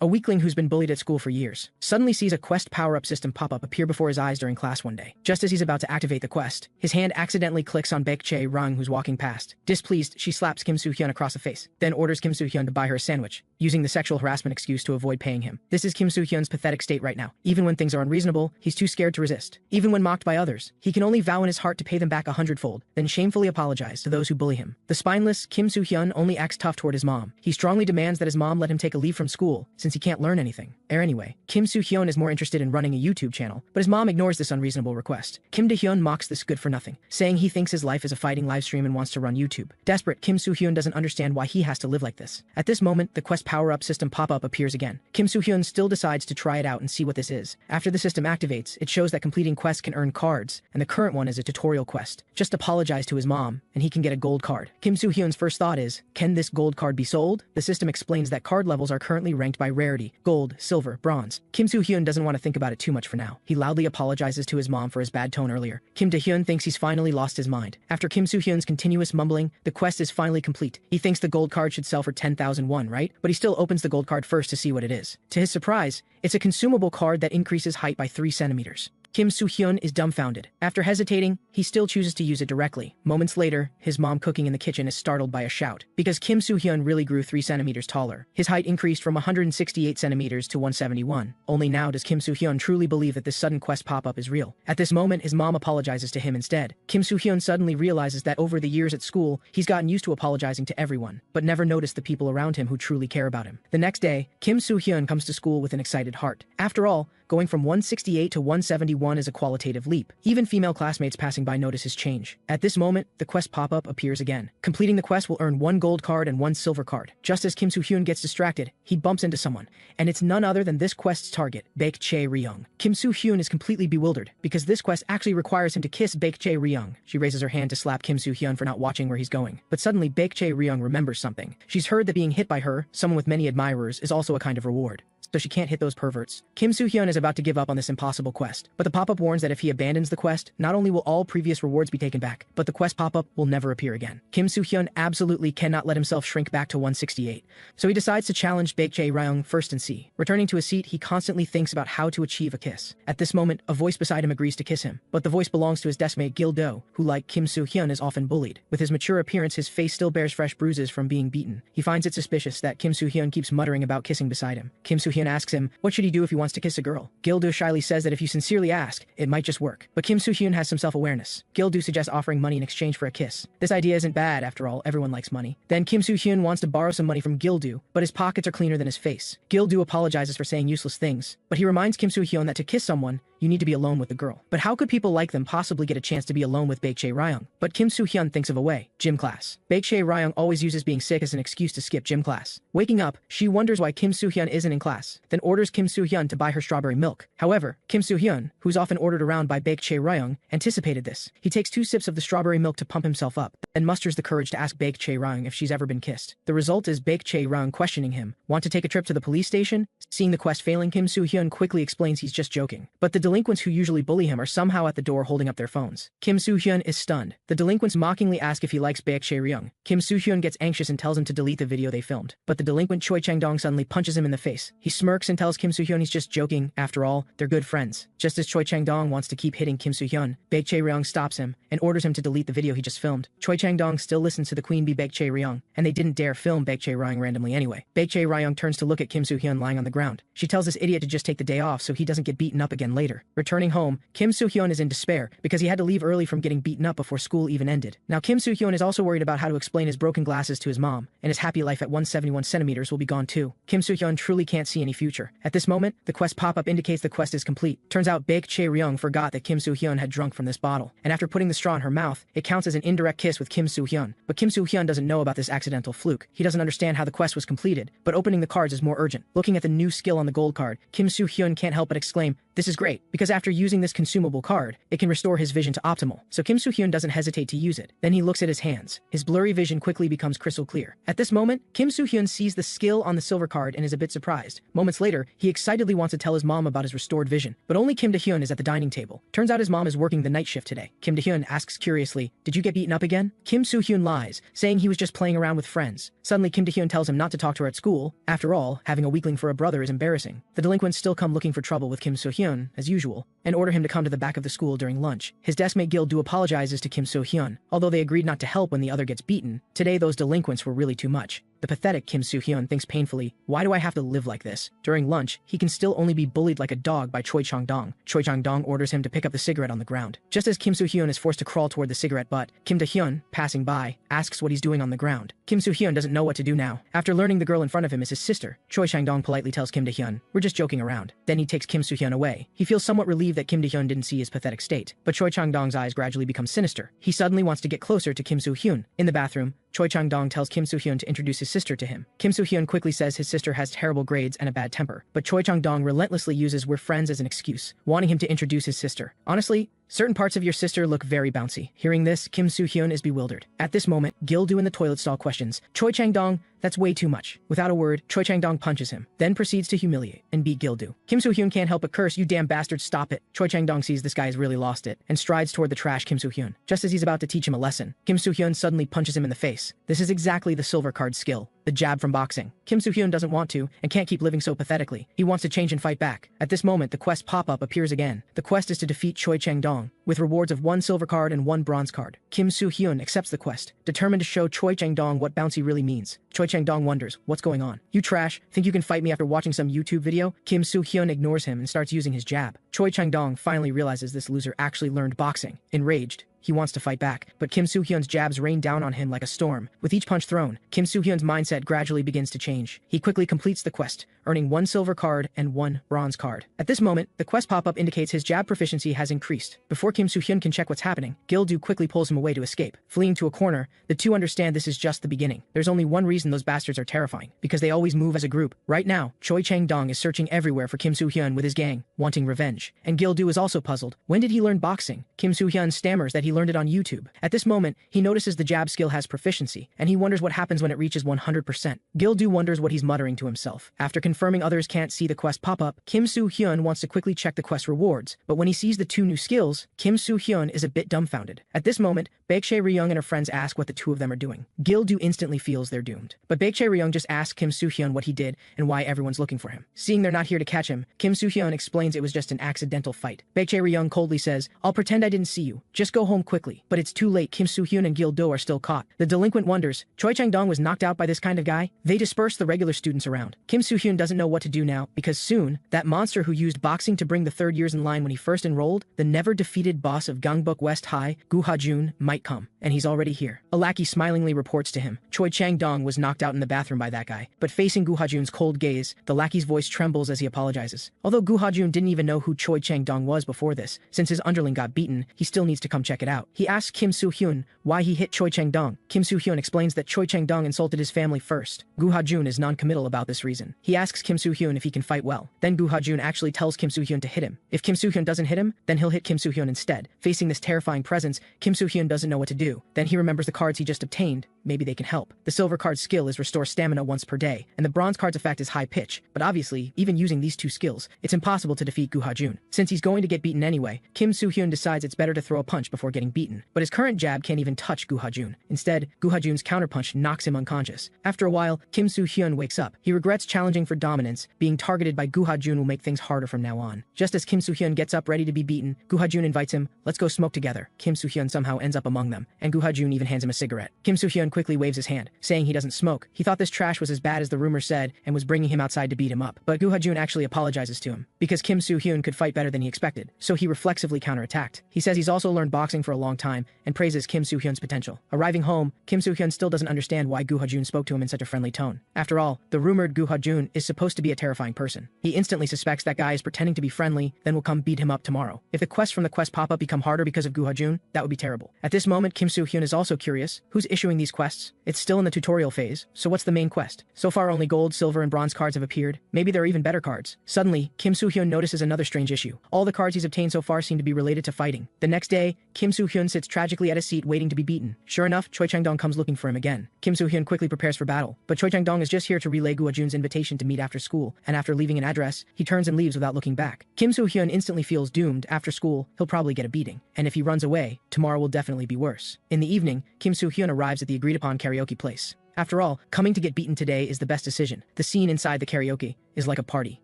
a weakling who's been bullied at school for years, suddenly sees a quest power-up system pop up appear before his eyes during class one day. Just as he's about to activate the quest, his hand accidentally clicks on Baek Jae-ryung, who's walking past. Displeased, she slaps Kim Soo-hyun across the face, then orders Kim Soo-hyun to buy her a sandwich, using the sexual harassment excuse to avoid paying him. This is Kim Soo-hyun's pathetic state right now. Even when things are unreasonable, he's too scared to resist. Even when mocked by others, he can only vow in his heart to pay them back 100-fold, then shamefully apologize to those who bully him. The spineless Kim Soo-hyun only acts tough toward his mom. He strongly demands that his mom let him take a leave from school, since he can't learn anything. Anyway, Kim Soo-hyun is more interested in running a YouTube channel, but his mom ignores this unreasonable request. Kim Do-hyun mocks this good-for-nothing, saying he thinks his life is a fighting livestream and wants to run YouTube. Desperate, Kim Soo-hyun doesn't understand why he has to live like this. At this moment, the quest power-up system pop-up appears again. Kim Soo-hyun still decides to try it out and see what this is. After the system activates, it shows that completing quests can earn cards, and the current one is a tutorial quest. Just apologize to his mom, and he can get a gold card. Kim Soo-hyun's first thought is, can this gold card be sold? The system explains that card levels are currently ranked by rarity: gold, silver, bronze. Kim Soo-hyun doesn't want to think about it too much for now. He loudly apologizes to his mom for his bad tone earlier. Kim Do-hyun thinks he's finally lost his mind. After Kim Soo-hyun's continuous mumbling, the quest is finally complete. He thinks the gold card should sell for 10,000 won, right? But he still opens the gold card first to see what it is. To his surprise, it's a consumable card that increases height by 3 centimeters. Kim Soo-hyun is dumbfounded. After hesitating, he still chooses to use it directly. Moments later, his mom cooking in the kitchen is startled by a shout, because Kim Soo-hyun really grew 3 centimeters taller. His height increased from 168 centimeters to 171. Only now does Kim Soo-hyun truly believe that this sudden quest pop-up is real. At this moment, his mom apologizes to him instead. Kim Soo-hyun suddenly realizes that over the years at school, he's gotten used to apologizing to everyone, but never noticed the people around him who truly care about him. The next day, Kim Soo-hyun comes to school with an excited heart. After all, going from 168 to 171 is a qualitative leap. Even female classmates passing by notice his change. At this moment, the quest pop-up appears again. Completing the quest will earn 1 gold card and 1 silver card. Just as Kim Soo-hyun gets distracted, he bumps into someone, and it's none other than this quest's target, Baek Jae-ryung. Kim Soo-hyun is completely bewildered, because this quest actually requires him to kiss Baek Jae-ryung. She raises her hand to slap Kim Soo-hyun for not watching where he's going. But suddenly, Baek Jae-ryung remembers something. She's heard that being hit by her, someone with many admirers, is also a kind of reward, so she can't hit those perverts. Kim Soo-hyun is about to give up on this impossible quest, but the pop-up warns that if he abandons the quest, not only will all previous rewards be taken back, but the quest pop-up will never appear again. Kim Soo-hyun absolutely cannot let himself shrink back to 168, so he decides to challenge Baek Jae-ryung first and see. Returning to his seat, he constantly thinks about how to achieve a kiss. At this moment, a voice beside him agrees to kiss him, but the voice belongs to his deskmate Gil-do, who, like Kim Soo-hyun, is often bullied. With his mature appearance, his face still bears fresh bruises from being beaten. He finds it suspicious that Kim Soo-hyun keeps muttering about kissing beside him. Kim Soo-hyun asks him, what should he do if he wants to kiss a girl? Gil-do shyly says that if you sincerely ask, it might just work. But Kim Soo-hyun has some self-awareness. Gil-do suggests offering money in exchange for a kiss. This idea isn't bad, after all, everyone likes money. Then Kim Soo-hyun wants to borrow some money from Gil-do, but his pockets are cleaner than his face. Gil-do apologizes for saying useless things, but he reminds Kim Soo-hyun that to kiss someone, you need to be alone with the girl. But how could people like them possibly get a chance to be alone with Baek Jae-ryung? But Kim Soo-hyun thinks of a way. Gym class. Baek Jae-ryung always uses being sick as an excuse to skip gym class. Waking up, she wonders why Kim Soo-hyun isn't in class, then orders Kim Soo-hyun to buy her strawberry milk. However, Kim Soo-hyun, who's often ordered around by Baek Jae-ryung, anticipated this. He takes 2 sips of the strawberry milk to pump himself up, then musters the courage to ask Baek Jae-ryung if she's ever been kissed. The result is Baek Jae-ryung questioning him. Want to take a trip to the police station? Seeing the quest failing, Kim Soo-hyun quickly explains he's just joking. But the delinquents who usually bully him are somehow at the door holding up their phones. Kim Soo-hyun is stunned. The delinquents mockingly ask if he likes Baek Jae-ryung. Kim Soo-hyun gets anxious and tells him to delete the video they filmed. But the delinquent Choi Chang-dong suddenly punches him in the face. He smirks and tells Kim Soo-hyun he's just joking. After all, they're good friends. Just as Choi Chang-dong wants to keep hitting Kim Soo-hyun, Baek Jae-ryung stops him and orders him to delete the video he just filmed. Choi Chang-dong still listens to the queen bee Baek Jae-ryung, and they didn't dare film Baek Jae-ryung randomly anyway. Baek Jae-ryung turns to look at Kim Soo-hyun lying on the ground. She tells this idiot to just take the day off so he doesn't get beaten up again later. Returning home, Kim Soo-hyun is in despair because he had to leave early from getting beaten up before school even ended. Now Kim Soo-hyun is also worried about how to explain his broken glasses to his mom, and his happy life at 171 centimeters will be gone too. Kim Soo-hyun truly can't see any future. At this moment, the quest pop-up indicates the quest is complete. Turns out Baek Jae-ryung forgot that Kim Soo-hyun had drunk from this bottle, and after putting the straw in her mouth, it counts as an indirect kiss with Kim Soo-hyun. But Kim Soo-hyun doesn't know about this accidental fluke. He doesn't understand how the quest was completed, but opening the cards is more urgent. Looking at the new skill on the gold card, Kim Soo-hyun can't help but exclaim, This is great, because after using this consumable card, it can restore his vision to optimal, so Kim Soo-hyun doesn't hesitate to use it. Then he looks at his hands. His blurry vision quickly becomes crystal clear. At this moment, Kim Soo-hyun sees the skill on the silver card and is a bit surprised. Moments later, he excitedly wants to tell his mom about his restored vision, but only Kim Do-hyun is at the dining table. Turns out his mom is working the night shift today. Kim Do-hyun asks curiously, "Did you get beaten up again?" Kim Soo-hyun lies, saying he was just playing around with friends. Suddenly, Kim Do-hyun tells him not to talk to her at school. After all, having a weakling for a brother is embarrassing. The delinquents still come looking for trouble with Kim Soo-hyun, as usual, and order him to come to the back of the school during lunch. His deskmate Gil-do apologizes to Kim Soo-hyun, although they agreed not to help when the other gets beaten. Today those delinquents were really too much. The pathetic Kim Soo-hyun thinks painfully, why do I have to live like this? During lunch, he can still only be bullied like a dog by Choi Chang-dong. Choi Chang-dong orders him to pick up the cigarette on the ground. Just as Kim Soo-hyun is forced to crawl toward the cigarette butt, Kim Do-hyun, passing by, asks what he's doing on the ground. Kim Soo-hyun doesn't know what to do now. After learning the girl in front of him is his sister, Choi Chang-dong politely tells Kim Do-hyun, "We're just joking around." Then he takes Kim Soo-hyun away. He feels somewhat relieved that Kim Do-hyun didn't see his pathetic state, but Choi Chang-dong's eyes gradually become sinister. He suddenly wants to get closer to Kim Soo-hyun. In the bathroom, Choi Chang-dong tells Kim Soo-hyun to introduce his sister to him. Kim Soo-hyun quickly says his sister has terrible grades and a bad temper, but Choi Chang-dong relentlessly uses "we're friends" as an excuse, wanting him to introduce his sister. Honestly, certain parts of your sister look very bouncy. Hearing this, Kim Soo-hyun is bewildered. At this moment, Gil-do in the toilet stall questions, "Choi Chang-dong, that's way too much." Without a word, Choi Chang-dong punches him, then proceeds to humiliate and beat Gil-do. Kim Soo-hyun can't help but curse, "You damn bastard, stop it." Choi Chang-dong sees this guy has really lost it, and strides toward the trash Kim Soo-hyun. Just as he's about to teach him a lesson, Kim Soo-hyun suddenly punches him in the face. This is exactly the silver card skill, the jab from boxing. Kim Soo-hyun doesn't want to, and can't keep living so pathetically. He wants to change and fight back. At this moment, the quest pop-up appears again. The quest is to defeat Choi Chang-dong, with rewards of 1 silver card and 1 bronze card. Kim Soo-hyun accepts the quest, determined to show Choi Chang-dong what bouncy really means. Choi Chang-dong wonders, what's going on? "You trash, think you can fight me after watching some YouTube video?" Kim Soo-hyun ignores him and starts using his jab. Choi Chang-dong finally realizes this loser actually learned boxing. Enraged, he wants to fight back, but Kim Soo-hyun's jabs rain down on him like a storm. With each punch thrown, Kim Soo-hyun's mindset gradually begins to change. He quickly completes the quest, earning 1 silver card and 1 bronze card. At this moment, the quest pop-up indicates his jab proficiency has increased. Before Kim Soo-hyun can check what's happening, Gil-do quickly pulls him away to escape. Fleeing to a corner, the two understand this is just the beginning. There's only one reason those bastards are terrifying, because they always move as a group. Right now, Choi Chang-dong is searching everywhere for Kim Soo-hyun with his gang, wanting revenge. And Gil-do is also puzzled. When did he learn boxing? Kim Soo-hyun stammers that he learned it on YouTube. At this moment, he notices the jab skill has proficiency, and he wonders what happens when it reaches 100%. Gil-do wonders what he's muttering to himself. After confirming others can't see the quest pop up, Kim Soo-hyun wants to quickly check the quest rewards, but when he sees the 2 new skills, Kim Soo-hyun is a bit dumbfounded. At this moment, Baekjae-ryung and her friends ask what the 2 of them are doing. Gil-do instantly feels they're doomed, but Baekjae-ryung just asks Kim Soo-hyun what he did and why everyone's looking for him. Seeing they're not here to catch him, Kim Soo-hyun explains it was just an accidental fight. Baekjae-ryung coldly says, "I'll pretend I didn't see you. Just go home quickly." But it's too late. Kim Soo-hyun and Gil-do are still caught. The delinquent wonders, Choi Chang-dong was knocked out by this kind of guy? They disperse the regular students around. Kim Soo-hyun doesn't know what to do now, because soon, that monster who used boxing to bring the 3rd years in line when he first enrolled, the never-defeated boss of Gangbuk West High, Gu Ha-jun, might come. And he's already here. A lackey smilingly reports to him. Choi Chang-dong was knocked out in the bathroom by that guy. But facing Gu Ha-jun's cold gaze, the lackey's voice trembles as he apologizes. Although Gu Ha-jun didn't even know who Choi Chang-dong was before this, since his underling got beaten, he still needs to come check it out. He asks Kim Soo-hyun why he hit Choi Chang-dong. Kim Soo-hyun explains that Choi Chang-dong insulted his family first. Gu Ha-jun is non-committal about this reason. He asks Kim Soo-hyun if he can fight well. Then Gu Ha-jun actually tells Kim Soo-hyun to hit him. If Kim Soo-hyun doesn't hit him, then he'll hit Kim Soo-hyun instead. Facing this terrifying presence, Kim Soo-hyun doesn't know what to do. Then he remembers the cards he just obtained. Maybe they can help. The silver card's skill is restore stamina once per day, and the bronze card's effect is high pitch. But obviously, even using these 2 skills, it's impossible to defeat Gu Ha-jun. Since he's going to get beaten anyway, Kim Soo-hyun decides it's better to throw a punch before getting beaten. But his current jab can't even touch Gu Ha-jun. Instead, Gu Ha-jun's counterpunch knocks him unconscious. After a while, Kim Soo-hyun wakes up. He regrets challenging for dominance. Being targeted by Gu Ha-jun will make things harder from now on. Just as Kim Soo-hyun gets up ready to be beaten, Gu Ha-jun invites him, "Let's go smoke together." Kim Soo-hyun somehow ends up among them, and Gu Ha-jun even hands him a cigarette. Kim Soo-hyun quickly waves his hand, saying he doesn't smoke. He thought this trash was as bad as the rumor said and was bringing him outside to beat him up. But Gu Ha-jun actually apologizes to him, because Kim Soo-hyun could fight better than he expected, so he reflexively counterattacked. He says he's also learned boxing for a long time and praises Kim Soo-hyun's potential. Arriving home, Kim Soo-hyun still doesn't understand why Gu Ha-jun spoke to him in such a friendly tone. After all, the rumored Gu Ha-jun is supposed to be a terrifying person. He instantly suspects that guy is pretending to be friendly, then will come beat him up tomorrow. If the quests from the quest pop-up become harder because of Gu Ha-jun, that would be terrible. At this moment, Kim Soo-hyun is also curious, who's issuing these quests? It's still in the tutorial phase, so what's the main quest? So far only gold, silver, and bronze cards have appeared. Maybe there are even better cards. Suddenly, Kim Soo-hyun notices another strange issue. All the cards he's obtained so far seem to be related to fighting. The next day, Kim Soo-hyun sits tragically at his seat waiting to be beaten. Sure enough, Choi Chang-dong comes looking for him again. Kim Soo-hyun quickly prepares for battle, but Choi Chang-dong is just here to relay Guha-jun's invitation to meet after school, and after leaving an address, he turns and leaves without looking back. Kim Soo-hyun instantly feels doomed. After school, he'll probably get a beating, and if he runs away, tomorrow will definitely be worse. In the evening, Kim Soo-hyun arrives at the agreed-upon karaoke place. After all, coming to get beaten today is the best decision. The scene inside the karaoke is like a party.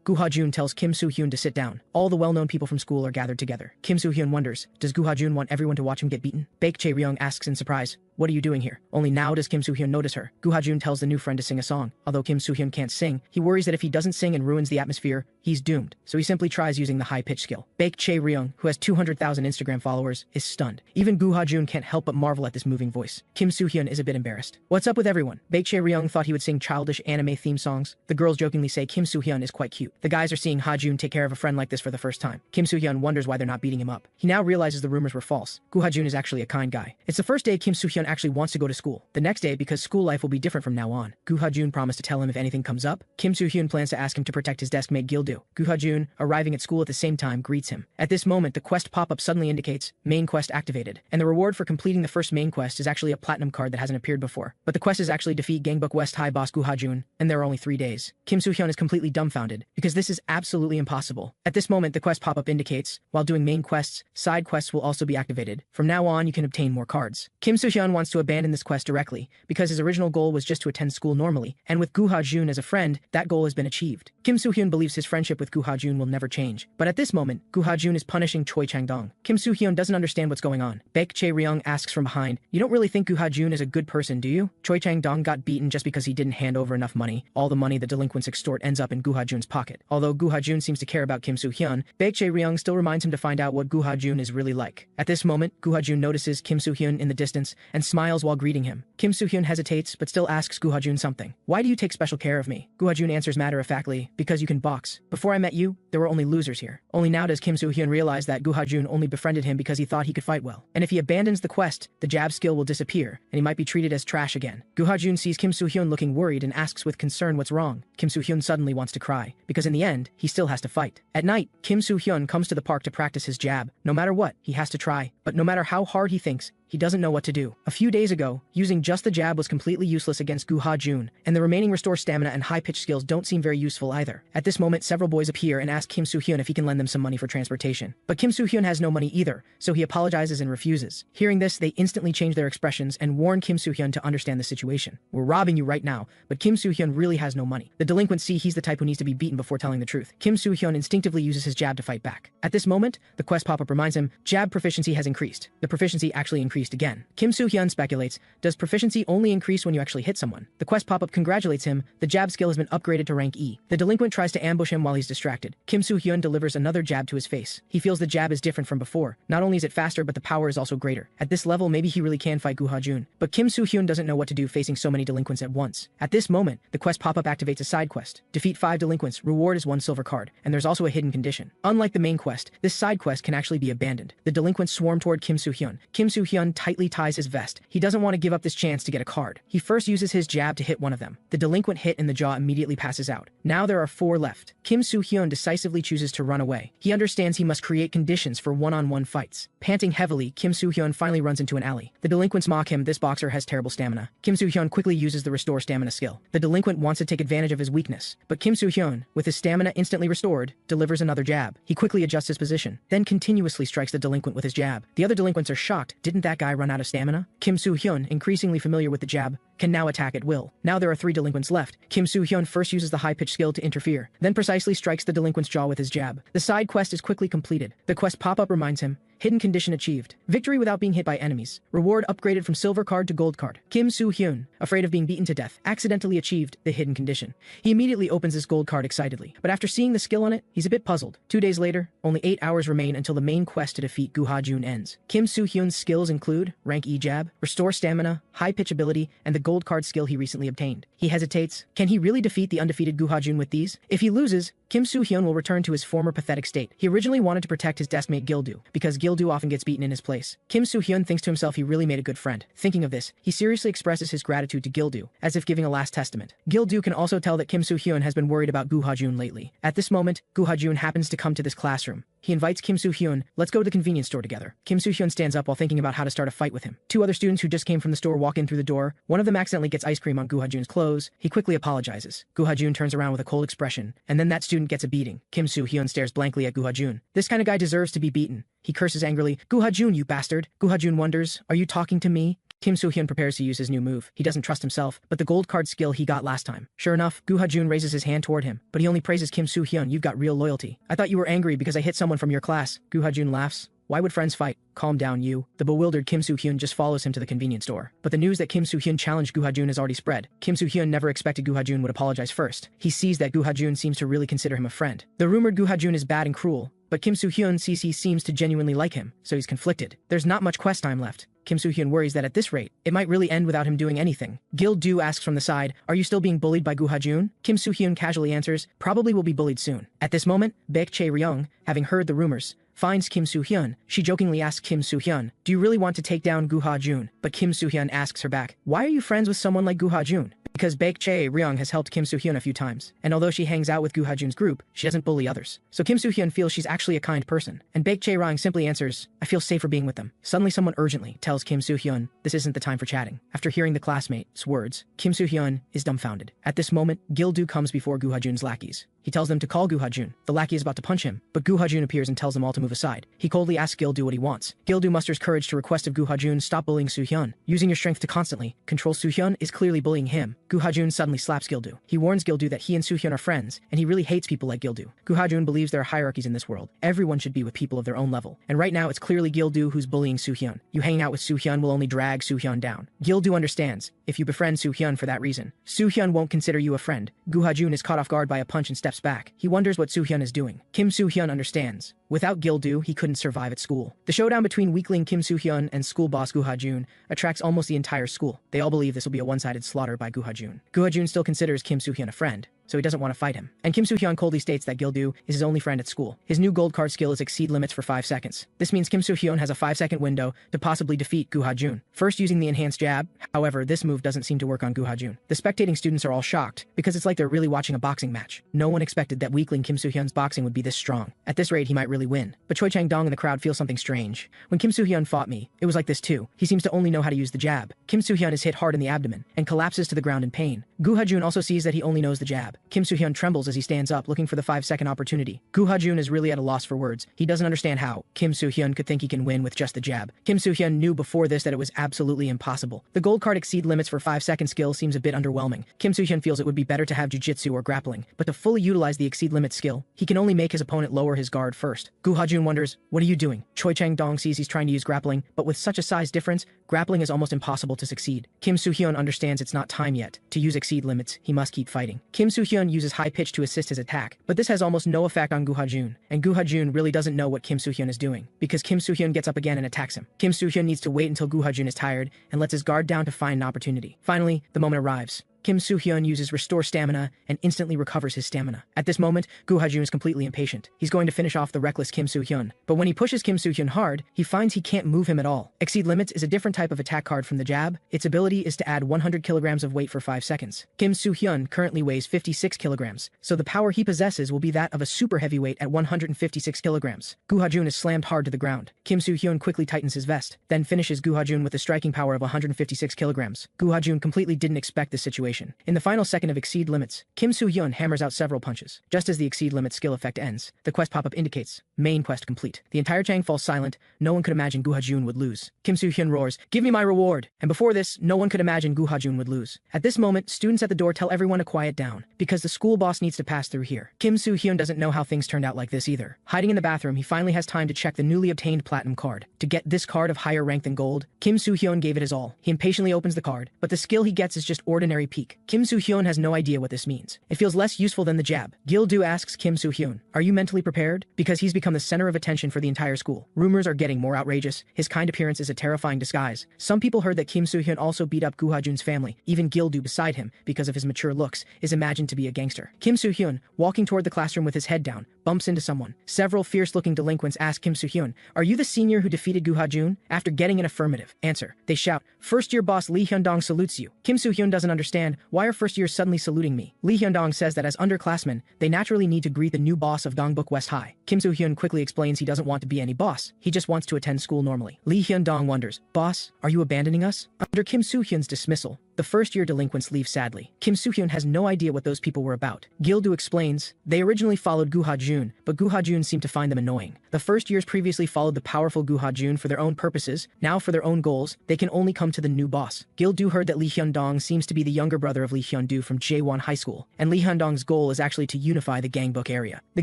Guha-jun tells Kim Soo-hyun to sit down. All the well-known people from school are gathered together. Kim Soo-hyun wonders, does Guha-jun want everyone to watch him get beaten? Baek Chae-ryung asks in surprise, what are you doing here? Only now does Kim Soo-hyun notice her. Guha-jun tells the new friend to sing a song. Although Kim Soo-hyun can't sing, he worries that if he doesn't sing and ruins the atmosphere, he's doomed. So he simply tries using the high-pitched skill. Baek Chae-ryung, who has 200,000 Instagram followers, is stunned. Even Guha-jun can't help but marvel at this moving voice. Kim Soo-hyun is a bit embarrassed. What's up with everyone? Baek Chae-ryung thought he would sing childish anime theme songs. The girls jokingly say Kim Soo-hyun is quite cute. The guys are seeing Ha-jun take care of a friend like this for the first time. Kim Soo-hyun wonders why they're not beating him up. He now realizes the rumors were false. Guha-jun is actually a kind guy. It's the first day Kim Soo-hyun actually wants to go to school. The next day, because school life will be different from now on, Guha-jun promised to tell him if anything comes up. Kim Soo-hyun plans to ask him to protect his desk mate Gildu. Guha-jun, arriving at school at the same time, greets him. At this moment, the quest pop-up suddenly indicates main quest activated, and the reward for completing the first main quest is actually a platinum card that hasn't appeared before. But the quest is actually defeat Gangbuk West High Boss Guha-jun, and there are only 3 days. Kim Soo-hyun is completely dumbfounded, because this is absolutely impossible. At this moment, the quest pop-up indicates, while doing main quests, side quests will also be activated. From now on, you can obtain more cards. Kim Soo-hyun wants to abandon this quest directly, because his original goal was just to attend school normally, and with Guha-jun as a friend, that goal has been achieved. Kim Soo-hyun believes his friendship with Guha-jun will never change. But at this moment, Guha-jun is punishing Choi Chang-dong. Kim Soo-hyun doesn't understand what's going on. Baek Chae-ryung asks from behind, you don't really think Guha-jun is a good person, do you? Choi Chang-dong got beaten just because he didn't hand over enough money. All the money the delinquents extort ends up in Guha-jun's pocket. Although Guha-jun seems to care about Kim Soo-hyun, Baek Chae-ryung still reminds him to find out what Guha-jun is really like. At this moment, Guha-jun notices Kim Soo-hyun in the distance and smiles while greeting him. Kim Soo-hyun hesitates but still asks Guha-jun something. Why do you take special care of me? Guha-jun answers matter-of-factly, because you can box. Before I met you, there were only losers here. Only now does Kim Soo-hyun realize that Guha-jun only befriended him because he thought he could fight well. And if he abandons the quest, the jab skill will disappear, and he might be treated as trash again. Guha-jun sees Kim Soo-hyun looking worried and asks with concern what's wrong. Kim Soo-hyun suddenly wants to cry, because in the end, he still has to fight. At night, Kim Soo-hyun comes to the park to practice his jab. No matter what, he has to try. But no matter how hard he thinks, he doesn't know what to do. A few days ago, using just the jab was completely useless against Guha-jun, and the remaining restore stamina and high-pitch skills don't seem very useful either. At this moment, several boys appear and ask Kim Soo-hyun if he can lend them some money for transportation. But Kim Soo-hyun has no money either, so he apologizes and refuses. Hearing this, they instantly change their expressions and warn Kim Soo-hyun to understand the situation. We're robbing you right now, but Kim Soo-hyun really has no money. The delinquents see he's the type who needs to be beaten before telling the truth. Kim Soo-hyun instinctively uses his jab to fight back. At this moment, the quest pop-up reminds him, jab proficiency has increased. The proficiency actually increased again. Kim Soo-hyun speculates, does proficiency only increase when you actually hit someone? The quest pop-up congratulates him, the jab skill has been upgraded to rank E. The delinquent tries to ambush him while he's distracted. Kim Soo-hyun delivers another jab to his face. He feels the jab is different from before. Not only is it faster, but the power is also greater. At this level, maybe he really can fight Guha-jun. But Kim Soo-hyun doesn't know what to do facing so many delinquents at once. At this moment, the quest pop-up activates a side quest. Defeat 5 delinquents, reward is 1 silver card, and there's also a hidden condition. Unlike the main quest, this side quest can actually be abandoned. The delinquents swarm toward Kim Soo-hyun. Kim Soo-hyun tightly ties his vest. He doesn't want to give up this chance to get a card. He first uses his jab to hit one of them. The delinquent hit in the jaw immediately passes out. Now there are 4 left. Kim Soo-hyun decisively chooses to run away. He understands he must create conditions for one-on-one fights. Panting heavily, Kim Soo-hyun finally runs into an alley. The delinquents mock him, this boxer has terrible stamina. Kim Soo-hyun quickly uses the restore stamina skill. The delinquent wants to take advantage of his weakness, but Kim Soo-hyun, with his stamina instantly restored, delivers another jab. He quickly adjusts his position, then continuously strikes the delinquent with his jab. The other delinquents are shocked. Didn't that guy run out of stamina? Kim Soo-hyun, increasingly familiar with the jab, can now attack at will. Now there are 3 delinquents left. Kim Soo-hyun first uses the high-pitched skill to interfere, then precisely strikes the delinquent's jaw with his jab. The side quest is quickly completed. The quest pop-up reminds him, hidden condition achieved. Victory without being hit by enemies. Reward upgraded from silver card to gold card. Kim Soo-hyun, afraid of being beaten to death, accidentally achieved the hidden condition. He immediately opens his gold card excitedly, but after seeing the skill on it, he's a bit puzzled. 2 days later, only 8 hours remain until the main quest to defeat Guha-jun ends. Kim Soo-hyun's skills include rank E jab, restore stamina, high pitch ability, and the gold card skill he recently obtained. He hesitates. Can he really defeat the undefeated Guha-jun with these? If he loses, Kim Soo-hyun will return to his former pathetic state. He originally wanted to protect his deskmate Gil-do, because Gil-do often gets beaten in his place. Kim Soo-hyun thinks to himself he really made a good friend. Thinking of this, he seriously expresses his gratitude to Gil-do, as if giving a last testament. Gil-do can also tell that Kim Soo-hyun has been worried about Gu Ha-jun lately. At this moment, Gu Ha-jun happens to come to this classroom. He invites Kim Soo-hyun, let's go to the convenience store together. Kim Soo-hyun stands up while thinking about how to start a fight with him. Two other students who just came from the store walk in through the door. One of them accidentally gets ice cream on Gu Ha-jun's clothes. He quickly apologizes. Gu Ha-jun turns around with a cold expression, and then that student gets a beating. Kim Soo-hyun stares blankly at Gu Ha-jun. This kind of guy deserves to be beaten. He curses angrily, Gu Ha-jun, you bastard. Gu Ha-jun wonders, are you talking to me? Kim Soo-hyun prepares to use his new move. He doesn't trust himself, but the gold card skill he got last time. Sure enough, Gu Ha-jun raises his hand toward him, but he only praises Kim Soo-hyun, you've got real loyalty. I thought you were angry because I hit someone from your class. Gu Ha-jun laughs. Why would friends fight? Calm down, you. The bewildered Kim Soo-hyun just follows him to the convenience store. But the news that Kim Soo-hyun challenged Gu Ha-jun has already spread. Kim Soo-hyun never expected Gu Ha-jun would apologize first. He sees that Gu Ha-jun seems to really consider him a friend. The rumored Gu Ha-jun is bad and cruel, but Kim Soo-hyun sees he seems to genuinely like him, so he's conflicted. There's not much quest time left. Kim Soo-hyun worries that at this rate, it might really end without him doing anything. Gil-do asks from the side, are you still being bullied by Gu Ha-jun? Kim Soo-hyun casually answers, probably will be bullied soon. At this moment, Baek-chae-ryung, having heard the rumors, finds Kim Soo-hyun. She jokingly asks Kim Soo-hyun, do you really want to take down Gu Ha-jun? But Kim Soo-hyun asks her back, why are you friends with someone like Gu Ha-jun? Because Baek-chae-ryung has helped Kim Soo-hyun a few times, and although she hangs out with Gu Ha-jun's group, she doesn't bully others. So Kim Soo-hyun feels she's actually a kind person, and Baek-chae-ryung simply answers, I feel safer being with them. Suddenly someone urgently tells Kim Soo-hyun, this isn't the time for chatting. After hearing the classmate's words, Kim Soo-hyun is dumbfounded. At this moment, Gil-do comes before Gu Ha-jun's lackeys. He tells them to call Gu Ha-jun. The lackey is about to punch him, but Gu Ha-jun appears and tells them all to move aside. He coldly asks Gil-do what he wants. Gil-do musters courage to request of Gu Ha-jun stop bullying Soo-hyun. Using your strength to constantly control Soo-hyun is clearly bullying him. Gu Ha-jun suddenly slaps Gil-do. He warns Gil-do that he and Soo-hyun are friends, and he really hates people like Gil-do. Gu Ha-jun believes there are hierarchies in this world. Everyone should be with people of their own level. And right now it's clearly Gil-do who's bullying Soo-hyun. You hanging out with Soo-hyun will only drag Soo-hyun down. Gil-do understands. If you befriend Soo-hyun for that reason, Soo-hyun won't consider you a friend. Gu Ha-jun is caught off guard by a punch and steps back. He wonders what Soo-hyun is doing. Kim Soo-hyun understands. Without Gil-do, he couldn't survive at school. The showdown between weakling Kim Soo-hyun and school boss Gu Ha-jun attracts almost the entire school. They all believe this will be a one-sided slaughter by Gu Ha-jun. Gu Ha-jun still considers Kim Soo-hyun a friend, so he doesn't want to fight him. And Kim Soo-hyun coldly states that Gil-do is his only friend at school. His new gold card skill is exceed limits for 5 seconds. This means Kim Soo-hyun has a 5-second window to possibly defeat Gu Ha-jun. First using the enhanced jab, however, this move doesn't seem to work on Gu Ha-jun. The spectating students are all shocked, because it's like they're really watching a boxing match. No one expected that weakling Kim Soo-hyun's boxing would be this strong. At this rate, he might really win. But Choi Chang-dong in the crowd feels something strange. When Kim Soo-hyun fought me, it was like this too. He seems to only know how to use the jab. Kim Soo-hyun is hit hard in the abdomen, and collapses to the ground in pain. Gu Ha-jun also sees that he only knows the jab. Kim Soo-hyun trembles as he stands up, looking for the 5-second opportunity. Gu Ha-jun is really at a loss for words. He doesn't understand how Kim Soo-hyun could think he can win with just the jab. Kim Soo-hyun knew before this that it was absolutely impossible. The gold card exceed limits for 5-second skill seems a bit underwhelming. Kim Soo-hyun feels it would be better to have jujitsu or grappling, but to fully utilize the exceed limit skill, he can only make his opponent lower his guard first. Gu Ha-jun wonders, what are you doing? Choi Chang-dong sees he's trying to use grappling, but with such a size difference, grappling is almost impossible to succeed. Kim Soo-hyun understands it's not time yet. To use exceed limits, he must keep fighting. Kim Soo-hyun uses high pitch to assist his attack, but this has almost no effect on Gu Ha-jun, and Gu Ha-jun really doesn't know what Kim Soo-hyun is doing, because Kim Soo-hyun gets up again and attacks him. Kim Soo-hyun needs to wait until Gu Ha-jun is tired, and lets his guard down to find an opportunity. Finally, the moment arrives. Kim Soo-hyun uses Restore Stamina and instantly recovers his stamina. At this moment, Gu Ha-jun is completely impatient. He's going to finish off the reckless Kim Soo-hyun, but when he pushes Kim Soo-hyun hard, he finds he can't move him at all. Exceed Limits is a different type of attack card from the jab. Its ability is to add 100 kilograms of weight for 5 seconds. Kim Soo-hyun currently weighs 56 kilograms, so the power he possesses will be that of a super heavyweight at 156 kilograms. Gu Ha-jun is slammed hard to the ground. Kim Soo-hyun quickly tightens his vest, then finishes Gu Ha-jun with a striking power of 156 kilograms. Gu Ha-jun completely didn't expect this situation. In the final second of Exceed Limits, Kim Soo-hyun hammers out several punches. Just as the Exceed Limits skill effect ends, the quest pop-up indicates, main quest complete. The entire Chang falls silent. No one could imagine Gu Ha-jun would lose. Kim Soo-hyun roars, give me my reward! And before this, no one could imagine Gu Ha-jun would lose. At this moment, students at the door tell everyone to quiet down, because the school boss needs to pass through here. Kim Soo-hyun doesn't know how things turned out like this either. Hiding in the bathroom, he finally has time to check the newly obtained platinum card. To get this card of higher rank than gold, Kim Soo-hyun gave it his all. He impatiently opens the card, but the skill he gets is just ordinary peak. Kim Soo-hyun has no idea what this means. It feels less useful than the jab. Gil-do asks Kim Soo-hyun, "Are you mentally prepared?" Because he's become the center of attention for the entire school. Rumors are getting more outrageous. His kind appearance is a terrifying disguise. Some people heard that Kim Soo-hyun also beat up Gu Ha-jun's family. Even Gil-do beside him, because of his mature looks, is imagined to be a gangster. Kim Soo-hyun, walking toward the classroom with his head down, bumps into someone. Several fierce-looking delinquents ask Kim Soo-hyun, "Are you the senior who defeated Gu Ha-jun?" After getting an affirmative answer, they shout, "First-year boss Lee Hyun-dong salutes you." Kim Soo-hyun doesn't understand, why are first-years suddenly saluting me? Lee Hyun-dong says that as underclassmen, they naturally need to greet the new boss of Dongbuk West High. Kim Soo-hyun quickly explains he doesn't want to be any boss, he just wants to attend school normally. Lee Hyun-dong wonders, "Boss, are you abandoning us?" Under Kim Soo-hyun's dismissal, the first-year delinquents leave sadly. Kim Soo-hyun has no idea what those people were about. Gil-do explains, they originally followed Gu Ha-jun, but Gu Ha-jun seemed to find them annoying. The first years previously followed the powerful Gu Ha-jun for their own purposes, now for their own goals, they can only come to the new boss. Gil-do heard that Lee Hyun-dong seems to be the younger brother of Lee Hyun-do from Jaewon High School, and Lee Hyun-dong's goal is actually to unify the Gangbuk area. The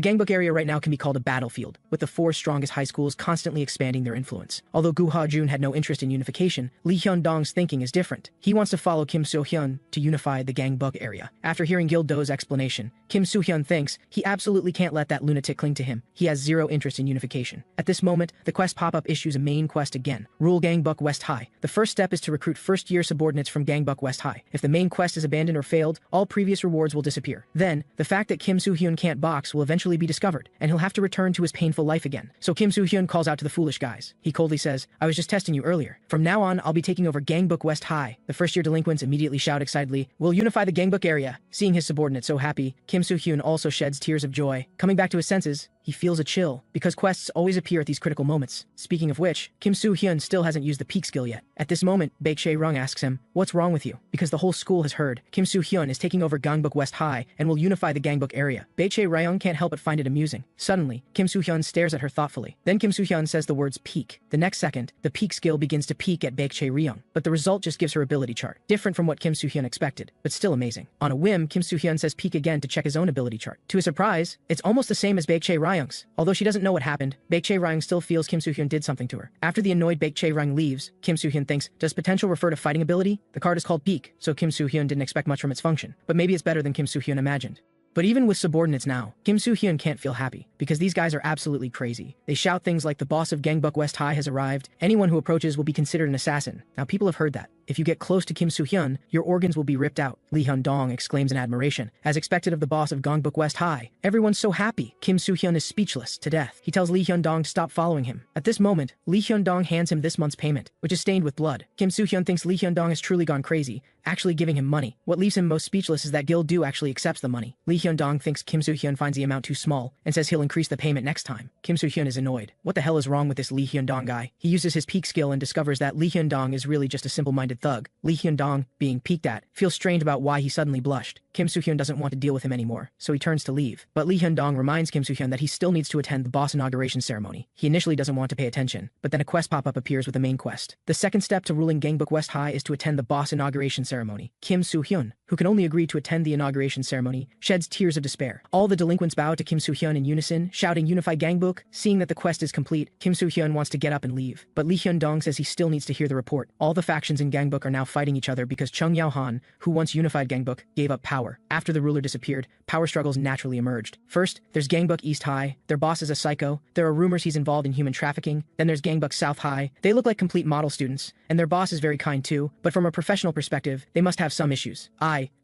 Gangbuk area right now can be called a battlefield, with the four strongest high schools constantly expanding their influence. Although Gu Ha-jun had no interest in unification, Lee Hyun-dong's thinking is different. He wants to follow Kim Soo-hyun to unify the Gangbuk area. After hearing Gil-do's explanation, Kim Soo-hyun thinks he absolutely can't let that lunatic cling to him. He has zero interest in unification. At this moment, the quest pop-up issues a main quest again. Rule Gangbuk West High. The first step is to recruit first-year subordinates from Gangbuk West High. If the main quest is abandoned or failed, all previous rewards will disappear. Then, the fact that Kim Soo-hyun can't box will eventually be discovered, and he'll have to return to his painful life again. So Kim Soo-hyun calls out to the foolish guys. He coldly says, "I was just testing you earlier. From now on, I'll be taking over Gangbuk West High." The first-year delinquents immediately shout excitedly, "We'll unify the Gangbuk area." Seeing his subordinate so happy, Kim Soo-hyun also sheds tears of joy. Coming back to his senses, he feels a chill, because quests always appear at these critical moments. Speaking of which, Kim Soo-hyun still hasn't used the peak skill yet. At this moment, Baek-chae-rung asks him, "What's wrong with you?" Because the whole school has heard, Kim Soo-hyun is taking over Gangbuk West High and will unify the Gangbuk area. Baek-chae-rung can't help but find it amusing. Suddenly, Kim Soo-hyun stares at her thoughtfully. Then Kim Soo-hyun says the words peak. The next second, the peak skill begins to peak at Baek-chae-rung, but the result just gives her ability chart. Different from what Kim Soo-hyun expected, but still amazing. On a whim, Kim Soo-hyun says peak again to check his own ability chart. To his surprise, it's almost the same as Baek-chae-rung's. Although she doesn't know what happened, Baek-chae-rung still feels Kim Soo-hyun did something to her. After the annoyed Baek-chae-rung leaves, Kim Soo-hyun thinks, does potential refer to fighting ability? The card is called peak, so Kim Soo-hyun didn't expect much from its function, but maybe it's better than Kim Soo-hyun imagined. But even with subordinates now, Kim Soo-hyun can't feel happy, because these guys are absolutely crazy. They shout things like the boss of Gangbuk West High has arrived, anyone who approaches will be considered an assassin. Now people have heard that. If you get close to Kim Soo-hyun, your organs will be ripped out. Lee Hyun-dong exclaims in admiration. As expected of the boss of Gangbuk West High, everyone's so happy. Kim Soo-hyun is speechless to death. He tells Lee Hyun-dong to stop following him. At this moment, Lee Hyun-dong hands him this month's payment, which is stained with blood. Kim Soo-hyun thinks Lee Hyun-dong has truly gone crazy, actually giving him money. What leaves him most speechless is that Gil-do actually accepts the money. Lee Hyun-dong thinks Kim Soo-hyun finds the amount too small, and says he'll increase the payment next time. Kim Soo-hyun is annoyed. What the hell is wrong with this Lee Hyun-dong guy? He uses his peak skill and discovers that Lee Hyun-dong is really just a simple-minded thug. Lee Hyun-dong, being peeked at, feels strange about why he suddenly blushed. Kim Soo-hyun doesn't want to deal with him anymore, so he turns to leave. But Lee Hyun-dong reminds Kim Soo-hyun that he still needs to attend the boss inauguration ceremony. He initially doesn't want to pay attention, but then a quest pop-up appears with the main quest. The second step to ruling Gangbuk West High is to attend the boss inauguration ceremony. Kim Soo-hyun, who can only agree to attend the inauguration ceremony, sheds tears of despair. All the delinquents bow to Kim Soo-hyun in unison, shouting "Unify Gangbuk." Seeing that the quest is complete, Kim Soo-hyun wants to get up and leave. But Lee Hyun-dong says he still needs to hear the report. All the factions in Gangbuk are now fighting each other because Chung Yao-han, who once unified Gangbuk, gave up power. After the ruler disappeared, power struggles naturally emerged. First, there's Gangbuk East High. Their boss is a psycho. There are rumors he's involved in human trafficking. Then there's Gangbuk South High. They look like complete model students, and their boss is very kind too, but from a professional perspective, they must have some issues.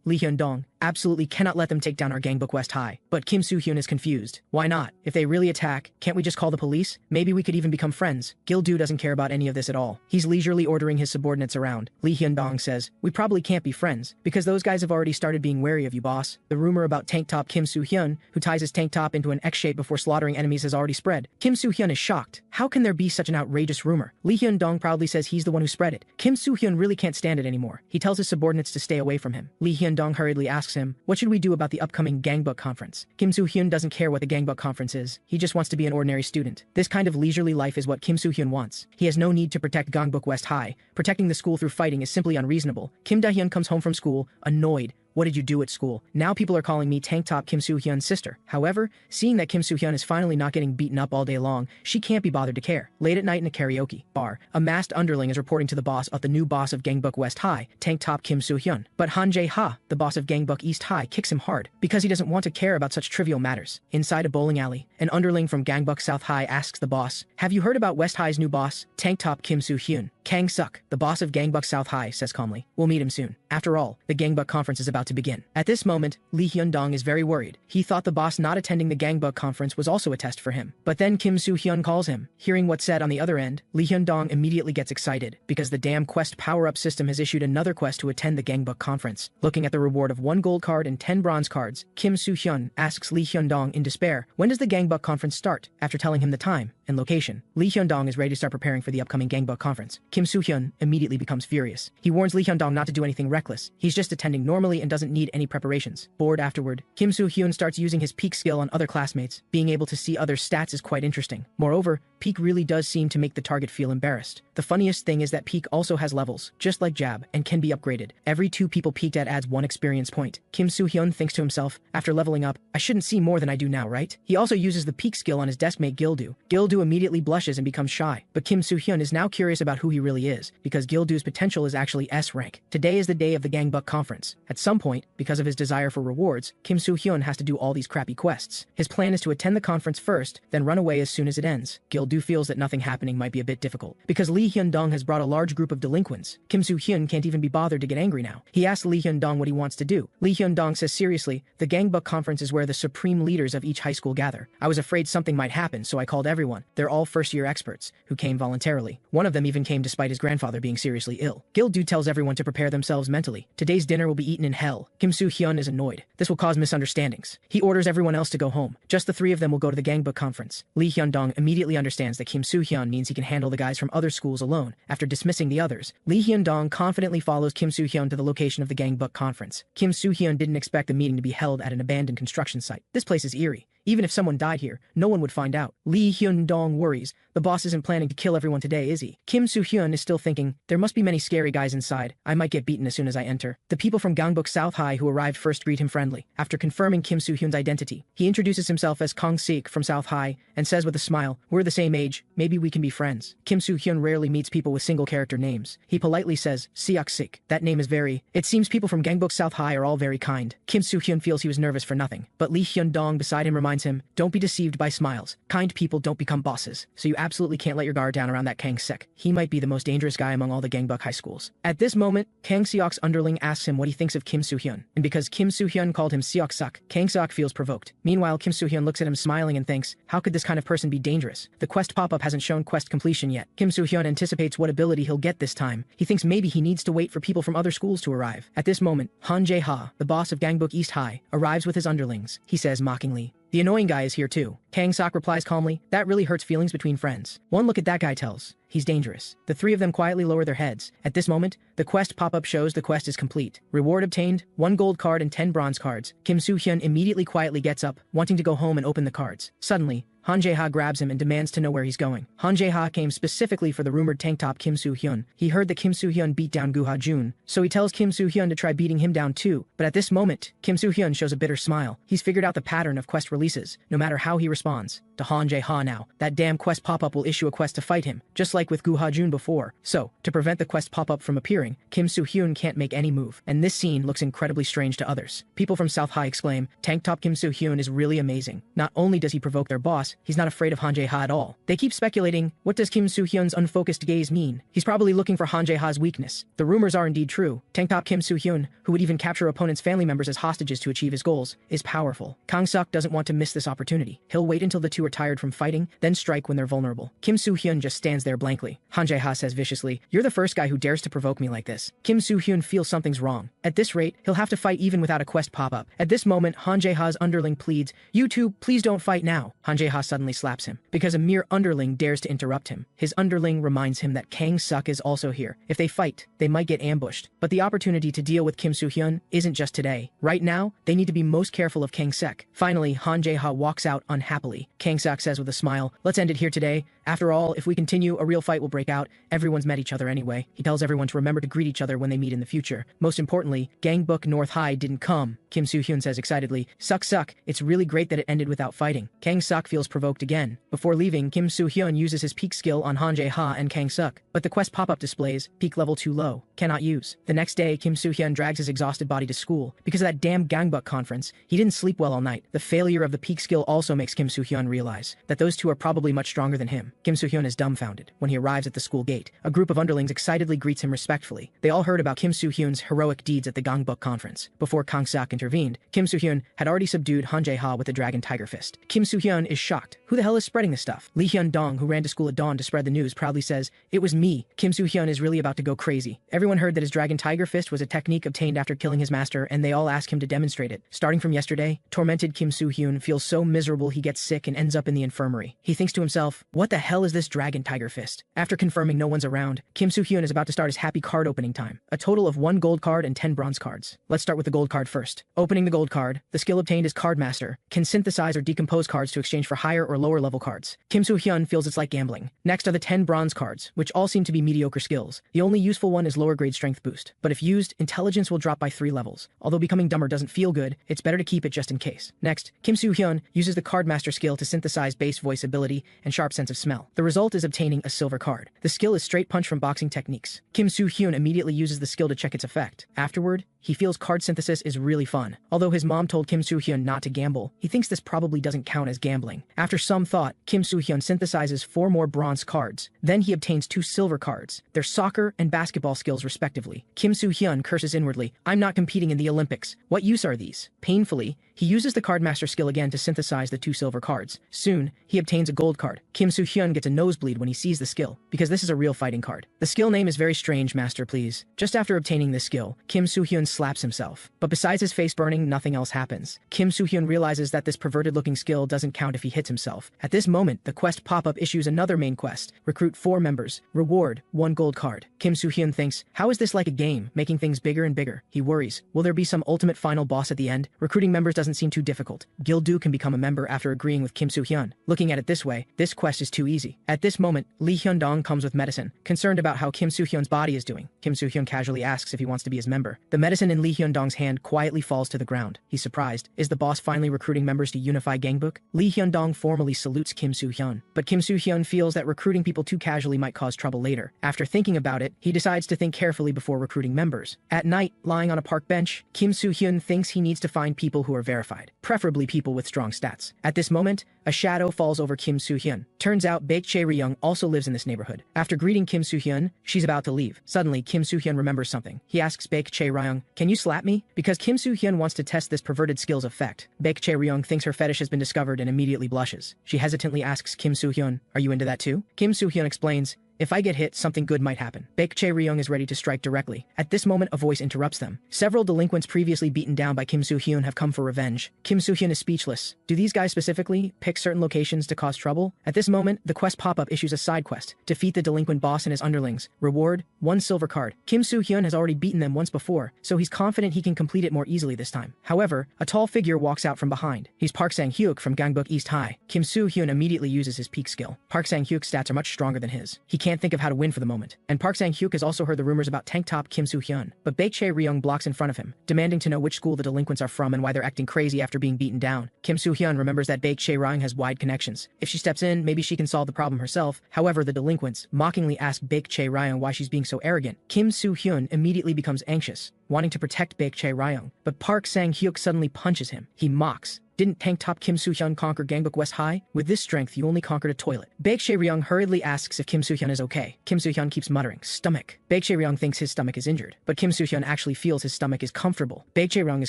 Lee Hyun-dong, absolutely cannot let them take down our Gangbuk West High. But Kim Soo-hyun is confused. Why not? If they really attack, can't we just call the police? Maybe we could even become friends. Gil-do doesn't care about any of this at all. He's leisurely ordering his subordinates around. Lee Hyun-dong says, "We probably can't be friends, because those guys have already started being wary of you, boss." The rumor about tank top Kim Soo-hyun, who ties his tank top into an X shape before slaughtering enemies, has already spread. Kim Soo-hyun is shocked. How can there be such an outrageous rumor? Lee Hyun-dong proudly says he's the one who spread it. Kim Soo-hyun really can't stand it anymore. He tells his subordinates to stay away from him. Lee Hyun-dong hurriedly asks him, "What should we do about the upcoming Gangbuk conference?" Kim Soo-hyun doesn't care what the Gangbuk conference is. He just wants to be an ordinary student. This kind of leisurely life is what Kim Soo-hyun wants. He has no need to protect Gangbuk West High. Protecting the school through fighting is simply unreasonable. Kim Da-hyun comes home from school, annoyed. What did you do at school? Now people are calling me Tank Top Kim Soo-hyun's sister. However, seeing that Kim Soo-hyun is finally not getting beaten up all day long, she can't be bothered to care. Late at night in a karaoke bar, a masked underling is reporting to the boss of the new boss of Gangbuk West High, Tank Top Kim Soo-hyun. But Han Jae-ha, the boss of Gangbuk East High, kicks him hard because he doesn't want to care about such trivial matters. Inside a bowling alley, an underling from Gangbuk South High asks the boss, "Have you heard about West High's new boss, Tank Top Kim Soo-hyun?" Kang Suk, the boss of Gangbuk South High, says calmly, "We'll meet him soon." After all, the Gangbuk conference is about to begin. At this moment, Lee Hyun-dong is very worried. He thought the boss not attending the Gangbuk conference was also a test for him. But then Kim Soo-hyun calls him. Hearing what's said on the other end, Lee Hyun-dong immediately gets excited because the damn quest power-up system has issued another quest to attend the Gangbuk conference. Looking at the reward of 1 gold card and 10 bronze cards, Kim Soo-hyun asks Lee Hyun-dong in despair, "When does the Gangbuk conference start?" After telling him the time and location, Lee Hyun-dong is ready to start preparing for the upcoming Gangbuk conference. Kim Soo-hyun immediately becomes furious. He warns Lee Hyun-dong not to do anything reckless. He's just attending normally and doesn't need any preparations. Bored afterward, Kim Soo-hyun starts using his peek skill on other classmates. Being able to see other stats is quite interesting. Moreover, peek really does seem to make the target feel embarrassed. The funniest thing is that peek also has levels, just like jab, and can be upgraded. Every 2 people peeked at adds 1 experience point. Kim Soo-hyun thinks to himself, after leveling up, "I shouldn't see more than I do now, right?" He also uses the peek skill on his deskmate Gildu. Gildu immediately blushes and becomes shy, but Kim Soo-hyun is now curious about who he really is, because Gildu's potential is actually S rank. Today is the day of the Gangbuk conference. At some point, because of his desire for rewards, Kim Soo-hyun has to do all these crappy quests. His plan is to attend the conference first, then run away as soon as it ends. Gildu feels that nothing happening might be a bit difficult. Because Lee Hyun-dong has brought a large group of delinquents, Kim Soo-hyun can't even be bothered to get angry now. He asks Lee Hyun-dong what he wants to do. Lee Hyun-dong says seriously, "The Gangbuk conference is where the supreme leaders of each high school gather. I was afraid something might happen, so I called everyone. They're all first-year experts, who came voluntarily. One of them even came despite his grandfather being seriously ill." Gildu tells everyone to prepare themselves mentally. Today's dinner will be eaten in hell. Kim Soo-hyun is annoyed. This will cause misunderstandings. He orders everyone else to go home. Just the 3 of them will go to the Gangbuk conference. Lee Hyun-dong immediately understands that Kim Soo-hyun means he can handle the guys from other schools alone. After dismissing the others, Lee Hyun-dong confidently follows Kim Soo-hyun to the location of the Gangbuk conference. Kim Soo-hyun didn't expect the meeting to be held at an abandoned construction site. This place is eerie. Even if someone died here, no one would find out. Lee Hyun-dong worries. The boss isn't planning to kill everyone today, is he? Kim Soo-hyun is still thinking, there must be many scary guys inside. I might get beaten as soon as I enter. The people from Gangbuk South High who arrived first greet him friendly. After confirming Kim Soo-hyun's identity, he introduces himself as Kong Sik from South High and says with a smile, "We're the same age. Maybe we can be friends." Kim Soo-hyun rarely meets people with single character names. He politely says, "Seok Sik." That name is very... It seems people from Gangbuk South High are all very kind. Kim Soo-hyun feels he was nervous for nothing. But Lee Hyun-dong beside him reminds him, "Don't be deceived by smiles. Kind people don't become bosses. So you absolutely can't let your guard down around that Kang Sek. He might be the most dangerous guy among all the Gangbuk high schools." At this moment, Kang Seok's underling asks him what he thinks of Kim Soo-hyun. And because Kim Soo-hyun called him Seok Suk, Kang Seok feels provoked. Meanwhile, Kim Soo-hyun looks at him smiling and thinks, how could this kind of person be dangerous? The quest pop-up hasn't shown quest completion yet. Kim Soo-hyun anticipates what ability he'll get this time. He thinks maybe he needs to wait for people from other schools to arrive. At this moment, Han Jae-ha, the boss of Gangbuk East High, arrives with his underlings. He says mockingly, "The annoying guy is here too." Kang Sok replies calmly, "That really hurts feelings between friends. One look at that guy tells. He's dangerous." The 3 of them quietly lower their heads. At this moment, the quest pop-up shows the quest is complete. Reward obtained, 1 gold card and 10 bronze cards. Kim Soo-hyun immediately quietly gets up, wanting to go home and open the cards. Suddenly, Han Jae-ha grabs him and demands to know where he's going. Han Jae-ha came specifically for the rumored tank top Kim Soo-hyun. He heard that Kim Soo-hyun beat down Gu Ha-jun, so he tells Kim Soo-hyun to try beating him down too. But at this moment, Kim Soo-hyun shows a bitter smile. He's figured out the pattern of quest releases, no matter how he responds. To Han Jae-ha now, that damn quest pop-up will issue a quest to fight him, just like with Gu Ha-jun before. So, to prevent the quest pop-up from appearing, Kim Soo-hyun can't make any move. And this scene looks incredibly strange to others. People from South High exclaim, "Tank top Kim Soo-hyun is really amazing. Not only does he provoke their boss, he's not afraid of Han Jae-ha at all." They keep speculating, what does Kim Soo-hyun's unfocused gaze mean? He's probably looking for Han Jae-ha's weakness. The rumors are indeed true. Tank top Kim Soo-hyun, who would even capture opponents' family members as hostages to achieve his goals, is powerful. Kang Sok doesn't want to miss this opportunity. He'll wait until the 2 are tired from fighting, then strike when they're vulnerable. Kim Soo-hyun just stands there blankly. Han Jae-ha says viciously, "You're the first guy who dares to provoke me like this." Kim Soo-hyun feels something's wrong. At this rate, he'll have to fight even without a quest pop-up. At this moment, Han Jae-ha's underling pleads, "You two, please don't fight now." Han Jae-ha suddenly slaps him, because a mere underling dares to interrupt him. His underling reminds him that Kang Suk is also here. If they fight, they might get ambushed. But the opportunity to deal with Kim Soo-hyun isn't just today. Right now, they need to be most careful of Kang Sek. Finally, Han Jae-ha walks out unhappily. happily. Kang-suk says with a smile, let's end it here today. After all, if we continue, a real fight will break out. Everyone's met each other anyway. He tells everyone to remember to greet each other when they meet in the future. Most importantly, Gangbuk North High didn't come. Kim Soo-hyun says excitedly, suck, it's really great that it ended without fighting. Kang-suk feels provoked again. Before leaving, Kim Soo-hyun uses his peak skill on Han Jae-ha and Kang-suk, but the quest pop-up displays, peak level too low, cannot use. The next day, Kim Soo-hyun drags his exhausted body to school. Because of that damn Gangbuk conference, he didn't sleep well all night. The failure of the peak skill also makes Kim Soo-hyun realize that those two are probably much stronger than him. Kim Soo-hyun is dumbfounded. When he arrives at the school gate, a group of underlings excitedly greets him respectfully. They all heard about Kim Soo-hyun's heroic deeds at the Gangbuk conference. Before Kang-suk intervened, Kim Soo-hyun had already subdued Han Jae-ha with a dragon tiger fist. Kim Soo-hyun is shocked. Who the hell is spreading this stuff? Lee Hyun-dong, who ran to school at dawn to spread the news, proudly says, it was me. Kim Soo-hyun is really about to go crazy. Everyone heard that his dragon tiger fist was a technique obtained after killing his master, and they all ask him to demonstrate it. Starting from yesterday, tormented Kim Soo-hyun feels so miserable he gets sick and ends up in the infirmary. He thinks to himself, what the hell is this dragon tiger fist? After confirming no one's around, Kim Soo-hyun is about to start his happy card opening time. A total of 1 gold card and 10 bronze cards. Let's start with the gold card first. Opening the gold card, the skill obtained as Card Master can synthesize or decompose cards to exchange for higher or lower level cards. Kim Soo-hyun feels it's like gambling. Next are the 10 bronze cards, which all seem to be mediocre skills. The only useful one is lower grade strength boost, but if used, intelligence will drop by 3 levels. Although becoming dumber doesn't feel good, it's better to keep it just in case. Next, Kim Soo-hyun uses the Card Master skill to synthesize bass voice ability and sharp sense of smell. The result is obtaining a silver card. The skill is straight punch from boxing techniques. Kim Soo-hyun immediately uses the skill to check its effect. Afterward, he feels card synthesis is really fun. Although his mom told Kim Soo-hyun not to gamble, he thinks this probably doesn't count as gambling. After some thought, Kim Soo-hyun synthesizes 4 more bronze cards. Then he obtains 2 silver cards, their soccer and basketball skills respectively. Kim Soo-hyun curses inwardly, I'm not competing in the Olympics. What use are these? Painfully, he uses the Card Master skill again to synthesize the 2 silver cards. Soon, he obtains a gold card. Kim Soo-hyun gets a nosebleed when he sees the skill, because this is a real fighting card. The skill name is very strange, Master Please. Just after obtaining this skill, Kim Soo-hyun slaps himself. But besides his face burning, nothing else happens. Kim Soo-hyun realizes that this perverted-looking skill doesn't count if he hits himself. At this moment, the quest pop-up issues another main quest. Recruit 4 members. Reward, 1 gold card. Kim Soo-hyun thinks, how is this like a game, making things bigger and bigger? He worries, will there be some ultimate final boss at the end? Recruiting members doesn't seem too difficult. Gil-do can become a member after agreeing with Kim Soo-hyun. Looking at it this way, this quest is too easy. At this moment, Lee Hyun-dong comes with medicine, concerned about how Kim Soo-hyun's body is doing. Kim Soo-hyun casually asks if he wants to be his member. The medicine in Lee Hyun-dong's hand quietly falls to the ground. He's surprised. Is the boss finally recruiting members to unify Gangbuk? Lee Hyun-dong formally salutes Kim Soo-hyun, but Kim Soo-hyun feels that recruiting people too casually might cause trouble later. After thinking about it, he decides to think carefully before recruiting members. At night, lying on a park bench, Kim Soo-hyun thinks he needs to find people who are verified, preferably people with strong stats. At this moment, a shadow falls over Kim Soo-hyun. Turns out Baek Chae-ryung also lives in this neighborhood. After greeting Kim Soo-hyun, she's about to leave. Suddenly, Kim Soo-hyun remembers something. He asks Baek Chae-ryung, can you slap me? Because Kim Soo-hyun wants to test this perverted skill's effect. Baek Chae-ryung thinks her fetish has been discovered and immediately blushes. She hesitantly asks Kim Soo-hyun, are you into that too? Kim Soo-hyun explains, if I get hit, something good might happen. Baek Chae-ryung is ready to strike directly. At this moment, a voice interrupts them. Several delinquents previously beaten down by Kim Soo-hyun have come for revenge. Kim Soo-hyun is speechless. Do these guys specifically pick certain locations to cause trouble? At this moment, the quest pop-up issues a side quest. Defeat the delinquent boss and his underlings. Reward, 1 silver card. Kim Soo-hyun has already beaten them once before, so he's confident he can complete it more easily this time. However, a tall figure walks out from behind. He's Park Sang-hyuk from Gangbuk East High. Kim Soo-hyun immediately uses his peak skill. Park Sang-hyuk's stats are much stronger than his. He can't think of how to win for the moment. And Park Sang-hyuk has also heard the rumors about tank top Kim Soo-hyun, but Baek Chae-ryung blocks in front of him, demanding to know which school the delinquents are from and why they're acting crazy after being beaten down. Kim Soo-hyun remembers that Baek Chae-ryung has wide connections. If she steps in, maybe she can solve the problem herself. However, the delinquents mockingly ask Baek Chae-ryung why she's being so arrogant. Kim Soo-hyun immediately becomes anxious, wanting to protect Baek Chae-ryung, but Park Sang-hyuk suddenly punches him. He mocks. Didn't tank top Kim Soo-hyun conquer Gangbuk West High? With this strength, you only conquered a toilet. Baek Chae-ryung hurriedly asks if Kim Soo-hyun is okay. Kim Soo-hyun keeps muttering, stomach. Baek Chae-ryung thinks his stomach is injured, but Kim Soo-hyun actually feels his stomach is comfortable. Baek Chae-ryung is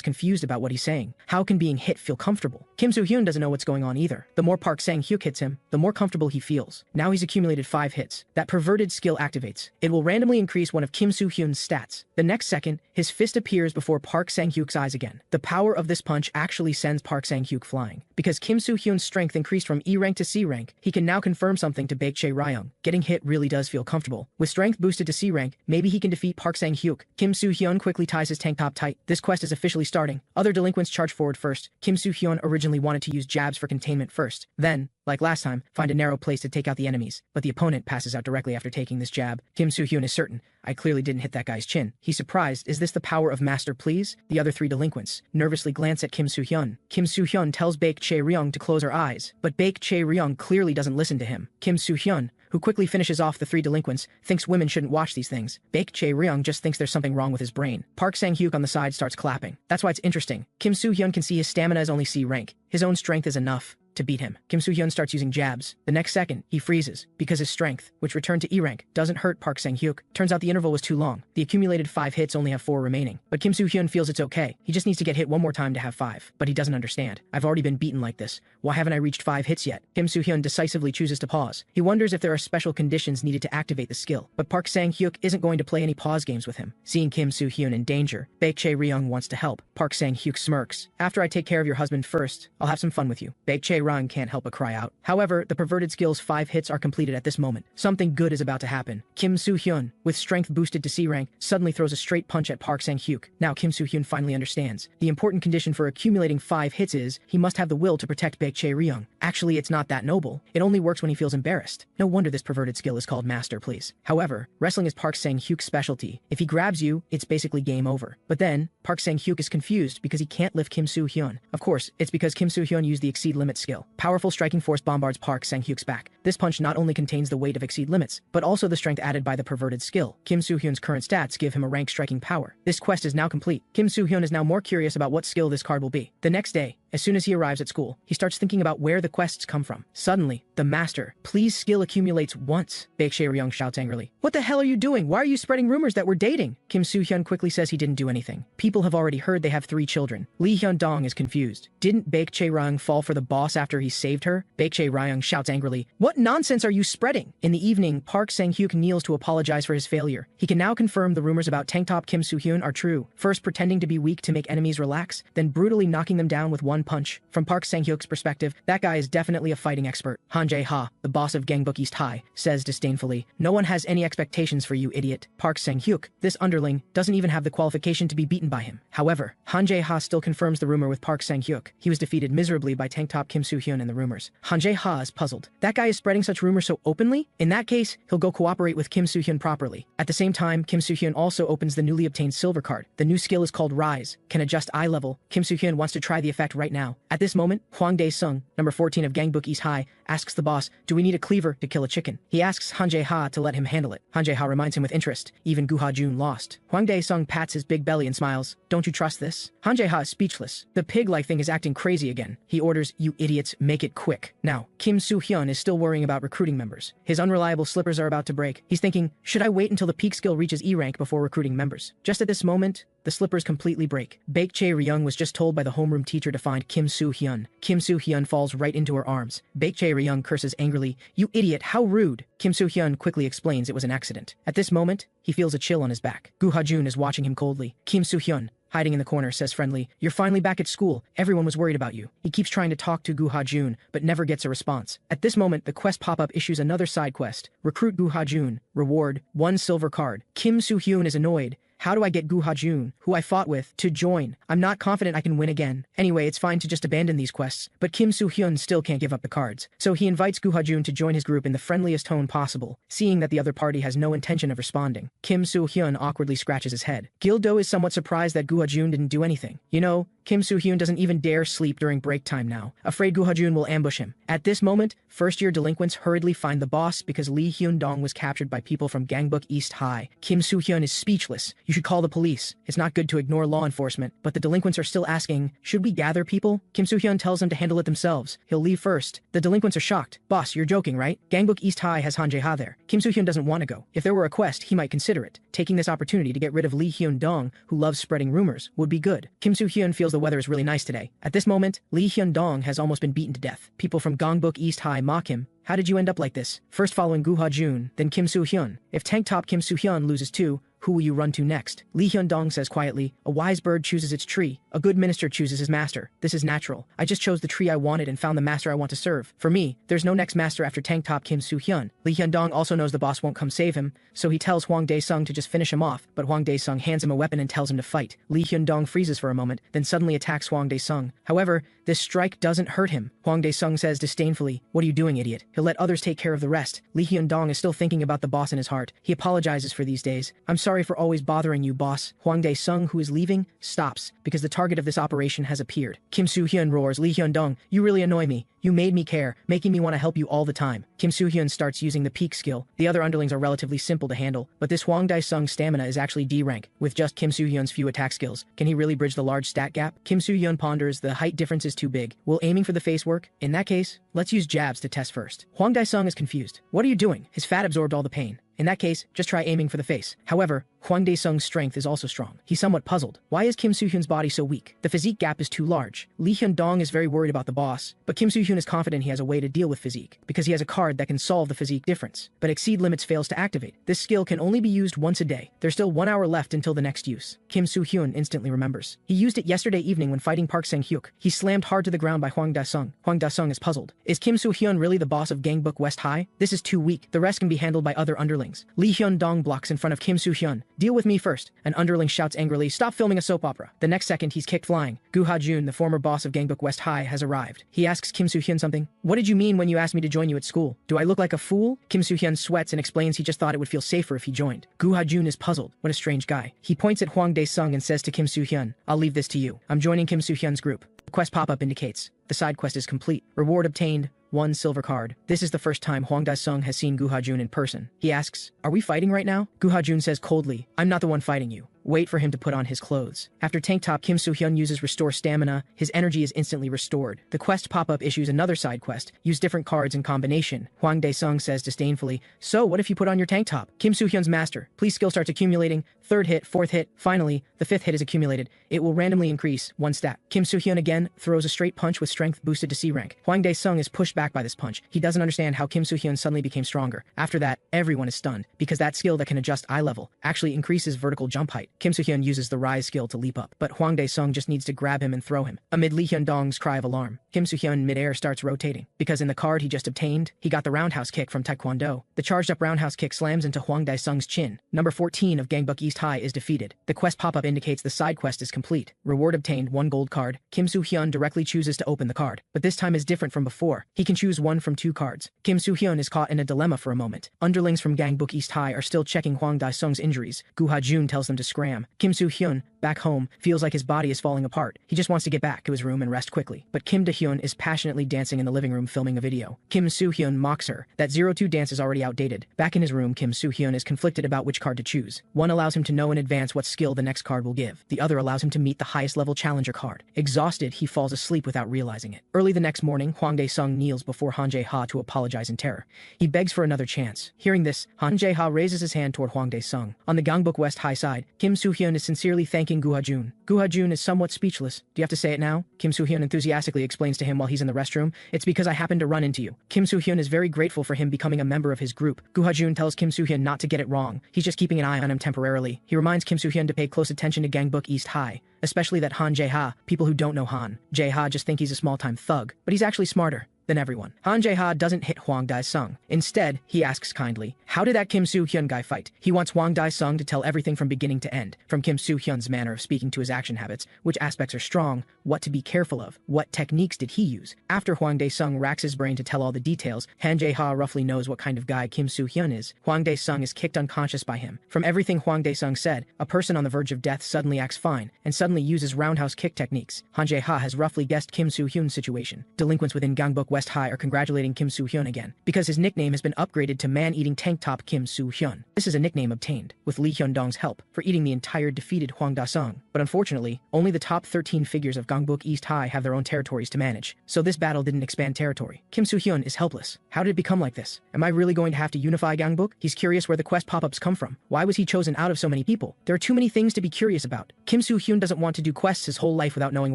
confused about what he's saying. How can being hit feel comfortable? Kim Soo-hyun doesn't know what's going on either. The more Park Sang-hyuk hits him, the more comfortable he feels. Now he's accumulated 5 hits. That perverted skill activates. It will randomly increase one of Kim Soo-hyun's stats. The next second, his fist appears before Park Sang-hyuk's eyes again. The power of this punch actually sends Park Sang-hyuk Sang-hyuk flying. Because Kim Soo-hyun's strength increased from E rank to C rank, he can now confirm something to Baek Chae-ryung. Getting hit really does feel comfortable. With strength boosted to C rank, maybe he can defeat Park Sang-hyuk. Kim Soo-hyun quickly ties his tank top tight. This quest is officially starting. Other delinquents charge forward first. Kim Soo-hyun originally wanted to use jabs for containment first. Then, like last time, find a narrow place to take out the enemies. But the opponent passes out directly after taking this jab. Kim Soo-hyun is certain. I clearly didn't hit that guy's chin. He's surprised. Is this the power of master, please? The other three delinquents nervously glance at Kim Soo-hyun. Kim Soo-hyun tells Baek Chae-ryung to close her eyes, but Baek Chae-ryung clearly doesn't listen to him. Kim Soo-hyun, who quickly finishes off the three delinquents, thinks women shouldn't watch these things. Baek Chae-ryung just thinks there's something wrong with his brain. Park Sang-hyuk on the side starts clapping. That's why it's interesting. Kim Soo-hyun can see his stamina is only C rank. His own strength is enough to beat him. Kim Soo-hyun starts using jabs. The next second, he freezes, because his strength, which returned to E rank, doesn't hurt Park Sang-hyuk. Turns out the interval was too long. The accumulated 5 hits only have 4 remaining. But Kim Soo-hyun feels it's okay. He just needs to get hit one more time to have 5. But he doesn't understand. I've already been beaten like this. Why haven't I reached 5 hits yet? Kim Soo-hyun decisively chooses to pause. He wonders if there are special conditions needed to activate the skill. But Park Sang-hyuk isn't going to play any pause games with him. Seeing Kim Soo-hyun in danger, Baek Chae-ryung wants to help. Park Sang-hyuk smirks. After I take care of your husband first, I'll have some fun with you. Baek Chae-ryung can't help but cry out. However, the perverted skill's 5 hits are completed at this moment. Something good is about to happen. Kim Soo-hyun, with strength boosted to C rank, suddenly throws a straight punch at Park Sang-hyuk. Now Kim Soo-hyun finally understands. The important condition for accumulating 5 hits is he must have the will to protect Baek Chae-ryung. Actually, it's not that noble. It only works when he feels embarrassed. No wonder this perverted skill is called master, please. However, wrestling is Park Sang-hyuk's specialty. If he grabs you, it's basically game over. But then, Park Sang-hyuk is confused because he can't lift Kim Soo-hyun. Of course, it's because Kim Soo-hyun used the exceed limit skill. Powerful striking force bombards Park Sang-hyuk's back. This punch not only contains the weight of exceed limits, but also the strength added by the perverted skill. Kim Soo-hyun's current stats give him a rank striking power. This quest is now complete. Kim Soo-hyun is now more curious about what skill this card will be. The next day, as soon as he arrives at school, he starts thinking about where the quests come from. Suddenly, the master, please skill accumulates once. Baek Chae-ryung shouts angrily. What the hell are you doing? Why are you spreading rumors that we're dating? Kim Soo-hyun quickly says he didn't do anything. People have already heard they have 3 children. Lee Hyun-dong is confused. Didn't Baek Chae-ryung fall for the boss after he saved her? Baek Chae-ryung shouts angrily. What nonsense are you spreading? In the evening, Park Sang-hyuk kneels to apologize for his failure. He can now confirm the rumors about tank top Kim Soo-hyun are true. First pretending to be weak to make enemies relax, then brutally knocking them down with one punch. From Park Sang-hyuk's perspective, that guy is definitely a fighting expert. Han Jae-ha, the boss of Gangbuk East High, says disdainfully, no one has any expectations for you, idiot. Park Sang-hyuk, this underling, doesn't even have the qualification to be beaten by him. However, Han Jae-ha still confirms the rumor with Park Sang-hyuk. He was defeated miserably by tank top Kim Soo-hyun in the rumors. Han Jae-ha is puzzled. That guy is spreading such rumors so openly? In that case, he'll go cooperate with Kim Soo-hyun properly. At the same time, Kim Soo-hyun also opens the newly obtained silver card. The new skill is called Rise, can adjust eye level. Kim Soo-hyun wants to try the effect right now. At this moment, Hwang Dae-sung, number 14 of Gangbuk East High, asks the boss, do we need a cleaver to kill a chicken? He asks Han Jae-ha to let him handle it. Han Jae-ha reminds him with interest. Even Gu Ha-jun lost. Hwang Dae-sung pats his big belly and smiles. Don't you trust this? Han Jae-ha is speechless. The pig-like thing is acting crazy again. He orders, you idiots, make it quick. Now, Kim Soo-hyun is still worrying about recruiting members. His unreliable slippers are about to break. He's thinking, should I wait until the peak skill reaches E rank before recruiting members? Just at this moment, the slippers completely break. Baek Chae-ryung was just told by the homeroom teacher to find Kim Soo-hyun. Kim Soo-hyun falls right into her arms. Baek Chae-ryung curses angrily, you idiot, how rude. Kim Soo-hyun quickly explains it was an accident. At this moment, he feels a chill on his back. Gu Ha-jun is watching him coldly. Kim Soo-hyun, hiding in the corner, says friendly, you're finally back at school. Everyone was worried about you. He keeps trying to talk to Gu Ha-jun, but never gets a response. At this moment, the quest pop-up issues another side quest. Recruit Gu Ha-jun. Reward, 1 silver card. Kim Soo-hyun is annoyed. How do I get Gu Ha-jun, who I fought with, to join? I'm not confident I can win again. Anyway, it's fine to just abandon these quests, but Kim Soo-hyun still can't give up the cards. So he invites Gu Ha-jun to join his group in the friendliest tone possible, seeing that the other party has no intention of responding. Kim Soo-hyun awkwardly scratches his head. Gil-do is somewhat surprised that Gu Ha-jun didn't do anything. You know, Kim Soo-hyun doesn't even dare sleep during break time now, afraid Gu Ha-jun will ambush him. At this moment, first-year delinquents hurriedly find the boss because Lee Hyun-dong was captured by people from Gangbuk East High. Kim Soo-hyun is speechless. You should call the police. It's not good to ignore law enforcement, but the delinquents are still asking, should we gather people? Kim Soo-hyun tells them to handle it themselves. He'll leave first. The delinquents are shocked. Boss, you're joking, right? Gangbuk East High has Han Jae-ha there. Kim Soo-hyun doesn't want to go. If there were a quest, he might consider it. Taking this opportunity to get rid of Lee Hyun-dong, who loves spreading rumors, would be good. Kim Soo-hyun feels the weather is really nice today. At this moment, Lee Hyun-dong has almost been beaten to death. People from Gangbuk East High mock him. How did you end up like this? First following Gu Ha-jun, then Kim Soo-hyun. If tank top Kim Soo-hyun loses too, Who will you run to next? Lee Hyun-dong says quietly, a wise bird chooses its tree. A good minister chooses his master. This is natural. I just chose the tree I wanted and found the master I want to serve. For me, there's no next master after tank top Kim Soo-hyun. Lee Hyun-dong also knows the boss won't come save him, so he tells Hwang Dae-sung to just finish him off, but Hwang Dae-sung hands him a weapon and tells him to fight. Lee Hyun-dong freezes for a moment, then suddenly attacks Hwang Dae-sung. However, this strike doesn't hurt him. Hwang Dae-sung says disdainfully, what are you doing, idiot? He'll let others take care of the rest. Lee Hyun-dong is still thinking about the boss in his heart. He apologizes for these days. I'm sorry for always bothering you, boss. Hwang Dae-sung, who is leaving, stops, because the target of this operation has appeared. Kim Soo-hyun roars, Lee Hyun-dong, you really annoy me. You made me care, making me want to help you all the time. Kim Soo-hyun starts using the peak skill. The other underlings are relatively simple to handle, but this Hwang Dae-sung's stamina is actually D rank. With just Kim Soo-hyun's few attack skills, can he really bridge the large stat gap? Kim Soo-hyun ponders, the height difference is too big. Will aiming for the face work? In that case, let's use jabs to test first. Hwang Dae-sung is confused. What are you doing? His fat absorbed all the pain. In that case, just try aiming for the face. However, Hwang Dae-sung's strength is also strong. He's somewhat puzzled. Why is Kim Soo-hyun's body so weak? The physique gap is too large. Lee Hyun-dong is very worried about the boss, but Kim Soo-hyun is confident he has a way to deal with physique, because he has a card that can solve the physique difference. But exceed limits fails to activate. This skill can only be used once a day. There's still 1 hour left until the next use. Kim Soo-hyun instantly remembers. He used it yesterday evening when fighting Park Sang-hyuk. He slammed hard to the ground by Hwang Dae-sung. Hwang Dae-sung is puzzled. Is Kim Soo-hyun really the boss of Gangbuk West High? This is too weak. The rest can be handled by other underlings. Lee Hyun-dong blocks in front of Kim Soo-hyun. Deal with me first. An underling shouts angrily, stop filming a soap opera. The next second, he's kicked flying. Gu Ha-jun, the former boss of Gangbuk West High, has arrived. He asks Kim Soo-hyun something. What did you mean when you asked me to join you at school? Do I look like a fool? Kim Soo-hyun sweats and explains he just thought it would feel safer if he joined. Gu Ha-jun is puzzled. What a strange guy. He points at Hwang Dae-sung and says to Kim Soo-hyun, I'll leave this to you. I'm joining Kim Soo-hyun's group. The quest pop-up indicates the side quest is complete. Reward obtained, 1 silver card. This is the first time Hwang Dae-sung has seen Gu Ha-jun in person. He asks, are we fighting right now? Gu Ha-jun says coldly, I'm not the one fighting you. Wait for him to put on his clothes. After tank top Kim Soo-hyun uses restore stamina, his energy is instantly restored. The quest pop-up issues another side quest. Use different cards in combination. Hwang Dae-sung says disdainfully, so what if you put on your tank top? Kim Soo-hyun's master. Please skill starts accumulating. 3rd hit, 4th hit. Finally, the 5th hit is accumulated. It will randomly increase 1 stat. Kim Soo-hyun again throws a straight punch with strength boosted to C rank. Hwang Dae-sung is pushed back by this punch. He doesn't understand how Kim Soo-hyun suddenly became stronger. After that, everyone is stunned, because that skill that can adjust eye level actually increases vertical jump height. Kim Soo-hyun uses the rise skill to leap up, but Hwang Dae-sung just needs to grab him and throw him. Amid Lee Hyun-dong's cry of alarm, Kim Soo-hyun mid-air starts rotating, because in the card he just obtained, he got the roundhouse kick from Taekwondo. The charged up roundhouse kick slams into Hwang Dae-sung's chin. Number 14 of Gangbuk East High is defeated. The quest pop-up indicates the side quest is complete. Reward obtained, 1 gold card. Kim Soo-hyun directly chooses to open the card, but this time is different from before. He can choose 1 from 2 cards. Kim Soo-hyun is caught in a dilemma for a moment. Underlings from Gangbuk East High are still checking Hwang Dae-sung's injuries. Gu Ha-jun tells them to scram. Kim Soo-hyun, back home, feels like his body is falling apart. He just wants to get back to his room and rest quickly. But Kim Da-hyun is passionately dancing in the living room filming a video. Kim Soo-hyun mocks her. That 02 dance is already outdated. Back in his room, Kim Soo-hyun is conflicted about which card to choose. One allows him to know in advance what skill the next card will give. The other allows him to meet the highest level challenger card. Exhausted, he falls asleep without realizing it. Early the next morning, Hwang Dae-sung kneels before Han Jae-ha to apologize in terror. He begs for another chance. Hearing this, Han Jae-ha raises his hand toward Hwang Dae-sung. On the Gangbuk West High side, Kim Soo-hyun is sincerely thanking Gu Ha-jun. Gu Ha-jun is somewhat speechless. Do you have to say it now? Kim Soo-hyun enthusiastically explains to him while he's in the restroom, it's because I happened to run into you. Kim Soo-hyun is very grateful for him becoming a member of his group. Gu Ha-jun tells Kim Soo-hyun not to get it wrong. He's just keeping an eye on him temporarily. He reminds Kim Soo-hyun to pay close attention to Gangbuk East High, especially that Han Jae-ha. People who don't know Han Jae-ha just think he's a small-time thug, but he's actually smarter than everyone. Han Jae-ha doesn't hit Hwang Dae-sung. Instead, he asks kindly, how did that Kim Soo-hyun guy fight? He wants Hwang Dae-sung to tell everything from beginning to end, from Kim Soo-hyun's manner of speaking to his action habits, which aspects are strong, what to be careful of, what techniques did he use. After Hwang Dae-sung racks his brain to tell all the details, Han Jae-ha roughly knows what kind of guy Kim Soo-hyun is. Hwang Dae-sung is kicked unconscious by him. From everything Hwang Dae-sung said, a person on the verge of death suddenly acts fine, and suddenly uses roundhouse kick techniques. Han Jae-ha has roughly guessed Kim Soo-hyun's situation. Delinquents within Gangbuk West High are congratulating Kim Soo-hyun again, because his nickname has been upgraded to Man-Eating Tank Top Kim Soo-hyun. This is a nickname obtained, with Lee Hyun-dong's help, for eating the entire defeated Hwang Dae-sung. But unfortunately, only the top 13 figures of Gangbuk East High have their own territories to manage, so this battle didn't expand territory. Kim Soo-hyun is helpless. How did it become like this? Am I really going to have to unify Gangbuk? He's curious where the quest pop-ups come from. Why was he chosen out of so many people? There are too many things to be curious about. Kim Soo-hyun doesn't want to do quests his whole life without knowing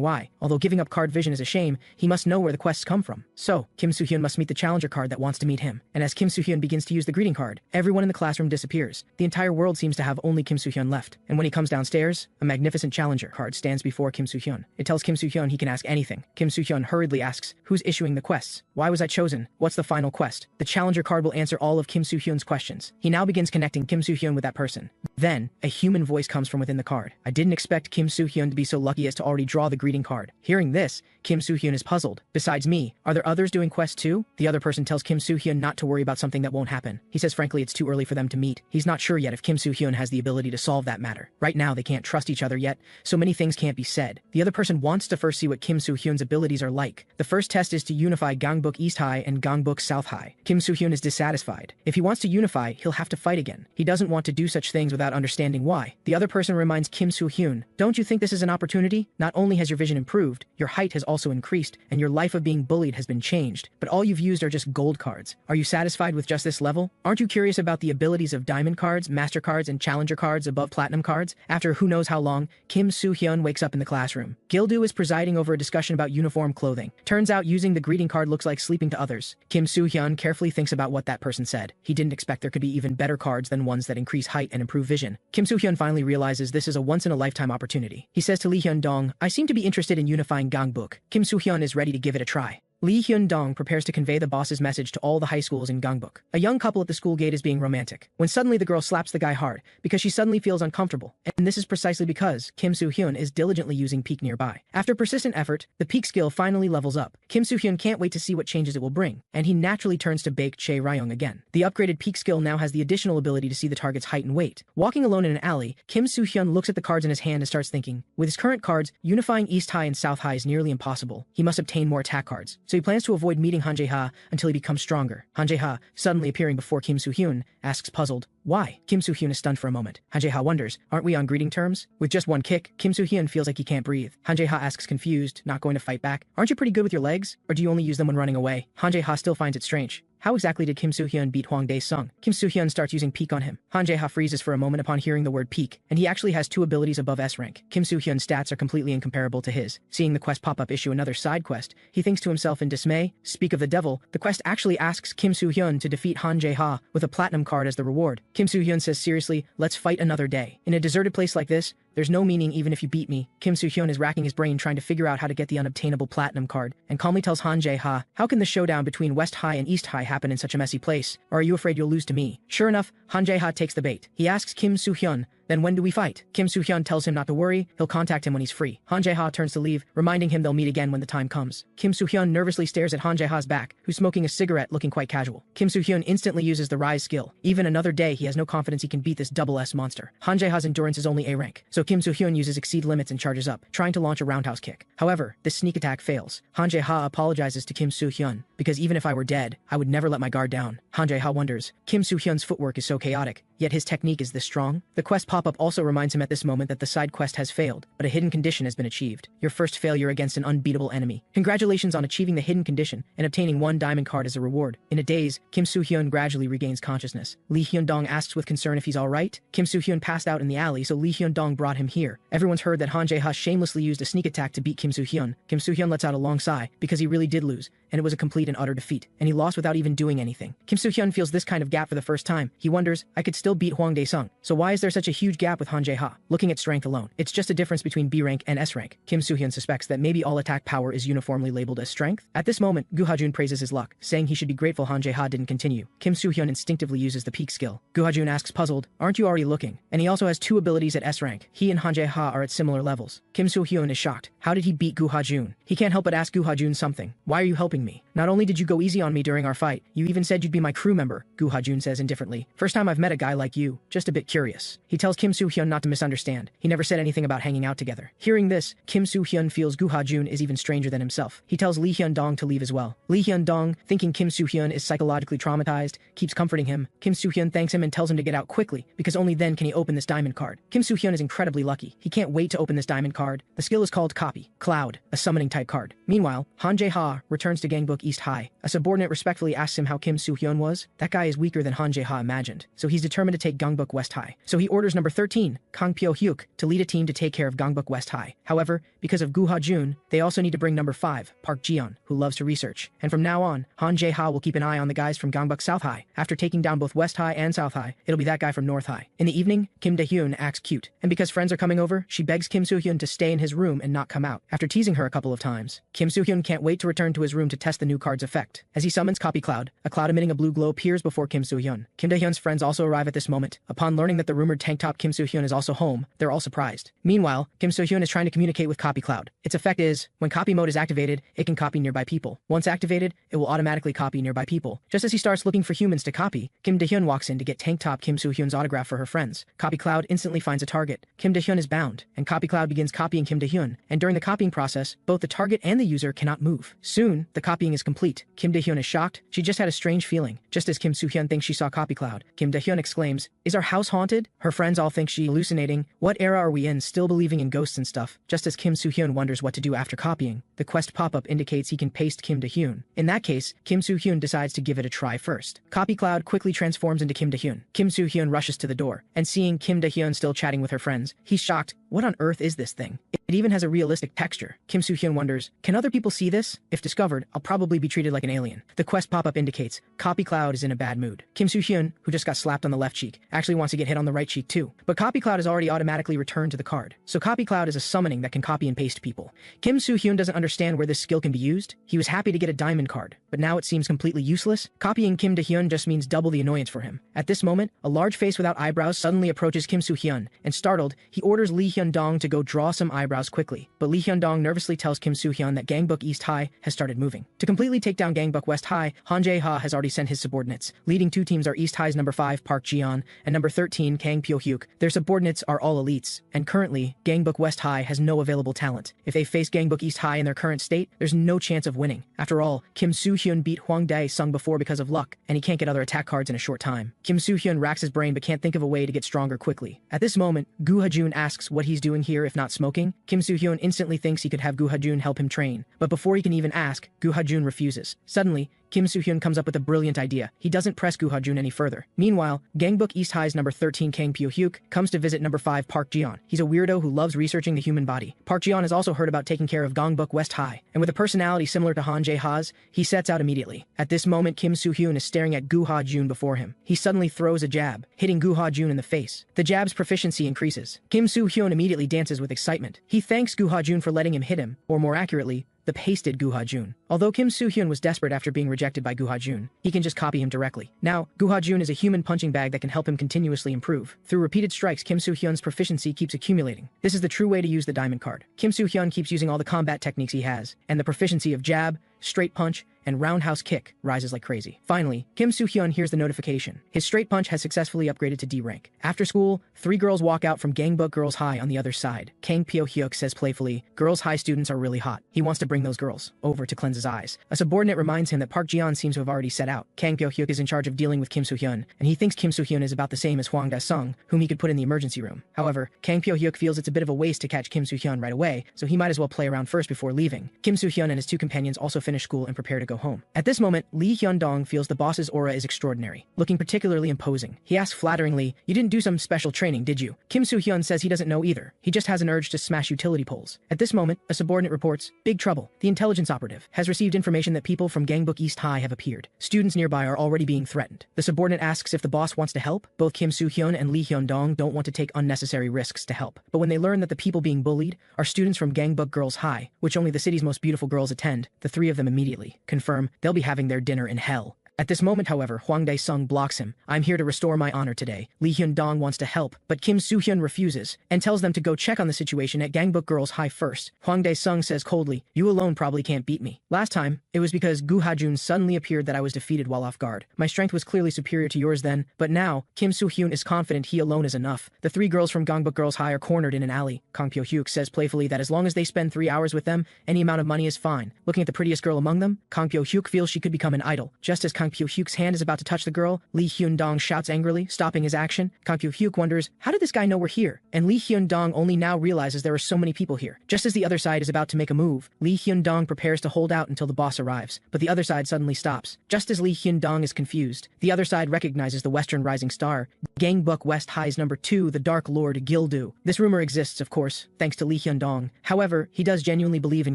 why. Although giving up card vision is a shame, he must know where the quests come from. So So, Kim Soo-hyun must meet the challenger card that wants to meet him. And as Kim Soo-hyun begins to use the greeting card, everyone in the classroom disappears. The entire world seems to have only Kim Soo-hyun left. And when he comes downstairs, a magnificent challenger card stands before Kim Soo-hyun. It tells Kim Soo-hyun he can ask anything. Kim Soo-hyun hurriedly asks, who's issuing the quests? Why was I chosen? What's the final quest? The challenger card will answer all of Kim Soo-hyun's questions. He now begins connecting Kim Soo-hyun with that person. Then, a human voice comes from within the card. I didn't expect Kim Soo-hyun to be so lucky as to already draw the greeting card. Hearing this, Kim Soo-hyun is puzzled. Besides me, are there others doing quests too? The other person tells Kim Soo-hyun not to worry about something that won't happen. He says frankly it's too early for them to meet. He's not sure yet if Kim Soo-hyun has the ability to solve that matter. Right now they can't trust each other yet, so many things can't be said. The other person wants to first see what Kim Soo-hyun's abilities are like. The first test is to unify Gangbuk East High and Gangbuk South High. Kim Soo-hyun is dissatisfied. If he wants to unify, he'll have to fight again. He doesn't want to do such things without understanding why. The other person reminds Kim Soo-hyun, don't you think this is an opportunity? Not only has your vision improved, your height has also increased, and your life of being bullied has been changed, but all you've used are just gold cards. Are you satisfied with just this level? Aren't you curious about the abilities of diamond cards, master cards, and challenger cards above platinum cards? After who knows how long, Kim Soo-hyun wakes up in the classroom. Gildu is presiding over a discussion about uniform clothing. Turns out using the greeting card looks like sleeping to others. Kim Soo-hyun carefully thinks about what that person said. He didn't expect there could be even better cards than ones that increase height and improve vision. Kim Soo-hyun finally realizes this is a once-in-a-lifetime opportunity. He says to Lee Hyun-dong, I seem to be interested in unifying Gangbuk. Kim Soo-hyun is ready to give it a try. Lee Hyun-dong prepares to convey the boss's message to all the high schools in Gangbuk. A young couple at the school gate is being romantic, when suddenly the girl slaps the guy hard, because she suddenly feels uncomfortable, and this is precisely because Kim Soo-hyun is diligently using peek nearby. After persistent effort, the peek skill finally levels up. Kim Soo-hyun can't wait to see what changes it will bring, and he naturally turns to Baek Chae-ryung again. The upgraded peek skill now has the additional ability to see the target's height and weight. Walking alone in an alley, Kim Soo-hyun looks at the cards in his hand and starts thinking, with his current cards, unifying East High and South High is nearly impossible. He must obtain more attack cards, so he plans to avoid meeting Han Jae-ha until he becomes stronger. Han Jae-ha, suddenly appearing before Kim Soo-hyun, asks puzzled, why? Kim Soo-hyun is stunned for a moment. Han Jae-ha wonders, aren't we on greeting terms? With just one kick, Kim Soo-hyun feels like he can't breathe. Han Jae-ha asks confused, not going to fight back, aren't you pretty good with your legs? Or do you only use them when running away? Han Jae-ha still finds it strange. How exactly did Kim Soo-hyun beat Hwang Dae-sung? Kim Soo-hyun starts using peek on him. Han Jae-ha freezes for a moment upon hearing the word peek, and he actually has 2 abilities above S rank. Kim Soo-hyun's stats are completely incomparable to his. Seeing the quest pop-up issue another side quest, he thinks to himself in dismay, speak of the devil, the quest actually asks Kim Soo-hyun to defeat Han Jae-ha with a platinum card as the reward. Kim Soo-hyun says seriously, let's fight another day. In a deserted place like this, there's no meaning even if you beat me. Kim Soo-hyun is racking his brain trying to figure out how to get the unobtainable platinum card, and calmly tells Han Jae-ha, how can the showdown between West High and East High happen in such a messy place? Or are you afraid you'll lose to me? Sure enough, Han Jae-ha takes the bait. He asks Kim Soo-hyun, then when do we fight? Kim Soo-hyun tells him not to worry, he'll contact him when he's free. Han Jae-ha turns to leave, reminding him they'll meet again when the time comes. Kim Soo-hyun nervously stares at Han Jae-ha's back, who's smoking a cigarette looking quite casual. Kim Soo-hyun instantly uses the rise skill. Even another day he has no confidence he can beat this double S monster. Han Jae-ha's endurance is only A rank, so Kim Soo-hyun uses exceed limits and charges up, trying to launch a roundhouse kick. However, this sneak attack fails. Han Jae-ha apologizes to Kim Soo-hyun, because even if I were dead, I would never let my guard down. Han Jae-ha wonders, Kim Soo-hyun's footwork is so chaotic, yet his technique is this strong? The quest pop-up also reminds him at this moment that the side quest has failed, but a hidden condition has been achieved. Your first failure against an unbeatable enemy. Congratulations on achieving the hidden condition and obtaining 1 diamond card as a reward. In a daze, Kim Soo-hyun gradually regains consciousness. Lee Hyun-dong asks with concern if he's alright. Kim Soo-hyun passed out in the alley, so Lee Hyun-dong brought him here. Everyone's heard that Han Jae-ha shamelessly used a sneak attack to beat Kim Soo-hyun. Kim Soo-hyun lets out a long sigh, because he really did lose, and it was a complete and utter defeat, and he lost without even doing anything. Kim Soo-hyun feels this kind of gap for the first time. He wonders, I could still beat Hwang Dae-sung, so why is there such a huge gap with Han Jae-ha? Looking at strength alone, it's just a difference between B rank and S rank. Kim Soo-hyun suspects that maybe all attack power is uniformly labeled as strength. At this moment, Gu Ha-jun praises his luck, saying he should be grateful Han Jae-ha didn't continue. Kim Soo-hyun instinctively uses the peek skill. Gu Ha-jun asks puzzled, aren't you already looking? And he also has 2 abilities at S rank. He and Han Jae-ha are at similar levels. Kim Soo-hyun is shocked. How did he beat Gu Ha-jun? He can't help but ask Gu Ha-jun something. Why are you helping me? Not only did you go easy on me during our fight, you even said you'd be my crew member, Gu Ha-jun says indifferently. First time I've met a guy like you, just a bit curious. He tells Kim Soo-hyun not to misunderstand. He never said anything about hanging out together. Hearing this, Kim Soo-hyun feels Gu Ha-jun is even stranger than himself. He tells Lee Hyun-dong to leave as well. Lee Hyun-dong, thinking Kim Soo-hyun is psychologically traumatized, keeps comforting him. Kim Soo-hyun thanks him and tells him to get out quickly, because only then can he open this diamond card. Kim Soo-hyun is incredibly lucky. He can't wait to open this diamond card. The skill is called Copy, Cloud, a summoning type card. Meanwhile, Han Jae-ha returns to Gangbuk East High. A subordinate respectfully asks him how Kim Soo-hyun was. That guy is weaker than Han Jae-ha imagined, so he's determined to take Gangbuk West High. So he orders number 13, Kang Pyo-hyuk, to lead a team to take care of Gangbuk West High. However, because of Gu Ha-jun, they also need to bring number 5, Park Ji-yeon, who loves to research. And from now on, Han Jae-ha will keep an eye on the guys from Gangbuk South High. After taking down both West High and South High, it'll be that guy from North High. In the evening, Kim Da-hyun acts cute, and because friends are coming over, she begs Kim Soo-hyun to stay in his room and not come out. After teasing her a couple of times, Kim Soo-hyun can't wait to return to his room to test the new card's effect. As he summons Copy Cloud, a cloud emitting a blue glow appears before Kim Soo-hyun. Kim Da-hyun's friends also arrive at this moment. Upon learning that the rumored tank top Kim Soo-hyun is also home, they're all surprised. Meanwhile, Kim Soo-hyun is trying to communicate with Copy Cloud. Its effect is, when copy mode is activated, it can copy nearby people. Once activated, it will automatically copy nearby people. Just as he starts looking for humans to copy, Kim Da-hyun walks in to get tank top Kim Soo-hyun's autograph for her friends. Copy Cloud instantly finds a target. Kim Da-hyun is bound, and Copy Cloud begins copying Kim Da-hyun, and during the copying process, both the target and the user cannot move. Soon, the copying is complete. Kim Da-hyun is shocked. She just had a strange feeling. Just as Kim Soo-hyun thinks she saw Copy Cloud, Kim Da-hyun exclaims, "Is our house haunted?" Her friends all think she hallucinating. What era are we in, still believing in ghosts and stuff? Just as Kim Soo-hyun wonders what to do after copying, the quest pop-up indicates he can paste Kim Da-hyun. In that case, Kim Soo-hyun decides to give it a try first. Copy Cloud quickly transforms into Kim Da-hyun. Kim Soo-hyun rushes to the door, and seeing Kim Da-hyun still chatting with her friends, he's shocked. What on earth is this thing? It even has a realistic texture. Kim Soo-hyun wonders, can other people see this? If discovered, I'll probably be treated like an alien. The quest pop-up indicates Copy Cloud is in a bad mood. Kim Soo-hyun, who just got slapped on the left cheek, actually wants to get hit on the right cheek too. But Copy Cloud is already automatically returned to the card. So Copy Cloud is a summoning that can copy and paste people. Kim Soo-hyun doesn't understand where this skill can be used. He was happy to get a diamond card, but now it seems completely useless. Copying Kim Da-hyun just means double the annoyance for him. At this moment, a large face without eyebrows suddenly approaches Kim Soo-hyun, and startled, he orders Lee Hyun-dong to go draw some eyebrows quickly. But Lee Hyun-dong nervously tells Kim Soo-hyun that Gangbuk East High has started moving. To completely take down Gangbuk West High, Han Jae-ha has already sent his subordinates. Leading two teams are East High's number 5 Park Ji-yeon and number 13 Kang Pyo-hyuk. Their subordinates are all elites, and currently, Gangbuk West High has no available talent. If they face Gangbuk East High in their current state, there's no chance of winning. After all, Kim Soo-hyun beat Hwang Dae-sung before because of luck, and he can't get other attack cards in a short time. Kim Soo-hyun racks his brain but can't think of a way to get stronger quickly. At this moment, Gu Ha-jun asks what he's doing here if not smoking. Kim Soo-hyun instantly thinks he could have Gu Ha-jun help him train, but before he can even ask, Gu Ha-jun refuses. Suddenly, Kim Soo-hyun comes up with a brilliant idea. He doesn't press Gu Ha-jun any further. Meanwhile, Gangbuk East High's number 13 Kang Pyo-hyuk comes to visit number 5 Park Ji-yeon. He's a weirdo who loves researching the human body. Park Ji-yeon has also heard about taking care of Gangbuk West High, and with a personality similar to Han Jae-ha's, he sets out immediately. At this moment, Kim Soo-hyun is staring at Gu Ha-jun before him. He suddenly throws a jab, hitting Gu Ha-jun in the face. The jab's proficiency increases. Kim Soo-hyun immediately dances with excitement. He thanks Gu Ha-jun for letting him hit him, or more accurately, the pasted Gu Ha-jun. Although Kim Soo-hyun was desperate after being rejected by Gu Ha-jun, he can just copy him directly. Now, Gu Ha-jun is a human punching bag that can help him continuously improve. Through repeated strikes, Kim Soo-hyun's proficiency keeps accumulating. This is the true way to use the diamond card. Kim Soo-hyun keeps using all the combat techniques he has, and the proficiency of jab, straight punch, and roundhouse kick rises like crazy. Finally, Kim Soo-hyun hears the notification. His straight punch has successfully upgraded to D rank. After school, 3 girls walk out from Gangbuk Girls High on the other side. Kang Pyo-hyuk says playfully, "Girls High students are really hot." He wants to bring those girls over to cleanse his eyes. A subordinate reminds him that Park Ji-yeon seems to have already set out. Kang Pyo-hyuk is in charge of dealing with Kim Soo-hyun, and he thinks Kim Soo-hyun is about the same as Hwang Dae-sung, whom he could put in the emergency room. However, Kang Pyo-hyuk feels it's a bit of a waste to catch Kim Soo-hyun right away, so he might as well play around first before leaving. Kim Soo-hyun and his 2 companions also finish school and prepare to go home. At this moment, Lee Hyun-dong feels the boss's aura is extraordinary, looking particularly imposing. He asks flatteringly, "You didn't do some special training, did you?" Kim Soo-hyun says he doesn't know either. He just has an urge to smash utility poles. At this moment, a subordinate reports, "Big trouble. The intelligence operative has received information that people from Gangbuk East High have appeared. Students nearby are already being threatened." The subordinate asks if the boss wants to help. Both Kim Soo-hyun and Lee Hyun-dong don't want to take unnecessary risks to help. But when they learn that the people being bullied are students from Gangbuk Girls High, which only the city's most beautiful girls attend, the 3 of them immediately confirm they'll be having their dinner in hell. At this moment, however, Hwang Dae-sung blocks him. "I'm here to restore my honor today." Lee Hyun-dong wants to help, but Kim Soo-hyun refuses and tells them to go check on the situation at Gangbuk Girls High first. Hwang Dae-sung says coldly, "You alone probably can't beat me. Last time, it was because Gu Ha-jun suddenly appeared that I was defeated while off guard. My strength was clearly superior to yours then, but now, Kim Soo-hyun is confident he alone is enough." The 3 girls from Gangbuk Girls High are cornered in an alley. Kang Pyo-hyuk says playfully that as long as they spend 3 hours with them, any amount of money is fine. Looking at the prettiest girl among them, Kang Pyo-hyuk feels she could become an idol. Just as Kang Pyo-hyuk's hand is about to touch the girl, Lee Hyun-dong shouts angrily, stopping his action. Kang Pyo-hyuk wonders, how did this guy know we're here? And Lee Hyun-dong only now realizes there are so many people here. Just as the other side is about to make a move, Lee Hyun-dong prepares to hold out until the boss arrives, but the other side suddenly stops. Just as Lee Hyun-dong is confused, the other side recognizes the Western rising star, Gangbuk West High's number 2, the Dark Lord Gildu. This rumor exists, of course, thanks to Lee Hyun-dong. However, he does genuinely believe in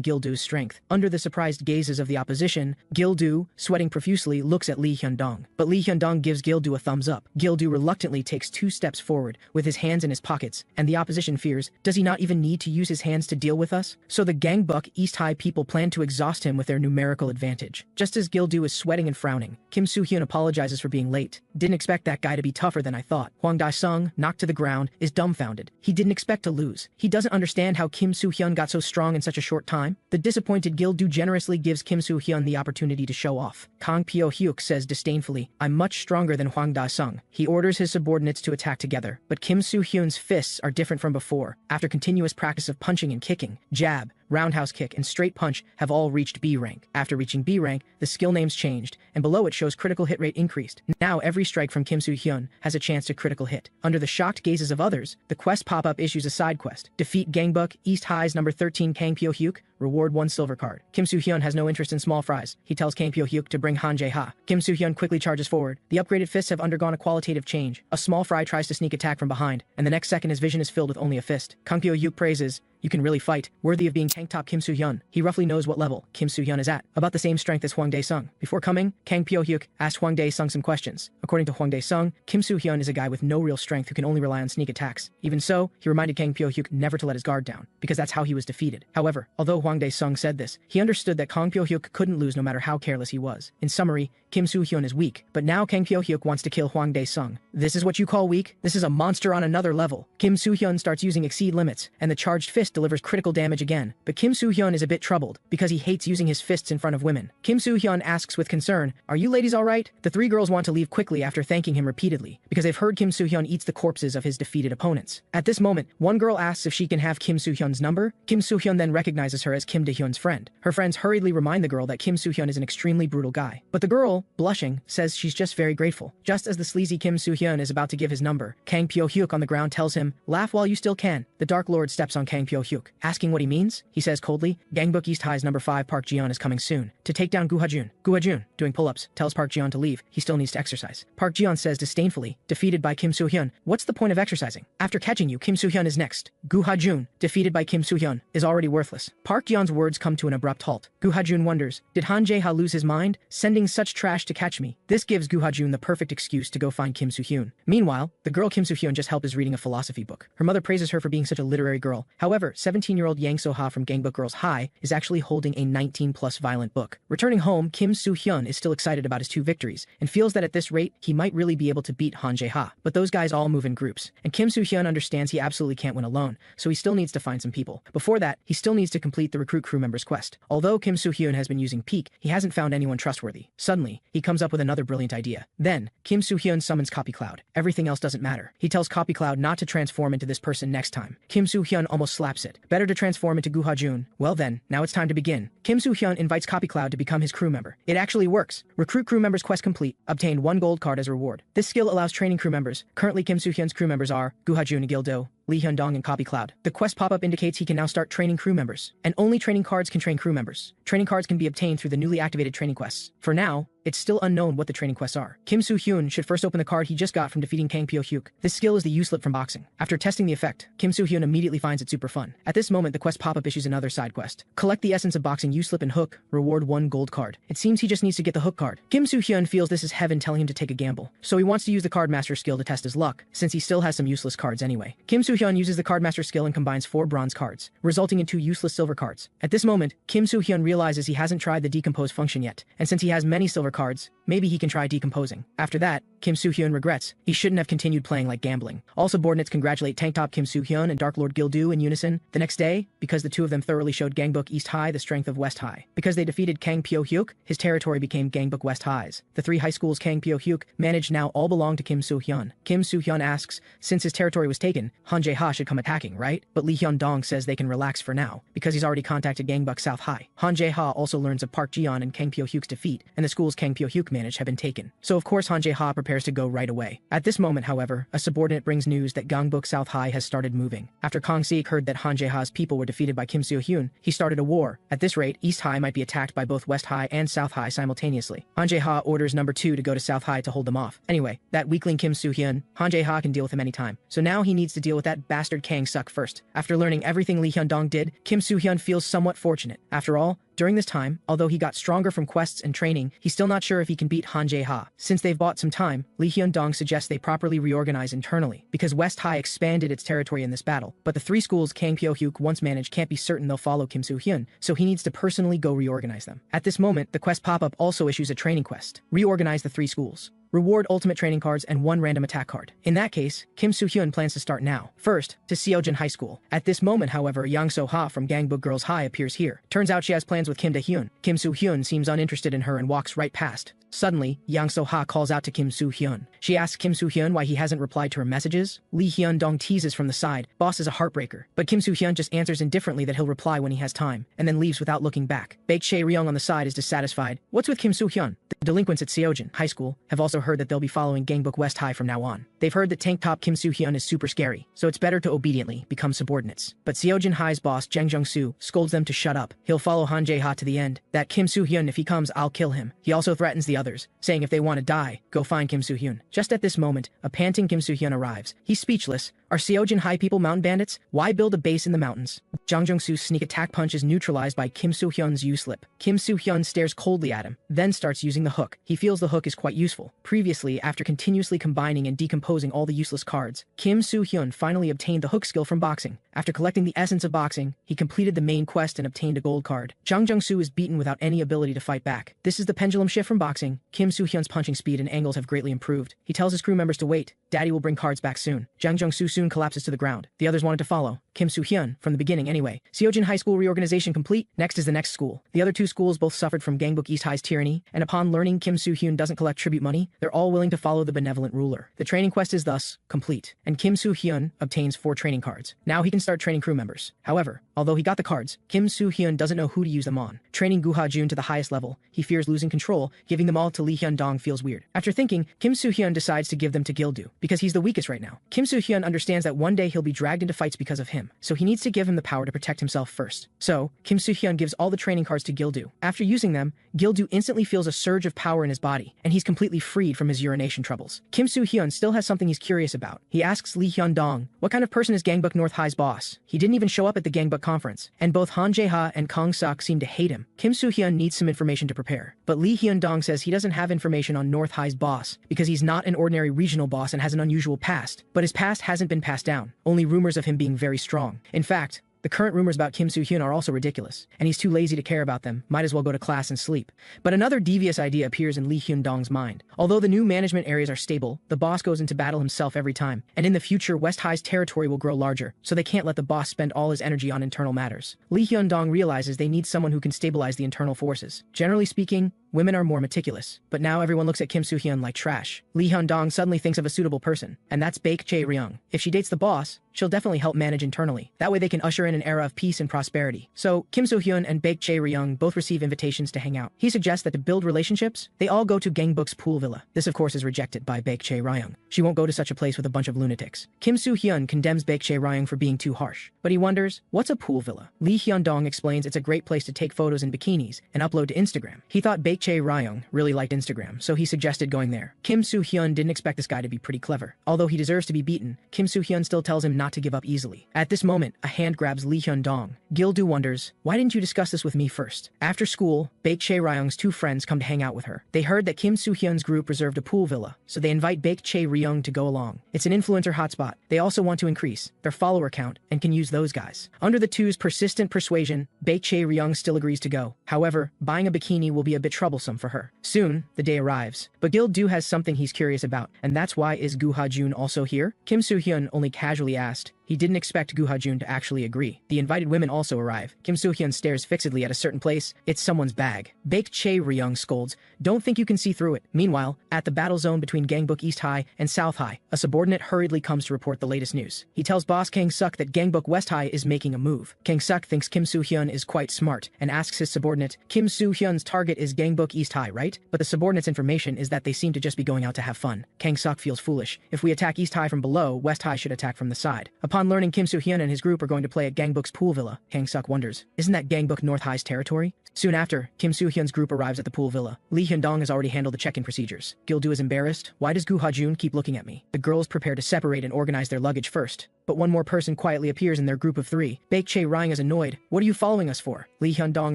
Gildu's strength. Under the surprised gazes of the opposition, Gildu, sweating profusely, looks at Lee Hyun-dong. But Lee Hyun-dong gives Gildu a thumbs up. Gildu reluctantly takes 2 steps forward, with his hands in his pockets, and the opposition fears, does he not even need to use his hands to deal with us? So the Gangbuk East High people plan to exhaust him with their numerical advantage. Just as Gildu is sweating and frowning, Kim Soo-hyun apologizes for being late. Didn't expect that guy to be tougher than I thought. Hwang Dae-sung, knocked to the ground, is dumbfounded. He didn't expect to lose. He doesn't understand how Kim Soo-hyun got so strong in such a short time. The disappointed Gildu generously gives Kim Soo-hyun the opportunity to show off. Kang Pyo-hyuk says disdainfully, I'm much stronger than Hwang Dae-sung. He orders his subordinates to attack together, but Kim Soo-hyun's fists are different from before. After continuous practice of punching and kicking, jab, roundhouse kick, and straight punch have all reached B rank. After reaching B rank, the skill names changed, and below it shows critical hit rate increased. Now every strike from Kim Soo-hyun has a chance to critical hit. Under the shocked gazes of others, the quest pop-up issues a side quest. Defeat Gangbuk East High's number 13 Kang Pyo-hyuk, reward 1 silver card. Kim Soo-hyun has no interest in small fries. He tells Kang Pyo-hyuk to bring Han Jae-ha. Kim Soo-hyun quickly charges forward. The upgraded fists have undergone a qualitative change. A small fry tries to sneak attack from behind, and the next second his vision is filled with only a fist. Kang Pyo-hyuk praises, you can really fight, worthy of being tank top Kim Soo-hyun. He roughly knows what level Kim Soo-hyun is at, about the same strength as Hwang Dae-sung. Before coming, Kang Pyo-hyuk asked Hwang Dae-sung some questions. According to Hwang Dae-sung, Kim Soo-hyun is a guy with no real strength who can only rely on sneak attacks. Even so, he reminded Kang Pyo-hyuk never to let his guard down, because that's how he was defeated. However, although Hwang Dae-sung said this, he understood that Kang Pyo-hyuk couldn't lose no matter how careless he was. In summary, Kim Soo-hyun is weak, but now Kang Pyo-hyuk wants to kill Hwang Dae-sung. This is what you call weak? This is a monster on another level. Kim Soo-hyun starts using exceed limits, and the charged fist delivers critical damage again. But Kim Soo-hyun is a bit troubled, because he hates using his fists in front of women. Kim Soo-hyun asks with concern, are you ladies alright? The 3 girls want to leave quickly after thanking him repeatedly, because they've heard Kim Soo-hyun eats the corpses of his defeated opponents. At this moment, one girl asks if she can have Kim Soo-hyun's number. Kim Soo-hyun then recognizes her as Kim Da-hyun's friend. Her friends hurriedly remind the girl that Kim Soo-hyun is an extremely brutal guy. But the girl, blushing, says she's just very grateful. Just as the sleazy Kim Soo-hyun is about to give his number, Kang Pyo-hyuk on the ground tells him, laugh while you still can. The Dark Lord steps on Kang Pyo-hyuk, asking what he means. He says coldly, Gangbuk East High's number 5 Park Ji-yeon is coming soon to take down Gu Ha-jun. Gu Ha-jun, doing pull-ups, tells Park Ji-yeon to leave. He still needs to exercise. Park Ji-yeon says disdainfully, defeated by Kim Soo-hyun, what's the point of exercising? After catching you, Kim Soo-hyun is next. Gu Ha-jun, defeated by Kim Soo-hyun, is already worthless. Park Ji-yeon's words come to an abrupt halt. Gu Ha-jun wonders, did Han Jae-ha lose his mind, sending such trash to catch me? This gives Gu Ha-jun the perfect excuse to go find Kim Soo-hyun. Meanwhile, the girl Kim Soo-hyun just helped is reading a philosophy book. Her mother praises her for being such a literary girl. However, 17-year-old Yang So-ha from Gangbuk Girls High is actually holding a 19+ violent book. Returning home, Kim Soo-hyun is still excited about his 2 victories and feels that at this rate, he might really be able to beat Han Jae-ha. But those guys all move in groups, and Kim Soo-hyun understands he absolutely can't win alone, so he still needs to find some people. Before that, he still needs to complete the recruit crew member's quest. Although Kim Soo-hyun has been using Peek, he hasn't found anyone trustworthy. Suddenly, he comes up with another brilliant idea. Then, Kim Soo-hyun summons Copy Cloud. Everything else doesn't matter. He tells Copy Cloud not to transform into this person next time. Kim Soo-hyun almost slaps it. Better to transform into Gu Ha-jun. Well then, now it's time to begin. Kim Soo-hyun invites Copy Cloud to become his crew member. It actually works. Recruit crew members quest complete. Obtain 1 gold card as reward. This skill allows training crew members. Currently Kim Soo-hyun's crew members are Gu Ha-jun and Gildo, Lee Hyun-dong and Copy Cloud. The quest pop-up indicates he can now start training crew members, and only training cards can train crew members. Training cards can be obtained through the newly activated training quests. For now, it's still unknown what the training quests are. Kim Soo-hyun should first open the card he just got from defeating Kang Pyo-hyuk. This skill is the U-slip from boxing. After testing the effect, Kim Soo-hyun immediately finds it super fun. At this moment, the quest pop-up issues another side quest. Collect the essence of boxing U-slip and hook, reward 1 gold card. It seems he just needs to get the hook card. Kim Soo-hyun feels this is heaven telling him to take a gamble, so he wants to use the card master skill to test his luck, since he still has some useless cards anyway. Kim Soo-hyun uses the card master skill and combines 4 bronze cards, resulting in 2 useless silver cards. At this moment, Kim Soo-hyun realizes he hasn't tried the decompose function yet, and since he has many silver cards, maybe he can try decomposing. After that, Kim Soo-hyun regrets he shouldn't have continued playing like gambling. All subordinates congratulate Tank Top Kim Soo-hyun and Dark Lord Gildu in unison. The next day, because the 2 of them thoroughly showed Gangbuk East High the strength of West High. Because they defeated Kang Pyo-hyuk, his territory became Gangbuk West High's. The 3 high schools Kang Pyo-hyuk managed now all belong to Kim Soo-hyun. Kim Soo-hyun asks, since his territory was taken, Han Jae-ha should come attacking, right? But Lee Hyun-dong says they can relax for now, because he's already contacted Gangbuk South High. Han Jae-ha also learns of Park Ji-yeon and Kang Pyo-hyuk's defeat, and the schools Kang Pyo-hyuk managed have been taken. So of course Han Jae-ha prepares to go right away. At this moment, however, a subordinate brings news that Gangbuk South High has started moving. After Kang Sik heard that Han Jae-ha's people were defeated by Kim Soo-hyun, he started a war. At this rate, East High might be attacked by both West High and South High simultaneously. Han Jae-ha orders number 2 to go to South High to hold them off. Anyway, that weakling Kim Soo-hyun, Han Jae-ha can deal with him anytime. So now he needs to deal with that bastard Kang Suk first. After learning everything Lee Hyun-dong did, Kim Soo-hyun feels somewhat fortunate. After all, during this time, although he got stronger from quests and training, he's still not sure if he can beat Han Jae-ha. Since they've bought some time, Lee Hyun-dong suggests they properly reorganize internally, because West High expanded its territory in this battle. But the 3 schools Kang Pyo-hyuk once managed can't be certain they'll follow Kim Soo-hyun, so he needs to personally go reorganize them. At this moment, the quest pop-up also issues a training quest. Reorganize the 3 schools. Reward ultimate training cards and 1 random attack card. In that case, Kim Soo-hyun plans to start now. First, to Soo-hyeon High School. At this moment, however, Yang So-ha from Gangbuk Girls High appears here. Turns out she has plans with Kim Da-hyun. Kim Soo-hyun seems uninterested in her and walks right past. Suddenly, Yang So-ha calls out to Kim Soo-hyun. She asks Kim Soo-hyun why he hasn't replied to her messages. Lee Hyun-dong teases from the side, boss is a heartbreaker. But Kim Soo-hyun just answers indifferently that he'll reply when he has time, and then leaves without looking back. Baek Chae-ryung on the side is dissatisfied. What's with Kim Soo-hyun? The delinquents at Soo-hyeon High School have also heard that they'll be following Gangbuk West High from now on. They've heard that tank top Kim Soo-hyun is super scary, so it's better to obediently become subordinates. But Soo-hyeon High's boss Jang Jung-soo scolds them to shut up. He'll follow Han Jae-ha to the end. That Kim Soo-hyun, if he comes, I'll kill him. He also threatens the others, saying if they want to die, go find Kim Soo-hyun. Just at this moment, a panting Kim Soo-hyun arrives. He's speechless. Are Soo-hyeon High people mountain bandits? Why build a base in the mountains? Jang Jung-soo's sneak attack punch is neutralized by Kim Soo-hyun's U-slip. Kim Soo-hyun stares coldly at him, then starts using the hook. He feels the hook is quite useful. Previously, after continuously combining and decomposing all the useless cards, Kim Soo-hyun finally obtained the hook skill from boxing. After collecting the essence of boxing, he completed the main quest and obtained a gold card. Jang Jung-soo is beaten without any ability to fight back. This is the pendulum shift from boxing. Kim Soo-hyun's punching speed and angles have greatly improved. He tells his crew members to wait. Daddy will bring cards back soon. Jang Jung-soo soon collapses to the ground. The others wanted to follow. Kim Soo-hyun, from the beginning anyway. Soo-hyeon High School reorganization complete. Next is the next school. The other 2 schools both suffered from Gangbuk East High's tyranny, and upon learning Kim Soo-hyun doesn't collect tribute money, they're all willing to follow the benevolent ruler. The training quest is thus complete, and Kim Soo-hyun obtains 4 training cards. Now he can start training crew members. However, although he got the cards, Kim Soo-hyun doesn't know who to use them on. Training Gu Ha-jun to the highest level, he fears losing control. Giving them all to Lee Hyun-dong feels weird. After thinking, Kim Soo-hyun decides to give them to Gil-do, because he's the weakest right now. Kim Soo-hyun understands that one day he'll be dragged into fights because of him, so he needs to give him the power to protect himself first. So, Kim Soo-hyun gives all the training cards to Gil-do. After using them, Gil-do instantly feels a surge of power in his body, and he's completely freed from his urination troubles. Kim Soo-hyun still has something he's curious about. He asks Lee Hyun-dong, what kind of person is Gangbuk North High's boss? He didn't even show up at the Gangbuk conference, and both Han Jae-ha and Kang Suk seem to hate him. Kim Soo-hyun needs some information to prepare, but Lee Hyun-dong says he doesn't have information on North High's boss, because he's not an ordinary regional boss and has an unusual past. But his past hasn't been passed down, only rumors of him being very strong. In fact, the current rumors about Kim Soo-hyun are also ridiculous, and he's too lazy to care about them, might as well go to class and sleep. But another devious idea appears in Lee Hyun-dong's mind. Although the new management areas are stable, the boss goes into battle himself every time, and in the future West High's territory will grow larger, so they can't let the boss spend all his energy on internal matters. Lee Hyun-dong realizes they need someone who can stabilize the internal forces. Generally speaking, women are more meticulous, but now everyone looks at Kim Soo-hyun like trash. Lee Hyun-dong suddenly thinks of a suitable person, and that's Baek Chae-ryung. If she dates the boss, she'll definitely help manage internally. That way they can usher in an era of peace and prosperity. So, Kim Soo-hyun and Baek Chae-ryung both receive invitations to hang out. He suggests that to build relationships, they all go to Gangbuk's pool villa. This of course is rejected by Baek Chae-ryung. She won't go to such a place with a bunch of lunatics. Kim Soo-hyun condemns Baek Chae-ryung for being too harsh, but he wonders, what's a pool villa? Lee Hyun-dong explains it's a great place to take photos in bikinis and upload to Instagram. He thought Baek Chae-ryung really liked Instagram, so he suggested going there. Kim Soo-hyun didn't expect this guy to be pretty clever. Although he deserves to be beaten, Kim Soo-hyun still tells him not to give up easily. At this moment, a hand grabs Lee Hyun-dong. Gil-do wonders, why didn't you discuss this with me first? After school, Baek Chae-ryung's 2 friends come to hang out with her. They heard that Kim Soo-hyun's group reserved a pool villa, so they invite Baek Chae-ryung to go along. It's an influencer hotspot. They also want to increase their follower count and can use those guys. Under the 2's persistent persuasion, Baek Chae-ryung still agrees to go. However, buying a bikini will be a bit troublesome for her. Soon, the day arrives, but Gil-do has something he's curious about, and that's why is Gu Ha-jun also here? Kim Soo-hyun only casually asked, He didn't expect Gu Ha-jun to actually agree. The invited women also arrive. Kim Soo-hyun stares fixedly at a certain place. It's someone's bag. Baek Chae-ryung scolds, "Don't think you can see through it." Meanwhile, at the battle zone between Gangbuk East High and South High, a subordinate hurriedly comes to report the latest news. He tells boss Kang Suk that Gangbuk West High is making a move. Kang Suk thinks Kim Soo-hyun is quite smart and asks his subordinate, "Kim Soo-hyun's target is Gangbuk East High, right?" But the subordinate's information is that they seem to just be going out to have fun. Kang Suk feels foolish. If we attack East High from below, West High should attack from the side. Upon learning Kim Soo-hyun and his group are going to play at Gangbuk's pool villa, Kang Suk wonders, isn't that Gangbuk North High's territory? Soon after, Kim Soo-hyun's group arrives at the pool villa. Lee Hyun-dong has already handled the check-in procedures. Gil-do is embarrassed. Why does Gu Ha-jun keep looking at me? The girls prepare to separate and organize their luggage first. But one more person quietly appears in their group of three. Baek Chae-ryung is annoyed. "What are you following us for?" Lee Hyun-dong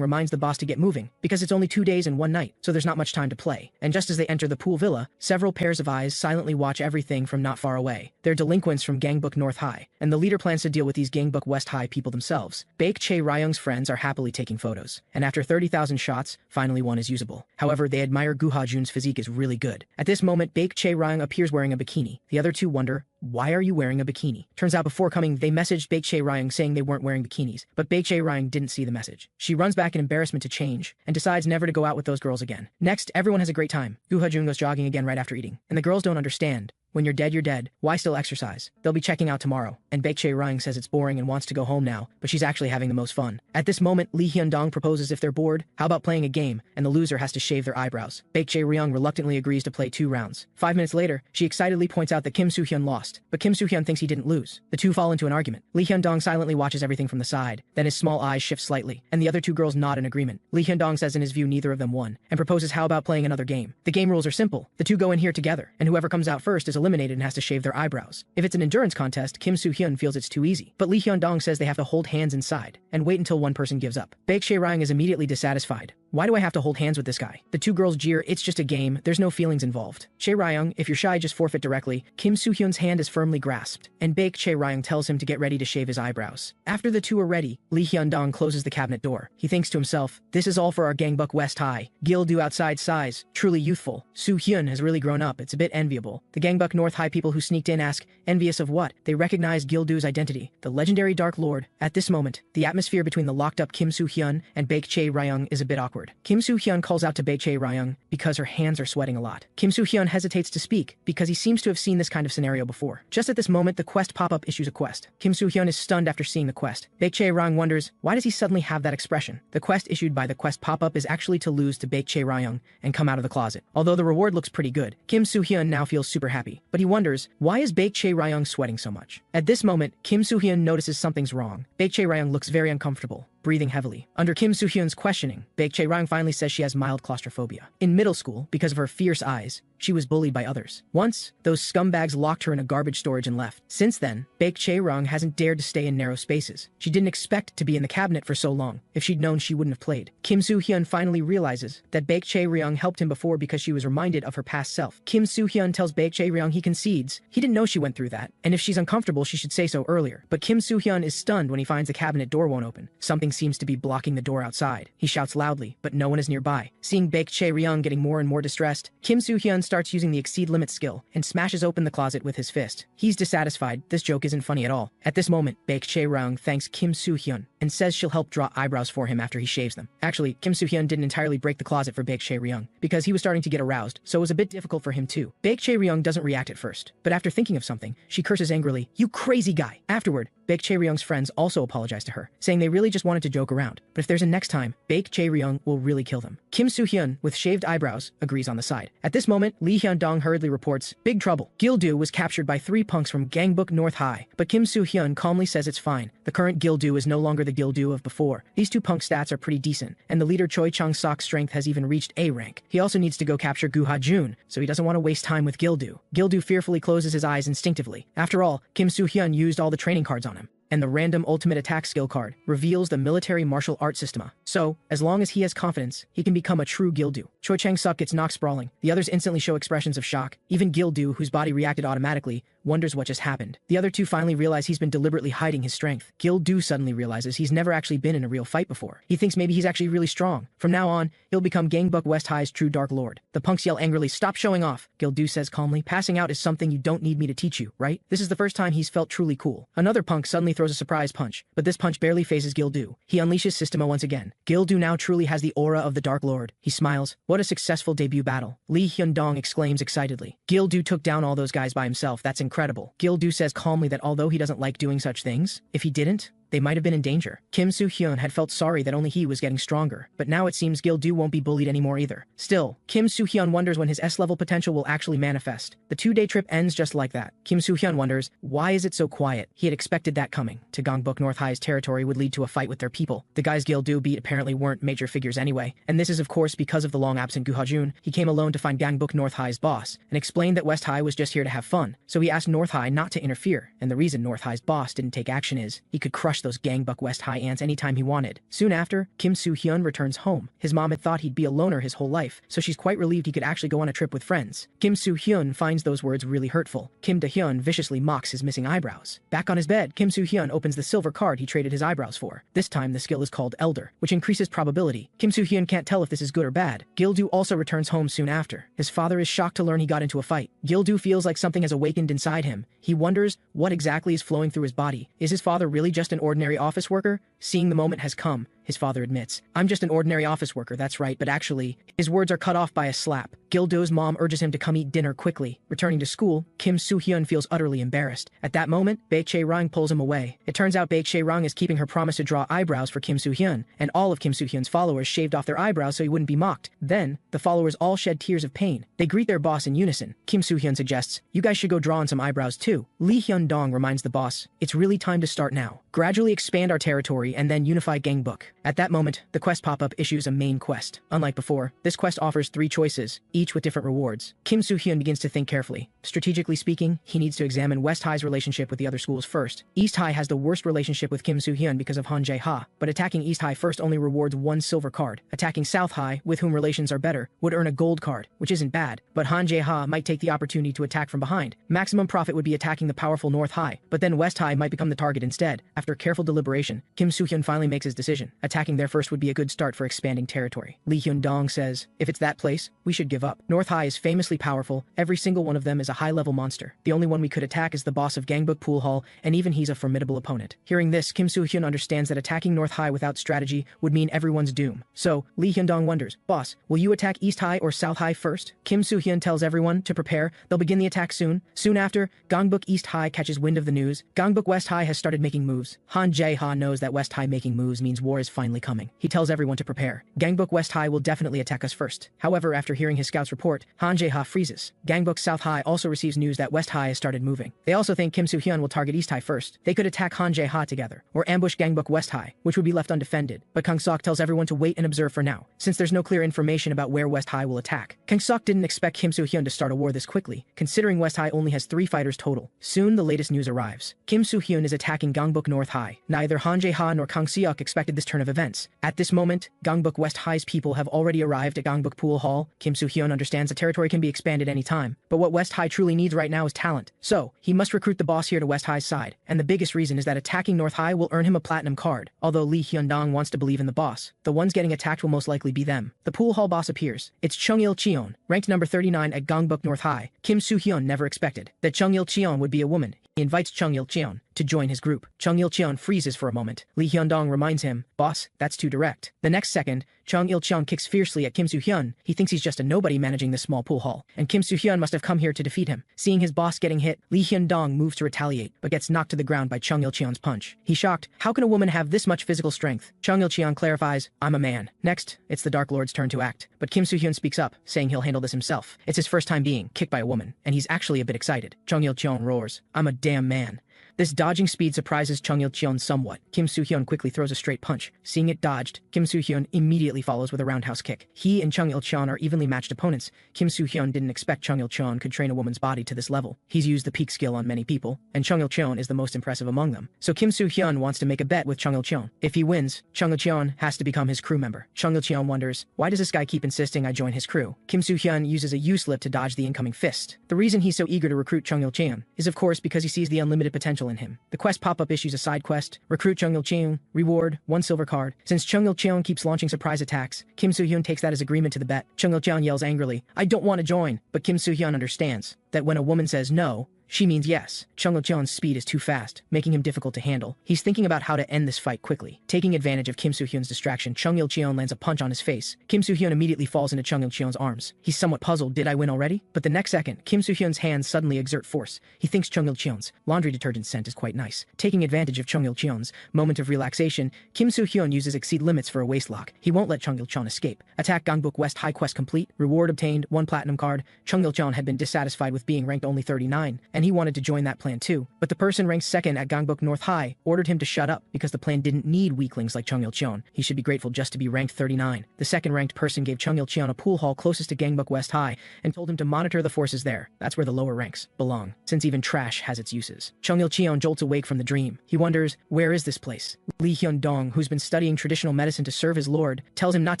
reminds the boss to get moving, because it's only 2 days and 1 night, so there's not much time to play. And just as they enter the pool villa, several pairs of eyes silently watch everything from not far away. They're delinquents from Gangbuk North High, and the leader plans to deal with these Gangbuk West High people themselves. Baek Chae-ryung's friends are happily taking photos, and after 30,000 shots, finally one is usable. However, they admire Gu Ha-jun's physique is really good. At this moment, Baek Chae-ryung appears wearing a bikini. The other two wonder, "Why are you wearing a bikini?" Turns out before coming, they messaged Baek Chae-ryung saying they weren't wearing bikinis, but Baek Chae-ryung didn't see the message. She runs back in embarrassment to change, and decides never to go out with those girls again. Next, everyone has a great time. Gu Ha-jun goes jogging again right after eating, and the girls don't understand. When you're dead, you're dead. Why still exercise? They'll be checking out tomorrow. And Baek Chae-ryung says it's boring and wants to go home now, but she's actually having the most fun. At this moment, Lee Hyun-dong proposes if they're bored, how about playing a game, and the loser has to shave their eyebrows. Baek Chae-ryung reluctantly agrees to play 2 rounds. 5 minutes later, she excitedly points out that Kim Soo-hyun lost, but Kim Soo-hyun thinks he didn't lose. The two fall into an argument. Lee Hyun-dong silently watches everything from the side, then his small eyes shift slightly, and the other two girls nod in agreement. Lee Hyun-dong says in his view neither of them won, and proposes how about playing another game. The game rules are simple. The two go in here together, and whoever comes out first is eliminated and has to shave their eyebrows. If it's an endurance contest, Kim Soo-hyun feels it's too easy, but Lee Hyun-dong says they have to hold hands inside and wait until one person gives up. Baek Chae-ryung is immediately dissatisfied. "Why do I have to hold hands with this guy?" The two girls jeer, "It's just a game, there's no feelings involved." Chae-ryung, "If you're shy, just forfeit directly." Kim Soo-hyun's hand is firmly grasped, and Baek Chae-ryung tells him to get ready to shave his eyebrows. After the two are ready, Lee Hyun-dong closes the cabinet door. He thinks to himself, "This is all for our Gangbuk West High. Gil-do outside size, truly youthful. Soo-hyun has really grown up, it's a bit enviable." The Gangbuk North High people who sneaked in ask, envious of what? They recognize Gil-do's identity, the legendary Dark Lord. At this moment, the atmosphere between the locked-up Kim Soo-hyun and Baek Chae-ryung is a bit awkward. Kim Soo-hyun calls out to Baek Chae-ryung because her hands are sweating a lot. Kim Soo-hyun hesitates to speak because he seems to have seen this kind of scenario before. Just at this moment, the quest pop-up issues a quest. Kim Soo-hyun is stunned after seeing the quest. Baek Chae-ryung wonders, why does he suddenly have that expression? The quest issued by the quest pop-up is actually to lose to Baek Chae-ryung and come out of the closet. Although the reward looks pretty good, Kim Soo-hyun now feels super happy. But he wonders, why is Baek Chae-ryung sweating so much? At this moment, Kim Soo-hyun notices something's wrong. Baek Chae-ryung looks very uncomfortable, breathing heavily. Under Kim Soo-hyun's questioning, Baek Chae-ryung finally says she has mild claustrophobia. In middle school, because of her fierce eyes, she was bullied by others. Once, those scumbags locked her in a garbage storage and left. Since then, Baek Chae-ryung hasn't dared to stay in narrow spaces. She didn't expect to be in the cabinet for so long. If she'd known, she wouldn't have played. Kim Soo-hyun finally realizes that Baek Chae-ryung helped him before because she was reminded of her past self. Kim Soo-hyun tells Baek Chae-ryung he concedes. He didn't know she went through that, and if she's uncomfortable, she should say so earlier. But Kim Soo-hyun is stunned when he finds the cabinet door won't open. Something seems to be blocking the door outside. He shouts loudly, but no one is nearby. Seeing Baek Chae-ryung getting more and more distressed, Kim Soo-hyun starts using the exceed limit skill and smashes open the closet with his fist. He's dissatisfied. This joke isn't funny at all. At this moment, Baek Chae-ryung thanks Kim Soo-hyun and says she'll help draw eyebrows for him after he shaves them. Actually, Kim Soo-hyun didn't entirely break the closet for Baek Chae-ryung because he was starting to get aroused, so it was a bit difficult for him too. Baek Chae-ryung doesn't react at first, but after thinking of something, she curses angrily, "You crazy guy!" Afterward, Baek Chae-ryung's friends also apologize to her, saying they really just wanted to joke around, but if there's a next time, Baek Chae-ryung will really kill them. Kim Soo-hyun, with shaved eyebrows, agrees on the side. At this moment, Lee Hyun-dong hurriedly reports, "Big trouble. Gil-do was captured by 3 punks from Gangbuk North High," but Kim Soo-hyun calmly says it's fine. The current Gil-do is no longer the Gil-do of before. These 2 punk stats are pretty decent, and the leader Choi Chang-sok's strength has even reached A rank. He also needs to go capture Gu Ha-jun, so he doesn't want to waste time with Gil-do. Gil-do fearfully closes his eyes instinctively. After all, Kim Soo-hyun used all the training cards on him, and the random ultimate attack skill card reveals the military martial art systema. So, as long as he has confidence, he can become a true Gil-do. Choi Chang-suk gets knocked sprawling. The others instantly show expressions of shock. Even Gil-do, whose body reacted automatically, wonders what just happened. The other two finally realize he's been deliberately hiding his strength. Gil-do suddenly realizes he's never actually been in a real fight before. He thinks maybe he's actually really strong. From now on, he'll become Gangbuk West High's true Dark Lord. The punks yell angrily, "Stop showing off!" Gil-do says calmly, "Passing out is something you don't need me to teach you, right?" This is the first time he's felt truly cool. Another punk suddenly throws a surprise punch, but this punch barely phases Gil-do. He unleashes Systema once again. Gil-do now truly has the aura of the Dark Lord. He smiles. What a successful debut battle. Lee Hyun-dong exclaims excitedly. Gil-do took down all those guys by himself. That's incredible. Gil-do says calmly that although he doesn't like doing such things, if he didn't, they might have been in danger. Kim Soo-hyeon had felt sorry that only he was getting stronger, but now it seems Gil-do won't be bullied anymore either. Still, Kim Soo-hyeon wonders when his S-level potential will actually manifest. The two-day trip ends just like that. Kim Soo-hyeon wonders, why is it so quiet? He had expected that coming. To Gangbuk North High's territory would lead to a fight with their people. The guys Gil-do beat apparently weren't major figures anyway, and this is of course because of the long-absent Gu Ha-jun. He came alone to find Gangbuk North High's boss, and explained that West High was just here to have fun, so he asked North High not to interfere, and the reason North High's boss didn't take action is, he could crush those Gangbuk West High ants anytime he wanted. Soon after, Kim Soo-hyeon returns home. His mom had thought he'd be a loner his whole life, so she's quite relieved he could actually go on a trip with friends. Kim Soo-hyeon finds those words really hurtful. Kim Da-hyun viciously mocks his missing eyebrows. Back on his bed, Kim Soo-hyeon opens the silver card he traded his eyebrows for. This time the skill is called Elder, which increases probability. Kim Soo-hyeon can't tell if this is good or bad. Gil-do also returns home soon after. His father is shocked to learn he got into a fight. Gil-do feels like something has awakened inside him. He wonders what exactly is flowing through his body. Is his father really just an ordinary office worker? Seeing the moment has come, his father admits. "I'm just an ordinary office worker, that's right, but actually..." His words are cut off by a slap. Gil-do's mom urges him to come eat dinner quickly. Returning to school, Kim Soo-hyeon feels utterly embarrassed. At that moment, Baek Chae-rang pulls him away. It turns out Baek Chae-rang is keeping her promise to draw eyebrows for Kim Soo-hyeon, and all of Kim Soo-hyeon's followers shaved off their eyebrows so he wouldn't be mocked. Then, the followers all shed tears of pain. They greet their boss in unison. Kim Soo-hyeon suggests, "You guys should go draw on some eyebrows too." Lee Hyun-dong reminds the boss, "It's really time to start now. Gradually expand our territory and then unify Gangbuk." At that moment, the quest pop-up issues a main quest. Unlike before, this quest offers 3 choices, each with different rewards. Kim Soo-hyeon begins to think carefully. Strategically speaking, he needs to examine West High's relationship with the other schools first. East High has the worst relationship with Kim Soo-hyeon because of Han Jae-ha, but attacking East High first only rewards 1 silver card. Attacking South High, with whom relations are better, would earn a gold card, which isn't bad, but Han Jae-ha might take the opportunity to attack from behind. Maximum profit would be attacking the powerful North High, but then West High might become the target instead. After careful deliberation, Kim Soo-hyeon finally makes his decision. Attacking there first would be a good start for expanding territory. Lee Hyun-dong says, "If it's that place, we should give up. North High is famously powerful, every single one of them is a high-level monster. The only one we could attack is the boss of Gangbuk Pool Hall, and even he's a formidable opponent." Hearing this, Kim Soo-hyeon understands that attacking North High without strategy would mean everyone's doom. So, Lee Hyun-dong wonders, "Boss, will you attack East High or South High first?" Kim Soo-hyeon tells everyone to prepare. They'll begin the attack soon. Soon after, Gangbuk East High catches wind of the news. Gangbuk West High has started making moves. Han Jae-ha knows that West High making moves means war is finally coming. He tells everyone to prepare. Gangbuk West High will definitely attack us first. However, after hearing his scouts report, Han Jae-ha freezes. Gangbuk South High also receives news that West High has started moving. They also think Kim Soo-hyeon will target East High first. They could attack Han Jae-ha together, or ambush Gangbuk West High, which would be left undefended. But Kang Sok tells everyone to wait and observe for now, since there's no clear information about where West High will attack. Kang Sok didn't expect Kim Soo-hyeon to start a war this quickly, considering West High only has 3 fighters total. Soon the latest news arrives. Kim Soo-hyeon is attacking Gangbuk North High. Neither Han Jae-ha nor Kang Seok expected this turn of events. At this moment, Gangbuk West High's people have already arrived at Gangbuk Pool Hall. Kim Soo-hyeon understands the territory can be expanded any time, but what West High truly needs right now is talent. So, he must recruit the boss here to West High's side, and the biggest reason is that attacking North High will earn him a platinum card. Although Lee Hyun-dong wants to believe in the boss, the ones getting attacked will most likely be them. The Pool Hall boss appears. It's Chung-il Cheon, ranked number 39 at Gangbuk North High. Kim Soo-hyeon never expected that Chung-il Cheon would be a woman. He invites Chung-il Cheon to join his group. Chung-il Cheon freezes for a moment. Lee Hyun-dong reminds him, "Boss, that's too direct." The next second, Chung-il Cheon kicks fiercely at Kim Soo-hyeon. He thinks he's just a nobody managing this small pool hall, and Kim Soo-hyeon must have come here to defeat him. Seeing his boss getting hit, Lee Hyun-dong moves to retaliate, but gets knocked to the ground by Chung-il Cheon's punch. He's shocked. How can a woman have this much physical strength? Chung-il Cheon clarifies, "I'm a man." Next, it's the Dark Lord's turn to act, but Kim Soo-hyeon speaks up, saying he'll handle this himself. It's his first time being kicked by a woman, and he's actually a bit excited. Chung-il Cheon roars, "I'm a damn man." This dodging speed surprises Chung-il Cheon somewhat. Kim Soo-hyeon quickly throws a straight punch. Seeing it dodged, Kim Soo-hyeon immediately immediately follows with a roundhouse kick. He and Chung Il-cheon are evenly matched opponents. Kim Soo-hyun didn't expect Chung Il-cheon could train a woman's body to this level. He's used the peak skill on many people, and Chung Il-cheon is the most impressive among them. So Kim Soo-hyun wants to make a bet with Chung Il-cheon. If he wins, Chung Il-cheon has to become his crew member. Chung Il-cheon wonders, why does this guy keep insisting I join his crew? Kim Soo-hyun uses a U-slip to dodge the incoming fist. The reason he's so eager to recruit Chung Il-cheon is of course because he sees the unlimited potential in him. The quest pop-up issues a side quest, recruit Chung Il-cheon, reward, 1 silver card. Since Chung Il-cheon keeps launching surprise attacks, Kim Soo-hyun takes that as agreement to the bet. Chung Il-cheon yells angrily, I don't want to join, but Kim Soo-hyun understands that when a woman says no, she means yes. Chung Il-cheon's speed is too fast, making him difficult to handle. He's thinking about how to end this fight quickly. Taking advantage of Kim Soo-hyun's distraction, Chung Il-cheon lands a punch on his face. Kim Soo-hyun immediately falls into Chung Il-cheon's arms. He's somewhat puzzled, did I win already? But the next second, Kim Soo-hyun's hands suddenly exert force. He thinks Chung Il-cheon's laundry detergent scent is quite nice. Taking advantage of Chung Il-cheon's moment of relaxation, Kim Soo-hyun uses exceed limits for a waistlock. He won't let Chung Il-cheon escape. Attack Gangbuk West High quest complete. Reward obtained, 1 platinum card. Chung Il-cheon had been dissatisfied with being ranked only 39, and he wanted to join that plan too, but the person ranked second at Gangbuk North High ordered him to shut up because the plan didn't need weaklings like Chung Il-cheon. He should be grateful just to be ranked 39. The second ranked person gave Chung Il-cheon a pool hall closest to Gangbuk West High and told him to monitor the forces there. That's where the lower ranks belong, since even trash has its uses. Chung Il-cheon jolts awake from the dream. He wonders, where is this place? Lee Hyun-dong, who's been studying traditional medicine to serve his lord, tells him not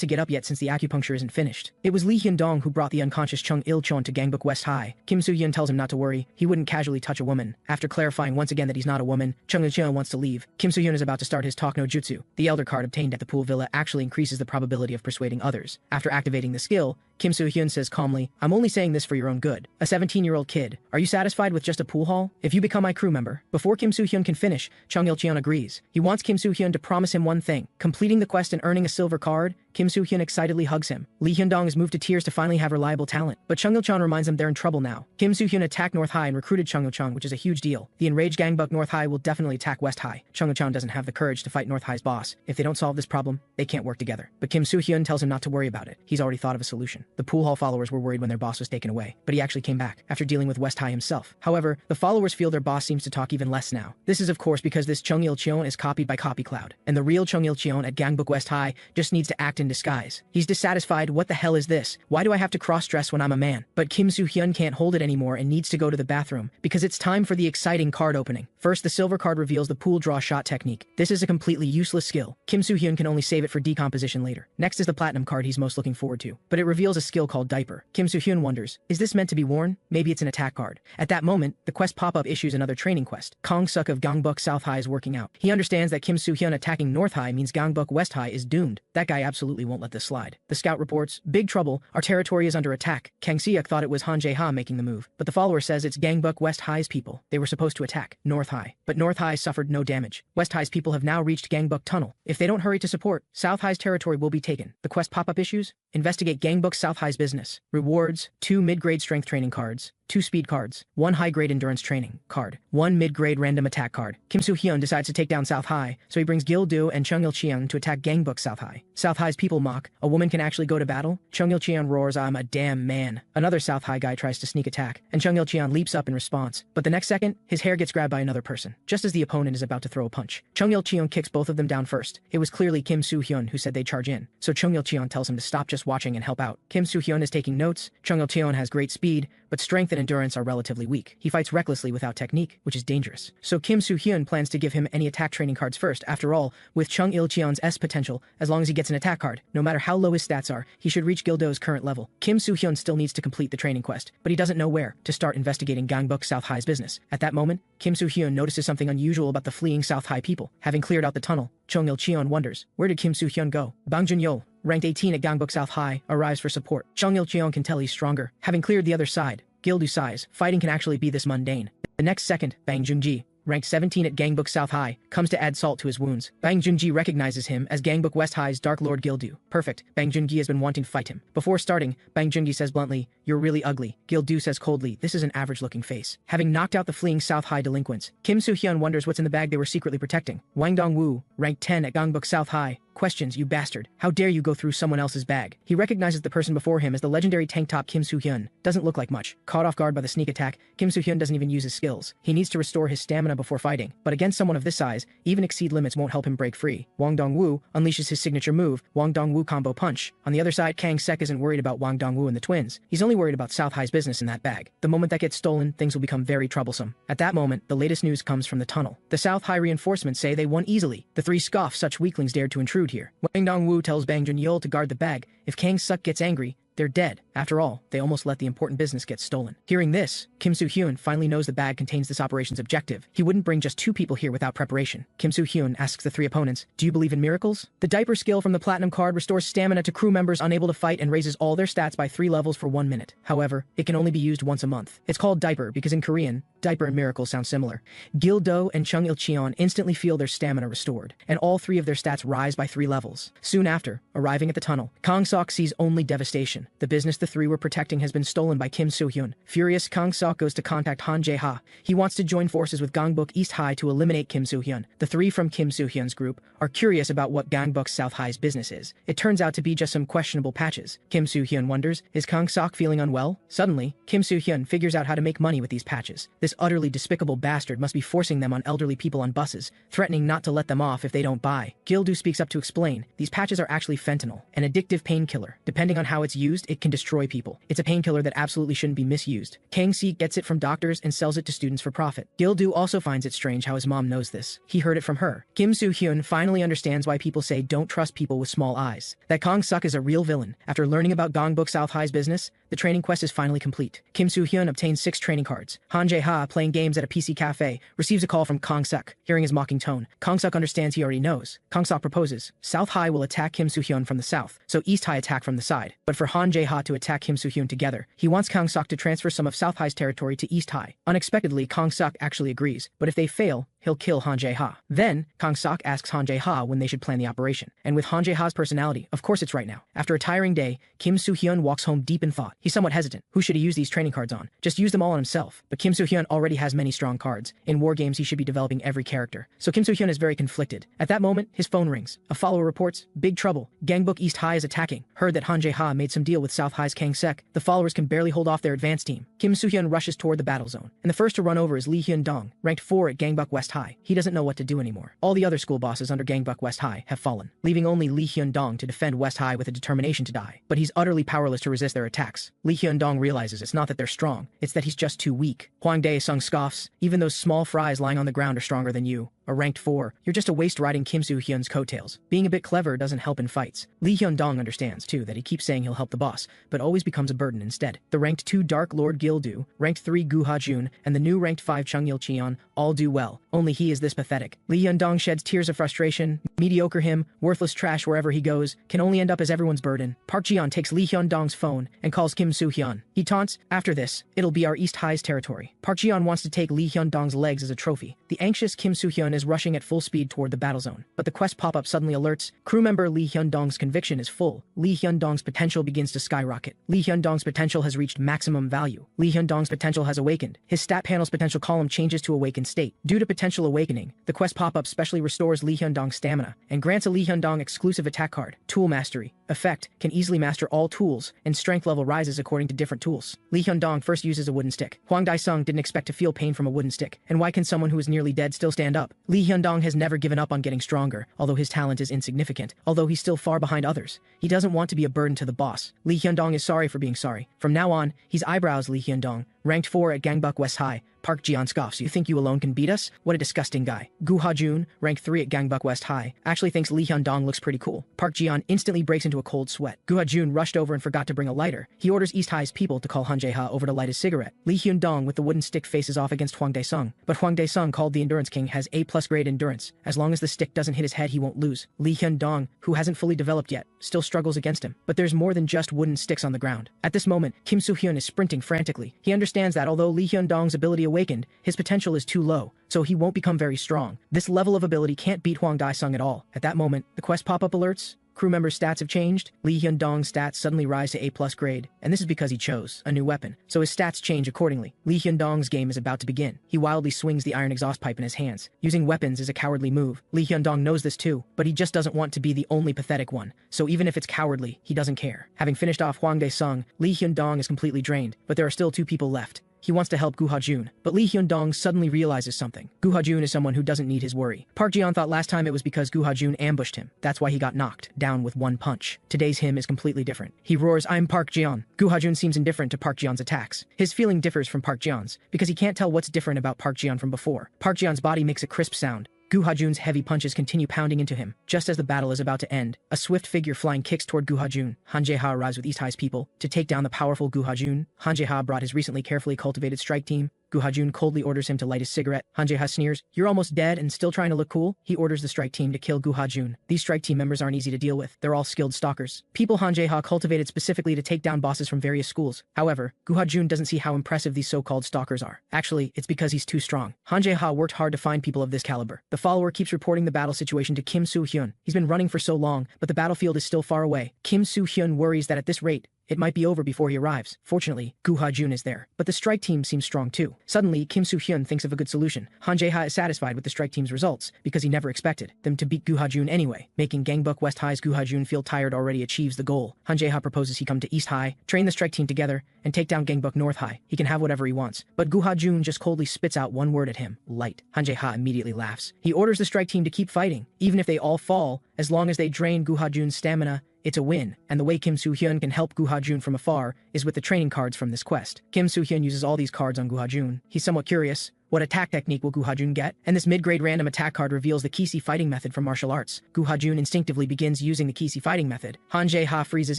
to get up yet since the acupuncture isn't finished. It was Lee Hyun-dong who brought the unconscious Chung Il-cheon to Gangbuk West High. Kim Soo-hyun tells him not to worry, he wouldn't casually touch a woman. After clarifying once again that he's not a woman, Chung Il-cheon wants to leave. Kim Soo-hyun is about to start his talk no jutsu. The elder card obtained at the pool villa actually increases the probability of persuading others. After activating the skill, Kim Soo-hyun says calmly, I'm only saying this for your own good. A 17-year-old kid. Are you satisfied with just a pool hall? If you become my crew member. Before Kim Soo-hyun can finish, Chung Il-cheon agrees. He wants Kim Soo-hyun to promise him one thing, completing the quest and earning a silver card. Kim Soo-hyun excitedly hugs him. Lee Hyun-dong is moved to tears to finally have reliable talent, but Chung Il-cheon reminds them they're in trouble now. Kim Soo-hyun attacked North High and recruited Chung Il-cheon, which is a huge deal. The enraged Gangbuk North High will definitely attack West High. Chung Il-cheon doesn't have the courage to fight North High's boss. If they don't solve this problem, they can't work together. But Kim Soo-hyun tells him not to worry about it. He's already thought of a solution. The pool hall followers were worried when their boss was taken away, but he actually came back after dealing with West High himself. However, the followers feel their boss seems to talk even less now. This is of course because this Chung Il-cheon is copied by Copy Cloud, and the real Chung Il-cheon at Gangbuk West High just needs to act in disguise. He's dissatisfied. What the hell is this? Why do I have to cross-dress when I'm a man? But Kim Soo-hyun can't hold it anymore and needs to go to the bathroom because it's time for the exciting card opening. First, the silver card reveals the pool draw shot technique. This is a completely useless skill. Kim Soo-hyun can only save it for decomposition later. Next is the platinum card he's most looking forward to, but it reveals a skill called diaper. Kim Soo-hyun wonders, is this meant to be worn? Maybe it's an attack card. At that moment, the quest pop-up issues another training quest. Kong-suk of Gangbuk South High is working out. He understands that Kim Soo-hyun attacking North High means Gangbuk West High is doomed. That guy absolutely won't let this slide. The scout reports, big trouble, our territory is under attack. Kang Seok thought it was Han Jae-ha making the move, but the follower says it's Gangbuk West High's people. They were supposed to attack North High, but North High suffered no damage. West High's people have now reached Gangbuk Tunnel. If they don't hurry to support, South High's territory will be taken. The quest pop-up issues? Investigate Gangbuk South High's business. Rewards, 2 mid-grade strength training cards, 2 speed cards, 1 high-grade endurance training card, 1 mid-grade random attack card. Kim Soo-hyun decides to take down South High, so he brings Gil-do and Chung Il-cheon to attack Gangbuk South High. South High's people mock, a woman can actually go to battle? Chung Il-cheon roars, I'm a damn man. Another South High guy tries to sneak attack, and Chung Il-cheon leaps up in response. But the next second, his hair gets grabbed by another person, just as the opponent is about to throw a punch. Chung Il-cheon kicks both of them down first. It was clearly Kim Soo-hyun who said they'd charge in, so Chung Il-cheon tells him to stop just watching and help out. Kim Soo-hyun is taking notes. Chung Il-cheon has great speed, but strength and endurance are relatively weak. He fights recklessly without technique, which is dangerous. So Kim Soo-hyun plans to give him any attack training cards first. After all, with Chung Il-cheon's S potential, as long as he gets an attack card, no matter how low his stats are, he should reach Gil-do's current level. Kim Soo-hyun still needs to complete the training quest, but he doesn't know where to start investigating Gangbuk South High's business. At that moment, Kim Soo-hyun notices something unusual about the fleeing South High people. Having cleared out the tunnel, Chung Il-cheon wonders, where did Kim Soo-hyun go? Bang Jun-yeol, ranked 18 at Gangbuk South High, arrives for support. Chung Il-cheon can tell he's stronger. Having cleared the other side, Gil-do sighs, fighting can actually be this mundane. The next second, Bang Joon-gi, ranked 17 at Gangbuk South High, comes to add salt to his wounds. Bang Joon-gi recognizes him as Gangbuk West High's Dark Lord Gil-do. Perfect, Bang Joon-gi has been wanting to fight him. Before starting, Bang Joon-gi says bluntly, you're really ugly. Gil-do says coldly, this is an average-looking face. Having knocked out the fleeing South High delinquents, Kim Soo-hyun wonders what's in the bag they were secretly protecting. Wang Dong-woo, ranked 10 at Gangbuk South High, questions, "You bastard. How dare you go through someone else's bag?" He recognizes the person before him as the legendary tank top Kim Soo-hyun. Doesn't look like much. Caught off guard by the sneak attack, Kim Soo-hyun doesn't even use his skills. He needs to restore his stamina before fighting, but against someone of this size, even exceed limits won't help him break free. Wang Dongwoo unleashes his signature move, Wang Dongwoo combo punch. On the other side, Kang Sek isn't worried about Wang Dongwoo and the twins. He's only worried about South High's business in that bag. The moment that gets stolen, things will become very troublesome. At that moment, the latest news comes from the tunnel. The South High reinforcements say they won easily. The three scoff such weaklings dared to intrude here. Wang Dongwoo tells Bang Junyeol to guard the bag. If Kang Suk gets angry, they're dead. After all, they almost let the important business get stolen. Hearing this, Kim Soo-hyun finally knows the bag contains this operation's objective. He wouldn't bring just 2 people here without preparation. Kim Soo-hyun asks the 3 opponents, "Do you believe in miracles?" The diaper skill from the platinum card restores stamina to crew members unable to fight and raises all their stats by 3 levels for 1 minute. However, it can only be used once a month. It's called diaper because in Korean, diaper and miracle sound similar. Gil-do and Chung Il-cheon instantly feel their stamina restored, and all 3 of their stats rise by 3 levels. Soon after, arriving at the tunnel, Kang Sok sees only devastation. The business the 3 were protecting has been stolen by Kim Soo-hyun. Furious, Kang Sok goes to contact Han Jae-ha. He wants to join forces with Gangbuk East High to eliminate Kim Soo-hyun. The 3 from Kim Soo-hyun's group are curious about what Gangbuk South High's business is. It turns out to be just some questionable patches. Kim Soo-hyun wonders, is Kang Sok feeling unwell? Suddenly, Kim Soo-hyun figures out how to make money with these patches. This utterly despicable bastard must be forcing them on elderly people on buses, threatening not to let them off if they don't buy. Gildu speaks up to explain, these patches are actually fentanyl, an addictive painkiller. Depending on how it's used, it can destroy people. It's a painkiller that absolutely shouldn't be misused. Kang Si gets it from doctors and sells it to students for profit. Gildu also finds it strange how his mom knows this. He heard it from her. Kim Soo-hyun finally understands why people say don't trust people with small eyes. That Kang Suk is a real villain. After learning about Gangbuk South High's business, the training quest is finally complete. Kim Soo-hyun obtains 6 training cards. Han Jae-ha, playing games at a PC cafe, receives a call from Kang Suk. Hearing his mocking tone, Kang Suk understands he already knows. Kang Suk proposes, South High will attack Kim Soo-hyun from the south, so East High attack from the side. But for Han Jae-ha to attack Kim Soo-hyun together, he wants Kang Suk to transfer some of South High's territory to East High. Unexpectedly, Kang Suk actually agrees, but if they fail, he'll kill Han Jae-ha. Then, Kang Sok asks Han Jae-ha when they should plan the operation. And with Han Jae-ha's personality, of course it's right now. After a tiring day, Kim Soo-hyun walks home deep in thought. He's somewhat hesitant. Who should he use these training cards on? Just use them all on himself. But Kim Soo-hyun already has many strong cards. In war games, he should be developing every character. So Kim Soo-hyun is very conflicted. At that moment, his phone rings. A follower reports, big trouble. Gangbuk East High is attacking. Heard that Han Jae-ha made some deal with South High's Kang Sek. The followers can barely hold off their advance team. Kim Soo-hyun rushes toward the battle zone. And the first to run over is Lee Hyun-dong, ranked 4 at Gangbuk West High. He doesn't know what to do anymore. All the other school bosses under Gangbuk West High have fallen, leaving only Lee Hyun-dong to defend West High with a determination to die. But he's utterly powerless to resist their attacks. Lee Hyun-dong realizes it's not that they're strong, it's that he's just too weak. Hwang Dae-sung scoffs, even those small fries lying on the ground are stronger than you. A ranked 4, you're just a waste riding Kim Soo-hyun's coattails. Being a bit clever doesn't help in fights. Lee Hyun-dong understands, too, that he keeps saying he'll help the boss, but always becomes a burden instead. The ranked 2 Dark Lord Gil-do, ranked 3 Gu Ha-jun, and the new ranked 5 Chung Il-cheon all do well. Only he is this pathetic. Lee Hyun-dong sheds tears of frustration. Mediocre him, worthless trash wherever he goes, can only end up as everyone's burden. Park Ji-yeon takes Lee Hyun-dong's phone and calls Kim Soo-hyun. He taunts, after this, it'll be our East High's territory. Park Ji-yeon wants to take Lee Hyun-dong's legs as a trophy. The anxious Kim Soo-hyun is rushing at full speed toward the battle zone, but the quest pop-up suddenly alerts, crew member Lee Hyun-dong's conviction is full. Lee Hyun-dong's potential begins to skyrocket. Lee Hyun-dong's potential has reached maximum value. Lee Hyun-dong's potential has awakened. His stat panel's potential column changes to awakened state. Due to potential awakening, the quest pop-up specially restores Lee Hyun-dong's stamina and grants a Lee Hyun-dong exclusive attack card, Tool Mastery. Effect, can easily master all tools, and strength level rises according to different tools. Lee Hyun-dong first uses a wooden stick. Hwang Dae-sung didn't expect to feel pain from a wooden stick. And why can someone who is nearly dead still stand up? Lee Hyun-dong has never given up on getting stronger, although his talent is insignificant, although he's still far behind others. He doesn't want to be a burden to the boss. Lee Hyun-dong is sorry for being sorry. From now on, he's eyebrows Lee Hyun-dong, ranked 4 at Gangbuk West High. Park Ji-yeon scoffs, you think you alone can beat us? What a disgusting guy. Gu Ha-jun, ranked 3 at Gangbuk West High, actually thinks Lee Hyun-dong looks pretty cool. Park Ji-yeon instantly breaks into a cold sweat. Gu Ha-jun rushed over and forgot to bring a lighter. He orders East High's people to call Han Jae-ha over to light his cigarette. Lee Hyun-dong with the wooden stick faces off against Hwang Dae-sung, but Hwang Dae-sung, called the Endurance King, has A+ grade endurance. As long as the stick doesn't hit his head, he won't lose. Lee Hyun-dong, who hasn't fully developed yet, still struggles against him. But there's more than just wooden sticks on the ground. At this moment, Kim Soo-hyun is sprinting frantically. He understands that although Lee Hyun-dong's ability awakened, his potential is too low, so he won't become very strong. This level of ability can't beat Hwang Dae-sung at all. At that moment, the quest pop-up alerts, Crew members' stats have changed. Lee Hyun-dong's stats suddenly rise to A+ grade, and this is because he chose a new weapon, so his stats change accordingly. Lee Hyun-dong's game is about to begin. He wildly swings the iron exhaust pipe in his hands. Using weapons is a cowardly move. Lee Hyun-dong knows this too, but he just doesn't want to be the only pathetic one, so even if it's cowardly, he doesn't care. Having finished off Hwang Dae-sung, Lee Hyun-dong is completely drained, but there are still 2 people left. He wants to help Gu Ha-jun, but Lee Hyun-dong suddenly realizes something. Gu Ha-jun is someone who doesn't need his worry. Park Ji-yeon thought last time it was because Gu Ha-jun ambushed him. That's why he got knocked down with 1 punch. Today's him is completely different. He roars, "I'm Park Ji-yeon." Gu Ha-jun seems indifferent to Park Ji-yeon's attacks. His feeling differs from Park Ji-yeon's, because he can't tell what's different about Park Ji-yeon from before. Park Ji-yeon's body makes a crisp sound. Gu Ha-jun's heavy punches continue pounding into him. Just as the battle is about to end, a swift figure flying kicks toward Gu Ha-jun. Han Jae-ha arrives with East High's people to take down the powerful Gu Ha-jun. Han Jae-ha brought his recently carefully cultivated strike team. Gu Ha-jun coldly orders him to light his cigarette. Han Jae-ha sneers, "You're almost dead and still trying to look cool?" He orders the strike team to kill Gu Ha-jun. These strike team members aren't easy to deal with. They're all skilled stalkers. People Han Jae-ha cultivated specifically to take down bosses from various schools. However, Gu Ha-jun doesn't see how impressive these so-called stalkers are. Actually, it's because he's too strong. Han Jae-ha worked hard to find people of this caliber. The follower keeps reporting the battle situation to Kim Soo-hyun. He's been running for so long, but the battlefield is still far away. Kim Soo-hyun worries that at this rate, it might be over before he arrives. Fortunately, Gu Ha-jun is there, but the strike team seems strong too. Suddenly, Kim Soo-hyun thinks of a good solution. Han Jae-ha is satisfied with the strike team's results, because he never expected them to beat Gu Ha-jun anyway. Making Gangbuk West High's Gu Ha-jun feel tired already achieves the goal. Han Jae-ha proposes he come to East High, train the strike team together, and take down Gangbuk North High. He can have whatever he wants. But Gu Ha-jun just coldly spits out one word at him: light. Han Jae-ha immediately laughs. He orders the strike team to keep fighting, even if they all fall, as long as they drain Gu Ha-jun's stamina. It's a win, and the way Kim Soo-hyun can help Gu Ha-jun from afar is with the training cards from this quest. Kim Soo-hyun uses all these cards on Gu Ha-jun. He's somewhat curious. What attack technique will Gu Ha-jun get? And this mid-grade random attack card reveals the Kisi fighting method from martial arts. Gu Ha-jun instinctively begins using the Kisi fighting method. Han Jae-ha freezes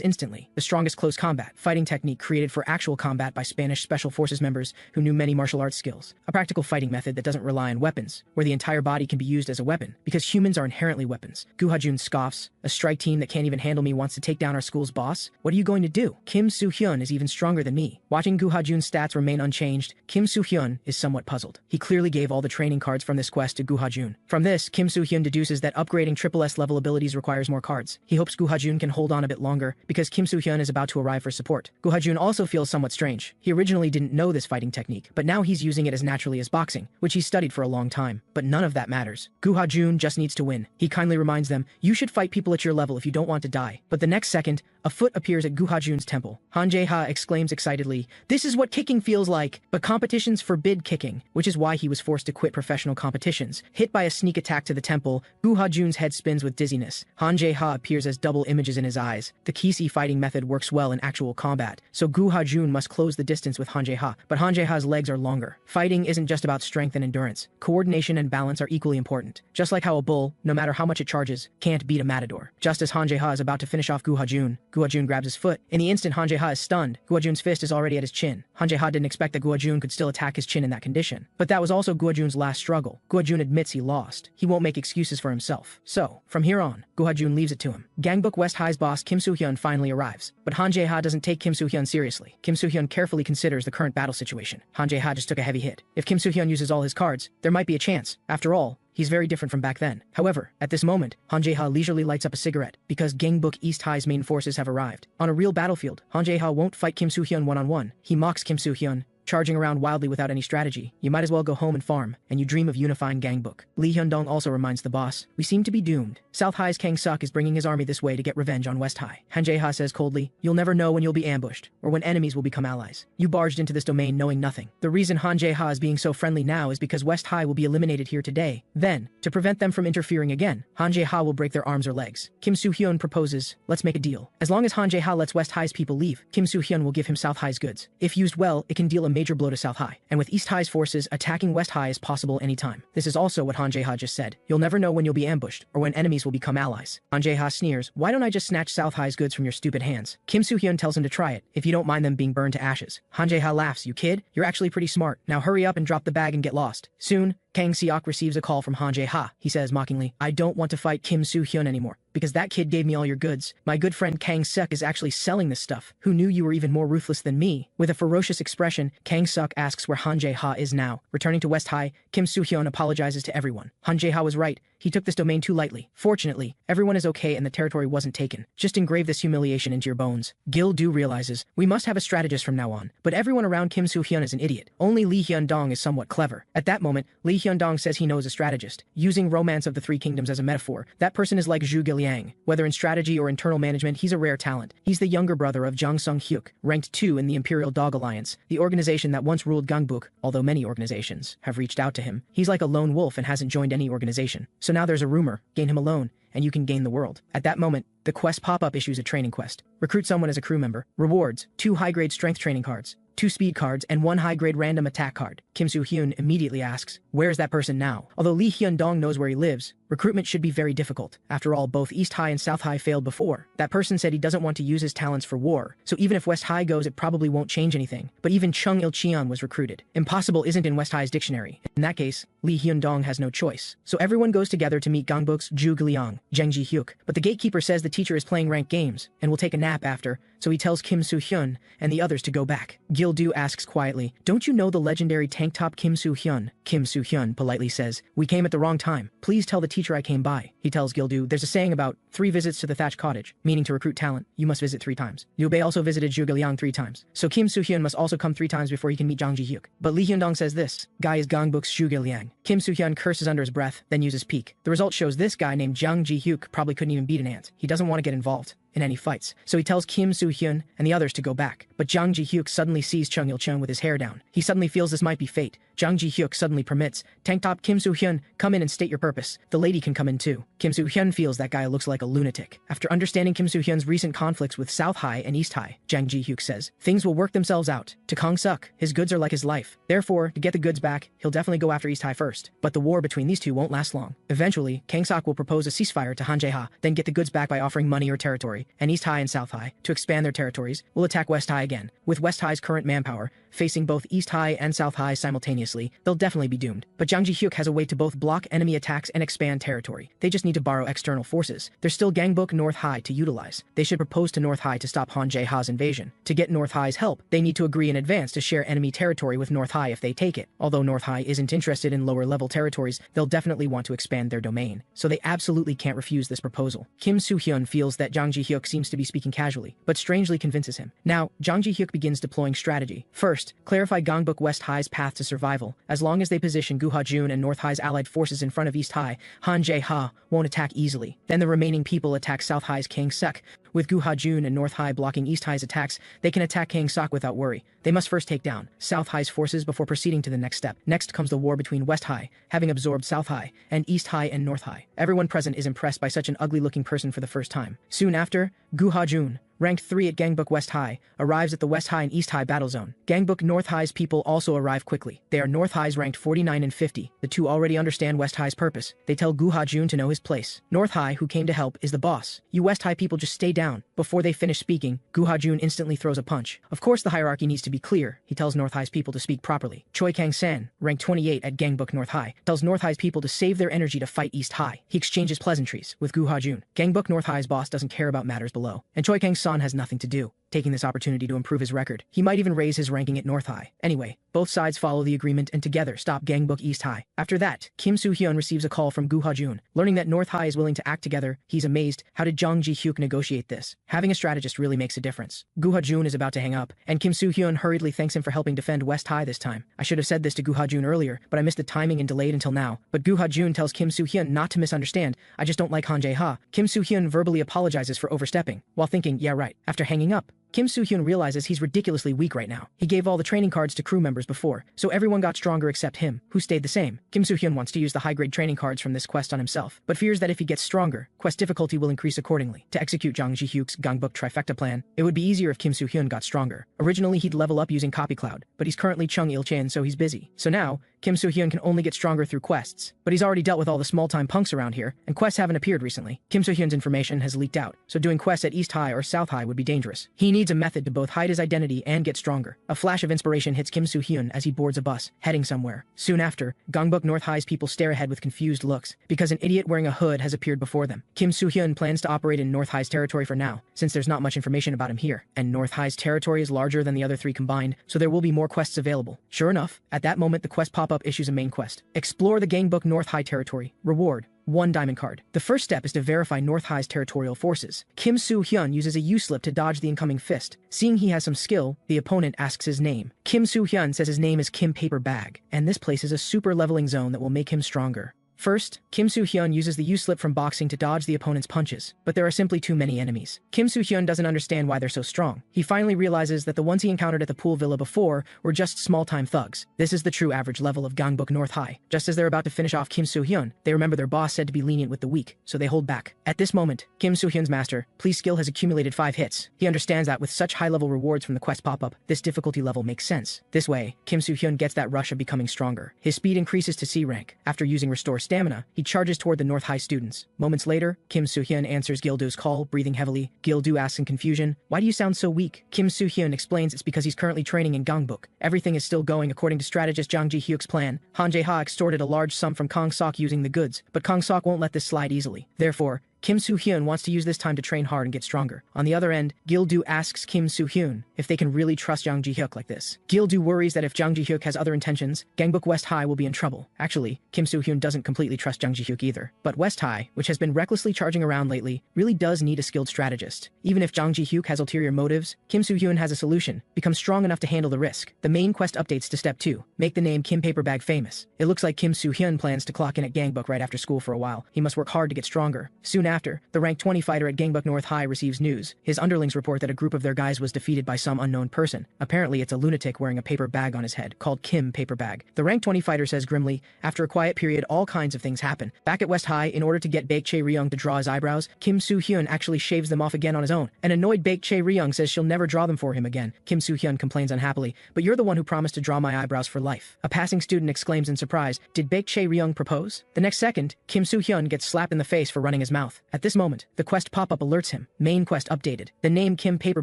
instantly. The strongest close combat fighting technique created for actual combat by Spanish Special Forces members who knew many martial arts skills. A practical fighting method that doesn't rely on weapons, where the entire body can be used as a weapon, because humans are inherently weapons. Gu Ha-jun scoffs. A strike team that can't even handle me wants to take down our school's boss? What are you going to do? Kim Soo-hyun is even stronger than me. Watching Gu Ha-jun's stats remain unchanged, Kim Soo-hyun is somewhat puzzled. He clearly gave all the training cards from this quest to Gu Ha-jun. From this, Kim Soo-hyun deduces that upgrading S level abilities requires more cards. He hopes Gu Ha-jun can hold on a bit longer, because Kim Soo-hyun is about to arrive for support. Gu Ha-jun also feels somewhat strange. He originally didn't know this fighting technique, but now he's using it as naturally as boxing, which he's studied for a long time. But none of that matters. Gu Ha-jun just needs to win. He kindly reminds them, "You should fight people at your level if you don't want to die." But the next second, a foot appears at Gu Ha-jun's temple. Han Jae-ha exclaims excitedly, "This is what kicking feels like!" But competitions forbid kicking, which is why he was forced to quit professional competitions. Hit by a sneak attack to the temple, Gu Ha-jun's head spins with dizziness. Han Jae-ha appears as double images in his eyes. The Kisi fighting method works well in actual combat, so Gu Ha-jun must close the distance with Han Jae-ha, but Han Jae-ha's legs are longer. Fighting isn't just about strength and endurance. Coordination and balance are equally important. Just like how a bull, no matter how much it charges, can't beat a matador. Just as Han Jae-ha is about to finish off Gu Ha-jun grabs his foot. In the instant Han Jae-ha is stunned, Gu Ha-jun's fist is already at his chin. Han Jae-ha didn't expect that Gu Ha-jun could still attack his chin in that condition. But that was also Gu Ha-jun's last struggle. Gu Ha-jun admits he lost. He won't make excuses for himself. So, from here on, Gu Ha-jun leaves it to him. Gangbuk West High's boss Kim Soo-hyun finally arrives. But Han Jae-ha doesn't take Kim Soo-hyun seriously. Kim Soo-hyun carefully considers the current battle situation. Han Jae-ha just took a heavy hit. If Kim Soo-hyun uses all his cards, there might be a chance. After all, he's very different from back then. However, at this moment, Han Jae-ha leisurely lights up a cigarette, because Gangbuk East High's main forces have arrived. On a real battlefield, Han Jae-ha won't fight Kim Soo-hyun one-on-one. He mocks Kim Soo-hyun, charging around wildly without any strategy. You might as well go home and farm, and you dream of unifying Gangbuk. Lee Hyun-dong also reminds the boss, "We seem to be doomed. South High's Kang Suk is bringing his army this way to get revenge on West High." Han Jae-ha says coldly, "You'll never know when you'll be ambushed, or when enemies will become allies. You barged into this domain knowing nothing." The reason Han Jae-ha is being so friendly now is because West High will be eliminated here today. Then, to prevent them from interfering again, Han Jae-ha will break their arms or legs. Kim Soo-hyun proposes, "Let's make a deal. As long as Han Jae-ha lets West High's people leave, Kim Soo-hyun will give him South High's goods. If used well, it can deal a major blow to South High. And with East High's forces, attacking West High is possible anytime." This is also what Han Jae-ha just said. "You'll never know when you'll be ambushed, or when enemies will become allies." Han Jae-ha sneers, "Why don't I just snatch South High's goods from your stupid hands?" Kim Soo-hyun tells him to try it, if you don't mind them being burned to ashes. Han Jae-ha laughs, "You kid, you're actually pretty smart. Now hurry up and drop the bag and get lost." Soon, Kang Seok receives a call from Han Jae-ha. He says mockingly, "I don't want to fight Kim Soo-hyun anymore, because that kid gave me all your goods. My good friend Kang Seok is actually selling this stuff. Who knew you were even more ruthless than me?" With a ferocious expression, Kang Seok asks where Han Jae-ha is now. Returning to West High, Kim Soo-hyun apologizes to everyone. Han Jae-ha was right. He took this domain too lightly. Fortunately, everyone is okay and the territory wasn't taken. Just engrave this humiliation into your bones. Gil-do realizes, we must have a strategist from now on. But everyone around Kim Soo-hyun is an idiot. Only Lee Hyun-dong is somewhat clever. At that moment, Lee Hyun-dong says he knows a strategist. Using Romance of the Three Kingdoms as a metaphor, that person is like Zhu Giliang. Whether in strategy or internal management, he's a rare talent. He's the younger brother of Jang Sung-hyuk, ranked 2 in the Imperial Dog Alliance, the organization that once ruled Gangbuk, although many organizations have reached out to him. He's like a lone wolf and hasn't joined any organization. So now there's a rumor, gain him alone, and you can gain the world. At that moment, the quest pop-up issues a training quest. Recruit someone as a crew member. Rewards, 2 high-grade strength training cards, 2 speed cards, and 1 high-grade random attack card. Kim Soo-hyun immediately asks, where's that person now? Although Lee Hyun-dong knows where he lives, recruitment should be very difficult. After all, both East High and South High failed before. That person said he doesn't want to use his talents for war, so even if West High goes, it probably won't change anything. But even Chung Il-cheon was recruited. Impossible isn't in West High's dictionary. In that case, Lee Hyun-dong has no choice. So everyone goes together to meet Gangbuk's Zhu Giliang, Jang Ji-hyuk. But the gatekeeper says the teacher is playing ranked games, and will take a nap after, so he tells Kim Soo-hyun and the others to go back. Gil-do asks quietly, don't you know the legendary tank top Kim Soo-hyun? Kim Soo-hyun politely says, we came at the wrong time. Please tell the teacher I came by. He tells Gil-do, there's a saying about 3 visits to the thatched cottage, meaning to recruit talent, you must visit 3 times. Liu Bei also visited Zhu Giliang 3 times, so Kim Soo-hyun must also come 3 times before he can meet Jang Ji-hyuk. But Lee Hyun-dong says this guy is Gangbuk's Zhu Giliang. Kim Soo-hyun curses under his breath, then uses peek. The result shows this guy named Jang Ji-hyuk probably couldn't even beat an ant. He doesn't want to get involved in any fights, so he tells Kim Soo-hyun and the others to go back. But Jang Ji-hyuk suddenly sees Chung Il-cheon with his hair down. He suddenly feels this might be fate. Jang Ji-hyuk suddenly permits, tank top Kim Soo-hyun, come in and state your purpose. The lady can come in too. Kim Soo-hyun feels that guy looks like a lunatic. After understanding Kim Soo-hyun's recent conflicts with South High and East High, Jang Ji-hyuk says, things will work themselves out. To Kang Seok, his goods are like his life. Therefore, to get the goods back, he'll definitely go after East High first. But the war between these two won't last long. Eventually, Kang Seok will propose a ceasefire to Han Jae-ha, then get the goods back by offering money or territory, and East High and South High, to expand their territories, will attack West High again. With West High's current manpower, facing both East High and South High simultaneously, they'll definitely be doomed. But Jang Ji-hyuk has a way to both block enemy attacks and expand territory. They just need to borrow external forces. There's still Gangbuk North High to utilize. They should propose to North High to stop Han Jae-ha's invasion. To get North High's help, they need to agree in advance to share enemy territory with North High if they take it. Although North High isn't interested in lower-level territories, they'll definitely want to expand their domain. So they absolutely can't refuse this proposal. Kim Soo-hyun feels that Jang Ji-hyuk seems to be speaking casually, but strangely convinces him. Now, Jang Ji-hyuk begins deploying strategy. First, clarify Gangbuk West High's path to survival. As long as they position Gu Ha-jun and North High's allied forces in front of East High, Han Jae-ha won't attack easily. Then the remaining people attack South High's Kang Seok. With Gu Ha-jun and North High blocking East High's attacks, they can attack Kang Seok without worry. They must first take down South High's forces before proceeding to the next step. Next comes the war between West High, having absorbed South High, and East High and North High. Everyone present is impressed by such an ugly-looking person for the first time. Soon after, Gu Ha-jun, ranked 3 at Gangbuk West High, arrives at the West High and East High battle zone. Gangbuk North High's people also arrive quickly. They are North High's ranked 49 and 50. The two already understand West High's purpose. They tell Gu Ha-jun to know his place. North High, who came to help, is the boss. You West High people just stay down. Before they finish speaking, Gu Ha-jun instantly throws a punch. Of course the hierarchy needs to be clear. He tells North High's people to speak properly. Choi Kang-san, ranked 28 at Gangbuk North High, tells North High's people to save their energy to fight East High. He exchanges pleasantries with Gu Ha-jun. Gangbuk North High's boss doesn't care about matters below, and Choi Kang-san has nothing to do, taking this opportunity to improve his record. He might even raise his ranking at North High. Anyway, both sides follow the agreement and together stop Gangbuk East High. After that, Kim Soo-hyun receives a call from Gu Ha-jun. Learning that North High is willing to act together, he's amazed. How did Jang Ji-hyuk negotiate this? Having a strategist really makes a difference. Gu Ha-jun is about to hang up, and Kim Soo-hyun hurriedly thanks him for helping defend West High this time. I should have said this to Gu Ha-jun earlier, but I missed the timing and delayed until now. But Gu Ha-jun tells Kim Soo-hyun not to misunderstand. I just don't like Han Jae-ha. Kim Soo-hyun verbally apologizes for overstepping, while thinking, yeah right. After hanging up, Kim Soo-hyun realizes he's ridiculously weak right now. He gave all the training cards to crew members before, so everyone got stronger except him, who stayed the same. Kim Soo-hyun wants to use the high-grade training cards from this quest on himself, but fears that if he gets stronger, quest difficulty will increase accordingly. To execute Jang Ji-hyuk's Gangbuk trifecta plan, it would be easier if Kim Soo-hyun got stronger. Originally he'd level up using Copy Cloud, but he's currently Chung Il-cheon, so he's busy. So now, Kim Soo-hyun can only get stronger through quests, but he's already dealt with all the small-time punks around here, and quests haven't appeared recently. Kim Soo-hyun's information has leaked out, so doing quests at East High or South High would be dangerous. He needs needs a method to both hide his identity and get stronger. A flash of inspiration hits Kim Soo-hyun as he boards a bus, heading somewhere. Soon after, Gangbuk North High's people stare ahead with confused looks, because an idiot wearing a hood has appeared before them. Kim Soo-hyun plans to operate in North High's territory for now, since there's not much information about him here, and North High's territory is larger than the other three combined, so there will be more quests available. Sure enough, at that moment the quest pop-up issues a main quest. Explore the Gangbuk North High territory. Reward: 1 diamond card. The first step is to verify North High's territorial forces. Kim Soo-hyun uses a U-slip to dodge the incoming fist. Seeing he has some skill, the opponent asks his name. Kim Soo-hyun says his name is Kim Paper Bag, and this place is a super leveling zone that will make him stronger. First, Kim Soo-hyun uses the U-slip from boxing to dodge the opponent's punches, but there are simply too many enemies. Kim Soo-hyun doesn't understand why they're so strong. He finally realizes that the ones he encountered at the pool villa before were just small-time thugs. This is the true average level of Gangbuk North High. Just as they're about to finish off Kim Soo-hyun, they remember their boss said to be lenient with the weak, so they hold back. At this moment, Kim Soo-hyun's master, Please skill has accumulated 5 hits. He understands that with such high-level rewards from the quest pop-up, this difficulty level makes sense. This way, Kim Soo-hyun gets that rush of becoming stronger. His speed increases to C rank. After using Restore Stamina, he charges toward the North High students. Moments later, Kim Soo-hyun answers Gil-doo's call, breathing heavily. Gil-doo asks in confusion, "Why do you sound so weak?" Kim Soo-hyun explains it's because he's currently training in Gangbuk. Everything is still going according to strategist Jang Ji-hyuk's plan. Han Jae-ha extorted a large sum from Kang Sok using the goods, but Kang Sok won't let this slide easily. Therefore, Kim Soo-hyun wants to use this time to train hard and get stronger. On the other end, Gil-doo asks Kim Soo-hyun if they can really trust Jang Ji-hyuk like this. Gil-doo worries that if Jang Ji-hyuk has other intentions, Gangbuk West High will be in trouble. Actually, Kim Soo-hyun doesn't completely trust Jang Ji-hyuk either. But West High, which has been recklessly charging around lately, really does need a skilled strategist. Even if Jang Ji-hyuk has ulterior motives, Kim Soo-hyun has a solution: become strong enough to handle the risk. The main quest updates to Step 2. Make the name Kim Paperbag famous. It looks like Kim Soo-hyun plans to clock in at Gangbuk right after school for a while. He must work hard to get stronger. Soon after, the rank 20 fighter at Gangbuk North High receives news. His underlings report that a group of their guys was defeated by some unknown person. Apparently it's a lunatic wearing a paper bag on his head, called Kim Paper Bag. The rank 20 fighter says grimly, after a quiet period all kinds of things happen. Back at West High, in order to get Baek Chae-ryung to draw his eyebrows, Kim Soo-hyun actually shaves them off again on his own. An annoyed Baek Chae-ryung says she'll never draw them for him again. Kim Soo-hyun complains unhappily, "But you're the one who promised to draw my eyebrows for life." A passing student exclaims in surprise, "Did Baek Chae-ryung propose?" The next second, Kim Soo-hyun gets slapped in the face for running his mouth. At this moment, the quest pop-up alerts him. Main quest updated. The name Kim Paper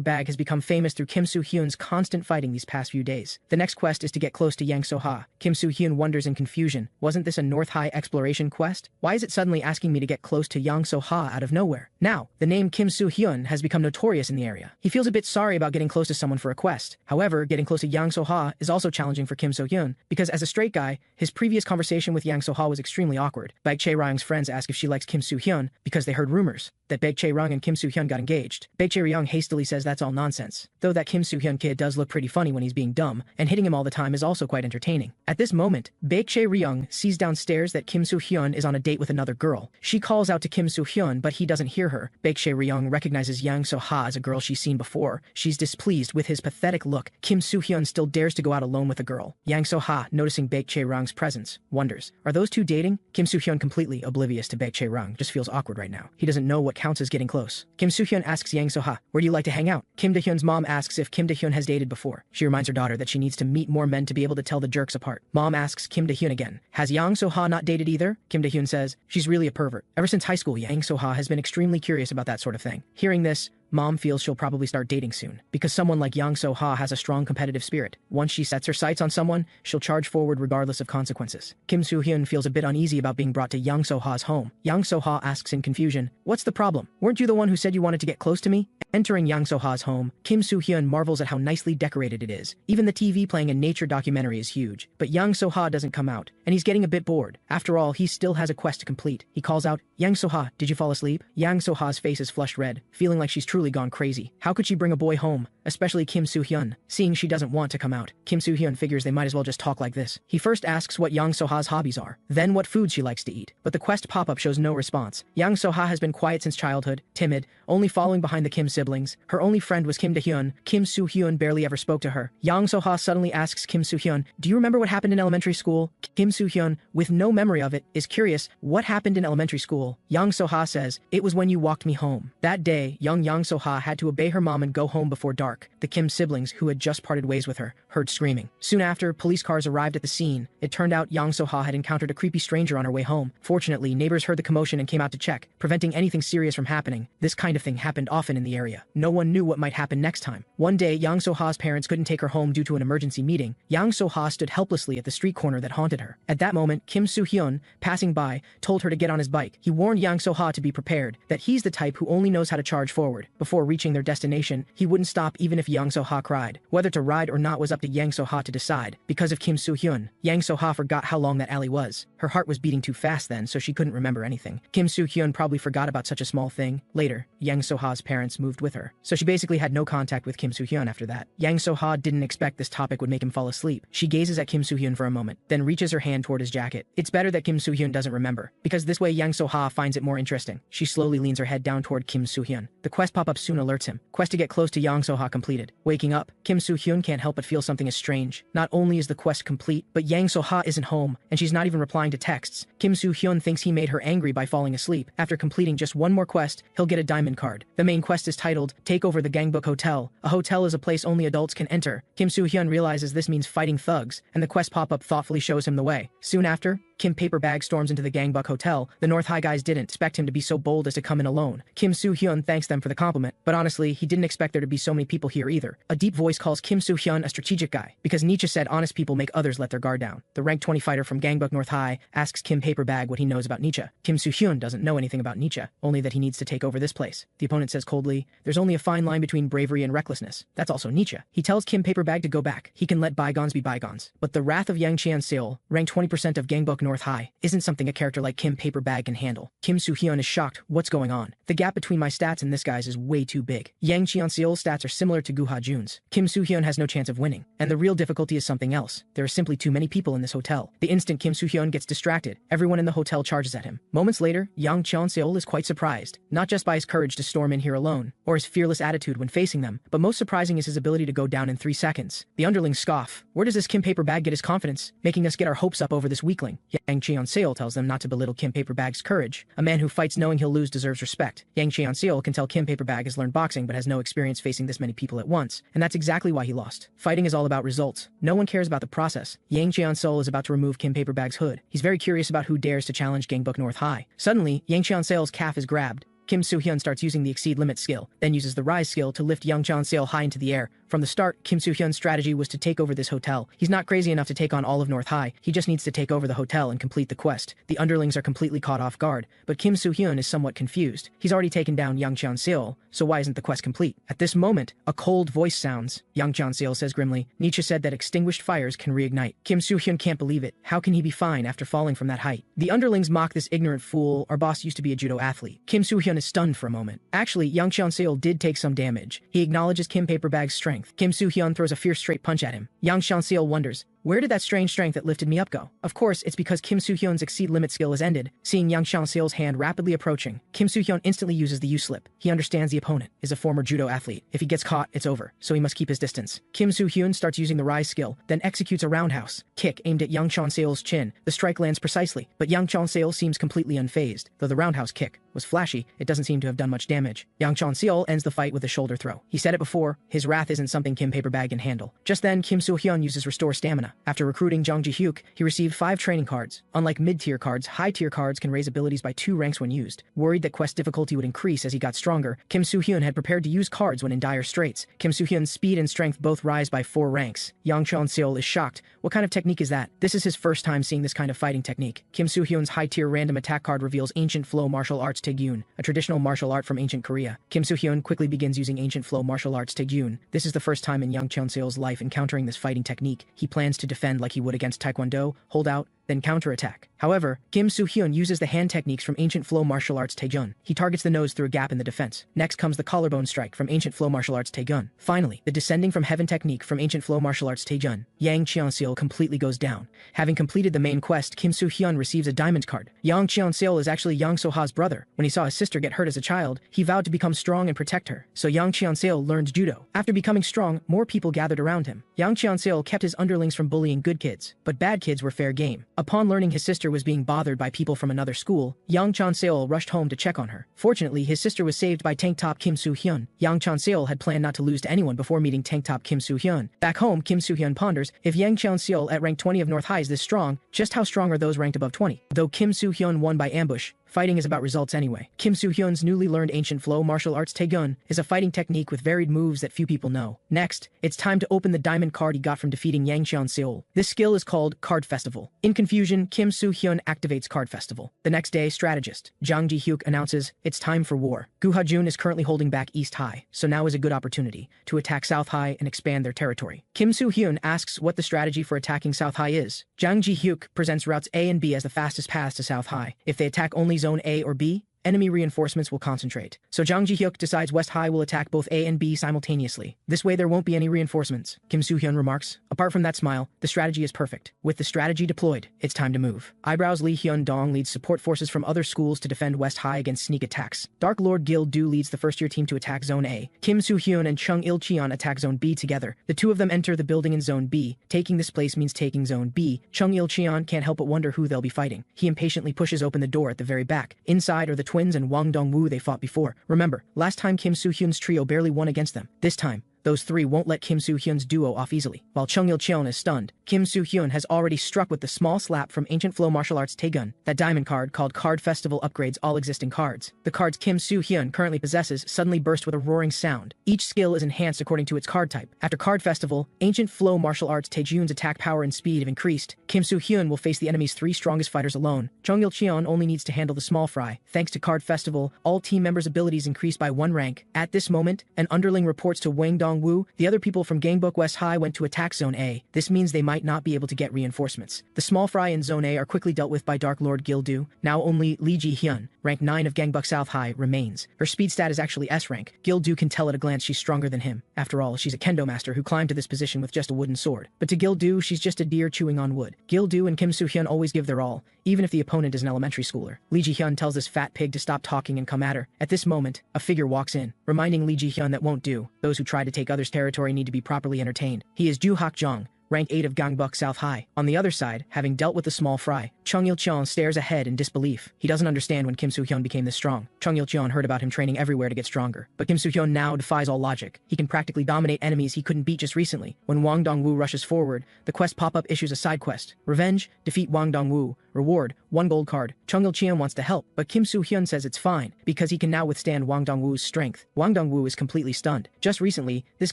Bag has become famous through Kim Soo-hyun's constant fighting these past few days. The next quest is to get close to Yang So-ha. Kim Soo-hyun wonders in confusion, wasn't this a North High exploration quest? Why is it suddenly asking me to get close to Yang So-ha out of nowhere? Now, the name Kim Soo-hyun has become notorious in the area. He feels a bit sorry about getting close to someone for a quest. However, getting close to Yang So-ha is also challenging for Kim Soo-hyun, because as a straight guy, his previous conversation with Yang So-ha was extremely awkward. Baek Chae-ryung's friends ask if she likes Kim Soo-hyun because they heard rumors that Baek Chae-ryung and Kim Soo-hyun got engaged. Baek Chae-ryung hastily says that's all nonsense, though that Kim Soo-hyun kid does look pretty funny when he's being dumb, and hitting him all the time is also quite entertaining. At this moment, Baek Chae-ryung sees downstairs that Kim Soo-hyun is on a date with another girl. She calls out to Kim Soo-hyun, but he doesn't hear her. Baek Chae-ryung recognizes Yang So-ha as a girl she's seen before. She's displeased with his pathetic look. Kim Soo-hyun still dares to go out alone with a girl. Yang So-ha, noticing Baek Chae-ryung's presence, wonders, are those two dating? Kim Soo-hyun, completely oblivious to Baek Chae-ryung, just feels awkward right now. He doesn't know what counts as getting close. Kim Soo-hyun asks Yang So-ha, where do you like to hang out? Kim Da-hyun's mom asks if Kim Da-hyun has dated before. She reminds her daughter that she needs to meet more men to be able to tell the jerks apart. Mom asks Kim Da-hyun again, has Yang So-ha not dated either? Kim Da-hyun says, she's really a pervert. Ever since high school, Yang So-ha has been extremely curious about that sort of thing. Hearing this, Mom feels she'll probably start dating soon, because someone like Yang So-ha has a strong competitive spirit. Once she sets her sights on someone, she'll charge forward regardless of consequences. Kim Soo-hyun feels a bit uneasy about being brought to Yang So-ha's home. Yang So-ha asks in confusion, what's the problem? Weren't you the one who said you wanted to get close to me? Entering Yang So-ha's home, Kim Soo-hyun marvels at how nicely decorated it is. Even the TV playing a nature documentary is huge. But Yang So-ha doesn't come out, and he's getting a bit bored. After all, he still has a quest to complete. He calls out, Yang So-ha, did you fall asleep? Yang So-ha's face is flushed red, feeling like she's truly gone crazy. How could she bring a boy home, especially Kim Soo-hyun? Seeing she doesn't want to come out, Kim Soo-hyun figures they might as well just talk like this. He first asks what Yang So-ha's hobbies are, then what food she likes to eat. But the quest pop-up shows no response. Yang So-ha has been quiet since childhood, timid, only following behind the Kim siblings. Her only friend was Kim Da-hyun. Kim Soo-hyun barely ever spoke to her. Yang So-ha suddenly asks Kim Soo-hyun, do you remember what happened in elementary school? Kim Soo-hyun, with no memory of it, is curious, what happened in elementary school? Yang So-ha says, it was when you walked me home. That day, young Yang So-ha had to obey her mom and go home before dark. The Kim siblings, who had just parted ways with her, heard screaming. Soon after, police cars arrived at the scene. It turned out Yang So-ha had encountered a creepy stranger on her way home. Fortunately, neighbors heard the commotion and came out to check, preventing anything serious from happening. This kind of thing happened often in the area. No one knew what might happen next time. One day, Yang So-ha's parents couldn't take her home due to an emergency meeting. Yang So-ha stood helplessly at the street corner that haunted her. At that moment, Kim Soo-hyeon, passing by, told her to get on his bike. He warned Yang So-ha to be prepared, that he's the type who only knows how to charge forward. Before reaching their destination, he wouldn't stop even if Yang So-ha cried. Whether to ride or not was up to Yang So-ha to decide. Because of Kim Soo-hyun, Yang So-ha forgot how long that alley was. Her heart was beating too fast then, so she couldn't remember anything. Kim Soo-hyun probably forgot about such a small thing. Later, Yang So-ha's parents moved with her, so she basically had no contact with Kim Soo-hyun after that. Yang So-ha didn't expect this topic would make him fall asleep. She gazes at Kim Soo-hyun for a moment, then reaches her hand toward his jacket. It's better that Kim Soo-hyun doesn't remember, because this way Yang So-ha finds it more interesting. She slowly leans her head down toward Kim Soo-hyun. The quest pop-up soon alerts him. Quest to get close to Yang So-ha completed. Waking up, Kim Soo-hyun can't help but feel something is strange. Not only is the quest complete, but Yang So-ha isn't home, and she's not even replying to texts. Kim Soo-hyun thinks he made her angry by falling asleep. After completing just one more quest, he'll get a diamond card. The main quest is titled, Take Over the Gangbuk Hotel. A hotel is a place only adults can enter. Kim Soo-hyun realizes this means fighting thugs, and the quest pop-up thoughtfully shows him the way. Soon after, Kim Paperbag storms into the Gangbuk Hotel. The North High guys didn't expect him to be so bold as to come in alone. Kim Soo-hyun thanks them for the compliment, but honestly, he didn't expect there to be so many people here either. A deep voice calls Kim Soo-hyun a strategic guy, because Nietzsche said honest people make others let their guard down. The rank 20 fighter from Gangbuk North High asks Kim Paperbag what he knows about Nietzsche. Kim Soo-hyun doesn't know anything about Nietzsche, only that he needs to take over this place. The opponent says coldly, there's only a fine line between bravery and recklessness. That's also Nietzsche. He tells Kim Paperbag to go back. He can let bygones be bygones. But the wrath of Yang Cheon-seol, ranked 20% of Gangbuk North High, isn't something a character like Kim Paperbag can handle. Kim Soo-hyun is shocked. What's going on? The gap between my stats and this guy's is way too big. Yang Cheon-seol's stats are similar to Gu Ha-jun's. Kim Soo-hyun has no chance of winning. And the real difficulty is something else. There are simply too many people in this hotel. The instant Kim Soo-hyun gets distracted, everyone in the hotel charges at him. Moments later, Yang Cheon-seol is quite surprised. Not just by his courage to storm in here alone, or his fearless attitude when facing them, but most surprising is his ability to go down in 3 seconds. The underlings scoff. Where does this Kim Paperbag get his confidence, making us get our hopes up over this weakling? Yang Cheon-seol tells them not to belittle Kim Paperbag's courage. A man who fights knowing he'll lose deserves respect. Yang Cheon-seol can tell Kim Paperbag has learned boxing but has no experience facing this many people at once, and that's exactly why he lost. Fighting is all about results. No one cares about the process. Yang Cheon-seol is about to remove Kim Paperbag's hood. He's very curious about who dares to challenge Gangbuk North High. Suddenly, Yang Cheon-seol's calf is grabbed. Kim Soo-hyun starts using the Exceed Limit skill, then uses the Rise skill to lift Yang Cheon-seol high into the air. From the start, Kim Soo-hyun's strategy was to take over this hotel. He's not crazy enough to take on all of North High, he just needs to take over the hotel and complete the quest. The underlings are completely caught off guard, but Kim Soo-hyun is somewhat confused. He's already taken down Yang Cheon-seol, so why isn't the quest complete? At this moment, a cold voice sounds. Yang Cheon-seol says grimly, Nietzsche said that extinguished fires can reignite. Kim Soo-hyun can't believe it. How can he be fine after falling from that height? The underlings mock this ignorant fool. Our boss used to be a judo athlete. Kim Soo-hyun is stunned for a moment. Actually, Yang Cheon-seol did take some damage. He acknowledges Kim Paperbag's strength. Kim Soo-hyun throws a fierce straight punch at him. Yang Cheon-seol wonders, where did that strange strength that lifted me up go? Of course, it's because Kim Soo-hyun's Exceed Limit skill is ended. Seeing Yang Cheon-seol's hand rapidly approaching, Kim Soo-hyun instantly uses the U-slip. He understands the opponent is a former judo athlete. If he gets caught, it's over, so he must keep his distance. Kim Soo-hyun starts using the Rise skill, then executes a roundhouse kick aimed at Yang Cheon-seol's chin. The strike lands precisely, but Yang Cheon-seol seems completely unfazed. Though the roundhouse kick was flashy, it doesn't seem to have done much damage. Yang Cheon-seol ends the fight with a shoulder throw. He said it before, his wrath isn't something Kim Paperbag can handle. Just then, Kim Soo-hyun uses Restore Stamina. After recruiting Jung Ji-hyuk, he received 5 training cards. Unlike mid-tier cards, high-tier cards can raise abilities by 2 ranks when used. Worried that quest difficulty would increase as he got stronger, Kim Soo-hyun had prepared to use cards when in dire straits. Kim Soo-hyun's speed and strength both rise by 4 ranks. Yang Cheon-seol is shocked. What kind of technique is that? This is his first time seeing this kind of fighting technique. Kim Soo-hyun's high-tier random attack card reveals Ancient Flow Martial Arts Taegyun, a traditional martial art from ancient Korea. Kim Soo-hyun quickly begins using Ancient Flow Martial Arts Taegyun. This is the first time in Yang Cheon-seol's life encountering this fighting technique. He plans to defend like he would against Taekwondo, hold out, then counterattack. However, Kim Soo-hyun uses the hand techniques from Ancient Flow Martial Arts Taegyun. He targets the nose through a gap in the defense. Next comes the collarbone strike from Ancient Flow Martial Arts Taegyun. Finally, the descending from heaven technique from Ancient Flow Martial Arts Taegyun. Yang Cheon-seol completely goes down. Having completed the main quest, Kim Soo-hyun receives a diamond card. Yang Cheon-seol is actually Yang So-ha's brother. When he saw his sister get hurt as a child, he vowed to become strong and protect her. So Yang Cheon-seol learned judo. After becoming strong, more people gathered around him. Yang Cheon-seol kept his underlings from bullying good kids, but bad kids were fair game. Upon learning his sister was being bothered by people from another school, Yang Chan-seol rushed home to check on her. Fortunately, his sister was saved by tank top Kim Soo-hyun. Yang Chan-seol had planned not to lose to anyone before meeting tank top Kim Soo-hyun. Back home, Kim Soo-hyun ponders, if Yang Chan-seol at rank 20 of North High is this strong, just how strong are those ranked above 20? Though Kim Soo-hyun won by ambush, fighting is about results anyway. Kim Soo-hyun's newly learned ancient flow martial arts Taegun is a fighting technique with varied moves that few people know. Next, it's time to open the diamond card he got from defeating Yang Chan-seol. This skill is called Card Festival. In confusion, Kim Soo-hyun activates Card Festival. The next day, strategist Jang Ji-hyuk announces, it's time for war. Gu Ha-jun is currently holding back East High, so now is a good opportunity to attack South High and expand their territory. Kim Soo-hyun asks what the strategy for attacking South High is. Jang Ji-hyuk presents routes A and B as the fastest paths to South High. If they attack only Zone A or B, enemy reinforcements will concentrate. So Jang Ji-hyuk decides West High will attack both A and B simultaneously. This way there won't be any reinforcements. Kim Soo-hyun remarks, apart from that smile, the strategy is perfect. With the strategy deployed, it's time to move. Eyebrows Lee Hyun-dong leads support forces from other schools to defend West High against sneak attacks. Dark Lord Gil-do leads the first-year team to attack Zone A. Kim Soo-hyun and Chung Il-cheon attack Zone B together. The two of them enter the building in Zone B. Taking this place means taking Zone B. Chung Il-cheon can't help but wonder who they'll be fighting. He impatiently pushes open the door at the very back. Inside are the twins and Wang Dong-woo they fought before. Remember, last time Kim Soo-hyun's trio barely won against them. This time, those three won't let Kim Soo-hyun's duo off easily. While Chung Il-cheon is stunned, Kim Soo-hyun has already struck with the small slap from Ancient Flow Martial Arts Taegun. That diamond card called Card Festival upgrades all existing cards. The cards Kim Soo-hyun currently possesses suddenly burst with a roaring sound. Each skill is enhanced according to its card type. After Card Festival, Ancient Flow Martial Arts Taejun's attack power and speed have increased. Kim Soo-hyun will face the enemy's three strongest fighters alone. Chung Il-cheon only needs to handle the small fry. Thanks to Card Festival, all team members' abilities increased by 1 rank. At this moment, an underling reports to Wang Dong-woo, the other people from Gangbuk West High went to attack Zone A. This means they might not be able to get reinforcements. The small fry in Zone A are quickly dealt with by Dark Lord Gil-do. Now only Lee Ji-hyun, rank 9 of Gangbuk South High, remains. Her speed stat is actually S rank. Gil-do can tell at a glance she's stronger than him. After all, she's a kendo master who climbed to this position with just a wooden sword. But to Gil-do, she's just a deer chewing on wood. Gil-do and Kim Soo-hyun always give their all, even if the opponent is an elementary schooler. Lee Ji-hyun tells this fat pig to stop talking and come at her. At this moment, a figure walks in, reminding Lee Ji-hyun that won't do. Those who try to take others' territory need to be properly entertained. He is Ju Hak-jong, rank 8 of Gangbuk South High. On the other side, having dealt with the small fry, Chung Il-cheon stares ahead in disbelief. He doesn't understand when Kim Soo-hyun became this strong. Chung Il-cheon heard about him training everywhere to get stronger. But Kim Soo-hyun now defies all logic. He can practically dominate enemies he couldn't beat just recently. When Wang Dong-woo rushes forward, the quest pop-up issues a side quest. Revenge, defeat Wang Dong-woo. Reward, 1 gold card. Chung Il-cheon wants to help, but Kim Soo-hyun says it's fine, because he can now withstand Wang Dong-woo's strength. Wang Dong-woo is completely stunned. Just recently, this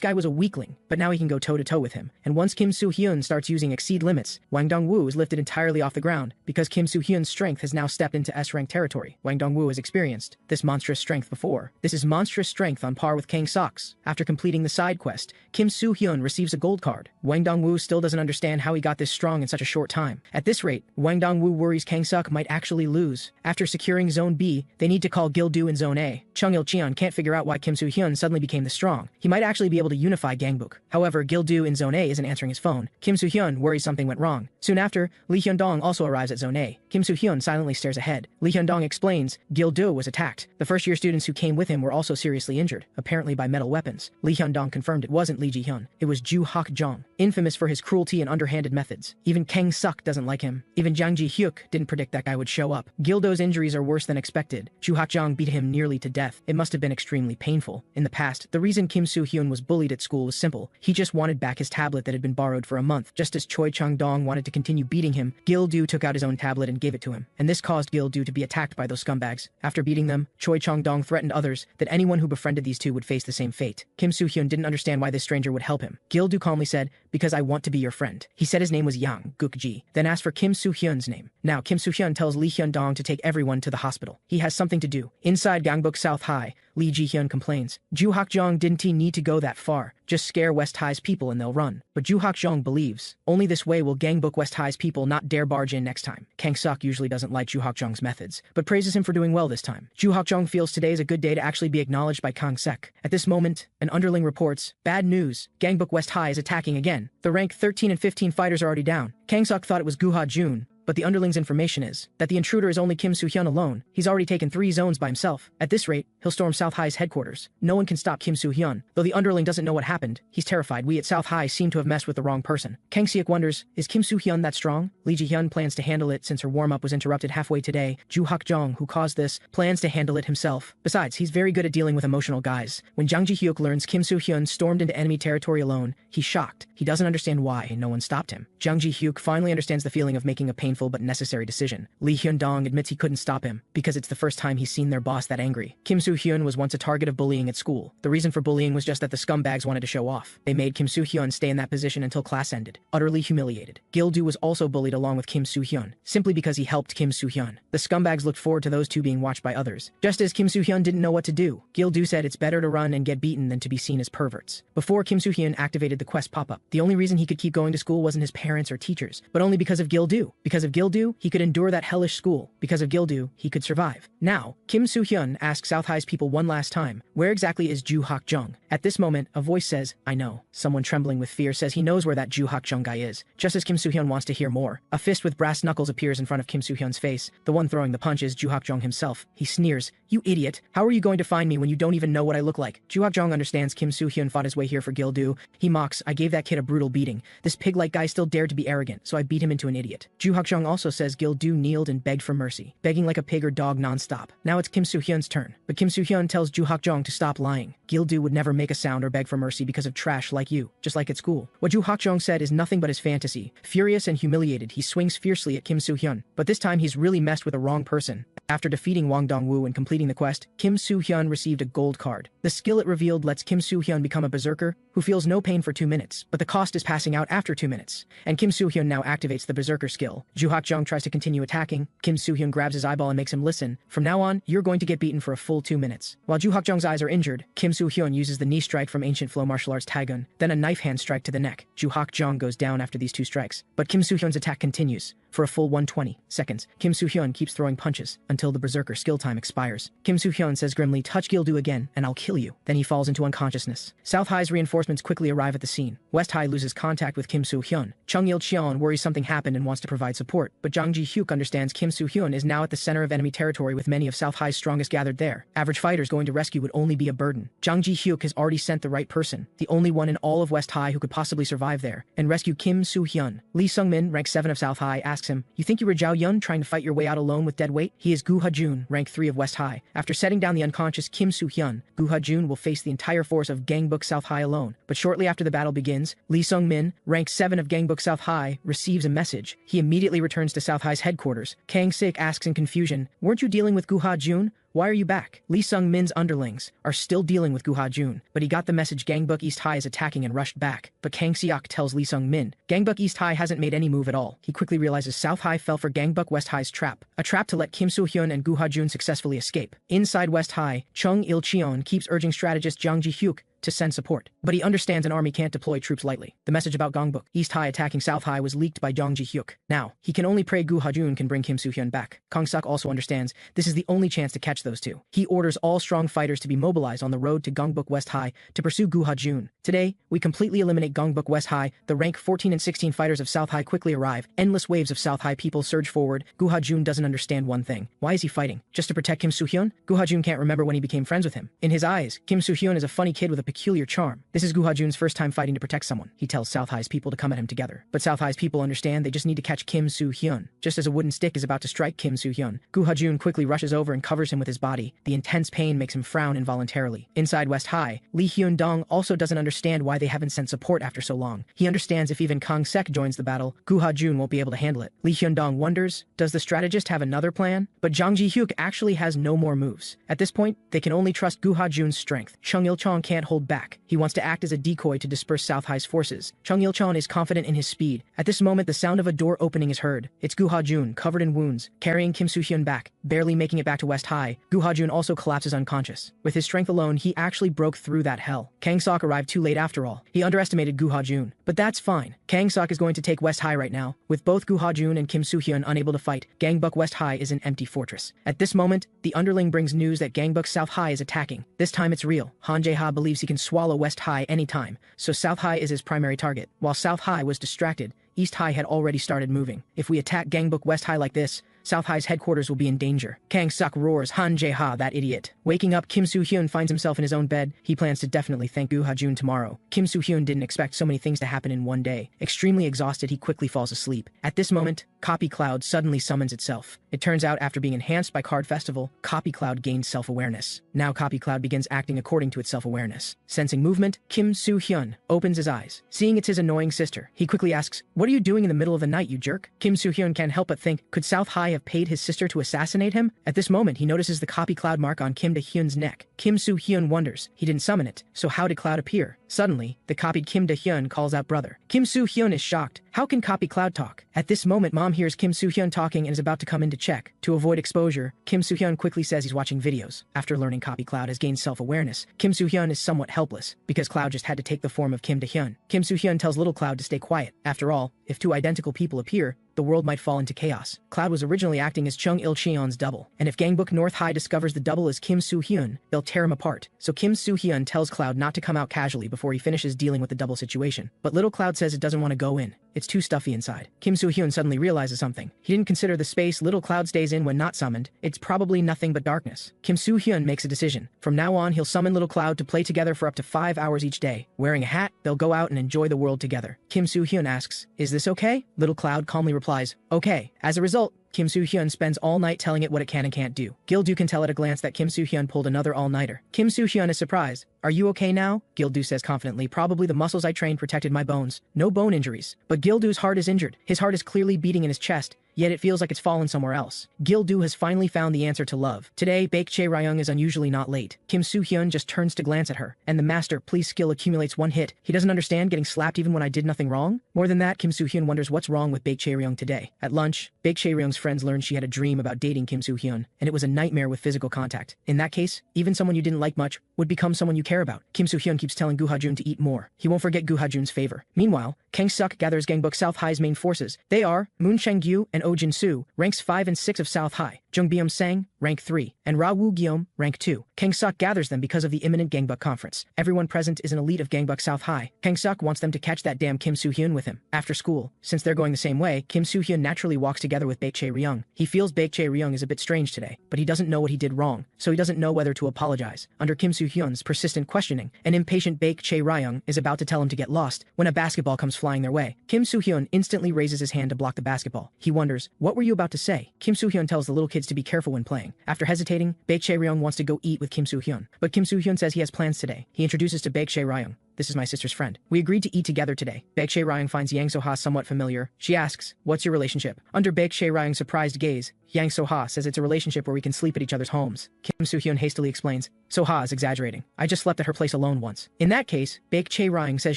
guy was a weakling, but now he can go toe-to-toe with him. And once Kim Soo-hyun starts using exceed limits, Wang Dong-woo is lifted entirely off the ground, because Kim Soo-hyun's strength has now stepped into S-rank territory. Wang Dong-woo has experienced this monstrous strength before. This is monstrous strength on par with Kang Sok's. After completing the side quest, Kim Soo-hyun receives a gold card. Wang Dong-woo still doesn't understand how he got this strong in such a short time. At this rate, Wang Dong-woo worries Kang Sok might actually lose. After securing Zone B, they need to call Gil-do in Zone A. Chung Il-cheon can't figure out why Kim Soo-hyun suddenly became this strong. He might actually be able to unify Gangbuk. However, Gil-do in Zone A isn't answering his phone. Kim Soo-hyun worries something went wrong. Soon after, Lee Hyun-dong also arrives at Zone A. Kim Soo-hyun silently stares ahead. Lee Hyun-dong explains, Gil-do was attacked. The first-year students who came with him were also seriously injured, apparently by metal weapons. Lee Hyun-dong confirmed it wasn't Lee Ji-hyun. It was Ju Hak-jong, infamous for his cruelty and underhanded methods. Even Kang Sok doesn't like him. Even Jang Ji-hyuk didn't predict that guy would show up. Gil-do's injuries are worse than expected. Ju Hak-jong beat him nearly to death. It must have been extremely painful. In the past, the reason Kim Soo-hyun was bullied at school was simple. He just wanted back his tablet that had been borrowed for a month. Just as Choi Chang-dong wanted to continue beating him, Gil-do took out his own tablet and gave it to him. And this caused Gil-do to be attacked by those scumbags. After beating them, Choi Chang-dong threatened others that anyone who befriended these two would face the same fate. Kim Soo-hyun didn't understand why this stranger would help him. Gil-do calmly said, because I want to be your friend. He said his name was Yang Guk-ji, then asked for Kim Soo-hyun's name. Now Kim Soo-hyun tells Lee Hyun-dong to take everyone to the hospital. He has something to do. Inside Gangbuk South High, Lee Ji-hyun complains. Ju Hak-jong didn't he need to go that far? Just scare West High's people and they'll run. But Ju Hak-jong believes. Only this way will Gangbuk West High's people not dare barge in next time. Kang Sok usually doesn't like Ju Hak-jong's methods, but praises him for doing well this time. Ju Hak-jong feels today is a good day to actually be acknowledged by Kang Sek. At this moment, an underling reports, bad news, Gangbuk West High is attacking again. The rank 13 and 15 fighters are already down. Kang Sok thought it was Gu Ha-jun, but the underling's information is that the intruder is only Kim Soo-hyun alone. He's already taken 3 zones by himself. At this rate, he'll storm South High's headquarters. No one can stop Kim Soo-hyun. Though the underling doesn't know what happened, he's terrified. We at South High seem to have messed with the wrong person. Kang Seok wonders, is Kim Soo-hyun that strong? Lee Ji-hyun plans to handle it since her warm-up was interrupted halfway today. Joo Hak-jong, who caused this, plans to handle it himself. Besides, he's very good at dealing with emotional guys. When Jang Ji-hyuk learns Kim Soo-hyun stormed into enemy territory alone, he's shocked. He doesn't understand why no one stopped him. Jang Ji-hyuk finally understands the feeling of making a painful but necessary decision. Lee Hyun-dong admits he couldn't stop him because it's the first time he's seen their boss that angry. Kim Soo-hyun was once a target of bullying at school. The reason for bullying was just that the scumbags wanted to show off. They made Kim Soo-hyun stay in that position until class ended, utterly humiliated. Gil-do was also bullied along with Kim Soo-hyun, simply because he helped Kim Soo-hyun. The scumbags looked forward to those two being watched by others. Just as Kim Soo-hyun didn't know what to do, Gil-do said it's better to run and get beaten than to be seen as perverts. Before Kim Soo-hyun activated the quest pop-up, the only reason he could keep going to school wasn't his parents or teachers, but only because of Gil-do. Because of Gil-do, he could endure that hellish school. Because of Gil-do, he could survive. Now, Kim Soo-hyun asks South High's people one last time, where exactly is Joo Hak-jung? At this moment, a voice says, I know. Someone trembling with fear says he knows where that Joo Hak-jung guy is. Just as Kim Soo-hyun wants to hear more, a fist with brass knuckles appears in front of Kim Soo-hyun's face. The one throwing the punch is Joo Hak-jung himself. He sneers, you idiot. How are you going to find me when you don't even know what I look like? Joo Hak-jung understands Kim Soo-hyun fought his way here for Gil-do. He mocks, I gave that kid a brutal beating. This pig-like guy still dared to be arrogant, so I beat him into an idiot. Joo Hak-jung also says Gil-do kneeled and begged for mercy, begging like a pig or dog non-stop. Now it's Kim Soo-hyun's turn, but Kim Soo-hyun tells Joo Hak-jung to stop lying. Gil-do would never make a sound or beg for mercy because of trash like you, just like at school. What Joo Hak-jung said is nothing but his fantasy. Furious and humiliated, he swings fiercely at Kim Soo-hyun, but this time he's really messed with the wrong person. After defeating Wang Dong-woo and completing the quest, Kim Soo-hyun received a gold card. The skill it revealed lets Kim Soo-hyun become a berserker who feels no pain for 2 minutes, but the cost is passing out after 2 minutes. And Kim Soo-hyun now activates the berserker skill. Joo Hak-jung tries to continue attacking. Kim Soo-hyun grabs his eyeball and makes him listen. From now on, you're going to get beaten for a full 2 minutes. While Joo Hak-jung's eyes are injured, Kim Soo-hyun uses the knee strike from ancient flow martial arts Taegun, then a knife hand strike to the neck. Joo Hak-jung goes down after these 2 strikes, but Kim Soo-hyun's attack continues. For a full 120 seconds, Kim Soo-hyun keeps throwing punches until the berserker skill time expires. Kim Soo-hyun says grimly, touch Gil-do again, and I'll kill you. Then he falls into unconsciousness. South High's reinforcements quickly arrive at the scene. West High loses contact with Kim Soo-hyun. Chung Il-cheon worries something happened and wants to provide support, but Jang Ji-hyuk understands Kim Soo-hyun is now at the center of enemy territory with many of South High's strongest gathered there. Average fighters going to rescue would only be a burden. Jang Ji-hyuk has already sent the right person, the only one in all of West High who could possibly survive there, and rescue Kim Soo-hyun. Lee Sung-min, rank 7 of South High, asks him, you think you were Zhao Yun trying to fight your way out alone with dead weight? He is Gu Ha-jun, rank 3 of West High. After setting down the unconscious Kim Soo-hyun, Gu Ha-jun will face the entire force of Gangbuk South High alone. But shortly after the battle begins, Lee Sung-min, rank 7 of Gangbuk South High, receives a message. He immediately returns to South High's headquarters. Kang Sik asks in confusion, weren't you dealing with Gu Ha-jun? Why are you back? Lee Sung-min's underlings are still dealing with Gu Ha-jun, but he got the message Gangbuk East High is attacking and rushed back. But Kang Seok tells Lee Sung-min, Gangbuk East High hasn't made any move at all. He quickly realizes South High fell for Gangbuk West High's trap, a trap to let Kim Soo-hyun and Gu Ha-jun successfully escape. Inside West High, Chung Il-cheon keeps urging strategist Jang Ji-hyuk to send support, but he understands an army can't deploy troops lightly. The message about Gangbuk East High attacking South High was leaked by Jang Ji-hyuk. Now, he can only pray Gu Ha-jun can bring Kim Soo-hyun back. Kang Suk also understands this is the only chance to catch those two. He orders all strong fighters to be mobilized on the road to Gangbuk West High to pursue Gu Ha-jun. Today, we completely eliminate Gangbuk West High. The rank 14 and 16 fighters of South High quickly arrive. Endless waves of South High people surge forward. Gu Ha-jun doesn't understand one thing. Why is he fighting? Just to protect Kim Soo-hyun? Gu Ha-jun can't remember when he became friends with him. In his eyes, Kim Soo-hyun is a funny kid with a peculiar charm. This is Gu Ha-jun's first time fighting to protect someone. He tells South High's people to come at him together. But South High's people understand they just need to catch Kim Soo-hyun. Just as a wooden stick is about to strike Kim Soo-hyun, Gu Ha-jun quickly rushes over and covers him with his body. The intense pain makes him frown involuntarily. Inside West High, Lee Hyun-dong also doesn't understand why they haven't sent support after so long. He understands if even Kang Sek joins the battle, Gu Ha-jun won't be able to handle it. Lee Hyun-dong wonders, does the strategist have another plan? But Jang Ji-hyuk actually has no more moves. At this point, they can only trust Gu Ha-jun's strength. Chung Il-cheon can't hold back. He wants to act as a decoy to disperse South High's forces. Chung Il-cheon is confident in his speed. At this moment, the sound of a door opening is heard. It's Gu Ha-jun, covered in wounds, carrying Kim Soo-hyun back, barely making it back to West High. Gu Ha-jun also collapses unconscious. With his strength alone, he actually broke through that hell. Kang Sok arrived too late after all. He underestimated Gu Ha-jun. But that's fine. Kang Sok is going to take West High right now. With both Gu Ha-jun and Kim Soo-hyun unable to fight, Gangbuk West High is an empty fortress. At this moment, the underling brings news that Gangbuk South High is attacking. This time it's real. Han Jae-ha believes he can swallow West High anytime, so South High is his primary target. While South High was distracted, East High had already started moving. If we attack Gangbuk West High like this, South High's headquarters will be in danger. Kang Suk roars, Han Jae-ha, that idiot. Waking up, Kim Soo-hyun finds himself in his own bed. He plans to definitely thank Goo Ha-jun tomorrow. Kim Soo-hyun didn't expect so many things to happen in one day. Extremely exhausted, he quickly falls asleep. At this moment, Copy Cloud suddenly summons itself. It turns out after being enhanced by Card Festival, Copy Cloud gains self-awareness. Now Copy Cloud begins acting according to its self-awareness. Sensing movement, Kim Soo-hyun opens his eyes. Seeing it's his annoying sister, he quickly asks, "What are you doing in the middle of the night, you jerk?" Kim Soo-hyun can't help but think, could South High have paid his sister to assassinate him? At this moment, he notices the Copy Cloud mark on Kim Da-hyun's neck. Kim Soo-hyun wonders, he didn't summon it, so how did Cloud appear? Suddenly, the copied Kim Da-hyun calls out brother. Kim Soo-hyun is shocked. How can Copy Cloud talk? At this moment, Mom hears Kim Soo-hyun talking and is about to come in to check. To avoid exposure, Kim Soo-hyun quickly says he's watching videos. After learning Copy Cloud has gained self-awareness, Kim Soo-hyun is somewhat helpless, because Cloud just had to take the form of Kim Da-hyun. Kim Soo-hyun tells little Cloud to stay quiet. After all, if two identical people appear, the world might fall into chaos. Cloud was originally acting as Chung Il-cheon's double, and if Gangbuk North High discovers the double is Kim Soo-hyun, they'll tear him apart. So Kim Soo-hyun tells Cloud not to come out casually before he finishes dealing with the double situation. But little Cloud says it doesn't want to go in. It's too stuffy inside. Kim Soo-hyun suddenly realizes something. He didn't consider the space little Cloud stays in when not summoned. It's probably nothing but darkness. Kim Soo-hyun makes a decision. From now on, he'll summon little Cloud to play together for up to 5 hours each day. Wearing a hat, they'll go out and enjoy the world together. Kim Soo-hyun asks, "Is this okay?" Little Cloud calmly replies, "Okay." As a result, Kim Soo-hyun spends all night telling it what it can and can't do. Gil-do can tell at a glance that Kim Soo-hyun pulled another all-nighter. Kim Soo-hyun is surprised. "Are you okay now?" Gil-do says confidently, "Probably the muscles I trained protected my bones. No bone injuries." But Gil-do's heart is injured. His heart is clearly beating in his chest, yet it feels like it's fallen somewhere else. Gil-do has finally found the answer to love. Today, Baek-chae Ryung is unusually not late. Kim Soo-hyun just turns to glance at her, and the master please skill accumulates 1 hit. He doesn't understand getting slapped even when I did nothing wrong. More than that, Kim Soo-hyun wonders what's wrong with Baek-chae Ryung today. At lunch, Baek-chae Ryung's friends learned she had a dream about dating Kim Soo-hyun, and it was a nightmare with physical contact. In that case, even someone you didn't like much would become someone you care about. Kim Soo-hyun keeps telling Goo Ha-jun to eat more. He won't forget Goo Ha-jun's favor. Meanwhile, Kang Suk gathers Gangbuk South High's main forces. They are Moon Chang-gyu and Oh Jin-soo, ranks 5 and 6 of South High, Jung Byum-sang, rank 3, and Ra Woo-gyeom, rank 2. Kang Suk gathers them because of the imminent Gangbuk conference. Everyone present is an elite of Gangbuk South High. Kang Suk wants them to catch that damn Kim Soo-hyun with him. After school, since they're going the same way, Kim Soo-hyun naturally walks together with Baek-chae Ryung. He feels Baek-chae Ryung is a bit strange today, but he doesn't know what he did wrong, so he doesn't know whether to apologize. Under Kim Soo-hyun's persistent questioning, an impatient Baek-chae Ryung is about to tell him to get lost when a basketball comes flying their way. Kim Soo-hyun instantly raises his hand to block the basketball. He wonders, "What were you about to say?" Kim Soo-hyun tells the little kids to be careful when playing. After hesitating, Baek-chae Ryung wants to go eat with Kim Soo-hyun, but Kim Soo-hyun says he has plans today. He introduces to Baek-chae Ryung, "This is my sister's friend. We agreed to eat together today." Baek-chae Ryung finds Yang So-ha somewhat familiar. She asks, "What's your relationship?" Under Baek-chae Ryung's surprised gaze, Yang So-ha says it's a relationship where we can sleep at each other's homes. Kim Soo-hyun hastily explains, "So-ha is exaggerating. I just slept at her place alone once." In that case, Baek-chae Ryung says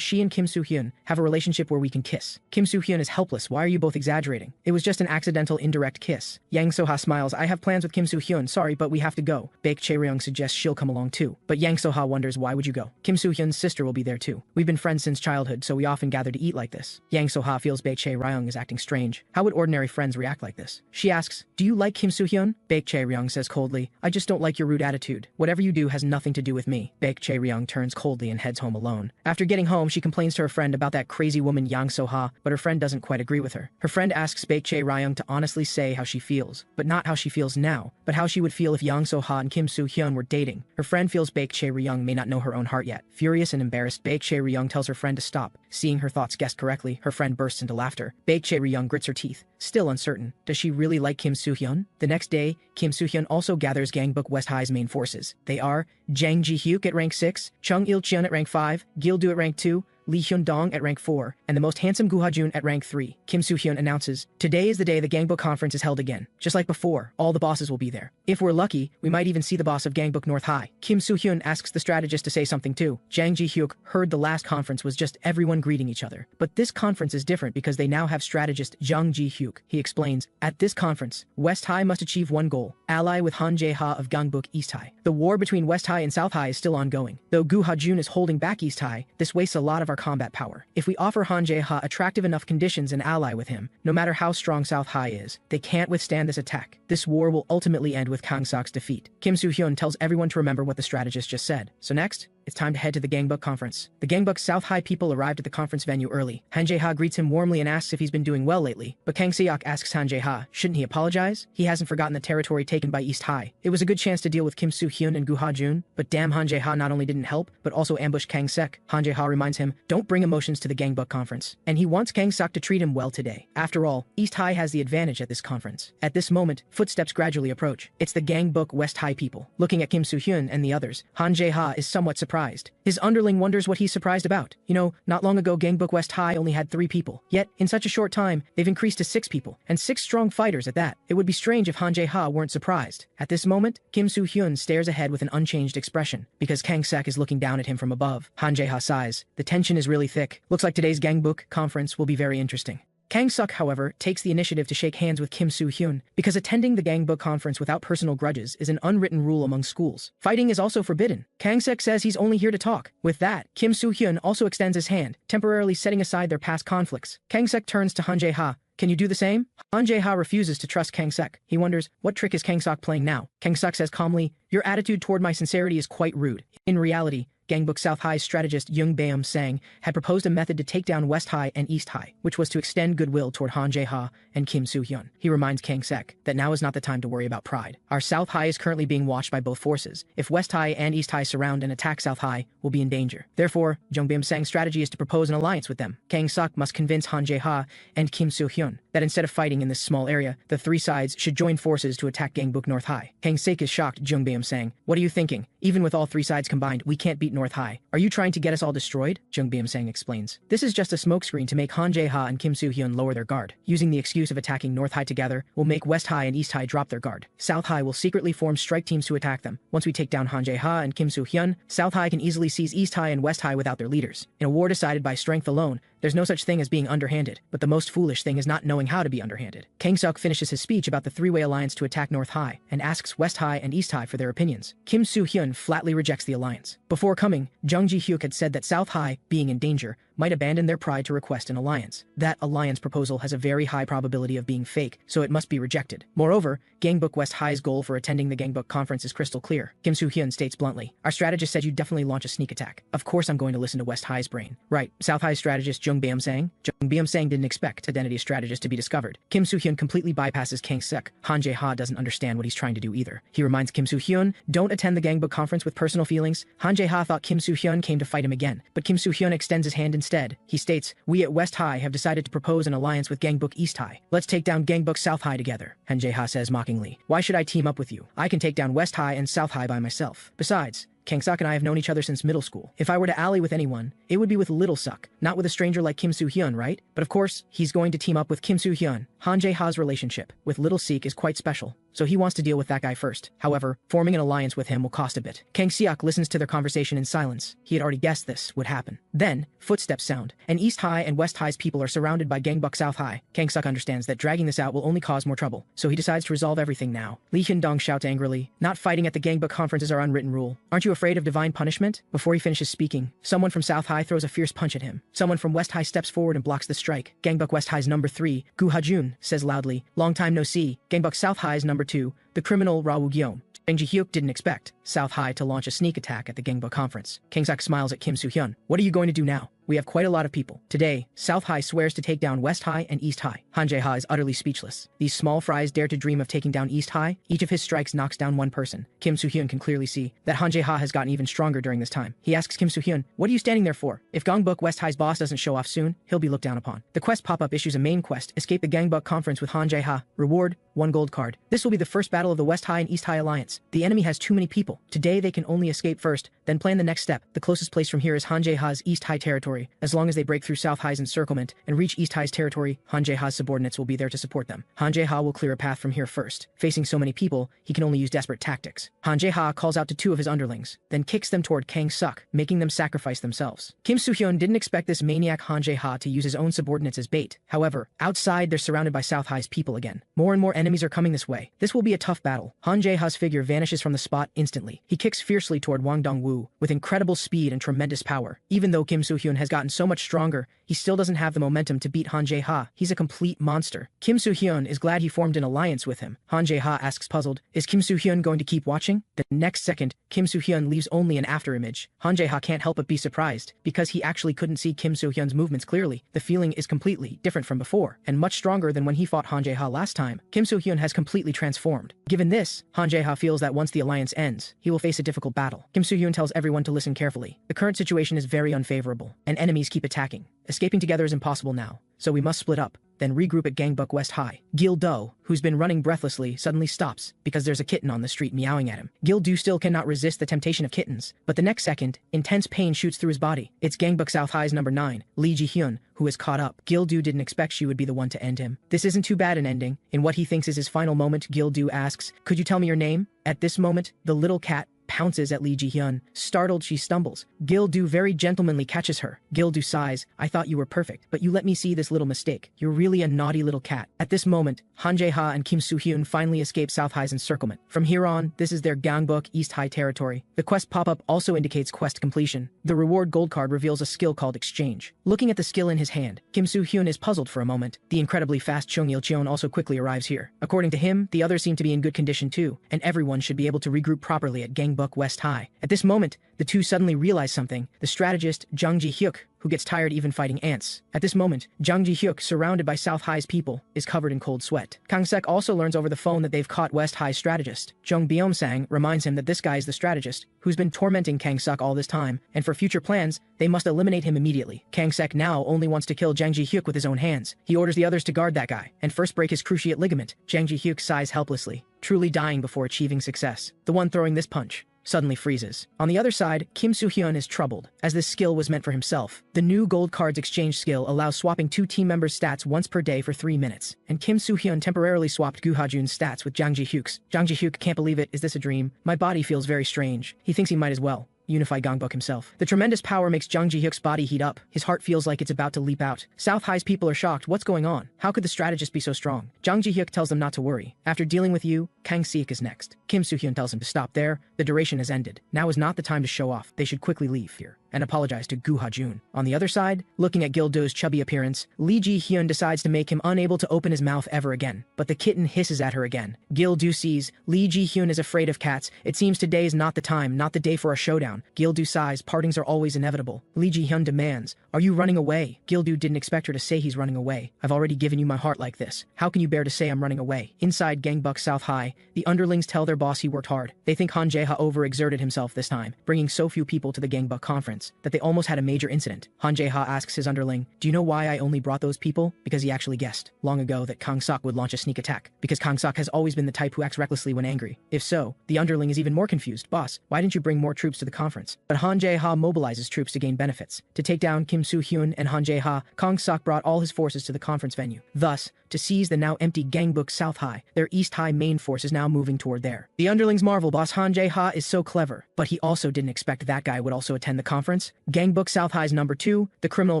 she and Kim Soo-hyun have a relationship where we can kiss. Kim Soo-hyun is helpless. "Why are you both exaggerating? It was just an accidental indirect kiss." Yang So-ha smiles, "I have plans with Kim Soo-hyun, sorry, but we have to go." Baek-chae Ryung suggests she'll come along too, but Yang So-ha wonders why would you go? Kim Soo-hyun's sister will be there too. "We've been friends since childhood, so we often gather to eat like this." Yang So-ha feels Baek-chae Ryung is acting strange. How would ordinary friends react like this? She asks, "Do you like Kim Soo-hyun?" Baek-chae Ryung says coldly, "I just don't like your rude attitude. Whatever you do has nothing to do with me." Baek-chae Ryung turns coldly and heads home alone. After getting home, she complains to her friend about that crazy woman Yang So-ha, but her friend doesn't quite agree with her. Her friend asks Baek-chae Ryung to honestly say how she feels, but not how she feels now, but how she would feel if Yang So-ha and Kim Soo-hyun were dating. Her friend feels Baek-chae Ryung may not know her own heart yet. Furious and embarrassed, Baek-chae Ryung tells her friend to stop. Seeing her thoughts guessed correctly, her friend bursts into laughter. Baek-chae Ryung grits her teeth, still uncertain. Does she really like Kim Soo-hyun? The next day, Kim Soo-hyun also gathers Gangbuk West High's main forces. They are Jang Ji-hyuk at rank 6, Chung Il-cheon at rank 5, Gil-do at rank 2, Lee Hyun-dong at rank 4, and the most handsome Goo Ha-jun at rank 3. Kim Soo-hyun announces, "Today is the day the Gangbuk conference is held again. Just like before, all the bosses will be there. If we're lucky, we might even see the boss of Gangbuk North High." Kim Soo-hyun asks the strategist to say something too. Jang Ji-hyuk heard the last conference was just everyone greeting each other. But this conference is different because they now have strategist Jang Ji-hyuk. He explains, "At this conference, West High must achieve one goal, ally with Han Jae-ha of Gangbuk East High. The war between West High and South High is still ongoing. Though Goo Ha-jun is holding back East High, this wastes a lot of our combat power. If we offer Han Jae-ha attractive enough conditions and ally with him, no matter how strong South High is, they can't withstand this attack. This war will ultimately end with Kang Suk's defeat." Kim Soo-hyun tells everyone to remember what the strategist just said. So next, it's time to head to the Gangbuk conference. The Gangbuk South High people arrived at the conference venue early. Han Jae-ha greets him warmly and asks if he's been doing well lately, but Kang Se-ok asks Han Jae-ha, shouldn't he apologize? He hasn't forgotten the territory taken by East High. It was a good chance to deal with Kim Soo-hyun and Gu Ha-jun, but damn, Han Jae-ha not only didn't help, but also ambushed Kang Sek. Han Jae-ha reminds him, don't bring emotions to the Gangbuk conference, and he wants Kang Suk to treat him well today. After all, East High has the advantage at this conference. At this moment, footsteps gradually approach. It's the Gangbuk West High people. Looking at Kim Soo-hyun and the others, Han Jae-ha is somewhat surprised. His underling wonders what he's surprised about. You know, not long ago Gangbuk West High only had 3 people. Yet, in such a short time, they've increased to 6 people, and 6 strong fighters at that. It would be strange if Han Jae-ha weren't surprised. At this moment, Kim Soo-hyun stares ahead with an unchanged expression, because Kang Sek is looking down at him from above. Han Jae-ha sighs. The tension is really thick. Looks like today's Gangbuk conference will be very interesting. Kang Suk, however, takes the initiative to shake hands with Kim Soo-hyun, because attending the Gangbuk conference without personal grudges is an unwritten rule among schools. Fighting is also forbidden. Kang Suk says he's only here to talk. With that, Kim Soo-hyun also extends his hand, temporarily setting aside their past conflicts. Kang Suk turns to Han Jae-ha. Can you do the same? Han Jae-ha refuses to trust Kang Suk. He wonders, what trick is Kang Suk playing now? Kang Suk says calmly, your attitude toward my sincerity is quite rude. In reality, Gangbuk South High's strategist Jung Baeum-sang had proposed a method to take down West High and East High, which was to extend goodwill toward Han Jae-ha and Kim Soo-hyun. He reminds Kang Sek that now is not the time to worry about pride. Our South High is currently being watched by both forces. If West High and East High surround and attack South High, we'll be in danger. Therefore, Jung Baeum-sang's strategy is to propose an alliance with them. Kang Suk must convince Han Jae-ha and Kim Soo-hyun that instead of fighting in this small area, the 3 sides should join forces to attack Gangbuk North High. Kang Sek is shocked. Jung Baeum-sang, what are you thinking? Even with all 3 sides combined, we can't beat North High. Are you trying to get us all destroyed? Jung Baeum-sang explains. This is just a smokescreen to make Han Jae-ha and Kim Soo-hyun lower their guard. Using the excuse of attacking North High together will make West High and East High drop their guard. South High will secretly form strike teams to attack them. Once we take down Han Jae-ha and Kim Soo-hyun, South High can easily seize East High and West High without their leaders. In a war decided by strength alone, there's no such thing as being underhanded, but the most foolish thing is not knowing how to be underhanded. Kang Suk finishes his speech about the 3-way alliance to attack North High and asks West High and East High for their opinions. Kim Soo-hyun flatly rejects the alliance. Before coming, Jung Ji-hyuk had said that South High, being in danger, might abandon their pride to request an alliance. That alliance proposal has a very high probability of being fake, so it must be rejected. Moreover, Gangbuk West High's goal for attending the Gangbuk conference is crystal clear. Kim Soo-hyun states bluntly, our strategist said you'd definitely launch a sneak attack. Of course I'm going to listen to West High's brain. Right, South High's strategist Jung Baeum-sang? Jung Baeum-sang didn't expect identity strategist to be discovered. Kim Soo-hyun completely bypasses Kang Suk. Han Jae-ha doesn't understand what he's trying to do either. He reminds Kim Soo-hyun, don't attend the Gangbuk conference with personal feelings. Han Jae-ha thought Kim Soo-hyun came to fight him again, but Kim Soo-hyun extends his hand instead. He states, we at West High have decided to propose an alliance with Gangbuk East High. Let's take down Gangbuk South High together. Han Jae-ha says mockingly, why should I team up with you? I can take down West High and South High by myself. Besides, Kang Suk and I have known each other since middle school. If I were to ally with anyone, it would be with Little Suk, not with a stranger like Kim Soo-hyun, right? But of course, he's going to team up with Kim Soo-hyun. Han Jae-ha's relationship with Little Suk is quite special, so he wants to deal with that guy first. However, forming an alliance with him will cost a bit. Kang Seok listens to their conversation in silence. He had already guessed this would happen. Then, footsteps sound, and East High and West High's people are surrounded by Gangbuk South High. Kang Suk understands that dragging this out will only cause more trouble, so he decides to resolve everything now. Lee Hyun-dong shouts angrily, not fighting at the Gangbuk conference is our unwritten rule. Aren't you afraid of divine punishment? Before he finishes speaking, someone from South High throws a fierce punch at him. Someone from West High steps forward and blocks the strike. Gangbuk West High's number 3, Gu Ha-jun, says loudly, long time no see. Gangbuk South High's number 2, the criminal Ra Woo-gyeom. Jung Ji-hyuk didn't expect South High to launch a sneak attack at the Gangbuk conference. Kang Suk smiles at Kim Soo-hyun. What are you going to do now? We have quite a lot of people. Today, South High swears to take down West High and East High. Han Jae-ha is utterly speechless. These small fries dare to dream of taking down East High. Each of his strikes knocks down one person. Kim Soo-hyun can clearly see that Han Jae-ha has gotten even stronger during this time. He asks Kim Soo-hyun, what are you standing there for? If Gangbuk West High's boss doesn't show off soon, he'll be looked down upon. The quest pop-up issues a main quest, escape the Gangbuk conference with Han Jae-ha. Reward, 1 gold card. This will be the first battle of the West High and East High alliance. The enemy has too many people. Today they can only escape first, then plan the next step. The closest place from here is Han Jae-ha's East High territory. As long as they break through South High's encirclement and reach East High's territory, Han Jae-ha's subordinates will be there to support them. Han Jae-ha will clear a path from here first. Facing so many people, he can only use desperate tactics. Han Jae-ha calls out to 2 of his underlings, then kicks them toward Kang Suk, making them sacrifice themselves. Kim Soo-hyun didn't expect this maniac Han Jae-ha to use his own subordinates as bait. However, outside they're surrounded by South High's people again. More and more enemies are coming this way. This will be a tough battle. Han Jae-ha's figure vanishes from the spot instantly. He kicks fiercely toward Wang Dong-woo with incredible speed and tremendous power. Even though Kim Soo-hyun has gotten so much stronger, he still doesn't have the momentum to beat Han Jae-ha. He's a complete monster. Kim Soo-hyun is glad he formed an alliance with him. Han Jae-ha asks puzzled, is Kim Soo-hyun going to keep watching? The next second, Kim Soo-hyun leaves only an afterimage. Han Jae-ha can't help but be surprised, because he actually couldn't see Kim Soo-hyun's movements clearly. The feeling is completely different from before, and much stronger than when he fought Han Jae-ha last time. Kim Soo-hyun has completely transformed. Given this, Han Jae-ha feels that once the alliance ends, he will face a difficult battle. Kim Soo-hyun tells everyone to listen carefully. The current situation is very unfavorable, and enemies keep attacking. Escaping together is impossible now, so we must split up, then regroup at Gangbuk West High. Gil-do, who's been running breathlessly, suddenly stops, because there's a kitten on the street meowing at him. Gil-do still cannot resist the temptation of kittens, but the next second, intense pain shoots through his body. It's Gangbuk South High's number 9, Lee Ji-hyun, who is caught up. Gil-do didn't expect she would be the one to end him. This isn't too bad an ending. In what he thinks is his final moment, Gil-do asks, could you tell me your name? At this moment, the little cat pounces at Lee Ji-hyun. Startled, she stumbles. Gil-do very gentlemanly catches her. Gil-do sighs, I thought you were perfect, but you let me see this little mistake. You're really a naughty little cat. At this moment, Han Jae-ha and Kim Soo-hyun finally escape South High's encirclement. From here on, this is their Gangbuk East High territory. The quest pop-up also indicates quest completion. The reward gold card reveals a skill called Exchange. Looking at the skill in his hand, Kim Soo-hyun is puzzled for a moment. The incredibly fast Chung Il-cheon also quickly arrives here. According to him, the others seem to be in good condition too, and everyone should be able to regroup properly at Gangbuk West High. At this moment, the two suddenly realize something. The strategist, Jang Ji-hyuk, who gets tired even fighting ants. At this moment, Jang Ji-hyuk, surrounded by South High's people, is covered in cold sweat. Kang-sek also learns over the phone that they've caught West High's strategist. Jung Byung-sang reminds him that this guy is the strategist, who's been tormenting Kang-sek all this time, and for future plans, they must eliminate him immediately. Kang-sek now only wants to kill Jang Ji-hyuk with his own hands. He orders the others to guard that guy, and first break his cruciate ligament. Jang Ji-hyuk sighs helplessly, truly dying before achieving success. The one throwing this punch suddenly freezes. On the other side, Kim Soo-hyun is troubled, as this skill was meant for himself. The new gold cards exchange skill allows swapping two team members' stats once per day for 3 minutes, and Kim Soo-hyun temporarily swapped Gu Ha-jun's stats with Jang Ji-hyuk's. Jang Ji-hyuk can't believe it. Is this a dream? My body feels very strange. He thinks he might as well unify Gangbuk himself. The tremendous power makes Jang Ji-hyuk's body heat up. His heart feels like it's about to leap out. South High's people are shocked. What's going on? How could the strategist be so strong? Jang Ji-hyuk tells them not to worry. After dealing with you, Kang-sik is next. Kim Soo-hyun tells him to stop there. The duration has ended. Now is not the time to show off. They should quickly leave here and apologize to Gu Ha-jun. On the other side, looking at Gil-do's chubby appearance, Lee Ji-hyun decides to make him unable to open his mouth ever again. But the kitten hisses at her again. Gil-do sees Lee Ji-hyun is afraid of cats. It seems today is not the time, not the day for a showdown. Gil-do sighs, partings are always inevitable. Lee Ji-hyun demands, are you running away? Gil-do didn't expect her to say he's running away. I've already given you my heart like this. How can you bear to say I'm running away? Inside Gangbuk South High, the underlings tell their boss he worked hard. They think Han Jae-ha overexerted himself this time, bringing so few people to the Gangbuk conference that they almost had a major incident. Han Jae-ha asks his underling, do you know why I only brought those people? Because he actually guessed long ago that Kang-sok would launch a sneak attack, because Kang-sok has always been the type who acts recklessly when angry. If so, the underling is even more confused. Boss, why didn't you bring more troops to the conference? But Han Jae-ha mobilizes troops to gain benefits. To take down Kim Soo-hyun and Han Jae-ha, Kang-sok brought all his forces to the conference venue. Thus, to seize the now empty Gangbuk South High, their East High main force is now moving toward there. The underlings marvel. Boss Han Jae-ha is so clever, but he also didn't expect that guy would also attend the conference. Gangbuk South High's number 2, the criminal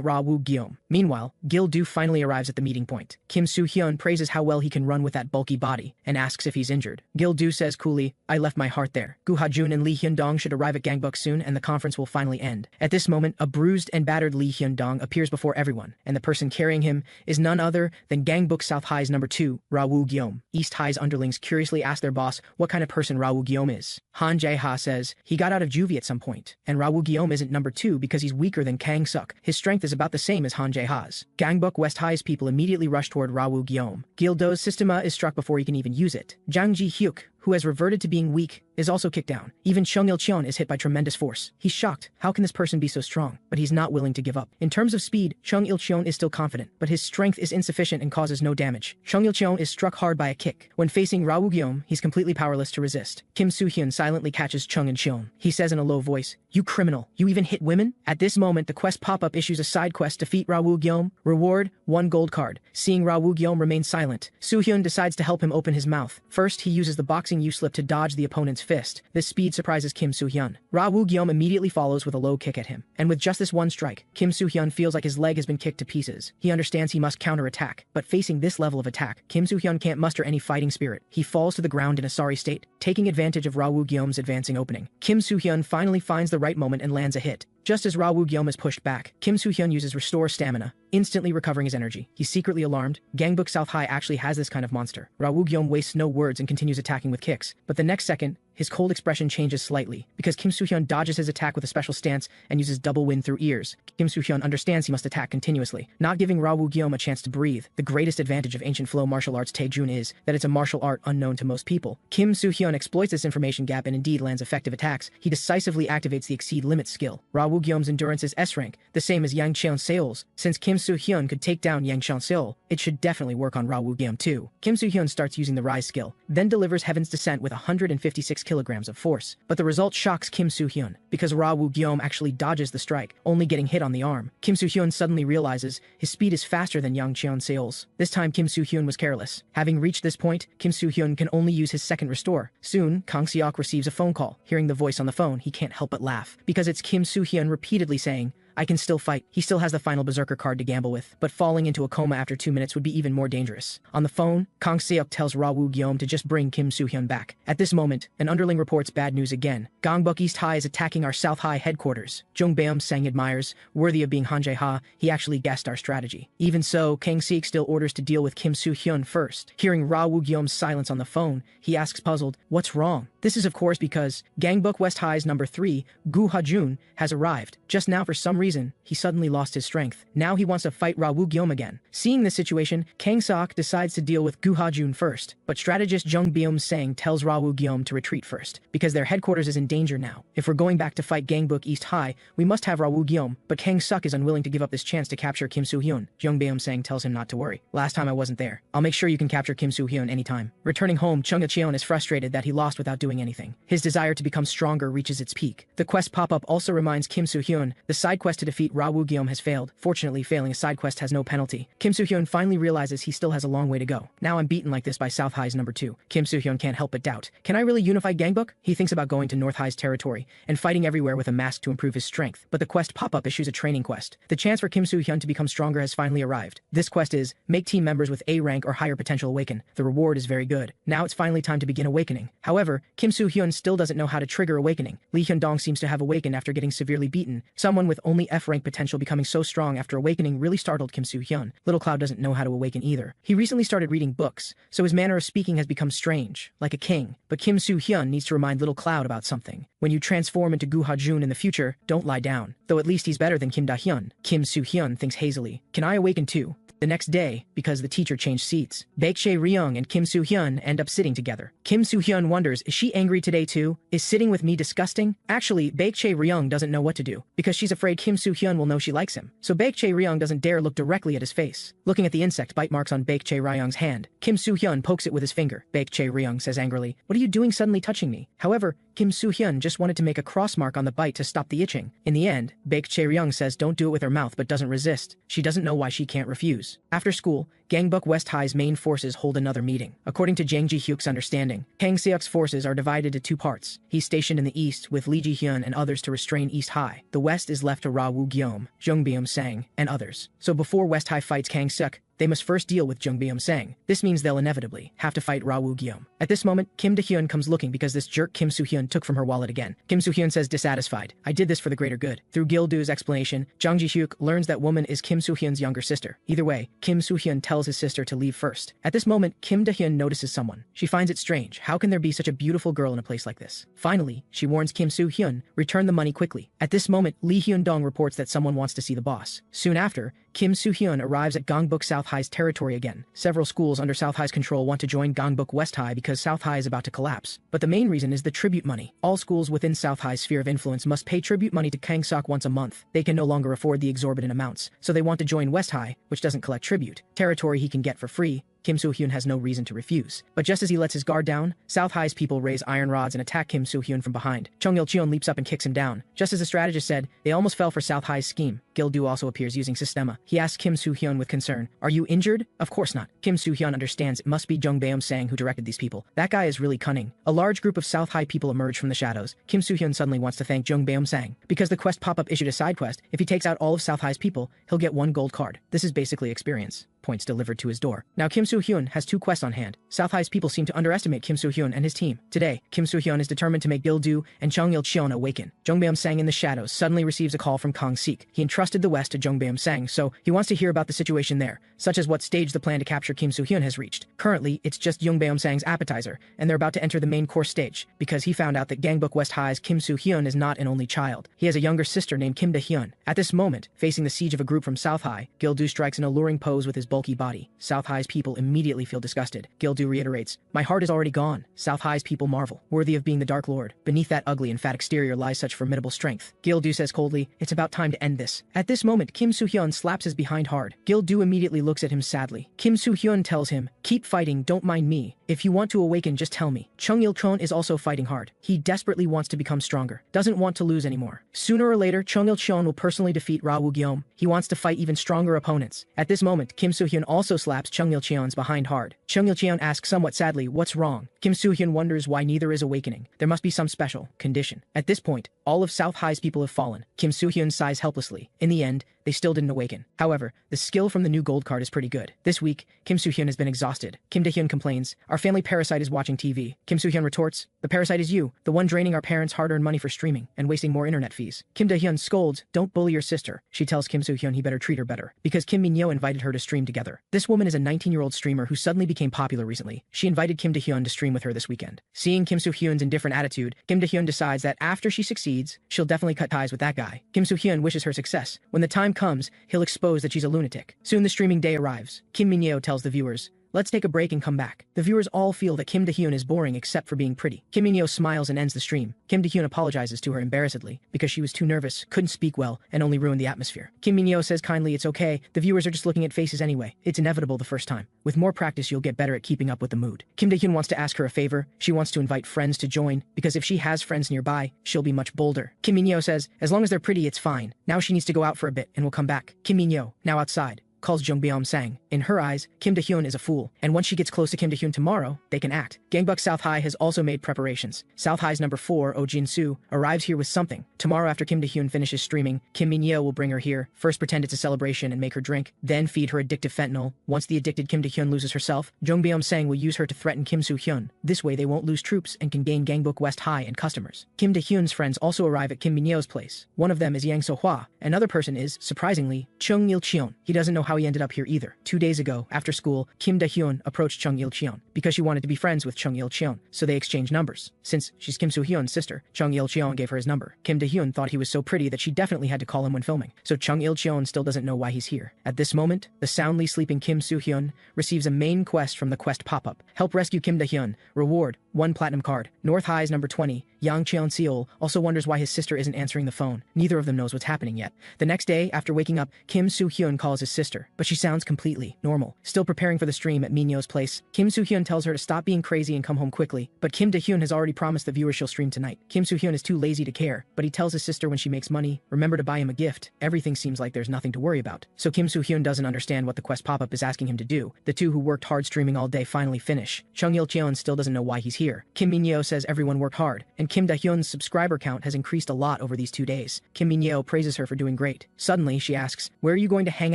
Ra-woo-gyeom. Meanwhile, Gil-do finally arrives at the meeting point. Kim Soo-hyun praises how well he can run with that bulky body, and asks if he's injured. Gil-do says coolly, I left my heart there. Gu Ha-jun and Lee Hyun-dong should arrive at Gangbuk soon, and the conference will finally end. At this moment, a bruised and battered Lee Hyun-dong appears before everyone, and the person carrying him is none other than Gangbuk South High's number 2, Ra-woo-gyeom. East High's underlings curiously ask their boss what kind of person Ra-woo-gyeom is. Han Jae-ha says he got out of juvie at some point, and Ra-woo-gyeom isn't number 2 because he's weaker than Kang-suk. His strength is about the same as Han Jae-ha's. Gangbuk West High's people immediately rush toward Ra-woo-gyeom. Gil-do's systema is struck before he can even use it. Jang Ji-hyuk, who has reverted to being weak, is also kicked down. Even Chung Il-cheon is hit by tremendous force. He's shocked. How can this person be so strong? But he's not willing to give up. In terms of speed, Chung Il-cheon is still confident, but his strength is insufficient and causes no damage. Chung Il-cheon is struck hard by a kick. When facing Ra-woo-gyeom, he's completely powerless to resist. Kim Soo-hyun silently catches Chung Il-cheon. He says in a low voice, you criminal, you even hit women? At this moment, the quest pop-up issues a side quest, defeat Ra-woo-gyeom. Reward, 1 gold card. Seeing Ra-woo-gyeom remain silent, Soo-hyun decides to help him open his mouth. First, he uses the boxing U-slip to dodge the opponent's fist. This speed surprises Kim Soo-hyun. Ra-woo-gyeom immediately follows with a low kick at him. And with just this one strike, Kim Soo-hyun feels like his leg has been kicked to pieces. He understands he must counterattack, but facing this level of attack, Kim Soo-hyun can't muster any fighting spirit. He falls to the ground in a sorry state. taking advantage of Ra-woo-gyeom's advancing opening. Kim Soo-hyun finally finds the right moment and lands a hit. Just as Ra-woo-gyeom is pushed back, Kim Soo-hyun uses Restore Stamina, instantly recovering his energy. He's secretly alarmed. Gangbuk South High actually has this kind of monster. Ra-woo-gyeom wastes no words and continues attacking with kicks. But the next second, his cold expression changes slightly, because Kim Soo-hyun dodges his attack with a special stance and uses double wind through ears. Kim Soo-hyun understands he must attack continuously, not giving Ra-woo-gyeom a chance to breathe. The greatest advantage of ancient flow martial arts Taejun is that it's a martial art unknown to most people. Kim Soo-hyun exploits this information gap and indeed lands effective attacks. He decisively activates the Exceed Limits skill. Ra-woo-gyeom's endurance is S rank, the same as Yang Cheon-seol's. Since Kim Soo-hyun could take down Yang Cheon-seol, it should definitely work on Ra-woo-gyeom too. Kim Soo-hyun starts using the Rise skill, then delivers Heaven's Descent with 156 kilograms of force. But the result shocks Kim Soo-hyun, because Ra-woo-gyeom actually dodges the strike, only getting hit on the arm. Kim Soo-hyun suddenly realizes his speed is faster than Yang Cheon-seol's. This time Kim Soo-hyun was careless. Having reached this point, Kim Soo-hyun can only use his second restore. Soon, Kang Seok receives a phone call. Hearing the voice on the phone, he can't help but laugh, because it's Kim Soo-hyun repeatedly saying, "I can still fight." He still has the final Berserker card to gamble with, but falling into a coma after 2 minutes would be even more dangerous. On the phone, Kang Seok tells Ra-woo-gyeom to just bring Kim Soo-hyun back. At this moment, an underling reports bad news again. Gangbuk East High is attacking our South High headquarters. Jung Beom-sang admires, worthy of being Hanjae-ha, he actually guessed our strategy. Even so, Kang Seok still orders to deal with Kim Soo-hyun first. Hearing Ra-woo-gyeom's silence on the phone, he asks puzzled, "What's wrong?" This is of course because Gangbuk West High's number 3, Gu Ha-jun, has arrived. Just now for some reason, he suddenly lost his strength. Now he wants to fight Ra-woo-gyeom again. Seeing this situation, Kang Seok decides to deal with Gu Ha-jun first, but strategist Jung Beom-sang tells Ra-woo-gyeom to retreat first, because their headquarters is in danger now. If we're going back to fight Gangbuk East High, we must have Ra-woo-gyeom, but Kang Seok is unwilling to give up this chance to capture Kim Soo-hyun. Jung Beom-sang tells him not to worry. "Last time I wasn't there. I'll make sure you can capture Kim Soo-hyun anytime." Returning home, Chung Ha-cheon is frustrated that he lost without doing anything. His desire to become stronger reaches its peak. The quest pop-up also reminds Kim Soo-hyun the side quest to defeat Ra-woo-gyeom has failed. Fortunately, failing a side quest has no penalty. Kim Soo-hyun finally realizes he still has a long way to go. Now I'm beaten like this by South High's number 2. Kim Soo-hyun can't help but doubt. Can I really unify Gangbuk? He thinks about going to North High's territory and fighting everywhere with a mask to improve his strength. But the quest pop-up issues a training quest. The chance for Kim Soo-hyun to become stronger has finally arrived. This quest is, make team members with A rank or higher potential awaken. The reward is very good. Now it's finally time to begin awakening. However, Kim Soo-hyun still doesn't know how to trigger awakening. Lee Hyun-dong seems to have awakened after getting severely beaten. Someone with only F rank potential becoming so strong after awakening really startled Kim Soo-hyun. Little Cloud doesn't know how to awaken either. He recently started reading books, so his manner of speaking has become strange, like a king. But Kim Soo-hyun needs to remind Little Cloud about something. When you transform into Gu Ha-jun in the future, don't lie down. Though at least he's better than Kim Da-hyun. Kim Soo-hyun thinks hazily, "Can I awaken too?" The next day, because the teacher changed seats, Baek-chae Ryung and Kim Soo-hyun end up sitting together. Kim Soo-hyun wonders, is she angry today too? Is sitting with me disgusting? Actually, Baek-chae Ryung doesn't know what to do, because she's afraid Kim Soo-hyun will know she likes him. So Baek-chae Ryung doesn't dare look directly at his face. Looking at the insect bite marks on Baek-chae Ryung's hand, Kim Soo-hyun pokes it with his finger. Baek-chae Ryung says angrily, "What are you doing suddenly touching me?" However, Kim Soo-hyun just wanted to make a cross mark on the bite to stop the itching. In the end, Baek-chae Ryung says don't do it with her mouth but doesn't resist. She doesn't know why she can't refuse. After school, Gangbuk West High's main forces hold another meeting. According to Jang Ji-hyuk's understanding, Kang Seok's forces are divided to 2 parts. He's stationed in the east with Lee Ji-hyun and others to restrain East High. The west is left to Ra-woo-gyeom, Jung Beom-sang, and others. So before West High fights Kang Seok, they must first deal with Jung Beom-sang. This means they'll inevitably have to fight Ra-woo-gyeom. At this moment, Kim Da-hyun comes looking because this jerk Kim Soo-hyun took from her wallet again. Kim Soo-hyun says dissatisfied, "I did this for the greater good." Through Gil-doo's explanation, Jang Ji-hyuk learns that woman is Kim Soo-hyun's younger sister. Either way, Kim Soo-hyun tells his sister to leave first. At this moment, Kim Da-hyun notices someone. She finds it strange. How can there be such a beautiful girl in a place like this? Finally, she warns Kim Soo-hyun, return the money quickly. At this moment, Lee Hyun-dong reports that someone wants to see the boss. Soon after, Kim Soo-hyun arrives at Gangbuk South High's territory again. Several schools under South High's control want to join Gangbuk West High because South High is about to collapse. But the main reason is the tribute money. All schools within South High's sphere of influence must pay tribute money to Kang Seok once a month. They can no longer afford the exorbitant amounts, so they want to join West High, which doesn't collect tribute. Territory he can get for free. Kim Soo-hyun has no reason to refuse. But just as he lets his guard down, South High's people raise iron rods and attack Kim Soo-hyun from behind. Chung Il-cheon leaps up and kicks him down. Just as the strategist said, they almost fell for South High's scheme. Gil-do also appears using Systema. He asks Kim Soo-hyun with concern, "Are you injured?" "Of course not." Kim Soo-hyun understands it must be Jung Beom-sang who directed these people. That guy is really cunning. A large group of South High people emerge from the shadows. Kim Soo-hyun suddenly wants to thank Jung Beom-sang. Because the quest pop-up issued a side quest, if he takes out all of South High's people, he'll get 1 gold card. This is basically experience points delivered to his door. Now Kim Soo-hyun has 2 quests on hand. South High's people seem to underestimate Kim Soo-hyun and his team. Today, Kim Soo-hyun is determined to make Gil-do and Chung Il-cheon awaken. Jung Beom-sang in the shadows suddenly receives a call from Kang-sik. He entrusted the West to Jung Beom-sang, so he wants to hear about the situation there, such as what stage the plan to capture Kim Soo-hyun has reached. Currently, it's just Jung Beom-sang's appetizer, and they're about to enter the main course stage, because he found out that Gangbuk West High's Kim Soo-hyun is not an only child. He has a younger sister named Kim Da-hyun. At this moment, facing the siege of a group from South High, Gil-do strikes an alluring pose with his bulky body. South High's people immediately feel disgusted. Gil-do reiterates, "My heart is already gone." South High's people marvel, worthy of being the Dark Lord. Beneath that ugly and fat exterior lies such formidable strength. Gil-do says coldly, "It's about time to end this." At this moment, Kim Soo-hyun slaps his behind hard. Gil-do immediately looks at him sadly. Kim Soo-hyun tells him, "Keep fighting, don't mind me. If you want to awaken, just tell me." Chung Il-cheon is also fighting hard. He desperately wants to become stronger, doesn't want to lose anymore. Sooner or later, Chung Il-cheon will personally defeat Ra Woo-gyeom. He wants to fight even stronger opponents. At this moment, Kim Soo-hyun also slaps Chung Il-cheon's behind hard. Chung Il-cheon asks somewhat sadly, "What's wrong?" Kim Soo-hyun wonders why neither is awakening. There must be some special condition. At this point, all of South High's people have fallen. Kim Soo-hyun sighs helplessly. In the end, they still didn't awaken. However, the skill from the new gold card is pretty good. This week, Kim Soo-hyun has been exhausted. Kim Da-hyun complains, "Our family parasite is watching TV." Kim Soo-hyun retorts, "The parasite is you, the one draining our parents' hard-earned money for streaming and wasting more internet fees." Kim Da-hyun scolds, "Don't bully your sister." She tells Kim Soo-hyun he better treat her better, because Kim Min-yo invited her to stream together. This woman is a 19-year-old streamer who suddenly became popular recently. She invited Kim Da-hyun to stream with her this weekend. Seeing Kim Soo-hyun's indifferent attitude, Kim Da-hyun decides that after she succeeds, she'll definitely cut ties with that guy. Kim Soo-hyun wishes her success. When the time comes, he'll expose that she's a lunatic. Soon the streaming day arrives. Kim Min-yo tells the viewers, "Let's take a break and come back." The viewers all feel that Kim Da-hyun is boring except for being pretty. Kim Min-yo smiles and ends the stream. Kim Da-hyun apologizes to her embarrassedly because she was too nervous, couldn't speak well, and only ruined the atmosphere. Kim Min-yo says kindly it's okay, the viewers are just looking at faces anyway. It's inevitable the first time. With more practice you'll get better at keeping up with the mood. Kim Da-hyun wants to ask her a favor. She wants to invite friends to join, because if she has friends nearby, she'll be much bolder. Kim Min-yo says, as long as they're pretty it's fine. Now she needs to go out for a bit and will come back. Kim Min-yo, now outside, calls Jung Beom-sang. In her eyes, Kim Da-hyun is a fool, and once she gets close to Kim Da-hyun tomorrow, they can act. Gangbuk South High has also made preparations. South High's number 4, Oh Jin-soo, arrives here with something. Tomorrow after Kim Da-hyun finishes streaming, Kim Min-yo will bring her here, first pretend it's a celebration and make her drink, then feed her addictive fentanyl. Once the addicted Kim Da-hyun loses herself, Jung Beom-sang will use her to threaten Kim Soo-hyun. This way they won't lose troops and can gain Gangbuk West High and customers. Kim Da-hyun's friends also arrive at Kim Min-yo's place. One of them is Yang So-hwa, another person is, surprisingly, Chung Il-cheon. He doesn't know how he ended up here either. 2 days ago, after school, Kim Da-hyun approached Chung Il-cheon because she wanted to be friends with Chung Il-cheon, so they exchanged numbers. Since she's Kim Soo-hyun's sister, Chung Il-cheon gave her his number. Kim Da-hyun thought he was so pretty that she definitely had to call him when filming, so Chung Il-cheon still doesn't know why he's here. At this moment, the soundly sleeping Kim Soo-hyun receives a main quest from the quest pop-up. Help rescue Kim Da-hyun. Reward, 1 platinum card. North High's number 20, Yang Cheon-seol, also wonders why his sister isn't answering the phone. Neither of them knows what's happening yet. The next day, after waking up, Kim Soo-hyun calls his sister, but she sounds completely normal. Still preparing for the stream at Min-yo's place, Kim Soo-hyun tells her to stop being crazy and come home quickly, but Kim Da-hyun has already promised the viewers she'll stream tonight. Kim Soo-hyun is too lazy to care, but he tells his sister when she makes money, remember to buy him a gift. Everything seems like there's nothing to worry about. So Kim Soo-hyun doesn't understand what the quest pop-up is asking him to do. The two who worked hard streaming all day finally finish. Chung Il-cheon still doesn't know why he's here. Kim Min-yo says everyone worked hard, and Kim Da-hyun's subscriber count has increased a lot over these 2 days. Kim Min-yo praises her for doing great. Suddenly, she asks, where are you going to hang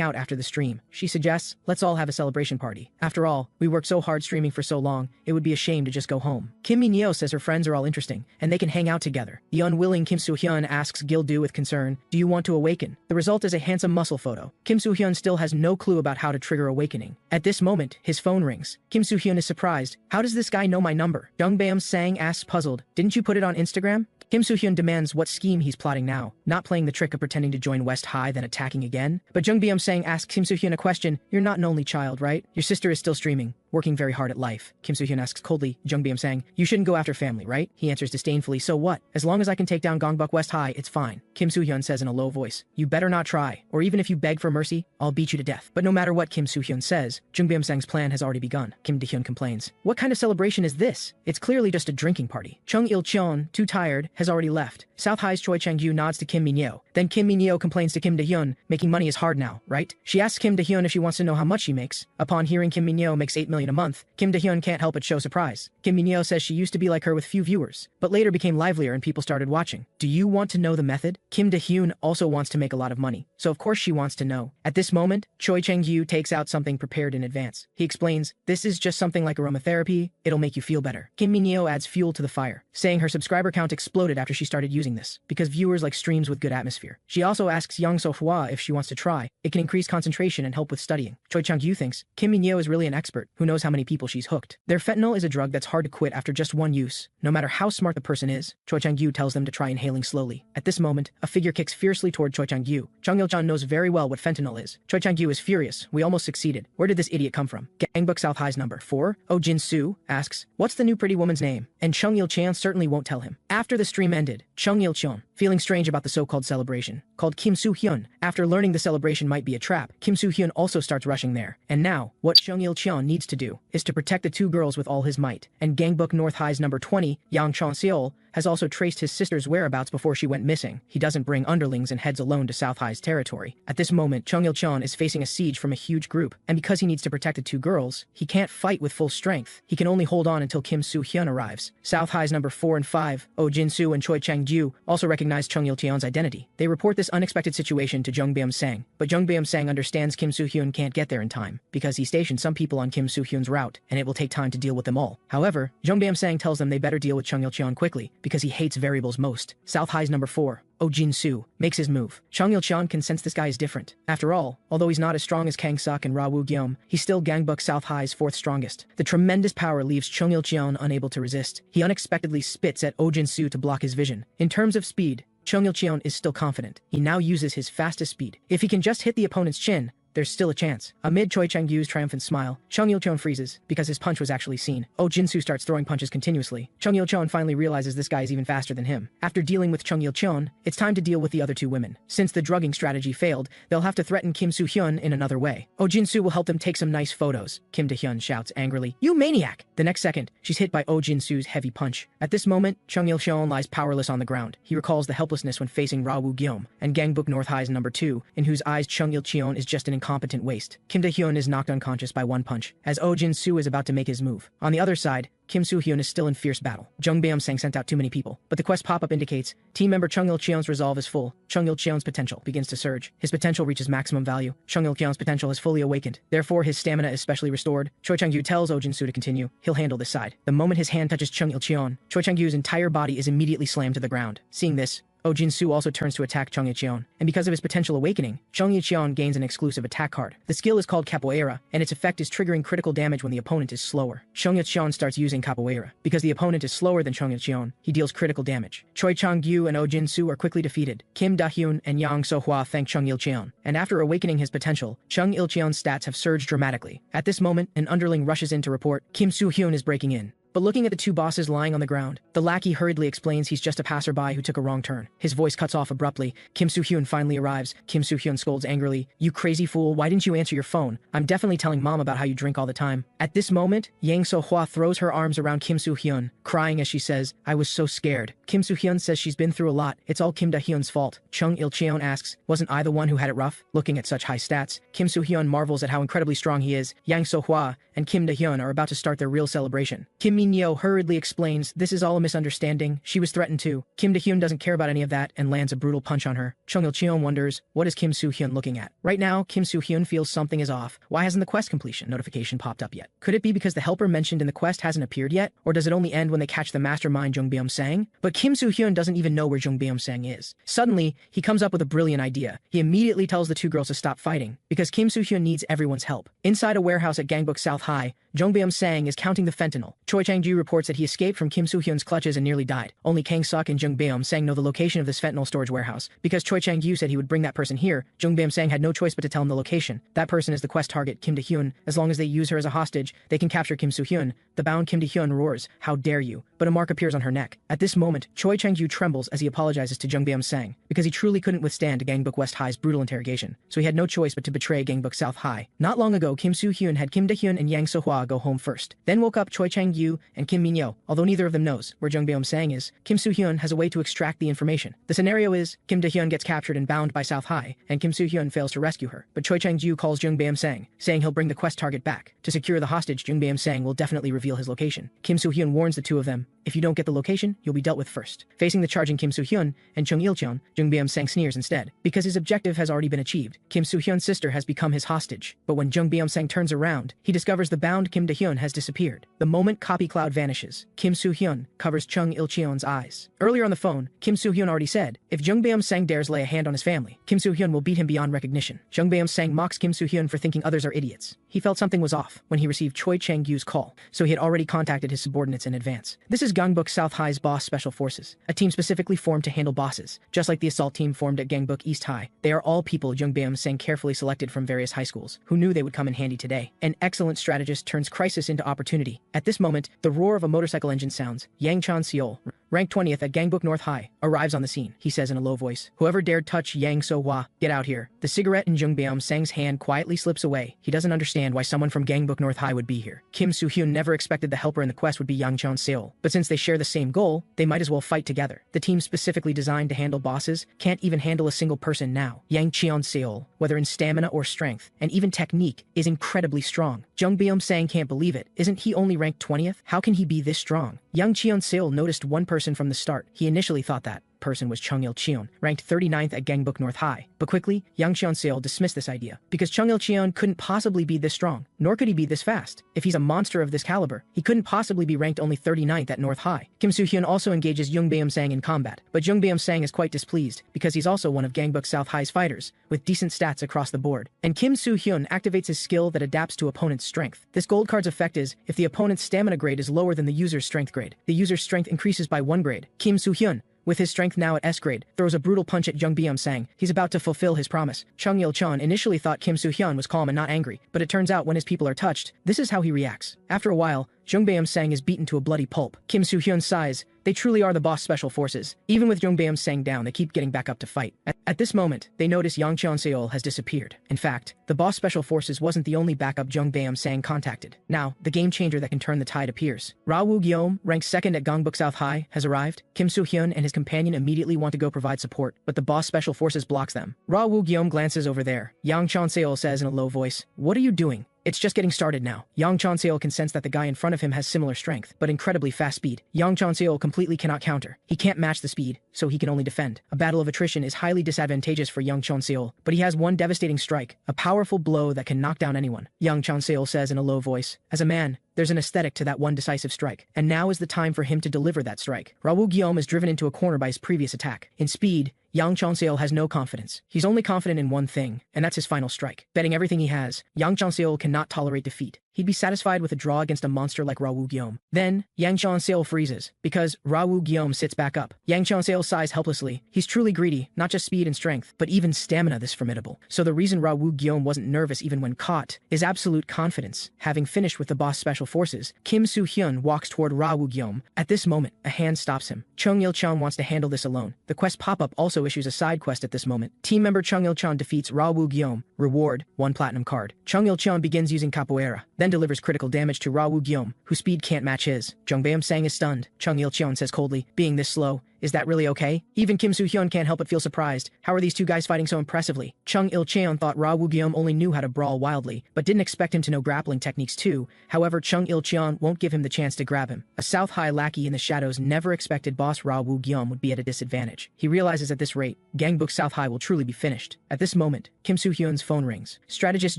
out after the stream? She suggests, let's all have a celebration party. After all, we worked so hard streaming for so long, it would be a shame to just go home. Kim Min-yo says her friends are all interesting, and they can hang out together. The unwilling Kim Soo-hyun asks Gil-do with concern, do you want to awaken? The result is a handsome muscle photo. Kim Soo-hyun still has no clue about how to trigger awakening. At this moment, his phone rings. Kim Soo-hyun is surprised. How does this guy know my number? Jung Beom-sang asks puzzled, didn't you put it on Instagram? Kim Soo-hyun demands what scheme he's plotting now, not playing the trick of pretending to join West High then attacking again. But Jung Beom-sang asks Kim Soo-hyun a question, you're not an only child, right? Your sister is still streaming. working very hard at life. Kim Soo-hyun asks coldly, Jung Byum-sang, you shouldn't go after family, right? He answers disdainfully, so what? As long as I can take down Gongbuk West High, it's fine. Kim Soo-hyun says in a low voice, you better not try, or even if you beg for mercy, I'll beat you to death. But no matter what Kim Soo-hyun says, Jung Byum-sang's plan has already begun. Kim Da-hyun complains, what kind of celebration is this? It's clearly just a drinking party. Chung Il-cheon, too tired, has already left. South High's Choi Chang-yu nods to Kim Min-yo. Then Kim Min-yo complains to Kim Da-hyun, making money is hard now, right? She asks Kim Da-hyun if she wants to know how much she makes. Upon hearing Kim Min-yo makes $8 million a month, Kim Da-hyun can't help but show surprise. Kim Min-yo says she used to be like her with few viewers, but later became livelier and people started watching. Do you want to know the method? Kim Da-hyun also wants to make a lot of money, so of course she wants to know. At this moment, Choi Chang-yu takes out something prepared in advance. He explains, this is just something like aromatherapy, it'll make you feel better. Kim Min-yo adds fuel to the fire, saying her subscriber count exploded after she started using this, because viewers like streams with good atmosphere. She also asks Yang So-hwa if she wants to try. It can increase concentration and help with studying. Choi Chang-yu thinks, Kim Min-yo is really an expert, who knows how many people she's hooked. Their fentanyl is a drug that's hard to quit after just one use, no matter how smart the person is. Choi Chang-yu tells them to try inhaling slowly. At this moment, a figure kicks fiercely toward Choi Chang-yu. Chung Il-cheon knows very well what fentanyl is. Choi Chang-yu is furious. We almost succeeded. Where did this idiot come from? Gangbuk South High's number 4, Oh Jin-soo, asks, what's the new pretty woman's name? And Chung Il-cheon certainly won't tell him. After the stream ended, Chung Il-cheon, feeling strange about the so-called celebration, called Kim Soo-hyun. After learning the celebration might be a trap, Kim Soo-hyun also starts rushing there. And now, what Chung Il-cheon needs to do is to protect the two girls with all his might. And Gangbuk North High's number 20, Yang Chon-seol, has also traced his sister's whereabouts before she went missing. He doesn't bring underlings and heads alone to South High's territory. At this moment, Chung Il-cheon is facing a siege from a huge group, and because he needs to protect the two girls, he can't fight with full strength. He can only hold on until Kim Soo-hyun arrives. South High's number 4 and 5, Oh Jin-soo and Choi Chang-ju, also recognize Chung Il-cheon's identity. They report this unexpected situation to Jung Byum-sang, but Jung Byum-sang understands Kim Soo-hyun can't get there in time, because he stationed some people on Kim Soo-hyun's route, and it will take time to deal with them all. However, Jung Byum-sang tells them they better deal with Chung Il-cheon quickly, because he hates variables most. South High's number 4, Oh Jin-soo, makes his move. Chung Il-cheon can sense this guy is different. After all, although he's not as strong as Kang-suk and Ra Woo-gyeom, he's still Gangbuk South High's 4th strongest. The tremendous power leaves Chung Il-cheon unable to resist. He unexpectedly spits at Oh Jin-soo to block his vision. In terms of speed, Chung Il-cheon is still confident. He now uses his fastest speed. If he can just hit the opponent's chin, there's still a chance. Amid Choi Chang-yu's triumphant smile, Chung Il-cheon freezes, because his punch was actually seen. Oh Jin-soo starts throwing punches continuously. Chung Il-cheon finally realizes this guy is even faster than him. After dealing with Chung Il-cheon, it's time to deal with the other two women. Since the drugging strategy failed, they'll have to threaten Kim Soo-hyun in another way. Oh Jin-soo will help them take some nice photos. Kim Da-hyun shouts angrily, you maniac! The next second, she's hit by Oh Jin-soo's heavy punch. At this moment, Chung Il-cheon lies powerless on the ground. He recalls the helplessness when facing Ra Woo-gyeom, and Gangbuk North High's number 2, in whose eyes Chung Il-cheon is just an incompetent waste. Kim Da-hyun is knocked unconscious by one punch, as Oh Jin-soo is about to make his move. On the other side, Kim Soo-hyun is still in fierce battle. Jung Byum-sang sent out too many people, but the quest pop-up indicates team member Chung Il-cheon's resolve is full. Chung Il-cheon's potential begins to surge. His potential reaches maximum value. Chung Il-cheon's potential has fully awakened. Therefore, his stamina is specially restored. Choi Chang-yu tells Oh Jin-soo to continue. He'll handle this side. The moment his hand touches Chung Il-cheon, Choi Chang-yu's entire body is immediately slammed to the ground. Seeing this, Oh Jin-soo also turns to attack Chung Il-cheon, and because of his potential awakening, Chung Il-cheon gains an exclusive attack card. The skill is called Capoeira, and its effect is triggering critical damage when the opponent is slower. Chung Il-cheon starts using Capoeira. Because the opponent is slower than Chung Il-cheon, he deals critical damage. Choi Chang-yu and Oh Jin-soo are quickly defeated. Kim Da-hyun and Yang So-hwa thank Chung Il-cheon, and after awakening his potential, Chung Il-cheon's stats have surged dramatically. At this moment, an underling rushes in to report Kim Soo-hyun is breaking in. But looking at the two bosses lying on the ground, the lackey hurriedly explains he's just a passerby who took a wrong turn. His voice cuts off abruptly. Kim Soo-hyun finally arrives. Kim Soo-hyun scolds angrily, you crazy fool, why didn't you answer your phone? I'm definitely telling mom about how you drink all the time. At this moment, Yang So-hwa throws her arms around Kim Soo-hyun, crying as she says, I was so scared. Kim Soo-hyun says she's been through a lot. It's all Kim Da-hyun's fault. Chung Il-cheon asks, wasn't I the one who had it rough? Looking at such high stats, Kim Soo-hyun marvels at how incredibly strong he is. Yang So-hwa and Kim Da-hyun are about to start their real celebration. Kim Min-yo hurriedly explains this is all a misunderstanding. She was threatened too. Kim Da-hyun doesn't care about any of that and lands a brutal punch on her. Chung Il-cheon wonders, what is Kim Soo-hyun looking at? Right now, Kim Soo-hyun feels something is off. Why hasn't the quest completion notification popped up yet? Could it be because the helper mentioned in the quest hasn't appeared yet? Or does it only end when they catch the mastermind Jung Byum-sang? But Kim Soo-hyun doesn't even know where Jung Byum-sang is. Suddenly, he comes up with a brilliant idea. He immediately tells the two girls to stop fighting, because Kim Soo-hyun needs everyone's help. Inside a warehouse at Gangbuk South High, Jung Byum-sang is counting the fentanyl. Choi Chang-ju reports that he escaped from Kim Soo-hyun's clutches and nearly died. Only Kang Suk and Jung Beom-sang know the location of this fentanyl storage warehouse. Because Choi Chang-yu said he would bring that person here, Jung Beom-sang had no choice but to tell him the location. That person is the quest target, Kim Da-hyun. As long as they use her as a hostage, they can capture Kim Soo-hyun. The bound Kim Da-hyun roars, "How dare you?" But a mark appears on her neck. At this moment, Choi Chang-ju trembles as he apologizes to Jung Beom-sang, because he truly couldn't withstand Gangbuk West High's brutal interrogation, so he had no choice but to betray Gangbuk South High. Not long ago, Kim Soo-hyun had Kim Da-hyun and Yang So-hwa go home first, then woke up Choi Chang-yu and Kim Min-yo. Although neither of them knows where Jung Beom-sang is, Kim Soo-hyun has a way to extract the information. The scenario is, Kim Da-hyun gets captured and bound by South High, and Kim Soo-hyun fails to rescue her. But Choi Chang-ju calls Jung Beom-sang, saying he'll bring the quest target back. To secure the hostage, Jung Beom-sang will definitely reveal his location. Kim Soo-hyun warns the two of them, "If you don't get the location, you'll be dealt with first." Facing the charging Kim Soo-hyun and Chung Il-cheon, Jung Beom-sang sneers instead. Because his objective has already been achieved, Kim Soo-hyun's sister has become his hostage. But when Jung Beom-sang turns around, he discovers the bound Kim Da-hyun has disappeared. The moment copy cloud vanishes, Kim Soo-hyun covers Chung Il-cheon's eyes. Earlier on the phone, Kim Soo-hyun already said, if Jung Beom-sang dares lay a hand on his family, Kim Soo-hyun will beat him beyond recognition. Jung Beom-sang mocks Kim Soo-hyun for thinking others are idiots. He felt something was off when he received Choi Chang-yu's call, so he had already contacted his subordinates in advance. This is Gangbuk South High's boss special forces, a team specifically formed to handle bosses, just like the assault team formed at Gangbuk East High. They are all people Jung Beom-sang carefully selected from various high schools, who knew they would come in handy today. An excellent strategist turns crisis into opportunity. At this moment, the roar of a motorcycle engine sounds. Yang Chan-seol, ranked 20th at Gangbuk North High, arrives on the scene. He says in a low voice, "Whoever dared touch Yang So-hwa, get out here." The cigarette in Jung Beom-sang's hand quietly slips away. He doesn't understand why someone from Gangbuk North High would be here. Kim Soo-hyun never expected the helper in the quest would be Yang Chan-seol, but since they share the same goal, they might as well fight together. The team specifically designed to handle bosses can't even handle a single person now. Yang Chan-seol, whether in stamina or strength, and even technique, is incredibly strong. Jung Beom-sang can't believe it. Isn't he only ranked 20th? How can he be this strong? Yang Chan-seol noticed one person from the start. He initially thought that person was Chung Il-cheon, ranked 39th at Gangbuk North High. But quickly, Yang Chan-seol dismissed this idea, because Chung Il-cheon couldn't possibly be this strong, nor could he be this fast. If he's a monster of this caliber, he couldn't possibly be ranked only 39th at North High. Kim Soo-hyun also engages Jung Beom-sang in combat, but Jung Beom-sang is quite displeased, because he's also one of Gangbuk South High's fighters, with decent stats across the board. And Kim Soo-hyun activates his skill that adapts to opponent's strength. This gold card's effect is, if the opponent's stamina grade is lower than the user's strength grade, the user's strength increases by 1 grade. Kim Soo-hyun, with his strength now at S grade, throws a brutal punch at Jung Beom-sang. He's about to fulfill his promise. Chung Il-cheon initially thought Kim Soo-hyun was calm and not angry, but it turns out when his people are touched, this is how he reacts. After a while, Jung Beom-sang is beaten to a bloody pulp. Kim Soo-hyun sighs. They truly are the boss special forces. Even with Jung Beom-sang down, they keep getting back up to fight. At this moment, they notice Yang Chan-seol has disappeared. In fact, the boss special forces wasn't the only backup Jung Beom-sang contacted. Now, the game changer that can turn the tide appears. Ra Woo-gyeom, ranked 2nd at Gangbuk South High, has arrived. Kim Soo-hyun and his companion immediately want to go provide support, but the boss special forces blocks them. Ra Woo-gyeom glances over there. Yang Chan-seol says in a low voice, "What are you doing? It's just getting started now." Yang Chan-seol can sense that the guy in front of him has similar strength, but incredibly fast speed. Yang Chan-seol completely cannot counter. He can't match the speed, so he can only defend. A battle of attrition is highly disadvantageous for Yang Chan-seol, but he has one devastating strike, a powerful blow that can knock down anyone. Yang Chan-seol says in a low voice, "As a man, there's an aesthetic to that one decisive strike, and now is the time for him to deliver that strike." Ra Woo-gyeom is driven into a corner by his previous attack. In speed, Yang Chan-seol has no confidence. He's only confident in one thing, and that's his final strike. Betting everything he has, Yang Chan-seol cannot tolerate defeat. He'd be satisfied with a draw against a monster like Ra Woo-gyeom. Then, Yang Chan-seol freezes, because Ra Woo-gyeom sits back up. Yang Chan-seol sighs helplessly. He's truly greedy, not just speed and strength, but even stamina this formidable. So the reason Ra Woo-gyeom wasn't nervous even when caught is absolute confidence. Having finished with the boss special forces, Kim Soo-hyun walks toward Ra Woo-gyeom. At this moment, a hand stops him. Chung Il-cheon wants to handle this alone. The quest pop-up also issues a side quest at this moment. Team member Chung Il-cheon defeats Ra Woo-gyeom. Reward, 1 platinum card. Chung Il-cheon begins using capoeira, then delivers critical damage to Ra Woo-gyeom, whose speed can't match his. Jung Beom-sang is stunned. Chung Il-cheon says coldly, "Being this slow, is that really okay?" Even Kim Soo-hyun can't help but feel surprised. How are these two guys fighting so impressively? Chung Il-cheon thought Ra Woo-gyeom only knew how to brawl wildly, but didn't expect him to know grappling techniques too. However, Chung Il-cheon won't give him the chance to grab him. A South High lackey in the shadows never expected boss Ra Woo-gyeom would be at a disadvantage. He realizes at this rate, Gangbuk South High will truly be finished. At this moment, Kim Soo-hyun's phone rings. Strategist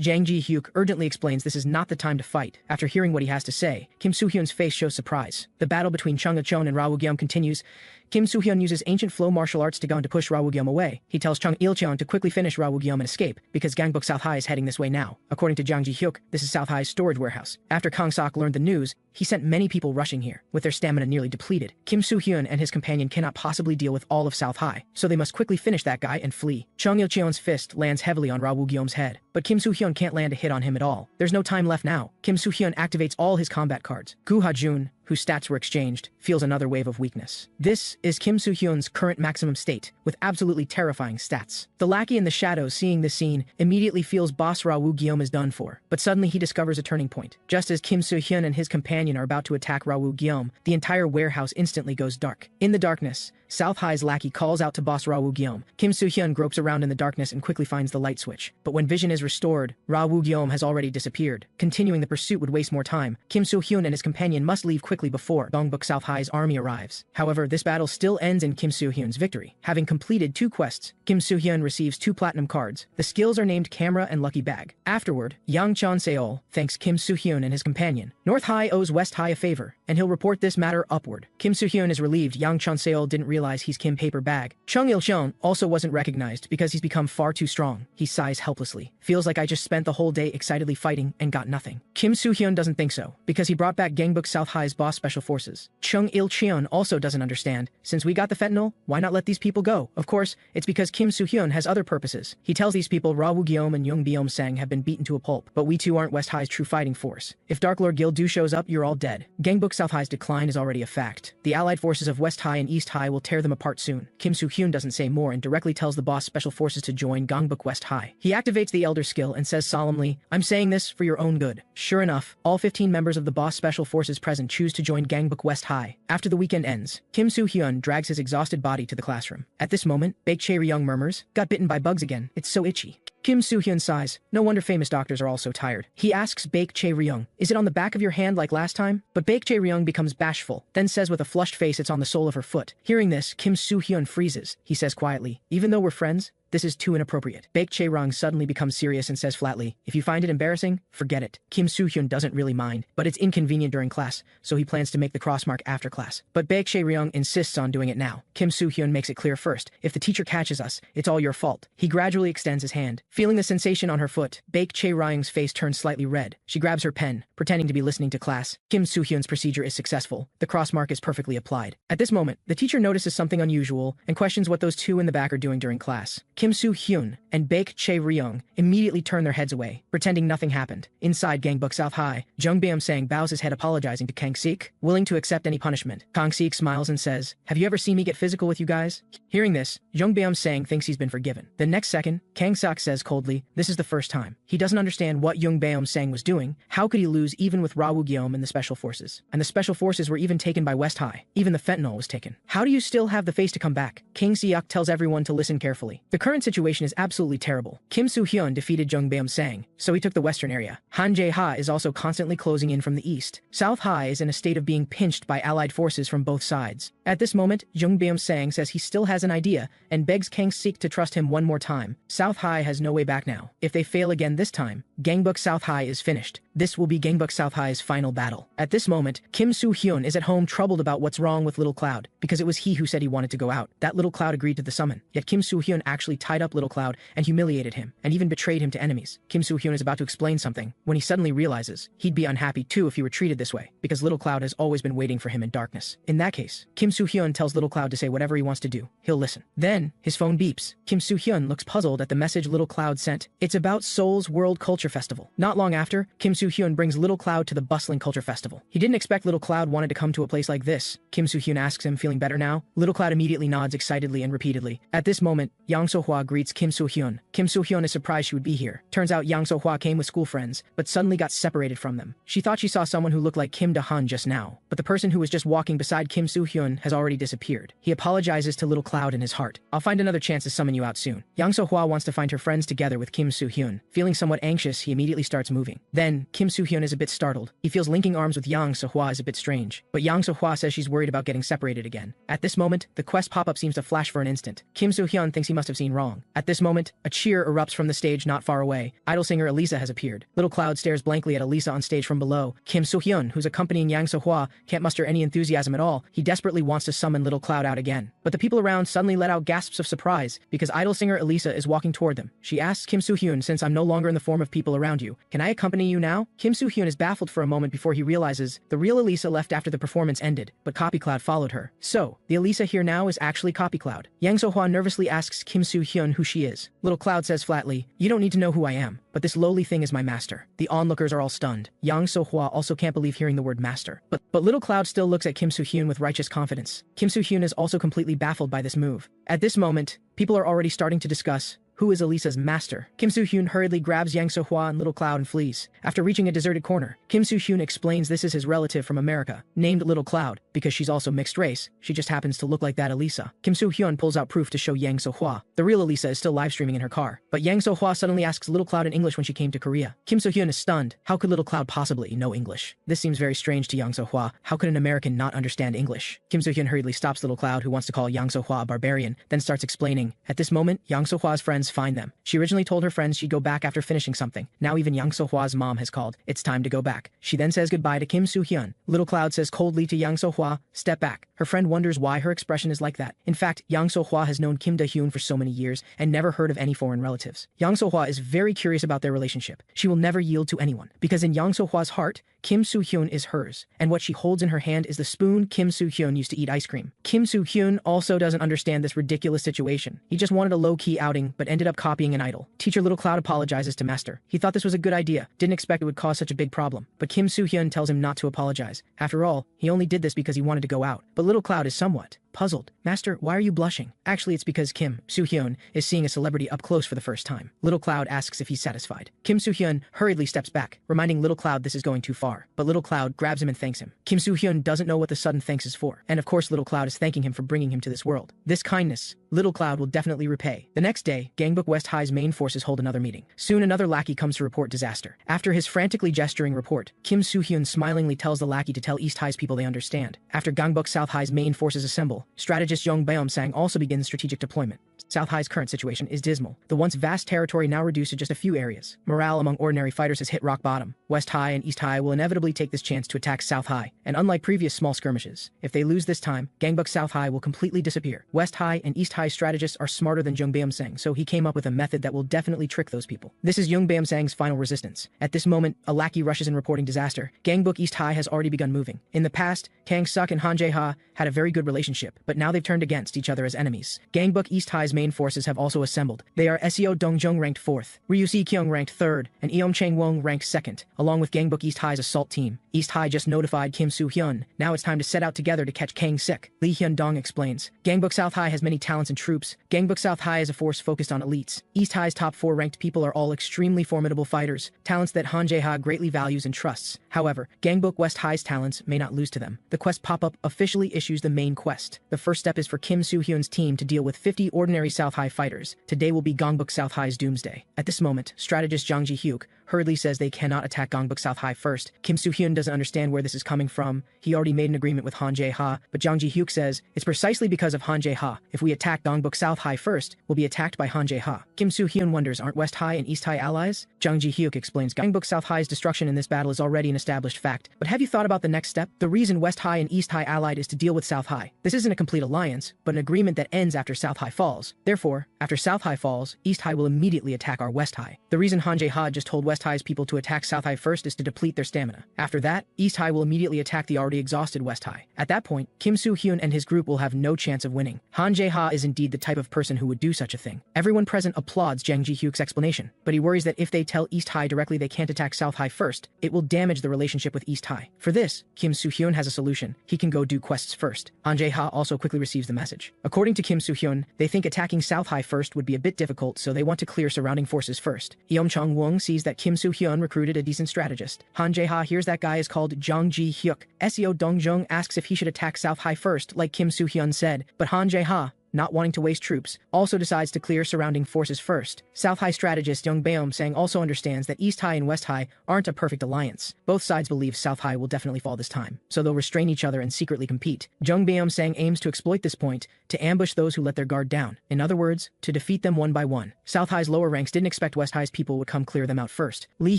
Jang Ji-hyuk urgently explains this is not the time to fight. After hearing what he has to say, Kim Soo-hyun's face shows surprise. The battle between Chung Il-cheon and Ra Woo-gyeom continues. Kim Soo-hyun uses ancient flow martial arts to go and to push Ra Woo-gyeom away. He tells Chung Il-cheon to quickly finish Ra Woo-gyeom and escape, because Gangbuk South High is heading this way now. According to Jang Ji-hyuk, this is South High's storage warehouse. After Kang Sok learned the news, He sent many people rushing here, with their stamina nearly depleted. Kim Soo-hyun and his companion cannot possibly deal with all of South High, so they must quickly finish that guy and flee. Chung Il-cheon's fist lands heavily on Ra Woo-gyeom's head, but Kim Soo-hyun can't land a hit on him at all. There's no time left now. Kim Soo-hyun activates all his combat cards. Gu Ha-jun, whose stats were exchanged, feels another wave of weakness. This is Kim Soo-hyun's current maximum state, with absolutely terrifying stats. The lackey in the shadows, seeing this scene, immediately feels boss Ra Woo-gyeom is done for, but suddenly he discovers a turning point. Just as Kim Soo-hyun and his companion are about to attack Ra Woo-gyeom, the entire warehouse instantly goes dark. In the darkness, South High's lackey calls out to boss Ra Woo-gyeom. Kim Soo-hyun gropes around in the darkness and quickly finds the light switch, but when vision is restored, Ra Woo-gyeom has already disappeared. Continuing the pursuit would waste more time. Kim Soo-hyun and his companion must leave quickly before Dongbuk South High's army arrives. However, this battle still ends in Kim Soo-hyun's victory. Having completed 2 quests, Kim Soo-hyun receives 2 platinum cards. The skills are named Camera and Lucky Bag. Afterward, Yang Chan-seol thanks Kim Soo-hyun and his companion. North High owes West High a favor, and he'll report this matter upward. Kim Soo-hyun is relieved Yang Chan-seol didn't realize he's Kim Paper Bag. Chung Il-cheon also wasn't recognized because he's become far too strong. He sighs helplessly. Feels like I just spent the whole day excitedly fighting and got nothing. Kim Soo-hyun doesn't think so, because he brought back Gangbuk South High's boss special forces. Chung Il-cheon also doesn't understand. Since we got the fentanyl, why not let these people go? Of course, it's because Kim Soo-hyun has other purposes. He tells these people Ra Woo-gyeom and Young Beom-sang have been beaten to a pulp, but we two aren't West High's true fighting force. If Dark Lord Gil-do shows up, you're all dead. Gangbuk South High's decline is already a fact. The allied forces of West High and East High will tear them apart soon. Kim Soo-hyun doesn't say more and directly tells the boss special forces to join Gangbuk West High. He activates the Elder skill and says solemnly, I'm saying this for your own good. Sure enough, all 15 members of the boss special forces present choose to join Gangbuk West High. After the weekend ends, Kim Soo-hyun drags his exhausted body to the classroom. At this moment, Baek Chae-ryung murmurs, got bitten by bugs again. It's so itchy. Kim Soo-hyun sighs. No wonder famous doctors are all so tired. He asks Baek Chae-ryung, is it on the back of your hand like last time? But Baek Chae-ryung becomes bashful, then says with a flushed face it's on the sole of her foot. Hearing this, Kim Soo-hyun freezes. He says quietly, even though we're friends, this is too inappropriate. Baek Chae-ryung suddenly becomes serious and says flatly, if you find it embarrassing, forget it. Kim Soo-hyun doesn't really mind, but it's inconvenient during class, so he plans to make the crossmark after class. But Baek Chae-ryung insists on doing it now. Kim Soo-hyun makes it clear first, if the teacher catches us, it's all your fault. He gradually extends his hand. Feeling the sensation on her foot, Baek Chae-ryung's face turns slightly red. She grabs her pen, pretending to be listening to class. Kim Soo-hyun's procedure is successful. The crossmark is perfectly applied. At this moment, the teacher notices something unusual and questions what those two in the back are doing during class. Kim Soo-hyun and Baek Chae-ryung immediately turn their heads away, pretending nothing happened. Inside Gangbuk South High, Jung Beom-sang bows his head apologizing to Kang Sik, willing to accept any punishment. Kang Sik smiles and says, have you ever seen me get physical with you guys? Hearing this, Jung Beom-sang thinks he's been forgiven. The next second, Kang Sik says coldly, this is the first time. He doesn't understand what Jung Beom-sang was doing. How could he lose even with Ra Woo-gyeom and the special forces? And the special forces were even taken by West High. Even the fentanyl was taken. How do you still have the face to come back? King Seok tells everyone to listen carefully. The current situation is absolutely terrible. Kim Soo-hyun defeated Jung Beom-sang, so he took the western area. Han Jae-ha is also constantly closing in from the east. South High is in a state of being pinched by allied forces from both sides. At this moment, Jung Beom-sang says he still has an idea and begs Kang Sik to trust him one more time. South High has no way back now. If they fail again this time, Gangbuk South High is finished. This will be Gangbuk South High's final battle. At this moment, Kim Soo-hyun is at home troubled about what's wrong with Little Cloud, because it was he who said he wanted to go out. That Little Cloud agreed to the summon, yet Kim Soo-hyun actually tied up Little Cloud and humiliated him, and even betrayed him to enemies. Kim Soo-hyun is about to explain something, when he suddenly realizes he'd be unhappy too if he were treated this way, because Little Cloud has always been waiting for him in darkness. In that case, Kim Soo-hyun tells Little Cloud to say whatever he wants to do. He'll listen. Then, his phone beeps. Kim Soo-hyun looks puzzled at the message Little Cloud sent. It's about Seoul's World Culture Festival. Not long after, Kim Soo-hyun brings Little Cloud to the bustling culture festival. He didn't expect Little Cloud wanted to come to a place like this. Kim Soo-hyun asks him, feeling better now? Little Cloud immediately nods excitedly and repeatedly. At this moment, Yang So-hwa greets Kim Soo-hyun. Kim Soo-hyun is surprised she would be here. Turns out Yang So-hwa came with school friends, but suddenly got separated from them. She thought she saw someone who looked like Kim Da-han just now, but the person who was just walking beside Kim Soo-hyun has already disappeared. He apologizes to Little Cloud in his heart. I'll find another chance to summon you out soon. Yang So-hwa wants to find her friends together with Kim Soo-hyun. Feeling somewhat anxious, he immediately starts moving. Then, Kim Soo-hyun is a bit startled. He feels linking arms with Yang So-hwa is a bit strange, but Yang So-hwa says she's worried about getting separated again. At this moment, the quest pop-up seems to flash for an instant. Kim Soo-hyun thinks he must have seen been wrong. At this moment, a cheer erupts from the stage not far away. Idol singer Elisa has appeared. Little Cloud stares blankly at Elisa on stage from below. Kim Soo-hyeon, who's accompanying Yang So-hwa, can't muster any enthusiasm at all. He desperately wants to summon Little Cloud out again. But the people around suddenly let out gasps of surprise because idol singer Elisa is walking toward them. She asks Kim Soo-hyun, since I'm no longer in the form of people around you, can I accompany you now? Kim Soo-hyun is baffled for a moment before he realizes the real Elisa left after the performance ended, but Copy Cloud followed her. So, the Elisa here now is actually Copy Cloud. Yang So-hwa nervously asks Kim Soo-hyun who she is. Little Cloud says flatly, you don't need to know who I am, but this lowly thing is my master. The onlookers are all stunned. Yang So-hwa also can't believe hearing the word master. But Little Cloud still looks at Kim Soo-hyun with righteous confidence. Kim Soo-hyun is also completely baffled by this move. At this moment, people are already starting to discuss who is Elisa's master. Kim Soo-hyun hurriedly grabs Yang So-hwa and Little Cloud and flees. After reaching a deserted corner, Kim Soo-hyun explains this is his relative from America, named Little Cloud, because she's also mixed race. She just happens to look like that Elisa. Kim Soo-hyun pulls out proof to show Yang So-hwa. The real Elisa is still live streaming in her car, but Yang So-hwa suddenly asks Little Cloud in English when she came to Korea. Kim Soo-hyun is stunned. How could Little Cloud possibly know English? This seems very strange to Yang So-hwa. How could an American not understand English? Kim Soo-hyun hurriedly stops Little Cloud, who wants to call Yang So-hwa a barbarian, then starts explaining. At this moment, Yang So-hwa's friends find them. She originally told her friends she'd go back after finishing something. Now even Yang So-hwa's mom has called. It's time to go back. She then says goodbye to Kim Soo-hyun. Little Cloud says coldly to Yang So-hwa, step back. Her friend wonders why her expression is like that. In fact, Yang So-hwa has known Kim Da-hyun for so many years and never heard of any foreign relatives. Yang So-hwa is very curious about their relationship. She will never yield to anyone, because in Yang So-hwa's heart, Kim Soo-hyun is hers, and what she holds in her hand is the spoon Kim Soo-hyun used to eat ice cream. Kim Soo-hyun also doesn't understand this ridiculous situation. He just wanted a low-key outing, but ended up copying an idol. Teacher Little Cloud apologizes to Master. He thought this was a good idea, didn't expect it would cause such a big problem, but Kim Soo-hyun tells him not to apologize. After all, he only did this because he wanted to go out. But Little Cloud is somewhat puzzled. Master, why are you blushing? Actually, it's because Kim Soo-hyun is seeing a celebrity up close for the first time. Little Cloud asks if he's satisfied. Kim Soo-hyun hurriedly steps back, reminding Little Cloud this is going too far. But Little Cloud grabs him and thanks him. Kim Soo-hyun doesn't know what the sudden thanks is for. And of course, Little Cloud is thanking him for bringing him to this world. This kindness, Little Cloud will definitely repay. The next day, Gangbuk West High's main forces hold another meeting. Soon another lackey comes to report disaster. After his frantically gesturing report, Kim Soo-hyun smilingly tells the lackey to tell East High's people they understand. After Gangbuk South High's main forces assemble, strategist Jung Beom-sang also begins strategic deployment. South High's current situation is dismal. The once vast territory now reduced to just a few areas. Morale among ordinary fighters has hit rock bottom. West High and East High will inevitably take this chance to attack South High, and unlike previous small skirmishes, if they lose this time, Gangbuk South High will completely disappear. West High and East High strategists are smarter than Jung Beom-sang, so he came up with a method that will definitely trick those people. This is Jung Beom-sang's final resistance. At this moment, a lackey rushes in reporting disaster. Gangbuk East High has already begun moving. In the past, Kang Suk and Han Jae-ha had a very good relationship, but now they've turned against each other as enemies. Gangbuk East High's main forces have also assembled. They are Seo Dongjung ranked 4th, Ryu Si-kyung ranked 3rd, and Eom Chang-wong ranked 2nd, along with Gangbuk East High's assault team. East High just notified Kim Soo-hyun. Now it's time to set out together to catch Kang Sik. Lee Hyun-dong explains. Gangbuk South High has many talents and troops. Gangbuk South High is a force focused on elites. East High's top 4 ranked people are all extremely formidable fighters, talents that Han Jae-ha greatly values and trusts. However, Gangbuk West High's talents may not lose to them. The quest pop-up officially issues the main quest. The first step is for Kim Soo-hyun's team to deal with 50 ordinary South High fighters. Today will be Gangbuk South High's doomsday. At this moment, strategist Jang Ji-hyuk hurriedly says they cannot attack Gangbuk South High first. Kim Soo-hyun doesn't understand where this is coming from. He already made an agreement with Han Jae-ha, but Jang Ji-hyuk says it's precisely because of Han Jae-ha. If we attack Gangbuk South High first, we'll be attacked by Han Jae-ha. Kim Soo-hyun wonders, aren't West High and East High allies? Jang Ji-hyuk explains Gangbuk South High's destruction in this battle is already an established fact. But have you thought about the next step? The reason West High and East High allied is to deal with South High. This isn't a complete alliance, but an agreement that ends after South High falls. Therefore, after South High falls, East High will immediately attack our West High. The reason Han Jae-ha just told West High's people to attack South High first is to deplete their stamina. After that, East High will immediately attack the already exhausted West High. At that point, Kim Soo-hyun and his group will have no chance of winning. Han Jae-ha is indeed the type of person who would do such a thing. Everyone present applauds Jang Ji-hyuk's explanation, but he worries that if they tell East High directly they can't attack South High first, it will damage the relationship with East High. For this, Kim Soo-hyun has a solution. He can go do quests first. Han Jae-ha also quickly receives the message. According to Kim Soo-hyun, they think attacking South High first would be a bit difficult, so they want to clear surrounding forces first. Eom Chang-wong sees that Kim Soo-hyun recruited a decent strategist. Han Jae-ha hears that guy is called Jang Ji-hyuk. Seo Dongjung asks if he should attack South High first, like Kim Soo-hyun said, but Han Jae-ha not wanting to waste troops, also decides to clear surrounding forces first. South High strategist Jung Beom-sang also understands that East High and West High aren't a perfect alliance. Both sides believe South High will definitely fall this time, so they'll restrain each other and secretly compete. Jung Beom-sang aims to exploit this point to ambush those who let their guard down. In other words, to defeat them one by one. South High's lower ranks didn't expect West High's people would come clear them out first. Lee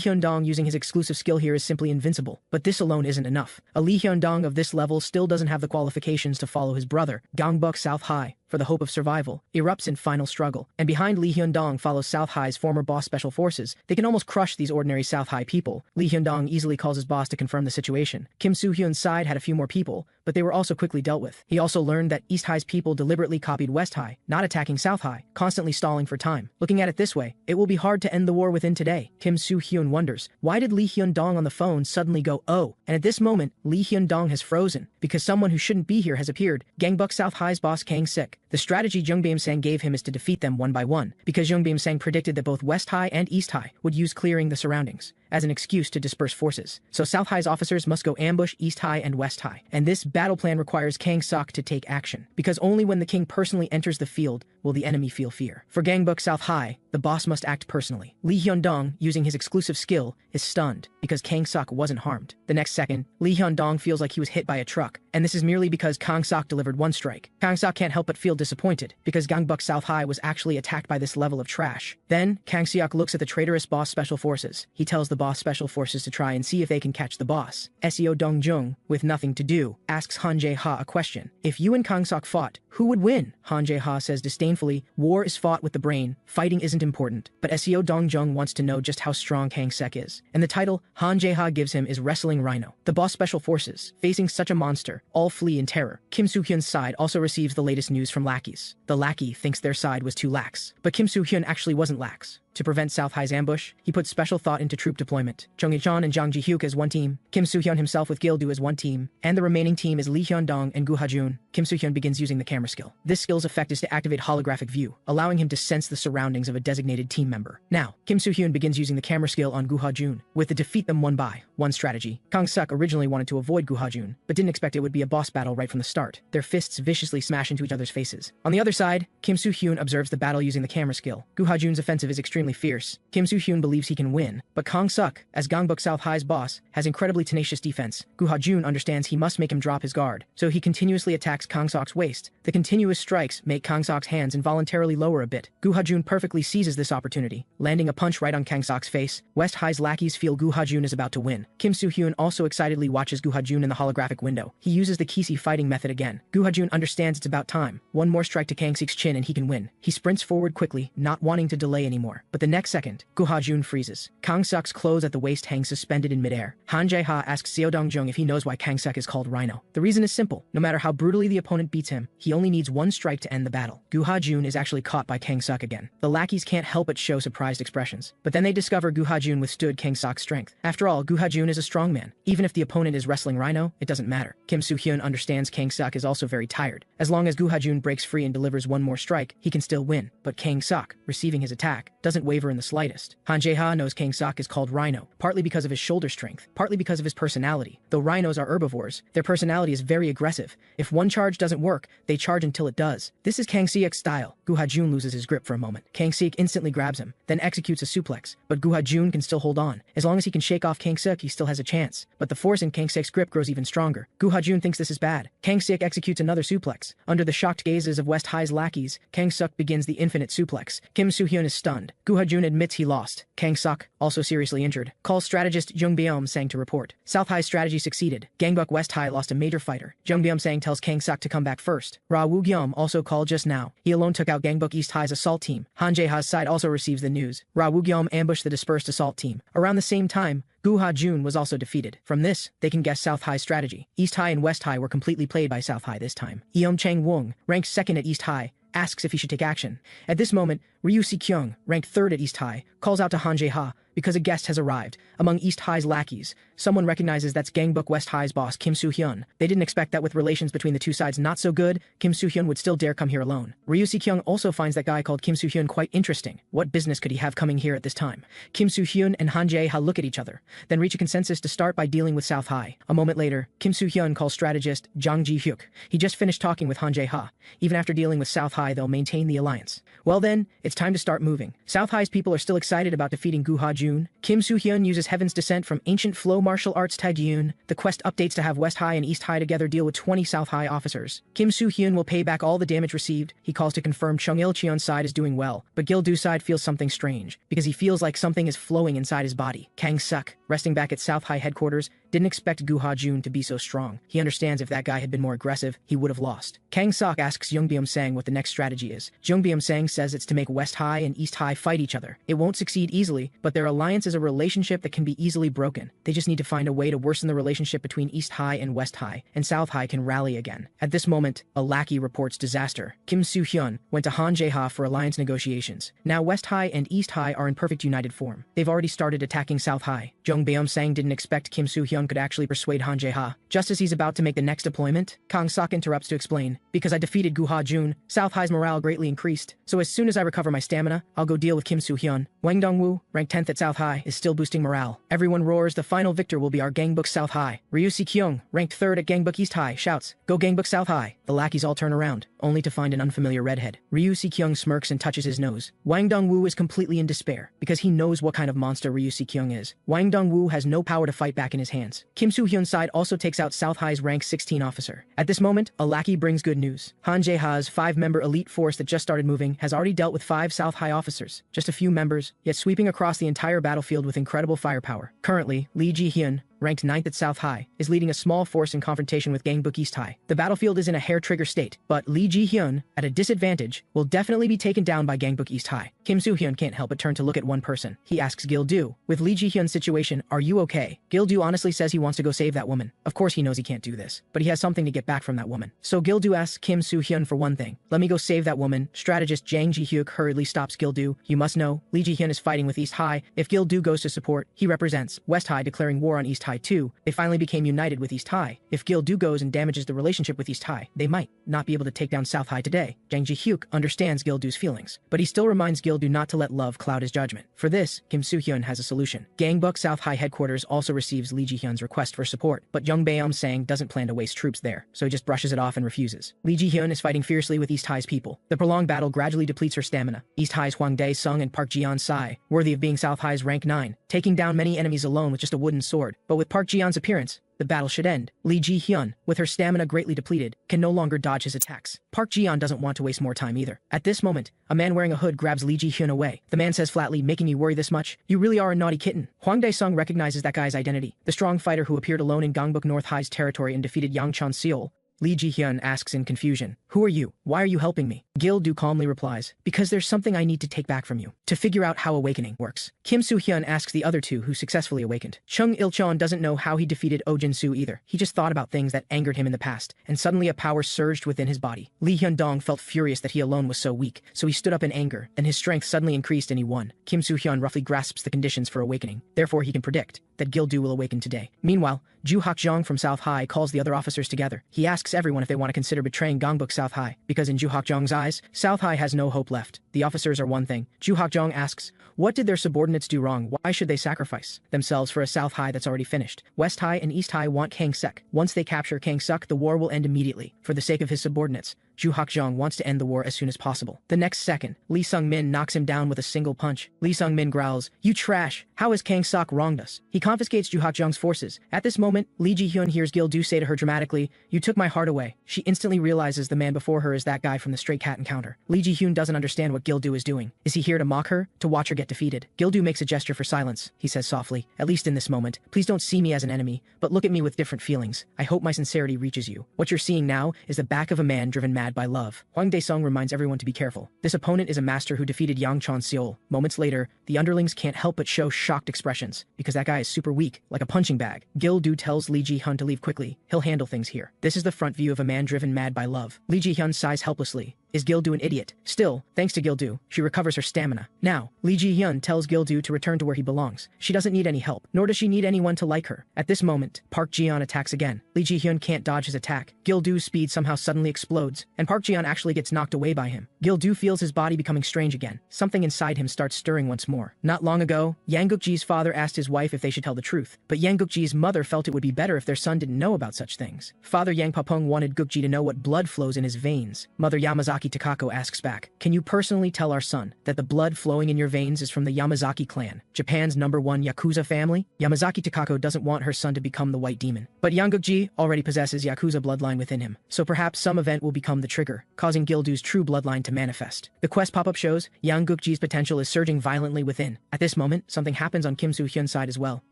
Hyun-dong using his exclusive skill here is simply invincible, but this alone isn't enough. A Lee Hyun-dong of this level still doesn't have the qualifications to follow his brother, Gangbuk South High, for the hope of survival, erupts in final struggle. And behind Lee Hyun-dong follows South High's former boss Special Forces. They can almost crush these ordinary South High people. Lee Hyun-dong easily calls his boss to confirm the situation. Kim Soo-hyun's side had a few more people, but they were also quickly dealt with. He also learned that East High's people deliberately copied West High, not attacking South High, constantly stalling for time. Looking at it this way, it will be hard to end the war within today. Kim Soo-hyun wonders, why did Lee Hyun-dong on the phone suddenly go, oh? And at this moment, Lee Hyun-dong has frozen, because someone who shouldn't be here has appeared, Gangbuk South High's boss Kang-sik. The strategy Jung Beom-sang gave him is to defeat them one by one, because Jung Beom-sang predicted that both West High and East High would use clearing the surroundings as an excuse to disperse forces. So South High's officers must go ambush East High and West High. And this battle plan requires Kang-sok to take action, because only when the king personally enters the field will the enemy feel fear. For Gangbuk South High, the boss must act personally. Lee Hyun-dong, using his exclusive skill, is stunned because Kang-sok wasn't harmed. The next second, Lee Hyun-dong feels like he was hit by a truck, and this is merely because Kang-sok delivered one strike. Kang-sok can't help but feel disappointed, because Gangbuk South High was actually attacked by this level of trash. Then, Kang-seok looks at the traitorous boss Special Forces. He tells the boss Special Forces to try and see if they can catch the boss. Seo Dong-jung, with nothing to do, asks Han Jae-ha a question. If you and Kang-sok fought, who would win? Han Jae-ha says disdainfully, war is fought with the brain, fighting isn't important. But Seo Dong-jung wants to know just how strong Kang-sek is. And the title Han Jae-ha gives him is Wrestling Rhino. The boss Special Forces, facing such a monster, all flee in terror. Kim Soo-hyun's side also receives the latest news from lackeys. The lackey thinks their side was too lax. But Kim Soo-hyun actually wasn't lax. To prevent South High's ambush, he put special thought into troop deployment. Chung Hee-chan and Jang Ji-hyuk as one team, Kim Soo-hyun himself with Gil-do as one team, and the remaining team is Lee Hyun-dong and Gu Ha-jun. Kim Soo-hyun begins using the camera skill. This skill's effect is to activate holographic view, allowing him to sense the surroundings of a designated team member. Now, Kim Soo-hyun begins using the camera skill on Gu Ha-jun, with the defeat them one by one strategy. Kang-suk originally wanted to avoid Gu Ha-jun, but didn't expect it would be a boss battle right from the start. Their fists viciously smash into each other's faces. On the other side, Kim Soo-hyun observes the battle using the camera skill. Gu Ha-jun's offensive is extremely fierce. Kim Soo-hyun believes he can win, but Kang-suk, as Gangbuk South High's boss, has incredibly tenacious defense. Gu Ha-jun understands he must make him drop his guard, so he continuously attacks Kang-suk's waist. The continuous strikes make Kang-suk's hands involuntarily lower a bit. Gu Ha-jun perfectly seizes this opportunity, landing a punch right on Kang-suk's face. West High's lackeys feel Gu Ha-jun is about to win. Kim Soo-hyun also excitedly watches Gu Ha-jun in the holographic window. He uses the Kisi fighting method again. Gu Ha-jun understands it's about time. One more strike to Kang-sik's chin and he can win. He sprints forward quickly, not wanting to delay anymore. But the next second, Gu Ha-jun freezes. Kang-suk's clothes at the waist hang suspended in midair. Han Jae-ha asks Seo Dong-jung if he knows why Kang-suk is called Rhino. The reason is simple. No matter how brutally the opponent beats him, he only needs one strike to end the battle. Gu Ha-jun is actually caught by Kang-suk again. The lackeys can't help but show surprised expressions. But then they discover Gu Ha-jun withstood Kang-suk's strength. After all, Gu Ha-jun is a strong man. Even if the opponent is Wrestling Rhino, it doesn't matter. Kim Soo-hyun understands Kang-suk is also very tired. As long as Gu Ha-jun breaks free and delivers one more strike, he can still win. But Kang-suk, receiving his attack, doesn't waver in the slightest. Han Jae-ha knows Kang-suk is called Rhino, partly because of his shoulder strength, partly because of his personality. Though rhinos are herbivores, their personality is very aggressive. If one charge doesn't work, they charge until it does. This is Kang-seok's style. Gu Ha-jun loses his grip for a moment. Kang-seok instantly grabs him, then executes a suplex. But Gu Ha-jun can still hold on. As long as he can shake off Kang-seok, he still has a chance. But the force in Kang-seok's grip grows even stronger. Gu Ha-jun thinks this is bad. Kang-seok executes another suplex. Under the shocked gazes of West High's lackeys, Kang-seok begins the infinite suplex. Kim Soo-hyun is stunned. Gu Ha-jun admits he lost. Kang-seok, also seriously injured, calls strategist Jung Beom-sang to report. South High's strategy succeeded. Gangbuk West High lost a major fighter. Jung Beom-sang tells Kang-seok to come back first. Ra Woo-gyum also called just now. He alone took out Gangbuk East High's assault team. Han Jae-ha's side also receives the news. Ra Woo-gyum ambushed the dispersed assault team. Around the same time, Gu Ha-jun was also defeated. From this, they can guess South High's strategy. East High and West High were completely played by South High this time. Eom Chang-woong, ranked second at East High, asks if he should take action. At this moment, Ryu Si-kyung, ranked third at East High, calls out to Han Jae-ha, because a guest has arrived. Among East High's lackeys, someone recognizes that's Gangbuk West High's boss, Kim Soo-hyun. They didn't expect that with relations between the two sides not so good, Kim Soo-hyun would still dare come here alone. Ryu Si-kyung also finds that guy called Kim Soo-hyun quite interesting. What business could he have coming here at this time? Kim Soo-hyun and Han Jae-ha look at each other, then reach a consensus to start by dealing with South High. A moment later, Kim Soo-hyun calls strategist Jang Ji-hyuk. He just finished talking with Han Jae-ha. Even after dealing with South High, they'll maintain the alliance. Well then, it's time to start moving. South High's people are still excited about defeating Gu Ha-jun. Kim Soo-hyun uses Heaven's Descent from ancient flow martial arts Taegyun. The quest updates to have West High and East High together deal with 20 South High officers. Kim Soo-hyun will pay back all the damage received. He calls to confirm Chung Il-cheon's side is doing well, but Gil-du's side feels something strange, because he feels like something is flowing inside his body. Kang-suk, resting back at South High headquarters, didn't expect Gu Ha-jun to be so strong. He understands if that guy had been more aggressive, he would have lost. Kang-sok asks Jung Byum-sang what the next strategy is. Jung Byum-sang says it's to make West High and East High fight each other. It won't succeed easily, but their alliance is a relationship that can be easily broken. They just need to find a way to worsen the relationship between East High and West High, and South High can rally again. At this moment, a lackey reports disaster. Kim Soo-hyun went to Han Jae-ha for alliance negotiations. Now West High and East High are in perfect united form. They've already started attacking South High. Jung Byum-sang didn't expect Kim Soo-hyun could actually persuade Han Jae-ha. Just as he's about to make the next deployment, Kang-sok interrupts to explain, because I defeated Gu Ha-jun, South High's morale greatly increased, so as soon as I recover my stamina, I'll go deal with Kim Soo-hyun. Wang Dong-woo, ranked 10th at South High, is still boosting morale. Everyone roars, the final victor will be our Gangbuk South High. Ryu Si-kyung, ranked 3rd at Gangbuk East High, shouts, go Gangbuk South High. The lackeys all turn around, only to find an unfamiliar redhead. Ryu Si-kyung smirks and touches his nose. Wang Dong-woo is completely in despair, because he knows what kind of monster Ryu Si-kyung is. Wang Dong-woo has no power to fight back in his hands. Kim Soo-hyun's side also takes out South High's rank 16 officer. At this moment, a lackey brings good news. Han Jae-ha's 5-member elite force that just started moving has already dealt with 5 South High officers. Just a few members, yet sweeping across the entire battlefield with incredible firepower. Currently, Lee Ji-hyun, ranked 9th at South High, is leading a small force in confrontation with Gangbuk East High. The battlefield is in a hair-trigger state, but Lee Ji-hyun, at a disadvantage, will definitely be taken down by Gangbuk East High. Kim Soo-hyun can't help but turn to look at one person. He asks Gil-do, with Lee Ji-hyun's situation, are you okay? Gil-do honestly says he wants to go save that woman. Of course he knows he can't do this, but he has something to get back from that woman. So Gil-do asks Kim Soo-hyun for one thing. Let me go save that woman. Strategist Jang Ji-hyuk hurriedly stops Gil-do. You must know, Lee Ji-hyun is fighting with East High. If Gil-do goes to support, he represents West High declaring war on East High too. They finally became united with East High. If Gil-do goes and damages the relationship with East High, they might not be able to take down South High today. Jang Ji-hyuk understands Gil-do's feelings, but he still reminds Gil-do not to let love cloud his judgment. For this, Kim Soo-hyun has a solution. Gangbuk South High headquarters also receives Lee Ji-hyun's request for support, but Jung Byum-sang doesn't plan to waste troops there, so he just brushes it off and refuses. Lee Ji-hyun is fighting fiercely with East High's people. The prolonged battle gradually depletes her stamina. East High's Hwang Dae-sung and Park Ji-yeon-sai, worthy of being South High's rank 9, taking down many enemies alone with just a wooden sword. But with Park Ji-yeon's appearance, the battle should end. Lee Ji-hyun, with her stamina greatly depleted, can no longer dodge his attacks. Park Ji-yeon doesn't want to waste more time either. At this moment, a man wearing a hood grabs Lee Ji-hyun away. The man says flatly, making you worry this much? You really are a naughty kitten. Hwang Dae-sung recognizes that guy's identity. The strong fighter who appeared alone in Gangbuk North High's territory and defeated Yang Chan-seol. Lee Ji-hyun asks in confusion, who are you? Why are you helping me? Gil-do calmly replies, because there's something I need to take back from you, to figure out how awakening works. Kim Soo-hyun asks the other two who successfully awakened. Chung Il-cheon doesn't know how he defeated Oh Jin-soo either. He just thought about things that angered him in the past, and suddenly a power surged within his body. Lee Hyun-dong felt furious that he alone was so weak, so he stood up in anger, and his strength suddenly increased and he won. Kim Soo-hyun roughly grasps the conditions for awakening, therefore he can predict that Gil-do will awaken today. Meanwhile, Ju Hak-jong from South High calls the other officers together. He asks everyone if they want to consider betraying Gangbuk South High, because in Ju Hak-jong's eyes, South High has no hope left. The officers are one thing. Ju Hak-jong asks, what did their subordinates do wrong? Why should they sacrifice themselves for a South High that's already finished? West High and East High want Kang-suk. Once they capture Kang-suk, the war will end immediately. For the sake of his subordinates, Ju Hak-jong wants to end the war as soon as possible. The next second, Lee Sung-min knocks him down with a single punch. Lee Sung-min growls, you trash! How has Kang-suk wronged us? He confiscates Ju Hak-jong's forces. At this moment, Lee Ji-hyun hears Gil-do say to her dramatically, you took my heart away. She instantly realizes the man before her is that guy from the Stray Cat encounter. Lee Ji-hyun doesn't understand what Gil-do is doing. Is he here to mock her? To watch her get defeated? Gil-do makes a gesture for silence. He says softly, at least in this moment, please don't see me as an enemy, but look at me with different feelings. I hope my sincerity reaches you. What you're seeing now is the back of a man driven mad by love. Hwang Dae-sung reminds everyone to be careful. This opponent is a master who defeated Yang Chan-seol. Moments later, the underlings can't help but show shocked expressions, because that guy is super weak, like a punching bag. Gil-do tells Lee Ji-hyun to leave quickly. He'll handle things here. This is the front view of a man driven mad by love. Lee Ji-hyun sighs helplessly. Is Gil-do an idiot? Still, thanks to Gil-do, she recovers her stamina. Now, Lee Ji-hyun tells Gil-do to return to where he belongs. She doesn't need any help, nor does she need anyone to like her. At this moment, Park Ji-yeon attacks again. Lee Ji-hyun can't dodge his attack. Gil-do's speed somehow suddenly explodes, and Park Ji-yeon actually gets knocked away by him. Gil-do feels his body becoming strange again. Something inside him starts stirring once more. Not long ago, Yang Guk-ji's father asked his wife if they should tell the truth, but Yang Guk-ji's mother felt it would be better if their son didn't know about such things. Father Yang Pa-pung wanted Guk-ji to know what blood flows in his veins. Mother Yamazaki Takako asks back, "Can you personally tell our son that the blood flowing in your veins is from the Yamazaki clan, Japan's #1 Yakuza family?" Yamazaki Takako doesn't want her son to become the White Demon. But Yang Guk-ji already possesses Yakuza bloodline within him, so perhaps some event will become the trigger, causing Gil-do's true bloodline to manifest. The quest pop-up shows Yang Guk-ji's potential is surging violently within. At this moment, something happens on Kim Soo-hyun's side as well.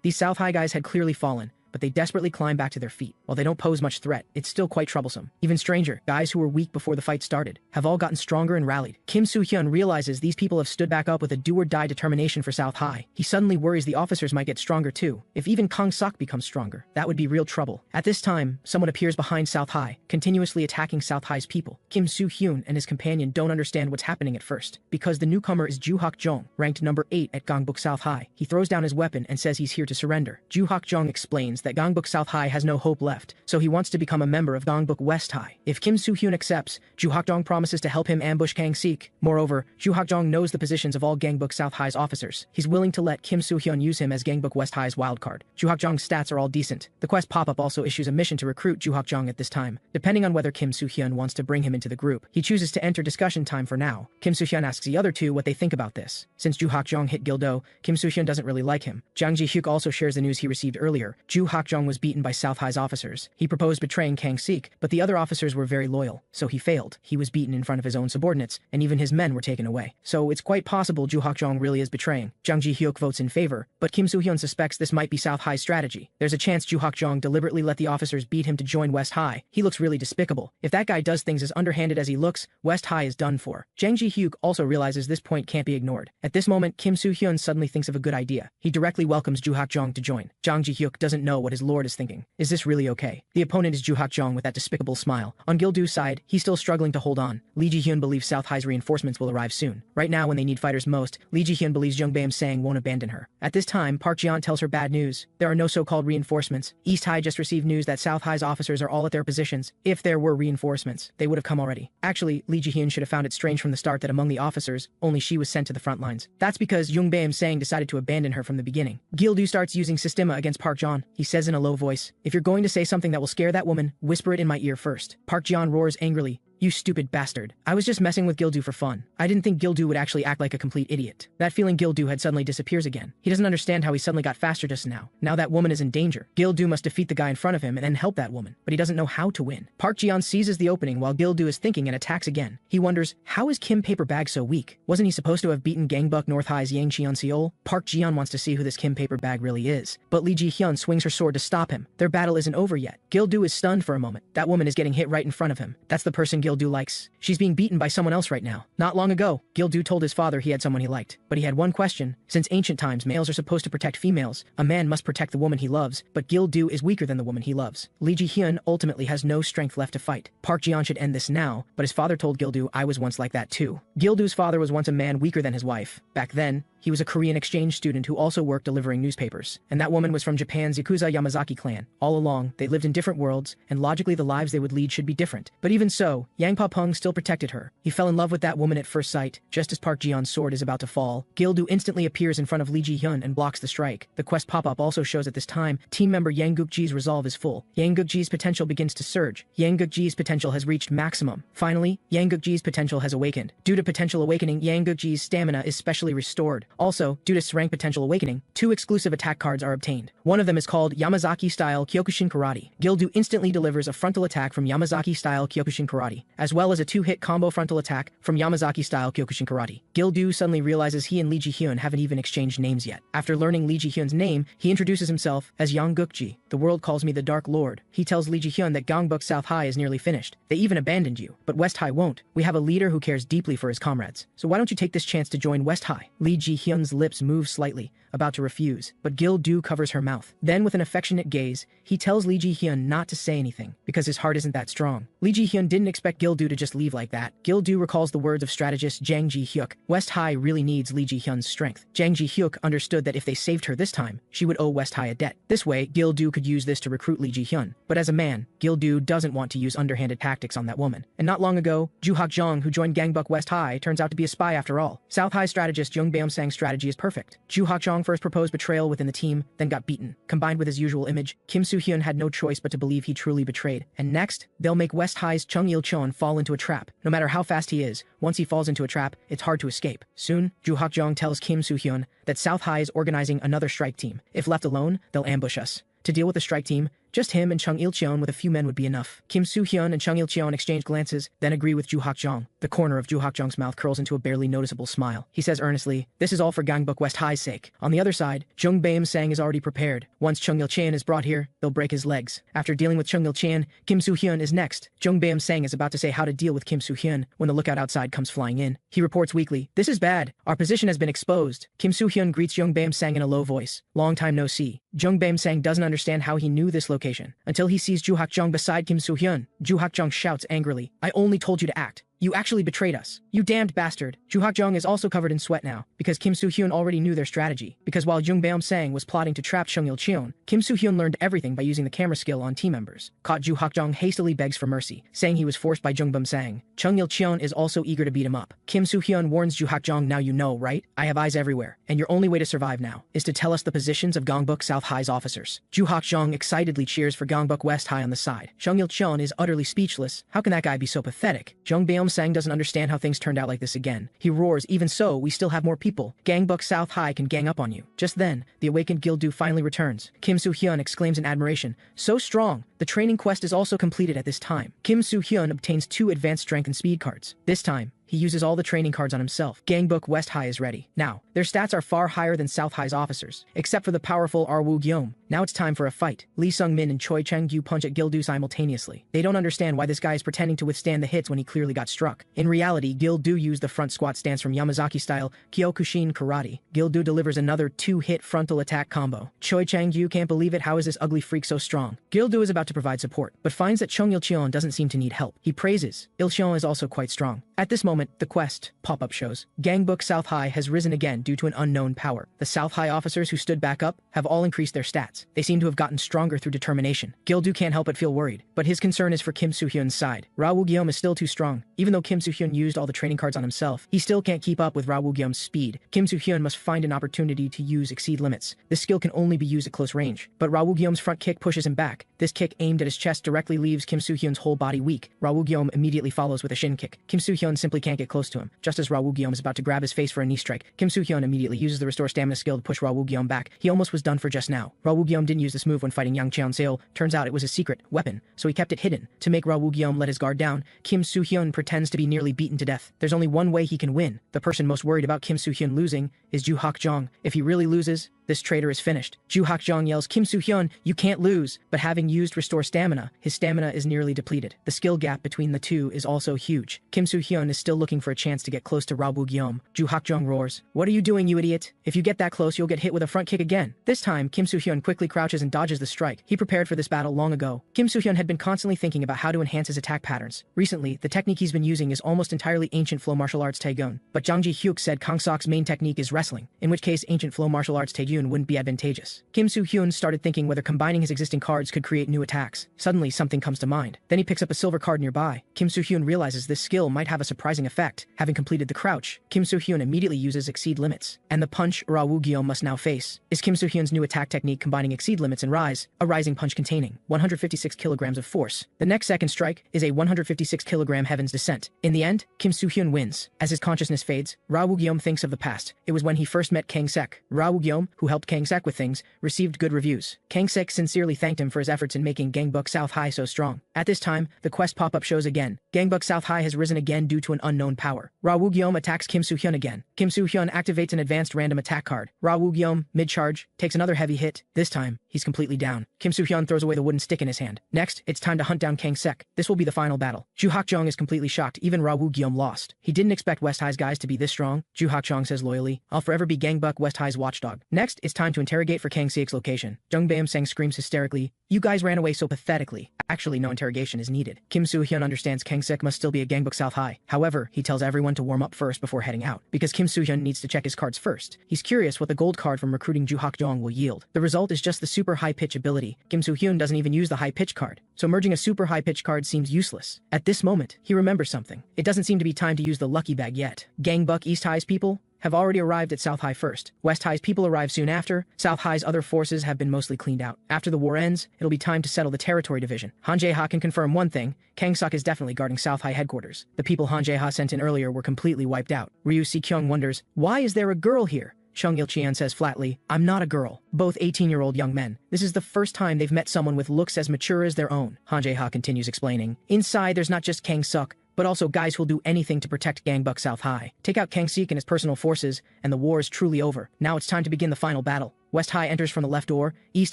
These South High guys had clearly fallen, but they desperately climb back to their feet. While they don't pose much threat, it's still quite troublesome. Even stranger, guys who were weak before the fight started have all gotten stronger and rallied. Kim Soo-hyun realizes these people have stood back up with a do-or-die determination for South High. He suddenly worries the officers might get stronger too. If even Kang Sok becomes stronger, that would be real trouble. At this time, someone appears behind South High, continuously attacking South High's people. Kim Soo-hyun and his companion don't understand what's happening at first, because the newcomer is Ju Hak-jong, ranked number 8 at Gangbuk South High. He throws down his weapon and says he's here to surrender. Ju Hak-jong explains that Gangbuk South High has no hope left, so he wants to become a member of Gangbuk West High. If Kim Soo-hyun accepts, Ju Hak-jong promises to help him ambush Kang Sik. Moreover, Ju Hak-jong knows the positions of all Gangbuk South High's officers. He's willing to let Kim Soo-hyun use him as Gangbuk West High's wildcard. Ju Hak-jong's stats are all decent. The quest pop-up also issues a mission to recruit Ju Hak-jong at this time. Depending on whether Kim Soo-hyun wants to bring him into the group, he chooses to enter discussion time for now. Kim Soo-hyun asks the other two what they think about this. Since Ju Hak-jong hit Gil-do, Kim Soo-hyun doesn't really like him. Jang Ji-hyuk also shares the news he received earlier. Ju Hak-jong was beaten by South High's officers. He proposed betraying Kang Sik, but the other officers were very loyal, so he failed. He was beaten in front of his own subordinates, and even his men were taken away. So it's quite possible Ju Hak-jong really is betraying. Jang Ji-hyuk votes in favor, but Kim Soo-hyun suspects this might be South High's strategy. There's a chance Ju Hak-jong deliberately let the officers beat him to join West High. He looks really despicable. If that guy does things as underhanded as he looks, West High is done for. Jang Ji-hyuk also realizes this point can't be ignored. At this moment, Kim Soo-hyun suddenly thinks of a good idea. He directly welcomes Ju Hak-jong to join. Jang Ji-hyuk doesn't know what his lord is thinking. Is this really okay? The opponent is Ju Hak-jong with that despicable smile. On Gil-do's side, he's still struggling to hold on. Lee Ji-hyun believes South High's reinforcements will arrive soon. Right now, when they need fighters most, Lee Ji-hyun believes Jung Baem-sang won't abandon her. At this time, Park Ji-yeon tells her bad news. There are no so-called reinforcements. East High just received news that South High's officers are all at their positions. If there were reinforcements, they would have come already. Actually, Lee Ji-hyun should have found it strange from the start that among the officers, only she was sent to the front lines. That's because Jung Baem-sang decided to abandon her from the beginning. Gil-do starts using Systema against Park Ji-yeon. He says in a low voice, "If you're going to say something that will scare that woman, whisper it in my ear first." Park Ji-yeon roars angrily, "You stupid bastard. I was just messing with Gil-do for fun. I didn't think Gil-do would actually act like a complete idiot." That feeling Gil-do had suddenly disappears again. He doesn't understand how he suddenly got faster just now. Now that woman is in danger. Gil-do must defeat the guy in front of him and then help that woman, but he doesn't know how to win. Park Ji-yeon seizes the opening while Gil-do is thinking and attacks again. He wonders, how is Kim Paper Bag so weak? Wasn't he supposed to have beaten Gangbuk North High's Yang Cheon-seol? Park Ji-yeon wants to see who this Kim Paper Bag really is, but Lee Ji-hyun swings her sword to stop him. Their battle isn't over yet. Gil-do is stunned for a moment. That woman is getting hit right in front of him. That's the person Gil-do likes. She's being beaten by someone else right now. Not long ago, Gil-do told his father he had someone he liked, but he had one question. Since ancient times males are supposed to protect females, a man must protect the woman he loves, but Gil-do is weaker than the woman he loves. Lee Ji-hyun ultimately has no strength left to fight. Park Ji-yeon should end this now, but his father told Gil-do, "I was once like that too." Gil-do's father was once a man weaker than his wife. Back then, he was a Korean exchange student who also worked delivering newspapers, and that woman was from Japan's Yakuza Yamazaki clan. All along, they lived in different worlds, and logically the lives they would lead should be different. But even so, Yang Pa-pung still protected her. He fell in love with that woman at first sight. Just as Park Ji-yeon's sword is about to fall, Gil-do instantly appears in front of Lee Ji-hyun and blocks the strike. The quest pop-up also shows at this time, team member Yang Guk-ji's resolve is full. Yang Guk-ji's potential begins to surge. Yang Guk-ji's potential has reached maximum. Finally, Yang Guk-ji's potential has awakened. Due to potential awakening, Yang Guk-ji's stamina is specially restored. Also, due to rank potential awakening, 2 exclusive attack cards are obtained. One of them is called Yamazaki-style Kyokushin Karate. Gil-do instantly delivers a frontal attack from Yamazaki-style Kyokushin Karate, as well as a 2-hit combo frontal attack from Yamazaki-style Kyokushin Karate. Gil-do suddenly realizes he and Lee Ji-hyun haven't even exchanged names yet. After learning Lee Ji-hyun's name, he introduces himself as Yang Guk-ji. "The world calls me the Dark Lord." He tells Lee Ji-hyun that Gangbuk South High is nearly finished. They even abandoned you, but West High won't. We have a leader who cares deeply for his comrades. So why don't you take this chance to join West High? Lee Ji-hyun Ji-hyun's lips move slightly, about to refuse, but Gil-do covers her mouth. Then with an affectionate gaze, he tells Lee Ji-hyun not to say anything, because his heart isn't that strong. Lee Ji-hyun didn't expect Gil-do to just leave like that. Gil-do recalls the words of strategist Jang Ji-hyuk. West High really needs Lee Ji-hyun's strength. Jang Ji-hyuk understood that if they saved her this time, she would owe West High a debt. This way, Gil-do could use this to recruit Lee Ji-hyun. But as a man, Gil-do doesn't want to use underhanded tactics on that woman. And not long ago, Joo Hak-jong, who joined Gangbuk West High, turns out to be a spy after all. South High strategist Jung Beom-sang's strategy is perfect. Joo Hak-jong first proposed betrayal within the team, then got beaten. Combined with his usual image, Kim Soo-hyun had no choice but to believe he truly betrayed. And next, they'll make West High's Chung Il-cheon fall into a trap. No matter how fast he is, once he falls into a trap, it's hard to escape. Soon, Joo Hak-jong tells Kim Soo-hyun that South High is organizing another strike team. If left alone, they'll ambush us. To deal with the strike team, just him and Chung Il-cheon with a few men would be enough. Kim Soo-hyun and Chung Il-cheon exchange glances, then agree with Joo Hak-jong. The corner of Joo Hak-jong's mouth curls into a barely noticeable smile. He says earnestly, "This is all for Gangbuk West High's sake." On the other side, Jung Beom-sang is already prepared. Once Chung Il-cheon is brought here, they'll break his legs. After dealing with Chung Il-cheon, Kim Soo-hyun is next. Jung Beom-sang is about to say how to deal with Kim Soo-hyun when the lookout outside comes flying in. He reports weakly, "This is bad. Our position has been exposed." Kim Soo-hyun greets Jung Beom-sang in a low voice. "Long time no see." Jung Beom-sang doesn't understand how he knew this location until he sees Joo Hak-jong beside Kim Soo-hyun. Joo Hak-jong shouts angrily, "I only told you to act. You actually betrayed us. You damned bastard." Joo Hak-jong is also covered in sweat now, because Kim Soo-hyun already knew their strategy. Because while Jung Beom-sang was plotting to trap Chung Il-cheon, Kim Soo-hyun learned everything by using the camera skill on team members. Caught, Joo Hak-jong hastily begs for mercy, saying he was forced by Jung Beom-sang. Chung Il-cheon is also eager to beat him up. Kim Soo-hyun warns Joo Hak-jong, "Now you know, right? I have eyes everywhere, and your only way to survive now is to tell us the positions of Gangbuk South High's officers." Joo Hak-jong excitedly cheers for Gangbuk West High on the side. Chung Il-cheon is utterly speechless. How can that guy be so pathetic? Jung Beom-sang doesn't understand how things turned out like this again. He roars, "Even so, we still have more people. Gangbuk South High can gang up on you." Just then, the awakened Gil-do finally returns. Kim Soo-hyun exclaims in admiration, "So strong!" The training quest is also completed at this time. Kim Soo-hyun obtains 2 advanced strength and speed cards. This time, he uses all the training cards on himself. Gangbuk West High is ready. Now, their stats are far higher than South High's officers, except for the powerful Woo-gyeom. Now it's time for a fight. Lee Sung-min and Choi Chang-gyu punch at Gil-do simultaneously. They don't understand why this guy is pretending to withstand the hits when he clearly got struck. In reality, Gil-do used the front squat stance from Yamazaki-style Kyokushin karate. Gil-do delivers another 2-hit frontal attack combo. Choi Chang-gyu can't believe it. How is this ugly freak so strong? Gil-do is about to provide support, but finds that Chung Il-cheon doesn't seem to need help. He praises. Il-cheon is also quite strong. At this moment, the quest pop-up shows. Gangbuk South High has risen again due to an unknown power. The South High officers who stood back up have all increased their stats. They seem to have gotten stronger through determination. Gil-do can't help but feel worried, but his concern is for Kim Soo-hyun's side. Woo-gyeom is still too strong. Even though Kim Soo-hyun used all the training cards on himself, he still can't keep up with Woo-gyeom's speed. Kim Soo-hyun must find an opportunity to use exceed limits. This skill can only be used at close range, but Woo-gyeom's front kick pushes him back. This kick aimed at his chest directly leaves Kim Soo-hyun's whole body weak. Woo-gyeom immediately follows with a shin kick. Kim Soo-hyun simply can't get close to him. Just as Woo-gyeom is about to grab his face for a knee strike, Kim Soo-hyun immediately uses the restore stamina skill to push Woo-gyeom back. He almost was done for just now. Woo-gyeom didn't use this move when fighting Yang Cheon-seo. Turns out it was a secret weapon, so he kept it hidden. To make Woo-gyeom let his guard down, Kim Soo-hyun pretends to be nearly beaten to death. There's only one way he can win. The person most worried about Kim Soo-hyun losing is Joo Hak-jong. If he really loses, this traitor is finished. Joo Hak-jong yells, "Kim Soo-hyun, you can't lose." But having used restore stamina, his stamina is nearly depleted. The skill gap between the two is also huge. Kim Soo-hyun is still looking for a chance to get close to Woo-gyeom. Joo Hak-jong roars, "What are you doing, you idiot? If you get that close, you'll get hit with a front kick again." This time, Kim Soo-hyun quickly crouches and dodges the strike. He prepared for this battle long ago. Kim Soo-hyun had been constantly thinking about how to enhance his attack patterns. Recently, the technique he's been using is almost entirely ancient flow martial arts Taegeun. But Jang Ji-hyuk said Kang Sok's main technique is wrestling, in which case ancient flow martial arts Taegeun wouldn't be advantageous. Kim Soo-hyun started thinking whether combining his existing cards could create new attacks. Suddenly, something comes to mind. Then he picks up a silver card nearby. Kim Soo-hyun realizes this skill might have a surprising effect. Having completed the crouch, Kim Soo-hyun immediately uses exceed limits. And the punch Woo-gyeom must now face is Kim Soo-hyun's new attack technique combining exceed limits and rise, a rising punch containing 156 kilograms of force. The next second strike is a 156 kilogram Heaven's Descent. In the end, Kim Soo-hyun wins. As his consciousness fades, Woo-gyeom thinks of the past. It was when he first met Kang Sek. Woo-gyeom, who helped Kang-sek with things, received good reviews. Kang-sek sincerely thanked him for his efforts in making Gangbuk South High so strong. At this time, the quest pop-up shows again. Gangbuk South High has risen again due to an unknown power. Ra Woo-gyeom attacks Kim Soo-hyun again. Kim Soo-hyun activates an advanced random attack card. Ra Woo-gyeom, mid-charge, takes another heavy hit. This time, he's completely down. Kim Soo-hyun throws away the wooden stick in his hand. Next, it's time to hunt down Kang-sek. This will be the final battle. Ju Hak-jong is completely shocked. Even Ra Woo-gyeom lost. He didn't expect West High's guys to be this strong. Ju Hak-jong says loyally, "I'll forever be Gangbuk West High's watchdog." Next, it's time to interrogate for Kang-sek's location. Jung Baem-seng screams hysterically, "You guys ran away so pathetically." Actually, no interrogation is needed. Kim Soo-hyun understands Kang-sek must still be at Gangbuk South High. However, he tells everyone to warm up first before heading out, because Kim Soo-hyun needs to check his cards first. He's curious what the gold card from recruiting Ju Hak-jong will yield. The result is just the super high-pitch ability. Kim Soo-hyun doesn't even use the high-pitch card, so merging a super high-pitch card seems useless. At this moment, he remembers something. It doesn't seem to be time to use the lucky bag yet. Gangbuk East High's people have already arrived at South High first. West High's people arrive soon after. South High's other forces have been mostly cleaned out. After the war ends, it'll be time to settle the territory division. Han Jae-ha can confirm one thing: Kang-suk is definitely guarding South High headquarters. The people Han Jae-ha sent in earlier were completely wiped out. Ryu Si-kyung wonders, "Why is there a girl here?" Chung Il-cheon says flatly, "I'm not a girl. Both 18-year-old young men. This is the first time they've met someone with looks as mature as their own." Han Jae-ha continues explaining, "Inside there's not just Kang-suk, but also guys who'll do anything to protect Gangbuk South High. Take out Kang-sik and his personal forces, and the war is truly over. Now it's time to begin the final battle." West High enters from the left door, East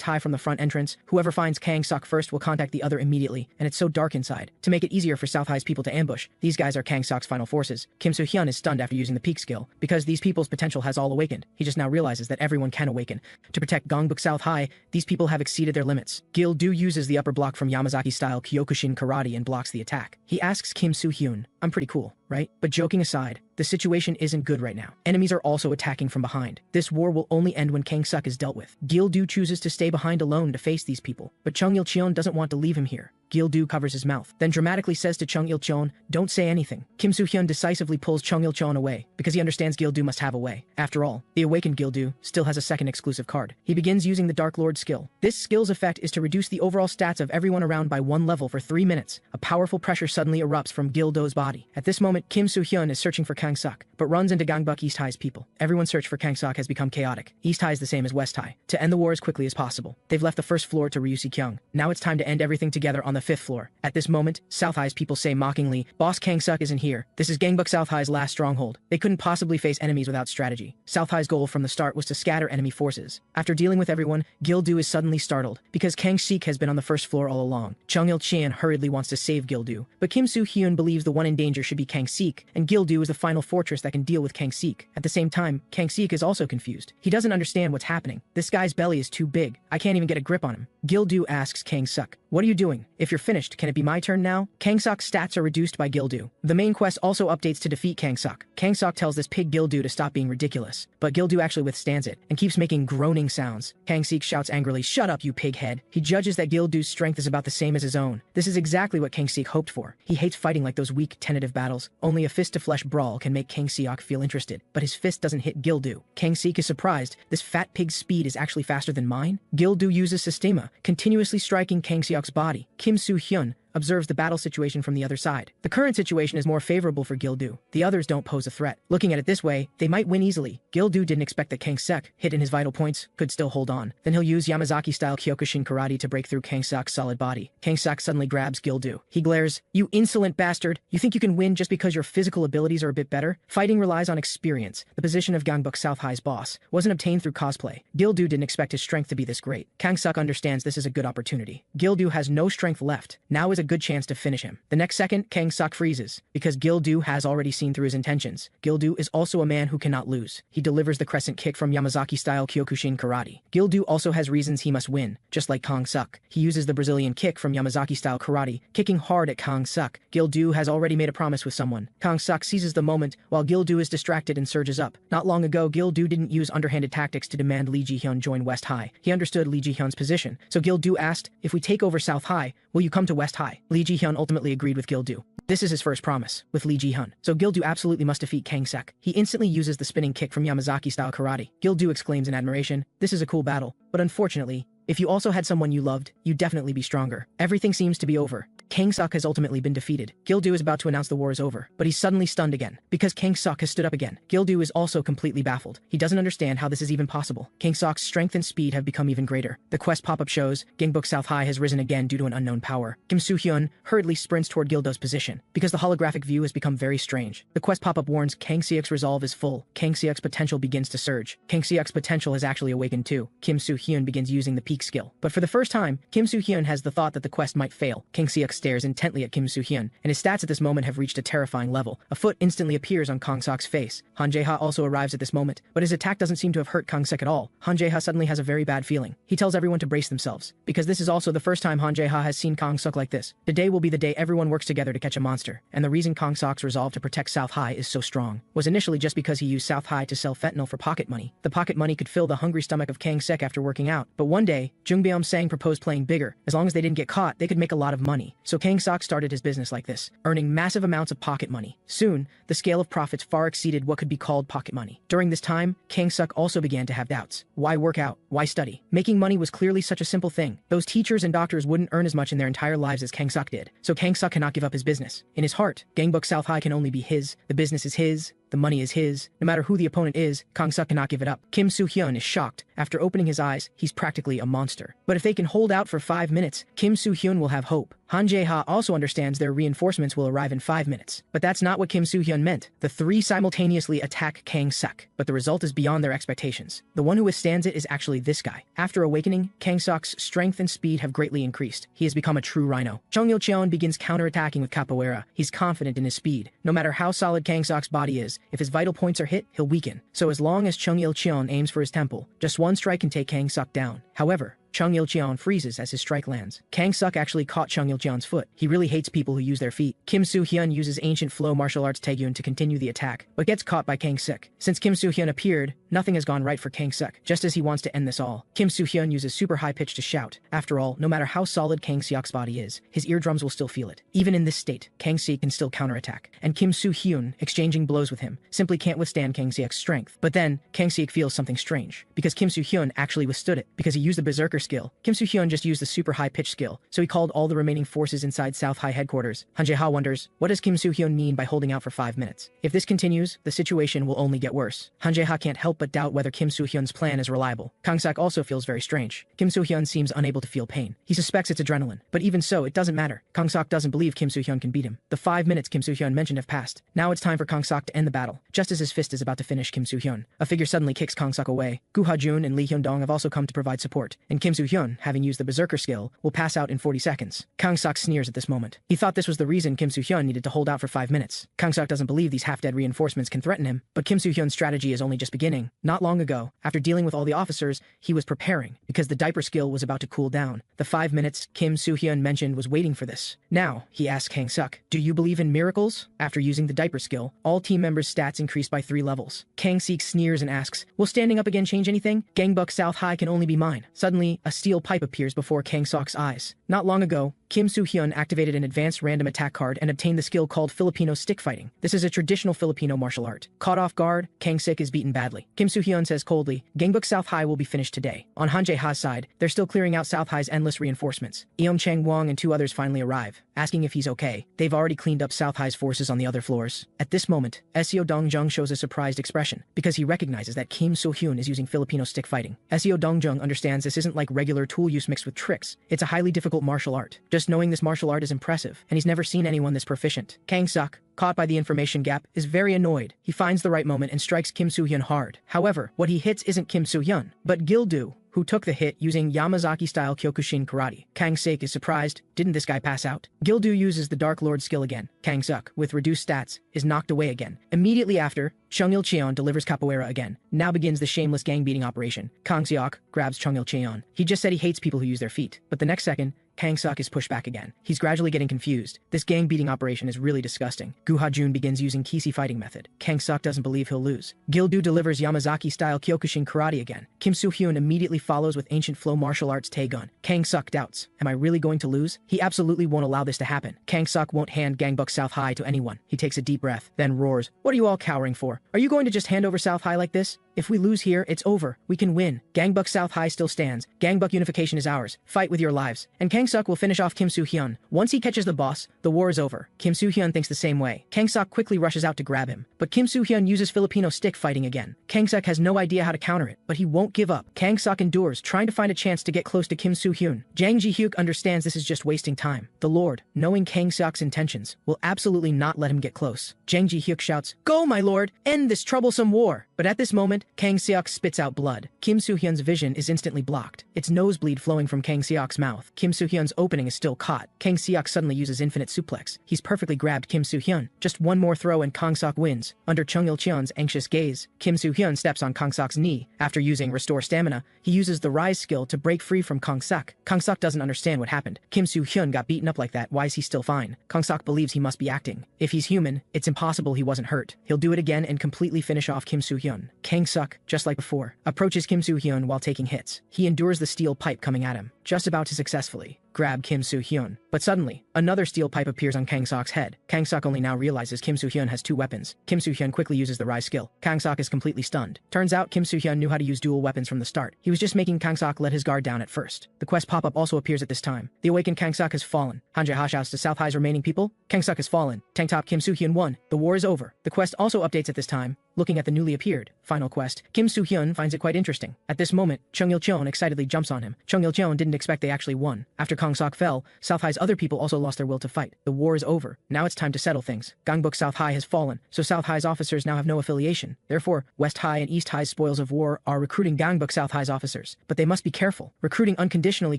High from the front entrance. Whoever finds Kang-suk first will contact the other immediately, and it's so dark inside. To make it easier for South High's people to ambush, these guys are Kang-suk's final forces. Kim Soo-hyun is stunned after using the peak skill, because these people's potential has all awakened. He just now realizes that everyone can awaken. To protect Gangbuk South High, these people have exceeded their limits. Gil-do uses the upper block from Yamazaki-style Kyokushin karate and blocks the attack. He asks Kim Soo-hyun, "I'm pretty cool, right?" But joking aside, the situation isn't good right now. Enemies are also attacking from behind. This war will only end when Kang-suk is dealt with. Gil-do chooses to stay behind alone to face these people, but Chung Il-cheon doesn't want to leave him here. Gil-do covers his mouth, then dramatically says to Chung Il-cheon, "Don't say anything." Kim Soo-hyun decisively pulls Chung Il-cheon away, because he understands Gil-do must have a way. After all, the awakened Gil-do still has a second exclusive card. He begins using the Dark Lord skill. This skill's effect is to reduce the overall stats of everyone around by 1 level for 3 minutes. A powerful pressure suddenly erupts from Gil-do's body. At this moment, Kim Soo-hyun is searching for Kang-suk, but runs into Gangbuk East High's people. Everyone's search for Kang-suk has become chaotic. East High is the same as West High. To end the war as quickly as possible, they've left the first floor to Ryu Si-kyung. Now it's time to end everything together on the 5th floor. At this moment, South High's people say mockingly, "Boss Kang-suk isn't here. This is Gangbuk South High's last stronghold. They couldn't possibly face enemies without strategy." South High's goal from the start was to scatter enemy forces. After dealing with everyone, Gil-do is suddenly startled, because Kang-sik has been on the first floor all along. Chung Il-cheon hurriedly wants to save Gil-do, but Kim Soo-hyun believes the one in danger should be Kang-sik, and Gil-do is the final fortress that can deal with Kang-sik. At the same time, Kang-sik is also confused. He doesn't understand what's happening. This guy's belly is too big. I can't even get a grip on him. Gil-do asks Kang-suk, "What are you doing? If you're finished, can it be my turn now?" Kang-suk's stats are reduced by Gil-do. The main quest also updates to defeat Kang-suk. Kang-suk tells this pig Gil-do to stop being ridiculous, but Gil-do actually withstands it and keeps making groaning sounds. Kang-sik shouts angrily, "Shut up, you pig head." He judges that Gil-do's strength is about the same as his own. This is exactly what Kang-sik hoped for. He hates fighting like those weak, tentative battles. Only a fist-to-flesh brawl can make Kang-sik feel interested, but his fist doesn't hit Gil-do. Kang-sik is surprised. This fat pig's speed is actually faster than mine? Gil-do uses Systema, continuously striking Kang-sik's body. Kim Soo-hyun observes the battle situation from the other side. The current situation is more favorable for Gil-do. The others don't pose a threat. Looking at it this way, they might win easily. Gil-do didn't expect that Kang-suk, hit in his vital points, could still hold on. Then he'll use Yamazaki-style Kyokushin karate to break through Kang-suk's solid body. Kang-suk suddenly grabs Gil-do. He glares, "You insolent bastard! You think you can win just because your physical abilities are a bit better? Fighting relies on experience. The position of Gangbuk South High's boss wasn't obtained through cosplay." Gil-do didn't expect his strength to be this great. Kang-suk understands this is a good opportunity. Gil-do has no strength left. Now is a good chance to finish him. The next second, Kang-suk freezes, because Gil-do has already seen through his intentions. Gil-do is also a man who cannot lose. He delivers the crescent kick from Yamazaki-style Kyokushin karate. Gil-do also has reasons he must win, just like Kang-suk. He uses the Brazilian kick from Yamazaki-style karate, kicking hard at Kang-suk. Gil-do has already made a promise with someone. Kang-suk seizes the moment, while Gil-do is distracted and surges up. Not long ago, Gil-do didn't use underhanded tactics to demand Lee Ji-hyun join West High. He understood Lee Ji-hyun's position, so Gil-do asked, "If we take over South High, will you come to West High?" Lee Ji-hyun ultimately agreed with Gil-do. This is his first promise, with Lee Ji-hyun. So Gil-do absolutely must defeat Kang-suk. He instantly uses the spinning kick from Yamazaki-style karate. Gil-do exclaims in admiration, "This is a cool battle, but unfortunately, If you also had someone you loved, you'd definitely be stronger. Everything seems to be over. Kang Suk has ultimately been defeated. Gil-do is about to announce the war is over, but he's suddenly stunned again, because Kang Suk has stood up again. Gil-do is also completely baffled. He doesn't understand how this is even possible. Kang Suk's strength and speed have become even greater. The quest pop-up shows Gangbuk South High has risen again due to an unknown power. Kim Soo-hyun hurriedly sprints toward Gil-do's position, because the holographic view has become very strange. The quest pop-up warns Kang Seok's resolve is full. Kang Seok's potential begins to surge. Kang Seok's potential has actually awakened too. Kim Soo-hyun begins using the peak skill. But for the first time, Kim Soo-hyun has the thought that the quest might fail. Kang Seok stares intently at Kim Soo-hyun, and his stats at this moment have reached a terrifying level. A foot instantly appears on Kang Suk's face. Han Jae-ha also arrives at this moment, but his attack doesn't seem to have hurt Kang Suk at all. Han Jae-ha suddenly has a very bad feeling. He tells everyone to brace themselves, because this is also the first time Han Jae-ha has seen Kang Suk like this. Today will be the day everyone works together to catch a monster, and the reason Kang Suk's resolve to protect South High is so strong was initially just because he used South High to sell fentanyl for pocket money. The pocket money could fill the hungry stomach of Kang Suk after working out, but one day, Jung Byum-sang proposed playing bigger. As long as they didn't get caught, they could make a lot of money. So Kang Suk started his business like this, earning massive amounts of pocket money. Soon, the scale of profits far exceeded what could be called pocket money. During this time, Kang Suk also began to have doubts. Why work out? Why study? Making money was clearly such a simple thing. Those teachers and doctors wouldn't earn as much in their entire lives as Kang Suk did. So Kang Suk cannot give up his business. In his heart, Gangbuk South High can only be his. The business is his. The money is his. No matter who the opponent is, Kang Suk cannot give it up. Kim Soo-hyun is shocked. After opening his eyes, he's practically a monster. But if they can hold out for 5 minutes, Kim Soo-hyun will have hope. Han Jae-ha also understands their reinforcements will arrive in 5 minutes. But that's not what Kim Soo-hyun meant. The three simultaneously attack Kang Suk, but the result is beyond their expectations. The one who withstands it is actually this guy. After awakening, Kang Suk's strength and speed have greatly increased. He has become a true rhino. Chung Il-cheon begins counterattacking with capoeira. He's confident in his speed. No matter how solid Kang Suk's body is, if his vital points are hit, he'll weaken. So as long as Chung Il-cheon aims for his temple, just one strike can take Kang Suk down. However, Chung Il-cheon freezes as his strike lands. Kang Suk actually caught Chung Il-cheon's foot. He really hates people who use their feet. Kim Soo-hyun uses ancient flow martial arts Taegyun to continue the attack, but gets caught by Kang Suk. Since Kim Soo-hyun appeared, nothing has gone right for Kang Suk, just as he wants to end this all. Kim Soo-hyun uses super high pitch to shout. After all, no matter how solid Kang Seok's body is, his eardrums will still feel it. Even in this state, Kang Seok can still counterattack, and Kim Soo-hyun, exchanging blows with him, simply can't withstand Kang Seok's strength. But then, Kang Seok feels something strange, because Kim Soo-hyun actually withstood it, because he used the berserker skill. Kim Soo-hyun just used the super high pitch skill, so he called all the remaining forces inside South High headquarters. Han Jae-ha wonders, what does Kim Soo-hyun mean by holding out for 5 minutes? If this continues, the situation will only get worse. Han Jae-ha can't help but doubt whether Kim Soo-hyun's plan is reliable. Kang Suk also feels very strange. Kim Soo-hyun seems unable to feel pain. He suspects it's adrenaline, but even so, it doesn't matter. Kang Suk doesn't believe Kim Soo-hyun can beat him. The 5 minutes Kim Soo-hyun mentioned have passed. Now it's time for Kang Suk to end the battle. Just as his fist is about to finish Kim Soo-hyun, a figure suddenly kicks Kang Suk away. Gu Ha-jun and Lee Hyun-dong have also come to provide support, and Kim Soo-hyun, having used the berserker skill, will pass out in 40 seconds. Kang Suk sneers at this moment. He thought this was the reason Kim Soo-hyun needed to hold out for 5 minutes. Kang Suk doesn't believe these half-dead reinforcements can threaten him, but Kim Soo-hyun's strategy is only just beginning. Not long ago, after dealing with all the officers, he was preparing, because the diaper skill was about to cool down. The 5 minutes Kim Soo-hyun mentioned was waiting for this. Now, he asks Kang Suk, do you believe in miracles? After using the diaper skill, all team members' stats increased by 3 levels. Kang Suk sneers and asks, will standing up again change anything? Gangbuk South High can only be mine. Suddenly, a steel pipe appears before Kang Suk's eyes. Not long ago, Kim Soo-hyun activated an advanced random attack card and obtained the skill called Filipino stick fighting. This is a traditional Filipino martial art. Caught off guard, Kang Suk is beaten badly. Kim Soo-hyun says coldly, Gangbuk South High will be finished today. On Han Jae-ha's side, they're still clearing out South High's endless reinforcements. Eom Chang-wong and 2 others finally arrive, asking if he's okay. They've already cleaned up South High's forces on the other floors. At this moment, Seo Dong-jung shows a surprised expression, because he recognizes that Kim Soo-hyun is using Filipino stick fighting. Seo Dong-jung understands this isn't like regular tool use mixed with tricks. It's a highly difficult martial art. Just knowing this martial art is impressive, and he's never seen anyone this proficient. Kang Suk, caught by the information gap, is very annoyed. He finds the right moment and strikes Kim Soo-hyun hard. However, what he hits isn't Kim Soo-hyun, but Gil-do, who took the hit using Yamazaki-style Kyokushin karate. Kang Suk is surprised. Didn't this guy pass out? Gil-do uses the Dark Lord skill again. Kang Suk, with reduced stats, is knocked away again. Immediately after, Chung Il-cheon delivers capoeira again. Now begins the shameless gang-beating operation. Kang Seok grabs Chung Il-cheon. He just said he hates people who use their feet, but the next second, Kang-suk is pushed back again. He's gradually getting confused. This gang beating operation is really disgusting. Gu Ha-jun begins using Kisi fighting method. Kang-suk doesn't believe he'll lose. Gil-do delivers Yamazaki-style Kyokushin karate again. Kim Soo-hyun immediately follows with ancient flow martial arts Taegun. Kang-suk doubts. Am I really going to lose? He absolutely won't allow this to happen. Kang-suk won't hand Gangbuk South High to anyone. He takes a deep breath, then roars. What are you all cowering for? Are you going to just hand over South High like this? If we lose here, it's over. We can win. Gangbuk South High still stands. Gangbuk unification is ours. Fight with your lives. And Kang-suk will finish off Kim Soo-hyun. Once he catches the boss, the war is over. Kim Soo-hyun thinks the same way. Kang-suk quickly rushes out to grab him. But Kim Soo-hyun uses Filipino stick fighting again. Kang-suk has no idea how to counter it, but he won't give up. Kang-suk endures, trying to find a chance to get close to Kim Soo-hyun. Jang Ji-hyuk understands this is just wasting time. The Lord, knowing Kang-suk's intentions, will absolutely not let him get close. Jang Ji-hyuk shouts, "Go, my lord! End this troublesome war!" But at this moment, Kang-seok spits out blood. Kim Soo-hyun's vision is instantly blocked. It's nosebleed flowing from Kang-seok's mouth. Kim Soo-hyun's opening is still caught. Kang-seok suddenly uses infinite suplex. He's perfectly grabbed Kim Soo-hyun. Just one more throw and Kang-seok wins. Under Chung Il-cheon's anxious gaze, Kim Soo-hyun steps on Kang-seok's knee. After using Restore Stamina, he uses the Rise skill to break free from Kang-seok. Kang-seok doesn't understand what happened. Kim Soo-hyun got beaten up like that, why is he still fine? Kang-seok believes he must be acting. If he's human, it's impossible he wasn't hurt. He'll do it again and completely finish off Kim Soo-hyun. Kang-seok, just like before, approaches Kim Soo-hyun while taking hits. He endures the steel pipe coming at him, just about to successfully grab Kim Soo-hyun. But suddenly, another steel pipe appears on Kang-seok's head. Kang-seok only now realizes Kim Soo-hyun has two weapons. Kim Soo-hyun quickly uses the Rise skill. Kang-seok is completely stunned. Turns out Kim Soo-hyun knew how to use dual weapons from the start. He was just making Kang-seok let his guard down at first. The quest pop-up also appears at this time. The awakened Kang-seok has fallen. Han Jae-ha shouts to South High's remaining people, "Kang-seok has fallen. Tank top Kim Soo-hyun won. The war is over." The quest also updates at this time. Looking at the newly appeared final quest, Kim Soo-hyun finds it quite interesting. At this moment, Chung Il-cheon excitedly jumps on him. Chung Il-cheon didn't expect they actually won. After Kang-seok fell, South High's other people also lost their will to fight. The war is over. Now it's time to settle things. Gangbuk South High has fallen, so South High's officers now have no affiliation. Therefore, West High and East High's spoils of war are recruiting Gangbuk South High's officers. But they must be careful. Recruiting unconditionally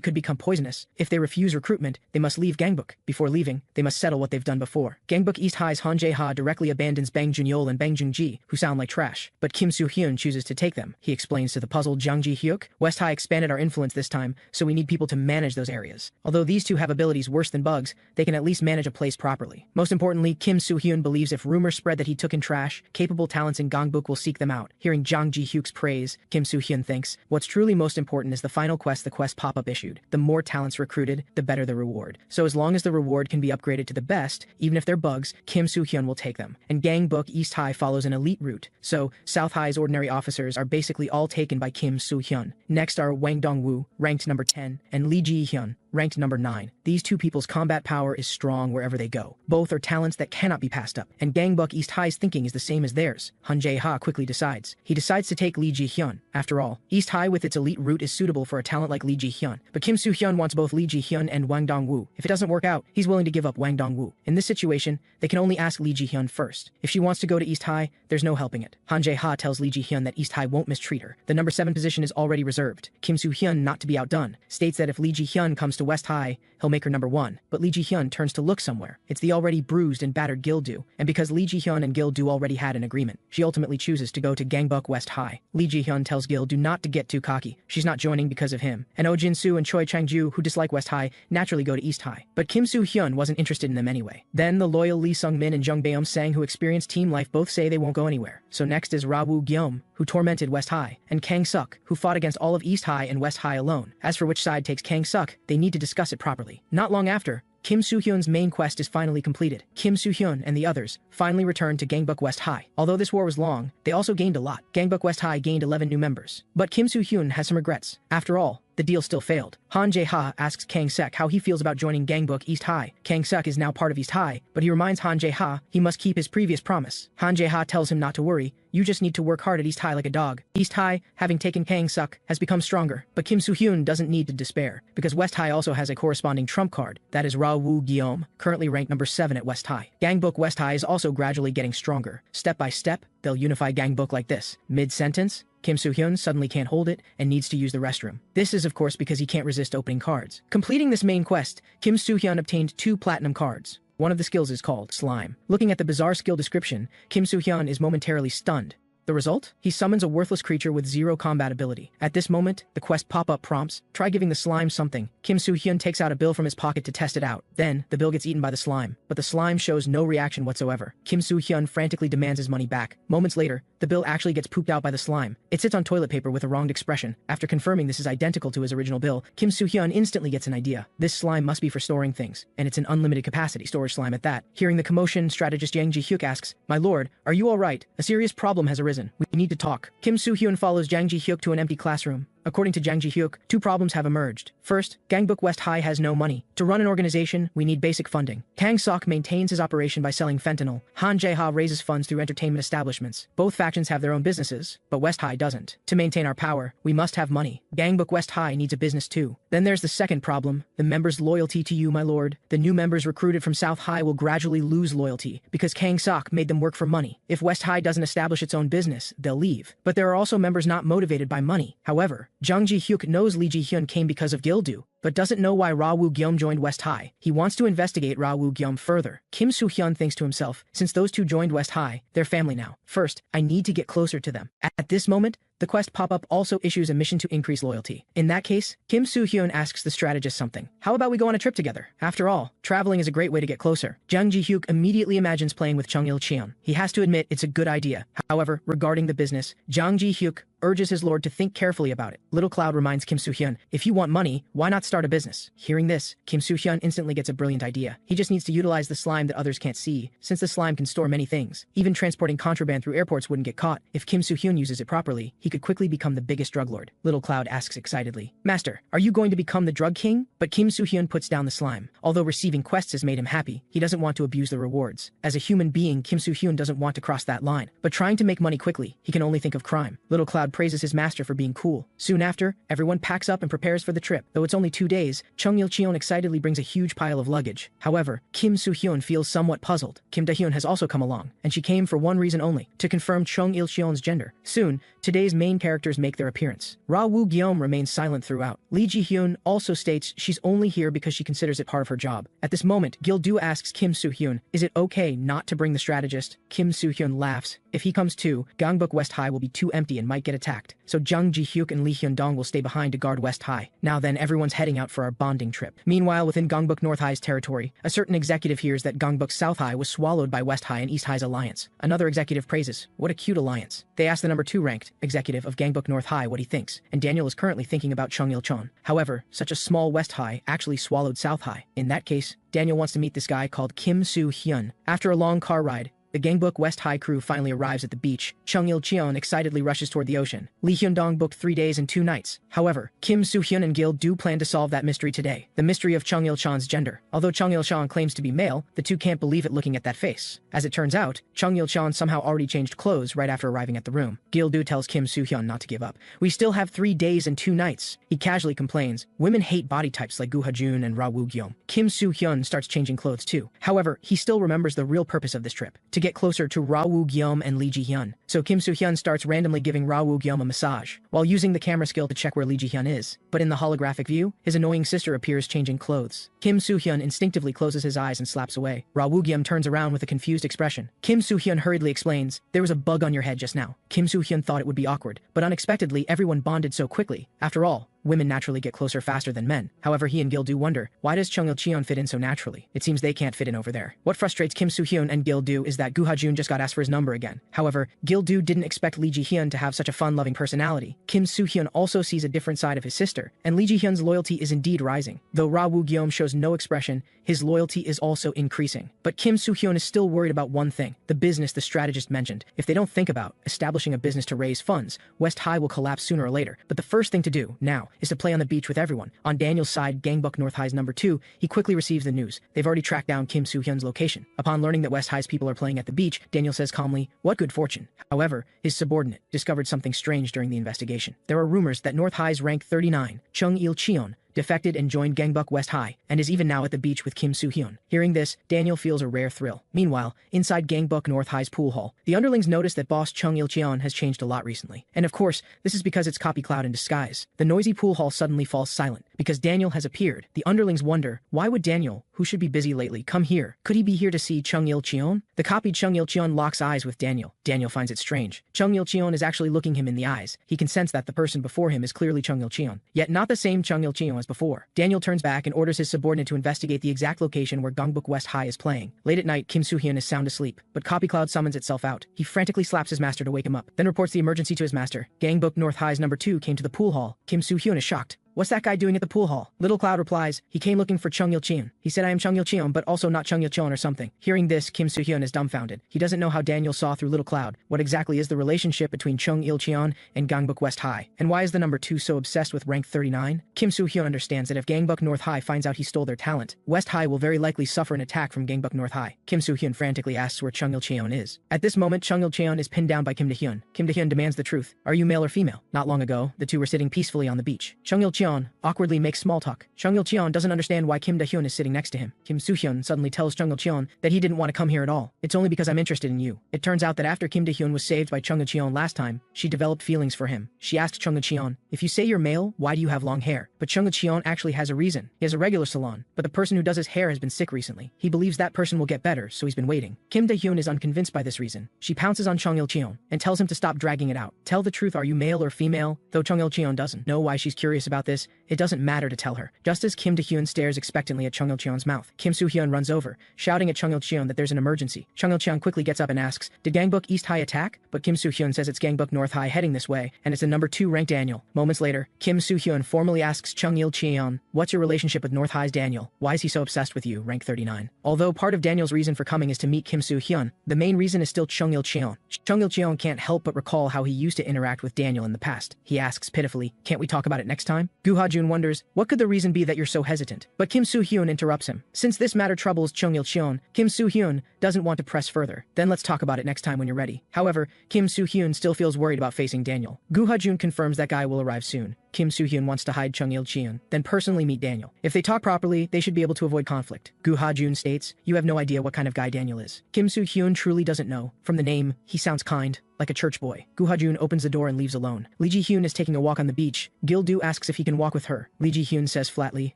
could become poisonous. If they refuse recruitment, they must leave Gangbuk. Before leaving, they must settle what they've done before. Gangbuk East High's Han Jae-ha directly abandons Bang Junyeol and Bang Jung-ji, who sound like trash. But Kim Soo-hyun chooses to take them. He explains to the puzzled Jang Ji-hyuk, "West High expanded our influence this time, so we need people to manage those areas. Although these two have abilities worse than bugs, they can at least manage a place properly." Most importantly, Kim Soo-hyun believes if rumors spread that he took in trash, capable talents in Gangbuk will seek them out. Hearing Jang Ji-hyuk's praise, Kim Soo-hyun thinks, what's truly most important is the final quest the quest pop-up issued. The more talents recruited, the better the reward. So as long as the reward can be upgraded to the best, even if they're bugs, Kim Soo-hyun will take them. And Gangbuk East High follows an elite route, so South High's ordinary officers are basically all taken by Kim Soo-hyun. Next are Wang Dongwoo, ranked number 10, and Lee Ji-hyun, ranked number 9. These two people's combat power is strong wherever they go. Both are talents that cannot be passed up, and Gangbuk East High's thinking is the same as theirs. Han Jae-ha quickly decides. He decides to take Lee Ji-hyun. After all, East High with its elite route is suitable for a talent like Lee Ji-hyun, but Kim Soo-hyun wants both Lee Ji-hyun and Wang Dongwoo. If it doesn't work out, he's willing to give up Wang Dongwoo. In this situation, they can only ask Lee Ji-hyun first. If she wants to go to East High, there's no helping it. Han Jae-ha tells Lee Ji-hyun that East High won't mistreat her. The number 7 position is already reserved. Kim Soo-hyun, not to be outdone, states that if Lee Ji-hyun comes to West High, he'll make her number 1. But Lee Ji-hyun turns to look somewhere. It's the already bruised and battered Gil-do, and because Lee Ji-hyun and Gil-do already had an agreement, she ultimately chooses to go to Gangbuk West High. Lee Ji-hyun tells Gil-do not to get too cocky. She's not joining because of him. And Oh Jin-soo and Choi Chang-ju, who dislike West High, naturally go to East High. But Kim Soo-hyun wasn't interested in them anyway. Then the loyal Lee Sung-min and Jung Baeum-sang, who experienced team life, both say they won't go anywhere. So next is Ra Woo-gyeom, who tormented West High, and Kang-suk, who fought against all of East High and West High alone. As for which side takes Kang-suk, they need to discuss it properly. Not long after, Kim Soo-hyun's main quest is finally completed. Kim Soo-hyun and the others finally returned to Gangbuk West High. Although this war was long, they also gained a lot. Gangbuk West High gained 11 new members. But Kim Soo-hyun has some regrets. After all, the deal still failed. Han Jae-ha asks Kang-suk how he feels about joining Gangbuk East High. Kang-suk is now part of East High, but he reminds Han Jae-ha he must keep his previous promise. Han Jae-ha tells him not to worry, you just need to work hard at East High like a dog. East High, having taken Kang-suk, has become stronger, but Kim Soo-hyun doesn't need to despair, because West High also has a corresponding trump card, that is Ra Woo-gyeom, currently ranked number 7 at West High. Gangbuk West High is also gradually getting stronger. Step by step, they'll unify Gangbuk like this. Mid-sentence, Kim Soo-hyun suddenly can't hold it and needs to use the restroom. This is of course because he can't resist opening cards. Completing this main quest, Kim Soo-hyun obtained 2 platinum cards. One of the skills is called Slime. Looking at the bizarre skill description, Kim Soo-hyun is momentarily stunned. The result? He summons a worthless creature with zero combat ability. At this moment, the quest pop-up prompts, try giving the slime something. Kim Soo-hyun takes out a bill from his pocket to test it out. Then, the bill gets eaten by the slime, but the slime shows no reaction whatsoever. Kim Soo-hyun frantically demands his money back. Moments later, the bill actually gets pooped out by the slime. It sits on toilet paper with a wronged expression. After confirming this is identical to his original bill, Kim Soo-hyun instantly gets an idea. This slime must be for storing things, and it's an unlimited capacity storage slime at that. Hearing the commotion, strategist Jang Ji-hyuk asks, "My lord, are you all right? A serious problem has arisen. We need to talk." Kim Soo-hyun follows Jang Ji-hyuk to an empty classroom. According to Jang Ji-hyuk, two problems have emerged. First, Gangbuk West High has no money. To run an organization, we need basic funding. Kang Sok maintains his operation by selling fentanyl. Han Jae-ha raises funds through entertainment establishments. Both factions have their own businesses, but West High doesn't. To maintain our power, we must have money. Gangbuk West High needs a business too. Then there's the second problem, the members' loyalty to you, my lord. The new members recruited from South High will gradually lose loyalty, because Kang Sok made them work for money. If West High doesn't establish its own business, they'll leave. But there are also members not motivated by money. However, Jang Ji-hyuk knows Lee Ji-hyun came because of Gildu, but doesn't know why Ra Woo-gyeom joined West High. He wants to investigate Ra Woo-gyeom further. Kim Soo-hyun thinks to himself, since those two joined West High, they're family now. First, I need to get closer to them. At this moment, the quest pop-up also issues a mission to increase loyalty. In that case, Kim Soo-hyun asks the strategist something. How about we go on a trip together? After all, traveling is a great way to get closer. Jang Ji-hyuk immediately imagines playing with Chung Il-cheon. He has to admit it's a good idea. However, regarding the business, Jang Ji-hyuk urges his lord to think carefully about it. Little Cloud reminds Kim Soo-hyun, if you want money, why not start a business? Hearing this, Kim Soo-hyun instantly gets a brilliant idea. He just needs to utilize the slime that others can't see, since the slime can store many things. Even transporting contraband through airports wouldn't get caught. If Kim Soo-hyun uses it properly, he could quickly become the biggest drug lord. Little Cloud asks excitedly, Master, are you going to become the drug king? But Kim Soo-hyun puts down the slime. Although receiving quests has made him happy, he doesn't want to abuse the rewards. As a human being, Kim Soo-hyun doesn't want to cross that line. But trying to make money quickly, he can only think of crime. Little Cloud praises his master for being cool. Soon after, everyone packs up and prepares for the trip. Though it's only 2 days, Chung Il-cheon excitedly brings a huge pile of luggage. However, Kim Soo-hyun feels somewhat puzzled. Kim Da-hyun has also come along, and she came for one reason only, to confirm Chung Il-cheon's gender. Soon, today's main characters make their appearance. Ra Woo-gyeom remains silent throughout. Lee Ji-hyun also states she's only here because she considers it part of her job. At this moment, Gil-do asks Kim Soo-hyun, is it okay not to bring the strategist? Kim Soo-hyun laughs. If he comes too, Gangbuk West High will be too empty and might get attacked. So Jang Ji-hyuk and Lee Hyun-dong will stay behind to guard West High. Now then, everyone's heading out for our bonding trip. Meanwhile, within Gangbuk North High's territory, a certain executive hears that Gangbuk South High was swallowed by West High and East High's alliance. Another executive praises, what a cute alliance. They ask the number 2 ranked executive of Gangbuk North High what he thinks, and Daniel is currently thinking about Chung Il-cheon. However, such a small West High actually swallowed South High. In that case, Daniel wants to meet this guy called Kim Soo-hyun. After a long car ride, the Gangbuk West High crew finally arrives at the beach. Chung Il-cheon excitedly rushes toward the ocean. Lee Hyun-dong booked 3 days and 2 nights. However, Kim Soo-hyun and Gil do plan to solve that mystery today. The mystery of Chung Il-cheon's gender. Although Chung Il-cheon claims to be male, the two can't believe it looking at that face. As it turns out, Chung Il-cheon somehow already changed clothes right after arriving at the room. Gil-do tells Kim Soo-hyun not to give up. We still have 3 days and 2 nights. He casually complains, women hate body types like Gu Ha-jun and Ra Woo-gyeom. Kim Soo-hyun starts changing clothes too. However, he still remembers the real purpose of this trip, to get closer to Ra Woo-gyeom and Lee Ji-hyun. So Kim Soo-hyun starts randomly giving Ra Woo-gyeom a massage, while using the camera skill to check where Lee Ji-hyun is. But in the holographic view, his annoying sister appears changing clothes. Kim Soo-hyun instinctively closes his eyes and slaps away. Ra Woo-gyeom turns around with a confused expression. Kim Soo-hyun hurriedly explains, there was a bug on your head just now. Kim Soo-hyun thought it would be awkward, but unexpectedly everyone bonded so quickly. After all, women naturally get closer faster than men. However, he and Gil do wonder, why does Chung Il-cheon fit in so naturally? It seems they can't fit in over there. What frustrates Kim Soo-hyun and Gil do is that Gu Ha-jun just got asked for his number again. However, Gil do didn't expect Lee Ji-hyun to have such a fun-loving personality. Kim Soo-hyun also sees a different side of his sister, and Lee Ji-hyun's loyalty is indeed rising. Though Ra Woo-gyeom shows no expression, his loyalty is also increasing. But Kim Soo-hyun is still worried about one thing, the business the strategist mentioned. If they don't think about establishing a business to raise funds, West High will collapse sooner or later. But the first thing to do, now, is to play on the beach with everyone. On Daniel's side, Gangbuk North High's number 2, he quickly receives the news. They've already tracked down Kim Soo-hyun's location. Upon learning that West High's people are playing at the beach, Daniel says calmly, what good fortune. However, his subordinate discovered something strange during the investigation. There are rumors that North High's rank 39, Chung Il-cheon, defected and joined Gangbuk West High, and is even now at the beach with Kim Soo-hyun. Hearing this, Daniel feels a rare thrill. Meanwhile, inside Gangbuk North High's pool hall, the underlings notice that boss Chung Il-cheon has changed a lot recently. And of course, this is because it's Copy Cloud in disguise. The noisy pool hall suddenly falls silent, because Daniel has appeared. The underlings wonder, why would Daniel, who should be busy lately, come here? Could he be here to see Chung Il-cheon? The copied Chung Il-cheon locks eyes with Daniel. Daniel finds it strange. Chung Il-cheon is actually looking him in the eyes. He can sense that the person before him is clearly Chung Il-cheon, yet not the same Chung Il-cheon as before. Daniel turns back and orders his subordinate to investigate the exact location where Gangbuk West High is playing. Late at night, Kim Soo-hyeon is sound asleep, but Copy Cloud summons itself out. He frantically slaps his master to wake him up, then reports the emergency to his master. Gangbuk North High's number 2 came to the pool hall. Kim Soo-hyeon is shocked. What's that guy doing at the pool hall? Little Cloud replies, he came looking for Chung Il-cheon. He said I am Chung Il-cheon but also not Chung Il-cheon or something. Hearing this, Kim Soo-hyeon is dumbfounded. He doesn't know how Daniel saw through Little Cloud. What exactly is the relationship between Chung Il-cheon and Gangbuk West High? And why is the number 2 so obsessed with rank 39? Kim Soo-hyeon understands that if Gangbuk North High finds out he stole their talent, West High will very likely suffer an attack from Gangbuk North High. Kim Soo-hyeon frantically asks where Chung Il-cheon is. At this moment, Chung Il-cheon is pinned down by Kim Do-hyun. Kim Do-hyun demands the truth. Are you male or female? Not long ago, the two were sitting peacefully on the beach. Chung Il-cheon awkwardly makes small talk. Chung Il-cheon doesn't understand why Kim Do-hyun is sitting next to him. Kim Soo-hyun suddenly tells Chung Il-cheon that he didn't want to come here at all. It's only because I'm interested in you. It turns out that after Kim Do-hyun was saved by Chung Il-cheon last time, she developed feelings for him. She asked Chung Il-cheon, if you say you're male, why do you have long hair? But Chung Il-cheon actually has a reason. He has a regular salon, but the person who does his hair has been sick recently. He believes that person will get better, so he's been waiting. Kim Do-hyun is unconvinced by this reason. She pounces on Chung Il-cheon and tells him to stop dragging it out. Tell the truth, are you male or female? Though Chung Il-cheon doesn't know why she's curious about this, it doesn't matter to tell her. Just as Kim Do-hyun stares expectantly at Chung Il-cheon's mouth, Kim Soo-hyun runs over, shouting at Chung Il-cheon that there's an emergency. Chung Il-cheon quickly gets up and asks, did Gangbuk East High attack? But Kim Soo-hyun says it's Gangbuk North High heading this way, and it's the number 2 ranked Daniel. Moments later, Kim Soo-hyun formally asks Chung Il-cheon, what's your relationship with North High's Daniel? Why is he so obsessed with you, rank 39? Although part of Daniel's reason for coming is to meet Kim Soo-hyun, the main reason is still Chung Il-cheon. Chung Il-cheon can't help but recall how he used to interact with Daniel in the past. He asks pitifully, can't we talk about it next time? Gu Ha-jun wonders, what could the reason be that you're so hesitant? But Kim Soo-hyun interrupts him. Since this matter troubles Chung Il-cheon, Kim Soo-hyun doesn't want to press further. Then let's talk about it next time when you're ready. However, Kim Soo-hyun still feels worried about facing Daniel. Gu Ha-jun confirms that guy will arrive soon. Kim Soo-hyun wants to hide Chung Il-cheon, then personally meet Daniel. If they talk properly, they should be able to avoid conflict. Gu Ha-jun states, you have no idea what kind of guy Daniel is. Kim Soo-hyun truly doesn't know. From the name, he sounds kind, like a church boy. Gu Ha-jun opens the door and leaves alone. Lee Ji-hyun is taking a walk on the beach. Gil-do asks if he can walk with her. Lee Ji-hyun says flatly,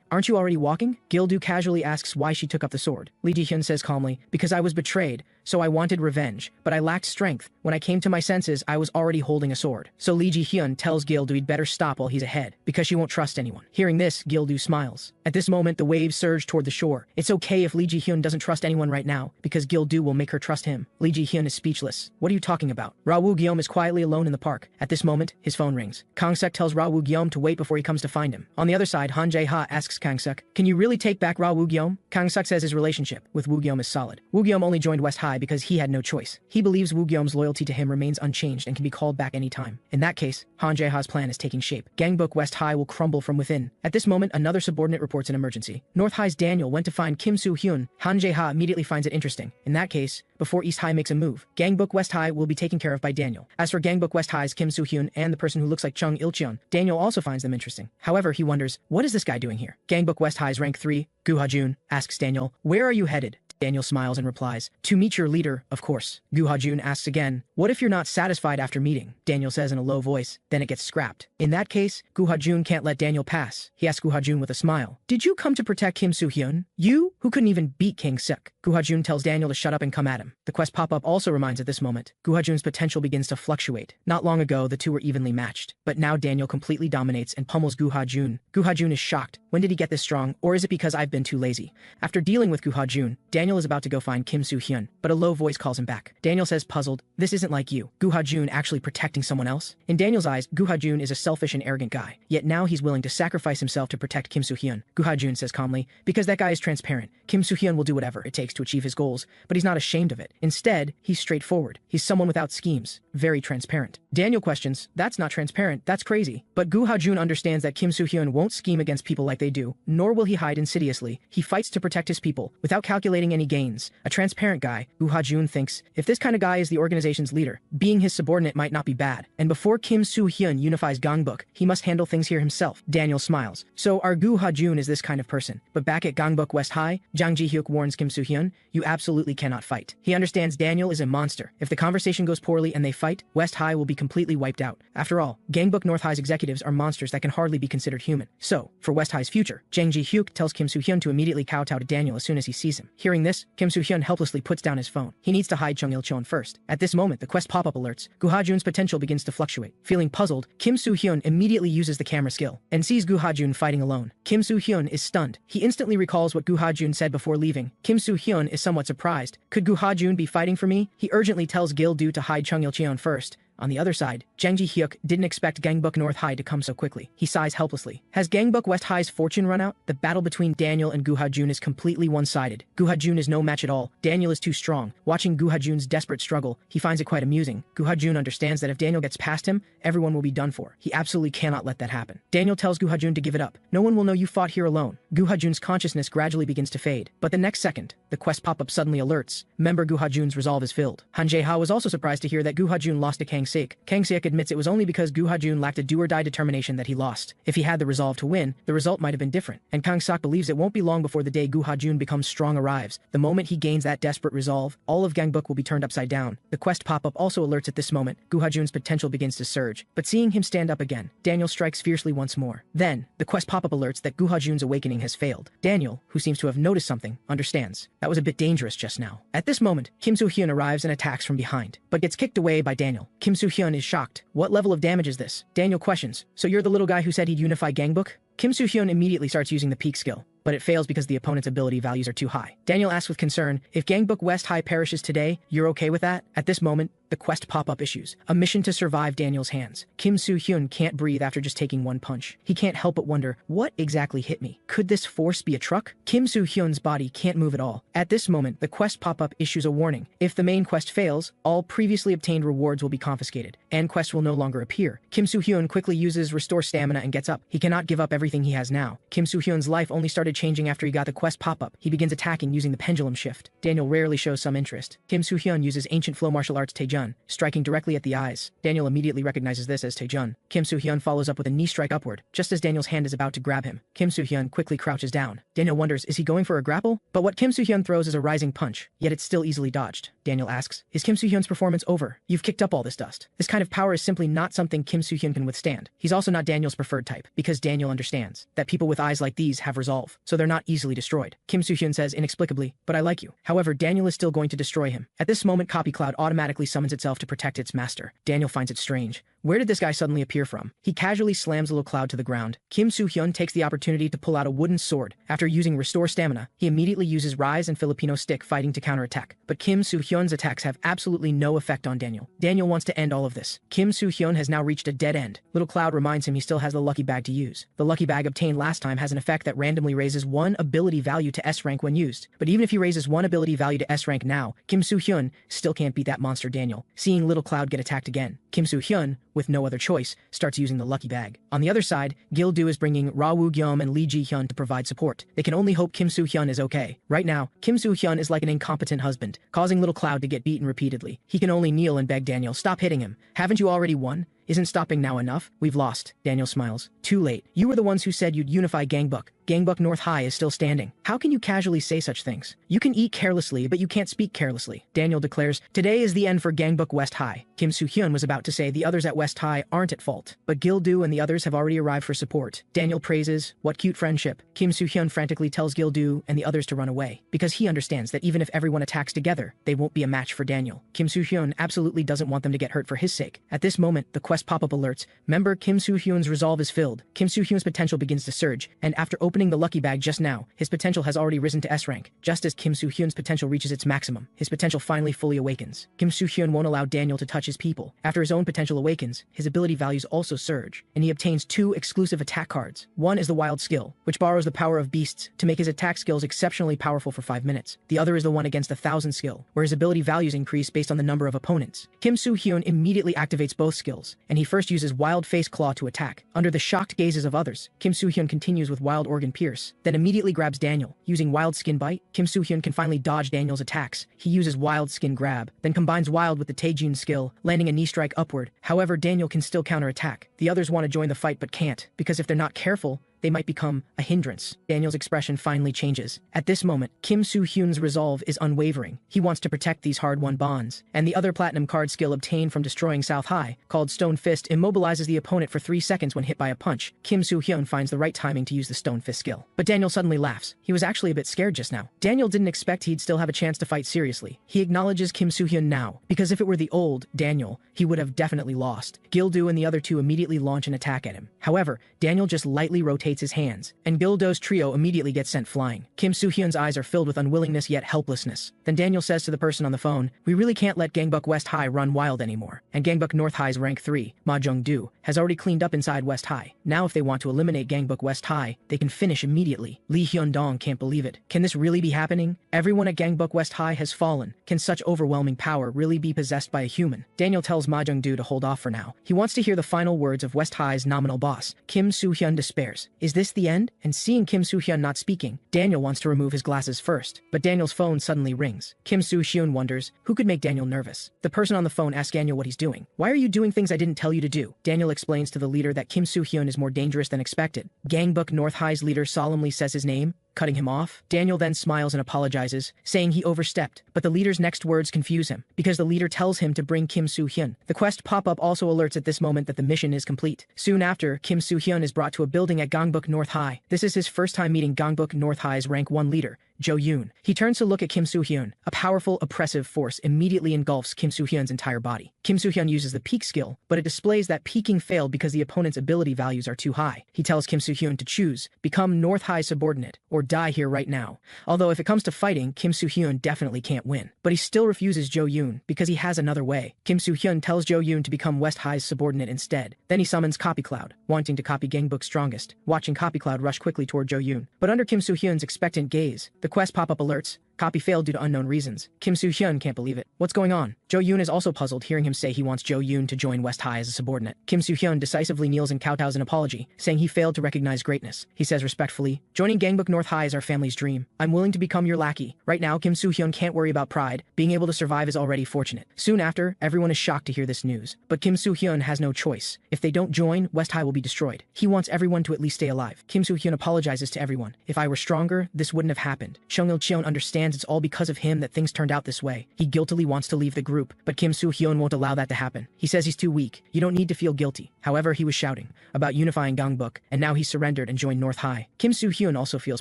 aren't you already walking? Gil-do casually asks why she took up the sword. Lee Ji-hyun says calmly, because I was betrayed, so I wanted revenge, but I lacked strength. When I came to my senses, I was already holding a sword. So Lee Ji-hyun tells Gil-do he'd better stop while he's ahead, because she won't trust anyone. Hearing this, Gil-do smiles. At this moment, the waves surge toward the shore. It's okay if Lee Ji-hyun doesn't trust anyone right now, because Gil-do will make her trust him. Lee Ji-hyun is speechless. What are you talking about? Ra-woo-gyeom is quietly alone in the park. At this moment, his phone rings. Kang-suk tells Ra-woo-gyeom to wait before he comes to find him. On the other side, Han Jae-ha asks Kang-suk, can you really take back Ra-woo-gyeom? Kang-suk says his relationship with Woo-gyeom is solid. Woo-gyeom only joined West High because he had no choice. He believes Woo-gyeom's loyalty to him remains unchanged and can be called back any time. In that case, Han Jae-ha's plan is taking shape. Gangbuk West High will crumble from within. At this moment, another subordinate reports an emergency. North High's Daniel went to find Kim Soo-hyun. Han Jae-ha immediately finds it interesting. In that case, before East High makes a move, Gangbuk West High will be taken care of by Daniel. As for Gangbuk West High's Kim Soo-hyun and the person who looks like Chung Il-cheon, Daniel also finds them interesting. However, he wonders, what is this guy doing here? Gangbuk West High's rank 3, Gu Ha-jun, asks Daniel, where are you headed? Daniel smiles and replies, to meet your leader, of course. Gu Ha-jun asks again, what if you're not satisfied after meeting? Daniel says in a low voice, then it gets scrapped. In that case, Gu Ha-jun can't let Daniel pass. He asks Gu Ha-jun with a smile, did you come to protect Kim Soo-hyun? You, who couldn't even beat Kang-suk? Gu Ha-jun tells Daniel to shut up and come at him. The quest pop-up also reminds at this moment, Gu Ha-jun's potential begins to fluctuate. Not long ago, the two were evenly matched, but now Daniel completely dominates and pummels Gu Ha-jun. Gu Ha-jun is shocked. When did he get this strong, or is it because I've been too lazy? After dealing with Gu Ha-jun, Daniel is about to go find Kim Soo-hyun, but a low voice calls him back. Daniel says puzzled, this isn't like you. Gu Ha-jun actually protecting someone else? In Daniel's eyes, Gu Ha-jun is a selfish and arrogant guy, yet now he's willing to sacrifice himself to protect Kim Soo-hyun. Gu Ha-jun says calmly, because that guy is transparent. Kim Soo-hyun will do whatever it takes to achieve his goals, but he's not ashamed of it. Instead, he's straightforward. He's someone without schemes, very transparent. Daniel questions, that's not transparent, that's crazy. But Gu Ha-jun understands that Kim Soo-hyun won't scheme against people like they do, nor will he hide insidiously. He fights to protect his people, without calculating any gains. A transparent guy, Gu Ha-jun thinks, if this kind of guy is the organization's leader, being his subordinate might not be bad. And before Kim Soo-hyun unifies Gangbuk, he must handle things here himself. Daniel smiles. So our Gu Ha-jun is this kind of person. But back at Gangbuk West High, Jang Ji-hyuk warns Kim Soo-hyun, Soo-hyeon, you absolutely cannot fight. He understands Daniel is a monster. If the conversation goes poorly and they fight, West High will be completely wiped out. After all, Gangbuk North High's executives are monsters that can hardly be considered human. So, for West High's future, Jang Ji-hyuk tells Kim Soo-hyun to immediately kowtow to Daniel as soon as he sees him. Hearing this, Kim Soo-hyun helplessly puts down his phone. He needs to hide Chung Il-cheon first. At this moment, the quest pop-up alerts. Gu Ha-jun's potential begins to fluctuate. Feeling puzzled, Kim Soo-hyun immediately uses the camera skill and sees Gu Ha-jun fighting alone. Kim Soo-hyun is stunned. He instantly recalls what Gu Ha-jun said before leaving. Kim Soo-hyun is somewhat surprised. Could Gu Ha-jun be fighting for me? He urgently tells Gil-do to hide Chung Il-cheon first. On the other side, Jang Ji-hyuk didn't expect Gangbuk North High to come so quickly. He sighs helplessly. Has Gangbuk West High's fortune run out? The battle between Daniel and Gu Ha-jun is completely one-sided. Gu Ha-jun is no match at all. Daniel is too strong. Watching Gu Ha-jun's desperate struggle, he finds it quite amusing. Gu Ha-jun understands that if Daniel gets past him, everyone will be done for. He absolutely cannot let that happen. Daniel tells Gu Ha-jun to give it up. No one will know you fought here alone. Gu Ha-jun's consciousness gradually begins to fade. But the next second, the quest pop-up suddenly alerts. Member Gu Ha-jun's resolve is filled. Han Jae-ha was also surprised to hear that Gu Ha-jun lost to Kang Sik. Kang Sik admits it was only because Gu Ha-jun lacked a do-or-die determination that he lost. If he had the resolve to win, the result might have been different. And Kang Sak believes it won't be long before the day Gu Ha-jun becomes strong arrives. The moment he gains that desperate resolve, all of Gangbuk will be turned upside down. The quest pop-up also alerts at this moment. Gu Ha-jun's potential begins to surge. But seeing him stand up again, Daniel strikes fiercely once more. Then, the quest pop-up alerts that Gu Ha-jun's awakening has failed. Daniel, who seems to have noticed something, understands. That was a bit dangerous just now. At this moment, Kim Soo-hyun arrives and attacks from behind, but gets kicked away by Daniel. Kim Soo-hyun is shocked. What level of damage is this? Daniel questions. So you're the little guy who said he'd unify Gangbuk? Kim Soo-hyun immediately starts using the peak skill, but it fails because the opponent's ability values are too high. Daniel asks with concern, if Gangbuk West High perishes today, you're okay with that? At this moment, the quest pop-up issues. A mission to survive Daniel's hands. Kim Soo-hyun can't breathe after just taking one punch. He can't help but wonder, what exactly hit me? Could this force be a truck? Kim Soo-hyun's body can't move at all. At this moment, the quest pop-up issues a warning. If the main quest fails, all previously obtained rewards will be confiscated, and quests will no longer appear. Kim Soo-hyun quickly uses Restore Stamina and gets up. He cannot give up everything he has now. Kim Soo-hyun's life only started changing after he got the quest pop-up. He begins attacking using the pendulum shift. Daniel rarely shows some interest. Kim Soo-hyun uses ancient flow martial arts Taejun, striking directly at the eyes. Daniel immediately recognizes this as Taejun. Kim Soo-hyun follows up with a knee strike upward, just as Daniel's hand is about to grab him. Kim Soo-hyun quickly crouches down. Daniel wonders, is he going for a grapple? But what Kim Soo-hyun throws is a rising punch, yet it's still easily dodged. Daniel asks, is Kim Soo-hyun's performance over? You've kicked up all this dust. This kind of power is simply not something Kim Soo-hyun can withstand. He's also not Daniel's preferred type, because Daniel understands that people with eyes like these have resolve, so they're not easily destroyed. Kim Soo-hyun says inexplicably, but I like you. However, Daniel is still going to destroy him. At this moment, Copy Cloud automatically summons itself to protect its master. Daniel finds it strange. Where did this guy suddenly appear from? He casually slams Little Cloud to the ground. Kim Soo-hyun takes the opportunity to pull out a wooden sword. After using Restore Stamina, he immediately uses Rise and Filipino Stick fighting to counterattack. But Kim Soo-hyun's attacks have absolutely no effect on Daniel. Daniel wants to end all of this. Kim Soo-hyun has now reached a dead end. Little Cloud reminds him he still has the Lucky Bag to use. The Lucky Bag obtained last time has an effect that randomly raises one ability value to S rank when used. But even if he raises one ability value to S rank now, Kim Soo-hyun still can't beat that monster Daniel. Seeing Little Cloud get attacked again, Kim Soo-hyun, with no other choice, starts using the Lucky Bag. On the other side, Gil-do is bringing Ra Woo-gyum and Lee Ji-hyun to provide support. They can only hope Kim Soo-hyun is okay. Right now, Kim Soo-hyun is like an incompetent husband, causing Little Cloud to get beaten repeatedly. He can only kneel and beg Daniel, stop hitting him. Haven't you already won? Isn't stopping now enough? We've lost. Daniel smiles. Too late. You were the ones who said you'd unify Gangbuk. Gangbuk North High is still standing. How can you casually say such things? You can eat carelessly, but you can't speak carelessly. Daniel declares, today is the end for Gangbuk West High. Kim Soo-hyun was about to say the others at West High aren't at fault, but Gil-do and the others have already arrived for support. Daniel praises, what cute friendship. Kim Soo-hyun frantically tells Gil-do and the others to run away, because he understands that even if everyone attacks together, they won't be a match for Daniel. Kim Soo-hyun absolutely doesn't want them to get hurt for his sake. At this moment, the quest pop-up alerts, member Kim Soo-hyun's resolve is filled. Kim Soo-hyun's potential begins to surge, and after opening the Lucky Bag just now, his potential has already risen to S rank. Just as Kim Soo-hyun's potential reaches its maximum, his potential finally fully awakens. Kim Soo-hyun won't allow Daniel to touch his people. After his own potential awakens, his ability values also surge, and he obtains 2 exclusive attack cards. One is the Wild Skill, which borrows the power of beasts to make his attack skills exceptionally powerful for 5 minutes. The other is the one against the 1000 skill, where his ability values increase based on the number of opponents. Kim Soo-hyun immediately activates both skills, and he first uses Wild Face Claw to attack. Under the shocked gazes of others, Kim Soo-hyun continues with Wild Organ Pierce, then immediately grabs Daniel. Using Wild Skin Bite, Kim Soo-hyun can finally dodge Daniel's attacks. He uses Wild Skin Grab, then combines Wild with the Taejun skill, landing a knee strike upward. However, Daniel can still counterattack. The others want to join the fight but can't, because if they're not careful, they might become a hindrance. Daniel's expression finally changes. At this moment, Kim Soo-hyun's resolve is unwavering. He wants to protect these hard-won bonds. And the other platinum card skill obtained from destroying South High, called Stone Fist, immobilizes the opponent for 3 seconds when hit by a punch. Kim Soo-hyun finds the right timing to use the Stone Fist skill. But Daniel suddenly laughs. He was actually a bit scared just now. Daniel didn't expect he'd still have a chance to fight seriously. He acknowledges Kim Soo-hyun now, because if it were the old Daniel, he would have definitely lost. Gil-do and the other two immediately launch an attack at him. However, Daniel just lightly rotates his hands, and Gil-do's trio immediately gets sent flying. Kim Soo-hyun's eyes are filled with unwillingness yet helplessness. Then Daniel says to the person on the phone, "We really can't let Gangbuk West High run wild anymore." And Gangbuk North High's rank 3, Ma Jung-do, has already cleaned up inside West High. Now if they want to eliminate Gangbuk West High, they can finish immediately. Lee Hyun-dong can't believe it. Can this really be happening? Everyone at Gangbuk West High has fallen. Can such overwhelming power really be possessed by a human? Daniel tells Ma Jung-do to hold off for now. He wants to hear the final words of West High's nominal boss. Kim Soo-hyun despairs. Is this the end? And seeing Kim Soo-hyun not speaking, Daniel wants to remove his glasses first. But Daniel's phone suddenly rings. Kim Soo-hyun wonders, who could make Daniel nervous? The person on the phone asks Daniel what he's doing. "Why are you doing things I didn't tell you to do?" Daniel explains to the leader that Kim Soo-hyun is more dangerous than expected. Gangbuk North High's leader solemnly says his name, cutting him off. Daniel then smiles and apologizes, saying he overstepped, but the leader's next words confuse him, because the leader tells him to bring Kim Soo-hyun. The quest pop-up also alerts at this moment that the mission is complete. Soon after, Kim Soo-hyun is brought to a building at Gangbuk North High. This is his first time meeting Gangbuk North High's rank 1 leader, Jo-yoon. He turns to look at Kim Soo-hyun. A powerful, oppressive force immediately engulfs Kim Soo-hyun's entire body. Kim Soo-hyun uses the peak skill, but it displays that peaking failed because the opponent's ability values are too high. He tells Kim Soo-hyun to choose, become North High subordinate, or die here right now. Although if it comes to fighting, Kim Soo-hyun definitely can't win. But he still refuses Jo-yoon, because he has another way. Kim Soo-hyun tells Jo-yoon to become West High's subordinate instead. Then he summons Copy Cloud, wanting to copy Gangbuk's strongest. Watching Copy Cloud rush quickly toward Jo-yoon. But under Kim Soo-hyun's expectant gaze, the quest pop-up alerts. Copy failed due to unknown reasons. Kim Soo-hyun can't believe it. What's going on? Jo-yoon is also puzzled hearing him say he wants Jo-yoon to join West High as a subordinate. Kim Soo-hyun decisively kneels and kowtows an apology, saying he failed to recognize greatness. He says respectfully, "Joining Gangbuk North High is our family's dream. I'm willing to become your lackey." Right now, Kim Soo-hyun can't worry about pride. Being able to survive is already fortunate. Soon after, everyone is shocked to hear this news. But Kim Soo-hyun has no choice. If they don't join, West High will be destroyed. He wants everyone to at least stay alive. Kim Soo-hyun apologizes to everyone. "If I were stronger, this wouldn't have happened." Chung Il-cheon understands it's all because of him that things turned out this way. He guiltily wants to leave the group, but Kim Soo-hyun won't allow that to happen. He says he's too weak. You don't need to feel guilty. However, he was shouting about unifying Gangbuk, and now he's surrendered and joined North High. Kim Soo-hyun also feels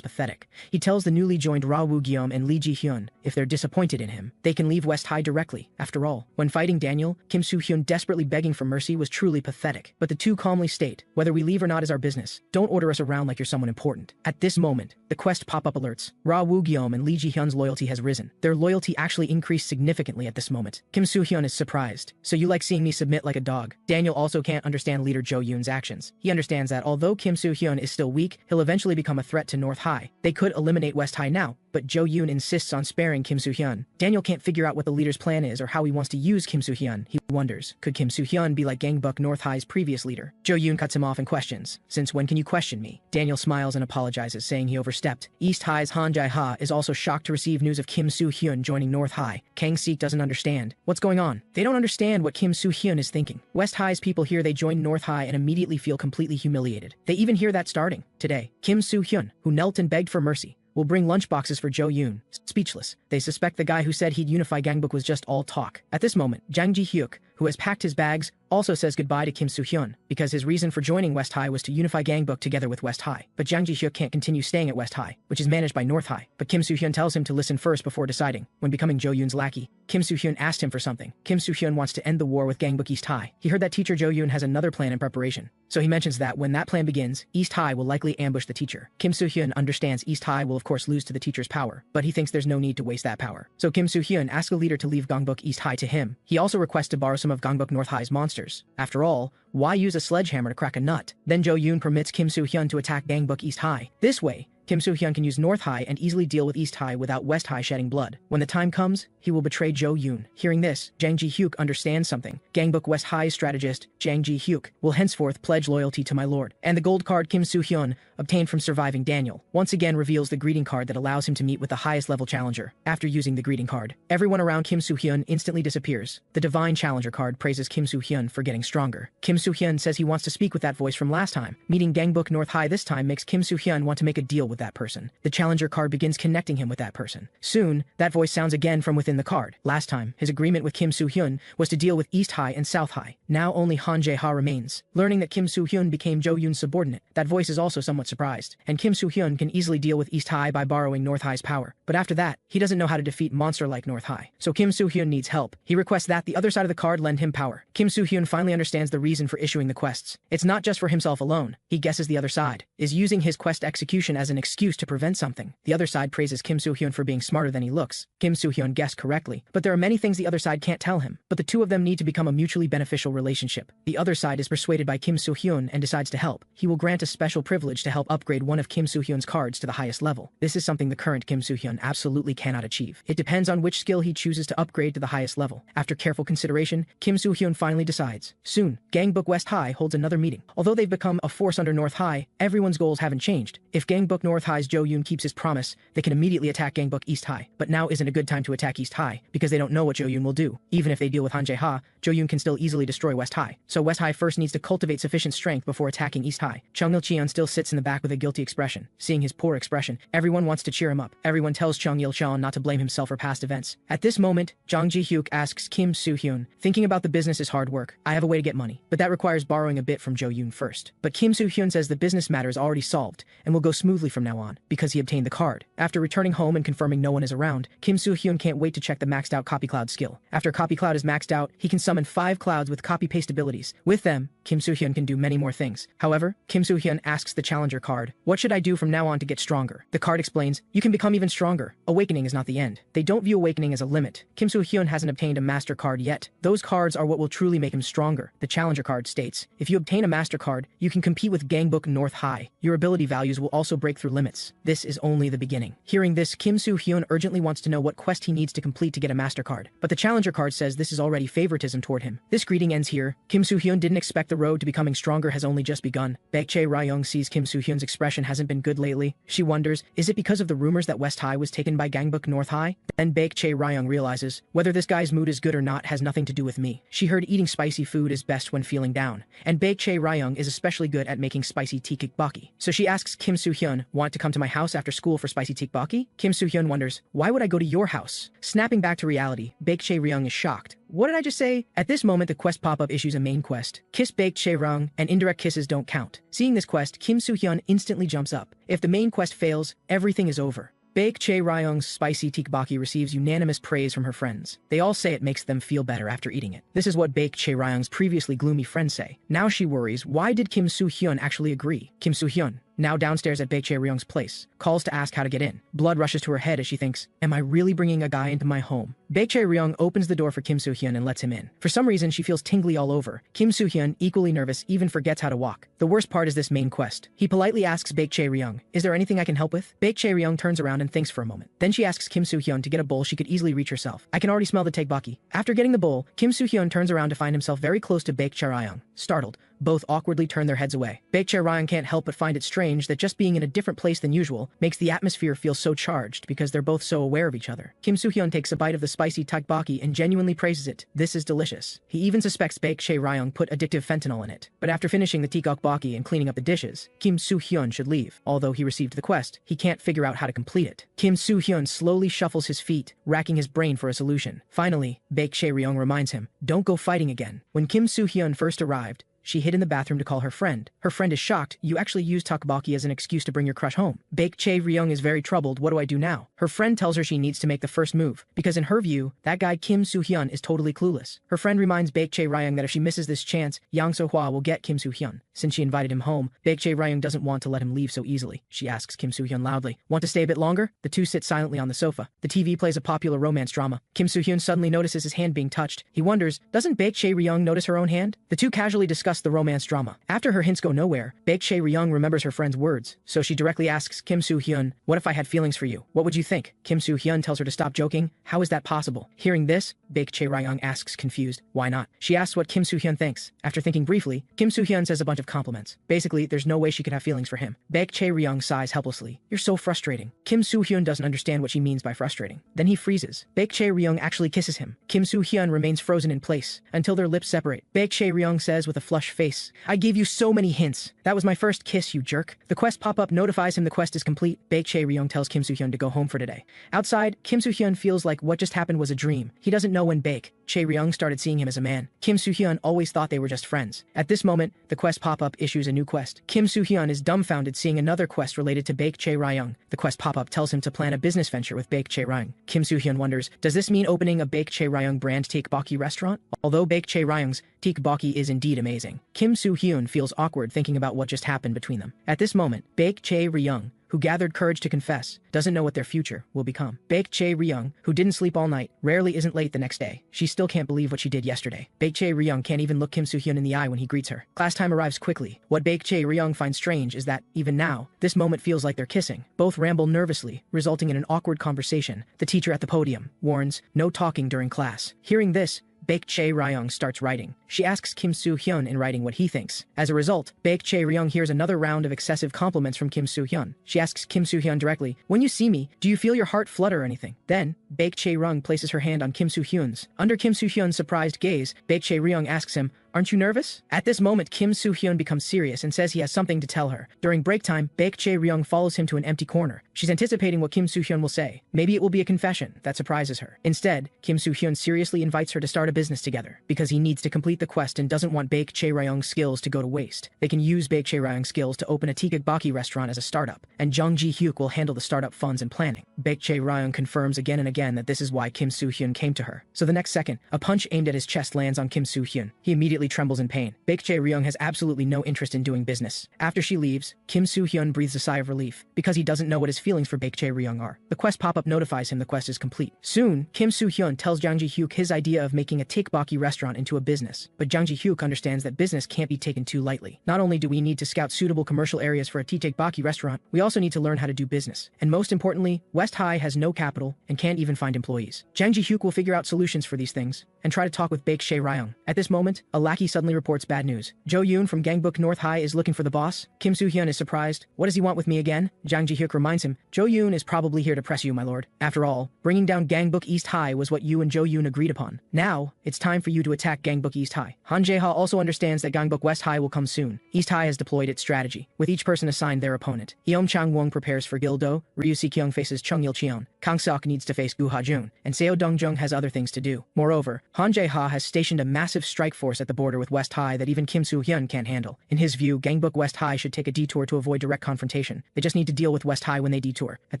pathetic. He tells the newly joined Ra Woo-gyeom and Lee Ji-hyun, if they're disappointed in him, they can leave West High directly. After all, when fighting Daniel, Kim Soo-hyun desperately begging for mercy was truly pathetic. But the two calmly state, "Whether we leave or not is our business. Don't order us around like you're someone important." At this moment, the quest pop-up alerts. Ra Woo-gyeom and Lee Ji-hyun's loyalty has risen. Their loyalty actually increased significantly at this moment. Kim Soo-hyun is surprised. "So you like seeing me submit like a dog?" Daniel also can't understand leader Jo-yoon's actions. He understands that although Kim Soo-hyun is still weak, he'll eventually become a threat to North High. They could eliminate West High now, but Jo-yoon insists on sparing Kim Soo-hyun. Daniel can't figure out what the leader's plan is or how he wants to use Kim Soo-hyun. He wonders, could Kim Soo-hyun be like Gangbuk North High's previous leader? Jo-yoon cuts him off and questions, "Since when can you question me?" Daniel smiles and apologizes, saying he overstepped. East High's Han Jae-ha is also shocked to receive news of Kim Soo-hyun joining North High. Kang Sik doesn't understand. What's going on? They don't understand what Kim Soo-hyun is thinking. West High's people hear they join North High and immediately feel completely humiliated. They even hear that starting today. Kim Soo-hyun, who knelt and begged for mercy, will bring lunchboxes for Jo-yoon. Speechless, they suspect the guy who said he'd unify Gangbuk was just all talk. At this moment, Jang Ji-hyuk, who has packed his bags, also says goodbye to Kim Soo-hyun, because his reason for joining West High was to unify Gangbuk together with West High. But Jang Ji-hyuk can't continue staying at West High, which is managed by North High. But Kim Soo-hyun tells him to listen first before deciding. When becoming Jo-yoon's lackey, Kim Soo-hyun asked him for something. Kim Soo-hyun wants to end the war with Gangbuk East High. He heard that teacher Jo-yoon has another plan in preparation. So he mentions that when that plan begins, East High will likely ambush the teacher. Kim Soo-hyun understands East High will of course lose to the teacher's power, but he thinks there's no need to waste that power. So Kim Soo-hyun asks the leader to leave Gangbuk East High to him. He also requests to borrow some of Gangbuk North High's monsters. After all, why use a sledgehammer to crack a nut? Then Jo-yoon permits Kim Soo-hyun to attack Gangbuk East High. This way, Kim Soo-hyun can use North High and easily deal with East High without West High shedding blood. When the time comes, he will betray Jo-yoon. Hearing this, Jang Ji-hyuk understands something. Gangbuk West High strategist Jang Ji-hyuk will henceforth pledge loyalty to my lord. And the gold card Kim Soo-hyun, obtained from surviving Daniel, once again reveals the greeting card that allows him to meet with the highest level challenger. After using the greeting card, everyone around Kim Soo-hyun instantly disappears. The divine challenger card praises Kim Soo-hyun for getting stronger. Kim Soo-hyun says he wants to speak with that voice from last time. Meeting Gangbuk North High this time makes Kim Soo-hyun want to make a deal with that person. The challenger card begins connecting him with that person. Soon, that voice sounds again from within the card. Last time, his agreement with Kim Soo-hyun was to deal with East High and South High. Now only Han Jae-ha remains. Learning that Kim Soo-hyun became Jo-yoon's subordinate, that voice is also somewhat surprised. And Kim Soo-hyun can easily deal with East High by borrowing North High's power. But after that, he doesn't know how to defeat monster like North High. So Kim Soo-hyun needs help. He requests that the other side of the card lend him power. Kim Soo-hyun finally understands the reason for issuing the quests. It's not just for himself alone. He guesses the other side is using his quest execution as an excuse to prevent something. The other side praises Kim Soo-hyun for being smarter than he looks. Kim Soo-hyun guessed correctly, but there are many things the other side can't tell him. But the two of them need to become a mutually beneficial relationship. The other side is persuaded by Kim Soo-hyun and decides to help. He will grant a special privilege to help upgrade one of Kim Soo-hyun's cards to the highest level. This is something the current Kim Soo-hyun absolutely cannot achieve. It depends on which skill he chooses to upgrade to the highest level. After careful consideration, Kim Soo-hyun finally decides. Soon, Gangbuk West High holds another meeting. Although they've become a force under North High, everyone's goals haven't changed. If Gangbuk North High's Jo-yoon keeps his promise, they can immediately attack Gangbuk East High. But now isn't a good time to attack East High, because they don't know what Jo-yoon will do. Even if they deal with Han Jae-ha, Jo-yoon can still easily destroy West High. So West High first needs to cultivate sufficient strength before attacking East High. Chung Il-cheon still sits in the back with a guilty expression. Seeing his poor expression, everyone wants to cheer him up. Everyone tells Chung Il-cheon not to blame himself for past events. At this moment, Jang Ji-hyuk asks Kim Soo-hyun, thinking about the business is hard work. I have a way to get money, but that requires borrowing a bit from Jo-yoon first. But Kim Soo-hyun says the business matter is already solved and will go smoothly from now on, because he obtained the card. After returning home and confirming no one is around, Kim Soo-hyun can't wait to check the maxed out Copy Cloud skill. After Copy Cloud is maxed out, he can summon 5 clouds with copy-paste abilities. With them, Kim Soo-hyun can do many more things. However, Kim Soo-hyun asks the challenger card, what should I do from now on to get stronger? The card explains, you can become even stronger. Awakening is not the end. They don't view awakening as a limit. Kim Soo-hyun hasn't obtained a master card yet. Those cards are what will truly make him stronger. The challenger card states, if you obtain a master card, you can compete with Gangbuk North High. Your ability values will also break through limits. This is only the beginning. Hearing this, Kim Soo-hyun urgently wants to know what quest he needs to complete to get a master card. But the challenger card says this is already favoritism toward him. This greeting ends here. Kim Soo-hyun didn't expect the road to becoming stronger has only just begun. Baek-chae Ryung sees Kim Soo-hyun's expression hasn't been good lately. She wonders, is it because of the rumors that West High was taken by Gangbuk North High? Then Baek-chae Ryung realizes, whether this guy's mood is good or not has nothing to do with me. She heard eating spicy food is best when feeling down, and Baek-chae Ryung is especially good at making spicy tteokbokki. So she asks Kim Soo-hyun, want to come to my house after school for spicy tteokbokki? Kim Soo-hyun wonders, why would I go to your house? Snapping back to reality, Baek-chae Ryung is shocked. What did I just say? At this moment, the quest pop-up issues a main quest. Kiss Baek-chae Ryung, and indirect kisses don't count. Seeing this quest, Kim Soo-hyun instantly jumps up. If the main quest fails, everything is over. Baek-chae Ryung's spicy tteokbokki receives unanimous praise from her friends. They all say it makes them feel better after eating it. This is what Baek-chae Ryung's previously gloomy friends say. Now she worries, why did Kim Soo-hyun actually agree? Kim Soo-hyun, now downstairs at Baek-chae Ryung's place, calls to ask how to get in. Blood rushes to her head as she thinks, am I really bringing a guy into my home? Baek-chae Ryung opens the door for Kim Soo-hyun and lets him in. For some reason, she feels tingly all over. Kim Soo-hyun, equally nervous, even forgets how to walk. The worst part is this main quest. He politely asks Baek-chae Ryung, is there anything I can help with? Baek-chae Ryung turns around and thinks for a moment. Then she asks Kim Soo-hyun to get a bowl she could easily reach herself. I can already smell the tteokbokki. After getting the bowl, Kim Soo-hyun turns around to find himself very close to Baek-chae Ryung. Startled, both awkwardly turn their heads away. Baek-chae Ryung can't help but find it strange that just being in a different place than usual makes the atmosphere feel so charged because they're both so aware of each other. Kim Soo-hyun takes a bite of the spicy tteokbokki and genuinely praises it. This is delicious. He even suspects Baek-chae Ryung put addictive fentanyl in it. But after finishing the tteokbokki and cleaning up the dishes, Kim Soo-hyun should leave. Although he received the quest, he can't figure out how to complete it. Kim Soo-hyun slowly shuffles his feet, racking his brain for a solution. Finally, Baek-chae Ryung reminds him, don't go fighting again. When Kim Soo-hyun first arrived, she hid in the bathroom to call her friend. Her friend is shocked. You actually used tteokbokki as an excuse to bring your crush home. Baek-chae Ryung is very troubled. What do I do now? Her friend tells her she needs to make the first move, because in her view, that guy Kim Soo-hyun is totally clueless. Her friend reminds Baek-chae Ryung that if she misses this chance, Yang So-hwa will get Kim Soo-hyun. Since she invited him home, Baek-chae Ryung doesn't want to let him leave so easily. She asks Kim Soo-hyun loudly, want to stay a bit longer? The two sit silently on the sofa. The TV plays a popular romance drama. Kim Soo-hyun suddenly notices his hand being touched. He wonders, doesn't Baek-chae Ryung notice her own hand? The two casually discuss discuss the romance drama. After her hints go nowhere, Baek Chae-ryung remembers her friend's words, so she directly asks Kim Soo-hyun, "What if I had feelings for you? What would you think?" Kim Soo-hyun tells her to stop joking. How is that possible? Hearing this, Baek Chae-ryung asks confused, "Why not?" She asks what Kim Soo-hyun thinks. After thinking briefly, Kim Soo-hyun says a bunch of compliments. Basically, there's no way she could have feelings for him. Baek Chae-ryung sighs helplessly. "You're so frustrating." Kim Soo-hyun doesn't understand what she means by frustrating. Then he freezes. Baek Chae-ryung actually kisses him. Kim Soo-hyun remains frozen in place until their lips separate. Baek Chae-ryung says with a flushed face, "I gave you so many hints. That was my first kiss, you jerk." The quest pop-up notifies him the quest is complete. Baek Chae-ryung tells Kim Soo-hyun to go home for today. Outside, Kim Soo-hyun feels like what just happened was a dream. He doesn't know when Baek Chae-ryung started seeing him as a man. Kim Soo-hyun always thought they were just friends. At this moment, the quest pop-up issues a new quest. Kim Soo-hyun is dumbfounded seeing another quest related to Baek Chae-ryung. The quest pop-up tells him to plan a business venture with Baek Chae-ryung. Kim Soo-hyun wonders, does this mean opening a Baek Chae-ryung brand taekbokki restaurant? Although Baek Chae-ryung's taekbokki is indeed amazing, Kim Soo-hyun feels awkward thinking about what just happened between them. At this moment, Baek Chae-ryung, who gathered courage to confess, doesn't know what their future will become. Baek Chae-ryung, who didn't sleep all night, rarely isn't late the next day. She still can't believe what she did yesterday. Baek Chae-ryung can't even look Kim Soo-hyun in the eye when he greets her. Class time arrives quickly. What Baek Chae-ryung finds strange is that, even now, this moment feels like they're kissing. Both ramble nervously, resulting in an awkward conversation. The teacher at the podium warns, no talking during class. Hearing this, Baek Chae-ryung starts writing. She asks Kim Soo-hyun in writing what he thinks. As a result, Baek Chae-ryung hears another round of excessive compliments from Kim Soo-hyun. She asks Kim Soo-hyun directly, "When you see me, do you feel your heart flutter or anything?" Then, Baek Chae-ryung places her hand on Kim Soo-hyun's. Under Kim Soo-hyun's surprised gaze, Baek Chae-ryung asks him, "Aren't you nervous?" At this moment, Kim Soo-hyun becomes serious and says he has something to tell her. During break time, Baek Chae-ryung follows him to an empty corner. She's anticipating what Kim Soo-hyun will say. Maybe it will be a confession that surprises her. Instead, Kim Soo-hyun seriously invites her to start a business together, because he needs to complete the quest and doesn't want Baek Chae-ryung's skills to go to waste. They can use Baek Chae-ryung's skills to open a taekbokki restaurant as a startup, and Jung Ji-hyuk will handle the startup funds and planning. Baek Chae-ryung confirms again and again that this is why Kim Soo-hyun came to her. So the next second, a punch aimed at his chest lands on Kim Soo-hyun. He immediately trembles in pain. Baek Chae-ryung has absolutely no interest in doing business. After she leaves, Kim Soo-hyun breathes a sigh of relief, because he doesn't know what his feelings for Baek Chae-ryung are. The quest pop-up notifies him the quest is complete. Soon, Kim Soo-hyun tells Jung Ji-hyuk his idea of making a taekbokki restaurant into a business, but Jung Ji-hyuk understands that business can't be taken too lightly. Not only do we need to scout suitable commercial areas for a taekbokki restaurant, we also need to learn how to do business. And most importantly, West High has no capital and can't even find employees. Jung Ji-hyuk will figure out solutions for these things and try to talk with Baek Chae-ryung. At this moment, a lackey suddenly reports bad news. Jo-yoon from Gangbuk North High is looking for the boss. Kim Soo-hyun is surprised. What does he want with me again? Jang Ji-hyuk reminds him, Jo-yoon is probably here to press you, my lord. After all, bringing down Gangbuk East High was what you and Jo-yoon agreed upon. Now, it's time for you to attack Gangbuk East High. Han Jae-ha also understands that Gangbuk West High will come soon. East High has deployed its strategy, with each person assigned their opponent. Yeom Chang-won prepares for Gildo, Ryu Si-kyung faces Chung Il-cheon, Kang Seok needs to face Gu Ha-jun, and Seo Dong-jung has other things to do. Moreover, Han Jae-ha has stationed a massive strike force at the border with West High that even Kim Soo-hyun can't handle. In his view, Gangbuk West High should take a detour to avoid direct confrontation. They just need to deal with West High when they detour. At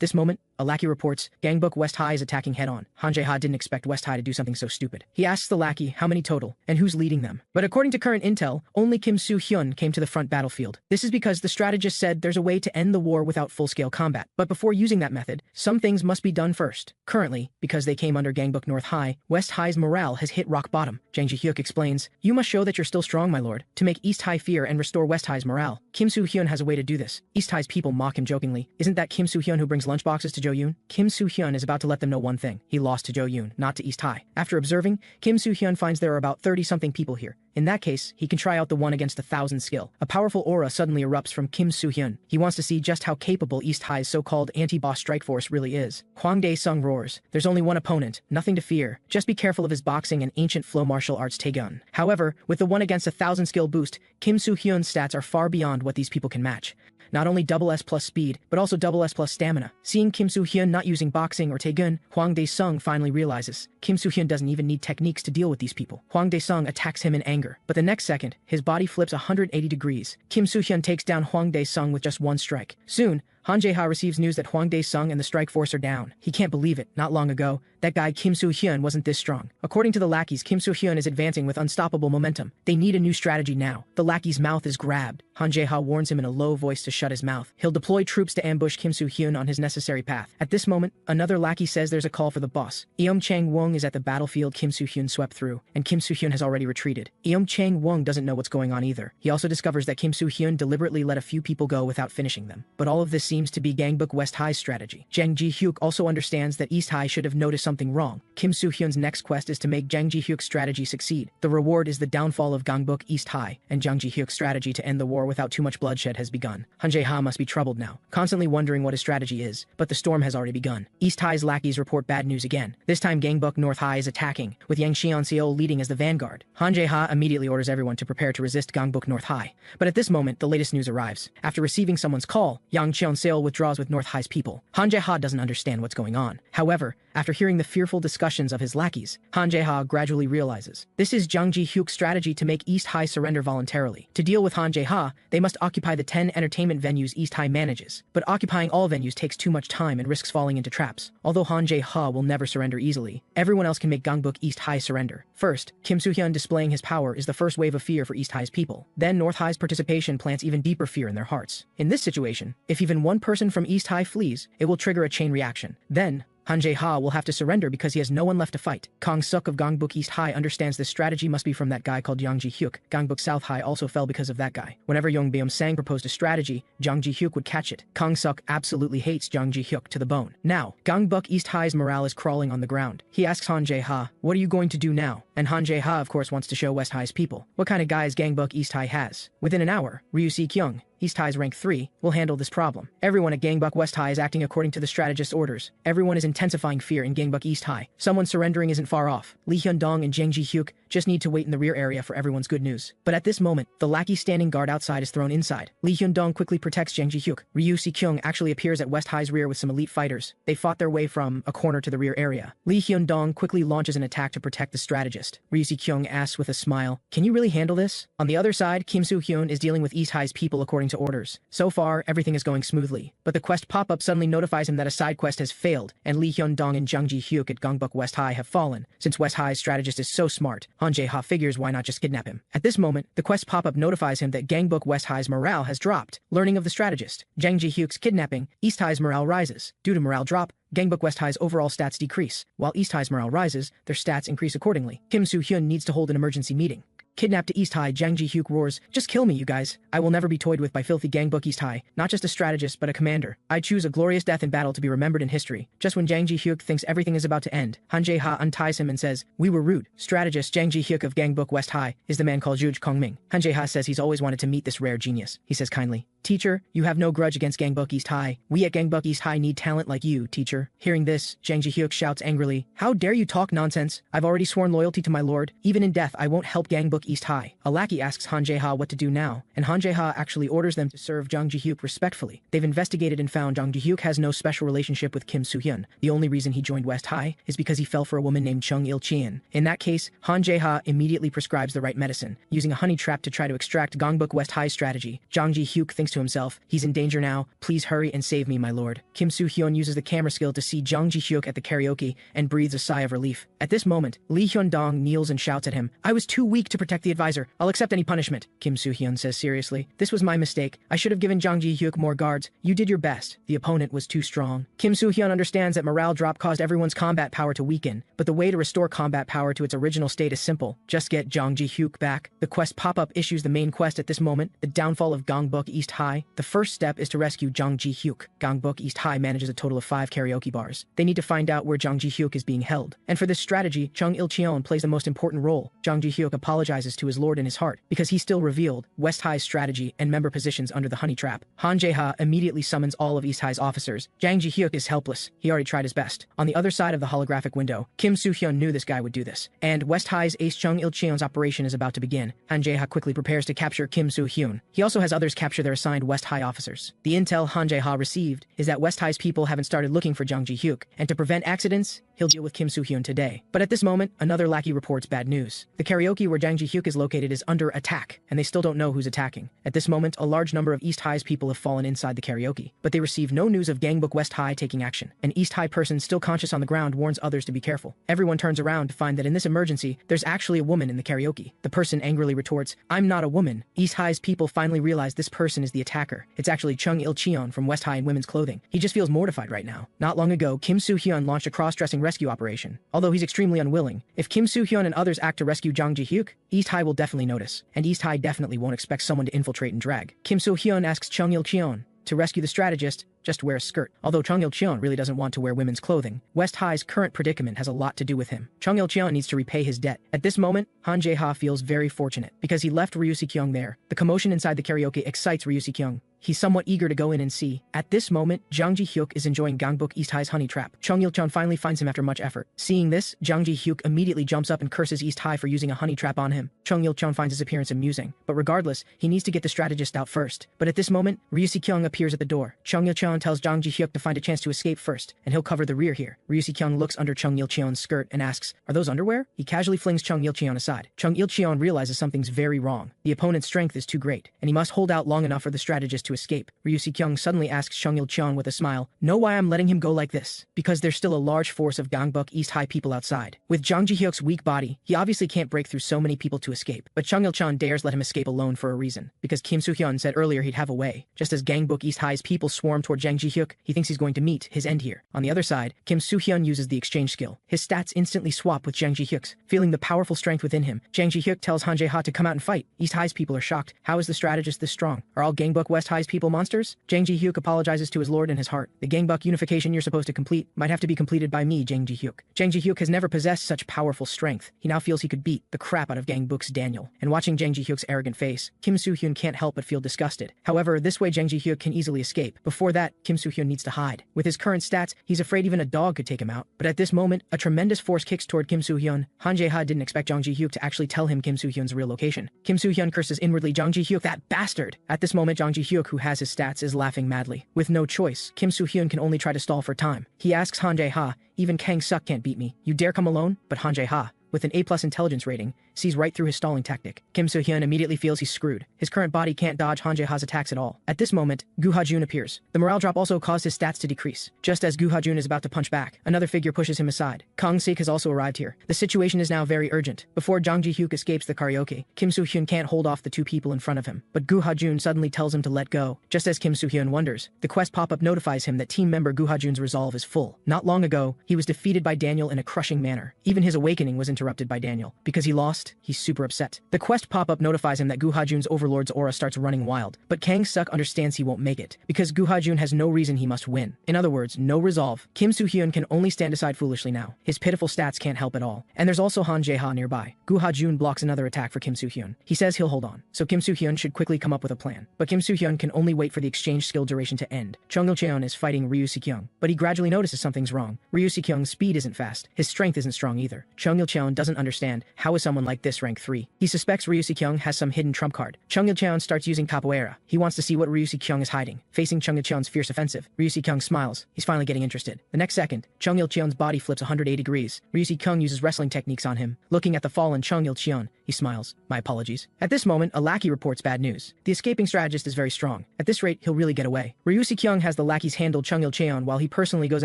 this moment, a lackey reports, Gangbuk West High is attacking head-on. Han Jae-ha didn't expect West High to do something so stupid. He asks the lackey how many total, and who's leading them. But according to current intel, only Kim Soo-hyun came to the front battlefield. This is because the strategist said there's a way to end the war without full-scale combat. But before using that method, some things must be done first. Currently, because they came under Gangbuk North High, West High's morale has hit rock bottom. Jang Ji-hyuk explains, you must show that you're still strong, my lord, to make East High fear and restore West High's morale. Kim Soo-hyun has a way to do this. East High's people mock him jokingly. Isn't that Kim Soo-hyun who brings lunchboxes to Jo-yoon? Kim Soo-hyun is about to let them know one thing. He lost to Jo-yoon, not to East High. After observing, Kim Soo-hyun finds there are about 30-something people here. In that case, he can try out the 1 against 1,000 skill. A powerful aura suddenly erupts from Kim Soo-hyun. He wants to see just how capable East High's so-called anti-boss strike force really is. Hwang Dae-sung roars, there's only one opponent, nothing to fear. Just be careful of his boxing and ancient flow martial arts taegeun. However, with the 1 against 1,000 skill boost, Kim Soo-hyun's stats are far beyond what these people can match. Not only double S plus speed, but also double S plus stamina. Seeing Kim Soo-hyun not using boxing or taegeun, Hwang Dae-sung finally realizes Kim Soo-hyun doesn't even need techniques to deal with these people. Hwang Dae-sung attacks him in anger, but the next second, his body flips 180 degrees. Kim Soo-hyun takes down Hwang Dae-sung with just one strike. Soon, Han Jae-ha receives news that Hwang Dae-sung and the strike force are down. He can't believe it. Not long ago, that guy Kim Soo-hyun wasn't this strong. According to the lackeys, Kim Soo-hyun is advancing with unstoppable momentum. They need a new strategy now. The lackey's mouth is grabbed. Han Jae-ha warns him in a low voice to shut his mouth. He'll deploy troops to ambush Kim Soo-hyun on his necessary path. At this moment, another lackey says there's a call for the boss. Eum Chang-won is at the battlefield Kim Soo-hyun swept through, and Kim Soo-hyun has already retreated. Eum Chang-won doesn't know what's going on either. He also discovers that Kim Soo-hyun deliberately let a few people go without finishing them. But all of this seems to be Gangbuk West High's strategy. Jang Ji-hyuk also understands that East High should have noticed something wrong. Kim Soo-hyun's next quest is to make Jang Ji-hyuk's strategy succeed. The reward is the downfall of Gangbuk East High, and Jang Ji-hyuk's strategy to end the war without too much bloodshed has begun. Han Jae-ha must be troubled now, constantly wondering what his strategy is, but the storm has already begun. East High's lackeys report bad news again. This time Gangbuk North High is attacking, with Yang Xian-seol leading as the vanguard. Han Jae-ha immediately orders everyone to prepare to resist Gangbuk North High. But at this moment, the latest news arrives. After receiving someone's call, Yang Xian-seol withdraws with North High's people. Han Jae-ha doesn't understand what's going on. However, after hearing the fearful discussions of his lackeys, Han Jae-ha gradually realizes this is Jang Ji-hyuk's strategy to make East High surrender voluntarily. To deal with Han Jae-ha, they must occupy the 10 entertainment venues East High manages. But occupying all venues takes too much time and risks falling into traps. Although Han Jae-ha will never surrender easily, everyone else can make Gangbuk East High surrender. First, Kim Soo-hyun displaying his power is the first wave of fear for East High's people. Then North High's participation plants even deeper fear in their hearts. In this situation, if even one person from East High flees, it will trigger a chain reaction. Then, Han Jae-ha will have to surrender because he has no one left to fight. Kang Suk of Gangbuk East High understands this strategy must be from that guy called Jang Ji-hyuk. Gangbuk South High also fell because of that guy. Whenever Yong Beom-sang proposed a strategy, Jang Ji-hyuk would catch it. Kang Suk absolutely hates Jang Ji-hyuk to the bone. Now, Gangbuk East High's morale is crawling on the ground. He asks Han Jae-ha, "What are you going to do now?" And Han Jae-ha of course wants to show West High's people what kind of guys Gangbuk East High has. Within an hour, Ryu Si-kyung, East High's rank 3, will handle this problem. Everyone at Gangbuk West High is acting according to the strategist's orders. Everyone is intensifying fear in Gangbuk East High. Someone surrendering isn't far off. Lee Hyun-dong and Jang Ji-hyuk just need to wait in the rear area for everyone's good news. But at this moment, the lackey standing guard outside is thrown inside. Lee Hyun-dong quickly protects Jang Ji-hyuk. Ryu Si-kyung actually appears at West High's rear with some elite fighters. They fought their way from a corner to the rear area. Lee Hyun-dong quickly launches an attack to protect the strategist. Ryu Si-kyung asks with a smile, "Can you really handle this?" On the other side, Kim Soo-hyun is dealing with East High's people according to orders. So far, everything is going smoothly. But the quest pop-up suddenly notifies him that a side quest has failed, and Lee Hyun-dong and Jang Ji-hyuk at Gangbuk West High have fallen. Since West High's strategist is so smart, Han Jae-ha figures why not just kidnap him. At this moment, the quest pop-up notifies him that Gangbuk West High's morale has dropped. Learning of the strategist, Jang Ji-hyuk's kidnapping, East High's morale rises. Due to morale drop, Gangbuk West High's overall stats decrease. While East High's morale rises, their stats increase accordingly. Kim Soo-hyun needs to hold an emergency meeting. Kidnapped to East High, Jang Ji-hyuk roars, "Just kill me, you guys. I will never be toyed with by filthy Gangbuk East High. Not just a strategist, but a commander. I choose a glorious death in battle to be remembered in history." Just when Jang Ji-hyuk thinks everything is about to end, Han Jae-ha unties him and says, "We were rude." Strategist Jang Ji-hyuk of Gangbuk West High is the man called Juj Kong-ming. Han Jae-ha says he's always wanted to meet this rare genius. He says kindly, "Teacher, you have no grudge against Gangbuk East High. We at Gangbuk East High need talent like you, teacher." Hearing this, Jang Ji-hyuk shouts angrily, "How dare you talk nonsense? I've already sworn loyalty to my lord. Even in death, I won't help Gangbuk East High." A lackey asks Han Jae-ha what to do now, and Han Jae-ha actually orders them to serve Jang Ji-hyuk respectfully. They've investigated and found Jang Ji-hyuk has no special relationship with Kim Soo-hyun. The only reason he joined West High is because he fell for a woman named Chung Il-cheon. In that case, Han Jae-ha immediately prescribes the right medicine, using a honey trap to try to extract Gangbuk West High's strategy. Jang Ji-hyuk thinks to himself, "He's in danger now. Please hurry and save me, my lord." Kim Soo-hyun uses the camera skill to see Jang Ji-hyuk at the karaoke and breathes a sigh of relief. At this moment, Lee Hyun-dong kneels and shouts at him, "I was too weak to protect the advisor. I'll accept any punishment." Kim Soo-hyun says seriously, "This was my mistake. I should have given Jang Ji-hyuk more guards. You did your best. The opponent was too strong." Kim Soo-hyun understands that morale drop caused everyone's combat power to weaken, but the way to restore combat power to its original state is simple. Just get Jang Ji-hyuk back. The quest pop-up issues the main quest at this moment, the downfall of Gangbuk East High. The first step is to rescue Jang Ji-hyuk. Gangbuk East High manages a total of 5 karaoke bars. They need to find out where Jang Ji-hyuk is being held. And for this strategy, Chung Il-cheon plays the most important role. Jang Ji-hyuk apologizes to his lord in his heart, because he still revealed West High's strategy and member positions under the honey trap. Han Jae-ha immediately summons all of East High's officers. Jang Ji-hyuk is helpless. He already tried his best. On the other side of the holographic window, Kim Soo-hyun knew this guy would do this. And West High's ace Chung Il-cheon's operation is about to begin. Han Jae-ha quickly prepares to capture Kim Soo-hyun. He also has others capture their assigned West High officers. The intel Han Jae-ha received is that West High's people haven't started looking for Jang Ji-hyuk, and to prevent accidents, he'll deal with Kim Soo-hyun today. But at this moment, another lackey reports bad news. The karaoke where Jang Ji-hyuk Hyuk is located is under attack, and they still don't know who's attacking. At this moment, a large number of East High's people have fallen inside the karaoke, but they receive no news of Gangbuk West High taking action. An East High person still conscious on the ground warns others to be careful. Everyone turns around to find that in this emergency, there's actually a woman in the karaoke. The person angrily retorts, "I'm not a woman." East High's people finally realize this person is the attacker. It's actually Chung Il-cheon from West High in women's clothing. He just feels mortified right now. Not long ago, Kim Soo-hyeon launched a cross-dressing rescue operation. Although he's extremely unwilling, if Kim Soo-hyeon and others act to rescue Jang Ji-hyuk, East High will definitely notice, and East High definitely won't expect someone to infiltrate and drag. Kim Soo-hyeon asks Chung Il-cheon to rescue the strategist, just wear a skirt. Although Chung Il-cheon really doesn't want to wear women's clothing, West High's current predicament has a lot to do with him. Chung Il-cheon needs to repay his debt. At this moment, Han Jae-ha feels very fortunate, because he left Ryu Si-kyung there. The commotion inside the karaoke excites Ryu Si-kyung. He's somewhat eager to go in and see. At this moment, Jang Ji-hyuk is enjoying Gangbuk East High's honey trap. Chung Il-cheon finally finds him after much effort. Seeing this, Jang Ji-hyuk immediately jumps up and curses East High for using a honey trap on him. Chung Il-cheon finds his appearance amusing, but regardless, he needs to get the strategist out first. But at this moment, Ryu Si-kyung appears at the door. Chung Il-cheon tells Jang Ji-hyuk to find a chance to escape first, and he'll cover the rear here. Ryu Si-kyung looks under Chung Il-cheon's skirt and asks, "Are those underwear?" He casually flings Chung Il-cheon aside. Chung Il-cheon realizes something's very wrong. The opponent's strength is too great, and he must hold out long enough for the strategist to escape. Ryu Si-kyung suddenly asks Chung Il-cheon with a smile, "Know why I'm letting him go like this? Because there's still a large force of Gangbuk East High people outside. With Jang Ji-hyuk's weak body, he obviously can't break through so many people to escape. But Chung Il-cheon dares let him escape alone for a reason, because Kim Soo-hyeon said earlier he'd have a way. Just as Gangbuk East High's people swarm toward Jang Ji-hyuk, he thinks he's going to meet his end here. On the other side, Kim Soo-hyeon uses the exchange skill. His stats instantly swap with Jang Ji-hyuk's. Feeling the powerful strength within him, Jang Ji-hyuk tells Han Jae-ha to come out and fight. East High's people are shocked. How is the strategist this strong? Are all Gangbuk West High's people monsters? Jang Ji-hyuk apologizes to his lord in his heart. The Gangbuk unification you're supposed to complete might have to be completed by me, Jang Ji-hyuk. Jang Ji-hyuk has never possessed such powerful strength. He now feels he could beat the crap out of Gangbuk's Daniel. And watching Jang Ji-hyuk's arrogant face, Kim Soo-hyun can't help but feel disgusted. However, this way Jang Ji-hyuk can easily escape. Before that, Kim Soo-hyun needs to hide. With his current stats, he's afraid even a dog could take him out. But at this moment, a tremendous force kicks toward Kim Soo-hyun. Han Jae-ha didn't expect Jang Ji-hyuk to actually tell him Kim Soo-hyun's real location. Kim Soo-hyun curses inwardly Jang Ji-hyuk, that bastard! At this moment, Jang Ji-hyuk, who has his stats, is laughing madly. With no choice, Kim Soo-hyun can only try to stall for time. He asks Han Jae-ha, "Even Kang-suk can't beat me. You dare come alone?" But Han Jae-ha, with an A+ intelligence rating, sees right through his stalling tactic. Kim Soo-hyun immediately feels he's screwed. His current body can't dodge Han Jae-ha's attacks at all. At this moment, Gu Ha-jun appears. The morale drop also caused his stats to decrease. Just as Gu Ha-jun is about to punch back, another figure pushes him aside. Kang-sik has also arrived here. The situation is now very urgent. Before Jang Ji-hyuk escapes the karaoke, Kim Soo-hyun can't hold off the two people in front of him. But Gu Ha-jun suddenly tells him to let go. Just as Kim Soo-hyun wonders, the quest pop-up notifies him that team member Gu Ha-jun's resolve is full. Not long ago, he was defeated by Daniel in a crushing manner. Even his awakening was interrupted by Daniel. Because he lost, he's super upset. The quest pop-up notifies him that Gu Ha-jun's overlord's aura starts running wild, but Kang-suk understands he won't make it, because Gu Ha-jun has no reason he must win. In other words, no resolve. Kim Soo-hyun can only stand aside foolishly now. His pitiful stats can't help at all. And there's also Han Jae-ha nearby. Gu Ha-jun blocks another attack for Kim Soo-hyun. He says he'll hold on, so Kim Soo-hyun should quickly come up with a plan. But Kim Soo-hyun can only wait for the exchange skill duration to end. Chung Il-cheon is fighting Ryu Si-kyung, but he gradually notices something's wrong. Ryu Si-kyung's speed isn't fast. His strength isn't strong either. Chung Il-cheon doesn't understand, how is someone like this rank 3? He suspects Ryu Si-kyung has some hidden trump card. Chung Il-cheon starts using capoeira. He wants to see what Ryu Si-kyung is hiding. Facing Chung Il-cheon's fierce offensive, Ryu Si-kyung smiles. He's finally getting interested. The next second, Chung Il-cheon's body flips 180 degrees. Ryu Si-kyung uses wrestling techniques on him. Looking at the fallen Chung Il-cheon, he smiles. "My apologies." At this moment, a lackey reports bad news. The escaping strategist is very strong. At this rate, he'll really get away. Ryu Si-kyung has the lackeys handle Chung Il-cheon while he personally goes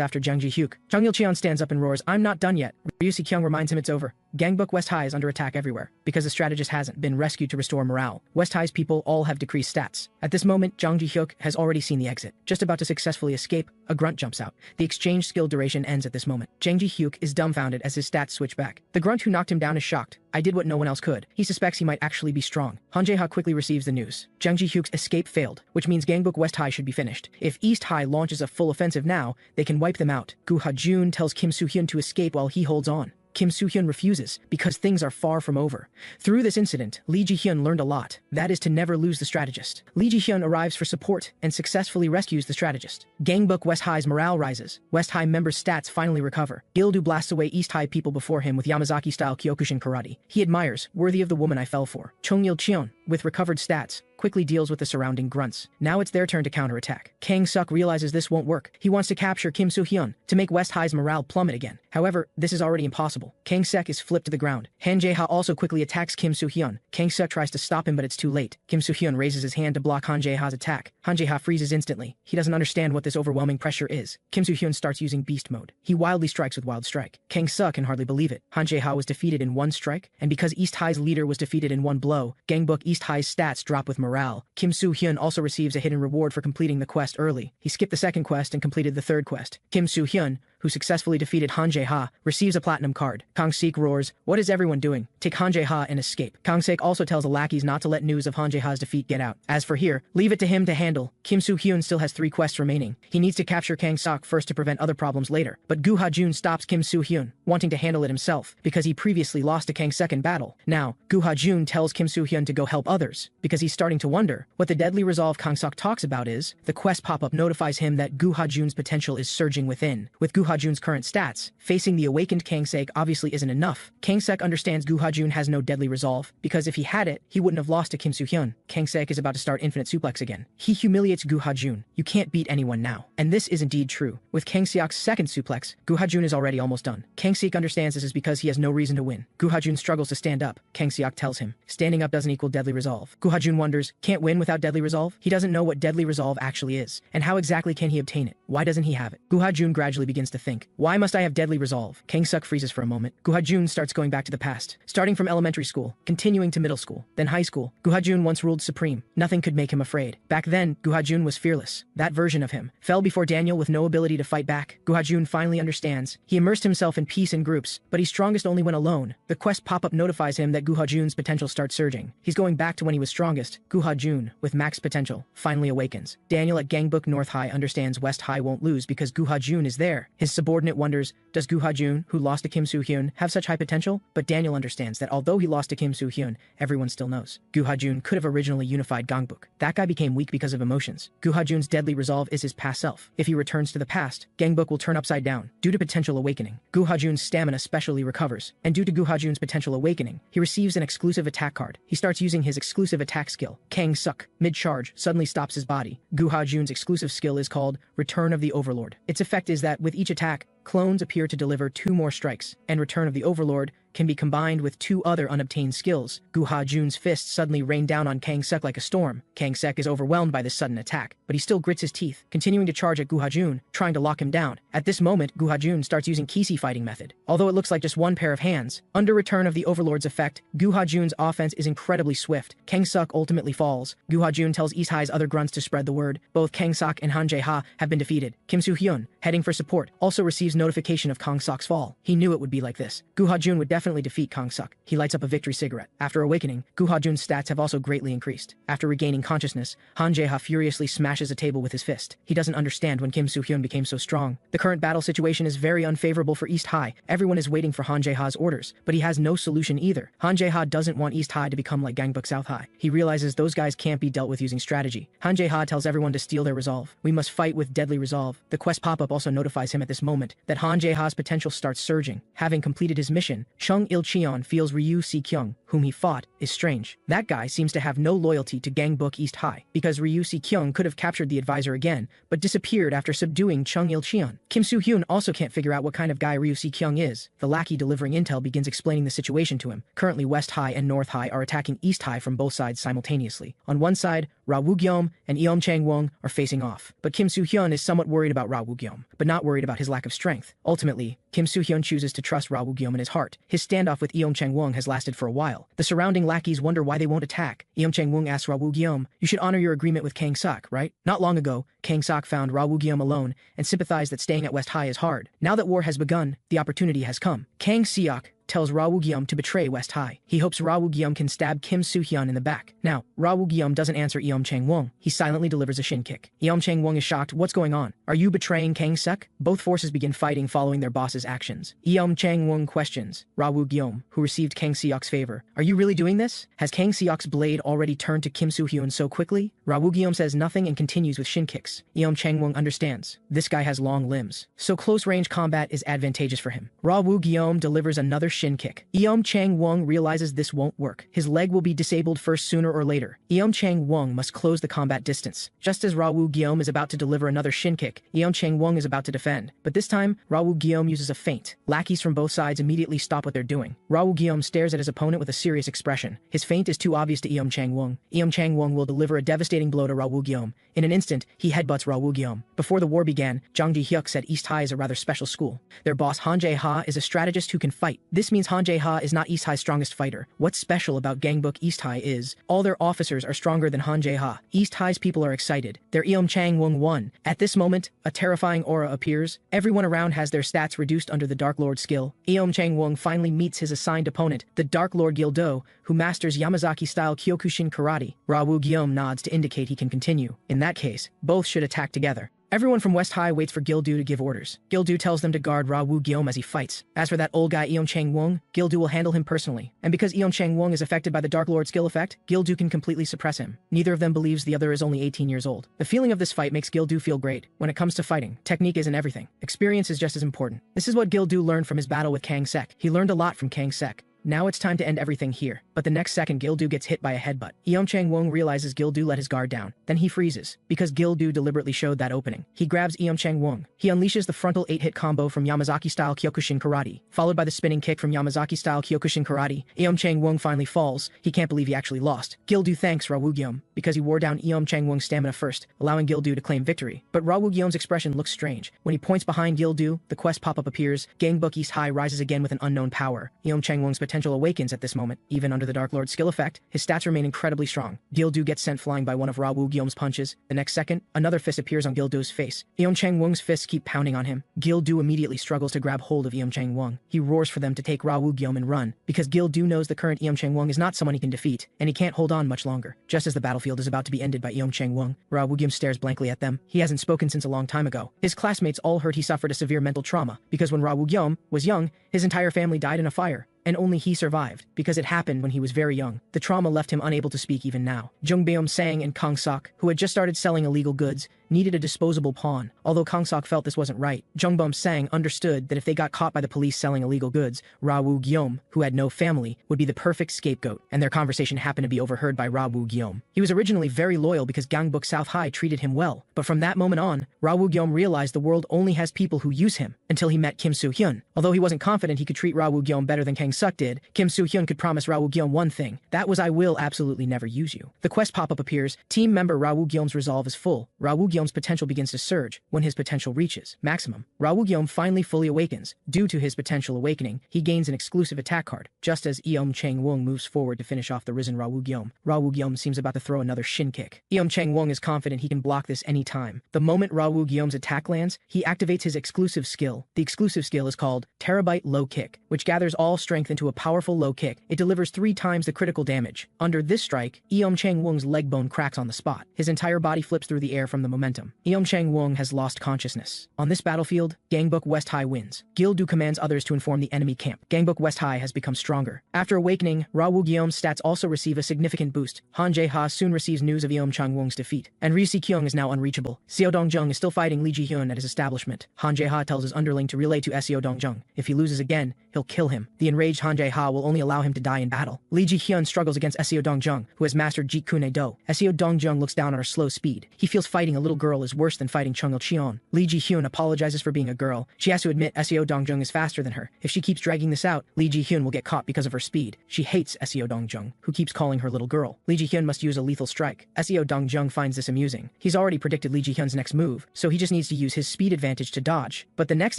after Jang Ji-hyuk. Chung Il-cheon stands up and roars, "I'm not done yet." Ryu Si-kyung reminds him it's over. Gangbuk West High is under attack everywhere, because the strategist hasn't been rescued to restore morale. West High's people all have decreased stats. At this moment, Jang Ji-hyuk has already seen the exit. Just about to successfully escape, a grunt jumps out. The exchange skill duration ends at this moment. Jang Ji-hyuk is dumbfounded as his stats switch back. The grunt who knocked him down is shocked. "I did what no one else could." He suspects he might actually be strong. Han Jae-ha quickly receives the news. Jang Ji-hyuk's escape failed, which means Gangbuk West High should be finished. If East High launches a full offensive now, they can wipe them out. Gu Ha-jun tells Kim Soo-hyun to escape while he holds on. Kim Soo-hyun refuses, because things are far from over. Through this incident, Lee Ji-hyun learned a lot. That is to never lose the strategist. Lee Ji-hyun arrives for support and successfully rescues the strategist. Gangbuk West High's morale rises. West High members' stats finally recover. Gildu blasts away East High people before him with Yamazaki-style Kyokushin karate. He admires, "Worthy of the woman I fell for." Chung Il-cheon, with recovered stats, quickly deals with the surrounding grunts. Now it's their turn to counterattack. Kang Suk realizes this won't work. He wants to capture Kim Soo-hyun to make West High's morale plummet again. However, this is already impossible. Kang Suk is flipped to the ground. Han Jae-ha also quickly attacks Kim Soo-hyun. Kang Suk tries to stop him, but it's too late. Kim Soo-hyun raises his hand to block Han Jae-ha's attack. Han Jae-ha freezes instantly. He doesn't understand what this overwhelming pressure is. Kim Soo-hyun starts using beast mode. He wildly strikes with Wild Strike. Kang Suk can hardly believe it. Han Jae-ha was defeated in one strike, and because East High's leader was defeated in one blow, Gangbuk East High's stats drop with morale. Kim Soo-hyun also receives a hidden reward for completing the quest early. He skipped the second quest and completed the third quest. Kim Soo-hyun, who successfully defeated Han Jae-ha, receives a platinum card. Kang Sik roars, "What is everyone doing? Take Han Jae-ha and escape." Kang Sik also tells the lackeys not to let news of Han Jae-ha's defeat get out. As for here, leave it to him to handle. Kim Soo-hyun still has 3 quests remaining. He needs to capture Kang Sik first to prevent other problems later. But Gu Ha-jun stops Kim Soo-hyun, wanting to handle it himself, because he previously lost to Kang Sik in battle. Now, Gu Ha-jun tells Kim Soo-hyun to go help others, because he's starting to wonder. What the deadly resolve Kang Sik talks about is, the quest pop-up notifies him that Gu Ha-jun's potential is surging within. With Gu Ha-jun's current stats, facing the awakened Kang Sik obviously isn't enough. Kang Sik understands Gu Ha-jun has no deadly resolve, because if he had it, he wouldn't have lost to Kim Soo-hyun. Kang Sik is about to start infinite suplex again. He humiliates Gu Ha-jun. You can't beat anyone now. And this is indeed true. With Kang Sik's second suplex, Gu Ha-jun is already almost done. Kang Sik understands this is because he has no reason to win. Gu Ha-jun struggles to stand up. Kang Sik tells him, standing up doesn't equal deadly resolve. Gu Ha-jun wonders, can't win without deadly resolve? He doesn't know what deadly resolve actually is. And how exactly can he obtain it? Why doesn't he have it? Gu Ha-jun gradually begins to think, why must I have deadly resolve? Kang Suk freezes for a moment. Gu Ha-jun starts going back to the past, starting from elementary school, continuing to middle school, then high school. Gu Ha-jun once ruled supreme. Nothing could make him afraid. Back then, Gu Ha-jun was fearless. That version of him fell before Daniel with no ability to fight back. Gu Ha-jun finally understands. He immersed himself in peace in groups, but he's strongest only when alone. The quest pop-up notifies him that Gu Ha-jun's potential starts surging. He's going back to when he was strongest. Gu Ha-jun, with max potential, finally awakens. Daniel at Gangbuk North High understands West High won't lose because Gu Ha-jun is there. His subordinate wonders, does Gu Ha-jun, who lost to Kim Soo-hyun, have such high potential? But Daniel understands that although he lost to Kim Soo-hyun, everyone still knows. Gu Ha-jun could have originally unified Gangbuk. That guy became weak because of emotions. Gu Ha-jun's deadly resolve is his past self. If he returns to the past, Gangbuk will turn upside down. Due to potential awakening, Gu Ha-jun's stamina specially recovers. And due to Gu Ha-jun's potential awakening, he receives an exclusive attack card. He starts using his exclusive attack skill. Kang Suk, mid-charge, suddenly stops his body. Gu Ha-jun's exclusive skill is called Return of the Overlord. Its effect is that with each attack, clones appear to deliver 2 more strikes, and Return of the Overlord can be combined with 2 other unobtained skills. Gu Ha-jun's fists suddenly rain down on Kang Suk like a storm. Kang Suk is overwhelmed by this sudden attack, but he still grits his teeth, continuing to charge at Gu Ha-jun, trying to lock him down. At this moment, Gu Ha-jun starts using Kisi fighting method. Although it looks like just one pair of hands, under Return of the Overlord's effect, Gu Ha-jun's offense is incredibly swift. Kang Suk ultimately falls. Gu Ha-jun tells East High's other grunts to spread the word. Both Kang Suk and Han Jae-ha have been defeated. Kim Soo-hyun, heading for support, also receives notification of Kang Suk's fall. He knew it would be like this. Gu Ha-jun would definitely defeat Kang Suk. He lights up a victory cigarette. After awakening, Gu Ha-jun's stats have also greatly increased. After regaining consciousness, Han Jae-ha furiously smashes a table with his fist. He doesn't understand when Kim Soo-hyun became so strong. The current battle situation is very unfavorable for East High. Everyone is waiting for Han Jae-ha's orders, but he has no solution either. Han Jae-ha doesn't want East High to become like Gangbuk South High. He realizes those guys can't be dealt with using strategy. Han Jae-ha tells everyone to steal their resolve. We must fight with deadly resolve. The quest pop-up also notifies him at this moment that Han Jae-ha's potential starts surging. Having completed his mission, Chung Il-cheon feels Ryu Si-kyung, whom he fought, is strange. That guy seems to have no loyalty to Gangbuk East High, because Ryu Si-kyung could have captured the advisor again, but disappeared after subduing Chung Il-cheon. Kim Soo-hyun also can't figure out what kind of guy Ryu Si-kyung is. The lackey delivering intel begins explaining the situation to him. Currently, West High and North High are attacking East High from both sides simultaneously. On one side, Ra Woo-gyeom and Eom Chang-won are facing off, but Kim Soo-hyun is somewhat worried about Ra Woo-gyeom, but not worried about his lack of strength. Ultimately, Kim Soo-hyun chooses to trust Ra Woo-gyeom in his heart. His standoff with Eom Chang-won has lasted for a while. The surrounding lackeys wonder why they won't attack. Eom Chang-won asks Ra Woo-gyeom, "You should honor your agreement with Kang Suk, right? Not long ago, Kang Suk found Ra Woo-gyeom alone and sympathized that staying at West High is hard. Now that war has begun, the opportunity has come." Kang Suk tells Ra Woo-gyeom to betray West High. He hopes Ra Woo-gyeom can stab Kim Soo-hyun in the back. Now, Ra Woo-gyeom doesn't answer Eom Chang-won. He silently delivers a shin kick. Eom Chang-won is shocked. What's going on? Are you betraying Kang Suk? Both forces begin fighting following their boss's actions. Eom Chang-won questions Ra Woo-gyeom, who received Kang Suk's favor. Are you really doing this? Has Kang Suk's blade already turned to Kim Soo-hyun so quickly? Ra Woo-gyeom says nothing and continues with shin kicks. Eom Chang-won understands. This guy has long limbs, so close-range combat is advantageous for him. Ra Woo-gyeom delivers another shin kick. Eom Chang-won realizes this won't work. His leg will be disabled first sooner or later. Eom Chang-won must close the combat distance. Just as Ra-woo-gyeom is about to deliver another shin kick, Eom Chang-won is about to defend. But this time, Ra-woo-gyeom uses a feint. Lackeys from both sides immediately stop what they're doing. Ra-woo-gyeom stares at his opponent with a serious expression. His feint is too obvious to Eom Chang-won. Eom Chang-won will deliver a devastating blow to Ra-woo-gyeom. In an instant, he headbutts Ra-woo-gyeom. Before the war began, Jang Ji-hyuk said East High is a rather special school. Their boss Han Jae-ha is a strategist who can fight. This means Han Jae-ha is not East High's strongest fighter. What's special about Gangbuk East High is all their officers are stronger than Han Jae-ha. East High's people are excited. Their Eom Chang-won won. At this moment, a terrifying aura appears. Everyone around has their stats reduced under the Dark Lord skill. Eom Chang-won finally meets his assigned opponent, the Dark Lord Gildo, who masters Yamazaki-style Kyokushin karate. Ra-woo-gyeom nods to indicate he can continue. In that case, both should attack together. Everyone from West High waits for Gildu to give orders. Gildu tells them to guard Ra-woo-gyeom as he fights. As for that old guy Eom Chang-won, Gildu will handle him personally. And because Eom Chang-won is affected by the Dark Lord skill effect, Gildu can completely suppress him. Neither of them believes the other is only 18 years old. The feeling of this fight makes Gildu feel great. When it comes to fighting, technique isn't everything. Experience is just as important. This is what Gildu learned from his battle with Kang Sek. He learned a lot from Kang Sek. Now it's time to end everything here. But the next second, Gildu gets hit by a headbutt. Eom Chang-won realizes Gildu let his guard down. Then he freezes, because Gildu deliberately showed that opening. He grabs Eom Chang-won. He unleashes the frontal 8-hit combo from Yamazaki-style Kyokushin karate, followed by the spinning kick from Yamazaki-style Kyokushin karate. Eom Chang-won finally falls. He can't believe he actually lost. Gildu thanks Ra-woo-gyeom, because he wore down Eom Chang-won's stamina first, allowing Gildu to claim victory. But Ra-woo-gyeom's expression looks strange. When he points behind Gildu, the quest pop-up appears. Gangbuk East High rises again with an unknown power. Eom Chang-won's potential awakens at this moment. Even under the Dark Lord skill effect, his stats remain incredibly strong. Gildu gets sent flying by one of Ra-woo-gyeom's punches. The next second, another fist appears on Gildu's face. Eom Chang-won's fists keep pounding on him. Gildu immediately struggles to grab hold of Eom Chang-won. He roars for them to take Ra-woo-gyeom and run, because Gildu knows the current Eom Chang-won is not someone he can defeat, and he can't hold on much longer. Just as the battlefield is about to be ended by Eom Chang-won, Ra-woo-gyeom stares blankly at them. He hasn't spoken since a long time ago. His classmates all heard he suffered a severe mental trauma, because when Ra-woo-gyeom was young, his entire family died in a fire. And only he survived, because it happened when he was very young. The trauma left him unable to speak even now. Jung Beom-sang and Kang Sok, who had just started selling illegal goods, needed a disposable pawn. Although Kang Sok felt this wasn't right, Jung Beom-sang understood that if they got caught by the police selling illegal goods, Ra-woo-gyeom, who had no family, would be the perfect scapegoat, and their conversation happened to be overheard by Ra-woo-gyeom. He was originally very loyal because Gangbuk South High treated him well, but from that moment on, Ra-woo-gyeom realized the world only has people who use him, until he met Kim Soo-hyun. Although he wasn't confident he could treat Ra-woo-gyeom better than Kang Suk did, Kim Soo-hyun could promise Ra-woo-gyeom one thing. That was, I will absolutely never use you. The quest pop-up appears. Team member Ra-woo-gyeom's resolve is full. Ra-woo-gyeom's potential begins to surge when his potential reaches maximum. Ra-woo-gyeom finally fully awakens. Due to his potential awakening, he gains an exclusive attack card. Just as Eom Chang-won moves forward to finish off the risen Ra-woo-gyeom, Ra-woo-gyeom seems about to throw another shin kick. Eom Chang-won is confident he can block this any time. The moment Ra-woo-gyeom's attack lands, he activates his exclusive skill. The exclusive skill is called Terabyte Low Kick, which gathers all strength into a powerful low kick. It delivers 3 times the critical damage. Under this strike, Eom Chang-won's leg bone cracks on the spot. His entire body flips through the air from the momentum. Eom Chang-won has lost consciousness. On this battlefield, Gangbuk West High wins. Gildu commands others to inform the enemy camp. Gangbuk West High has become stronger. After awakening, Ra-woo-gyeom's stats also receive a significant boost. Han Jae-ha soon receives news of Eom Chang-won's defeat, and Ri Si-kyung is now unreachable. Seo Dong-jung is still fighting Lee Ji-hyun at his establishment. Han Jae-ha tells his underling to relay to Seo Dong-jung. If he loses again, he'll kill him. The enraged Han Jae-ha will only allow him to die in battle. Lee Ji-hyun struggles against Seo Dong-jung, who has mastered Jeet Kune Do. Seo Dong-jung looks down on her slow speed. He feels fighting a little girl is worse than fighting Chung Il-cheon. Lee Ji-hyun apologizes for being a girl. She has to admit Seo Dong-jung is faster than her. If she keeps dragging this out, Lee Ji-hyun will get caught because of her speed. She hates Seo Dong-jung, who keeps calling her little girl. Lee Ji-hyun must use a lethal strike. Seo Dong-jung finds this amusing. He's already predicted Lee Ji-hyun's next move, so he just needs to use his speed advantage to dodge. But the next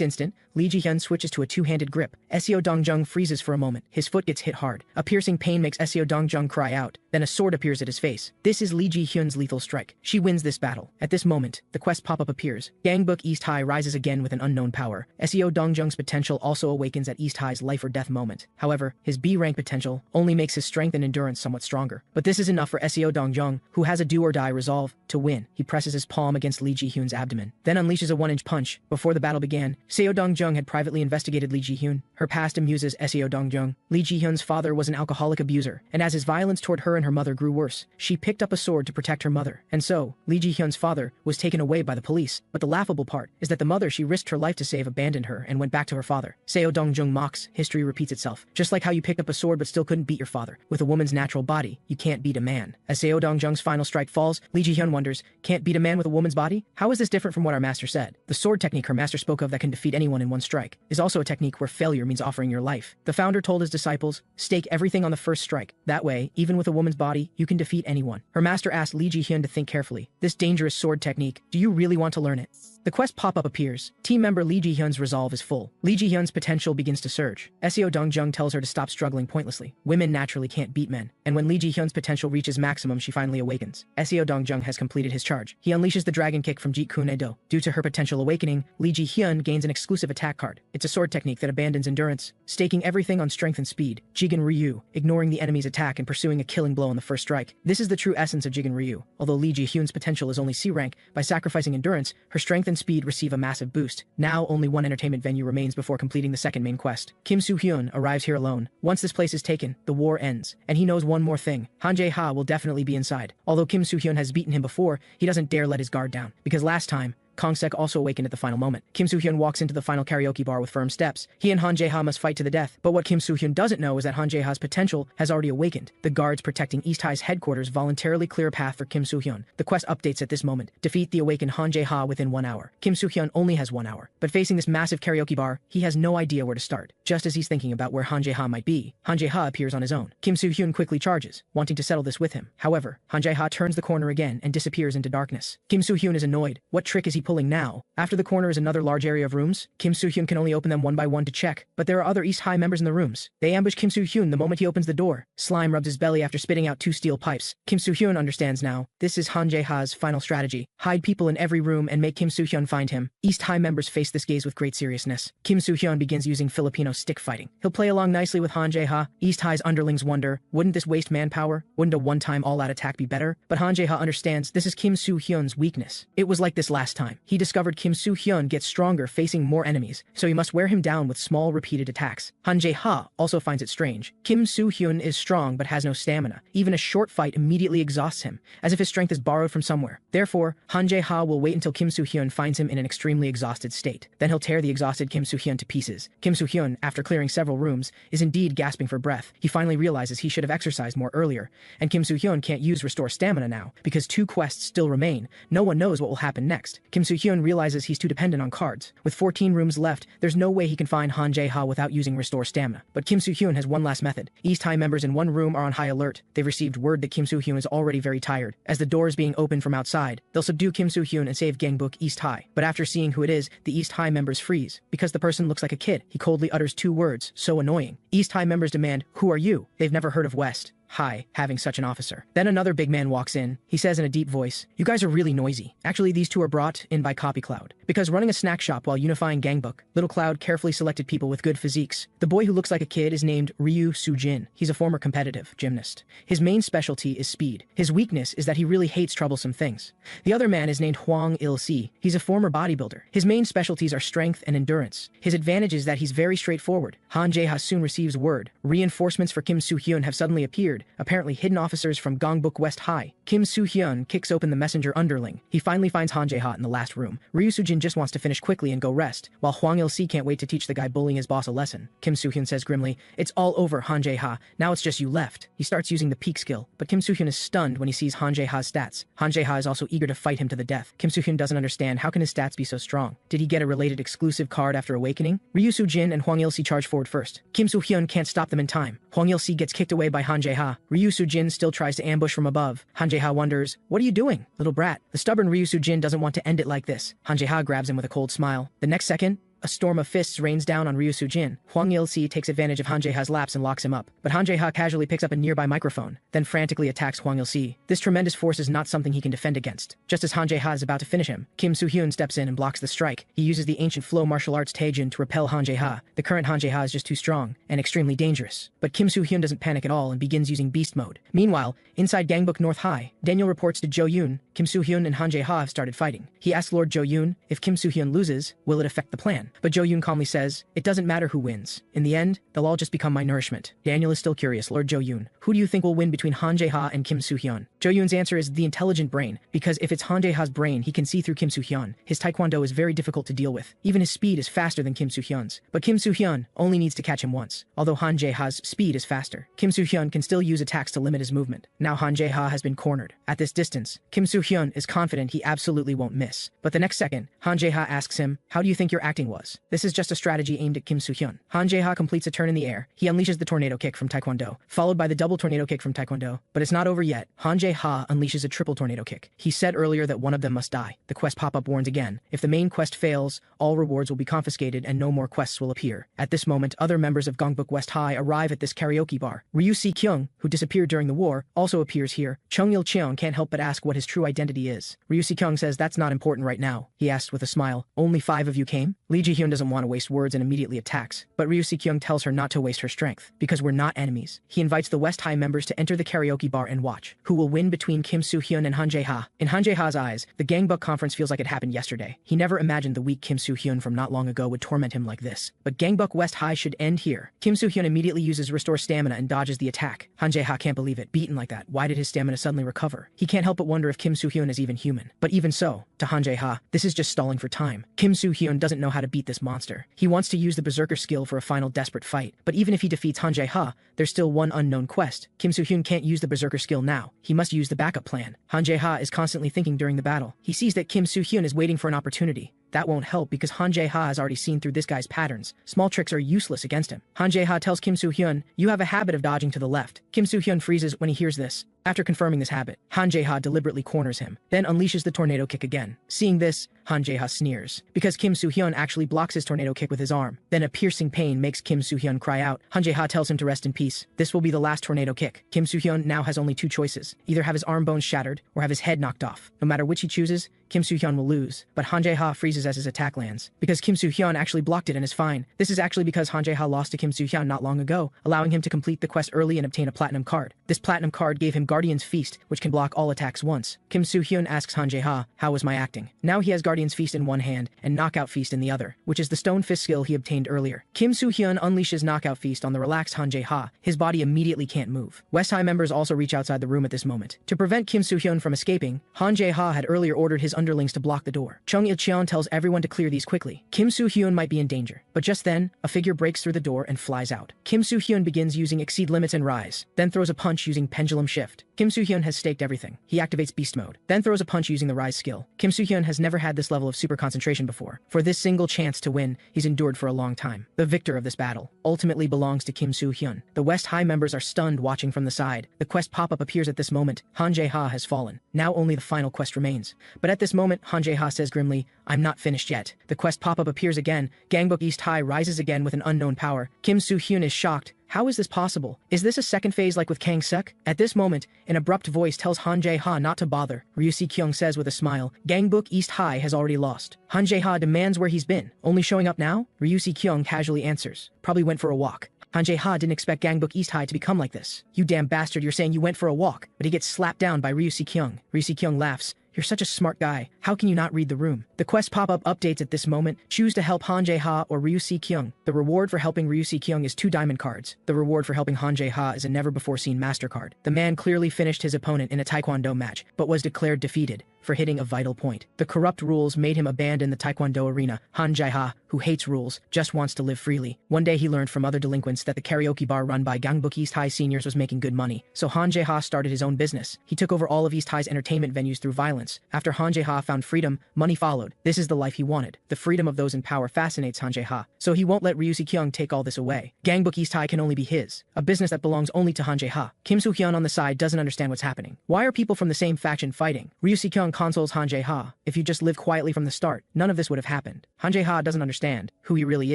instant, Lee Ji-hyun switches to a two-handed grip. Seo Dong-jung freezes for a moment. His foot gets hit hard. A piercing pain makes Seo Dong-jung cry out. Then a sword appears at his face. This is Lee Ji-hyun's lethal strike. She wins this battle. At this moment, the quest pop-up appears. Gangbuk East High rises again with an unknown power. Seo Dong-jung's potential also awakens at East High's life or death moment. However, his B-rank potential only makes his strength and endurance somewhat stronger. But this is enough for Seo Dong-jung, who has a do-or-die resolve to win. He presses his palm against Lee Ji-hyun's abdomen, then unleashes a 1-inch punch. Before the battle began, Seo Dong-jung had privately investigated Lee Ji-hyun. Her past amuses Seo Dong-jung. Lee Ji-hyun's father was an alcoholic abuser, and as his violence toward her and her mother grew worse, she picked up a sword to protect her mother. And so, Lee Ji-hyun's father was taken away by the police. But the laughable part is that the mother she risked her life to save abandoned her and went back to her father. Seo Dong-jung mocks, history repeats itself. Just like how you picked up a sword but still couldn't beat your father. With a woman's natural body, you can't beat a man. As Seo Dong-jung's final strike falls, Lee Ji-hyun wonders, can't beat a man with a woman's body? How is this different from what our master said? The sword technique her master spoke of that can defeat anyone in one strike is also a technique where failure means offering your life. The founder told his disciples, stake everything on the first strike. That way, even with a woman's body, you can defeat anyone. Her master asked Lee Ji-hyun to think carefully. This dangerous sword technique, do you really want to learn it? The quest pop-up appears. Team member Lee Ji-hyun's resolve is full. Lee Ji-hyun's potential begins to surge. Seo Dong-jung tells her to stop struggling pointlessly. Women naturally can't beat men. And when Lee Ji-hyun's potential reaches maximum, she finally awakens. Seo Dong-jung has completed his charge. He unleashes the dragon kick from Jeet Kune Do. Due to her potential awakening, Lee Ji-hyun gains an exclusive attack card. It's a sword technique that abandons endurance, staking everything on strength and speed. Jigen Ryu, ignoring the enemy's attack and pursuing a killing blow on the first strike. This is the true essence of Jigen Ryu. Although Lee Ji-hyun's potential is only C rank, by sacrificing endurance, her strength and speed receive a massive boost. Now only one entertainment venue remains before completing the second main quest. Kim Soo-hyun arrives here alone. Once this place is taken, the war ends. And he knows one more thing. Han Jae-ha will definitely be inside. Although Kim Soo-hyun has beaten him before, he doesn't dare let his guard down. Because last time, Kong-sek also awakened at the final moment. Kim Soo-hyun walks into the final karaoke bar with firm steps. He and Han Jae-ha must fight to the death. But what Kim Soo-hyun doesn't know is that Han Jae-ha's potential has already awakened. The guards protecting East High's headquarters voluntarily clear a path for Kim Soo-hyun. The quest updates at this moment. Defeat the awakened Han Jae-ha within 1 hour. Kim Soo-hyun only has 1 hour. But facing this massive karaoke bar, he has no idea where to start. Just as he's thinking about where Han Jae-ha might be, Han Jae-ha appears on his own. Kim Soo-hyun quickly charges, wanting to settle this with him. However, Han Jae-ha turns the corner again and disappears into darkness. Kim Soo-hyun is annoyed. What trick is he pulling now? After the corner is another large area of rooms. Kim Soo-hyun can only open them one by one to check, but there are other East High members in the rooms. They ambush Kim Soo-hyun the moment he opens the door. Slime rubs his belly after spitting out 2 steel pipes. Kim Soo-hyun understands now. This is Han Jae-ha's final strategy. Hide people in every room and make Kim Soo-hyun find him. East High members face this gaze with great seriousness. Kim Soo-hyun begins using Filipino stick fighting. He'll play along nicely with Han Jae-ha. East High's underlings wonder, wouldn't this waste manpower? Wouldn't a one-time all-out attack be better? But Han Jae-ha understands this is Kim Soo-hyun's weakness. It was like this last time. He discovered Kim Soo-hyun gets stronger facing more enemies, so he must wear him down with small repeated attacks. Han Jae-ha also finds it strange. Kim Soo-hyun is strong but has no stamina. Even a short fight immediately exhausts him, as if his strength is borrowed from somewhere. Therefore, Han Jae-ha will wait until Kim Soo-hyun finds him in an extremely exhausted state. Then he'll tear the exhausted Kim Soo-hyun to pieces. Kim Soo-hyun, after clearing several rooms, is indeed gasping for breath. He finally realizes he should have exercised more earlier, and Kim Soo-hyun can't use restore stamina now, because 2 quests still remain. No one knows what will happen next. Kim Soo-hyun realizes he's too dependent on cards. With 14 rooms left, there's no way he can find Han Jae-ha without using restore stamina. But Kim Soo-hyun has one last method. East High members in one room are on high alert. They've received word that Kim Soo-hyun is already very tired. As the door is being opened from outside, they'll subdue Kim Soo-hyun and save Gangbuk East High. But after seeing who it is, the East High members freeze. Because the person looks like a kid, he coldly utters 2 words, so annoying. East High members demand, "Who are you?" They've never heard of West High having such an officer. Then another big man walks in. He says in a deep voice, "You guys are really noisy." Actually, these 2 are brought in by Copy Cloud. Because running a snack shop while unifying Gangbuk, Little Cloud carefully selected people with good physiques. The boy who looks like a kid is named Ryu Soo-jin. He's a former competitive gymnast. His main specialty is speed. His weakness is that he really hates troublesome things. The other man is named Hwang Il-si. He's a former bodybuilder. His main specialties are strength and endurance. His advantage is that he's very straightforward. Han Jae-ha soon receives word. Reinforcements for Kim Soo-hyun have suddenly appeared, apparently hidden officers from Gangbuk West High. Kim Soo-hyun kicks open the messenger underling. He finally finds Han Jae-ha in the last room. Ryu Soo-jin just wants to finish quickly and go rest, while Hwang Il-si can't wait to teach the guy bullying his boss a lesson. Kim Soo-hyun says grimly, "It's all over, Han Jae-ha. Now it's just you left." He starts using the peak skill, but Kim Soo-hyun is stunned when he sees Han Jae-ha's stats. Han Jae-ha is also eager to fight him to the death. Kim Soo-hyun doesn't understand how can his stats be so strong. Did he get a related exclusive card after awakening? Ryu Soo-jin and Hwang Il-si charge forward first. Kim Soo-hyun can't stop them in time. Hwang Il-si gets kicked away by Han Jae-ha. Ryu Soo-jin still tries to ambush from above. Han Jae-ha wonders, "What are you doing, little brat?" The stubborn Ryu Soo-jin doesn't want to end it like this. Han Jae-ha grabs him with a cold smile. The next second, a storm of fists rains down on Ryu Soo-jin. Hwang Il-si takes advantage of Han Jae-ha's lapse and locks him up. But Han Jae-ha casually picks up a nearby microphone, then frantically attacks Hwang Il-si. This tremendous force is not something he can defend against. Just as Han Jae-ha is about to finish him, Kim Soo-hyun steps in and blocks the strike. He uses the ancient flow martial arts Taejin to repel Han Jae-ha. The current Han Jae-ha is just too strong and extremely dangerous. But Kim Soo-hyun doesn't panic at all and begins using beast mode. Meanwhile, inside Gangbuk North High, Daniel reports to Jo-yoon, Kim Soo-hyun and Han Jae-ha have started fighting. He asks Lord Jo-yoon, if Kim Soo-hyun loses, will it affect the plan? But Jo Yoon calmly says, it doesn't matter who wins. In the end, they'll all just become my nourishment. Daniel is still curious. Lord Jo Yoon, who do you think will win between Han Jae-ha and Kim Soo-hyeon? Jo Yoon's answer is the intelligent brain, because if it's Han Jae-ha's brain, he can see through Kim Soo-hyeon. His taekwondo is very difficult to deal with. Even his speed is faster than Kim Soo-hyeon's. But Kim Soo-hyeon only needs to catch him once. Although Han Jae-ha's speed is faster, Kim Soo-hyeon can still use attacks to limit his movement. Now Han Jae-ha has been cornered. At this distance, Kim Soo-hyeon is confident he absolutely won't miss. But the next second, Han Jae-ha asks him, how do you think your acting was? This is just a strategy aimed at Kim Soo-hyeon. Han Jae-ha completes a turn in the air. He unleashes the tornado kick from taekwondo, followed by the double tornado kick from taekwondo. But it's not over yet. Han Jae-ha unleashes a triple tornado kick. He said earlier that one of them must die. The quest pop-up warns again. If the main quest fails, all rewards will be confiscated and no more quests will appear. At this moment, other members of Gongbuk West High arrive at this karaoke bar. Ryu Si-kyung, who disappeared during the war, also appears here. Chung Il-cheon can't help but ask what his true identity is. Ryu Si-kyung says that's not important right now. He asks with a smile, only 5 of you came? Lee Ji-hyun doesn't want to waste words and immediately attacks, but Ryu Si-kyung tells her not to waste her strength, because we're not enemies. He invites the West High members to enter the karaoke bar and watch who will win between Kim Soo-hyun and Han Jae-ha. In Han Jae-ha's eyes, the Gangbuk conference feels like it happened yesterday. He never imagined the weak Kim Soo-hyun from not long ago would torment him like this. But Gangbuk West High should end here. Kim Soo-hyun immediately uses restore stamina and dodges the attack. Han Jae-ha can't believe it. Beaten like that, why did his stamina suddenly recover? He can't help but wonder if Kim Soo-hyun is even human. But even so, to Han Jae-ha, this is just stalling for time. Kim Soo-hyun doesn't know how to beat this monster. He wants to use the berserker skill for a final desperate fight. But even if he defeats Han Jae-ha, there's still one unknown quest. Kim Soo-hyun can't use the berserker skill now. He must use the backup plan. Han Jae-ha is constantly thinking during the battle. He sees that Kim Soo-hyun is waiting for an opportunity. That won't help because Han Jae-ha has already seen through this guy's patterns. Small tricks are useless against him. Han Jae-ha tells Kim Soo-hyun, you have a habit of dodging to the left. Kim Soo-hyun freezes when he hears this. After confirming this habit, Han Jae-ha deliberately corners him, then unleashes the tornado kick again. Seeing this, Han Jae-ha sneers, because Kim Soo-hyun actually blocks his tornado kick with his arm. Then a piercing pain makes Kim Soo-hyun cry out. Han Jae-ha tells him to rest in peace. This will be the last tornado kick. Kim Soo-hyun now has only 2 choices, either have his arm bones shattered or have his head knocked off. No matter which he chooses, Kim Soo-hyun will lose. But Han Jae-ha freezes as his attack lands, because Kim Soo-hyun actually blocked it and is fine. This is actually because Han Jae-ha lost to Kim Soo-hyun not long ago, allowing him to complete the quest early and obtain a platinum card. This platinum card gave him Guardian's Feast, which can block all attacks once. Kim Soo-hyun asks Han Jae-ha, how was my acting? Now he has Guardian's Feast in one hand and Knockout Feast in the other, which is the Stone Fist skill he obtained earlier. Kim Soo-hyun unleashes Knockout Feast on the relaxed Han Jae-ha. His body immediately can't move. West High members also reach outside the room at this moment. To prevent Kim Soo-hyun from escaping, Han Jae-ha had earlier ordered his underlings to block the door. Chung Il-cheon tells everyone to clear these quickly. Kim Soo-hyun might be in danger. But just then, a figure breaks through the door and flies out. Kim Soo-hyun begins using Exceed Limits and Rise, then throws a punch using Pendulum Shift. Kim Soo-hyun has staked everything. He activates Beast Mode, then throws a punch using the Rise skill. Kim Soo-hyun has never had this level of super concentration before. For this single chance to win, he's endured for a long time. The victor of this battle ultimately belongs to Kim Soo-hyun. The West High members are stunned watching from the side. The quest pop-up appears at this moment. Han Jae-ha has fallen. Now only the final quest remains. But at this moment, Han Jae-ha says grimly, I'm not finished yet. The quest pop-up appears again. Gangbuk East High rises again with an unknown power. Kim Soo-hyun is shocked. How is this possible? Is this a second phase like with Kang Suk? At this moment, an abrupt voice tells Han Jae-ha not to bother. Ryu Si-kyung says with a smile, Gangbuk East High has already lost. Han Jae-ha demands where he's been. Only showing up now? Ryu Si-kyung casually answers. Probably went for a walk. Han Jae-ha didn't expect Gangbuk East High to become like this. You damn bastard, you're saying you went for a walk. But he gets slapped down by Ryu Si-kyung. Ryu Si-kyung laughs. You're such a smart guy. How can you not read the room? The quest pop-up updates at this moment. Choose to help Han Jae-ha or Ryu Si-kyung. The reward for helping Ryu Si-kyung is 2 diamond cards. The reward for helping Han Jae-ha is a never-before-seen master card. The man clearly finished his opponent in a taekwondo match, but was declared defeated for hitting a vital point. The corrupt rules made him abandon the taekwondo arena. Han Jae-ha, who hates rules, just wants to live freely. One day he learned from other delinquents that the karaoke bar run by Gangbuk East High seniors was making good money. So Han Jae-ha started his own business. He took over all of East High's entertainment venues through violence. After Han Jae-ha found freedom, money followed. This is the life he wanted. The freedom of those in power fascinates Han Jae-ha, so he won't let Ryu Si-kyung take all this away. Gangbuk East High can only be his, a business that belongs only to Han Jae-ha. Kim Soo-hyun on the side doesn't understand what's happening. Why are people from the same faction fighting? Ryu Si-kyung consoles Han Jae-ha. If you just lived quietly from the start, none of this would have happened. Han Jae-ha doesn't understand who he really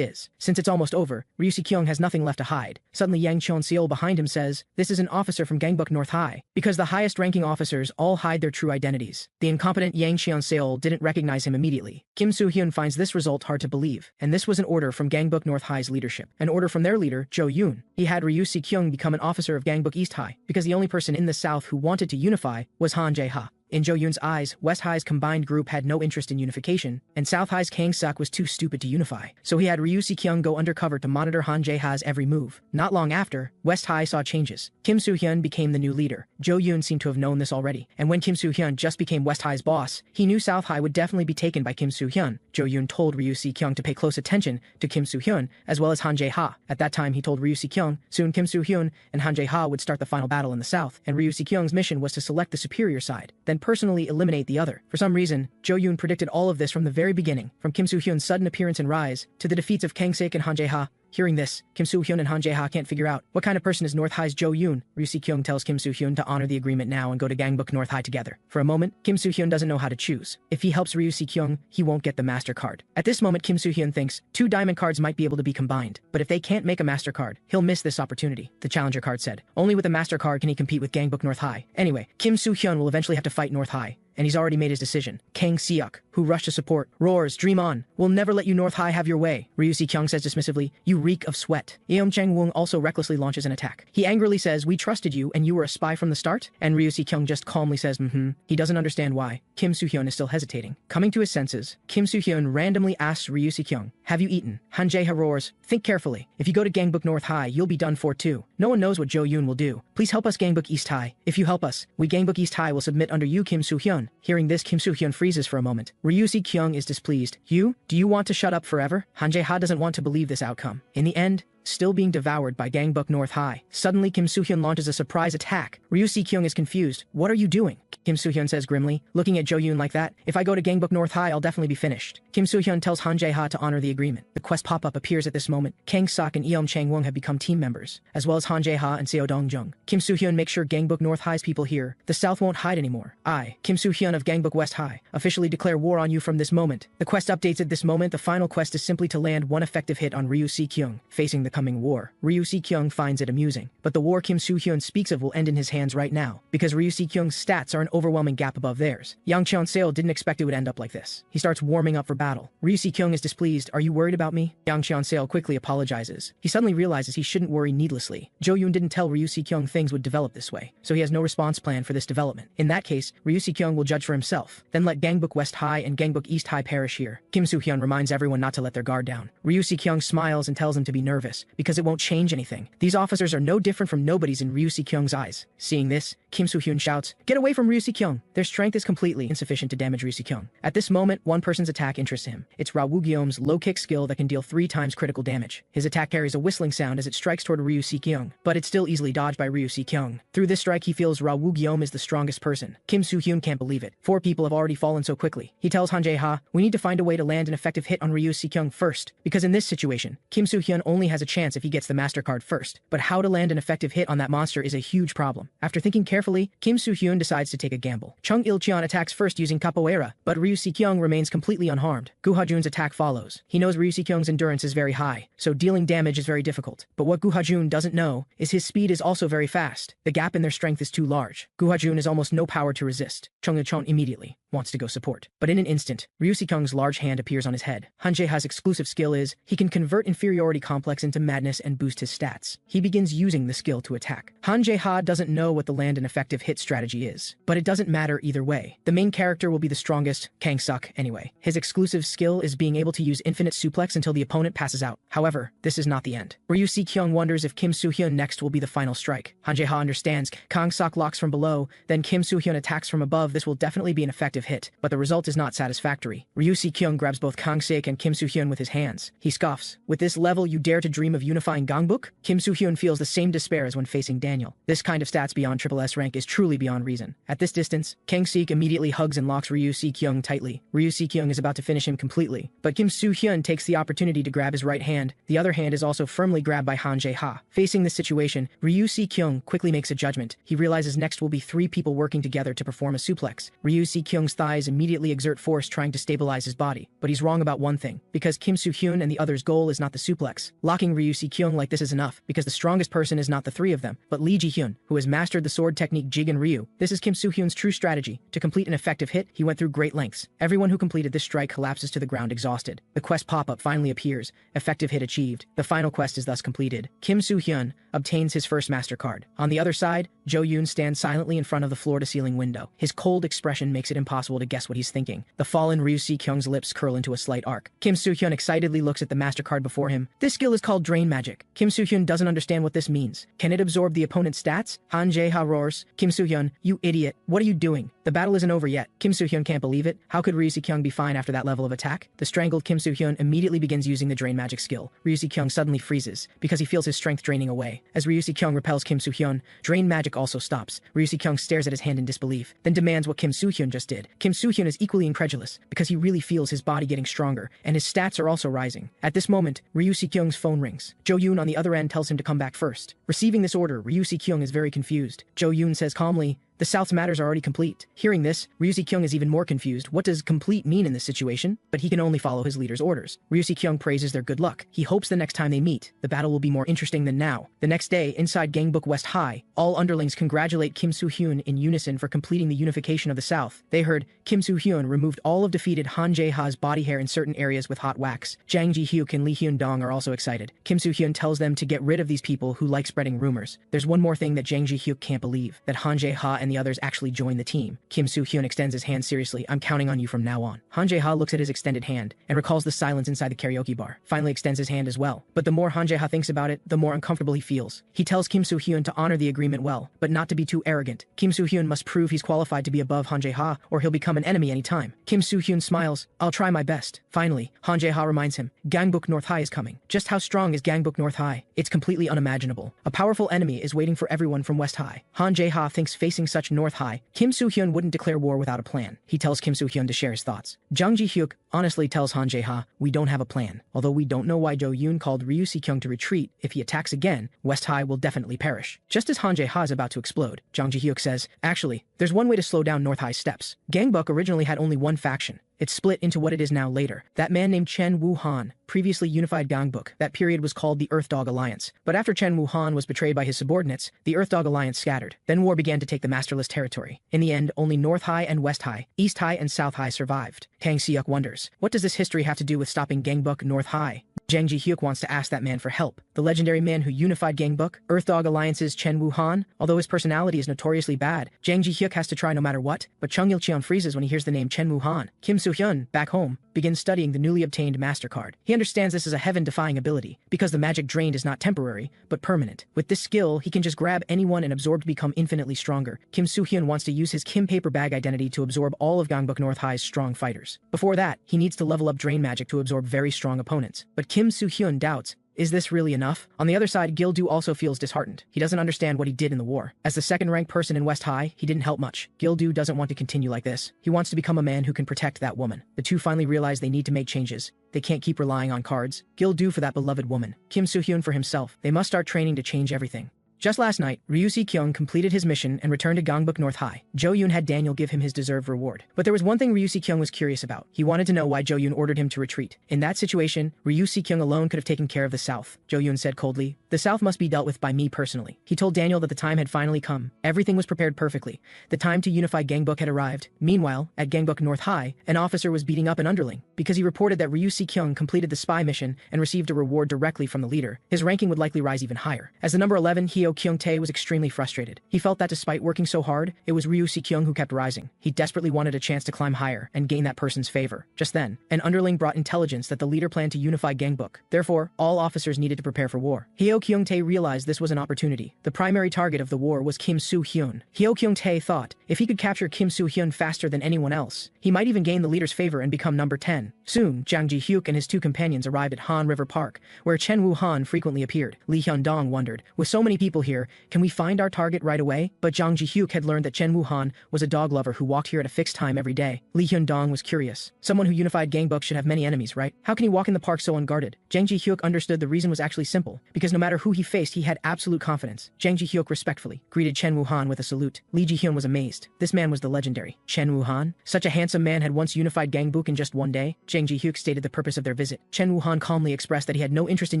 is. Since it's almost over, Ryu Si-kyung has nothing left to hide. Suddenly Yang Cheon-seol behind him says, this is an officer from Gangbuk North High. Because the highest ranking officers all hide their true identities. The incompetent Yang Cheon-seol didn't recognize him immediately. Kim Soo-hyun finds this result hard to believe, and this was an order from Gangbuk North High's leadership. An order from their leader, Jo Yoon. He had Ryu Si-kyung become an officer of Gangbuk East High, because the only person in the South who wanted to unify was Han Jae-ha. In Jo Yoon's eyes, West High's combined group had no interest in unification, and South High's Kang Suk was too stupid to unify. So he had Ryu Si-kyung go undercover to monitor Han Jae-ha's every move. Not long after, West High saw changes. Kim Soo-hyun became the new leader. Jo Yoon seemed to have known this already, and when Kim Soo-hyun just became West High's boss, he knew South High would definitely be taken by Kim Soo-hyun. Jo Yoon told Ryu Si-kyung to pay close attention to Kim Soo-hyun, as well as Han Jae-ha. At that time, he told Ryu Si-kyung, soon Kim Soo-hyun and Han Jae-ha would start the final battle in the south, and Ryu Si-kyung's mission was to select the superior side, then personally eliminate the other. For some reason, Jo Yoon predicted all of this from the very beginning, from Kim Soo-hyun's sudden appearance and rise, to the defeats of Kang Sik and Han Jae-ha. Hearing this, Kim Soo-hyun and Han Jae-ha can't figure out what kind of person is North High's Jo Yoon. Ryu Si-kyung tells Kim Soo-hyun to honor the agreement now and go to Gangbuk North High together. For a moment, Kim Soo-hyun doesn't know how to choose. If he helps Ryu Si-kyung, he won't get the Master Card. At this moment, Kim Soo-hyun thinks 2 diamond cards might be able to be combined, but if they can't make a Master Card, he'll miss this opportunity. The Challenger card said, only with a Master Card can he compete with Gangbuk North High. Anyway, Kim Soo-hyun will eventually have to fight North High, and he's already made his decision. Kang Seok, who rushed to support, roars, dream on. We'll never let you North High have your way. Ryu Si-kyung says dismissively, you reek of sweat. Yeom Chang-woong also recklessly launches an attack. He angrily says, we trusted you and you were a spy from the start? And Ryu Si-kyung just calmly says, He doesn't understand why. Kim Soo-hyun is still hesitating. Coming to his senses, Kim Soo-hyun randomly asks Ryu Si-kyung, have you eaten? Han Jae-ha roars, think carefully. If you go to Gangbuk North High, you'll be done for too. No one knows what Jo Yoon will do. Please help us Gangbuk East High. If you help us, we Gangbuk East High will submit under you Kim Soo-hyun. Hearing this, Kim Soo-hyun freezes for a moment. Ryu Si-kyung is displeased. You? Do you want to shut up forever? Han Jae-ha doesn't want to believe this outcome. In the end, still being devoured by Gangbuk North High. Suddenly, Kim Soo-hyun launches a surprise attack. Ryu Si-kyung is confused. What are you doing? Kim Soo-hyun says grimly, looking at Jo Yoon like that, if I go to Gangbuk North High, I'll definitely be finished. Kim Soo-hyun tells Han Jae-ha to honor the agreement. The quest pop-up appears at this moment. Kang Sok and Yeom Chang-woong have become team members, as well as Han Jae-ha and Seo Dong-jung. Kim Soo-hyun makes sure Gangbuk North High's people hear, the South won't hide anymore. I, Kim Soo-hyun of Gangbuk West High, officially declare war on you from this moment. The quest updates at this moment. The final quest is simply to land one effective hit on Ryu Si-kyung, facing the coming war. Ryu Si-kyung finds it amusing, but the war Kim Soo-hyun speaks of will end in his hands right now, because Ryu Si-kyung's stats are an overwhelming gap above theirs. Yang Cheon-seo didn't expect it would end up like this. He starts warming up for battle. Ryu Si-kyung is displeased. Are you worried about me? Yang Cheon-seo quickly apologizes. He suddenly realizes he shouldn't worry needlessly. Jo Yoon didn't tell Ryu Si-kyung things would develop this way, so he has no response plan for this development. In that case, Ryu Si-kyung will judge for himself, then let Gangbuk West High and Gangbuk East High perish here. Kim Soo-hyun reminds everyone not to let their guard down. Ryu Si-kyung smiles and tells him to be nervous, because it won't change anything. These officers are no different from nobodies in Ryu Si-kyung's eyes. Seeing this, Kim Soo-hyun shouts, get away from Ryu Si-kyung. Their strength is completely insufficient to damage Ryu Si-kyung. At this moment, one person's attack interests him. It's Ra Woo-gyeom's low kick skill that can deal 3 times critical damage. His attack carries a whistling sound as it strikes toward Ryu Si-kyung, but it's still easily dodged by Ryu Si-kyung. Through this strike, he feels Ra Woo-gyeom is the strongest person. Kim Soo-hyun can't believe it. 4 people have already fallen so quickly. He tells Han Jae-ha, we need to find a way to land an effective hit on Ryu Si-kyung first, because in this situation, Kim Soo-hyun only has a chance if he gets the Master Card first, but how to land an effective hit on that monster is a huge problem. After thinking carefully, Kim Soo-hyun decides to take a gamble. Chung Il-cheon attacks first using capoeira, but Ryu Si-kyung remains completely unharmed. Gu Ha-jun's attack follows. He knows Ryu Si-kyung's endurance is very high, so dealing damage is very difficult. But what Gu Ha-jun doesn't know is his speed is also very fast. The gap in their strength is too large. Gu Ha-jun has almost no power to resist. Chung Il-cheon immediately wants to go support. But in an instant, Ryu Si-kyung's large hand appears on his head. Han Jae-ha's exclusive skill is, he can convert inferiority complex into madness and boost his stats. He begins using the skill to attack. Han Jae-ha doesn't know what the land and effective hit strategy is, but it doesn't matter either way. The main character will be the strongest, Kang Suk, anyway. His exclusive skill is being able to use infinite suplex until the opponent passes out. However, this is not the end. Ryu Si-kyung wonders if Kim Soo-hyun next will be the final strike. Han Jae-ha understands. Kang Suk locks from below, then Kim Soo-hyun attacks from above. This will definitely be an effective hit, but the result is not satisfactory. Ryu Si-kyung grabs both Kang Sik and Kim Soo-hyun with his hands. He scoffs. With this level, you dare to dream of unifying Gangbuk? Kim Soo-hyun feels the same despair as when facing Daniel. This kind of stats beyond triple S rank is truly beyond reason. At this distance, Kang Sik immediately hugs and locks Ryu Si-kyung tightly. Ryu Si-kyung is about to finish him completely, but Kim Soo-hyun takes the opportunity to grab his right hand. The other hand is also firmly grabbed by Han Jae-ha. Facing this situation, Ryu Si-kyung quickly makes a judgment. He realizes next will be 3 people working together to perform a suplex. Ryu Si-kyung's thighs immediately exert force trying to stabilize his body, but he's wrong about one thing, because Kim Soo-hyun and the others' goal is not the suplex. Locking Ryu Si-kyung like this is enough, because the strongest person is not the 3 of them, but Lee Ji-hyun, who has mastered the sword technique Jigen Ryu. This is Kim Soo-hyun's true strategy. To complete an effective hit, he went through great lengths. Everyone who completed this strike collapses to the ground exhausted. The quest pop-up finally appears. Effective hit achieved. The final quest is thus completed. Kim Soo-hyun, obtains his first MasterCard. On the other side, Jo-yoon stands silently in front of the floor-to-ceiling window. His cold expression makes it impossible to guess what he's thinking. The fallen Ryu Si-kyung's lips curl into a slight arc. Kim Soo-hyun excitedly looks at the MasterCard before him. This skill is called Drain Magic. Kim Soo-hyun doesn't understand what this means. Can it absorb the opponent's stats? Han Jae-ha roars. Kim Soo-hyun, you idiot. What are you doing? The battle isn't over yet. Kim Soo-hyun can't believe it. How could Ryu Si-kyung be fine after that level of attack? The strangled Kim Soo-hyun immediately begins using the Drain Magic skill. Ryu Si-kyung suddenly freezes because he feels his strength draining away. As Ryu Si-kyung repels Kim Soo-hyun, Drain Magic also stops. Ryu Si-kyung stares at his hand in disbelief, then demands what Kim Soo-hyun just did. Kim Soo-hyun is equally incredulous because he really feels his body getting stronger and his stats are also rising. At this moment, Ryu Si-kyung's phone rings. Jo-yoon on the other end tells him to come back first. Receiving this order, Ryu Si-kyung is very confused. Jo-yoon says calmly, "The South's matters are already complete." Hearing this, Ryu Si-kyung is even more confused. What does complete mean in this situation? But he can only follow his leader's orders. Ryu Si-kyung praises their good luck. He hopes the next time they meet, the battle will be more interesting than now. The next day, inside Gangbuk West High, all underlings congratulate Kim Soo-hyun in unison for completing the unification of the South. They heard Kim Soo-hyun removed all of defeated Han Jae-ha's body hair in certain areas with hot wax. Jang Ji-hyuk and Lee Hyun-dong are also excited. Kim Soo-hyun tells them to get rid of these people who like spreading rumors. There's one more thing that Jang Ji-hyuk can't believe, that Han Jae-ha and the others actually join the team. Kim Soo-hyun extends his hand seriously. "I'm counting on you from now on." Han Jae-ha looks at his extended hand and recalls the silence inside the karaoke bar. Finally extends his hand as well. But the more Han Jae-ha thinks about it, the more uncomfortable he feels. He tells Kim Soo-hyun to honor the agreement well, but not to be too arrogant. Kim Soo-hyun must prove he's qualified to be above Han Jae-ha, or he'll become an enemy anytime. Kim Soo-hyun smiles. "I'll try my best." Finally, Han Jae-ha reminds him, Gangbuk North High is coming. Just how strong is Gangbuk North High? It's completely unimaginable. A powerful enemy is waiting for everyone from West High. Han Jae-ha thinks facing such North High, Kim Soo-hyun wouldn't declare war without a plan. He tells Kim Soo-hyun to share his thoughts. Jang Ji-hyuk honestly tells Han Jae-ha, "We don't have a plan. Although we don't know why Jo-yoon called Ryu Si-kyung to retreat, if he attacks again, West High will definitely perish." Just as Han Jae-ha is about to explode, Jang Ji-hyuk says, "Actually, there's one way to slow down North High's steps. Gangbuk originally had only one faction. It split into what it is now later. That man named Chen Wu-han previously unified Gangbuk. That period was called the Earth Dog Alliance. But after Chen Wu-han was betrayed by his subordinates, the Earth Dog Alliance scattered. Then war began to take the masterless territory. In the end, only North High and West High, East High and South High survived." Kang Si-hyuk wonders, what does this history have to do with stopping Gangbuk North High? Jang Ji-hyuk wants to ask that man for help. The legendary man who unified Gangbuk, Earth Dog Alliance's Chen Wu-han. Although his personality is notoriously bad, Jang Ji-hyuk has to try no matter what. But Chung Il-cheon freezes when he hears the name Chen Wu-han. Kim Soo-hyun, back home, begins studying the newly obtained MasterCard. He understands this is a heaven-defying ability, because the magic drained is not temporary, but permanent. With this skill, he can just grab anyone and absorb to become infinitely stronger. Kim Soo-hyun wants to use his Kim Paper Bag identity to absorb all of Gangbuk North High's strong fighters. Before that, he needs to level up Drain Magic to absorb very strong opponents. But Kim Soo-hyun doubts, is this really enough? On the other side, Gil-do also feels disheartened. He doesn't understand what he did in the war. As the second-ranked person in West High, he didn't help much. Gil-do doesn't want to continue like this. He wants to become a man who can protect that woman. The two finally realize they need to make changes. They can't keep relying on cards. Gil-do for that beloved woman. Kim Soo-hyun for himself. They must start training to change everything. Just last night, Ryu Si-kyung completed his mission and returned to Gangbuk North High. Jo-yoon had Daniel give him his deserved reward. But there was one thing Ryu Si-kyung was curious about. He wanted to know why Jo-yoon ordered him to retreat. In that situation, Ryu Si-kyung alone could have taken care of the South. Jo-yoon said coldly, "The South must be dealt with by me personally." He told Daniel that the time had finally come. Everything was prepared perfectly. The time to unify Gangbuk had arrived. Meanwhile, at Gangbuk North High, an officer was beating up an underling because he reported that Ryu Si-kyung completed the spy mission and received a reward directly from the leader. His ranking would likely rise even higher. As the number 11, Hyo Kyung-tae was extremely frustrated. He felt that despite working so hard, it was Ryu Si-kyung who kept rising. He desperately wanted a chance to climb higher and gain that person's favor. Just then, an underling brought intelligence that the leader planned to unify Gangbuk. Therefore, all officers needed to prepare for war. Hyo Kyung-tae realized this was an opportunity. The primary target of the war was Kim Soo-hyun. Hyo Kyung-tae thought, if he could capture Kim Soo-hyun faster than anyone else, he might even gain the leader's favor and become number 10. Soon, Jang Ji-hyuk and his two companions arrived at Han River Park, where Chen Wu-han frequently appeared. Lee Hyun-dong wondered, with so many people here, can we find our target right away? But Jang Ji-hyuk had learned that Chen Wu-han was a dog lover who walked here at a fixed time every day. Lee Hyun-dong was curious. Someone who unified Gangbuk should have many enemies, right? How can he walk in the park so unguarded? Jang Ji-hyuk understood the reason was actually simple, because no matter who he faced, he had absolute confidence. Jang Ji-hyuk respectfully greeted Chen Wu-han with a salute. Lee Ji-hyun was amazed. This man was the legendary Chen Wu-han. Such a handsome man had once unified Gangbuk in just one day. Jang Ji-hyuk stated the purpose of their visit. Chen Wu-han calmly expressed that he had no interest in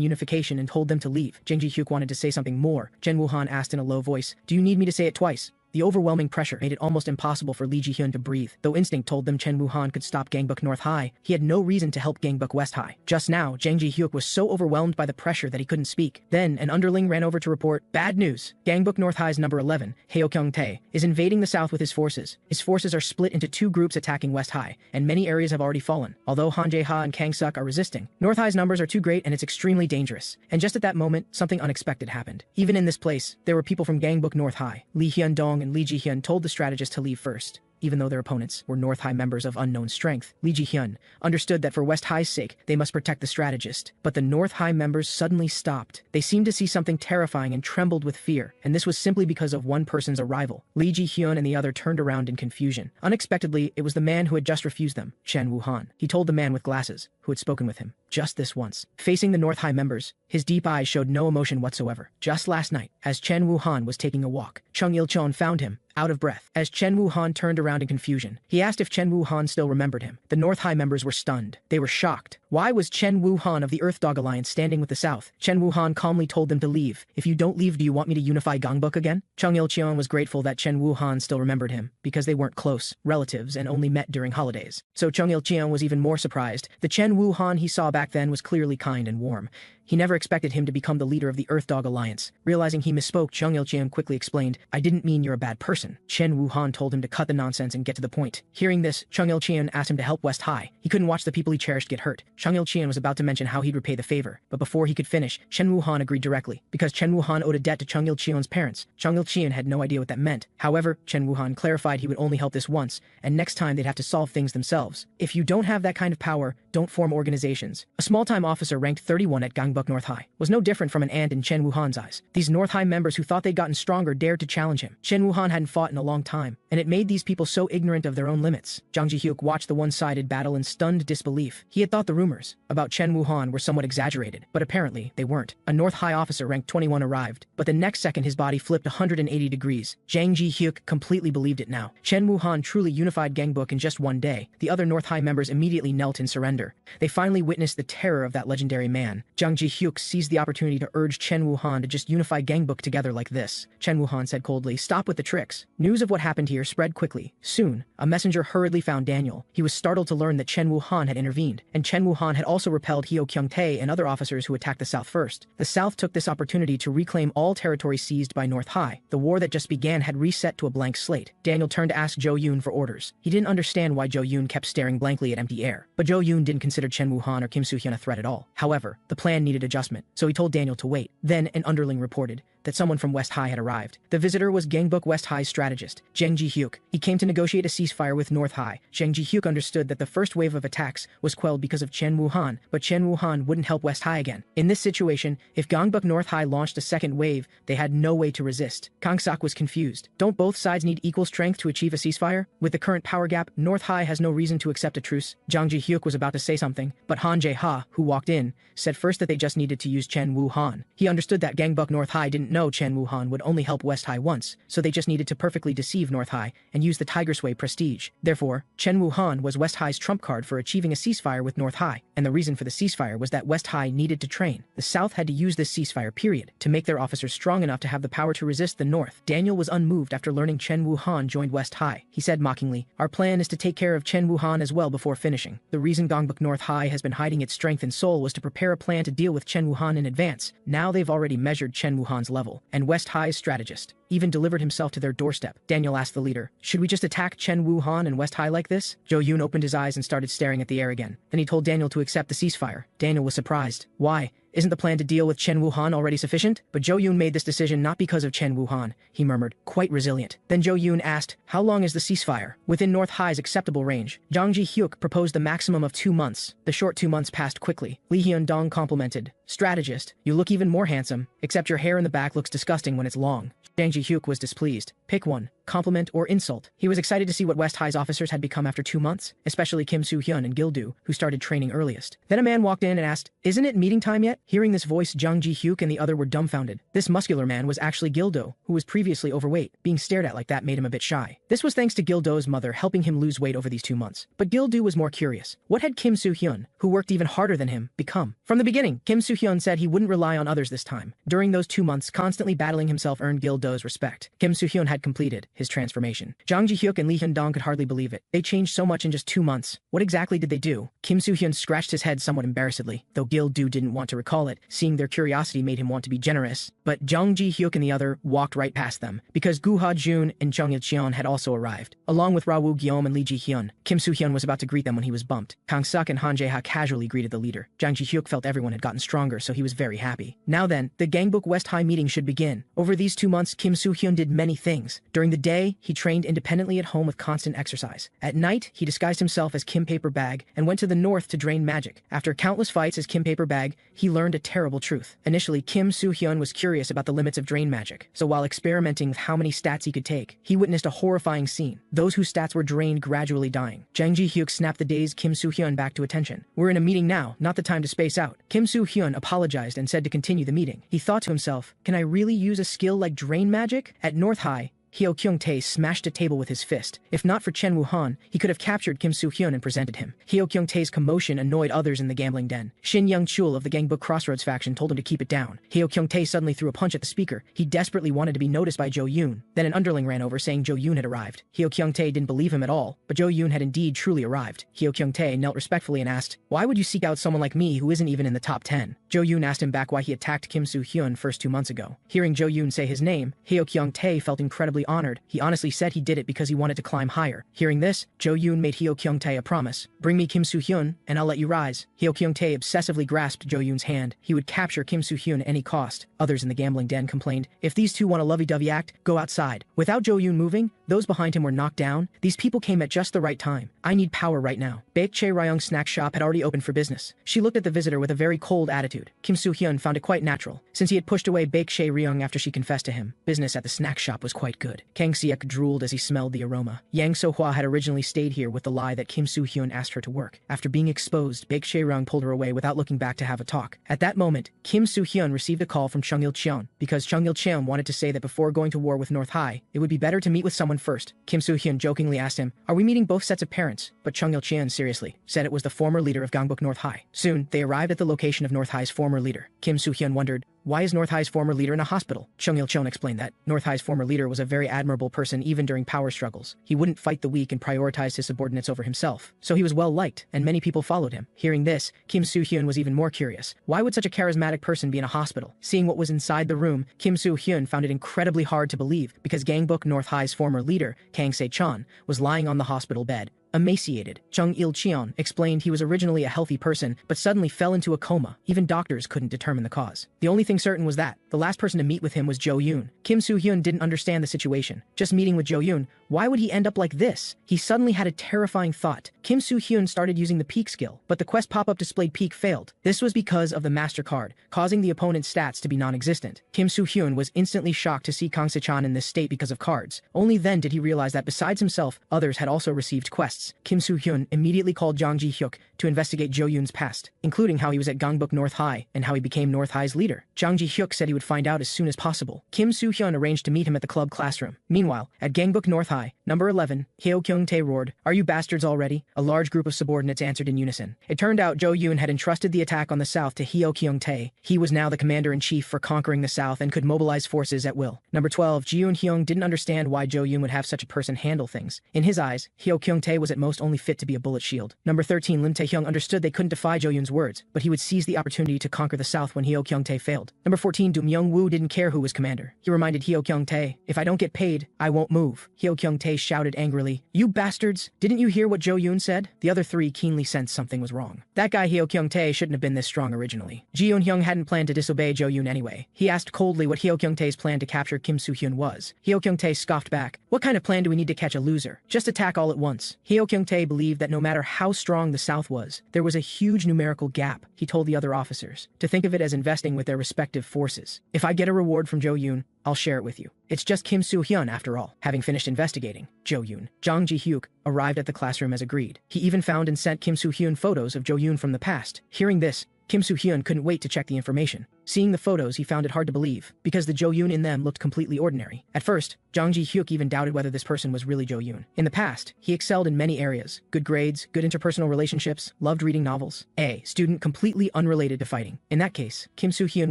unification and told them to leave. Jang Ji-hyuk wanted to say something more. Chen Wu-han asked in a low voice, "Do you need me to say it twice?" The overwhelming pressure made it almost impossible for Lee Ji-hyun to breathe. Though instinct told them Chen Woo-han could stop Gangbuk North High, he had no reason to help Gangbuk West High. Just now, Jang Ji-hyuk was so overwhelmed by the pressure that he couldn't speak. Then, an underling ran over to report, "Bad news! Gangbuk North High's number 11, Haeokyung-tae, is invading the south with his forces. His forces are split into two groups attacking West High, and many areas have already fallen. Although Han Jae-ha and Kang Suk are resisting, North High's numbers are too great and it's extremely dangerous." And just at that moment, something unexpected happened. Even in this place, there were people from Gangbuk North High. Lee Hyun-dong and Lee Ji-hyun told the strategist to leave first. Even though their opponents were North High members of unknown strength, Lee Ji-hyun understood that for West High's sake, they must protect the strategist. But the North High members suddenly stopped. They seemed to see something terrifying and trembled with fear, and this was simply because of one person's arrival. Lee Ji-hyun and the other turned around in confusion. Unexpectedly, it was the man who had just refused them, Chen Woo-han. He told the man with glasses, who had spoken with him, just this once. Facing the North High members, his deep eyes showed no emotion whatsoever. Just last night, as Chen Woo-han was taking a walk, Chung Il-cheon found him, out of breath. As Chen Woo-han turned around in confusion, he asked if Chen Woo-han still remembered him. The North High members were stunned. They were shocked. Why was Chen Woo-han of the Earth Dog Alliance standing with the South? Chen Woo-han calmly told them to leave. "If you don't leave, do you want me to unify Gangbuk again?" Chung Il-cheon was grateful that Chen Woo-han still remembered him, because they weren't close relatives and only met during holidays. So Chung Il-cheon was even more surprised. The Chen Woo-han he saw back then was clearly kind and warm. He never expected him to become the leader of the Earth Dog Alliance. Realizing he misspoke, Chung Il-cheon quickly explained, "I didn't mean you're a bad person." Chen Woo-han told him to cut the nonsense and get to the point. Hearing this, Chung Il-cheon asked him to help West High. He couldn't watch the people he cherished get hurt. Chung Il-cheon was about to mention how he'd repay the favor, but before he could finish, Chen Woo-han agreed directly. Because Chen Woo-han owed a debt to Chung Il-cheon's parents, Chung Il-cheon had no idea what that meant. However, Chen Woo-han clarified he would only help this once, and next time they'd have to solve things themselves. If you don't have that kind of power, don't form organizations. A small-time officer ranked 31 at Gangbuk North High was no different from an ant in Chen Woo-han's eyes. These North High members who thought they'd gotten stronger dared to challenge him. Chen Woo-han hadn't fought in a long time, and it made these people so ignorant of their own limits. Jang Ji-hyuk watched the one-sided battle in stunned disbelief. He had thought the rumors about Chen Woo-han were somewhat exaggerated, but apparently they weren't. A North High officer ranked 21 arrived, but the next second his body flipped 180 degrees. Jang Ji-hyuk completely believed it now. Chen Woo-han truly unified Gangbuk in just one day. The other North High members immediately knelt in surrender. They finally witnessed the terror of that legendary man. Jang Ji-hyuk seized the opportunity to urge Chen Woo-han to just unify Gangbuk together like this. Chen Woo-han said coldly, "Stop with the tricks." News of what happened here spread quickly. Soon, a messenger hurriedly found Daniel. He was startled to learn that Chen Woo-han had intervened, and Chen Woo-han had also repelled Haeokyung-tae and other officers who attacked the South first. The South took this opportunity to reclaim all territory seized by North High. The war that just began had reset to a blank slate. Daniel turned to ask Jo-yoon for orders. He didn't understand why Jo-yoon kept staring blankly at empty air, but Jo-yoon didn't consider Chen Woo-han or Kim Soo-hyun a threat at all. However, the plan needed adjustment, so he told Daniel to wait. Then an underling reported that someone from West High had arrived. The visitor was Gangbuk West High's strategist, Jang Ji-hyuk. He came to negotiate a ceasefire with North High. Jang Ji-hyuk understood that the first wave of attacks was quelled because of Chen Woo-han, but Chen Woo-han wouldn't help West High again. In this situation, if Gangbuk North High launched a second wave, they had no way to resist. Kang Suk was confused. Don't both sides need equal strength to achieve a ceasefire? With the current power gap, North High has no reason to accept a truce. Jang Ji-hyuk was about to say something, but Han Jae-ha, who walked in, said first that they just needed to use Chen Woo-han. He understood that Gangbuk North High didn't know Chen Woo-han would only help West High once, so they just needed to perfectly deceive North High and use the Tiger Sway prestige. Therefore, Chen Woo-han was West High's trump card for achieving a ceasefire with North High, and the reason for the ceasefire was that West High needed to train. The South had to use this ceasefire period to make their officers strong enough to have the power to resist the North. Daniel was unmoved after learning Chen Woo-han joined West High. He said mockingly, "Our plan is to take care of Chen Woo-han as well before finishing." The reason Gangbuk North High has been hiding its strength and soul was to prepare a plan to deal with Chen Woo-han in advance. Now they've already measured Chen Woo-han's level, and West High's strategist even delivered himself to their doorstep. Daniel asked the leader, "Should we just attack Chen Woo-han and West High like this?" Jo-yoon opened his eyes and started staring at the air again. Then he told Daniel to accept the ceasefire. Daniel was surprised. Why? Isn't the plan to deal with Chen Woo-han already sufficient? But Jo-yoon made this decision not because of Chen Woo-han, he murmured, quite resilient. Then Jo-yoon asked, "How long is the ceasefire?" Within North High's acceptable range. Jang Ji-hyuk proposed the maximum of 2 months. The short 2 months passed quickly. Lee Hyun-dong complimented, "Strategist, you look even more handsome, except your hair in the back looks disgusting when it's long." Jang Ji-hyuk was displeased. Pick one, compliment or insult. He was excited to see what West High's officers had become after 2 months, especially Kim Soo-hyun and Gil-do, who started training earliest. Then a man walked in and asked, "Isn't it meeting time yet?" Hearing this voice, Jang Ji-hyuk and the other were dumbfounded. This muscular man was actually Gil-do, who was previously overweight. Being stared at like that made him a bit shy. This was thanks to Gil-do's mother helping him lose weight over these 2 months. But Gil-do was more curious. What had Kim Soo-hyun, who worked even harder than him, become? From the beginning, Kim Soo-hyun Soo-hyeon said he wouldn't rely on others this time. During those 2 months, constantly battling himself earned Gil-do's respect. Kim Soo-hyeon had completed his transformation. Jang Ji-hyuk and Lee Hyun-dong could hardly believe it. They changed so much in just 2 months. What exactly did they do? Kim Soo-hyeon scratched his head somewhat embarrassedly, though Gil-do didn't want to recall it. Seeing their curiosity made him want to be generous. But Jang Ji-hyuk and the other walked right past them, because Gu Ha-jun and Chung Il-cheon had also arrived, along with Ra Woo-gyeom and Lee Ji-hyun. Kim Soo-hyun was about to greet them when he was bumped. Kang-suk and Han Jae-ha casually greeted the leader. Jang Ji-hyuk felt everyone had gotten stronger, so he was very happy. Now then, the Gangbuk West High meeting should begin. Over these 2 months, Kim Soo-hyun did many things. During the day, he trained independently at home with constant exercise. At night, he disguised himself as Kim Paper Bag and went to the north to drain magic. After countless fights as Kim Paper Bag, he learned a terrible truth. Initially, Kim Soo-hyun was curious about the limits of drain magic, so while experimenting with how many stats he could take, he witnessed a horrifying scene. Those whose stats were drained gradually dying. Jang Ji-hyuk snapped the dazed Kim Soo-hyun back to attention. "We're in a meeting now, not the time to space out." Kim Soo-hyun apologized and said to continue the meeting. He thought to himself, can I really use a skill like drain magic? At North High, Hyo Kyung-tae smashed a table with his fist. If not for Chen Woo-han, he could have captured Kim Soo-hyun and presented him. Hyo Kyung-tae's commotion annoyed others in the gambling den. Shin Young-chul of the Gangbuk Crossroads faction told him to keep it down. Hyo Kyung-tae suddenly threw a punch at the speaker. He desperately wanted to be noticed by Jo-yoon. Then an underling ran over saying Jo-yoon had arrived. Hyo Kyung-tae didn't believe him at all, but Jo-yoon had indeed truly arrived. Hyo Kyung-tae knelt respectfully and asked, "Why would you seek out someone like me who isn't even in the top 10? Jo-yoon asked him back why he attacked Kim Soo-hyun first 2 months ago. Hearing Jo-yoon say his name, Hyo Kyung-tae felt incredibly honored. He honestly said he did it because he wanted to climb higher. Hearing this, Jo-yoon made Hyo Kyung-tae a promise. "Bring me Kim Soo-hyun, and I'll let you rise." Hyo Kyung-tae obsessively grasped Jo-yoon's hand. He would capture Kim Soo-hyun at any cost. Others in the gambling den complained, "If these two want a lovey-dovey act, go outside." Without Jo-yoon moving, those behind him were knocked down. These people came at just the right time. "I need power right now." Baekchae Ryong's snack shop had already opened for business. She looked at the visitor with a very cold attitude. Kim Soo-hyun found it quite natural, since he had pushed away Baekchae Ryong after she confessed to him. Business at the snack shop was quite good. Kang Seok drooled as he smelled the aroma. Yang So-hwa had originally stayed here with the lie that Kim Soo-hyun asked her to work. After being exposed, Baekchae Ryong pulled her away without looking back to have a talk. At that moment, Kim Soo-hyun received a call from Chung Il-cheon, because Chung Il-cheon wanted to say that before going to war with North High, it would be better to meet with someone first. Kim Soo-hyun jokingly asked him, "Are we meeting both sets of parents?" But Chung Il-cheon seriously said it was the former leader of Gangbuk North High. Soon, they arrived at the location of North High's former leader. Kim Soo-hyun wondered, why is North High's former leader in a hospital? Chung Il-cheon explained that North High's former leader was a very admirable person even during power struggles. He wouldn't fight the weak and prioritized his subordinates over himself. So he was well liked, and many people followed him. Hearing this, Kim Soo-hyun was even more curious. Why would such a charismatic person be in a hospital? Seeing what was inside the room, Kim Soo-hyun found it incredibly hard to believe, because Gangbuk North High's former leader, Kang Se-chan, was lying on the hospital bed, emaciated. Chung Il-cheon explained he was originally a healthy person, but suddenly fell into a coma. Even doctors couldn't determine the cause. The only thing certain was that the last person to meet with him was Jo-yoon. Kim Soo-hyun didn't understand the situation. Just meeting with Jo-yoon, why would he end up like this? He suddenly had a terrifying thought. Kim Soo-hyun started using the peak skill, but the quest pop-up displayed peak failed. This was because of the master card, causing the opponent's stats to be non-existent. Kim Soo-hyun was instantly shocked to see Kang Se-chan in this state because of cards. Only then did he realize that besides himself, others had also received quests. Kim Soo-hyun immediately called Jang Ji-hyuk to investigate Jo-yoon's past, including how he was at Gangbuk North High and how he became North High's leader. Jang Ji-hyuk said he would find out as soon as possible. Kim Soo-hyun arranged to meet him at the club classroom. Meanwhile, at Gangbuk North High, number 11, Hyo Kyung-tae roared, "Are you bastards already?" A large group of subordinates answered in unison. It turned out Jo-yoon had entrusted the attack on the south to Hyo Kyung-tae. He was now the commander-in-chief for conquering the south and could mobilize forces at will. Number 12, Ji-yoon-hyung didn't understand why Jo-yoon would have such a person handle things. In his eyes, Hyo Kyung-tae was at most only fit to be a bullet shield. Number 13, Lim Tae-hyung understood they couldn't defy Jo-yoon's words, but he would seize the opportunity to conquer the south when Hyo Kyung-tae failed. Number 14, Do Myung-woo didn't care who was commander. He reminded Hyo Kyung-tae, "If I don't get paid, I won't move." Hyo Kyung-tae shouted angrily, "You bastards! Didn't you hear what Jo-yoon said?" The other three keenly sensed something was wrong. That guy Hyo Kyung-tae shouldn't have been this strong originally. Ji-yoon-hyung hadn't planned to disobey Jo-yoon anyway. He asked coldly what Hyo Kyung-tae's plan to capture Kim Soo-hyun was. Hyo Kyung-tae scoffed back, "What kind of plan do we need to catch a loser? Just attack all at once." Hyo Kyung-tae believed that no matter how strong the South was, there was a huge numerical gap. He told the other officers to think of it as investing with their respective forces. "If I get a reward from Jo-yoon, I'll share it with you. It's just Kim Soo-hyun after all." Having finished investigating, Jo-yoon, Jang Ji-hyuk arrived at the classroom as agreed. He even found and sent Kim Soo-hyun photos of Jo-yoon from the past. Hearing this, Kim Soo-hyun couldn't wait to check the information. Seeing the photos, he found it hard to believe, because the Jo-yoon in them looked completely ordinary. At first, Jang Ji-hyuk even doubted whether this person was really Jo-yoon. In the past, he excelled in many areas: good grades, good interpersonal relationships, loved reading novels. A student completely unrelated to fighting. In that case, Kim Soo-hyun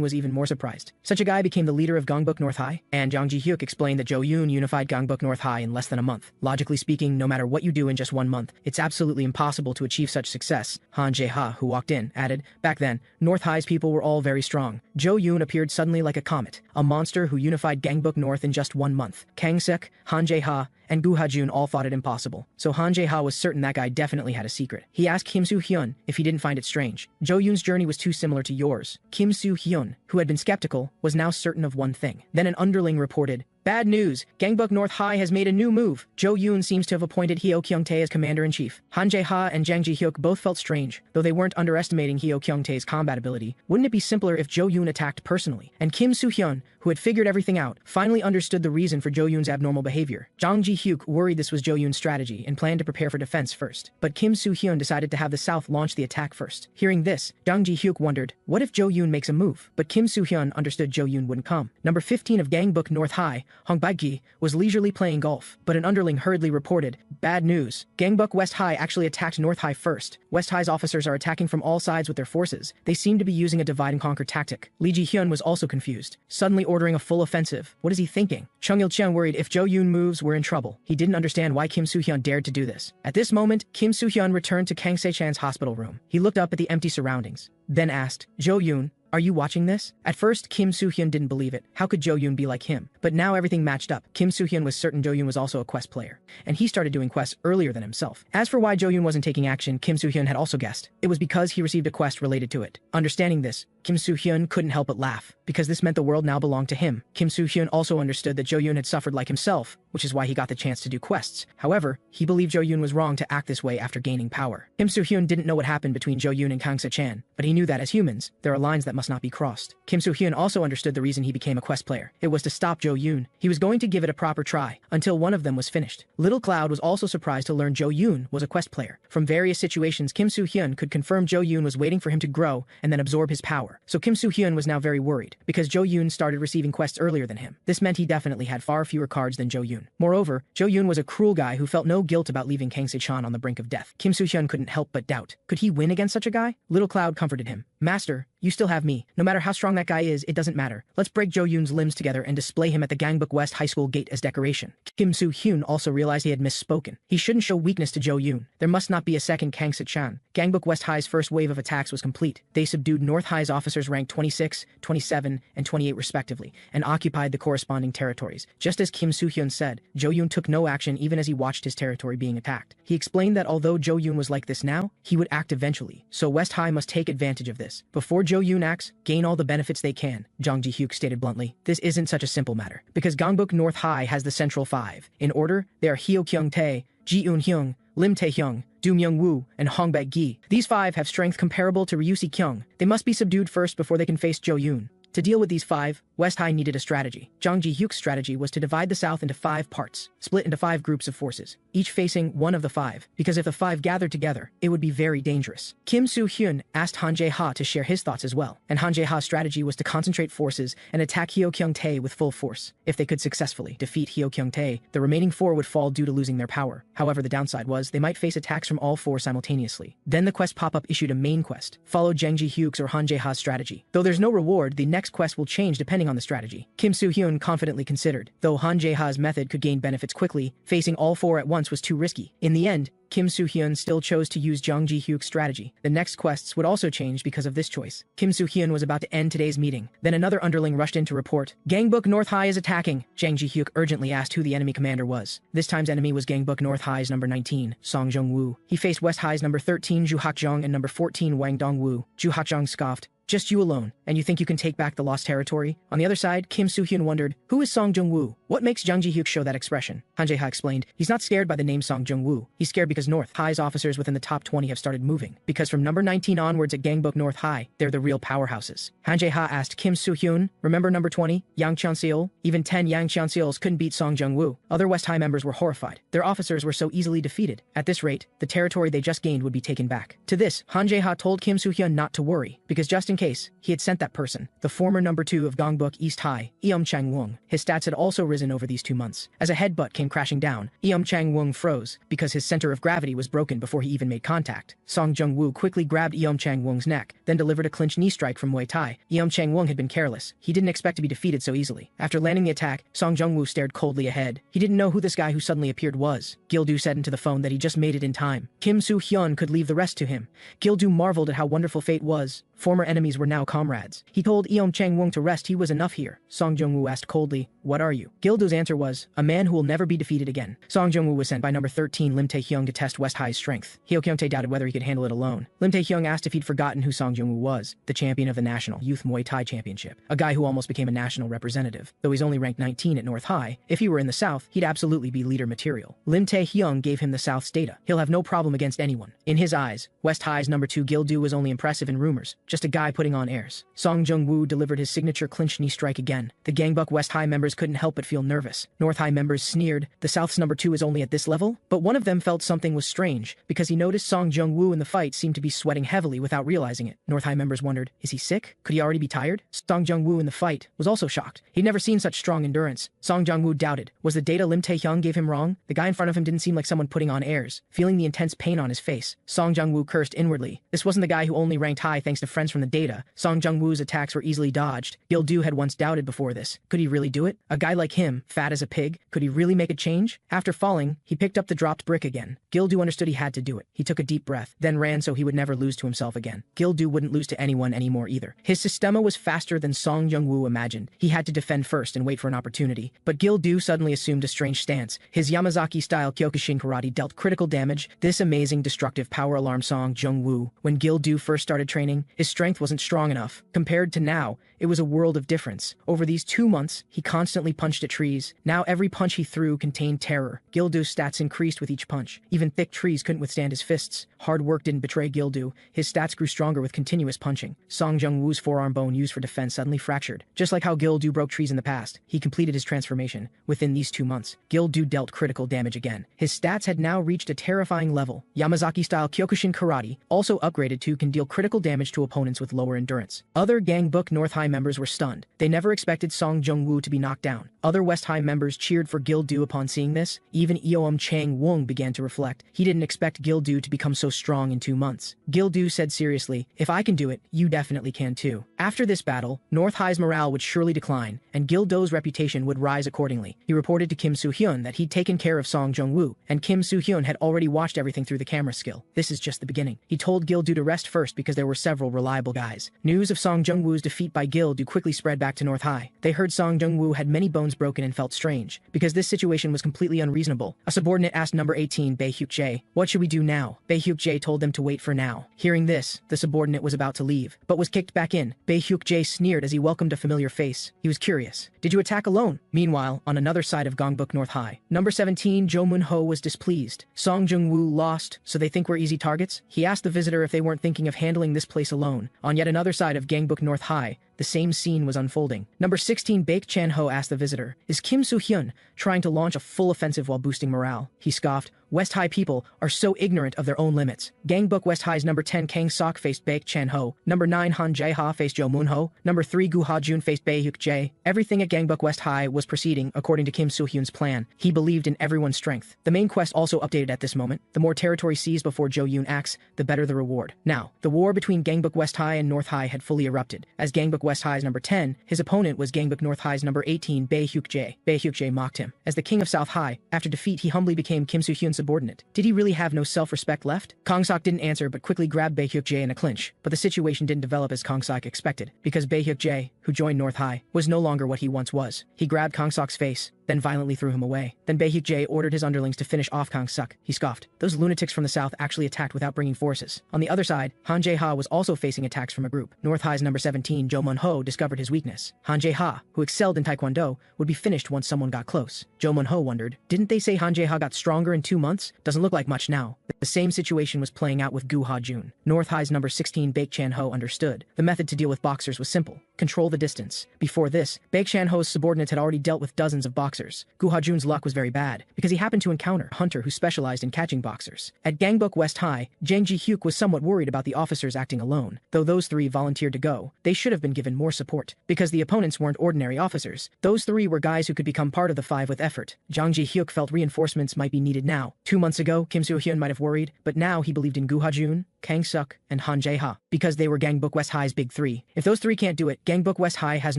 was even more surprised. Such a guy became the leader of Gangbuk North High, and Jang Ji-hyuk explained that Jo-yoon unified Gangbuk North High in less than a month. Logically speaking, no matter what you do in just 1 month, it's absolutely impossible to achieve such success. Han Jae-ha, who walked in, added, "Back then, North High's people were all very strong. Jo-yoon appeared suddenly like a comet, a monster who unified Gangbuk North in just 1 month. Kang-sek, Han Jae-ha, and Gu Ha-jun all thought it impossible. So Han Jae-ha was certain that guy definitely had a secret. He asked Kim Soo-hyun if he didn't find it strange. Jo-yoon's journey was too similar to yours." Kim Soo-hyun, who had been skeptical, was now certain of one thing. Then an underling reported, "Bad news! Gangbuk North High has made a new move. Jo-yoon seems to have appointed Hyo Kyung-tae as commander-in-chief." Han Jae-ha and Jang Ji-hyuk both felt strange, though they weren't underestimating Hyo Kyung-tae's combat ability. Wouldn't it be simpler if Jo-yoon attacked personally? And Kim Soo-hyun, who had figured everything out, finally understood the reason for Jo-yoon's abnormal behavior. Jang Ji-hyuk worried this was Jo-yoon's strategy and planned to prepare for defense first. But Kim Soo-hyun decided to have the South launch the attack first. Hearing this, Jang Ji-hyuk wondered, what if Jo-yoon makes a move? But Kim Soo-hyun understood Jo-yoon wouldn't come. Number 15 of Gangbuk North High, Hong Baek-gi, was leisurely playing golf, but an underling hurriedly reported, "Bad news. Gangbuk West High actually attacked North High first. West High's officers are attacking from all sides with their forces. They seem to be using a divide-and-conquer tactic." Lee Ji-hyun was also confused, suddenly ordering a full offensive. What is he thinking? Chung Il-cheon worried if Jo-yoon moves, we're in trouble. He didn't understand why Kim Soo-hyun dared to do this. At this moment, Kim Soo-hyun returned to Kang Se-chan's hospital room. He looked up at the empty surroundings, then asked, "Jo-yoon, are you watching this?" At first, Kim Soo-hyun didn't believe it. How could Jo-yoon be like him? But now everything matched up. Kim Soo-hyun was certain Jo-yoon was also a quest player, and he started doing quests earlier than himself. As for why Jo-yoon wasn't taking action, Kim Soo-hyun had also guessed. It was because he received a quest related to it. Understanding this, Kim Soo-hyun couldn't help but laugh, because this meant the world now belonged to him. Kim Soo-hyun also understood that Jo-yoon had suffered like himself, which is why he got the chance to do quests. However, he believed Jo-yoon was wrong to act this way after gaining power. Kim Soo-hyun didn't know what happened between Jo-yoon and Kang Se-chan, but he knew that as humans, there are lines that must not be crossed. Kim Soo-hyun also understood the reason he became a quest player. It was to stop Jo-yoon. He was going to give it a proper try, until one of them was finished. Little Cloud was also surprised to learn Jo-yoon was a quest player. From various situations, Kim Soo-hyun could confirm Jo-yoon was waiting for him to grow and then absorb his power. So Kim Soo-hyun was now very worried, because Jo-yoon started receiving quests earlier than him. This meant he definitely had far fewer cards than Jo-yoon. Moreover, Jo-yoon was a cruel guy who felt no guilt about leaving Kang Se-chan on the brink of death. Kim Soo-hyun couldn't help but doubt. Could he win against such a guy? Little Cloud comforted him. "Master, you still have me. No matter how strong that guy is, it doesn't matter. Let's break Jo-yoon's limbs together and display him at the Gangbuk West High School gate as decoration." Kim Soo-hyun also realized he had misspoken. He shouldn't show weakness to Jo-yoon. There must not be a second Kang Se-chan. Gangbuk West High's first wave of attacks was complete. They subdued North High's officers ranked 26, 27, and 28 respectively, and occupied the corresponding territories. Just as Kim Soo-hyun said, Jo-yoon took no action even as he watched his territory being attacked. He explained that although Jo-yoon was like this now, he would act eventually, so West High must take advantage of this. Before Jo-yoon acts, gain all the benefits they can, Jang Ji-hyuk stated bluntly. This isn't such a simple matter, because Gangbuk North High has the central five. In order, they are Hyo Kyung-tae, Ji Eun-hyung, Lim Tae-hyung, Do Myung-woo, and Hong Baek-gi. These five have strength comparable to Ryusi Kyung. They must be subdued first before they can face Jo-yoon. To deal with these five, West High needed a strategy. Jang Ji-hyuk's strategy was to divide the South into 5 parts, split into 5 groups of forces, each facing one of the 5, because if the 5 gathered together, it would be very dangerous. Kim Soo-hyun asked Han Jae-ha to share his thoughts as well, and Han Jae-ha's strategy was to concentrate forces and attack Hyo Kyung-tae with full force. If they could successfully defeat Hyo Kyung-tae, the remaining 4 would fall due to losing their power. However, the downside was they might face attacks from all 4 simultaneously. Then the quest pop-up issued a main quest, followed Jang Ji-hyuk's or Han Jae-ha's strategy. Though there's no reward, the next quest will change depending on the strategy. Kim Soo-hyun confidently considered, though Han Jae-ha's method could gain benefits quickly, facing all 4 at once was too risky. In the end, Kim Soo-hyun still chose to use Jang Ji-hyuk's strategy. The next quests would also change because of this choice. Kim Soo-hyun was about to end today's meeting. Then another underling rushed in to report, "Gangbuk North High is attacking." Jang Ji-hyuk urgently asked who the enemy commander was. This time's enemy was Gangbuk North High's number 19, Song Jung-woo. He faced West High's number 13, Ju Hak-jung, and number 14, Wang Dong-woo. Ju Hak-jung scoffed, Just you alone, and you think you can take back the lost territory? On the other side, Kim Soo-hyun wondered, who is Song Jung-woo? What makes Jung Ji-hyuk show that expression? Han Jae-ha explained, he's not scared by the name Song Jung-woo. He's scared because North High's officers within the top 20 have started moving. Because from number 19 onwards at Gangbuk North High, they're the real powerhouses. Han Jae-ha asked Kim Soo-hyun, remember number 20, Yang Cheon-seol? Even 10 Yang Cheon-seols couldn't beat Song Jung-woo. Other West High members were horrified. Their officers were so easily defeated. At this rate, the territory they just gained would be taken back. To this, Han Jae-ha told Kim Soo-hyun not to worry, because just in case, he had sent that person, the former number 2 of Gangbuk East High, Eum Chang-woong. His stats had also risen over these 2 months. As a headbutt came crashing down, Eum Chang-woong froze, because his center of gravity was broken before he even made contact. Song Jung-woo quickly grabbed Eum Chang-woong's neck, then delivered a clinch knee strike from Muay Thai. Eum Chang-woong had been careless. He didn't expect to be defeated so easily. After landing the attack, Song Jung-woo stared coldly ahead. He didn't know who this guy who suddenly appeared was. Gil-do said into the phone that he just made it in time. Kim Soo-hyun could leave the rest to him. Gil-do marveled at how wonderful fate was. Former enemies were now comrades. He told Eum Chang-woong to rest. He was enough here. Song Jung-woo asked coldly, what are you? Gil-do's answer was, a man who will never be defeated again. Song Jung-woo was sent by number 13 Lim Tae-hyung to test West High's strength. Hyo Kyung-tae doubted whether he could handle it alone. Lim Tae-hyung asked if he'd forgotten who Song Jung-woo was, the champion of the National Youth Muay Thai Championship, a guy who almost became a national representative. Though he's only ranked 19 at North High, if he were in the South, he'd absolutely be leader material. Lim Tae-hyung gave him the South's data. He'll have no problem against anyone. In his eyes, West High's number 2 Gil-do was only impressive in rumors, just a guy putting on airs. Song Jung-woo delivered his signature clinch knee strike again. The Gangbuk West High members couldn't help but feel nervous. North High members sneered, the South's number 2 is only at this level? But one of them felt something was strange, because he noticed Song Jung-woo in the fight seemed to be sweating heavily without realizing it. North High members wondered, is he sick? Could he already be tired? Song Jung-woo in the fight was also shocked. He'd never seen such strong endurance. Song Jung-woo doubted. Was the data Lim Tae-hyung gave him wrong? The guy in front of him didn't seem like someone putting on airs. Feeling the intense pain on his face, Song Jung-woo cursed inwardly. This wasn't the guy who only ranked high thanks to friends from the data. Song Jung-woo's attacks were easily dodged. Gil-do had once doubted before this. Could he really do it? A guy like him, fat as a pig, could he really make a change? After falling, he picked up the dropped brick again. Gil-do understood he had to do it. He took a deep breath, then ran so he would never lose to himself again. Gil-do wouldn't lose to anyone anymore either. His Systema was faster than Song Jung-woo imagined. He had to defend first and wait for an opportunity. But Gil-do suddenly assumed a strange stance. His Yamazaki-style Kyokushin karate dealt critical damage. This amazing destructive power alarm Song Jung-woo. When Gil-do first started training, his strength wasn't strong enough. Compared to now, it was a world of difference. Over these 2 months, he constantly punched at trees. Now every punch he threw contained terror. Gil-do's stats increased with each punch. Even thick trees couldn't withstand his fists. Hard work didn't betray Gil-do. His stats grew stronger with continuous punching. Song Jung-woo's forearm bone used for defense suddenly fractured. Just like how Gil-do broke trees in the past, he completed his transformation. Within these 2 months, Gil-do dealt critical damage again. His stats had now reached a terrifying level. Yamazaki-style Kyokushin karate, also upgraded to, can deal critical damage to opponents with lower endurance. Other Gangbuk North High members were stunned. They never expected Song Jung-woo to be knocked down. Other West High members cheered for Gil-do upon seeing this. Even Eum Chang-woong began to reflect. He didn't expect Gil-do to become so strong in 2 months. Gil-do said seriously, if I can do it, you definitely can too. After this battle, North High's morale would surely decline, and Gil-do's reputation would rise accordingly. He reported to Kim Soo-hyun that he'd taken care of Song Jung-woo, and Kim Soo-hyun had already watched everything through the camera skill. This is just the beginning. He told Gil-do to rest first because there were several reliable guys. News of Song Jung-woo's defeat by Gil-do quickly spread back to North High. They heard Song Jung-woo had many bones broken and felt strange. Because this situation was completely unreasonable, a subordinate asked number 18 Bae Hyuk-jae, what should we do now? Bae Hyuk-jae told them to wait for now. Hearing this, the subordinate was about to leave, but was kicked back in. Bae Hyuk-jae sneered as he welcomed a familiar face. He was curious. Did you attack alone? Meanwhile, on another side of Gangbuk North High, number 17 Jo Moon-ho was displeased. Song Jung-woo lost, so they think we're easy targets? He asked the visitor if they weren't thinking of handling this place alone. On yet another side of Gangbuk North High, the same scene was unfolding. Number 16 Baek Chan-ho asked the visitor, is Kim Soo-hyun trying to launch a full offensive while boosting morale? He scoffed, West High people are so ignorant of their own limits. Gangbuk West High's number 10 Kang Sok faced Baek Chan-ho, number 9 Han Jae-ha faced Jo Moon-ho, number 3 Gu Ha-jun faced Bae Hyuk-jae. Everything at Gangbuk West High was proceeding according to Kim Soo-hyun's plan. He believed in everyone's strength. The main quest also updated at this moment. The more territory seized before Jo-yoon acts, the better the reward. Now, the war between Gangbuk West High and North High had fully erupted. As Gangbuk West High's number 10, his opponent was Gangbuk North High's number 18 Bae Hyuk-jae. Bae Hyuk-jae mocked him. As the king of South High, after defeat he humbly became Kim Soo-hyun's subordinate. Did he really have no self-respect left? Kang Sok didn't answer but quickly grabbed Bae Hyuk-jae in a clinch. But the situation didn't develop as Kang Sok expected, because Bae Hyuk-jae, who joined North High, was no longer what he once was. He grabbed Kang Sok's face, then violently threw him away. Then Bae-hyuk-jae ordered his underlings to finish off Kang-suk. He scoffed. Those lunatics from the south actually attacked without bringing forces. On the other side, Han Jae-ha was also facing attacks from a group. North High's number 17, Jo Mun-ho, discovered his weakness. Han Jae-ha, who excelled in Taekwondo, would be finished once someone got close. Jo Mun-ho wondered, didn't they say Han Jae-ha got stronger in 2 months? Doesn't look like much now. The same situation was playing out with Gu Ha-jun. North High's number 16, Baek Chan-ho, understood. The method to deal with boxers was simple. Control the distance. Before this, Baek Chan-ho's subordinates had already dealt with dozens of boxers. Gu Ha-jun's luck was very bad, because he happened to encounter a hunter who specialized in catching boxers. At Gangbuk West High, Jang Ji-hyuk was somewhat worried about the officers acting alone. Though those 3 volunteered to go, they should have been given more support. Because the opponents weren't ordinary officers, those 3 were guys who could become part of the 5 with effort. Jang Ji-hyuk felt reinforcements might be needed now. 2 months ago, Kim Soo-hyun might have worried, but now he believed in Gu Ha-jun, Kang-suk, and Han Jae-ha, because they were Gangbuk West High's big 3. If those 3 can't do it, Gangbuk West High has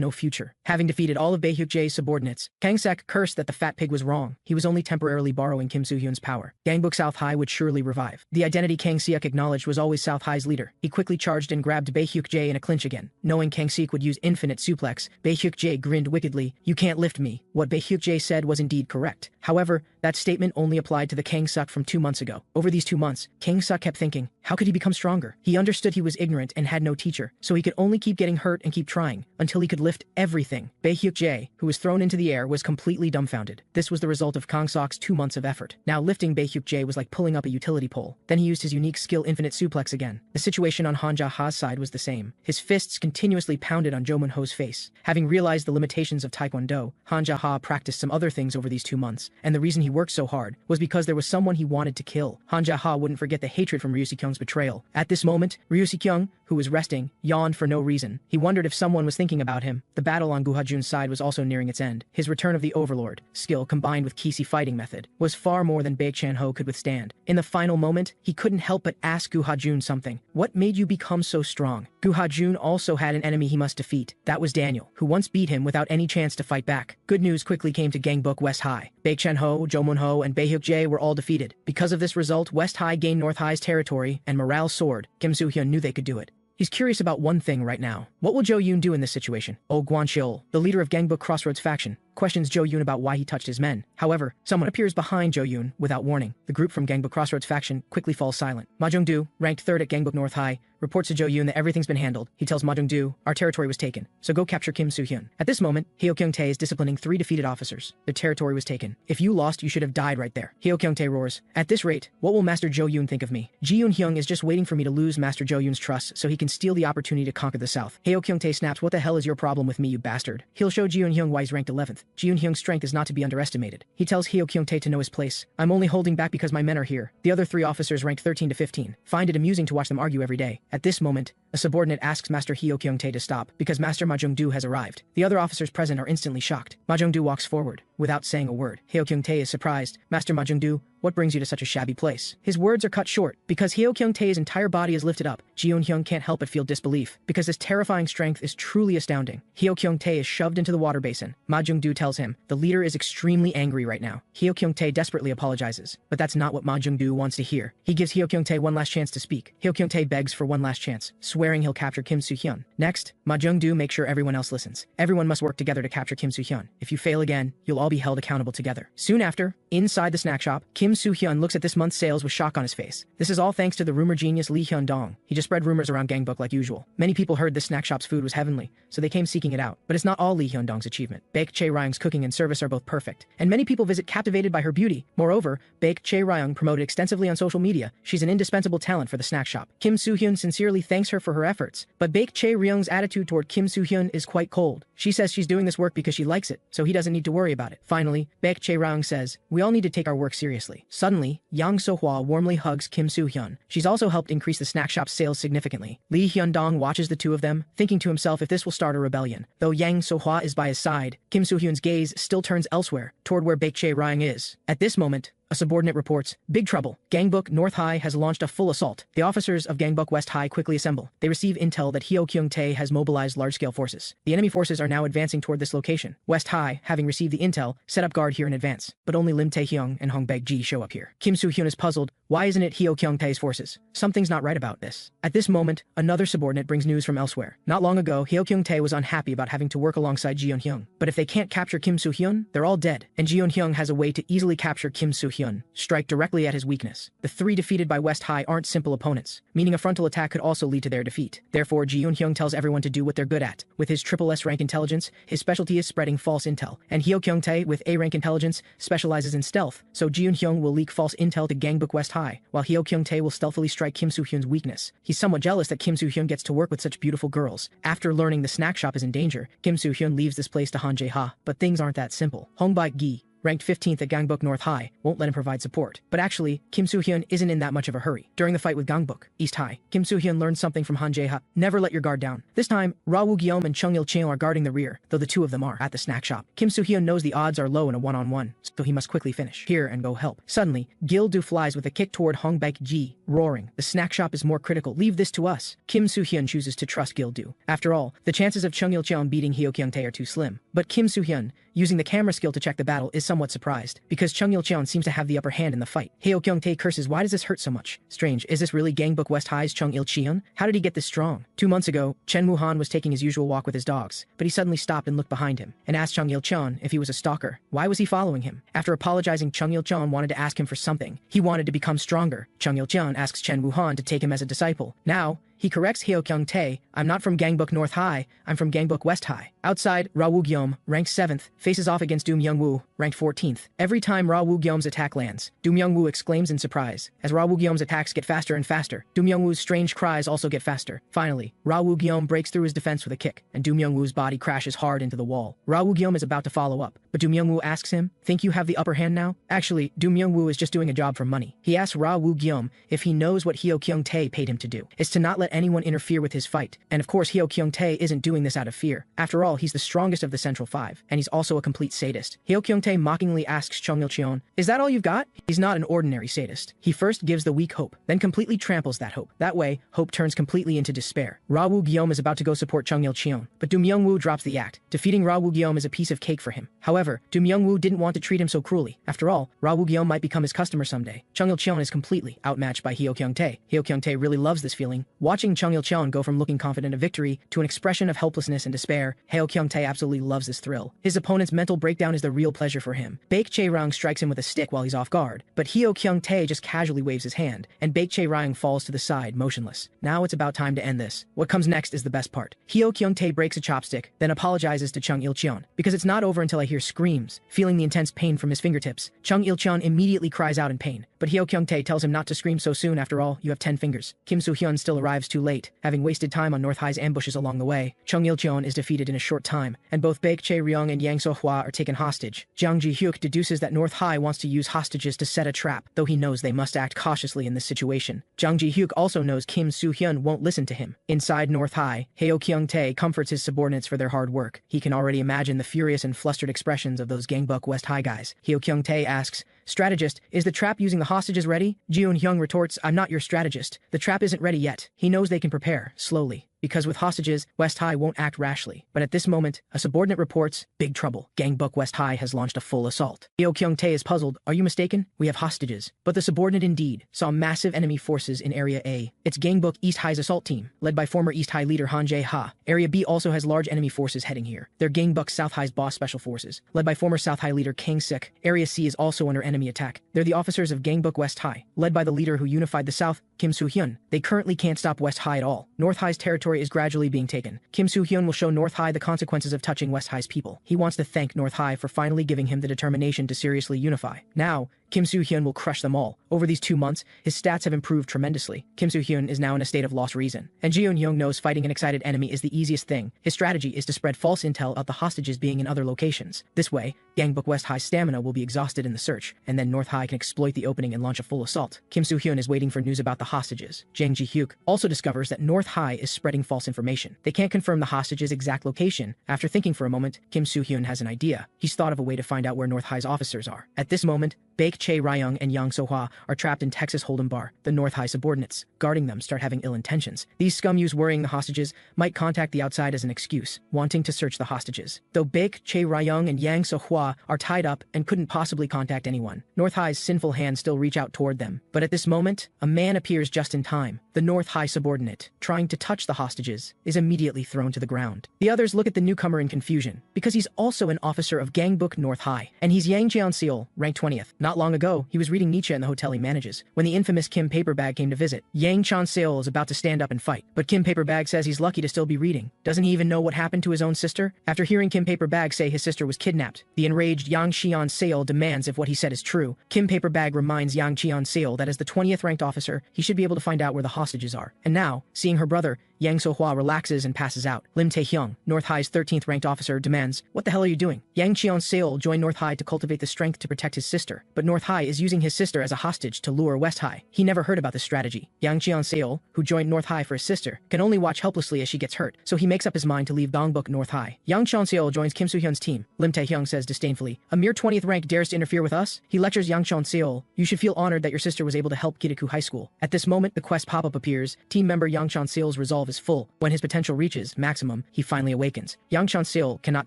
no future. Having defeated all of Bae-hyuk-jae's subordinates, Kang-suk cursed that the fat pig was wrong. He was only temporarily borrowing Kim Soo-hyun's power. Gangbuk South High would surely revive. The identity Kang-suk acknowledged was always South High's leader. He quickly charged and grabbed Bae-hyuk-jae in a clinch again. Knowing Kang-suk would use infinite suplex, Bae-hyuk-jae grinned wickedly. You can't lift me. What Bae-hyuk-jae said was indeed correct. However, that statement only applied to the Kang-suk from 2 months ago. Over these 2 months, Kang-suk kept thinking, how could he become stronger? He understood he was ignorant and had no teacher, so he could only keep getting hurt and keep trying, until he could lift everything. Bae-hyuk-jae, who was thrown into the air, was completely dumbfounded. This was the result of Kang-suk's 2 months of effort. Now lifting Bae-hyuk-jae was like pulling up a utility pole. Then he used his unique skill infinite suplex again. The situation on Han Jae-ha's side was the same. His fists continuously pounded on Jo Mun-ho's face. Having realized the limitations of Taekwondo, Han Jae-ha practiced some other things over these 2 months, and the reason he worked so hard was because there was someone he wanted to kill. Han Jae-ha wouldn't forget the hatred from Ryu Si-kyung's betrayal. At this moment, Ryu Si-kyung, who was resting, yawned for no reason. He wondered if someone was thinking about him. The battle on Gu Ha-jun's side was also nearing its end. His return of the Overlord, skill combined with Kisi fighting method, was far more than Baek Chan-ho could withstand. In the final moment, he couldn't help but ask Gu Ha-jun something. What made you become so strong? Gu Ha-jun also had an enemy he must defeat. That was Daniel, who once beat him without any chance to fight back. Good news quickly came to Gangbuk West High. Baek Chan-ho, Jo Mun-ho, and Bae-hyuk-jae were all defeated. Because of this result, West High gained North High's territory, and morale soared. Kim Soo-hyun knew they could do it. He's curious about one thing right now. What will Jo-yoon do in this situation? Oh Guan-cheol, the leader of Gangbuk Crossroads faction, questions Jo-yoon about why he touched his men. However, someone appears behind Jo-yoon without warning. The group from Gangbuk Crossroads faction quickly falls silent. Ma Jung-do, ranked 3rd at Gangbuk North High, reports to Jo-yoon that everything's been handled. He tells Ma Jung-do, our territory was taken, so go capture Kim Soo-hyun. At this moment, Heo Kyung-tae is disciplining 3 defeated officers. Their territory was taken. If you lost, you should have died right there. Heo Kyung-tae roars, at this rate, what will Master Jo-yoon think of me? Ji-yoon-hyung is just waiting for me to lose Master Jo-yoon's trust so he can steal the opportunity to conquer the South. Heo Kyung-tae snaps, what the hell is your problem with me, you bastard? He'll show Ji-yoon-hyung why he's ranked 11th. Ji-yoon-hyung's strength is not to be underestimated. He tells Heo Kyung-tae to know his place. I'm only holding back because my men are here. The other 3 officers ranked 13 to 15. Find it amusing to watch them argue every day. At this moment, a subordinate asks Master Heo Kyung-tae to stop because Master Ma Jung-do has arrived. The other officers present are instantly shocked. Ma Jung-do walks forward, without saying a word. Heo Kyung-tae is surprised. Master Ma Jung-do, what brings you to such a shabby place? His words are cut short. Because Heo Kyung-tae's entire body is lifted up, Ji-yoon-hyung can't help but feel disbelief, because his terrifying strength is truly astounding. Heo Kyung-tae is shoved into the water basin. Ma Jung-do tells him, the leader is extremely angry right now. Heo Kyung-tae desperately apologizes, but that's not what Ma Jung-do wants to hear. He gives Heo Kyung-tae one last chance to speak. Heo Kyung-tae begs for one last chance, swearing he'll capture Kim Soo-hyun. Next, Ma Jung-do makes sure everyone else listens. Everyone must work together to capture Kim Soo-hyun. If you fail again, you'll all be held accountable together. Soon after, inside the snack shop, Kim Soo-hyun looks at this month's sales with shock on his face. This is all thanks to the rumor genius Lee Hyun-dong. He just spread rumors around Gangbuk like usual. Many people heard this snack shop's food was heavenly, so they came seeking it out. But it's not all Lee Hyun-dong's achievement. Baek Chae-ryung's cooking and service are both perfect, and many people visit captivated by her beauty. Moreover, Baek Chae-ryung promoted extensively on social media. She's an indispensable talent for the snack shop. Kim Soo-hyun sincerely thanks her for her efforts, but Baek Chae-ryung's attitude toward Kim Soo-hyun is quite cold. She says she's doing this work because she likes it, so he doesn't need to worry about it. Finally, Baek Chae-ryung says, we all need to take our work seriously. Suddenly, Yang So-hwa warmly hugs Kim Soo-hyun. She's also helped increase the snack shop's sales significantly. Lee Hyun-dong watches the two of them, thinking to himself if this will start a rebellion. Though Yang So-hwa is by his side, Kim Soo-hyun's gaze still turns elsewhere, toward where Baek Chae-ryung is. At this moment, a subordinate reports, big trouble. Gangbuk North High has launched a full assault. The officers of Gangbuk West High quickly assemble. They receive intel that Heo Kyung-tae has mobilized large-scale forces. The enemy forces are now advancing toward this location. West High, having received the intel, set up guard here in advance. But only Lim Tae-hyung and Hong Baek-ji show up here. Kim Soo-hyun is puzzled. Why isn't it Heo Kyung-tae's forces? Something's not right about this. At this moment, another subordinate brings news from elsewhere. Not long ago, Heo Kyung-tae was unhappy about having to work alongside Ji Eun-hyung. But if they can't capture Kim Soo-hyun, they're all dead. And Ji Eun-hyung has a way to easily capture Kim Soo-hyun, strike directly at his weakness. The three defeated by West High aren't simple opponents, meaning a frontal attack could also lead to their defeat. Therefore, Ji Eun-hyung tells everyone to do what they're good at. With his triple S rank intelligence, his specialty is spreading false intel. And Heo Kyung-tae, with A rank intelligence, specializes in stealth, so Ji Eun-hyung will leak false intel to Gangbuk West High, while Heo Kyung-tae will stealthily strike Kim Soo-hyun's weakness. He's somewhat jealous that Kim Soo-hyun gets to work with such beautiful girls. After learning the snack shop is in danger, Kim Soo-hyun leaves this place to Han Jae-ha. But things aren't that simple. Hong Baek-gi, ranked 15th at Gangbuk North High, won't let him provide support. But actually, Kim Soo-hyun isn't in that much of a hurry. During the fight with Gangbuk East High, Kim Soo-hyun learned something from Han Jae-ha: never let your guard down. This time, Ra Woo-gyeom and Chung Il-cheon are guarding the rear, though the two of them are at the snack shop. Kim Soo-hyun knows the odds are low in a one-on-one, so he must quickly finish here and go help. Suddenly, Gil-do flies with a kick toward Hong Baek-gi, roaring, "The snack shop is more critical, leave this to us." Kim Soo-hyun chooses to trust Gil-do. After all, the chances of Chung Il-cheon beating Heo Kyung-tae are too slim. But Kim Soo-hyun, using the camera skill to check the battle, is somewhat surprised, because Chung Il-cheon seems to have the upper hand in the fight. Heo Kyung-tae curses, "Why does this hurt so much? Strange, is this really Gangbuk West High's Chung Il-cheon? How did he get this strong?" 2 months ago, Chen Woo-han was taking his usual walk with his dogs, but he suddenly stopped and looked behind him, and asked Chung Il-cheon if he was a stalker. Why was he following him? After apologizing, Chung Il-cheon wanted to ask him for something. He wanted to become stronger. Chung Il-cheon asks Chen Woo-han to take him as a disciple. Now, he corrects Heo Kyung-tae, "I'm not from Gangbuk North High, I'm from Gangbuk West High." Outside, Ra Woo-gyeom, ranked 7th, faces off against Doom Young-woo, ranked 14th. Every time Ra Woo-gyeom's attack lands, Doom Young-woo exclaims in surprise. As Ra Woo-gyeom's attacks get faster and faster, Doom Young-woo's strange cries also get faster. Finally, Ra Woo-gyeom breaks through his defense with a kick, and Doom Young-woo's body crashes hard into the wall. Ra Woo-gyeom is about to follow up, but Doom Young-woo asks him, "Think you have the upper hand now?" Actually, Doom Young-woo is just doing a job for money. He asks Ra Woo-gyeom if he knows what Heo Kyung-tae paid him to do. It's to not let anyone interfere with his fight. And of course, Heo Kyung-tae isn't doing this out of fear. After all, he's the strongest of the Central Five, and he's also a complete sadist. Heo Kyung-tae mockingly asks Chung Il-cheon, "Is that all you've got?" He's not an ordinary sadist. He first gives the weak hope, then completely tramples that hope. That way, hope turns completely into despair. Ra Woo-gyeom is about to go support Chung Il-cheon, but Doom Young-woo drops the act. Defeating Ra Woo-gyeom is a piece of cake for him. However, Doom Young-woo didn't want to treat him so cruelly. After all, Ra Woo-gyeom might become his customer someday. Chung Il-cheon is completely outmatched by Heo Kyung-tae. Heo Kyung-tae really loves this feeling. Watching Chung Il-cheon go from looking confident of victory to an expression of helplessness and despair, Heo Kyung-tae absolutely loves this thrill. His opponent's mental breakdown is the real pleasure for him. Baek Chae-ryung strikes him with a stick while he's off guard, but Heo Kyung-tae just casually waves his hand, and Baek Chae-ryung falls to the side, motionless. Now it's about time to end this. What comes next is the best part. Heo Kyung-tae breaks a chopstick, then apologizes to Chung Il-cheon. "Because it's not over until I hear screams." Feeling the intense pain from his fingertips, Chung Il-cheon immediately cries out in pain. But Heo Kyung-tae tells him not to scream so soon. After all, you have 10 fingers. Kim Soo-hyun still arrives too late, having wasted time on North High's ambushes along the way. Chung Il-cheon is defeated in a short time, and both Baek Chae-ryung and Yang So-hwa are taken hostage. Jang Ji-hyuk deduces that North High wants to use hostages to set a trap, though he knows they must act cautiously in this situation. Jang Ji-hyuk also knows Kim Soo-hyun won't listen to him. Inside North High, Heo Kyung-tae comforts his subordinates for their hard work. He can already imagine the furious and flustered expressions of those Gangbuk West High guys. Heo Kyung-tae asks, "Strategist, is the trap using the hostages ready?" Ji Eun-hyung retorts, "I'm not your strategist. The trap isn't ready yet." He knows they can prepare, slowly, because with hostages, West High won't act rashly. But at this moment, a subordinate reports, "Big trouble. Gangbuk West High has launched a full assault." Heo Kyung-tae is puzzled. "Are you mistaken? We have hostages." But the subordinate indeed saw massive enemy forces in Area A. It's Gangbuk East High's assault team, led by former East High leader Han Jae-ha. Area B also has large enemy forces heading here. They're Gangbuk South High's boss special forces, led by former South High leader Kang Sik. Area C is also under enemy attack. They're the officers of Gangbuk West High, led by the leader who unified the South, Kim Soo-hyun. They currently can't stop West High at all. North High's territory is gradually being taken. Kim Soo-hyun will show North High the consequences of touching West High's people. He wants to thank North High for finally giving him the determination to seriously unify. Now, Kim Soo-hyun will crush them all. Over these 2 months, his stats have improved tremendously. Kim Soo-hyun is now in a state of lost reason. And Ji Eun-hyung knows fighting an excited enemy is the easiest thing. His strategy is to spread false intel about the hostages being in other locations. This way, Gangbuk West High's stamina will be exhausted in the search, and then North High can exploit the opening and launch a full assault. Kim Soo-hyun is waiting for news about the hostages. Jang Ji-hyuk also discovers that North High is spreading false information. They can't confirm the hostages' exact location. After thinking for a moment, Kim Soo-hyun has an idea. He's thought of a way to find out where North High's officers are. At this moment, Baek Chae-ryung and Yang So-hwa are trapped in Texas Hold'em bar. The North High subordinates, guarding them, start having ill intentions. These scum use worrying the hostages, might contact the outside as an excuse, wanting to search the hostages. Though Baek Chae-ryung and Yang So-hwa are tied up and couldn't possibly contact anyone, North High's sinful hands still reach out toward them. But at this moment, a man appears just in time. The North High subordinate, trying to touch the hostages, is immediately thrown to the ground. The others look at the newcomer in confusion, because he's also an officer of Gangbuk North High, and he's Yang Cheon-seol, ranked 20th. Not long ago, he was reading Nietzsche in the hotel he manages, when the infamous Kim Paperbag came to visit. Yang Cheon-seol is about to stand up and fight, but Kim Paperbag says he's lucky to still be reading. Doesn't he even know what happened to his own sister? After hearing Kim Paperbag say his sister was kidnapped, the enraged Yang Cheon-seol demands if what he said is true. Kim Paperbag reminds Yang Cheon-seol that as the 20th ranked officer, he should be able to find out where the hostages are. And now, seeing her brother, Yang So-hwa relaxes and passes out. Lim Tae-hyung, North High's 13th ranked officer, demands, "What the hell are you doing?" Yang Cheon-seol joined North High to cultivate the strength to protect his sister, but North High is using his sister as a hostage to lure West High. He never heard about this strategy. Yang Cheon-seol, who joined North High for his sister, can only watch helplessly as she gets hurt, so he makes up his mind to leave Dongbuk North High. Yang Cheon-seol joins Kim Soo-hyun's team. Lim Tae-hyung says disdainfully, "A mere 20th rank dares to interfere with us?" He lectures Yang Cheon-seol, "You should feel honored that your sister was able to help Giriku High School." At this moment, the quest pop-up appears. Team member Yang Cheon-seol's resolve is full. When his potential reaches maximum, he finally awakens. Yang Cheon-seol cannot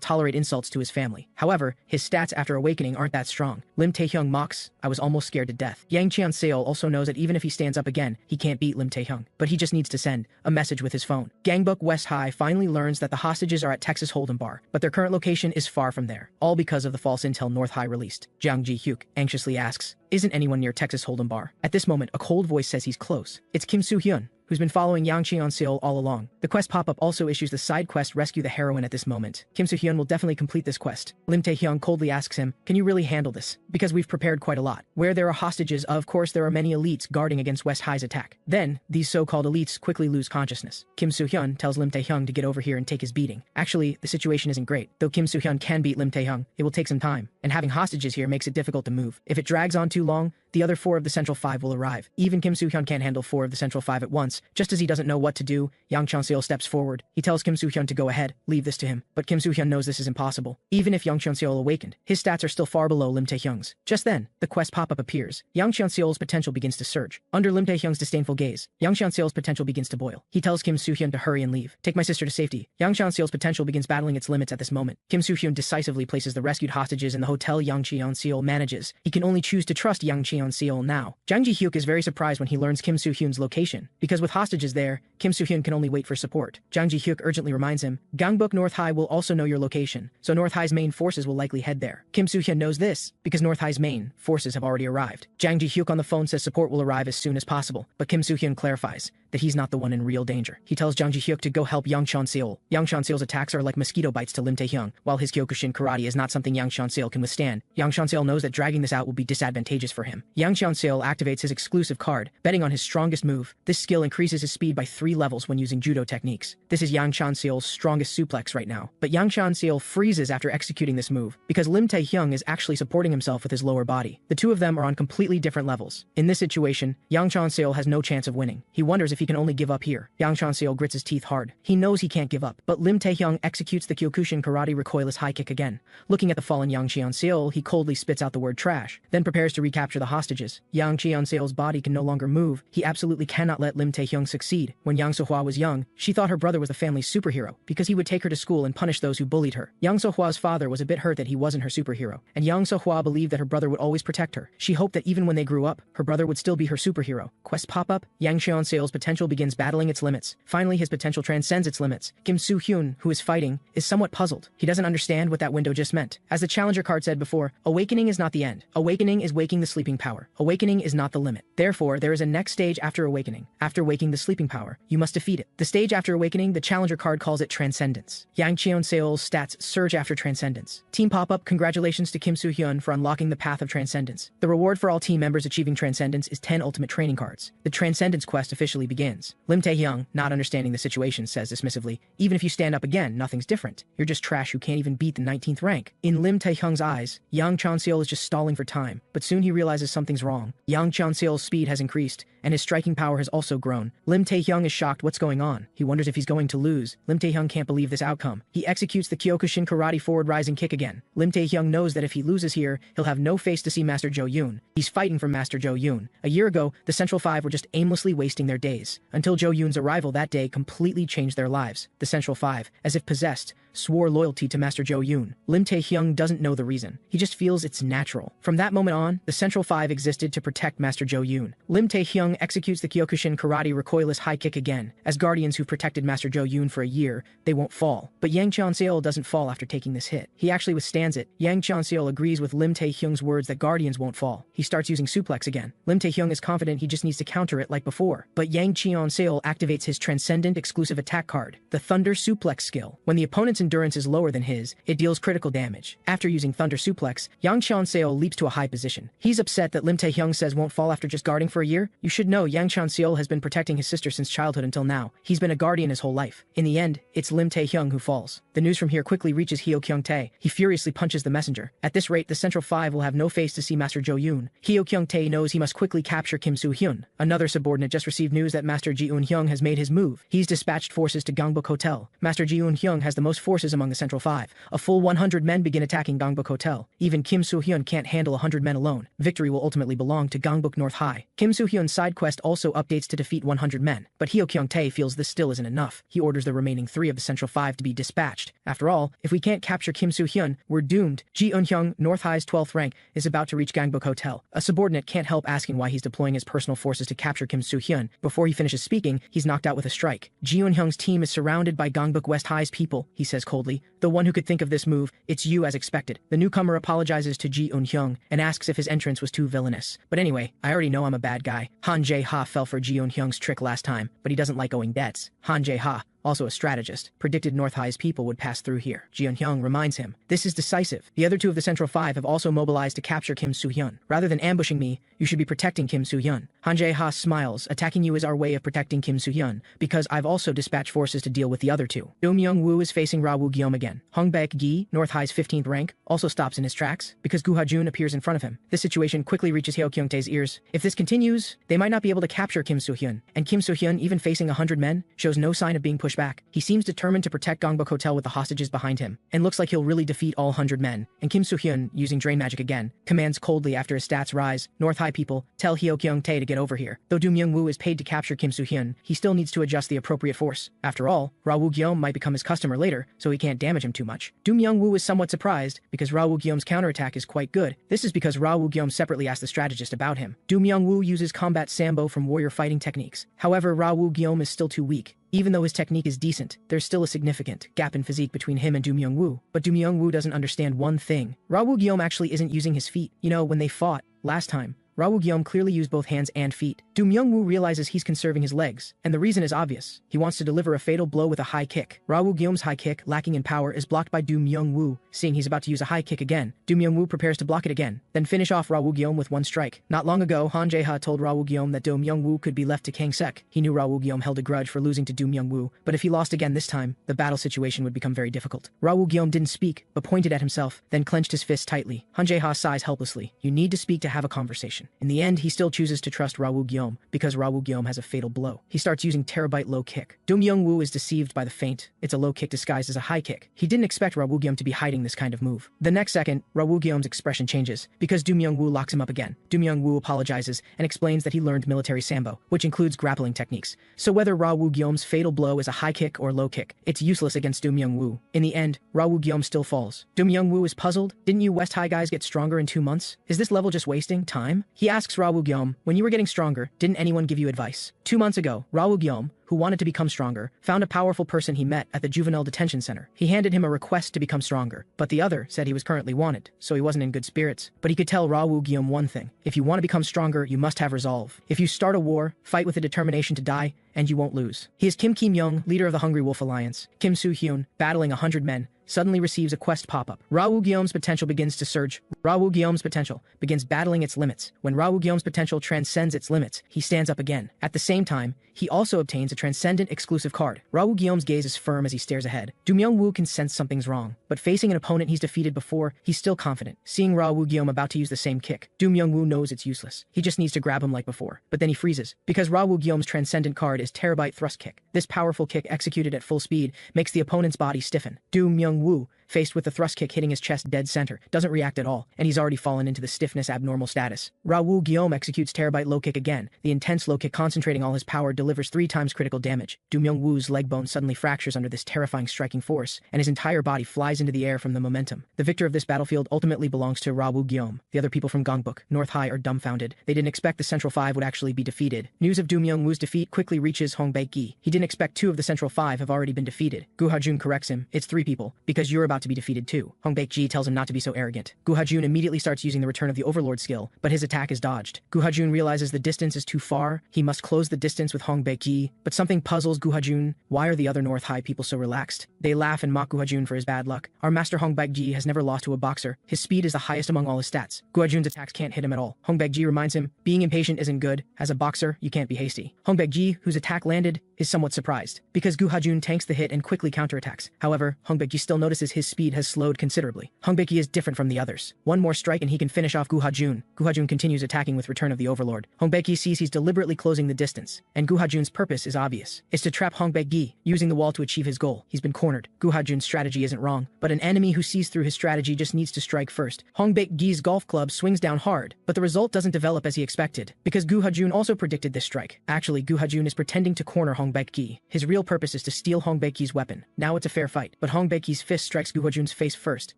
tolerate insults to his family. However, his stats after awakening aren't that strong. Lim Tae-hyung mocks, "I was almost scared to death." Yang Cheon-seol also knows that even if he stands up again, he can't beat Lim Tae-hyung, but he just needs to send a message with his phone. Gangbuk West High finally learns that the hostages are at Texas Hold'em bar, but their current location is far from there, all because of the false intel North High released. Jang Ji-hyuk anxiously asks, "Isn't anyone near Texas Hold'em bar?" At this moment, a cold voice says he's close. It's Kim Soo-hyun, who's been following Yang Cheon-seol all along. The quest pop-up also issues the side quest Rescue the Heroine at this moment. Kim Soo-hyun will definitely complete this quest. Lim Tae-hyung coldly asks him, "Can you really handle this? Because we've prepared quite a lot." Where there are hostages, of course there are many elites guarding against West High's attack. Then, these so-called elites quickly lose consciousness. Kim Soo-hyun tells Lim Tae-hyung to get over here and take his beating. Actually, the situation isn't great. Though Kim Soo-hyun can beat Lim Tae-hyung, it will take some time, and having hostages here makes it difficult to move. If it drags on too long, the other 4 of the Central 5 will arrive. Even Kim Soo-hyun can't handle 4 of the Central 5 at once. Just as he doesn't know what to do, Yang Cheon-seol steps forward. He tells Kim Soo-hyun to go ahead, leave this to him. But Kim Soo-hyun knows this is impossible. Even if Yang Cheon-seol awakened, his stats are still far below Lim Tae-hyung's. Just then, the quest pop-up appears. Yang Cheon-seol's potential begins to surge. Under Lim Tae-hyung's disdainful gaze, Yang Cheon-seol's potential begins to boil. He tells Kim Soo-hyun to hurry and leave. "Take my sister to safety." Yang Cheon-seol's potential begins battling its limits at this moment. Kim Soo-hyun decisively places the rescued hostages in the hotel Yang Cheon-seol manages. He can only choose to trust Yang Cheon-seol now. Jang Ji-hyuk is very surprised when he learns Kim Soo-hyun's location, because with hostages there, Kim Soo-hyun can only wait for support. Jang Ji-hyuk urgently reminds him, "Gangbuk North High will also know your location, so North High's main forces will likely head there." Kim Soo-hyun knows this, because North High's main forces have already arrived. Jang Ji-hyuk on the phone says support will arrive as soon as possible, but Kim Soo-hyun clarifies that he's not the one in real danger. He tells Jang Ji-hyuk to go help Yang Cheon-seol. Yang Cheon-seol's attacks are like mosquito bites to Lim Tae-hyung, while his Kyokushin karate is not something Yang Cheon-seol can withstand. Yang Cheon-seol knows that dragging this out will be disadvantageous for him. Yang Cheon-seol activates his exclusive card, betting on his strongest move. This skill increases his speed by 3 levels when using judo techniques. This is Yang Cheon-seol's strongest suplex right now. But Yang Cheon-seol freezes after executing this move, because Lim Tae-hyung is actually supporting himself with his lower body. The two of them are on completely different levels. In this situation, Yang Cheon-seol has no chance of winning. He wonders if he can only give up here. Yang Cheon-seol grits his teeth hard. He knows he can't give up, but Lim Tae-hyung executes the Kyokushin karate recoilless high kick again. Looking at the fallen Yang Cheon-seol, he coldly spits out the word trash, then prepares to recapture the hostages. Yang Cheon-seol's body can no longer move. He absolutely cannot let Lim Tae-hyung succeed. When Yang So-hwa was young, she thought her brother was the family's superhero, because he would take her to school and punish those who bullied her. Yang So-hwa's father was a bit hurt that he wasn't her superhero, and Yang So-hwa believed that her brother would always protect her. She hoped that even when they grew up, her brother would still be her superhero. Quest pop-up, Yang Cheon-seol's potential begins battling its limits. Finally, his potential transcends its limits. Kim Soo-hyun, who is fighting, is somewhat puzzled. He doesn't understand what that window just meant. As the challenger card said before, awakening is not the end. Awakening is waking the sleeping power. Awakening is not the limit. Therefore, there is a next stage after awakening. After waking the sleeping power, you must defeat it. The stage after awakening, the challenger card calls it transcendence. Yang Cheon-seol's stats surge after transcendence. Team pop-up, congratulations to Kim Soo-hyun for unlocking the path of transcendence. The reward for all team members achieving transcendence is 10 ultimate training cards. The transcendence quest officially begins. begins. Lim Tae-hyung, not understanding the situation, says dismissively, even if you stand up again, nothing's different. You're just trash who can't even beat the 19th rank. In Lim Tae-hyung's eyes, Yang Chanseol is just stalling for time, but soon he realizes something's wrong. Yang Chanseol's speed has increased, and his striking power has also grown. Lim Tae-hyung is shocked what's going on. He wonders if he's going to lose. Lim Tae-hyung can't believe this outcome. He executes the Kyokushin Karate forward rising kick again. Lim Tae-hyung knows that if he loses here, he'll have no face to see Master Jo Yoon. He's fighting for Master Jo Yoon. A year ago, the Central Five were just aimlessly wasting their days, until Jo Yoon's arrival that day completely changed their lives. The Central Five, as if possessed, swore loyalty to Master Jo Yoon. Lim Tae-hyung doesn't know the reason. He just feels it's natural. From that moment on, the Central Five existed to protect Master Jo Yoon. Lim Tae-hyung executes the Kyokushin Karate recoilless high kick again. As guardians who've protected Master Jo Yoon for a year, they won't fall. But Yang Chanseol doesn't fall after taking this hit. He actually withstands it. Yang Chanseol agrees with Lim Tae-hyung's words that guardians won't fall. He starts using suplex again. Lim Tae-hyung is confident he just needs to counter it like before. But Yang Chanseol activates his transcendent exclusive attack card, the Thunder Suplex skill. When the opponent's endurance is lower than his, it deals critical damage. After using Thunder Suplex, Yang Chanseol leaps to a high position. He's upset that Lim Tae-hyung says won't fall after just guarding for a year. You should know Yang Chanseol has been protecting his sister since childhood until now. He's been a guardian his whole life. In the end, it's Lim Tae-hyung who falls. The news from here quickly reaches Heo Kyung-tae. He furiously punches the messenger. At this rate, the Central Five will have no face to see Master Jo Yoon. Heo Kyung-tae knows he must quickly capture Kim Soo-hyun. Another subordinate just received news that Master Ji Eun-hyung has made his move. He's dispatched forces to Gangbuk Hotel. Master Ji Eun-hyung has the most forces among the Central Five. A full 100 men begin attacking Gangbuk Hotel. Even Kim Soo-hyun can't handle 100 men alone. Victory will ultimately belong to Gangbuk North High. Kim Soo-hyun's side quest also updates to defeat 100 men, but Heo Kyung-tae feels this still isn't enough. He orders the remaining 3 of the Central Five to be dispatched. After all, if we can't capture Kim Soo-hyun, we're doomed. Ji Eun-hyung, North High's 12th rank, is about to reach Gangbuk Hotel. A subordinate can't help asking why he's deploying his personal forces to capture Kim Soo-hyun. Before he finishes speaking, he's knocked out with a strike. Ji Eun-hyung's team is surrounded by Gangbuk West High's people, he says coldly. The one who could think of this move, it's you as expected. The newcomer apologizes to Ji Eun-hyung and asks if his entrance was too villainous. But anyway, I already know I'm a bad guy. Han Jae-ha fell for Ji Eun-hyung's trick last time, but he doesn't like owing debts. Han Jae-ha, also a strategist, predicted North High's people would pass through here. Ji Eun-hyung reminds him, this is decisive. The other 2 of the Central Five have also mobilized to capture Kim Soo-hyun. Rather than ambushing me, you should be protecting Kim Soo-hyun. Han Jae-ha smiles, attacking you is our way of protecting Kim Soo-hyun, because I've also dispatched forces to deal with the other 2. Do Myung-woo is facing Ra Woo-gyeom again. Hong Baek-gi, North High's 15th rank, also stops in his tracks, because Gu Ha-jun appears in front of him. This situation quickly reaches Heo Kyung-tae's ears. If this continues, they might not be able to capture Kim Soo-hyun, and Kim Soo-hyun, even facing 100 men, shows no sign of being pushed back. He seems determined to protect Gangbuk Hotel with the hostages behind him, and looks like he'll really defeat all 100 men. And Kim Soo-hyun, using drain magic again, commands coldly after his stats rise, North High people, tell Heo Kyung-tae to get over here. Though Do Myung-woo is paid to capture Kim Soo-hyun, he still needs to adjust the appropriate force. After all, Ra Woo-gyeom might become his customer later, so he can't damage him too much. Do Myung-woo is somewhat surprised, because Ra Woo-gyeom's counterattack is quite good. This is because Ra Woo-gyeom separately asked the strategist about him. Do Myung-woo uses combat sambo from warrior fighting techniques. However, Ra Woo-gyeom is still too weak. Even though his technique is decent, there's still a significant gap in physique between him and Do Myung-woo. But Do Myung-woo doesn't understand one thing. Ra Woo-gyeom actually isn't using his feet. You know, when they fought last time, Ra Woo-gyeom clearly used both hands and feet. Do Myung-woo realizes he's conserving his legs, and the reason is obvious. He wants to deliver a fatal blow with a high kick. Ra Woo-gyeom's high kick, lacking in power, is blocked by Do Myung-woo. Seeing he's about to use a high kick again, Do Myung-woo prepares to block it again, then finish off Ra Woo-gyeom with one strike. Not long ago, Han Jae-ha told Ra Woo-gyeom that Do Myung-woo could be left to Kang-sek. He knew Ra Woo-gyeom held a grudge for losing to Do Myung-woo, but if he lost again this time, the battle situation would become very difficult. Ra Woo-gyeom didn't speak, but pointed at himself, then clenched his fist tightly. Han Jae-ha sighs helplessly. You need to speak to have a conversation. In the end, he still chooses to trust Ra Woo-gyeom, because Ra Woo-gyeom has a fatal blow. He starts using Terabyte low kick. Do Myung-woo is deceived by the feint. It's a low kick disguised as a high kick. He didn't expect Ra Woo-gyeom to be hiding this kind of move. The next second, Ra Woo-gyeom's expression changes, because Do Myung-woo locks him up again. Do Myung-woo apologizes and explains that he learned military sambo, which includes grappling techniques. So whether Ra Woo-gyeom's fatal blow is a high kick or low kick, it's useless against Do Myung-woo. In the end, Ra Woo-gyeom still falls. Do Myung-woo is puzzled. Didn't you West High guys get stronger in 2 months? Is this level just wasting time? He asks Ra Woo-gyeom, when you were getting stronger, didn't anyone give you advice? 2 months ago, Ra Woo-gyeom, who wanted to become stronger, found a powerful person he met at the juvenile detention center. He handed him a request to become stronger, but the other said he was currently wanted, so he wasn't in good spirits. But he could tell Ra Woo-gyeom one thing: if you want to become stronger, you must have resolve. If you start a war, fight with the determination to die, and you won't lose. He is Kim Ki-myung, leader of the Hungry Wolf Alliance. Kim Soo-hyeon, battling 100 men, suddenly receives a quest pop-up. Ra Woo-gyeom's potential begins to surge. Ra Woo-gyeom's potential begins battling its limits. When Ra Woo-gyeom's potential transcends its limits, he stands up again. At the same time, he also obtains a transcendent exclusive card. Ra Woo-gyeom's gaze is firm as he stares ahead. Do Myung-woo can sense something's wrong, but facing an opponent he's defeated before, he's still confident. Seeing Ra Woo-gyeom about to use the same kick, Do Myung-woo knows it's useless. He just needs to grab him like before. But then he freezes, because Ra Woo-gyeom's transcendent card is Terabyte Thrust Kick. This powerful kick executed at full speed makes the opponent's body stiffen. Do Myung-woo, faced with the thrust kick hitting his chest dead center, doesn't react at all, and he's already fallen into the stiffness abnormal status. Ra Woo-gyeom executes Terabyte low kick again. The intense low kick concentrating all his power delivers 3 times critical damage. Do Myung-woo's leg bone suddenly fractures under this terrifying striking force, and his entire body flies into the air from the momentum. The victor of this battlefield ultimately belongs to Ra Woo-gyeom. The other people from Gongbuk, North High are dumbfounded. They didn't expect the Central 5 would actually be defeated. News of Do Myung-woo's defeat quickly reaches Hong Baek-gi. He didn't expect 2 of the Central 5 have already been defeated. Gu Ha-jun corrects him: it's 3 people, because you're about to be defeated too. Hong Baek-gi tells him not to be so arrogant. Gu Ha-jun immediately starts using the Return of the Overlord skill, but his attack is dodged. Gu Ha-jun realizes the distance is too far. He must close the distance with Hong Baek-gi, but something puzzles Gu Ha-jun. Why are the other North High people so relaxed? They laugh and mock Gu Ha-jun for his bad luck. Our master Hong Baek-gi has never lost to a boxer. His speed is the highest among all his stats. Gu Ha-jun's attacks can't hit him at all. Hong Baek-gi reminds him, being impatient isn't good. As a boxer, you can't be hasty. Hong Baek-gi, whose attack landed, is somewhat surprised, because Gu Ha-jun tanks the hit and quickly counterattacks. However, Hong Baek-gi still notices his speed has slowed considerably. Hong Baek-gi is different from the others. One more strike and he can finish off Gu Ha-jun. Gu Ha-jun continues attacking with Return of the Overlord. Hong Baek-gi sees he's deliberately closing the distance, and Gu Ha-jun's purpose is obvious. It's to trap Hong Baek-gi, using the wall to achieve his goal. He's been cornered. Gu Ha-jun's strategy isn't wrong, but an enemy who sees through his strategy just needs to strike first. Hong Baek-gi's golf club swings down hard, but the result doesn't develop as he expected, because Gu Ha-jun also predicted this strike. Actually, Gu Ha-jun is pretending to corner Hong Baek-gi. His real purpose is to steal Hong Baek-gi's weapon. Now it's a fair fight, but Hong Baek-gi's fist strikes Gu Ha-jun's face first.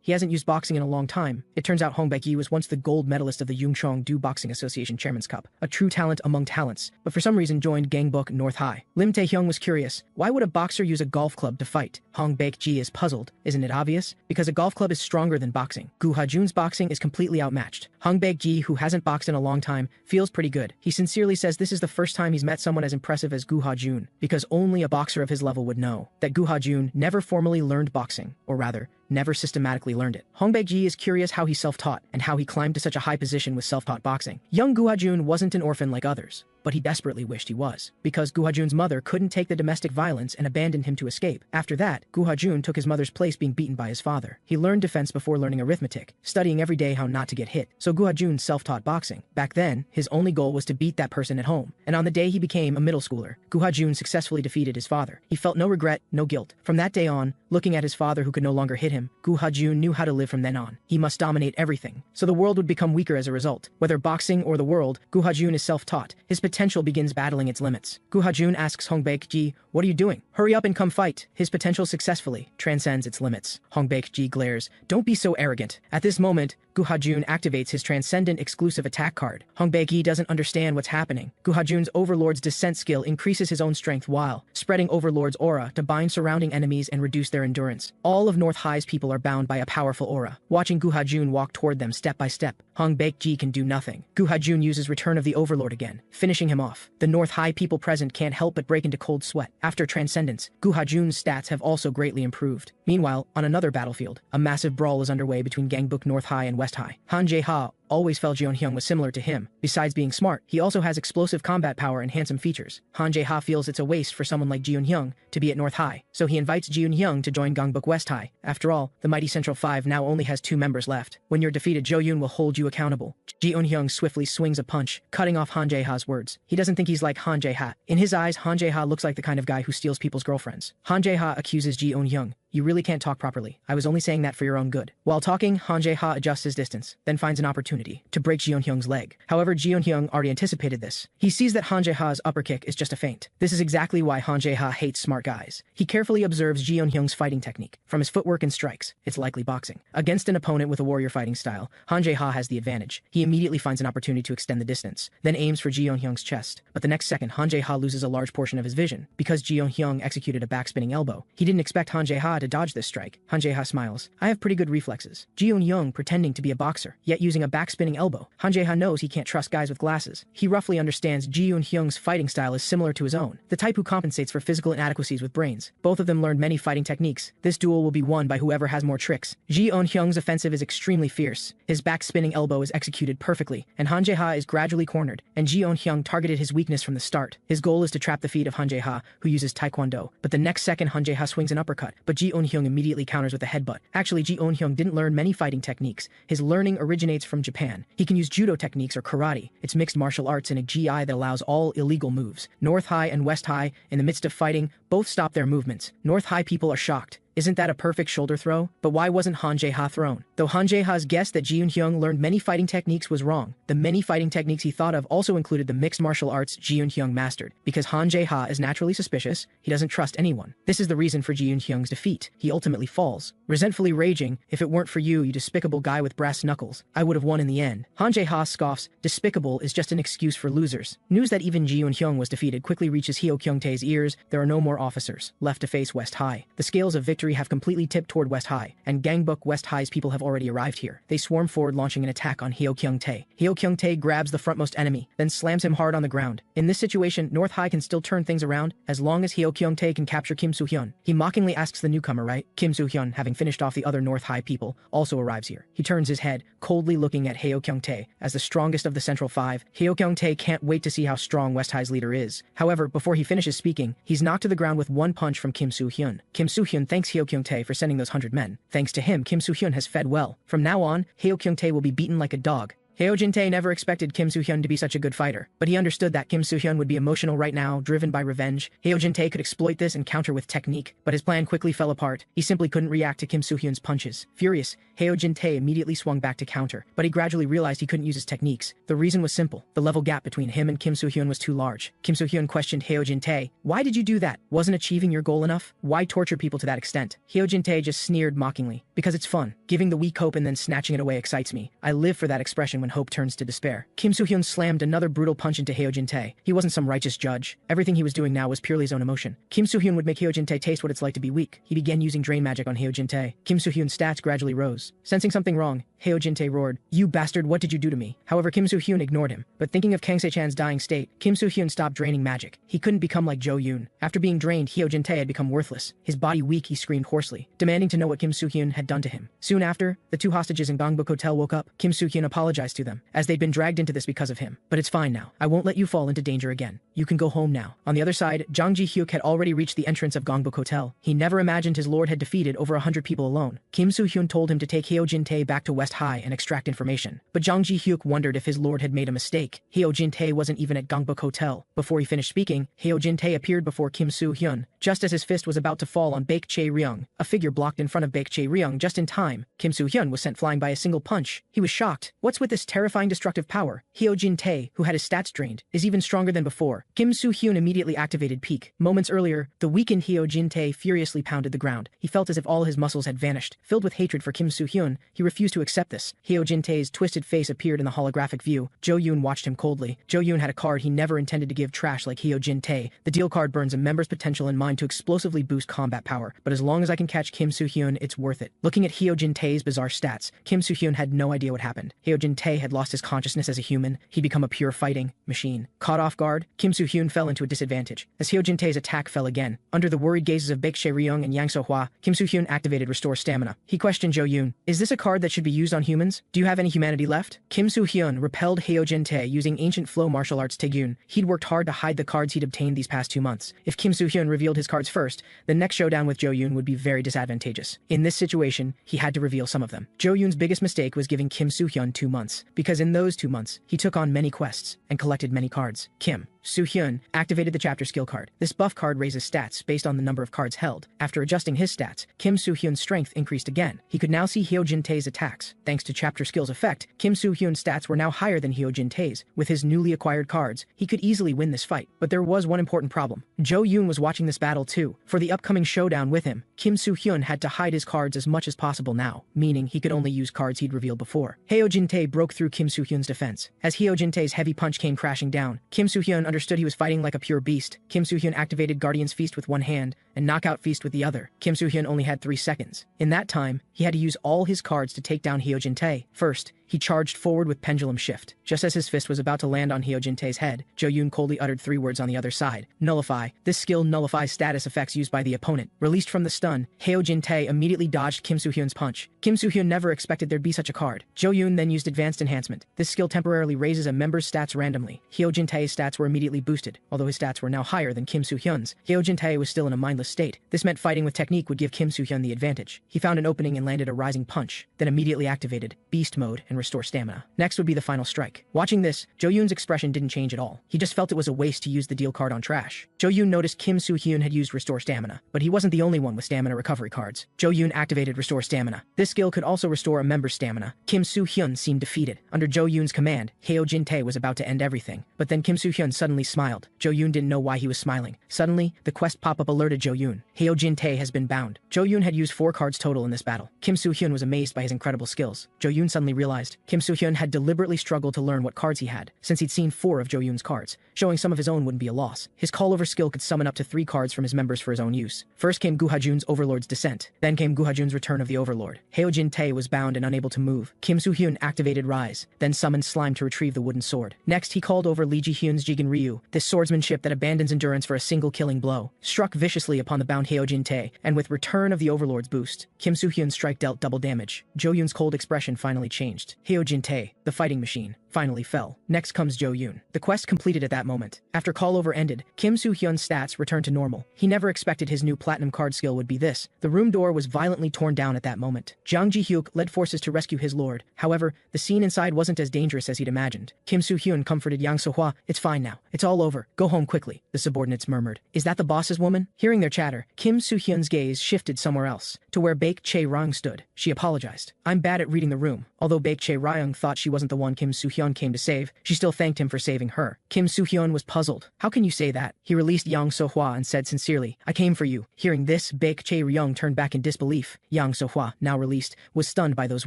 He hasn't used boxing in a long time. It turns out Hong Baek-gi was once the gold medalist of the Yungcheong-do Boxing Association Chairman's Cup, a true talent among talents, but for some reason joined Gangbuk North High. Lim Tae-hyung was curious. Why would a boxer use a golf club to fight? Hong Baek-gi is puzzled. Isn't it obvious? Because a golf club is stronger than boxing. Gu Ha-jun's boxing is completely outmatched. Hong Baek-gi, who hasn't boxed in a long time, feels pretty good. He sincerely says this is the first time he's met someone as impressive as Gu Ha-jun, because only a boxer of his level would know that Gu Ha-jun never formally learned boxing, or rather, never systematically learned it. Hong Baek-gi is curious how he self-taught, and how he climbed to such a high position with self-taught boxing. Young Gu Ha-jun wasn't an orphan like others, but he desperately wished he was, because Gu Ha-jun's mother couldn't take the domestic violence and abandoned him to escape. After that, Gu Ha-jun took his mother's place being beaten by his father. He learned defense before learning arithmetic, studying every day how not to get hit. So Gu Ha-jun self-taught boxing. Back then, his only goal was to beat that person at home, and on the day he became a middle schooler, Gu Ha-jun successfully defeated his father. He felt no regret, no guilt. From that day on, looking at his father who could no longer hit him, Gu Ha-jun knew how to live from then on. He must dominate everything, so the world would become weaker as a result. Whether boxing or the world, Gu Ha-jun is self-taught. His potential begins battling its limits. Gu Ha-jun asks Hong Baek-gi, "What are you doing? Hurry up and come fight." His potential successfully transcends its limits. Hong Baek-gi glares, "Don't be so arrogant." At this moment, Gu Ha-jun activates his transcendent exclusive attack card. Hong Baek-gi doesn't understand what's happening. Gu Ha-jun's Overlord's descent skill increases his own strength while spreading Overlord's aura to bind surrounding enemies and reduce their endurance. All of North High's people are bound by a powerful aura. Watching Gu Ha-jun walk toward them step by step, Hong Baek-gi can do nothing. Gu Ha-jun uses Return of the Overlord again, finishing him off. The North High people present can't help but break into cold sweat. After Transcendence, Gu Ha-jun's stats have also greatly improved. Meanwhile, on another battlefield, a massive brawl is underway between Gangbuk North High and West High. Han Jae-ha always felt Jeon-hyung was similar to him. Besides being smart, he also has explosive combat power and handsome features. Han Jae-ha feels it's a waste for someone like Jeon-hyung to be at North High, so he invites Jeon-hyung to join Gangbuk West High. After all, the mighty Central 5 now only has 2 members left. When you're defeated, Jo-yoon will hold you accountable. Jeon-hyung swiftly swings a punch, cutting off Han Jae-ha's words. He doesn't think he's like Han Jae-ha. In his eyes, Han Jae-ha looks like the kind of guy who steals people's girlfriends. Han Jae-ha accuses Jeon-hyung. "You really can't talk properly. I was only saying that for your own good." While talking, Han Jae-ha adjusts his distance, then finds an opportunity. opportunity to break Ji-eun-hyung's leg. However, Ji-eun-hyung already anticipated this. He sees that Han Jae-ha's upper kick is just a feint. This is exactly why Han Jae-ha hates smart guys. He carefully observes Ji-eun-hyung's fighting technique. From his footwork and strikes, it's likely boxing. Against an opponent with a warrior fighting style, Han Jae-ha has the advantage. He immediately finds an opportunity to extend the distance, then aims for Ji-eun-hyung's chest. But the next second, Han Jae-ha loses a large portion of his vision. Because Ji-eun-hyung executed a backspinning elbow, he didn't expect Han Jae-ha to dodge this strike. Han Jae-ha smiles. I have pretty good reflexes. Ji-eun-hyung pretending to be a boxer, yet using a backspinning elbow. Han Jae-ha knows he can't trust guys with glasses. He roughly understands Ji-eun-hyung's fighting style is similar to his own, the type who compensates for physical inadequacies with brains. Both of them learned many fighting techniques. This duel will be won by whoever has more tricks. Ji-eun-hyung's offensive is extremely fierce. His backspinning elbow is executed perfectly, and Han Jae-ha is gradually cornered, and Ji-eun-hyung targeted his weakness from the start. His goal is to trap the feet of Han Jae-ha, who uses taekwondo. But the next second, Han Jae-ha swings an uppercut, but Ji-eun-hyung immediately counters with a headbutt. Actually, Ji-eun-hyung didn't learn many fighting techniques. His learning originates from Japan. He can use judo techniques or karate. It's mixed martial arts in a GI that allows all illegal moves. North High and West High, in the midst of fighting, both stop their movements. North High people are shocked. Isn't that a perfect shoulder throw? But why wasn't Han Jae-ha thrown? Though Han Jae-ha's guess that Ji-eun-hyung learned many fighting techniques was wrong, the many fighting techniques he thought of also included the mixed martial arts Ji-eun-hyung mastered. Because Han Jae-ha is naturally suspicious, he doesn't trust anyone. This is the reason for Ji-eun-hyung's defeat. He ultimately falls. Resentfully raging, if it weren't for you, you despicable guy with brass knuckles, I would have won in the end. Han Jae-ha scoffs, despicable is just an excuse for losers. News that even Ji-eun-hyung was defeated quickly reaches Heo Kyung-tae's ears. There are no more officers left to face West High. The scales of victory have completely tipped toward West High, and Gangbuk West High's people have already arrived here. They swarm forward, launching an attack on Heo Kyung-tae. Heo Kyung-tae grabs the frontmost enemy, then slams him hard on the ground. In this situation, North High can still turn things around as long as Heo Kyung-tae can capture Kim Soo-hyeon. He mockingly asks the newcomer, right? Kim Soo-hyeon, having finished off the other North High people, also arrives here. He turns his head, coldly looking at Heo Kyung-tae. As the strongest of the Central Five, Heo Kyung-tae can't wait to see how strong West High's leader is. However, before he finishes speaking, he's knocked to the ground with one punch from Kim Soo-hyeon. Kim Soo-hyeon thanks Heo Kyung-tae for sending those 100 men. Thanks to him, Kim Soo-hyeon has fed well. From now on, Heo Kyung-tae will be beaten like a dog. Heo Jin-tae never expected Kim Soo-hyeon to be such a good fighter, but he understood that Kim Soo-hyeon would be emotional right now, driven by revenge. Heo Jin-tae could exploit this and counter with technique, but his plan quickly fell apart. He simply couldn't react to Kim Soo-hyeon's punches. Furious, Heo Jin-tae immediately swung back to counter, but he gradually realized he couldn't use his techniques. The reason was simple. The level gap between him and Kim Soo-hyeon was too large. Kim Soo-hyeon questioned Heo Jin-tae, why did you do that? Wasn't achieving your goal enough? Why torture people to that extent? Heo Jin-tae just sneered mockingly. Because it's fun. Giving the weak hope and then snatching it away excites me. I live for that expression when hope turns to despair. Kim Soo-hyeon slammed another brutal punch into Heo Jin-tae. He wasn't some righteous judge. Everything he was doing now was purely his own emotion. Kim Soo-hyeon would make Heo Jin-tae taste what it's like to be weak. He began using drain magic on Heo Jin-tae. Kim Soo-hyeon's stats gradually rose. Sensing something wrong, Heo Jin-tae roared, "You bastard, what did you do to me?" However, Kim Soo-hyeon ignored him. But thinking of Kang Se-chan's dying state, Kim Soo-hyeon stopped draining magic. He couldn't become like Jo Yoon. After being drained, Heo Jin-tae had become worthless. His body weak, he screamed hoarsely, demanding to know what Kim Soo-hyeon had done to him. Soon after, the two hostages in Gangbuk Hotel woke up. Kim Soo-hyeon apologized to them, as they'd been dragged into this because of him. But it's fine now. I won't let you fall into danger again. You can go home now. On the other side, Jang Ji-hyuk had already reached the entrance of Gangbuk Hotel. He never imagined his lord had defeated over 100 people alone. Kim Soo-hyeon told him to take Heo Jin-tae back to West High and extract information. But Jang Ji-hyuk wondered if his lord had made a mistake. Heo Jin-tae wasn't even at Gangbuk Hotel. Before he finished speaking, Heo Jin-tae appeared before Kim Soo-hyeon, just as his fist was about to fall on Baek Chae-ryung. A figure blocked in front of Baek Chae-ryung just in time. Kim Soo-hyeon was sent flying by a single punch. He was shocked. What's with this terrifying destructive power? Heo Jin-tae, who had his stats drained, is even stronger than before. Kim Soo-hyeon immediately activated Peak. Moments earlier, the weakened Heo Jin-tae furiously pounded the ground. He felt as if all his muscles had vanished. Filled with hatred for Kim Soo-hyeon, he refused to accept this. Heo Jin-tae's twisted face appeared in the holographic view. Jo Yoon watched him coldly. Jo Yoon had a card he never intended to give trash like Heo Jin-tae. The deal card burns a member's potential in mind to explosively boost combat power, but as long as I can catch Kim Soo-hyeon, it's worth it. Looking at Heo Jin-tae's bizarre stats, Kim Soo-hyeon had no idea what happened. Heo Jin-tae had lost his consciousness as a human. He'd become a pure fighting machine. Caught off guard, Kim Soo-hyeon fell into a disadvantage. As Heo Jin-tae's attack fell again, under the worried gazes of Baek Chae-ryung and Yang So-hwa, Kim Soo-hyeon activated Restore Stamina. He questioned Jo Yoon, "Is this a card that should be used on humans? Do you have any humanity left?" Kim Soo-hyeon repelled Heo Jin-tae using ancient flow martial arts Taegyun. He'd worked hard to hide the cards he'd obtained these past 2 months. If Kim Soo-hyeon revealed his cards first, the next showdown with Jo Yoon would be very disadvantageous. In this situation, he had to reveal some of them. Jo Yoon's biggest mistake was giving Kim Soo-hyeon 2 months, because in those 2 months, he took on many quests and collected many cards. Kim Soo-hyeon activated the chapter skill card. This buff card raises stats based on the number of cards held. After adjusting his stats, Kim Soo-hyun's strength increased again. He could now see Hyojin Tae's attacks. Thanks to chapter skill's effect, Kim Soo-hyun's stats were now higher than Hyojin Tae's. With his newly acquired cards, he could easily win this fight. But there was one important problem. Jo-yoon was watching this battle too. For the upcoming showdown with him, Kim Soo-hyun had to hide his cards as much as possible now, meaning he could only use cards he'd revealed before. Hyojin Tae broke through Kim Soo-hyun's defense. As Hyojin Tae's heavy punch came crashing down, Kim Soo-hyun understood he was fighting like a pure beast. Kim Soo-hyun activated Guardian's Feast with one hand and Knockout Feast with the other. Kim Soo-hyun only had 3 seconds. In that time, he had to use all his cards to take down Hyojin Tae. First, he charged forward with Pendulum Shift. Just as his fist was about to land on Hyojin Tae's head, Jo-yoon coldly uttered 3 words on the other side. Nullify. This skill nullifies status effects used by the opponent. Released from the stun, Hyojin Tae immediately dodged Kim Soo-hyun's punch. Kim Soo-hyun never expected there'd be such a card. Jo-yoon then used Advanced Enhancement. This skill temporarily raises a member's stats randomly. Hyojin Tae's stats were immediately boosted, although his stats were now higher than Kim Soo-hyun's. Hyojin Tae was still in a mindless state. This meant fighting with technique would give Kim Soo-hyun the advantage. He found an opening and landed a rising punch, then immediately activated Beast Mode and Restore Stamina. Next would be the final strike. Watching this, Jo-yoon's expression didn't change at all. He just felt it was a waste to use the deal card on trash. Jo-yoon noticed Kim Soo-hyun had used Restore Stamina, but he wasn't the only one with stamina recovery cards. Jo-yoon activated Restore Stamina. This skill could also restore a member's stamina. Kim Soo-hyun seemed defeated. Under Jo-yoon's command, Hyojin Tae was about to end everything. But then Kim Soo-hyun suddenly smiled. Jo-yoon didn't know why he was smiling. Suddenly, the quest pop-up alerted Jo-yoon. Hyojin Tae has been bound. Jo-yoon had used 4 cards total in this battle. Kim Soo-hyun was amazed by his incredible skills. Jo-yoon suddenly realized Kim Soo-hyun had deliberately struggled to learn what cards he had, since he'd seen 4 of Jo-yoon's cards. Showing some of his own wouldn't be a loss. His call-over skill could summon up to 3 cards from his members for his own use. First came Gu Ha-jun's Overlord's Descent. Then came Gu Ha-jun's Return of the Overlord. Hyojin Tae was bound and unable to move. Kim Soo-hyun activated Rise, then summoned Slime to retrieve the wooden sword. Next, he called over Lee Ji-hyun's Jigen Ryu. This swordsmanship that abandons endurance for a single killing blow, struck viciously upon the bound Hyojin Tae, and with Return of the Overlord's boost, Kim Soo-hyun's strike dealt double damage. Jo-yoon's cold expression finally changed. Hyojin Tae, the fighting machine, finally fell. Next comes Jo-yoon. The quest completed at that moment. After call-over ended, Kim Soo-hyun's stats returned to normal. He never expected his new platinum card skill would be this. The room door was violently torn down at that moment. Jang Ji-hyuk led forces to rescue his lord. However, the scene inside wasn't as dangerous as he'd imagined. Kim Soo-hyun comforted Yang So-hwa. "It's fine now. It's all over. Go home quickly," the subordinates murmured. "Is that the boss's woman?" Hearing their chatter, Kim Soo-hyun's gaze shifted somewhere else, to where Baek Chae-ryung stood. She apologized. "I'm bad at reading the room." Although Baek Chae-ryung thought she wasn't the one Kim Soo-hyun came to save, she still thanked him for saving her. Kim Soo-hyun was puzzled. "How can you say that?" He released Yang So-hwa and said sincerely, "I came for you." Hearing this, Baek Chae-ryung turned back in disbelief. Yang So-hwa, now released, was stunned by those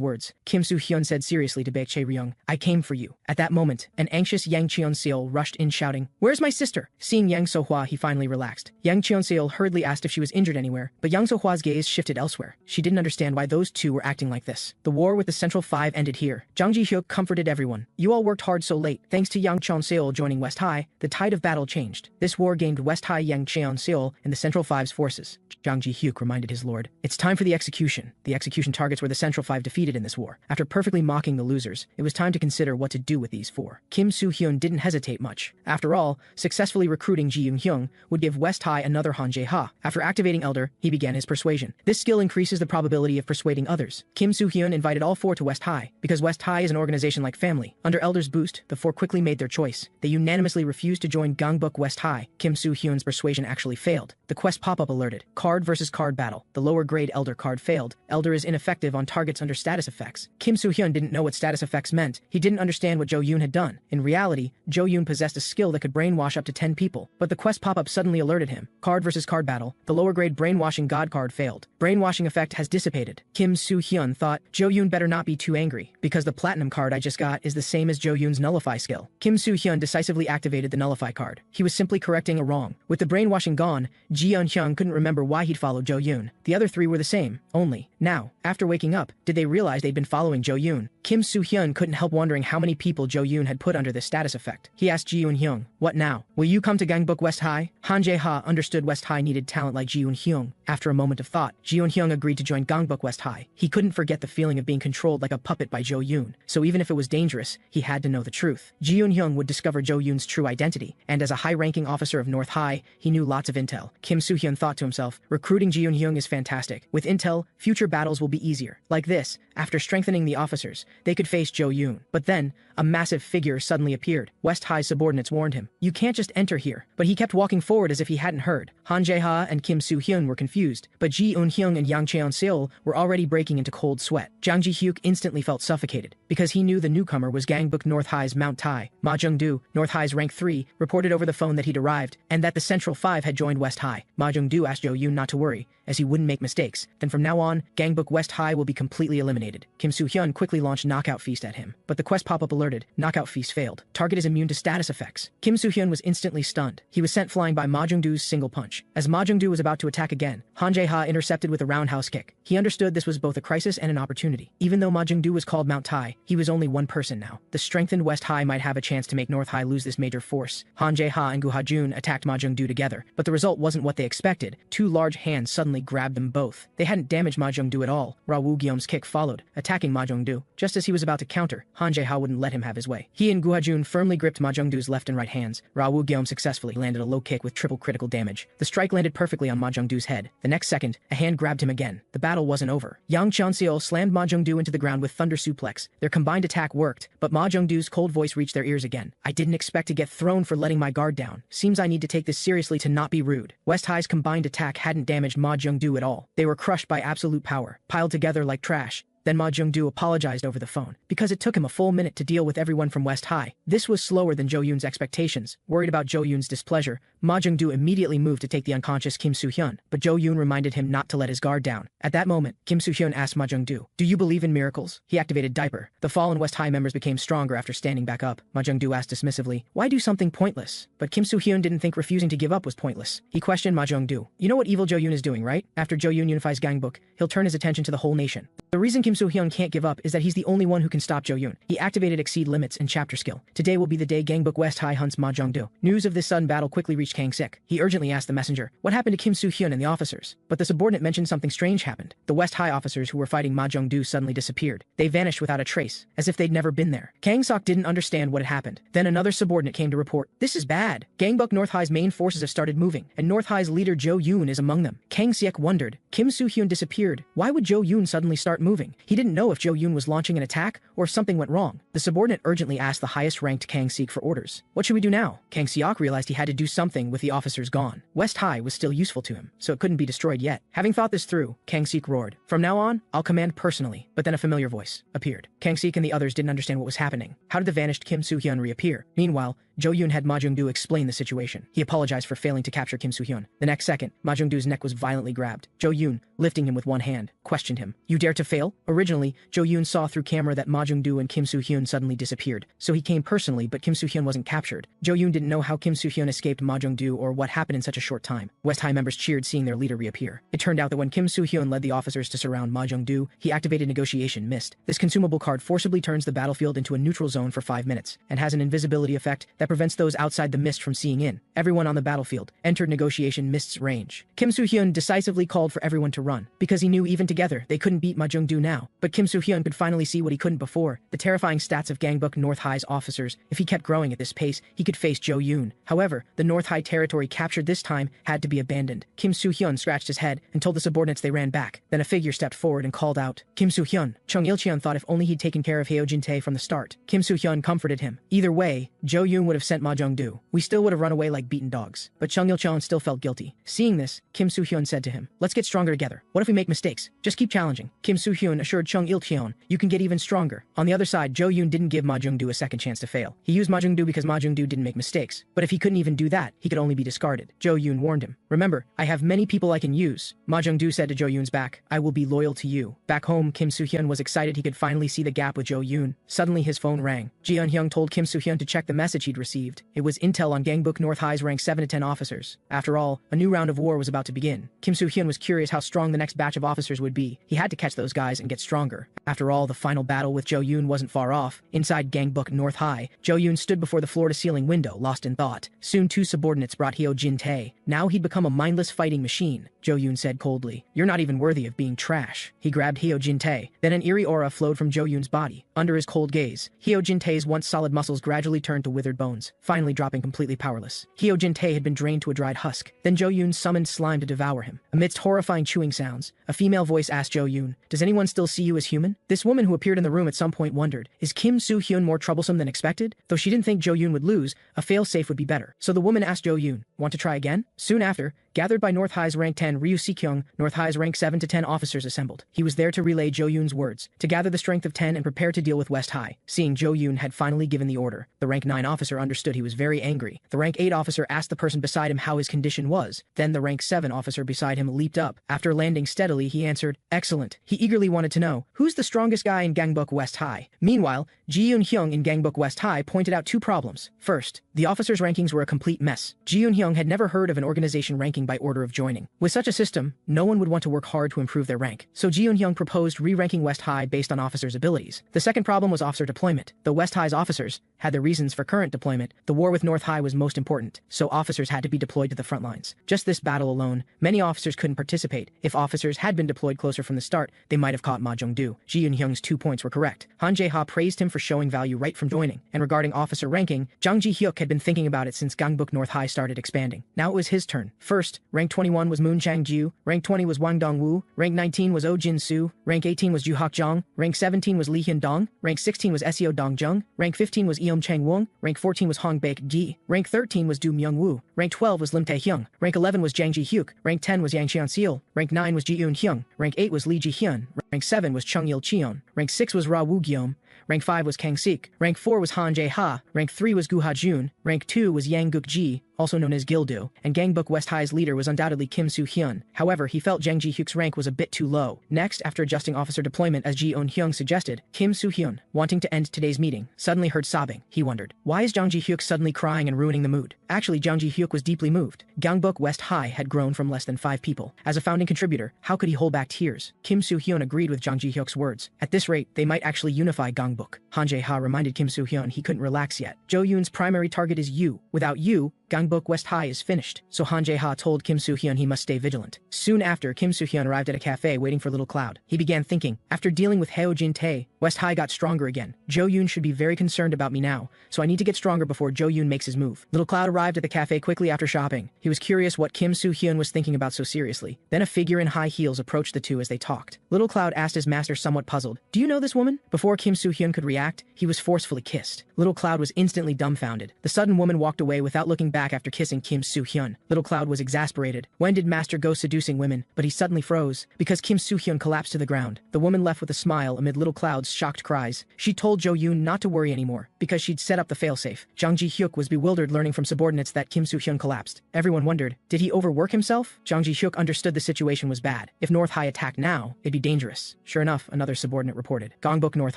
words. Kim Soo-hyun said seriously to Baek Chae-ryung, "I came for you." At that moment, an anxious Yang Cheon-seol rushed in shouting, "Where's my sister?" Seeing Yang So-hwa, he finally relaxed. Yang Cheon-seol hurriedly asked if she was injured anywhere, but Yang So-hwa's gaze shifted elsewhere. She didn't understand why those two were acting like this. The war with the Central Five ended here. Jang Ji-hyuk comforted everyone. "You all worked hard so late. Thanks to Yang Cheon-seol joining West High, the tide of battle changed. This war gained West High Yang Cheon-seol and the Central Five's forces." Jang Ji-hyuk reminded his lord, "It's time for the execution." The execution targets were the Central Five defeated in this war. After perfectly mocking the losers, it was time to consider what to do with these 4. Kim Soo-hyun didn't hesitate much. After all, successfully recruiting Ji Yoon-hyung would give West High another Han Jae-ha. After activating Elder, he began his persuasion. This skill increases the probability of persuading others. Kim Soo-hyun invited all 4 to West High. Because West High is an organization like family, under Elder's boost, the 4 quickly made their choice. They unanimously refused to join Gangbuk West High. Kim Soo-hyun's persuasion actually failed. The quest pop-up alerted. Card versus card battle. The lower grade Elder card failed. Elder is ineffective on targets under status effects. Kim Soo-hyun didn't know what status effects meant. He didn't understand what Jo-yoon had done. In reality, Jo-yoon possessed a skill that could brainwash up to 10 people. But the quest pop-up suddenly alerted him. Card versus card battle. The lower grade brainwashing god card failed. Brainwashing effect has dissipated. Kim Soo-hyun thought, Jo-yoon better not be too angry, because the platinum card I just got is the same as Jo-yoon's nullify skill. Kim Soo-hyun decisively activated the nullify card. He was simply correcting a wrong. With the brainwashing gone, Ji Yeon-hyung couldn't remember why he'd followed Jo-yoon. The other 3 were the same, only, now, after waking up, did they realize they'd been following Jo-yoon. Kim Soo-hyun couldn't help wondering how many people Jo-yoon had put under this status effect. He asked Ji Yoon-hyung, "What now? Will you come to Gangbuk West High?" Han Jae-ha understood West High needed talent like Ji Yoon-hyung. After a moment of thought, Ji Yoon-hyung agreed to join Gangbuk West High. He couldn't forget the feeling of being controlled like a puppet by Jo-yoon. So even if it was dangerous, he had to know the truth. Ji Eun-hyung would discover Jo Yoon's true identity, and as a high-ranking officer of North High, he knew lots of intel. Kim Soo-hyun thought to himself, recruiting Ji Eun-hyung is fantastic. With intel, future battles will be easier. Like this, after strengthening the officers, they could face Jo Yoon. But then, a massive figure suddenly appeared. West High's subordinates warned him, "You can't just enter here." But he kept walking forward as if he hadn't heard. Han Jae-ha and Kim Soo-hyun were confused, but Ji Eun-hyung and Yang Cheon-seol were already breaking into cold sweat. Jang Ji-hyuk instantly felt suffocated, because he knew the newcomer was Gangbuk North High's Mount Tai. Ma Jung-do, North High's rank 3, reported over the phone that he'd arrived, and that the Central 5 had joined West High. Ma Jung-do asked Jo Yoon not to worry, as he wouldn't make mistakes. Then from now on, Gangbuk West High will be completely eliminated. Kim Soo-hyun quickly launched Knockout Feast at him, but the quest pop-up alerted, Knockout Feast failed. Target is immune to status effects. Kim Soo-hyun was instantly stunned. He was sent flying by Ma Jung-do's single punch. As Ma Jung-do was about to attack again, Han Jae-ha intercepted with a roundhouse kick. He understood this was both a crisis and an opportunity. Even though Ma Jung-do was called Mount Tai, he was only one person now. The strengthened West High might have a chance to make North High lose this major force. Han Jae-ha and Gu Ha-jun attacked Ma Jung-do together, but the result wasn't what they expected. Two large hands suddenly grabbed them both. They hadn't damaged Ma Jung-do at all. Ra Woo-gyeom's kick followed, attacking Ma Jung-do. Just as he was about to counter, Han Jae-ha wouldn't let him have his way. He and Gu Ha-jun firmly gripped Ma Jung-do's left and right hands. Ra Woo-gyeom successfully landed a low kick with triple critical damage. The strike landed perfectly on Ma Jung-do's head. The next second, a hand grabbed him again. The battle wasn't over. Yang Cheon-seol slammed Ma Jung-do into the ground with thunder suplex. Their combined attack worked, but Ma Jung-do's cold voice reached their ears again. "I didn't expect to get thrown for letting my guard down. Seems I need to take this seriously to not be rude." West High's combined attack hadn't damaged Ma Jung-do at all. They were crushed by absolute power, piled together like trash. Then Ma Jung-do apologized over the phone, because it took him a full minute to deal with everyone from West High. This was slower than Jo Yoon's expectations. Worried about Jo Yoon's displeasure, Ma Jung-do immediately moved to take the unconscious Kim Soo-hyun, but Jo Yoon reminded him not to let his guard down. At that moment, Kim Soo-hyun asked Ma Jung-do, "Do you believe in miracles?" He activated Diaper. The fallen West High members became stronger after standing back up. Ma Jung-do asked dismissively, "Why do something pointless?" But Kim Soo-hyun didn't think refusing to give up was pointless. He questioned Ma Jung-do. "You know what evil Jo Yoon is doing, right? After Jo Yoon unifies Gangbuk, he'll turn his attention to the whole nation." The reason Kim Soo-hyun can't give up is that he's the only one who can stop Jo Yoon. He activated Exceed Limits and Chapter Skill. Today will be the day Gangbuk West High hunts Ma Jung-do. News of this sudden battle quickly reached Kang Sik. He urgently asked the messenger, what happened to Kim Soo-hyun and the officers? But the subordinate mentioned something strange happened. The West High officers who were fighting Ma Jung-do suddenly disappeared. They vanished without a trace, as if they'd never been there. Kang Sok didn't understand what had happened. Then another subordinate came to report, "This is bad. Gangbuk North High's main forces have started moving, and North High's leader Jo Yoon is among them." Kang Siek wondered, Kim Soo-hyun disappeared. Why would Jo Yoon suddenly start moving? He didn't know if Jo Yoon was launching an attack or if something went wrong. The subordinate urgently asked the highest-ranked Kang Sik for orders. What should we do now? Kang Seok realized he had to do something with the officers gone. West High was still useful to him, so it couldn't be destroyed yet. Having thought this through, Kang Sik roared, "From now on, I'll command personally." But then a familiar voice appeared. Kang Sik and the others didn't understand what was happening. How did the vanished Kim Soo-hyun reappear? Meanwhile, Jo Yoon had Ma Jung-do explain the situation. He apologized for failing to capture Kim Soo-hyun. The next second, Ma Jung-do's neck was violently grabbed. Jo Yoon, lifting him with one hand, questioned him. "You dare to fail?" Originally, Jo Yoon saw through camera that Ma Jung-do and Kim Soo-hyun suddenly disappeared, so he came personally, but Kim Soo-hyun wasn't captured. Jo Yoon didn't know how Kim Soo-hyun escaped Ma Jung-do or what happened in such a short time. West High members cheered seeing their leader reappear. It turned out that when Kim Soo-hyun led the officers to surround Ma Jung-do, he activated Negotiation Mist. This consumable card forcibly turns the battlefield into a neutral zone for 5 minutes, and has an invisibility effect that prevents those outside the mist from seeing in. Everyone on the battlefield entered Negotiation Mist's range. Kim Soo-hyun decisively called for everyone to run, because he knew even together they couldn't beat Ma Jung-do now. But Kim Soo-hyun could finally see what he couldn't before, the terrifying stats of Gangbuk North High's officers. If he kept growing at this pace, he could face Jo Yoon. However, the North High territory captured this time had to be abandoned. Kim Soo-hyun scratched his head and told the subordinates they ran back. Then a figure stepped forward and called out, "Kim Soo-hyun." Chung Il-cheon thought if only he'd taken care of Heo Jin-tae from the start. Kim Soo-hyun comforted him. Either way, Jo Yoon would have sent Ma Jung-do. We still would have run away like beaten dogs. But Chung Il-cheon still felt guilty. Seeing this, Kim Soo-hyun said to him, "Let's get stronger together. What if we make mistakes? Just keep challenging." Kim Soo-hyun assured Chung Il-cheon, "You can get even stronger." On the other side, Jo Yoon didn't give Ma Jung-do a second chance to fail. He used Ma Jung-do because Ma Jung-do didn't make mistakes. But if he couldn't even do that, he could only be discarded. Jo Yoon warned him, "Remember, I have many people I can use." Ma Jung-do said to Jo Yoon's back, "I will be loyal to you." Back home, Kim Soo-hyun was excited he could finally see the gap with Jo Yoon. Suddenly his phone rang. Ji Eun-hyung told Kim Soo-hyun to check the message he'd received. It was intel on Gangbuk North High's rank 7 to 10 officers. After all, a new round of war was about to begin. Kim Soo-hyun was curious how strong the next batch of officers would be. He had to catch those guys and get stronger. After all, the final battle with Jo-yoon wasn't far off. Inside Gangbuk North High, Jo-yoon stood before the floor-to-ceiling window, lost in thought. Soon 2 subordinates brought Hyo Jin-tae. Now he'd become a mindless fighting machine. Jo-yoon said coldly, "You're not even worthy of being trash." He grabbed Hyo Jin-tae. Then an eerie aura flowed from Jo-yoon's body. Under his cold gaze, Hyo Jin-tae's once solid muscles gradually turned to withered bones, finally dropping completely powerless. Hyo Jin-tae had been drained to a dried husk. Then Jo-yoon summoned slime to devour him. Amidst horrifying chewing sounds, a female voice asked Jo-yoon, "Does anyone still see you as human?" This woman who appeared in the room at some point wondered, is Kim Soo-hyeon more troublesome than expected? Though she didn't think Jo-yoon would lose, a fail-safe would be better. So the woman asked Jo-yoon, "Want to try again?" Soon after, gathered by North High's rank 10 Ryu Si-kyung, North High's rank 7 to 10 officers assembled. He was there to relay Jo-yoon's words, to gather the strength of 10 and prepare to deal with West High. Seeing Jo-yoon had finally given the order, the rank 9 officer understood he was very angry. The rank 8 officer asked the person beside him how his condition was. Then the rank 7 officer beside him leaped up. After landing steadily, he answered, "Excellent." He eagerly wanted to know, who's the strongest guy in Gangbuk West High? Meanwhile, Ji-eun-hyung in Gangbuk West High pointed out 2 problems. First, the officers' rankings were a complete mess. Ji-eun-hyung had never heard of an organization ranking by order of joining. With such a system, no one would want to work hard to improve their rank. So Ji-eun-hyung proposed re-ranking West High based on officers' abilities. The second problem was officer deployment. Though West High's officers had their reasons for current deployment, the war with North High was most important, so officers had to be deployed to the front lines. Just this battle alone, many officers couldn't participate. If officers had been deployed closer from the start, they might have caught Ma Jong-do. Ji-eun-hyung's 2 points were correct. Han Jae-ha praised him for showing value right from joining. And regarding officer ranking, Jang Ji-hyuk had been thinking about it since Gangbuk North High started expanding. Now it was his turn. First, rank 21 was Moon Chang-ju, rank 20 was Wang Dong-woo, rank 19 was Oh Jin-soo, rank 18 was Ju Hak-jong, rank 17 was Lee Hyun-dong, rank 16 was Seo Dong-jung, rank 15 was Eom Chang-won, rank 14 was Hong Baek-gi, rank 13 was Do Myung-woo, rank 12 was Lim Tae-hyung, rank 11 was Jang Ji-hyuk, rank 10 was Yang Cheon-seol, rank 9 was Ji-eun-hyung, rank 8 was Lee Ji-hyun, rank 7 was Chung Il-cheon, rank 6 was Ra Woo-gyeom, rank 5 was Kang Sik, rank 4 was Han Jae-ha, rank 3 was Gu Ha-jun, rank 2 was Yang Guk-ji, also known as Gildu, and Gangbuk West High's leader was undoubtedly Kim Soo-hyun. However, he felt Jang Ji-hyuk's rank was a bit too low. Next, after adjusting officer deployment as Ji-eun-hyung suggested, Kim Soo-hyun, wanting to end today's meeting, suddenly heard sobbing. He wondered, why is Jang Ji-hyuk suddenly crying and ruining the mood? Actually, Jang Ji-hyuk was deeply moved. Gangbuk West High had grown from less than 5 people. As a founding contributor, how could he hold back tears? Kim Soo-hyun agreed with Jang Ji-hyuk's words. At this rate, they might actually unify Gangbuk. Han Jae-ha reminded Kim Soo-hyun he couldn't relax yet. Jo-yoon's primary target is you. Without you, Gangbuk West High is finished, so Han Jae-ha told Kim Soo-hyun he must stay vigilant. Soon after, Kim Soo-hyun arrived at a cafe waiting for Little Cloud. He began thinking, after dealing with Hyo Jin-tae, West High got stronger again. Jo-yoon should be very concerned about me now, so I need to get stronger before Jo-yoon makes his move. Little Cloud arrived at the cafe quickly after shopping. He was curious what Kim Soo-hyun was thinking about so seriously. Then a figure in high heels approached the two as they talked. Little Cloud asked his master somewhat puzzled, "Do you know this woman?" Before Kim Soo-hyun could react, he was forcefully kissed. Little Cloud was instantly dumbfounded. The sudden woman walked away without looking back after kissing Kim Soo-hyun. Little Cloud was exasperated. When did Master go seducing women? But he suddenly froze, because Kim Soo-hyun collapsed to the ground. The woman left with a smile amid Little Cloud's shocked cries. She told Jo-yoon not to worry anymore, because she'd set up the failsafe. Jang Ji-hyuk was bewildered learning from subordinates that Kim Soo-hyun collapsed. Everyone wondered, did he overwork himself? Jang Ji-hyuk understood the situation was bad. If North High attacked now, it'd be dangerous. Sure enough, another subordinate reported. Gangbuk North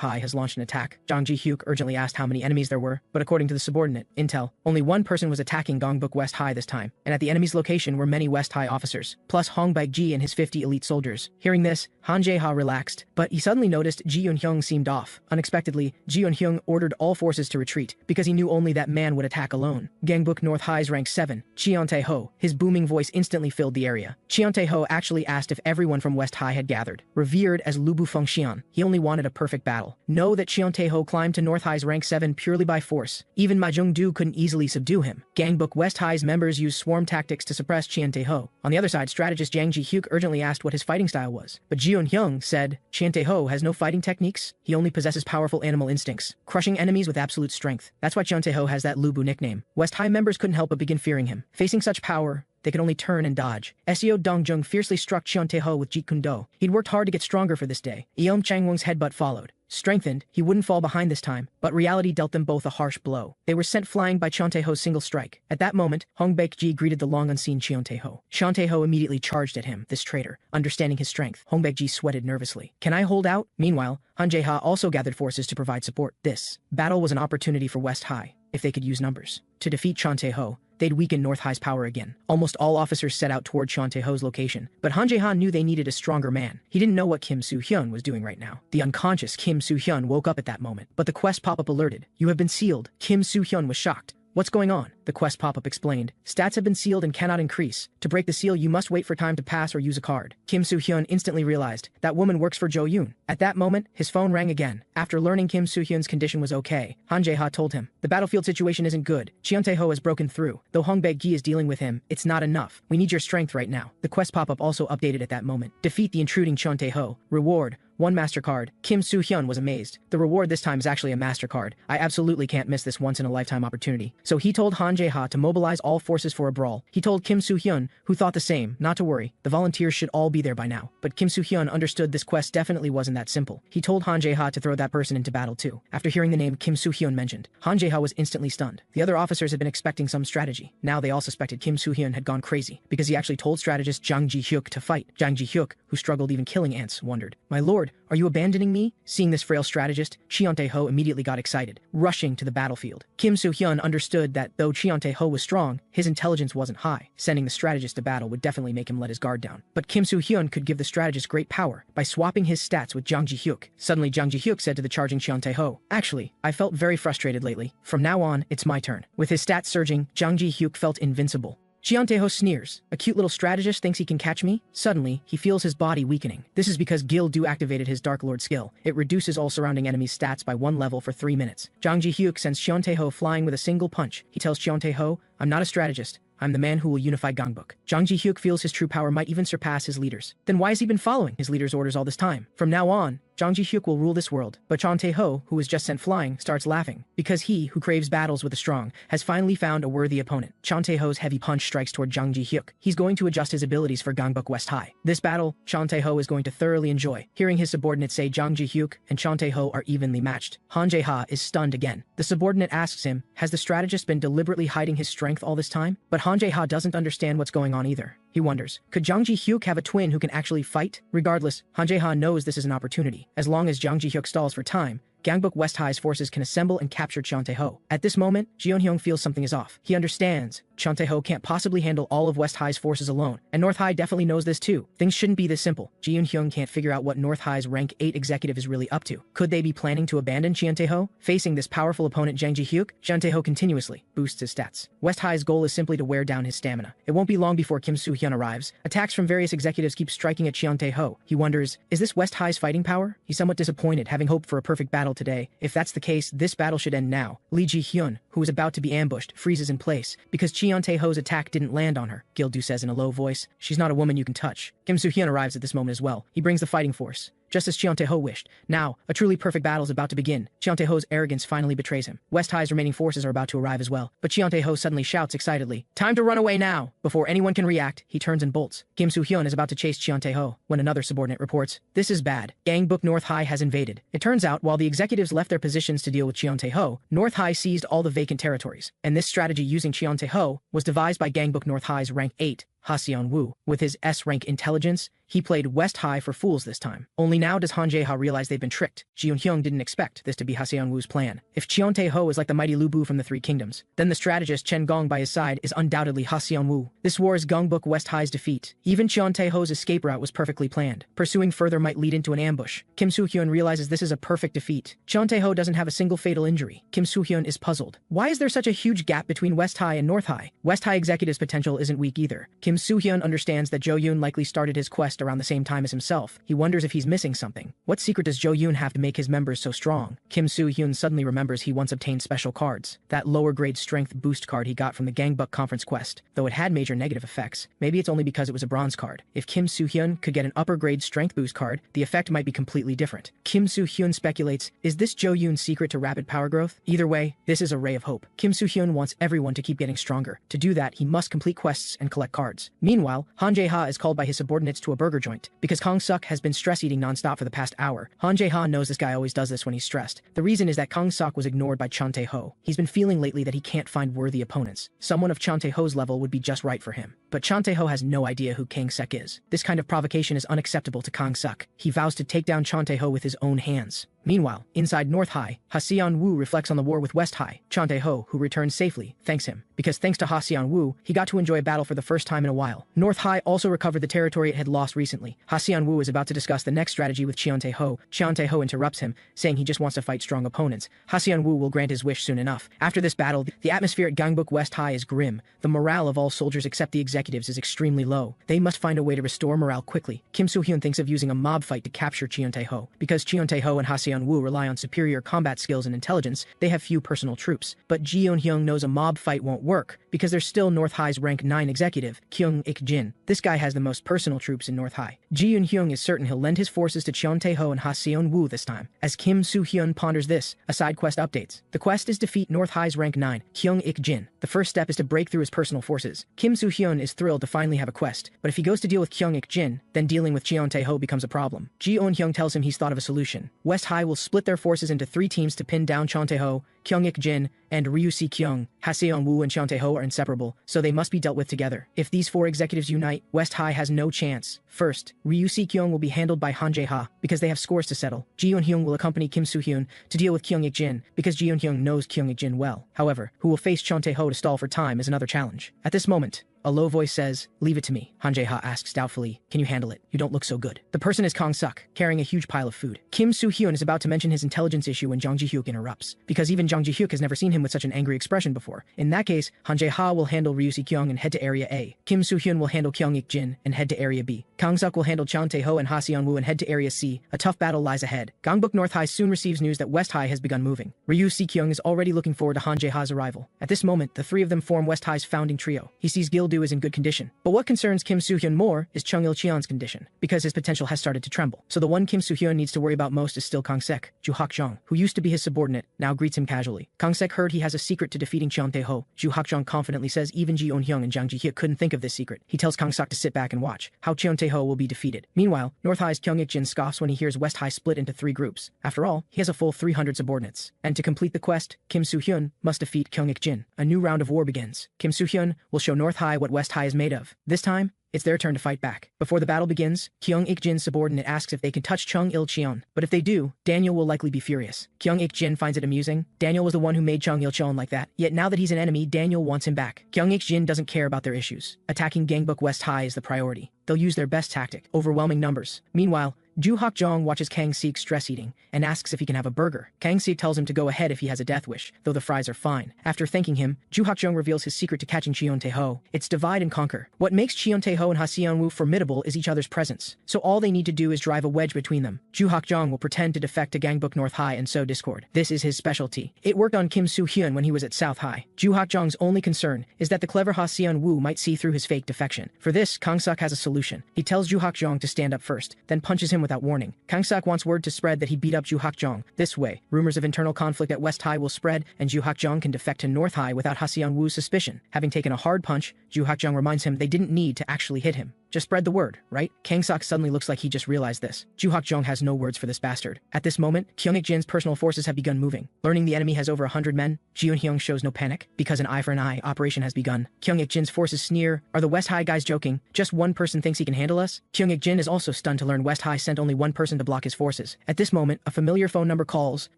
High has launched an attack. Jang Ji-hyuk urgently asked how many enemies there were, but according to the subordinate, intel, only one person was attacking Gangbuk West High this time, and at the enemy's location were many West High officers, plus Hong Baek-gi and his 50 elite soldiers. Hearing this, Han Jae-ha relaxed, but he suddenly noticed Ji-eun-hyung seemed off. Unexpectedly, Ji-eun-hyung ordered all forces to retreat, because he knew only that man would attack alone. Gangbuk North High's rank 7, Cheon Tae-ho. His booming voice instantly filled the area. Cheon Tae-ho actually asked if everyone from West High had gathered. Revered as Lubu Fengxian, he only wanted a perfect battle. Know that Cheon Tae-ho climbed to North High's rank 7 purely by force. Even Ma Jong-do couldn't easily subdue him. Gangbuk West High's members used swarm tactics to suppress Cheon Tae-ho. On the other side, strategist Jang Ji-hyuk urgently asked what his fighting style was, but Ji-eun-hyung said, Cheon Tae-ho has no fighting techniques, he only possesses powerful animal instincts, crushing enemies with absolute strength. That's why Cheon Tae-ho has that Lubu nickname. West High members couldn't help but begin fearing him. Facing such power, they could only turn and dodge. Seo Dong-jung fiercely struck Cheon Tae-ho with Jeet Kune Do. He'd worked hard to get stronger for this day. Eom Chang-won's headbutt followed. Strengthened, he wouldn't fall behind this time, but reality dealt them both a harsh blow. They were sent flying by Cheon Tae-ho's single strike. At that moment, Hong Baek-gi greeted the long-unseen Cheon Tae-ho. Cheon Tae-ho immediately charged at him, this traitor. Understanding his strength, Hong Baek-gi sweated nervously. Can I hold out? Meanwhile, Han Jae-ha also gathered forces to provide support. This battle was an opportunity for West High, if they could use numbers. To defeat Cheon Tae-ho, they'd weaken North High's power again. Almost all officers set out toward Cheon Tae-ho's location, but Han Jae-ha knew they needed a stronger man. He didn't know what Kim Soo-hyun was doing right now. The unconscious Kim Soo-hyun woke up at that moment, but the quest pop-up alerted. "You have been sealed." Kim Soo-hyun was shocked. "What's going on?" The quest pop-up explained. "Stats have been sealed and cannot increase. To break the seal, you must wait for time to pass or use a card." Kim Soo-hyun instantly realized that woman works for Jo-yoon. At that moment, his phone rang again. After learning Kim Soo-hyun's condition was okay, Han Jae-ha told him, "The battlefield situation isn't good. Cheon Tae-ho has broken through. Though Hong Baek-gi is dealing with him, it's not enough. We need your strength right now." The quest pop-up also updated at that moment. "Defeat the intruding Cheon Tae-ho. Reward: 1 MasterCard." Kim Soo-hyun was amazed. The reward this time is actually a MasterCard. "I absolutely can't miss this once-in-a-lifetime opportunity." So he told Han Jae-ha to mobilize all forces for a brawl. He told Kim Soo-hyun, who thought the same, not to worry. The volunteers should all be there by now. But Kim Soo-hyun understood this quest definitely wasn't that simple. He told Han Jae-ha to throw that person into battle too. After hearing the name Kim Soo-hyun mentioned, Han Jae-ha was instantly stunned. The other officers had been expecting some strategy. Now they all suspected Kim Soo-hyun had gone crazy, because he actually told strategist Jang Ji-hyuk to fight. Jang Ji-hyuk, who struggled even killing ants, wondered, "My lord, are you abandoning me?" Seeing this frail strategist, Cheon Tae-ho immediately got excited, rushing to the battlefield. Kim Soo-hyun understood that though Cheon Tae-ho was strong, his intelligence wasn't high. Sending the strategist to battle would definitely make him let his guard down. But Kim Soo-hyun could give the strategist great power by swapping his stats with Jang Ji-hyuk. Suddenly Jang Ji-hyuk said to the charging Cheon Tae-ho, "Actually, I felt very frustrated lately. From now on, it's my turn." With his stats surging, Jang Ji-hyuk felt invincible. Cheon Tae-ho sneers. "A cute little strategist thinks he can catch me?" Suddenly, he feels his body weakening. This is because Gil-do activated his Dark Lord skill. It reduces all surrounding enemies' stats by 1 level for 3 minutes. Jang Ji-hyuk sends Cheon Tae-ho flying with a single punch. He tells Cheon Tae-ho, "I'm not a strategist. I'm the man who will unify Gangbuk." Jang Ji-hyuk feels his true power might even surpass his leaders. Then why has he been following his leader's orders all this time? From now on, Jang Ji-hyuk will rule this world. But Cheon Tae-ho, who was just sent flying, starts laughing. Because he, who craves battles with the strong, has finally found a worthy opponent. Cheon Tae-ho's heavy punch strikes toward Jang Ji-hyuk. He's going to adjust his abilities for Gangbuk West High. This battle, Cheon Tae-ho is going to thoroughly enjoy. Hearing his subordinates say Jang Ji-hyuk and Cheon Tae-ho are evenly matched, Han Jae-ha is stunned again. The subordinate asks him, has the strategist been deliberately hiding his strength all this time? But Han Jae-ha doesn't understand what's going on either. He wonders, could Jang Ji-hyuk have a twin who can actually fight? Regardless, Han Jae-ha knows this is an opportunity. As long as Jang Ji-hyuk stalls for time, Gangbuk West High's forces can assemble and capture Cheon Tae-ho. At this moment, Jeon-hyung feels something is off. He understands Cheon Tae-ho can't possibly handle all of West High's forces alone, and North High definitely knows this too. Things shouldn't be this simple. Jeon-hyung can't figure out what North High's rank 8 executive is really up to. Could they be planning to abandon Cheon Tae-ho? Facing this powerful opponent Jang Ji-hyuk, Cheon Tae-ho continuously boosts his stats. West High's goal is simply to wear down his stamina. It won't be long before Kim Soo-hyun arrives. Attacks from various executives keep striking at Cheon Tae-ho. He wonders, is this West High's fighting power? He's somewhat disappointed, having hoped for a perfect battle today. If that's the case, this battle should end now. Lee Ji-hyun, who is about to be ambushed, freezes in place because Cheon Tae-ho's attack didn't land on her. Gil-do says in a low voice, she's not a woman you can touch. Kim Soo-hyun arrives at this moment as well. He brings the fighting force, just as Cheon Tae-ho wished. Now, a truly perfect battle is about to begin. Cheon Tae-ho's arrogance finally betrays him. West High's remaining forces are about to arrive as well. But Cheon Tae-ho suddenly shouts excitedly, time to run away now! Before anyone can react, he turns and bolts. Kim Soo-hyun is about to chase Cheon Tae-ho when another subordinate reports, this is bad. Gangbuk North High has invaded. It turns out, while the executives left their positions to deal with Cheon Tae-ho, North High seized all the vacant territories. And this strategy using Cheon Tae-ho was devised by Gangbuk North High's rank 8, Ha-seon-woo. With his S-rank intelligence, he played West High for fools this time. Only now does Han Jae-ha realize they've been tricked. Jeon-hyung didn't expect this to be Ha-seon-woo's plan. If Cheon Tae-ho is like the mighty Lu Bu from the Three Kingdoms, then the strategist Chen Gong by his side is undoubtedly Ha-seon-woo. This war is Gangbuk West High's defeat. Even Cheon Tae-ho's escape route was perfectly planned. Pursuing further might lead into an ambush. Kim Soo-hyun realizes this is a perfect defeat. Cheon Tae-ho doesn't have a single fatal injury. Kim Soo-hyun is puzzled. Why is there such a huge gap between West High and North High? West High executive's potential isn't weak either. Kim Soo-hyun understands that Jo-yoon likely started his quest around the same time as himself. He wonders if he's missing something. What secret does Jo-yoon have to make his members so strong? Kim Soo-hyun suddenly remembers he once obtained special cards. That lower grade strength boost card he got from the Gangbuk conference quest. Though it had major negative effects, maybe it's only because it was a bronze card. If Kim Soo-hyun could get an upper grade strength boost card, the effect might be completely different. Kim Soo-hyun speculates, is this Jo-yoon's secret to rapid power growth? Either way, this is a ray of hope. Kim Soo-hyun wants everyone to keep getting stronger. To do that, he must complete quests and collect cards. Meanwhile, Han Jae-ha is called by his subordinates to a burger joint. Because Kang Suk has been stress eating non-stop for the past hour, Han Jae-ha knows this guy always does this when he's stressed. The reason is that Kang Suk was ignored by Cheon Tae-ho. He's been feeling lately that he can't find worthy opponents. Someone of Cheon Tae-ho's level would be just right for him. But but Chon Tae-ho has no idea who Kang Suk is. This kind of provocation is unacceptable to Kang Suk. He vows to take down Chon Tae-ho with his own hands. Meanwhile, inside North High, Ha-seon-woo reflects on the war with West High. Chon Tae-ho, who returns safely, thanks him, because thanks to Ha-seon-woo, he got to enjoy a battle for the first time in a while. North High also recovered the territory it had lost recently. Ha-seon-woo is about to discuss the next strategy with Chon Tae-ho. Chon Tae-ho interrupts him, saying he just wants to fight strong opponents. Ha-seon-woo will grant his wish soon enough. After this battle, the atmosphere at Gangbuk West High is grim. The morale of all soldiers except the executives is extremely low. They must find a way to restore morale quickly. Kim Soo-hyun thinks of using a mob fight to capture Chon Tae-ho. Because Chon Tae-ho and Ha-seon-woo rely on superior combat skills and intelligence, they have few personal troops. But Ji Eun-hyung knows a mob fight won't work, because there's still North High's rank 9 executive, Kyung-ik-jin. This guy has the most personal troops in North High. Ji Eun-hyung is certain he'll lend his forces to Chon Tae-ho and Ha-seon-woo this time. As Kim Soo-hyun ponders this, a side quest updates. The quest is defeat North High's rank 9, Kyung-ik-jin. The first step is to break through his personal forces. Kim Soo-hyun is thrilled to finally have a quest, but if he goes to deal with Kyung-ik-jin, then dealing with Chon Tae-ho becomes a problem. Ji Eun-hyung tells him he's thought of a solution. West High will split their forces into 3 teams to pin down Chon Tae-ho, Kyung-ik-jin, and Ryu Si-kyung. Ha-seon-woo and Chon Tae-ho are inseparable, so they must be dealt with together. If these 4 executives unite, West High has no chance. First, Ryu Si-kyung will be handled by Han Jae-ha, because they have scores to settle. Ji Eun-hyung will accompany Kim Soo-hyun to deal with Kyung-ik-jin, because Ji Eun-hyung knows Kyung-ik-jin well. However, who will face Chon Tae-ho to stall for time is another challenge. At this moment, a low voice says, "Leave it to me." Han Jae-ha asks doubtfully, "Can you handle it? You don't look so good." The person is Kang Suk, carrying a huge pile of food. Kim Soo-hyun is about to mention his intelligence issue when Jang Ji-hyuk interrupts, because even Jang Ji-hyuk has never seen him with such an angry expression before. In that case, Han Jae-ha will handle Ryu Si-kyung and head to Area A. Kim Soo-hyun will handle Kyung-ik-jin and head to Area B. Kang Suk will handle Chon Tae-ho and Ha-seon-woo and head to Area C. A tough battle lies ahead. Gangbuk North High soon receives news that West High has begun moving. Ryu Si-kyung is already looking forward to Han Jae-ha's arrival. At this moment, the 3 of them form West High's founding trio. He sees Gil-do is in good condition. But what concerns Kim Soo-hyun more is Chung Il-cheon's condition, because his potential has started to tremble. So the one Kim Soo-hyun needs to worry about most is still Kang Sek. Ju Hak-jong, who used to be his subordinate, now greets him casually. Kang Sek heard he has a secret to defeating Chon Tae-ho. Ju Hak-jong confidently says even Ji Eun-hyung and Jang Ji-hyuk couldn't think of this secret. He tells Kang Suk to sit back and watch how Chon Tae-ho will be defeated. Meanwhile, North High's Kyung-ik-jin scoffs when he hears West High split into 3 groups. After all, he has a full 300 subordinates. And to complete the quest, Kim Soo-hyun must defeat Kyung-ik-jin. A new round of war begins. Kim Soo-hyun will show North High what West High is made of. This time, it's their turn to fight back. Before the battle begins, Kyung-ik-jin's subordinate asks if they can touch Chung Il-cheon. But if they do, Daniel will likely be furious. Kyung-ik-jin finds it amusing. Daniel was the one who made Chung Il-cheon like that. Yet now that he's an enemy, Daniel wants him back. Kyung-ik-jin doesn't care about their issues. Attacking Gangbuk West High is the priority. They'll use their best tactic, overwhelming numbers. Meanwhile, Ju Hak-jong watches Kang Sik stress eating and asks if he can have a burger. Kang Sik tells him to go ahead if he has a death wish, though the fries are fine. After thanking him, Ju Hak-jong reveals his secret to catching Chon Tae-ho. It's divide and conquer. What makes Chon Tae-ho and Ha-seon-woo formidable is each other's presence, so all they need to do is drive a wedge between them. Ju Hak-jong will pretend to defect to Gangbuk North High and sow discord. This is his specialty. It worked on Kim Soo-hyun when he was at South High. Ju Hak-jong's only concern is that the clever Ha-seon-woo might see through his fake defection. For this, Kang Suk has a solution. He tells Ju Hak-jong to stand up first, then punches him without warning. Kang Suk wants word to spread that he beat up Ju Hak-jong. This way, rumors of internal conflict at West High will spread, and Ju Hak-jong can defect to North High without Ha-seon-woo's suspicion. Having taken a hard punch, Ju Hak-jong reminds him they didn't need to actually hit him. Just spread the word, right? Kang Suk suddenly looks like he just realized this. Ju Hak-jong has no words for this bastard. At this moment, Kyung-ik-jin's personal forces have begun moving. Learning the enemy has over 100 men, Ji Eun-hyung shows no panic, because an eye for an eye operation has begun. Kyung-ik-jin's forces sneer, "Are the West High guys joking? Just one person thinks he can handle us?" Kyung-ik-jin is also stunned to learn West High sent only one person to block his forces. At this moment, a familiar phone number calls.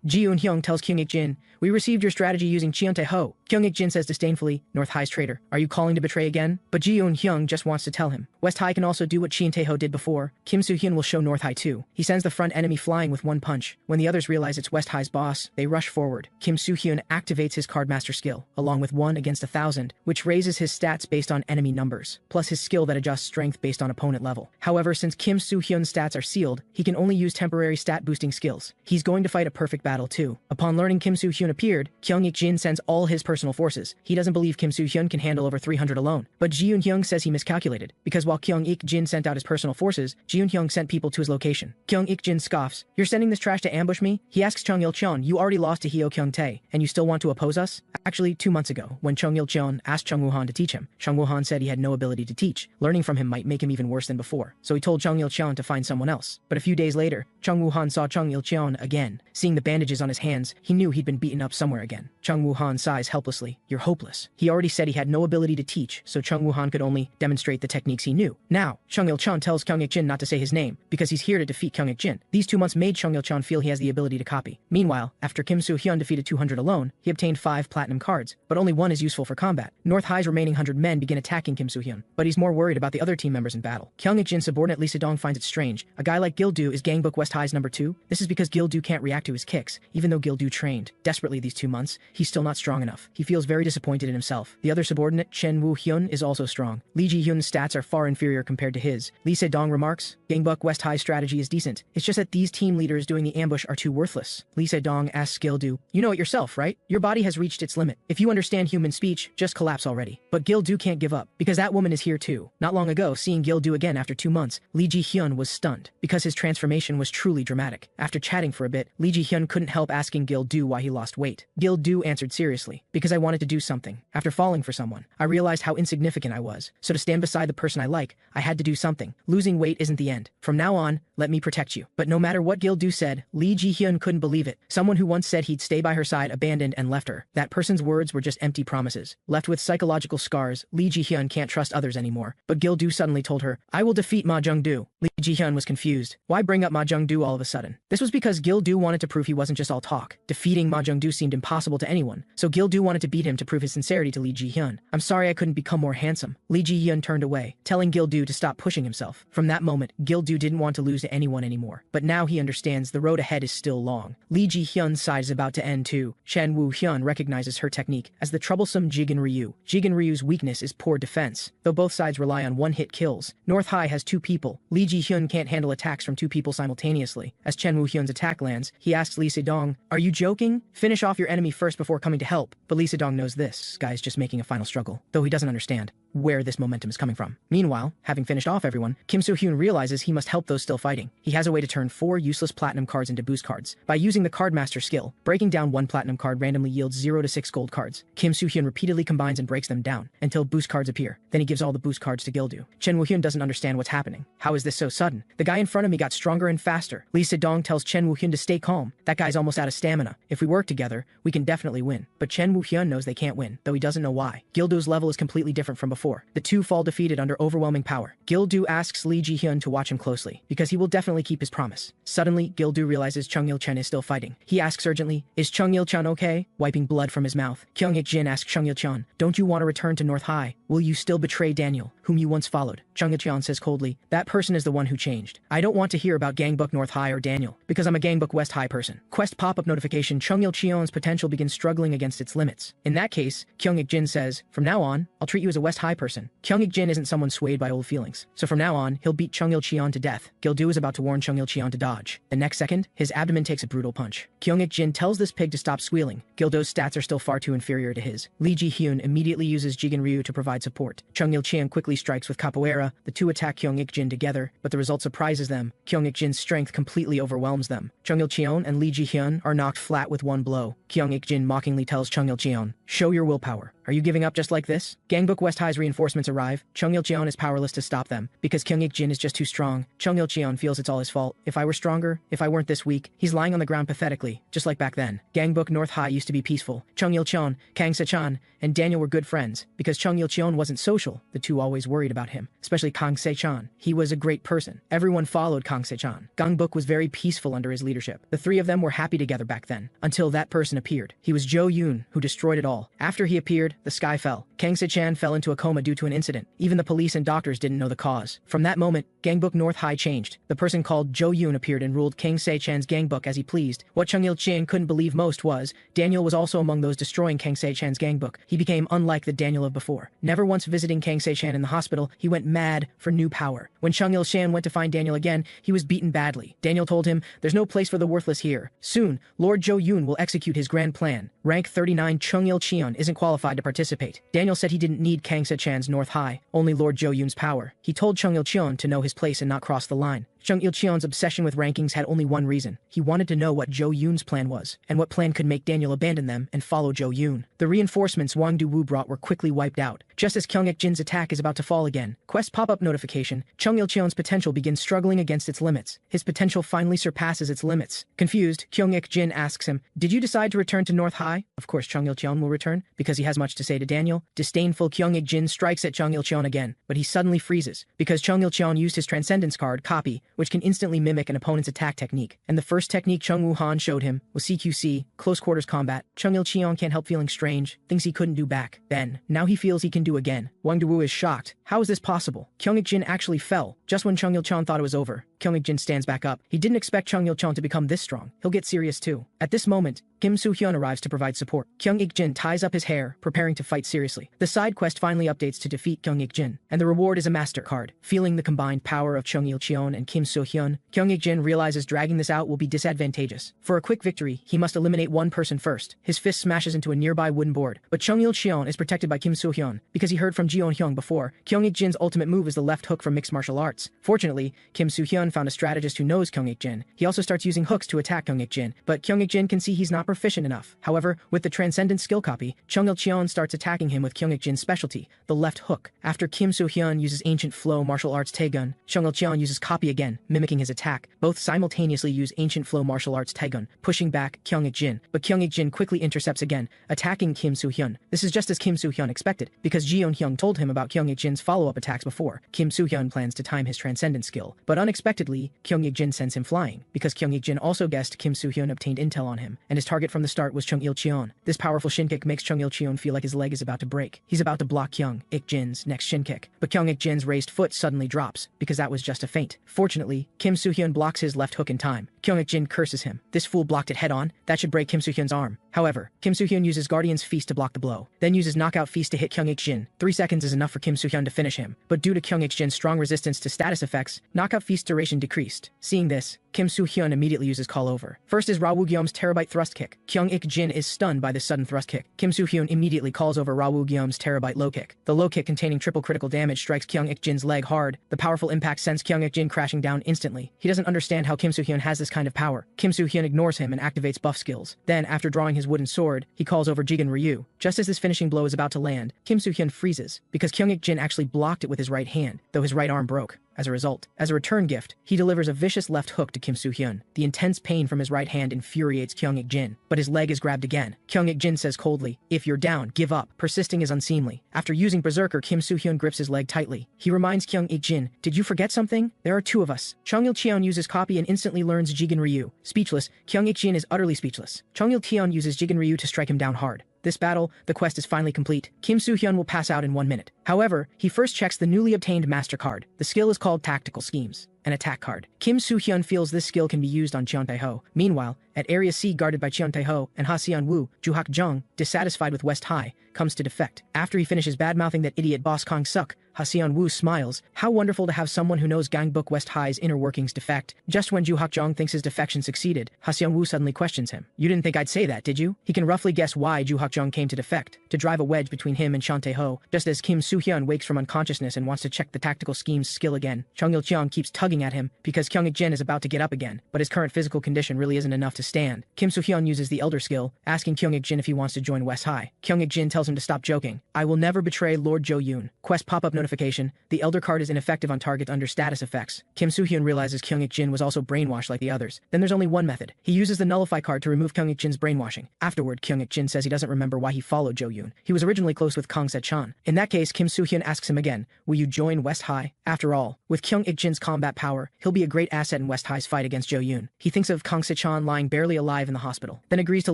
Ji Eun-hyung tells Kyung-ik-jin, "We received your strategy using Chon Tae-ho." Kyung-ik-jin says disdainfully, "North High's traitor. Are you calling to betray again?" But Ji Eun-hyung just wants to tell him. West High can also do what Chon Tae-ho did before. Kim Soo-hyun will show North High too. He sends the front enemy flying with one punch. When the others realize it's West High's boss, they rush forward. Kim Soo-hyun activates his Cardmaster skill, along with 1 against 1,000, which raises his stats based on enemy numbers, plus his skill that adjusts strength based on opponent level. However, since Kim Soo-hyun's stats are sealed, he can only use temporary stat boosting skills. He's going to fight a perfect battle too. Upon learning Kim Soo-hyun appeared, Kyung-ik-jin sends all his personal forces. He doesn't believe Kim Soo-hyun can handle over 300 alone. But Ji Eun-hyung says he miscalculated, because while Kyung-ik-jin sent out his personal forces, Ji Eun-hyung sent people to his location. Kyung-ik-jin scoffs, "You're sending this trash to ambush me?" He asks Chung Il-cheon, "You already lost to Hyo Kyung-tae, and you still want to oppose us?" Actually, 2 months ago, when Chung Il-cheon asked Chung Woo-han to teach him, Chung Woo-han said he had no ability to teach. Learning from him might make him even worse than before, so he told Chung Il-cheon to find someone else. this. But a few days later, Chung Woo-han saw Chung Il-cheon again. Seeing the bandages on his hands, he knew he'd been beaten up somewhere again. Chung Woo-han sighs helplessly. You're hopeless. He already said he had no ability to teach, so Chung Woo-han could only demonstrate the techniques he knew. Now, Chung Il-cheon tells Kyung Ik-jin not to say his name, because he's here to defeat Kyung Ik-jin. These 2 months made Chung Il-cheon feel he has the ability to copy. Meanwhile, after Kim Soo-hyun defeated 200 alone, he obtained 5 platinum cards, but only 1 is useful for combat. North High's remaining 100 men begin attacking Kim Soo-hyun, but he's more worried about the other team members in battle. Kyung Ik-jin's subordinate Lee Se-dong finds it strange. A guy like Gil-do is Gangbuk West High's number 2? This is because Gil-do can't react to his kicks, even though Gil-do trained desperately these 2 months. He's still not strong enough. He feels very disappointed in himself. The other subordinate, Chen Woo-hyun, is also strong. Lee Ji-hyun's stats are far inferior compared to his. Lee Se-dong remarks, Gangbuk West High's strategy is decent. It's just that these team leaders doing the ambush are too worthless. Lee Se-dong asks Gil-do, you know it yourself, right? Your body has reached its limit. If you understand human speech, just collapse already. But Gil-do can't give up, because that woman is here too. Not long ago, seeing Gil-do again after 2 months, Lee Ji-hyun was stunned, because his transformation was truly dramatic. After chatting for a bit, Lee Ji-hyun couldn't help asking Gil-do why he lost weight. Gil-do answered seriously, because I wanted to do something. After falling for someone, I realized how insignificant I was. So to stand beside the person I like, I had to do something. Losing weight isn't the end. From now on, let me protect you. But no matter what Gil-do said, Lee Ji-hyun couldn't believe it. Someone who once said he'd stay by her side abandoned and left her. That person's words were just empty promises. Left with psychological scars, Lee Ji-hyun can't trust others anymore. But Gil-do suddenly told her, I will defeat Ma Jung-do. Lee Ji-hyun was confused. Why bring up Ma Jung-do all of a sudden? This was because Gil-do wanted to prove he wasn't just all talk. Defeating Ma Jung-do seemed impossible to anyone, so Gil-do wanted to beat him to prove his sincerity to Lee Ji-hyun. I'm sorry I couldn't become more handsome. Lee Ji-hyun turned away, telling Gil-do to stop pushing himself. From that moment, Gil-do didn't want to lose to anyone anymore. But now he understands the road ahead is still long. Lee Ji-hyun's side is about to end too. Chen Woo-hyun recognizes her technique as the troublesome Jigen Ryu. Jigen Ryu's weakness is poor defense, though both sides rely on one-hit kills. North High has 2 people. Lee Ji-hyun can't handle attacks from 2 people simultaneously. As Chen Woo-hyun's attack lands, he asks Lee Se-dong, are you joking? Finish off your enemy first before coming to help. But Lee Se-dong knows this guy's just making a final struggle, though he doesn't understand where this momentum is coming from. Meanwhile, having finished off everyone, Kim Soo-hyun realizes he must help those still fighting. He has a way to turn 4 useless platinum cards into boost cards. By using the Cardmaster skill, breaking down 1 platinum card randomly yields 0 to 6 gold cards. Kim Soo-hyun repeatedly combines and breaks them down until boost cards appear. Then he gives all the boost cards to Gil-do. Chen Woo-hyun doesn't understand what's happening. How is this so sudden? The guy in front of me got stronger and faster. Lee Se-dong tells Chen Woo-hyun to stay calm. That guy's almost out of stamina. If we work together, we can definitely win. But Chen Woo-hyun knows they can't win, though he doesn't know why. Gil-do's level is completely different from before. The 2 fall defeated under overwhelming power. Gil-do asks Lee Ji-hyun to watch him closely, because he will definitely keep his promise. Suddenly, Gil-do realizes Chung Il-cheon is still fighting. He asks urgently, is Chung Il-cheon okay? Wiping blood from his mouth. Kyung Ik-jin asks Chung Il-cheon, don't you want to return to North High? Will you still betray Daniel, whom you once followed? Chung Il-cheon says coldly, that person is the one who changed. I don't want to hear about Gangbuk North High or Daniel, because I'm a Gangbuk West High person. Quest pop-up notification, Chung Il-cheon's potential begins struggling against its limits. In that case, Kyung Ik-jin says, from now on, I'll treat you as a West High person. Kyung Ik-jin isn't someone swayed by old feelings, so from now on, he'll beat Chung Il-cheon to death. Gil-do is about to warn Chung Il-cheon to dodge. The next second, his abdomen takes a brutal punch. Kyung Ik-jin tells this pig to stop squealing. Gil-do's stats are still far too inferior to his. Lee Ji-hyun immediately uses Jigen Ryu to provide support. Chung Il-cheon quickly strikes with capoeira. The 2 attack Kyung Ik-jin together, but the result surprises them. Kyung Ik-jin's strength completely overwhelms them. Chung Il-cheon and Lee Ji-hyun are knocked flat with 1 blow. Kyung Ik-jin mockingly tells Chung Il-cheon, show your willpower. Are you giving up just like this? Gangbuk West High's reinforcements arrive. Chung Il-cheon is powerless to stop them, because Kyung Ik-jin is just too strong. Chung Il-cheon feels it's all his fault. If I were stronger, if I weren't this weak. He's lying on the ground pathetically, just like back then. Gangbuk North High used to be peaceful. Chung Il-cheon, Kang Se-chan, and Daniel were good friends. Because Chung Il-cheon wasn't social, the 2 always worried about him, especially Kang Se-chan. He was a great person. Everyone followed Kang Se-chan. Gangbuk was very peaceful under his leadership. The 3 of them were happy together back then, until that person appeared. He was Jo-yoon, who destroyed it all. After he appeared, the sky fell. Kang Se-chan fell into a coma due to an incident. Even the police and doctors didn't know the cause. From that moment, Gangbuk North High changed. The person called Jo-yoon appeared and ruled Kang Se-chan's Gangbuk as he pleased. What Chung Il-cheon couldn't believe most was, Daniel was also among those destroying Kang Se-chan's Gangbuk. He became unlike the Daniel of before. Never once visiting Kang Se-chan in the hospital, he went mad for new power. When Chung Il-cheon went to find Daniel again, he was beaten badly. Daniel told him, there's no place for the worthless here. Soon, Lord Jo-yoon will execute his grand plan. Rank 39 Chung Il-cheon isn't qualified to participate. Daniel said he didn't need Kang Se-chan's North High, only Lord Jo-yoon's power. He told Chung Il-cheon to know his place and not cross the line. Chung Il-cheon's obsession with rankings had only one reason. He wanted to know what Jo Yoon's plan was, and what plan could make Daniel abandon them and follow Jo Yoon. The reinforcements Wang Du-woo brought were quickly wiped out. Just as Kyung Ik-jin's attack is about to fall again, quest pop-up notification, Chung Il-cheon's potential begins struggling against its limits. His potential finally surpasses its limits. Confused, Kyung Ik-jin asks him, "Did you decide to return to North High?" Of course Chung Il-cheon will return, because he has much to say to Daniel. Disdainful Kyung Ik-jin strikes at Chung Il-cheon again, but he suddenly freezes, because Chung Il-cheon used his Transcendence card, Copy, which can instantly mimic an opponent's attack technique. And the first technique Chung Woo-han showed him was CQC, Close Quarters Combat. Chung Il-cheon can't help feeling strange, thinks he couldn't do back then. Now he feels he can do again. Wang Du-woo is shocked. How is this possible? Kyung Ik-jin actually fell, just when Chung Il-cheon thought it was over. Kyung Ik-jin stands back up. He didn't expect Chung Il-cheon to become this strong. He'll get serious too. At this moment, Kim Soo-hyeon arrives to provide support. Kyung Ik-jin ties up his hair, preparing to fight seriously. The side quest finally updates to defeat Kyung Ik-jin, and the reward is a master card. Feeling the combined power of Chung Il-cheon and Kim Soo-hyeon, Kyung Ik-jin realizes dragging this out will be disadvantageous. For a quick victory, he must eliminate one person first. His fist smashes into a nearby wooden board, but Chung Il-cheon is protected by Kim Soo-hyeon, because he heard from Ji-eun-hyung before. Kyung Ik-jin's ultimate move is the left hook from mixed martial arts. Fortunately, Kim Soo-hyeon found a strategist who knows Kyung Ik-jin. He also starts using hooks to attack Kyung Ik-jin, but Kyung Ik-jin can see he's not proficient enough. However, with the Transcendent skill copy, Chung Il-cheon starts attacking him with Kyung Ik-jin's specialty, the left hook. After Kim Soo-hyeon uses Ancient Flow martial arts Taegun, Chung Il-cheon uses copy again, mimicking his attack. Both simultaneously use Ancient Flow martial arts Taegun, pushing back Kyung Ik-jin, but Kyung Ik-jin quickly intercepts again, attacking Kim Soo-hyeon. This is just as Kim Soo-hyeon expected, because Ji-eun-hyung told him about Kyung Ik-jin's follow-up attacks before. Kim Soo-hyeon plans to time his Transcendent skill, but unexpectedly, Kyung Ik-jin sends him flying, because Kyung Ik-jin also guessed Kim Soo-hyeon obtained intel on him, and his target from the start was Chung Il-cheon. This powerful shin kick makes Chung Il-cheon feel like his leg is about to break. He's about to block Kyung Ik-jin's next shin kick, but Kyung Ik-jin's raised foot suddenly drops, because that was just a feint. Fortunately, Kim Soo-hyeon blocks his left hook in time. Kyung Ik-jin curses him. This fool blocked it head-on, that should break Kim Soo-hyeon's arm. However, Kim Soo-hyeon uses Guardian's Feast to block the blow, then uses Knockout Feast to hit Kyung Ik-jin. 3 seconds is enough for Kim Soo-hyeon to finish him, but due to Kyung Ik-jin's strong resistance to status effects, Knockout Feast duration decreased. Seeing this, Kim Soo-hyeon immediately uses Call Over. First is Ra Woo-gyeom's Terabyte Thrust Kick. Kyung Ik-jin is stunned by this sudden thrust kick. Kim Soo-hyeon immediately calls over Ra Woo-gyeom's Terabyte Low Kick. The low kick containing triple critical damage strikes Kyung Ik-jin's leg hard. The powerful impact sends Kyung Ik-jin crashing down instantly. He doesn't understand how Kim Soo-hyeon has this kind of power. Kim Soo-hyeon ignores him and activates buff skills. Then, after drawing his wooden sword, he calls over Jigen Ryu. Just as this finishing blow is about to land, Kim Soo-hyeon freezes, because Kyung Ik-jin actually blocked it with his right hand, though his right arm broke. As a result, as a return gift, he delivers a vicious left hook to Kim Soo-hyeon. The intense pain from his right hand infuriates Kyung Ik-jin, but his leg is grabbed again. Kyung Ik-jin says coldly, "If you're down, give up." Persisting is unseemly. After using Berserker, Kim Soo-hyeon grips his leg tightly. He reminds Kyung Ik-jin, "Did you forget something? There are 2 of us." Chung Il-cheon uses copy and instantly learns Jigen Ryu. Speechless, Kyung Ik-jin is utterly speechless. Chung Il-cheon uses Jigen Ryu to strike him down hard. This battle, the quest is finally complete. Kim Soo-hyeon will pass out in 1 minute. However, he first checks the newly obtained Master Card. The skill is called Tactical Schemes, an attack card. Kim Soo-hyeon feels this skill can be used on Cheon Tae-ho. Meanwhile, at Area C guarded by Cheon Tae-ho and Ha-seon-woo, Ju-hak-jung, dissatisfied with West High, comes to defect. After he finishes bad-mouthing that idiot boss Kong Suk, Ha-seon-woo smiles. How wonderful to have someone who knows Gangbuk West High's inner workings defect. Just when Ju-hak-jung thinks his defection succeeded, Ha-seon-woo suddenly questions him. "You didn't think I'd say that, did you?" He can roughly guess why Ju-hak-jung came to defect, to drive a wedge between him and Cheon Tae-ho. Just as Kim Soo-hyeon wakes from unconsciousness and wants to check the Tactical Schemes skill again, Chung Il-cheon keeps tugging at him, because Kyung Ik-jin is about to get up again, but his current physical condition really isn't enough to stand. Kim Soo-hyeon uses the Elder skill, asking Kyung Ik-jin if he wants to join West High. Kyung Ik-jin tells him to stop joking. "I will never betray Lord Jo Yoon." Quest pop-up notification, the Elder card is ineffective on target under status effects. Kim Soo-hyeon realizes Kyung Ik-jin was also brainwashed like the others. Then there's only one method. He uses the Nullify card to remove Kyung Ik-jin's brainwashing. Afterward, Kyung Ik-jin says he doesn't remember why he followed Jo Yoon. He was originally close with Kang Se-chan. In that case, Kim Soo-hyeon asks him again, "Will you join West High?" After all, with Kyung Ik-jin's combat power, he'll be a great asset in West High's fight against Jo Yoon. He thinks of Kang Se-chan lying barely alive in the hospital, then agrees to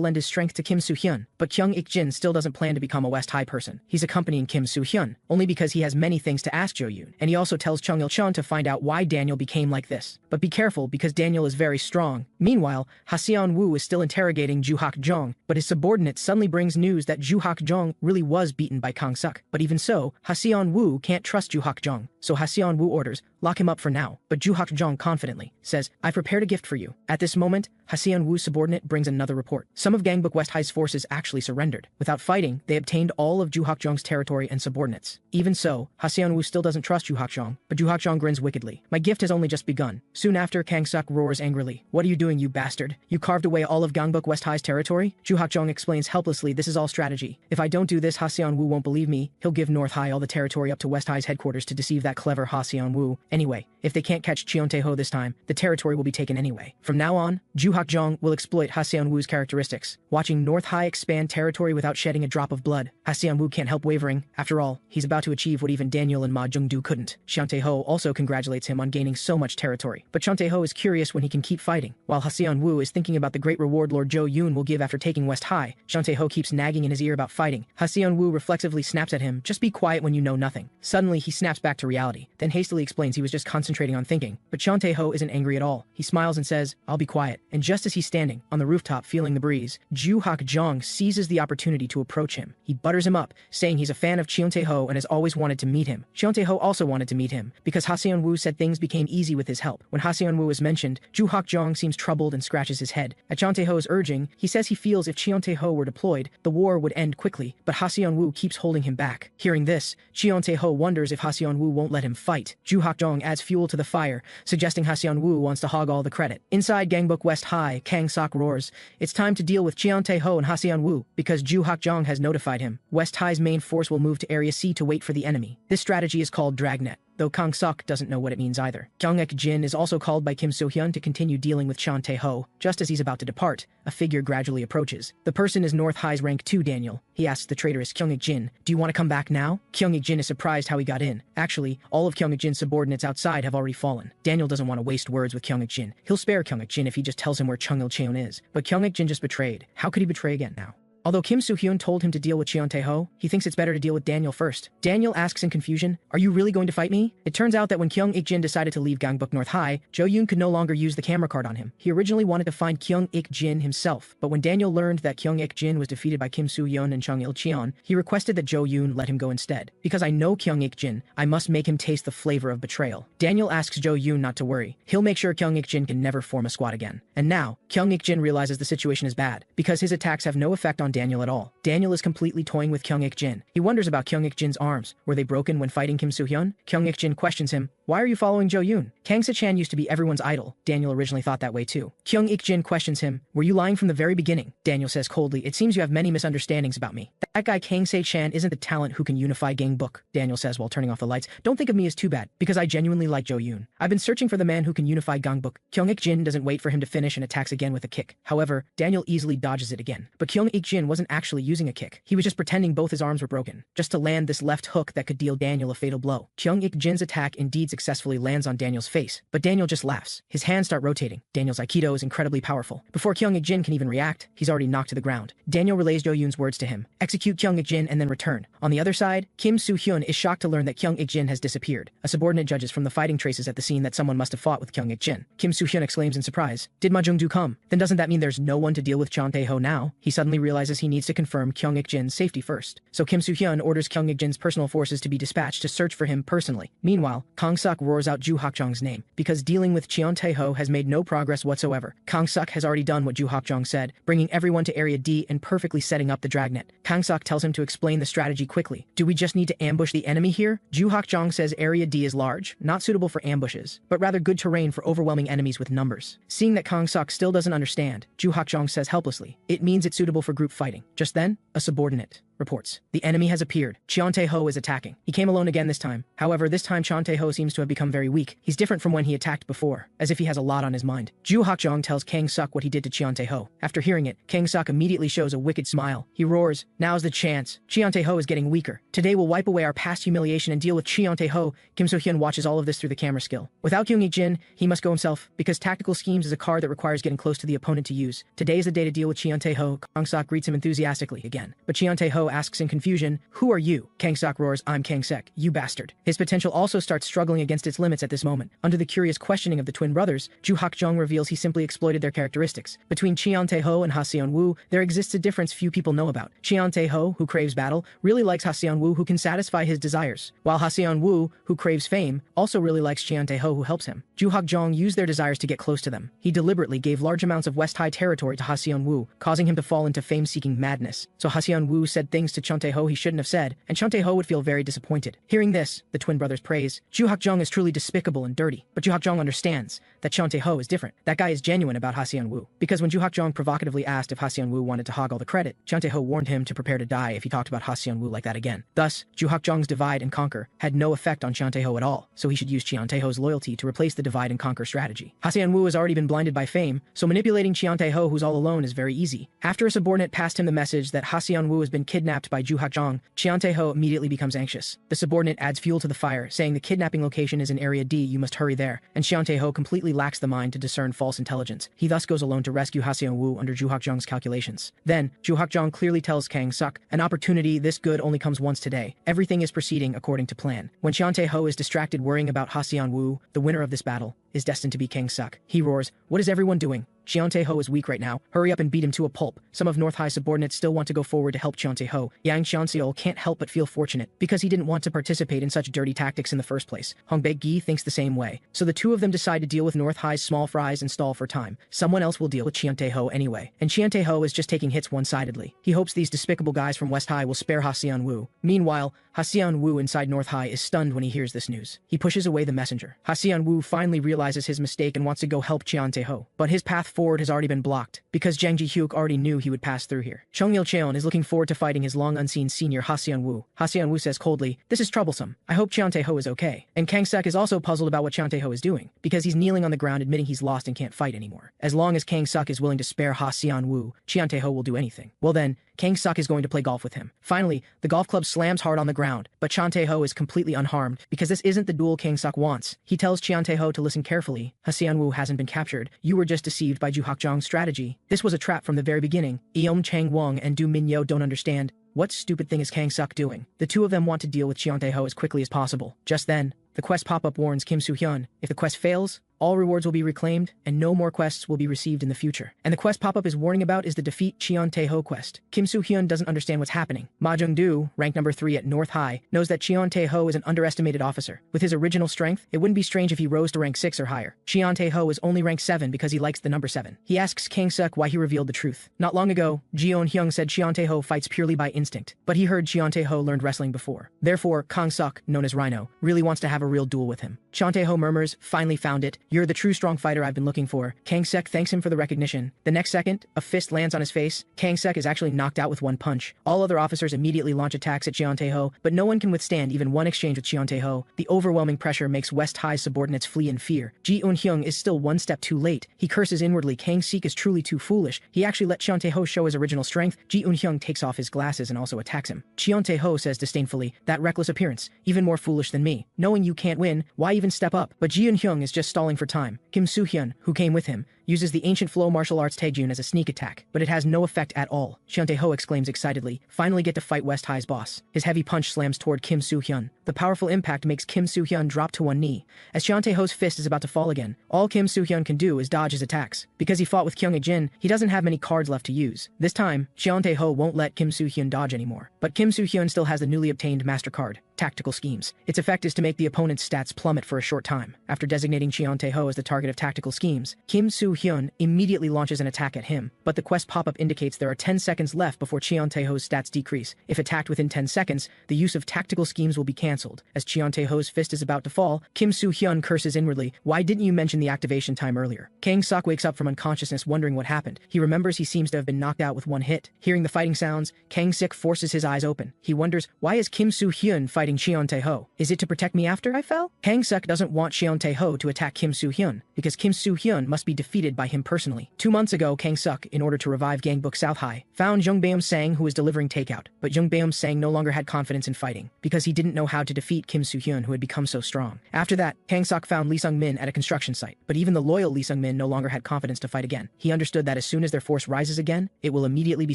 lend his strength to Kim Soo-hyeon. But Kyung Ik-jin still doesn't plan to become a West High person. He's accompanying Kim Soo-hyeon, only because he has many things to ask Jo Yoon, and he also tells Chung Il-cheon to find out why Daniel became like this. But be careful, because Daniel is very strong. Meanwhile, Ha-seon-woo is still interrogating Ju-hak-jung, but his subordinate suddenly brings news that Ju-hak-jung really was beaten by Kang Suk. But even so, Ha-seon-woo can't trust Ju-hak-jung. so Ha Seon-woo orders, lock him up for now, but Ju Hak-jong confidently says, I've prepared a gift for you. At this moment, Ha Seon-woo's subordinate brings another report. Some of Gangbuk West High's forces actually surrendered. Without fighting, they obtained all of Ju Hak-jong's territory and subordinates. Even so, Ha Seon-woo still doesn't trust Ju Hak-jong, but Ju Hak-jong grins wickedly. My gift has only just begun. Soon after, Kang-suk roars angrily. What are you doing, you bastard? You carved away all of Gangbuk West High's territory? Ju Hak-jong explains helplessly, this is all strategy. If I don't do this, Ha Seon-woo won't believe me. He'll give North High all the territory up to West High's headquarters to deceive that clever Ha Seon-woo. Anyway, if they can't catch Cheon Tae-ho this time, the territory will be taken anyway. From now on, Ju Hak-jong will exploit Ha Seon-woo's characteristics. Watching North High expand territory without shedding a drop of blood, Ha Seon-woo can't help wavering. After all, he's about to achieve what even Daniel and Ma Jung-do couldn't. Cheon Tae-ho also congratulates him on gaining so much territory. But Cheon Tae-ho is curious when he can keep fighting. While Ha Seon-woo is thinking about the great reward Lord Jo-yoon will give after taking West High, Cheon Tae-ho keeps nagging in his ear about fighting. Ha Seon-woo reflexively snaps at him, just be quiet when you know nothing. Suddenly, he snaps back to reality, then hastily explains he was just concentrating on thinking. But Cheon Tae-ho isn't angry at all. He smiles and says, I'll be quiet. And just as he's standing on the rooftop feeling the breeze, Ju Hak-jong seizes the opportunity to approach him. He butters him up, saying he's a fan of Cheon Tae-ho and has always wanted to meet him. Cheon Tae-ho also wanted to meet him, because Ha Seon-woo said things became easy with his help. When Ha Seon-woo is mentioned, Ju Hak-jong seems troubled and scratches his head. At Cheon Tae-ho's urging, he says he feels if Cheon Tae-ho were deployed, the war would end quickly, but Ha Seon-woo keeps holding him back. Hearing this, Cheon Tae-ho wonders if Ha Seon-woo won't let him fight. Ju Hak-jong adds fuel to the fire, suggesting Ha Seon-woo wants to hog all the credit. Inside Gangbuk West High, Kang-sok roars, it's time to deal with Cheon Tae-ho and Ha Seon-woo, because Ju Hak-jong has notified him. West High's main force will move to Area C to wait for the enemy. This strategy is called Dragnet, though Kang-sok doesn't know what it means either. Kyung-ek-jin is also called by Kim Soo-hyun to continue dealing with Cheon Tae-ho. Just as he's about to depart, a figure gradually approaches. The person is North High's rank 2 Daniel. He asks the traitorous Kyung-ek-jin, do you want to come back now? Kyung-ek-jin is surprised how he got in. Actually, all of Kyung-ek-jin's subordinates outside have already fallen. Daniel doesn't want to waste words with Kyung-ek-jin. He'll spare Kyung-ek-jin if he just tells him where Chung-il-cheon is. But Kyung-ek-jin just betrayed. How could he betray again now? Although Kim Soo-hyun told him to deal with Cheon Tae-ho, he thinks it's better to deal with Daniel first. Daniel asks in confusion, are you really going to fight me? It turns out that when Kyung-ik-jin decided to leave Gangbuk North High, Jo-yoon could no longer use the camera card on him. He originally wanted to find Kyung-ik-jin himself, but when Daniel learned that Kyung-ik-jin was defeated by Kim Soo-hyun and Chung-il-cheon, he requested that Jo-yoon let him go instead. Because I know Kyung-ik-jin, I must make him taste the flavor of betrayal. Daniel asks Jo-yoon not to worry. He'll make sure Kyung-ik-jin can never form a squad again. And now, Kyung-ik-jin realizes the situation is bad, because his attacks have no effect on Daniel at all. Daniel is completely toying with Kyung-ik-jin. He wonders about Kyung-ik-jin's arms. Were they broken when fighting Kim Soo-hyun? Kyung-ik-jin questions him, why are you following Jo-yoon? Kang Se-chan used to be everyone's idol. Daniel originally thought that way too. Kyung-ik-jin questions him, were you lying from the very beginning? Daniel says coldly, it seems you have many misunderstandings about me. That guy Kang Se-chan isn't the talent who can unify Gangbuk. Daniel says while turning off the lights, don't think of me as too bad, because I genuinely like Jo-yoon. I've been searching for the man who can unify Gangbuk. Kyung-ik-jin doesn't wait for him to finish and attacks again with a kick. However, Daniel easily dodges it again. But Kyung-ik-jin wasn't actually using a kick. He was just pretending both his arms were broken, just to land this left hook that could deal Daniel a fatal blow. Kyung-ik-jin's attack indeed successfully lands on Daniel's face, but Daniel just laughs. His hands start rotating. Daniel's Aikido is incredibly powerful. Before Kyung-ik-jin can even react, he's already knocked to the ground. Daniel relays Jo-yoon's words to him. Execute Kyung-ik-jin and then return. On the other side, Kim Soo-hyun is shocked to learn that Kyung-ik-jin has disappeared. A subordinate judges from the fighting traces at the scene that someone must have fought with Kyung-ik-jin. Kim Soo-hyun exclaims in surprise, did Ma Jung-do come? Then doesn't that mean there's no one to deal with Cheon Tae-ho now? He suddenly realizes he needs to confirm Kyung-ik-jin's safety first. So Kim Soo-hyun orders Kyung-ik-jin's personal forces to be dispatched to search for him personally. Meanwhile, Kang-suk roars out Ju Hak-jong's name, because dealing with Cheon Tae-ho has made no progress whatsoever. Kang-suk has already done what Ju Hak-jong said, bringing everyone to Area D and perfectly setting up the dragnet. Kang-suk tells him to explain the strategy quickly. Do we just need to ambush the enemy here? Ju Hak-jong says Area D is large, not suitable for ambushes, but rather good terrain for overwhelming enemies with numbers. Seeing that Kang-suk still doesn't understand, Ju Hak-jong says helplessly, it means it's suitable for group fighting. Just then, a subordinate reports. The enemy has appeared. Cheon Tae-ho is attacking. He came alone again this time. However, this time Cheon Tae-ho seems to have become very weak. He's different from when he attacked before, as if he has a lot on his mind. Ju Hak-jong tells Kang-suk what he did to Cheon Tae-ho. After hearing it, Kang-suk immediately shows a wicked smile. He roars, now's the chance. Cheon Tae-ho is getting weaker. Today we'll wipe away our past humiliation and deal with Cheon Tae-ho. Kim Soo-hyun watches all of this through the camera skill. Without Kyung-ik-jin, he must go himself, because tactical schemes is a card that requires getting close to the opponent to use. Today is the day to deal with Cheon Tae-ho. Kang-suk greets him enthusiastically again. But Cheon Tae-ho Tae-ho asks in confusion, "Who are you?" Kang-suk roars, "I'm Kang-sek, you bastard." His potential also starts struggling against its limits at this moment. Under the curious questioning of the twin brothers, Joo Hak-jung reveals he simply exploited their characteristics. Between Cheon Tae-ho and Ha-seon-woo, there exists a difference few people know about. Cheon Tae-ho, who craves battle, really likes Ha-seon-woo, who can satisfy his desires, while Ha-seon-woo, who craves fame, also really likes Cheon Tae-ho, who helps him. Joo Hak-jung used their desires to get close to them. He deliberately gave large amounts of West High territory to Ha-seon-woo, causing him to fall into fame-seeking madness. So Ha-seon-woo said things to Cheon Tae-ho he shouldn't have said, and Cheon Tae-ho would feel very disappointed. Hearing this, the twin brothers praise, "Joo Hak-jung is truly despicable and dirty." But Joo Hak-jung understands that Cheon Tae-ho is different. That guy is genuine about Ha-seon-woo. Because when Joo Hak-jung provocatively asked if Ha-seon-woo wanted to hog all the credit, Cheon Tae-ho warned him to prepare to die if he talked about Ha-seon-woo like that again. Thus, Joo Hak-jung's divide and conquer had no effect on Cheon Tae-ho at all, so he should use Cheon Tae-ho's loyalty to replace the divide and conquer strategy. Ha-seon-woo has already been blinded by fame, so manipulating Cheon Tae-ho, who's all alone, is very easy. After a subordinate passed him the message that Ha-seon-woo has been kidnapped by Joo Hak-jung, Cheon Tae-ho immediately becomes anxious. The subordinate adds fuel to the fire, saying the kidnapping location is in Area D, you must hurry there, and Cheon Tae-ho completely lacks the mind to discern false intelligence. He thus goes alone to rescue Ha-seon-woo under Joo Hak-jung's calculations. Then, Joo Hak-jung clearly tells Kang-suk, "An opportunity this good only comes once today. Everything is proceeding according to plan." When Cheon Tae-ho is distracted worrying about Ha-seon-woo, the winner of this battle is destined to be Kang-suk. He roars, "What is everyone doing? Cheon Tae-ho is weak right now. Hurry up and beat him to a pulp." Some of North High subordinates still want to go forward to help Cheon Tae-ho. Yang Cheon-seol can't help but feel fortunate, because he didn't want to participate in such dirty tactics in the first place. Hong Baek-gi thinks the same way. So the two of them decide to deal with North High's small fries and stall for time. Someone else will deal with Cheon Tae-ho anyway. And Cheon Tae-ho is just taking hits one-sidedly. He hopes these despicable guys from West High will spare Ha-seon-woo. Meanwhile, Ha-seon-woo inside North High is stunned when he hears this news. He pushes away the messenger. Ha-seon-woo finally realizes his mistake and wants to go help Cheon Tae-ho. But his path forward has already been blocked, because Jang Ji-hyuk already knew he would pass through here. Chung Il-cheon is looking forward to fighting his long-unseen senior Ha-seon-woo. Ha-seon-woo says coldly, "This is troublesome. I hope Cheon Tae-ho is okay." And Kang-suk is also puzzled about what Cheon Tae-ho is doing, because he's kneeling on the ground admitting he's lost and can't fight anymore. As long as Kang-suk is willing to spare Ha-seon-woo, Cheon Tae-ho will do anything. Well then, Kang-suk is going to play golf with him. Finally, the golf club slams hard on the ground, but Cheon Tae-ho is completely unharmed, because this isn't the duel Kang-suk wants. He tells Cheon Tae-ho to listen carefully. Ha-seon-woo hasn't been captured. You were just deceived by Joo Hak-jung's strategy. This was a trap from the very beginning. Eom Chang-won and Do Min-yo don't understand. What stupid thing is Kang-suk doing? The two of them want to deal with Cheon Tae-ho as quickly as possible. Just then, the quest pop-up warns Kim Soo-hyun, if the quest fails, all rewards will be reclaimed, and no more quests will be received in the future. And the quest pop-up is warning about is the Defeat Cheon Tae-ho quest. Kim Soo-hyun doesn't understand what's happening. Ma Jung-do, rank number 3 at North High, knows that Cheon Tae-ho is an underestimated officer. With his original strength, it wouldn't be strange if he rose to rank 6 or higher. Cheon Tae-ho is only rank 7 because he likes the number 7. He asks Kang-suk why he revealed the truth. Not long ago, Jeon-hyung said Cheon Tae-ho fights purely by instinct, but he heard Cheon Tae-ho learned wrestling before. Therefore, Kang-suk, known as Rhino, really wants to have a real duel with him. Cheon Tae-ho murmurs, "Finally found it. You're the true strong fighter I've been looking for." Kang-suk thanks him for the recognition. The next second, a fist lands on his face. Kang-suk is actually knocked out with one punch. All other officers immediately launch attacks at Cheon Tae-ho, but no one can withstand even one exchange with Cheon Tae-ho. The overwhelming pressure makes West High subordinates flee in fear. Ji-eun-hyung is still one step too late. He curses inwardly. Kang-suk is truly too foolish. He actually let Cheon Tae-ho show his original strength. Ji-eun-hyung takes off his glasses and also attacks him. Cheon Tae-ho says disdainfully, "That reckless appearance, even more foolish than me. Knowing you can't win, why even step up?" But Ji-eun-hyung is just stalling for time. Kim Soo-hyun, who came with him, uses the ancient flow martial arts Taejun as a sneak attack, but it has no effect at all. Cheon Tae-ho exclaims excitedly, "Finally get to fight West High's boss." His heavy punch slams toward Kim Soo-hyun. The powerful impact makes Kim Soo-hyun drop to one knee. As Cheon Tae-ho's fist is about to fall again, all Kim Soo-hyun can do is dodge his attacks. Because he fought with Kyung-jin, he doesn't have many cards left to use. This time, Cheon Tae-ho won't let Kim Soo-hyun dodge anymore. But Kim Soo-hyun still has the newly obtained Master Card, Tactical Schemes. Its effect is to make the opponent's stats plummet for a short time. After designating Cheon Tae-ho as the target of Tactical Schemes, Kim Soo-hyun immediately launches an attack at him, but the quest pop-up indicates there are 10 seconds left before Cheon Tae-ho's stats decrease. If attacked within 10 seconds, the use of Tactical Schemes will be cancelled. As Cheon Tae-ho's fist is about to fall, Kim Soo-hyun curses inwardly, "Why didn't you mention the activation time earlier?" Kang-suk wakes up from unconsciousness wondering what happened. He remembers he seems to have been knocked out with one hit. Hearing the fighting sounds, Kang-suk forces his eyes open. He wonders, why is Kim Soo-hyun fighting Cheon Tae-ho? Is it to protect me after I fell? Kang-suk doesn't want Cheon Tae-ho to attack Kim Soo-hyun, because Kim Soo-hyun must be defeated by him personally. 2 months ago, Kang Suk, in order to revive Gangbuk South High, found Jung Beom-sang who was delivering takeout, but Jung Beom-sang no longer had confidence in fighting, because he didn't know how to defeat Kim Soo-hyun who had become so strong. After that, Kang Suk found Lee Sung-min at a construction site, but even the loyal Lee Sung-min no longer had confidence to fight again. He understood that as soon as their force rises again, it will immediately be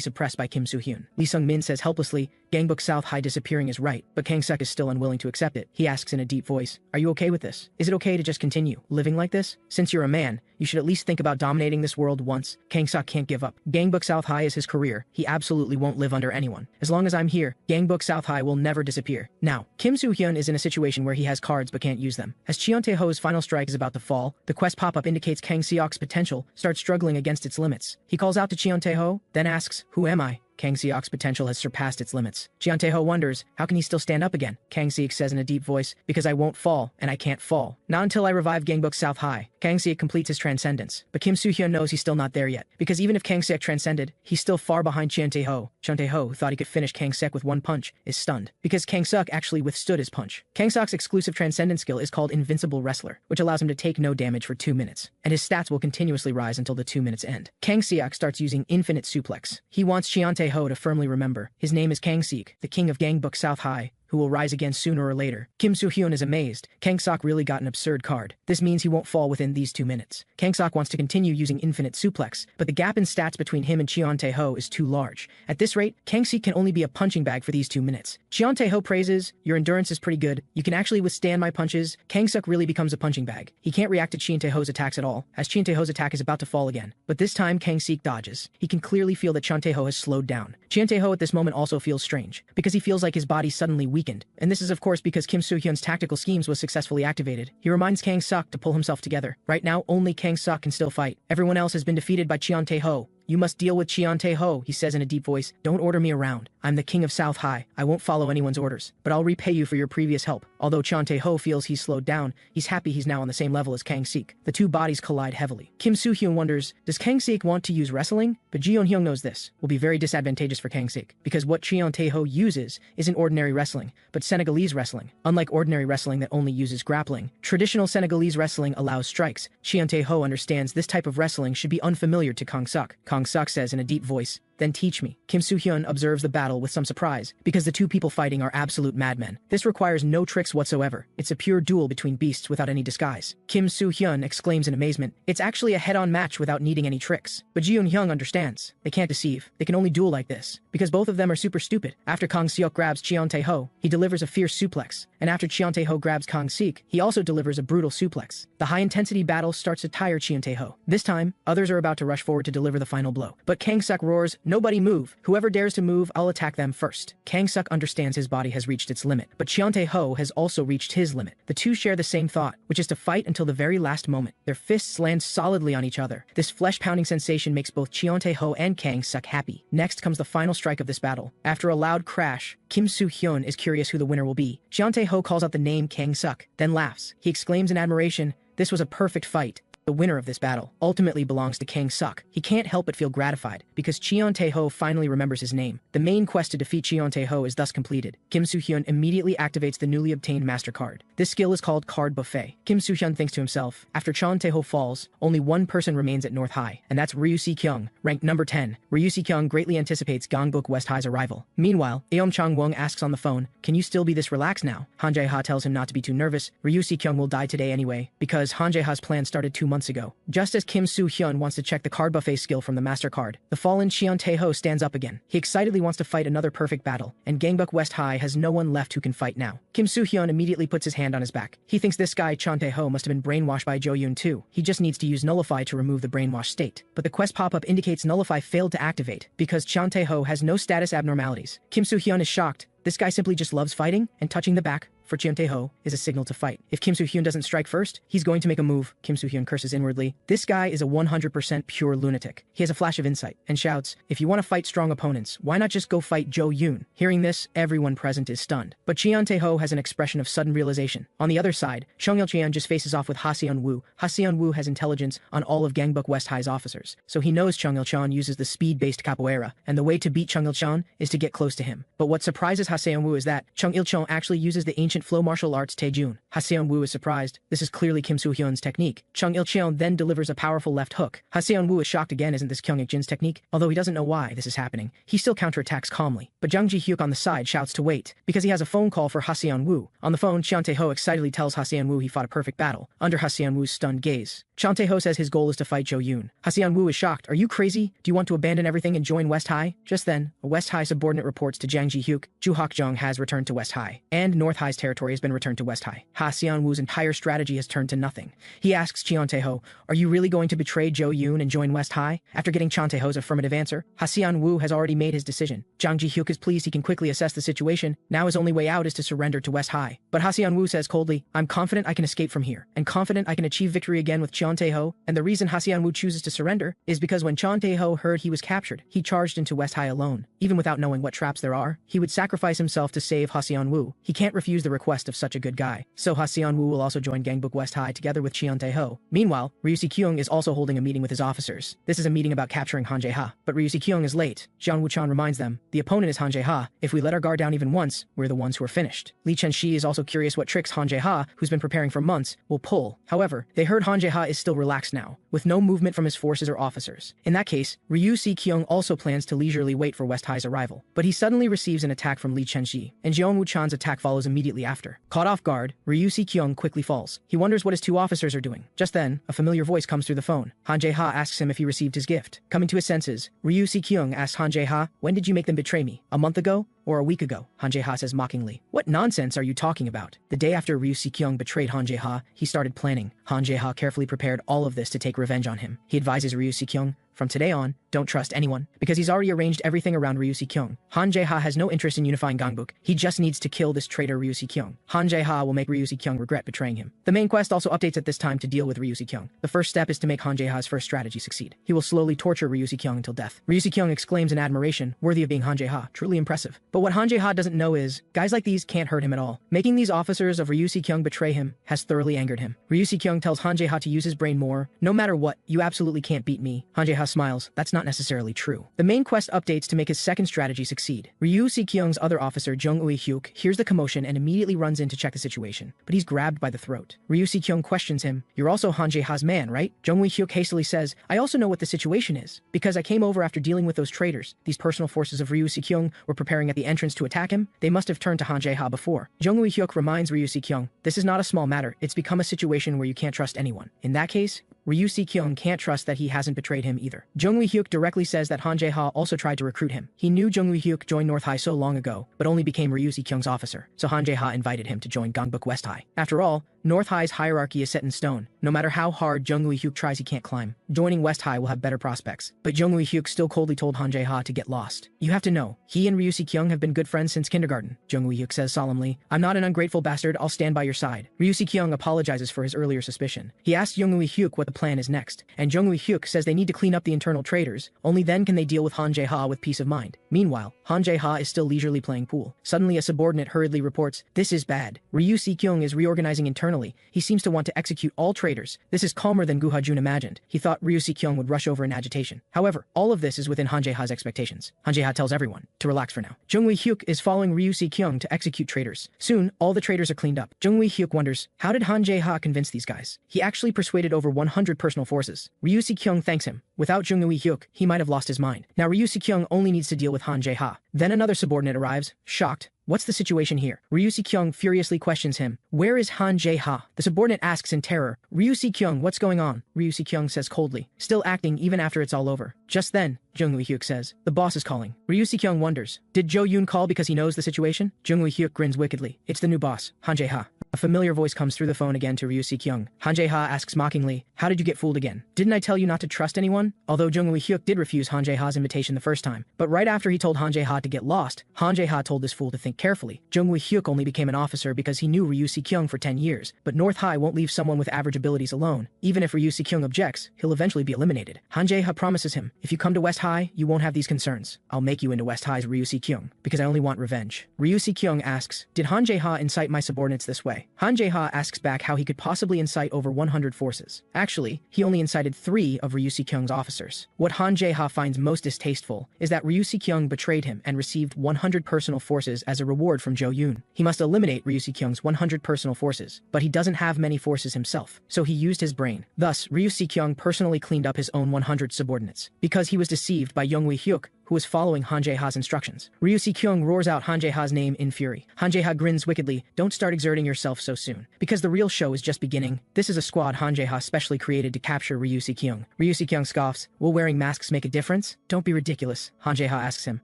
suppressed by Kim Soo-hyun. Lee Sung-min says helplessly, Gangbuk South High disappearing is right, but Kang Suk is still unwilling to accept it. He asks in a deep voice, "Are you okay with this? Is it okay to just continue living like this? Since you're a man, you should at least think about dominating this world once." Kang Suk can't give up. Gangbuk South High is his career. He absolutely won't live under anyone. As long as I'm here, Gangbuk South High will never disappear. Now, Kim Soo-hyun is in a situation where he has cards but can't use them. As Cheon Tae-ho's final strike is about to fall, the quest pop-up indicates Kang Seok's potential starts struggling against its limits. He calls out to Cheon Tae-ho, then asks, "Who am I?" Kang Seok's potential has surpassed its limits. Cheon Tae-ho wonders, how can he still stand up again? Kang Seok says in a deep voice, "Because I won't fall, and I can't fall. Not until I revive Gangbuk South High." Kang Seok completes his transcendence, but Kim Soo-hyun knows he's still not there yet, because even if Kang Seok transcended, he's still far behind Cheon Tae-ho. Cheon Tae-ho, who thought he could finish Kang Seok with one punch, is stunned, because Kang Seok actually withstood his punch. Kang Seok's exclusive transcendence skill is called Invincible Wrestler, which allows him to take no damage for 2 minutes, and his stats will continuously rise until the 2 minutes end. Kang Seok starts using Infinite Suplex. He wants Cheon Tae-ho to firmly remember, his name is Kang Seok, the king of Gangbuk South High, who will rise again sooner or later. Kim Soo-hyun is amazed. Kang Seok really got an absurd card. This means he won't fall within these 2 minutes. Kang Seok wants to continue using Infinite Suplex, but the gap in stats between him and Cheon Tae-ho is too large. At this rate, Kang Seok can only be a punching bag for these 2 minutes. Cheon Tae-ho praises, "Your endurance is pretty good. You can actually withstand my punches." Kang Seok really becomes a punching bag. He can't react to Cheon Tae-ho's attacks at all, as Cheon Tae-ho's attack is about to fall again. But this time, Kang Seok dodges. He can clearly feel that Cheon Tae-ho has slowed down. Cheon Tae-ho at this moment also feels strange, because he feels like his body suddenly weakened, and this is of course because Kim Soo-hyun's tactical schemes was successfully activated. He reminds Kang Seok to pull himself together. Right now, only Kang Seok can still fight. Everyone else has been defeated by Cheon Tae-ho. "You must deal with Cheon Tae-ho," he says in a deep voice. "Don't order me around. I'm the king of South High. I won't follow anyone's orders, but I'll repay you for your previous help." Although Cheon Tae-ho feels he's slowed down, he's happy he's now on the same level as Kang Seok. The two bodies collide heavily. Kim Soo-hyun wonders, does Kang Seok want to use wrestling? But Ji Yeon-hyung knows this will be very disadvantageous for Kang Seok, because what Cheon Tae-ho uses isn't ordinary wrestling, but Senegalese wrestling. Unlike ordinary wrestling that only uses grappling, traditional Senegalese wrestling allows strikes. Cheon Tae-ho understands this type of wrestling should be unfamiliar to Kang Seok. Kang Seok says in a deep voice, "Then teach me." Kim Soo-hyun observes the battle with some surprise, because the two people fighting are absolute madmen. This requires no tricks whatsoever. It's a pure duel between beasts without any disguise. Kim Soo-hyun exclaims in amazement, "It's actually a head-on match without needing any tricks." But Ji Yeon-hyung understands. They can't deceive. They can only duel like this, because both of them are super stupid. After Kang Seok grabs Cheon Tae-ho, he delivers a fierce suplex, and after Cheon Tae-ho grabs Kang Seok, he also delivers a brutal suplex. The high-intensity battle starts to tire Cheon Tae-ho. This time, others are about to rush forward to deliver the final blow. But Kang Seok roars, "Nobody move. Whoever dares to move, I'll attack them first." Kang Seok understands his body has reached its limit, but Cheon Tae-ho has also reached his limit. The two share the same thought, which is to fight until the very last moment. Their fists land solidly on each other. This flesh-pounding sensation makes both Cheon Tae-ho and Kang Seok happy. Next comes the final strike of this battle. After a loud crash, Kim Soo-hyun is curious who the winner will be. Cheon Tae-ho calls out the name Kang Seok, then laughs. He exclaims in admiration, "This was a perfect fight." The winner of this battle ultimately belongs to Kang Seok. He can't help but feel gratified, because Cheon Tae-ho finally remembers his name. The main quest to defeat Cheon Tae-ho is thus completed. Kim Soo-hyun immediately activates the newly obtained Master Card. This skill is called Card Buffet. Kim Soo-hyun thinks to himself, after Cheon Tae-ho falls, only one person remains at North High, and that's Ryu Si-kyung, ranked number 10. Ryu Si-kyung greatly anticipates Gangbuk West High's arrival. Meanwhile, Aeom Chang-won asks on the phone, "Can you still be this relaxed now?" Han Jae-ha tells him not to be too nervous. Ryu Si-kyung will die today anyway, because Han Jae-ha's plan started 2 months ago. Just as Kim Soo-hyun wants to check the card buffet skill from the Master Card, the fallen Cheon Tae-ho stands up again. He excitedly wants to fight another perfect battle, and Gangbuk West High has no one left who can fight now. Kim Soo-hyun immediately puts his hand on his back. He thinks this guy Cheon Tae-ho must have been brainwashed by Jo Yoon too. He just needs to use Nullify to remove the brainwashed state. But the quest pop-up indicates Nullify failed to activate, because Cheon Tae-ho has no status abnormalities. Kim Soo-hyun is shocked. This guy simply just loves fighting, and touching the back for Cheon Tae-ho is a signal to fight. If Kim Soo-hyun doesn't strike first, he's going to make a move. Kim Soo-hyun curses inwardly. This guy is a 100% pure lunatic. He has a flash of insight and shouts, "If you want to fight strong opponents, why not just go fight Jo Yoon?" Hearing this, everyone present is stunned. But Cheon Tae-ho has an expression of sudden realization. On the other side, Chung Il-cheon just faces off with Ha Seon-woo. Ha Seon-woo has intelligence on all of Gangbuk West High's officers, so he knows Chung Il-cheon uses the speed-based capoeira, and the way to beat Chung Il-cheon is to get close to him. But what surprises Ha Seon-woo is that Chung Il-cheon actually uses the ancient ancient flow martial arts Taejun. Ha Seon-woo is surprised. This is clearly Kim Soo-hyun's technique. Chung Il-cheon then delivers a powerful left hook. Ha Seon-woo is shocked again. Isn't this Kyung Ik-jin's technique? Although he doesn't know why this is happening, he still counterattacks calmly. But Jung Ji-hyuk on the side shouts to wait, because he has a phone call for Ha Seon-woo. On the phone, Cheon Tae-ho excitedly tells Ha Seon-woo he fought a perfect battle, under Ha Seon-woo's stunned gaze. Cheon Tae-ho says his goal is to fight Jo-yoon. Ha Seon-woo is shocked. Are you crazy? Do you want to abandon everything and join West High? Just then, a West High subordinate reports to Jang Ji-hyuk, Ju Hak-jung has returned to West High, and North High's territory has been returned to West High. Ha Seon-woo's entire strategy has turned to nothing. He asks Cheon Tae-ho, are you really going to betray Jo-yoon and join West High? After getting Cheon Tae-ho's affirmative answer, Ha Seon-woo has already made his decision. Jang Ji-hyuk is pleased he can quickly assess the situation. Now his only way out is to surrender to West High. But Ha Seon-woo says coldly, I'm confident I can escape from here, and confident I can achieve victory again with Cheon Tae-ho, and the reason Ha Seon-woo chooses to surrender is because when Cheon Tae-ho heard he was captured, he charged into West High alone. Even without knowing what traps there are, he would sacrifice himself to save Ha Seon-woo. He can't refuse the request of such a good guy. So Ha Seon-woo will also join Gangbuk West High together with Cheon Tae-ho. Meanwhile, Ryu Si-kyung is also holding a meeting with his officers. This is a meeting about capturing Han Jae-ha, but Ryu Si-kyung is late. Jeon Woo-chan reminds them, the opponent is Han Jae-ha. If we let our guard down even once, we're the ones who are finished. Lee Chen-shi is also curious what tricks Han Jae-ha, who's been preparing for months, will pull. However, they heard Han Jae-ha is still relaxed now, with no movement from his forces or officers. In that case, Ryu Si-kyung also plans to leisurely wait for West High's arrival. But he suddenly receives an attack from Lee Chen-shi, and Jeon Woo-chan's attack follows immediately after. Caught off guard, Ryu Si-kyung quickly falls. He wonders what his two officers are doing. Just then, a familiar voice comes through the phone. Han Jae-ha asks him if he received his gift. Coming to his senses, Ryu Si-kyung asks Han Jae-ha, when did you make them betray me? A month ago? Or a week ago? Han Jae-ha says mockingly. What nonsense are you talking about? The day after Ryu Si-kyung betrayed Han Jae-ha, he started planning. Han Jae-ha carefully prepared all of this to take revenge on him. He advises Ryu Si-kyung, from today on, don't trust anyone, because he's already arranged everything around Ryu Si-kyung. Han Jae-ha has no interest in unifying Gangbuk. He just needs to kill this traitor Ryu Si-kyung. Han Jae-ha will make Ryu Si-kyung regret betraying him. The main quest also updates at this time to deal with Ryu Si-kyung. The first step is to make Han Jae-ha's first strategy succeed. He will slowly torture Ryu Si-kyung until death. Ryu Si-kyung exclaims in admiration, worthy of being Han Jae-ha, truly impressive. But what Han Jae-ha doesn't know is, guys like these can't hurt him at all. Making these officers of Ryu Si-kyung betray him has thoroughly angered him. Ryu Si-kyung tells Han Jae-ha to use his brain more. No matter what, you absolutely can't beat me. Han Jae-ha smiles, that's not necessarily true. The main quest updates to make his second strategy succeed. Ryu Si-kyung's other officer, Jung Ui-hyuk, hears the commotion and immediately runs in to check the situation, but he's grabbed by the throat. Ryu Si-kyung questions him, you're also Han Jae-ha's man, right? Jung Ui-hyuk hastily says, I also know what the situation is, because I came over after dealing with those traitors. These personal forces of Ryu Si-kyung were preparing at the entrance to attack him. They must have turned to Han Jae-ha before. Jung Ui-hyuk reminds Ryu Si-kyung, this is not a small matter. It's become a situation where you can't trust anyone. In that case, Ryu Si-kyung can't trust that he hasn't betrayed him either. Jung Ui-hyuk directly says that Han Jae-ha also tried to recruit him. He knew Jung Ui-hyuk joined North High so long ago, but only became Ryu Si-kyung's officer, so Han Jae-ha invited him to join Gangbuk West High. After all, North High's hierarchy is set in stone. No matter how hard Jung Ui-hyuk tries, he can't climb. Joining West High will have better prospects. But Jung Ui-hyuk still coldly told Han Jae-ha to get lost. You have to know, he and Ryu Si-kyung have been good friends since kindergarten. Jung Ui-hyuk says solemnly, I'm not an ungrateful bastard, I'll stand by your side. Ryu Si-kyung apologizes for his earlier suspicion. He asks Jung Ui-hyuk what the plan is next, and Jung Ui-hyuk says they need to clean up the internal traitors. Only then can they deal with Han Jae-ha with peace of mind. Meanwhile, Han Jae-ha is still leisurely playing pool. Suddenly a subordinate hurriedly reports, this is bad. Ryu Si-kyung is reorganizing internally. He seems to want to execute all traitors. This is calmer than Gu Ha-jun imagined. He thought Ryu Si-kyung would rush over in agitation. However, all of this is within Han Jae-ha's expectations. Han Jae-ha tells everyone to relax for now. Jung Ui-hyuk is following Ryu Si-kyung to execute traitors. Soon, all the traitors are cleaned up. Jung Ui-hyuk wonders, how did Han Jae-ha convince these guys? He actually persuaded over 100 personal forces. Ryu Si-kyung thanks him. Without Jung Ui-hyuk, he might have lost his mind. Now Ryu Si-kyung only needs to deal with Han Jae-ha. Then another subordinate arrives, shocked. What's the situation here? Ryu Si-kyung furiously questions him. Where is Han Jae-ha? The subordinate asks in terror. Ryu Si-kyung, what's going on? Ryu Si-kyung says coldly, still acting even after it's all over. Just then, Jung Ui-hyuk says, the boss is calling. Ryu Si-kyung wonders, did Jo-yoon call because he knows the situation? Jung Ui-hyuk grins wickedly. It's the new boss, Han Jae-ha. A familiar voice comes through the phone again to Ryu Si-kyung. Han Jae-ha asks mockingly, how did you get fooled again? Didn't I tell you not to trust anyone? Although Jung Ui-hyuk did refuse Han Jae-ha's invitation the first time, but right after he told Han Jae-ha to get lost, Han Jae-ha told this fool to think carefully. Jung Ui-hyuk only became an officer because he knew Ryu Si-kyung for 10 years, but North High won't leave someone with average abilities alone. Even if Ryu Si-kyung objects, he'll eventually be eliminated. Han Jae-ha promises him, if you come to West High, you won't have these concerns. I'll make you into West High's Ryu Si-kyung, because I only want revenge. Ryu Si-kyung asks, did Han Jae-ha incite my subordinates this way? Han Jae-ha asks back how he could possibly incite over 100 forces. Actually, he only incited 3 of Ryu Si-kyung's officers. What Han Jae-ha finds most distasteful is that Ryu Si-kyung betrayed him and received 100 personal forces as a reward from Jo-yoon. He must eliminate Ryu Si-kyung's 100 personal forces, but he doesn't have many forces himself, so he used his brain. Thus, Ryu Si-kyung personally cleaned up his own 100 subordinates. Because he was deceived by Youngwee Hyuk, who was following Han Jae-ha's instructions. Ryu Si-kyung roars out Han Jae-ha's name in fury. Han Jae-ha grins wickedly, "Don't start exerting yourself so soon. Because the real show is just beginning. This is a squad Han Jae-ha specially created to capture Ryu Si-kyung." Ryu Si-kyung scoffs, "Will wearing masks make a difference? Don't be ridiculous." Han Jae-ha asks him,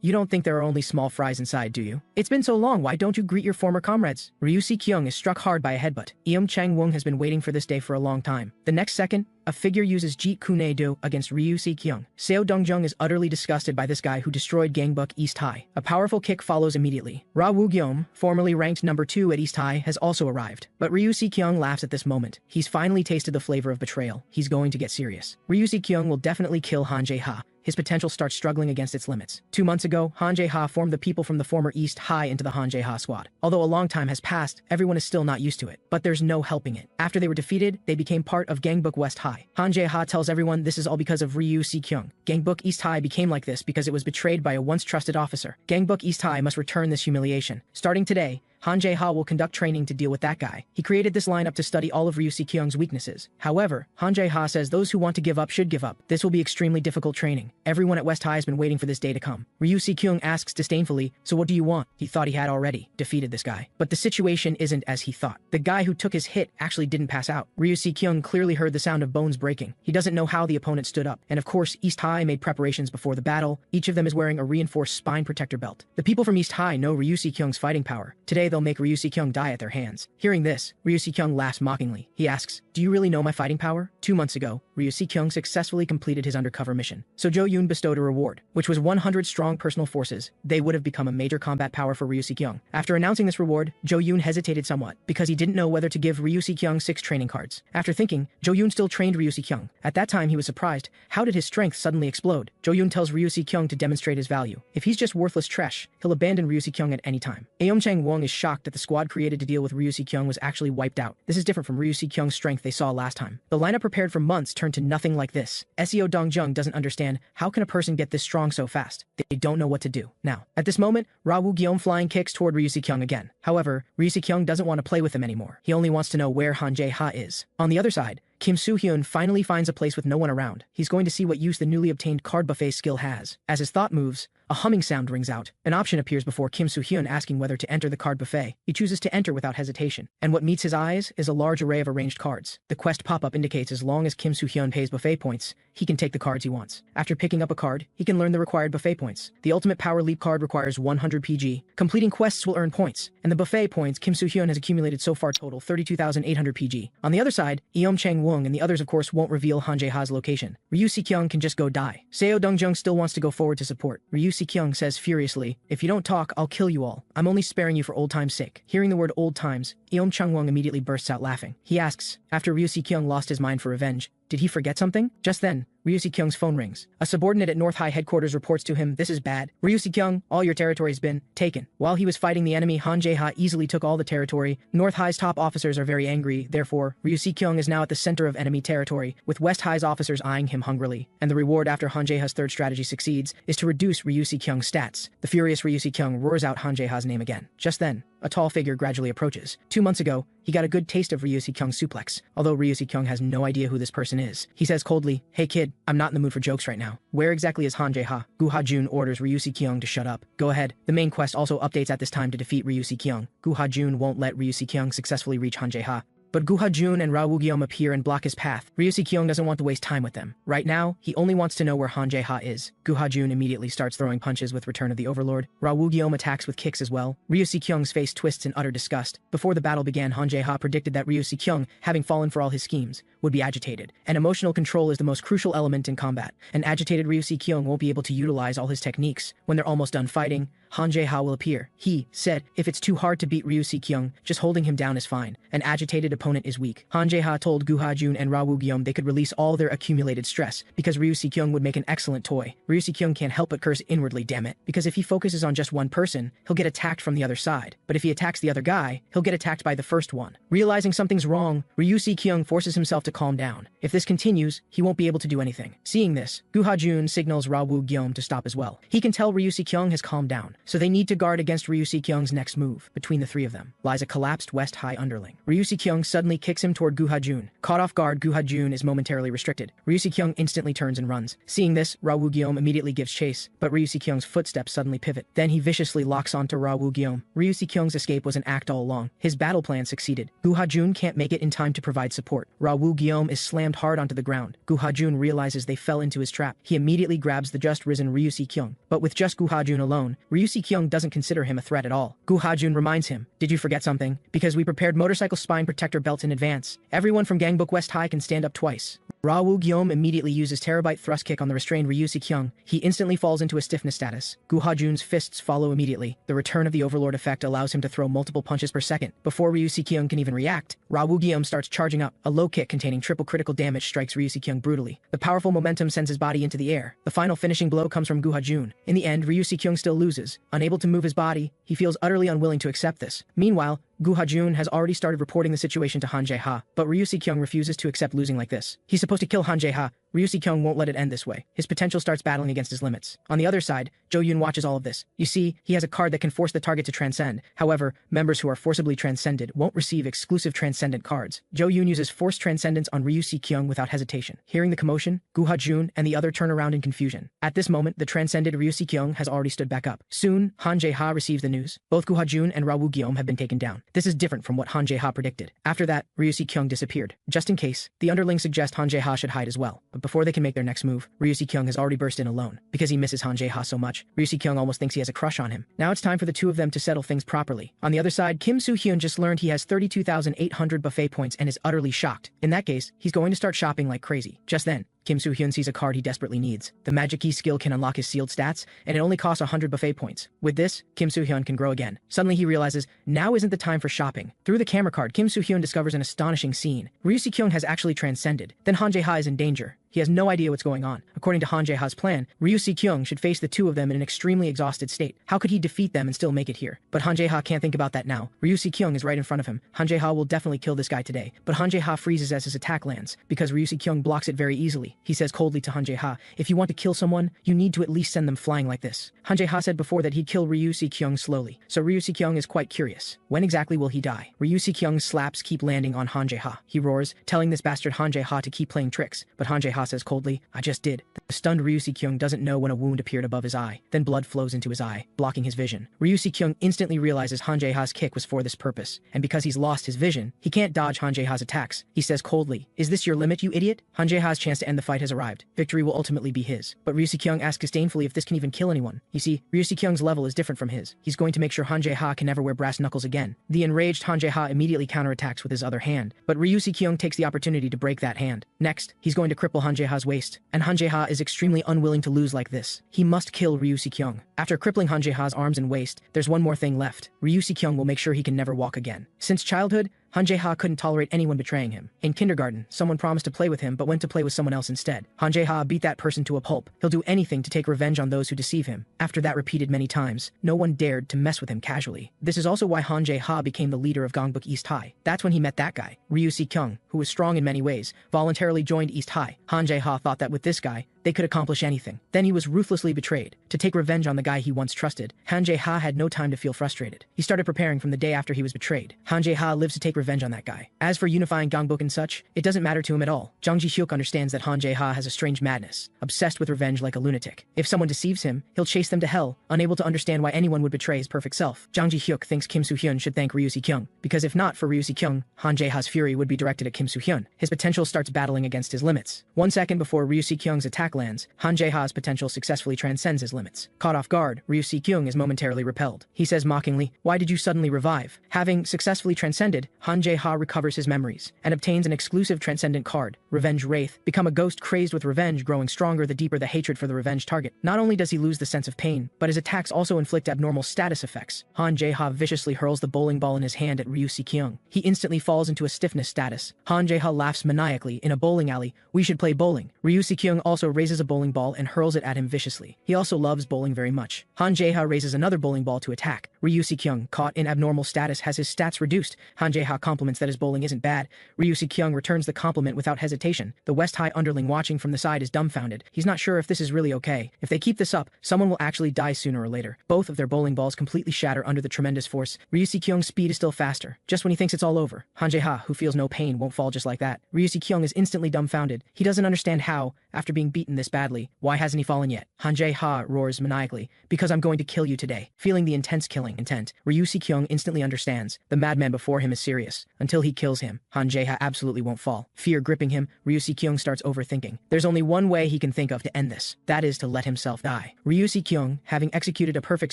"You don't think there are only small fries inside, do you? It's been so long, why don't you greet your former comrades?" Ryu Si-kyung is struck hard by a headbutt. Eum Chang-woong has been waiting for this day for a long time. The next second, a figure uses Jeet Kune-do against Ryu Si-kyung. Seo Dong-jung is utterly disgusted by this guy who destroyed Gangbuk East High. A powerful kick follows immediately. Ra Woo-gyeom, formerly ranked number 2 at East High, has also arrived. But Ryu Si-kyung laughs at this moment. He's finally tasted the flavor of betrayal. He's going to get serious. Ryu Si-kyung will definitely kill Han Jae-ha. His potential starts struggling against its limits. 2 months ago, Han Jae-ha formed the people from the former East High into the Han Jae-ha squad. Although a long time has passed, everyone is still not used to it. But there's no helping it. After they were defeated, they became part of Gangbuk West High. Han Jae-ha tells everyone this is all because of Ryu Si-kyung. Gangbuk East High became like this because it was betrayed by a once trusted officer. Gangbuk East High must return this humiliation. Starting today, Han Jae-ha will conduct training to deal with that guy. He created this lineup to study all of Ryu Si-kyung's weaknesses. However, Han Jae-ha says those who want to give up should give up. This will be extremely difficult training. Everyone at West High has been waiting for this day to come. Ryu Si-kyung asks disdainfully, "So what do you want?" He thought he had already defeated this guy. But the situation isn't as he thought. The guy who took his hit actually didn't pass out. Ryu Si-kyung clearly heard the sound of bones breaking. He doesn't know how the opponent stood up. And of course, East High made preparations before the battle. Each of them is wearing a reinforced spine protector belt. The people from East High know Ryu Si-kyung's fighting power. Today they'll make Ryu Si-kyung die at their hands. Hearing this, Ryu Si-kyung laughs mockingly. He asks, "Do you really know my fighting power?" 2 months ago, Ryu Si-kyung successfully completed his undercover mission. So Jo-yoon bestowed a reward, which was 100 strong personal forces. They would have become a major combat power for Ryu Si-kyung. After announcing this reward, Jo-yoon hesitated somewhat, because he didn't know whether to give Ryu Si-kyung 6 training cards. After thinking, Jo-yoon still trained Ryu Si-kyung. At that time he was surprised. How did his strength suddenly explode? Jo-yoon tells Ryu Si-kyung to demonstrate his value. If he's just worthless trash, he'll abandon Ryu Si-kyung at any time. Eum Chang-woong is shocked that the squad created to deal with Ryu Si-kyung was actually wiped out. This is different from Ryu Si-kyung's strength they saw last time. The lineup prepared for months turned to nothing like this. Seo Dong-jung doesn't understand how can a person get this strong so fast. They don't know what to do. Now, at this moment, Ra Woo-gyeom flying kicks toward Ryu Si-kyung again. However, Ryu Si-kyung doesn't want to play with him anymore. He only wants to know where Han Jae-ha is. On the other side, Kim Soo-hyeon finally finds a place with no one around. He's going to see what use the newly obtained card buffet skill has. As his thought moves, a humming sound rings out. An option appears before Kim Soo-hyeon asking whether to enter the card buffet. He chooses to enter without hesitation. And what meets his eyes is a large array of arranged cards. The quest pop-up indicates as long as Kim Soo-hyeon pays buffet points, he can take the cards he wants. After picking up a card, he can learn the required buffet points. The Ultimate Power Leap card requires 100 PG. Completing quests will earn points. And the buffet points Kim Soo-hyeon has accumulated so far total 32,800 PG. On the other side, Eum Chang-woong and the others of course won't reveal Han Jae-ha's location. Ryu Si-kyung can just go die. Seo Dong-jung still wants to go forward to support. Ryu Si-kyung says furiously, "If you don't talk, I'll kill you all. I'm only sparing you for old times' sake." Hearing the word old times, Eum Chang-woong immediately bursts out laughing. He asks, after Ryu Si-kyung lost his mind for revenge, did he forget something? Just then, Ryu Si-kyung's phone rings. A subordinate at North High headquarters reports to him, "This is bad. Ryu Si-kyung, all your territory's been taken." While he was fighting the enemy, Han Jae-ha easily took all the territory. North High's top officers are very angry. Therefore, Ryu Si-kyung is now at the center of enemy territory, with West High's officers eyeing him hungrily. And the reward after Han Jae-ha's third strategy succeeds is to reduce Ryu Si-kyung's stats. The furious Ryu Si-kyung roars out Han Jae-ha's name again. Just then, a tall figure gradually approaches. 2 months ago, he got a good taste of Ryu Si-kyung's suplex. Although Ryu Si-kyung has no idea who this person is. He says coldly, "Hey kid, I'm not in the mood for jokes right now. Where exactly is Han Jae-ha?" Gu Ha-jun orders Ryu Si-kyung to shut up. "Go ahead." The main quest also updates at this time to defeat Ryu Si-kyung. Gu Ha-jun won't let Ryu Si-kyung successfully reach Han Jae-ha. But Gu Ha-jun and Ra Woo-gyeom appear and block his path. Ryu Si-kyung doesn't want to waste time with them. Right now, he only wants to know where Han Jae-ha is. Gu Ha-jun immediately starts throwing punches with Return of the Overlord. Ra Woo-gyeom attacks with kicks as well. Ryu Si-kyung's face twists in utter disgust. Before the battle began, Han Jae-ha predicted that Ryu Si-kyung, having fallen for all his schemes, would be agitated. And emotional control is the most crucial element in combat. An agitated Ryu Si-kyung won't be able to utilize all his techniques. When they're almost done fighting, Han Jae-ha will appear. He said, if it's too hard to beat Ryu Si-kyung, just holding him down is fine. An agitated opponent is weak. Han Jae-ha told Gu Ha-jun and Ra Woo-gyeom they could release all their accumulated stress, because Ryu Si-kyung would make an excellent toy. Ryu Si-kyung can't help but curse inwardly, damn it, because if he focuses on just one person, he'll get attacked from the other side. But if he attacks the other guy, he'll get attacked by the first one. Realizing something's wrong, Ryu Si-kyung forces himself to calm down. If this continues, he won't be able to do anything. Seeing this, Gu Ha-jun signals Ra Woo-gyeom to stop as well. He can tell Ryu Si-kyung has calmed down, so they need to guard against Ryu Si-kyung's next move. Between the three of them lies a collapsed West High underling. Ryu Si-kyung suddenly kicks him toward Gu Ha-jun. Caught off guard, Gu Ha-jun is momentarily restricted. Ryu Si-kyung instantly turns and runs. Seeing this, Ra Woo-gyeom immediately gives chase, but Ryu Si-kyung's footsteps suddenly pivot. Then he viciously locks onto Ra Woo-gyeom. Ryu Si-kyung's escape was an act all along. His battle plan succeeded. Gu Ha-jun can't make it in time to provide support. Ra Woo-gyeom is slammed hard onto the ground. Gu Ha-jun realizes they fell into his trap. He immediately grabs the just risen Ryu Si-kyung. But with just Gu Ha-jun alone, Ryu Si-kyung doesn't consider him a threat at all. Gu Ha-jun reminds him, did you forget something? Because we prepared motorcycle spine protector belts in advance. Everyone from Gangbuk West High can stand up twice. Ra Woo-gyeom immediately uses terabyte thrust kick on the restrained Ryu Si-kyung. He instantly falls into a stiffness status. Gu Ha-jun's fists follow immediately. The return of the overlord effect allows him to throw multiple punches per second. Before Ryu Si-kyung can even react, Ra Woo-gyeom starts charging up. A low kick containing triple critical damage strikes Ryu Si-kyung brutally. The powerful momentum sends his body into the air. The final finishing blow comes from Gu Ha-jun. In the end, Ryu Si-kyung still loses. Unable to move his body, he feels utterly unwilling to accept this. Meanwhile, Gu Ha-jun has already started reporting the situation to Han Jae-ha, but Ryu Si-kyung refuses to accept losing like this. He's supposed to kill Han Jae-ha. Ryu Si-kyung won't let it end this way. His potential starts battling against his limits. On the other side, Jo-yoon watches all of this. You see, he has a card that can force the target to transcend. However, members who are forcibly transcended won't receive exclusive transcendent cards. Jo-yoon uses forced transcendence on Ryu Si-kyung without hesitation. Hearing the commotion, Gu Ha-jun and the other turn around in confusion. At this moment, the transcended Ryu Si-kyung has already stood back up. Soon, Han Jae-ha receives the news. Both Gu Ha-jun and Ra Woo-gyeom have been taken down. This is different from what Han Jae-ha predicted. After that, Ryu Si-kyung disappeared. Just in case, the underlings suggest Han Jae-ha should hide as well. But before they can make their next move, Ryu Si-kyung has already burst in alone. Because he misses Han Jae-ha so much, Ryu Si-kyung almost thinks he has a crush on him. Now it's time for the two of them to settle things properly. On the other side, Kim Soo-hyeon just learned he has 32,800 buffet points and is utterly shocked. In that case, he's going to start shopping like crazy. Just then, Kim Soo-hyeon sees a card he desperately needs. The Magic Key skill can unlock his sealed stats, and it only costs 100 buffet points. With this, Kim Soo-hyeon can grow again. Suddenly he realizes, now isn't the time for shopping. Through the camera card, Kim Soo-hyeon discovers an astonishing scene. Ryu Si-kyung has actually transcended. Then Han Jae-ha is in danger. He has no idea what's going on. According to Han Jae-ha's plan, Ryu Si-kyung should face the two of them in an extremely exhausted state. How could he defeat them and still make it here? But Han Jae-ha can't think about that now. Ryu Si-kyung is right in front of him. Han Jae-ha will definitely kill this guy today. But Han Jae-ha freezes as his attack lands, because Ryu Si-kyung blocks it very easily. He says coldly to Han Jae-ha, if you want to kill someone, you need to at least send them flying like this. Han Jae-ha said before that he'd kill Ryu Si-kyung slowly, so Ryu Si-kyung is quite curious. When exactly will he die? Ryu Si-kyung's slaps keep landing on Han Jae-ha. He roars, telling this bastard Han Jae-ha to keep playing tricks, but Han Jae-ha says coldly, I just did. The stunned Ryu Si-kyung doesn't know when a wound appeared above his eye. Then blood flows into his eye, blocking his vision. Ryu Si-kyung instantly realizes Han Jae-ha's kick was for this purpose, and because he's lost his vision, he can't dodge Han Jae-ha's attacks. He says coldly, is this your limit, you idiot? Han Jae-ha's chance to end the fight has arrived. Victory will ultimately be his. But Ryu Si-kyung asks disdainfully if this can even kill anyone. You see, Ryu Si-kyung's level is different from his. He's going to make sure Han Jae-ha can never wear brass knuckles again. The enraged Han Jae-ha immediately counterattacks with his other hand, but Ryu Si-kyung takes the opportunity to break that hand. Next, he's going to cripple Han Jae-ha's waist, and Han Jae-ha is extremely unwilling to lose like this. He must kill Ryu Si-kyung. After crippling Han Jae-ha's arms and waist, there's one more thing left. Ryu Si-kyung will make sure he can never walk again. Since childhood, Han Jae-ha couldn't tolerate anyone betraying him. In kindergarten, someone promised to play with him but went to play with someone else instead. Han Jae-ha beat that person to a pulp. He'll do anything to take revenge on those who deceive him. After that repeated many times, no one dared to mess with him casually. This is also why Han Jae-ha became the leader of Gangbuk East High. That's when he met that guy, Ryu Si-kyung, who was strong in many ways, voluntarily joined East High. Han Jae-ha thought that with this guy, they could accomplish anything. Then he was ruthlessly betrayed. To take revenge on the guy he once trusted, Han Jae-ha had no time to feel frustrated. He started preparing from the day after he was betrayed. Han Jae-ha lives to take revenge on that guy. As for unifying Gangbuk and such, it doesn't matter to him at all. Jang Ji-hyuk understands that Han Jae-ha has a strange madness, obsessed with revenge like a lunatic. If someone deceives him, he'll chase them to hell, unable to understand why anyone would betray his perfect self. Jang Ji-hyuk thinks Kim Soo-hyeon should thank Ryu Si-kyung, because if not for Ryu Si-kyung, Han Jae-ha's fury would be directed at Kim Soo-hyeon. His potential starts battling against his limits. 1 second before Ryu Si-kyung's attack lands, Han Jae-ha's potential successfully transcends his limits. Caught off guard, Ryu Si-kyung is momentarily repelled. He says mockingly, "Why did you suddenly revive?" Having successfully transcended, Han Jae-ha recovers his memories and obtains an exclusive transcendent card, Revenge Wraith. Become a ghost crazed with revenge, growing stronger the deeper the hatred for the revenge target. Not only does he lose the sense of pain, but his attacks also inflict abnormal status effects. Han Jae-ha viciously hurls the bowling ball in his hand at Ryu Si-kyung. He instantly falls into a stiffness status. Han Jae-ha laughs maniacally. In a bowling alley, we should play bowling. Ryu Si-kyung also raises a bowling ball and hurls it at him viciously. He also loves bowling very much. Han Jae-ha raises another bowling ball to attack. Ryu Si-kyung, caught in abnormal status, has his stats reduced. Han Jae-ha compliments that his bowling isn't bad. Ryu Si-kyung returns the compliment without hesitation. The West High underling watching from the side is dumbfounded. He's not sure if this is really okay. If they keep this up, someone will actually die sooner or later. Both of their bowling balls completely shatter under the tremendous force. Ryu Si-kyung's speed is still faster. Just when he thinks it's all over, Han Jae-ha, who feels no pain, won't fall just like that. Ryu Si-kyung is instantly dumbfounded. He doesn't understand how, after being beaten this badly, why hasn't he fallen yet? Han Jae-ha roars maniacally, "Because I'm going to kill you today." Feeling the intense killing intent, Ryu Si-kyung instantly understands. The madman before him is serious. Until he kills him, Han Jae-ha absolutely won't fall. Fear gripping him, Ryu Si-kyung starts overthinking. There's only one way he can think of to end this. That is to let himself die. Ryu Si-kyung, having executed a perfect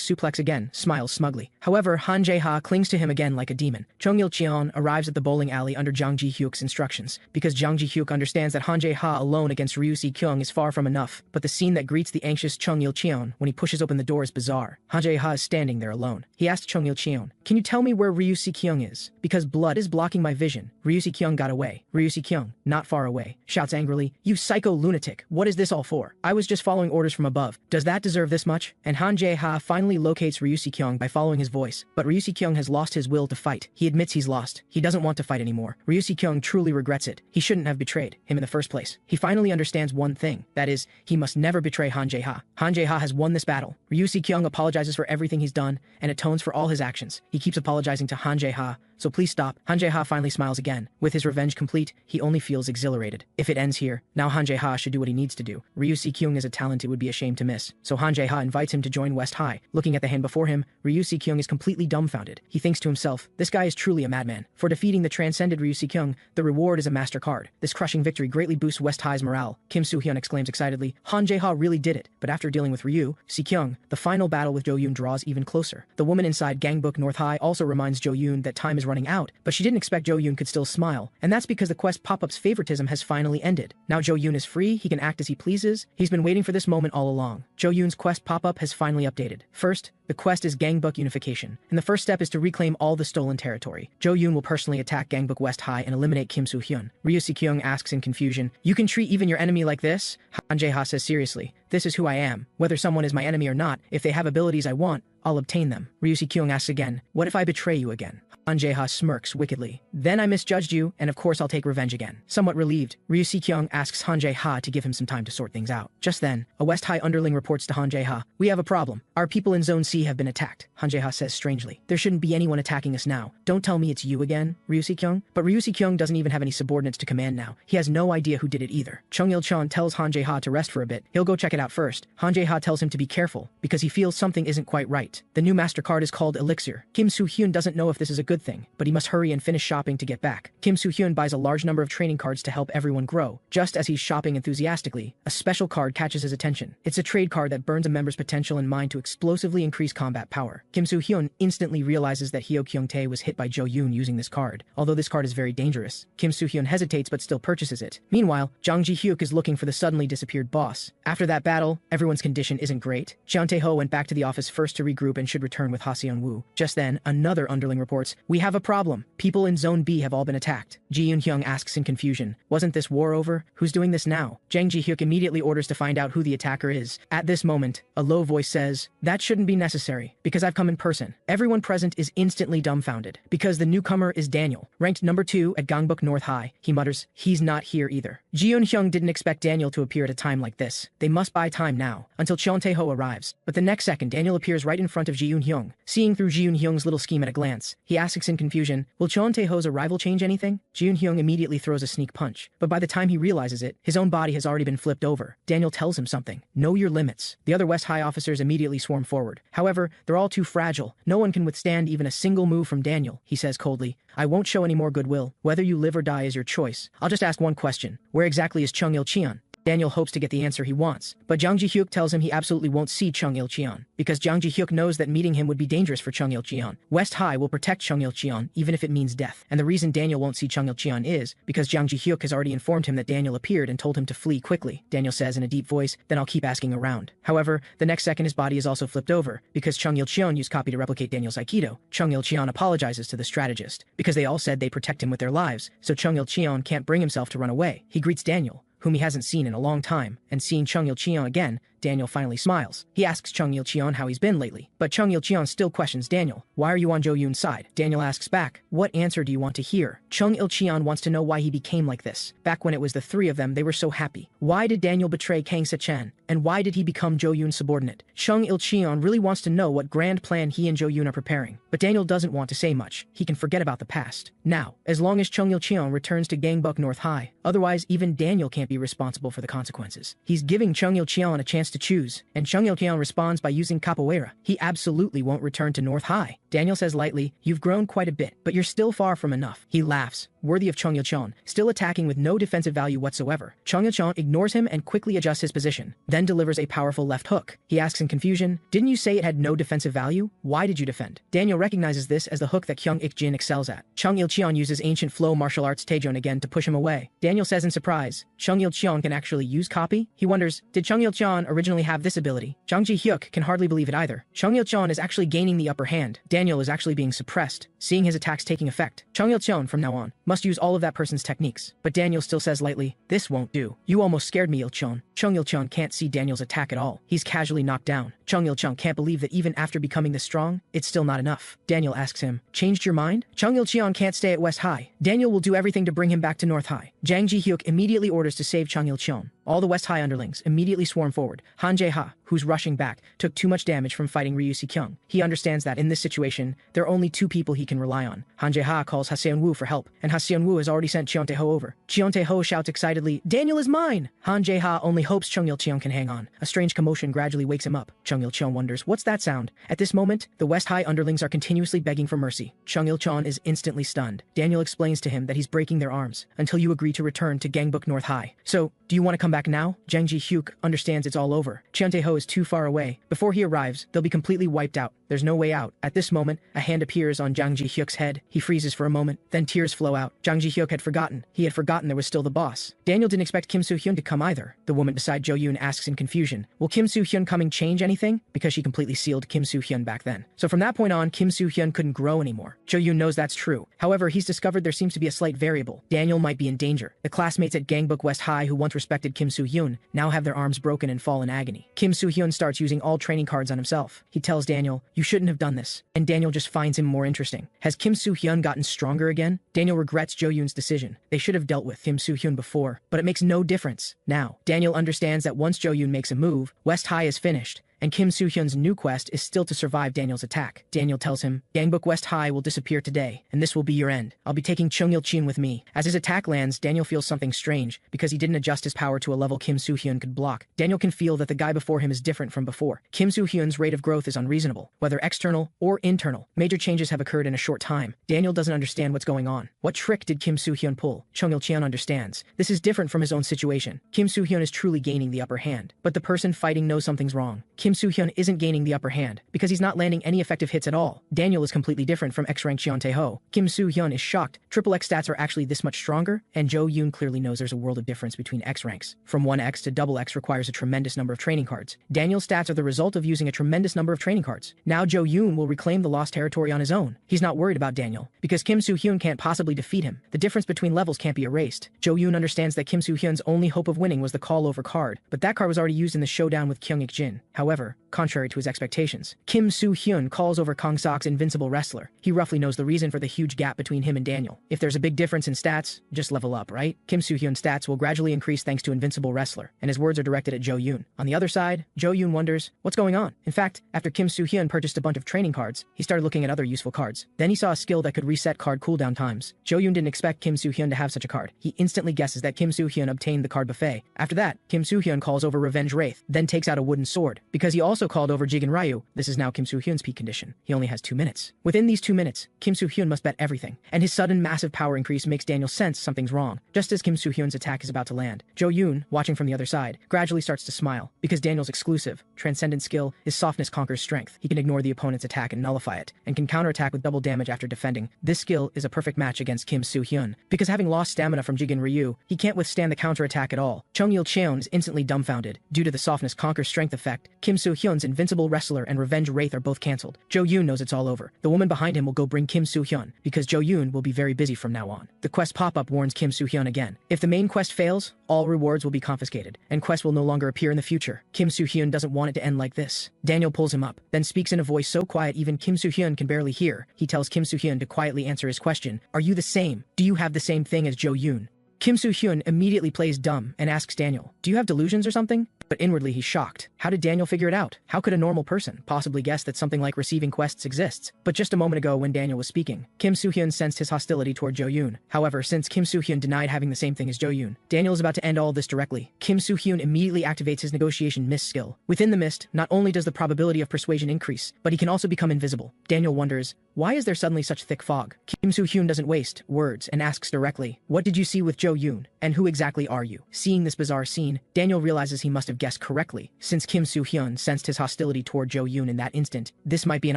suplex again, smiles smugly. However, Han Jae-ha clings to him again like a demon. Chong-il-cheon arrives at the bowling alley under Jang Ji-hyuk's instructions, because Jang Ji-hyuk understands that Han Jae-ha alone against Ryu Si-kyung is far from enough. But the scene that greets the anxious Chong-il-cheon when he pushes open the door is bizarre. Han Jae-ha is standing there alone. He asks Chong-il-cheon, "Can you tell me where Ryu Si-kyung is? Because blood is blocking my vision." Ryu Si-kyung got away. Ryu Si-kyung, not far away, shouts angrily, "You psycho lunatic, what is this all for? I was just following orders from above. Does that deserve this much?" And Han Jae-ha finally locates Ryu Si-kyung by following his voice. But Ryu Si-kyung has lost his will to fight. He admits he's lost. He doesn't want to fight anymore. Ryu Si-kyung truly regrets it. He shouldn't have betrayed him in the first place. He finally understands one thing, that is, he must never betray Han Jae-ha. Han Jae-ha has won this battle. Ryu Si-kyung apologizes for everything he's done and atones for all his actions. He keeps apologizing to Han Jae-ha, so please stop. Han Jae-ha finally smiles again. With his revenge complete, he only feels exhilarated. If it ends here, now Han Jae-ha should do what he needs to do. Ryu Si-kyung is a talent it would be a shame to miss. So Han Jae-ha invites him to join West High. Looking at the hand before him, Ryu Si-kyung is completely dumbfounded. He thinks to himself, this guy is truly a madman. For defeating the transcended Ryu Si-kyung, the reward is a master card. This crushing victory greatly boosts West High's morale. Kim Soo-hyeon exclaims excitedly, Han Jae-ha really did it. But after dealing with Ryu Si-kyung, the final battle with Jo-yoon draws even closer. The woman inside Gangbuk North High also reminds Jo-yoon that time is running out, but she didn't expect Jo-yoon could still smile, and that's because the quest pop-up's favoritism has finally ended. Now Jo-yoon is free, he can act as he pleases. He's been waiting for this moment all along. Jo-yoon's quest pop-up has finally updated. First, the quest is Gangbuk Unification, and the first step is to reclaim all the stolen territory. Jo-yoon will personally attack Gangbuk West High and eliminate Kim Soo-hyun. Ryu Si-kyung asks in confusion, "You can treat even your enemy like this?" Han Jae-ha says seriously, "This is who I am. Whether someone is my enemy or not, if they have abilities I want, I'll obtain them." Ryu Si-kyung asks again, "What if I betray you again?" Han Jae-ha smirks wickedly. "Then I misjudged you, and of course I'll take revenge again." Somewhat relieved, Ryu Si-kyung asks Han Jae-ha to give him some time to sort things out. Just then, a West High underling reports to Han Jae-ha, "We have a problem. Our people in Zone C have been attacked." Han Jae-ha says strangely, "There shouldn't be anyone attacking us now. Don't tell me it's you again, Ryu Si-kyung." But Ryu Si-kyung doesn't even have any subordinates to command now. He has no idea who did it either. Chong-il-cheon tells Han Jae-ha to rest for a bit. He'll go check it out first. Han Jae-ha tells him to be careful, because he feels something isn't quite right. The new master card is called Elixir. Kim Soo-hyun doesn't know if this is a good thing, but he must hurry and finish shopping to get back. Kim Soo-hyun buys a large number of training cards to help everyone grow. Just as he's shopping enthusiastically, a special card catches his attention. It's a trade card that burns a member's potential and mind to explosively increase combat power. Kim Soo-hyun instantly realizes that Hyo Kyung-tae was hit by Jo-yoon using this card. Although this card is very dangerous, Kim Soo-hyun hesitates but still purchases it. Meanwhile, Jang Ji-hyuk is looking for the suddenly disappeared boss. After that battle, everyone's condition isn't great. Cheon Tae-ho went back to the office first to regroup and should return with Ha Seon-woo. Just then, another underling reports, "We have a problem. People in Zone B have all been attacked." Ji Eun-hyung asks in confusion, "Wasn't this war over? Who's doing this now?" Jang Ji-hyuk immediately orders to find out who the attacker is. At this moment, a low voice says, "That shouldn't be necessary, because I've come in person." Everyone present is instantly dumbfounded, because the newcomer is Daniel, ranked number 2 at Gangbuk North High. He mutters, "He's not here either." Ji Eun-hyung didn't expect Daniel to appear at a time like this. They must buy time now, until Cheon Tae-ho arrives. But the next second, Daniel appears right in front of Ji Eun-hyung. Seeing through Ji Eun-hyung's little scheme at a glance, he asks in confusion, "Will Cheon Tae-ho's arrival change anything?" Ji Eun-hyung immediately throws a sneak punch, but by the time he realizes it, his own body has already been flipped over. Daniel tells him something. "Know your limits." The other West High officers immediately swarm forward. However, they're all too fragile. No one can withstand even a single move from Daniel. He says coldly, "I won't show any more goodwill. Whether you live or die is your choice. I'll just ask one question. Where exactly is Chung Il-cheon?" Daniel hopes to get the answer he wants, but Jang Ji-hyuk tells him he absolutely won't see Chung Il-cheon, because Jang Ji-hyuk knows that meeting him would be dangerous for Chung Il-cheon. West High will protect Chung Il-cheon, even if it means death. And the reason Daniel won't see Chung Il-cheon is because Jang Ji-hyuk has already informed him that Daniel appeared and told him to flee quickly. Daniel says in a deep voice, then I'll keep asking around. However, the next second his body is also flipped over, because Chung Il-cheon used copy to replicate Daniel's Aikido. Chung Il-cheon apologizes to the strategist, because they all said they protect him with their lives, so Chung Il-cheon can't bring himself to run away. He greets Daniel, whom he hasn't seen in a long time, and seeing Chung Il-cheon again, Daniel finally smiles. He asks Chung Il-cheon how he's been lately, but Chung Il-cheon still questions Daniel. Why are you on Jo-yoon's side? Daniel asks back, what answer do you want to hear? Chung Il-cheon wants to know why he became like this. Back when it was the three of them, they were so happy. Why did Daniel betray Kang Se-chan? And why did he become Jo-yoon's subordinate? Chung Il-cheon really wants to know what grand plan he and Jo-yoon are preparing, but Daniel doesn't want to say much. He can forget about the past. Now, as long as Chung Il-cheon returns to Gangbuk North High, otherwise even Daniel can't be responsible for the consequences. He's giving Chung Il-cheon a chance to choose, and Chung Il-cheon responds by using capoeira. He absolutely won't return to North High. Daniel says lightly, you've grown quite a bit, but you're still far from enough. He laughs, worthy of Chung Il-cheon, still attacking with no defensive value whatsoever. Chung Il-cheon ignores him and quickly adjusts his position, then delivers a powerful left hook. He asks in confusion, didn't you say it had no defensive value? Why did you defend? Daniel recognizes this as the hook that Kyung Ik-jin excels at. Chung Il-cheon uses ancient flow martial arts Taejon again to push him away. Daniel says in surprise, Chung Il-cheon can actually use copy? He wonders, did Chung Il-cheon originally have this ability? Jang Ji-hyuk can hardly believe it either. Chung Il-cheon is actually gaining the upper hand. Daniel is actually being suppressed, seeing his attacks taking effect. Chung Il-cheon, from now on, must use all of that person's techniques. But Daniel still says lightly, this won't do. You almost scared me, Il-cheon. Chung Il-cheon can't see Daniel's attack at all. He's casually knocked down. Chung Il-cheon can't believe that even after becoming this strong, it's still not enough. Daniel asks him, changed your mind? Chung Il-cheon can't stay at West High. Daniel will do everything to bring him back to North High. Jang Ji-hyuk immediately orders to save Chung Il-cheon. All the West High underlings immediately swarm forward. Han Jae-ha, who's rushing back, took too much damage from fighting Ryu Si-kyung. He understands that in this situation, there are only two people he can rely on. Han Jae-ha calls Ha-seon-woo for help, and Ha-seon-woo has already sent Cheon Tae-ho over. Cheon Tae-ho shouts excitedly, Daniel is mine! Han Jae-ha only hopes Chung Il-cheon can hang on. A strange commotion gradually wakes him up. Chung Il-cheon wonders, what's that sound? At this moment, the West High underlings are continuously begging for mercy. Chung Il-cheon is instantly stunned. Daniel explains to him that he's breaking their arms until you agree to return to Gangbuk North High. So, do you want to come back now? Jang Ji-hyuk understands it's all over. Cheon Tae-ho is too far away. Before he arrives, they'll be completely wiped out. There's no way out. At this moment, a hand appears on Jang Ji-hyuk's head. He freezes for a moment, then tears flow out. Jang Ji-hyuk had forgotten. He had forgotten there was still the boss. Daniel didn't expect Kim Soo-hyun to come either. The woman beside Jo-yoon asks in confusion, will Kim Soo-hyun coming change anything? Because she completely sealed Kim Soo-hyun back then. So from that point on, Kim Soo-hyun couldn't grow anymore. Jo-yoon knows that's true. However, he's discovered there seems to be a slight variable. Daniel might be in danger. The classmates at Gangbuk West High who once respected Kim Soo-hyun now have their arms broken and fall in agony. Kim Soo-hyun starts using all training cards on himself. He tells Daniel, you shouldn't have done this. And Daniel just finds him more interesting. Has Kim Soo-hyun gotten stronger again? Daniel regrets Jo-yoon's decision. They should have dealt with Kim Soo-hyun before, but it makes no difference. Now, Daniel understands that once Jo-yoon makes a move, West High is finished, and Kim Soo-hyun's new quest is still to survive Daniel's attack. Daniel tells him, Gangbuk West High will disappear today, and this will be your end. I'll be taking Chung Il-cheon with me. As his attack lands, Daniel feels something strange, because he didn't adjust his power to a level Kim Soo-hyun could block. Daniel can feel that the guy before him is different from before. Kim Soo-hyun's rate of growth is unreasonable, whether external or internal. Major changes have occurred in a short time. Daniel doesn't understand what's going on. What trick did Kim Soo-hyun pull? Chung Il-cheon understands. This is different from his own situation. Kim Soo-hyun is truly gaining the upper hand, but the person fighting knows something's wrong. Kim Soo-hyun isn't gaining the upper hand, because he's not landing any effective hits at all. Daniel is completely different from X-rank Cheon Tae-ho. Kim Soo-hyun is shocked. Triple X stats are actually this much stronger, and Jo-yoon clearly knows there's a world of difference between X ranks. From 1X to double X requires a tremendous number of training cards. Daniel's stats are the result of using a tremendous number of training cards. Now Jo-yoon will reclaim the lost territory on his own. He's not worried about Daniel, because Kim Soo-hyun can't possibly defeat him. The difference between levels can't be erased. Jo-yoon understands that Kim Soo-hyun's only hope of winning was the call-over card, but that card was already used in the showdown with Kyung Ik-jin. However, contrary to his expectations, Kim Soo-hyun calls over Kang Sok's invincible wrestler. He roughly knows the reason for the huge gap between him and Daniel. If there's a big difference in stats, just level up, right? Kim Soo-hyun's stats will gradually increase thanks to invincible wrestler, and his words are directed at Jo-yoon. On the other side, Jo-yoon wonders, what's going on? In fact, after Kim Soo-hyun purchased a bunch of training cards, he started looking at other useful cards. Then he saw a skill that could reset card cooldown times. Jo-yoon didn't expect Kim Soo-hyun to have such a card. He instantly guesses that Kim Soo-hyun obtained the card buffet. After that, Kim Soo-hyun calls over Revenge Wraith, then takes out a wooden sword. Because because he also called over Jigen Ryu. This is now Kim Soo-hyun's peak condition. He only has 2 minutes. Within these 2 minutes, Kim Soo-hyun must bet everything, and his sudden massive power increase makes Daniel sense something's wrong. Just as Kim Soo-hyun's attack is about to land, Jo-yoon, watching from the other side, gradually starts to smile, because Daniel's exclusive, transcendent skill is softness conquers strength. He can ignore the opponent's attack and nullify it, and can counterattack with double damage after defending. This skill is a perfect match against Kim Soo-hyun, because having lost stamina from Jigen Ryu, he can't withstand the counterattack at all. Chung Il-cheon is instantly dumbfounded. Due to the softness conquers strength effect, Kim Soo-hyun's invincible wrestler and revenge wraith are both cancelled. Jo-yoon knows it's all over. The woman behind him will go bring Kim Soo-hyun, because Jo-yoon will be very busy from now on. The quest pop-up warns Kim Soo-hyun again. If the main quest fails, all rewards will be confiscated, and quests will no longer appear in the future. Kim Soo-hyun doesn't want it to end like this. Daniel pulls him up, then speaks in a voice so quiet even Kim Soo-hyun can barely hear. He tells Kim Soo-hyun to quietly answer his question. Are you the same? Do you have the same thing as Jo-yoon? Kim Soo-hyun immediately plays dumb and asks Daniel, do you have delusions or something? But inwardly he's shocked. How did Daniel figure it out? How could a normal person possibly guess that something like receiving quests exists? But just a moment ago when Daniel was speaking, Kim Soo-hyun sensed his hostility toward Jo-yoon. However, since Kim Soo-hyun denied having the same thing as Jo-yoon, Daniel is about to end all this directly. Kim Soo-hyun immediately activates his negotiation mist skill. Within the mist, not only does the probability of persuasion increase, but he can also become invisible. Daniel wonders, why is there suddenly such thick fog? Kim Soo-hyun doesn't waste words and asks directly, what did you see with Jo-yoon, and who exactly are you? Seeing this bizarre scene, Daniel realizes he must have guessed correctly. Since Kim Soo-hyun sensed his hostility toward Jo-yoon in that instant, this might be an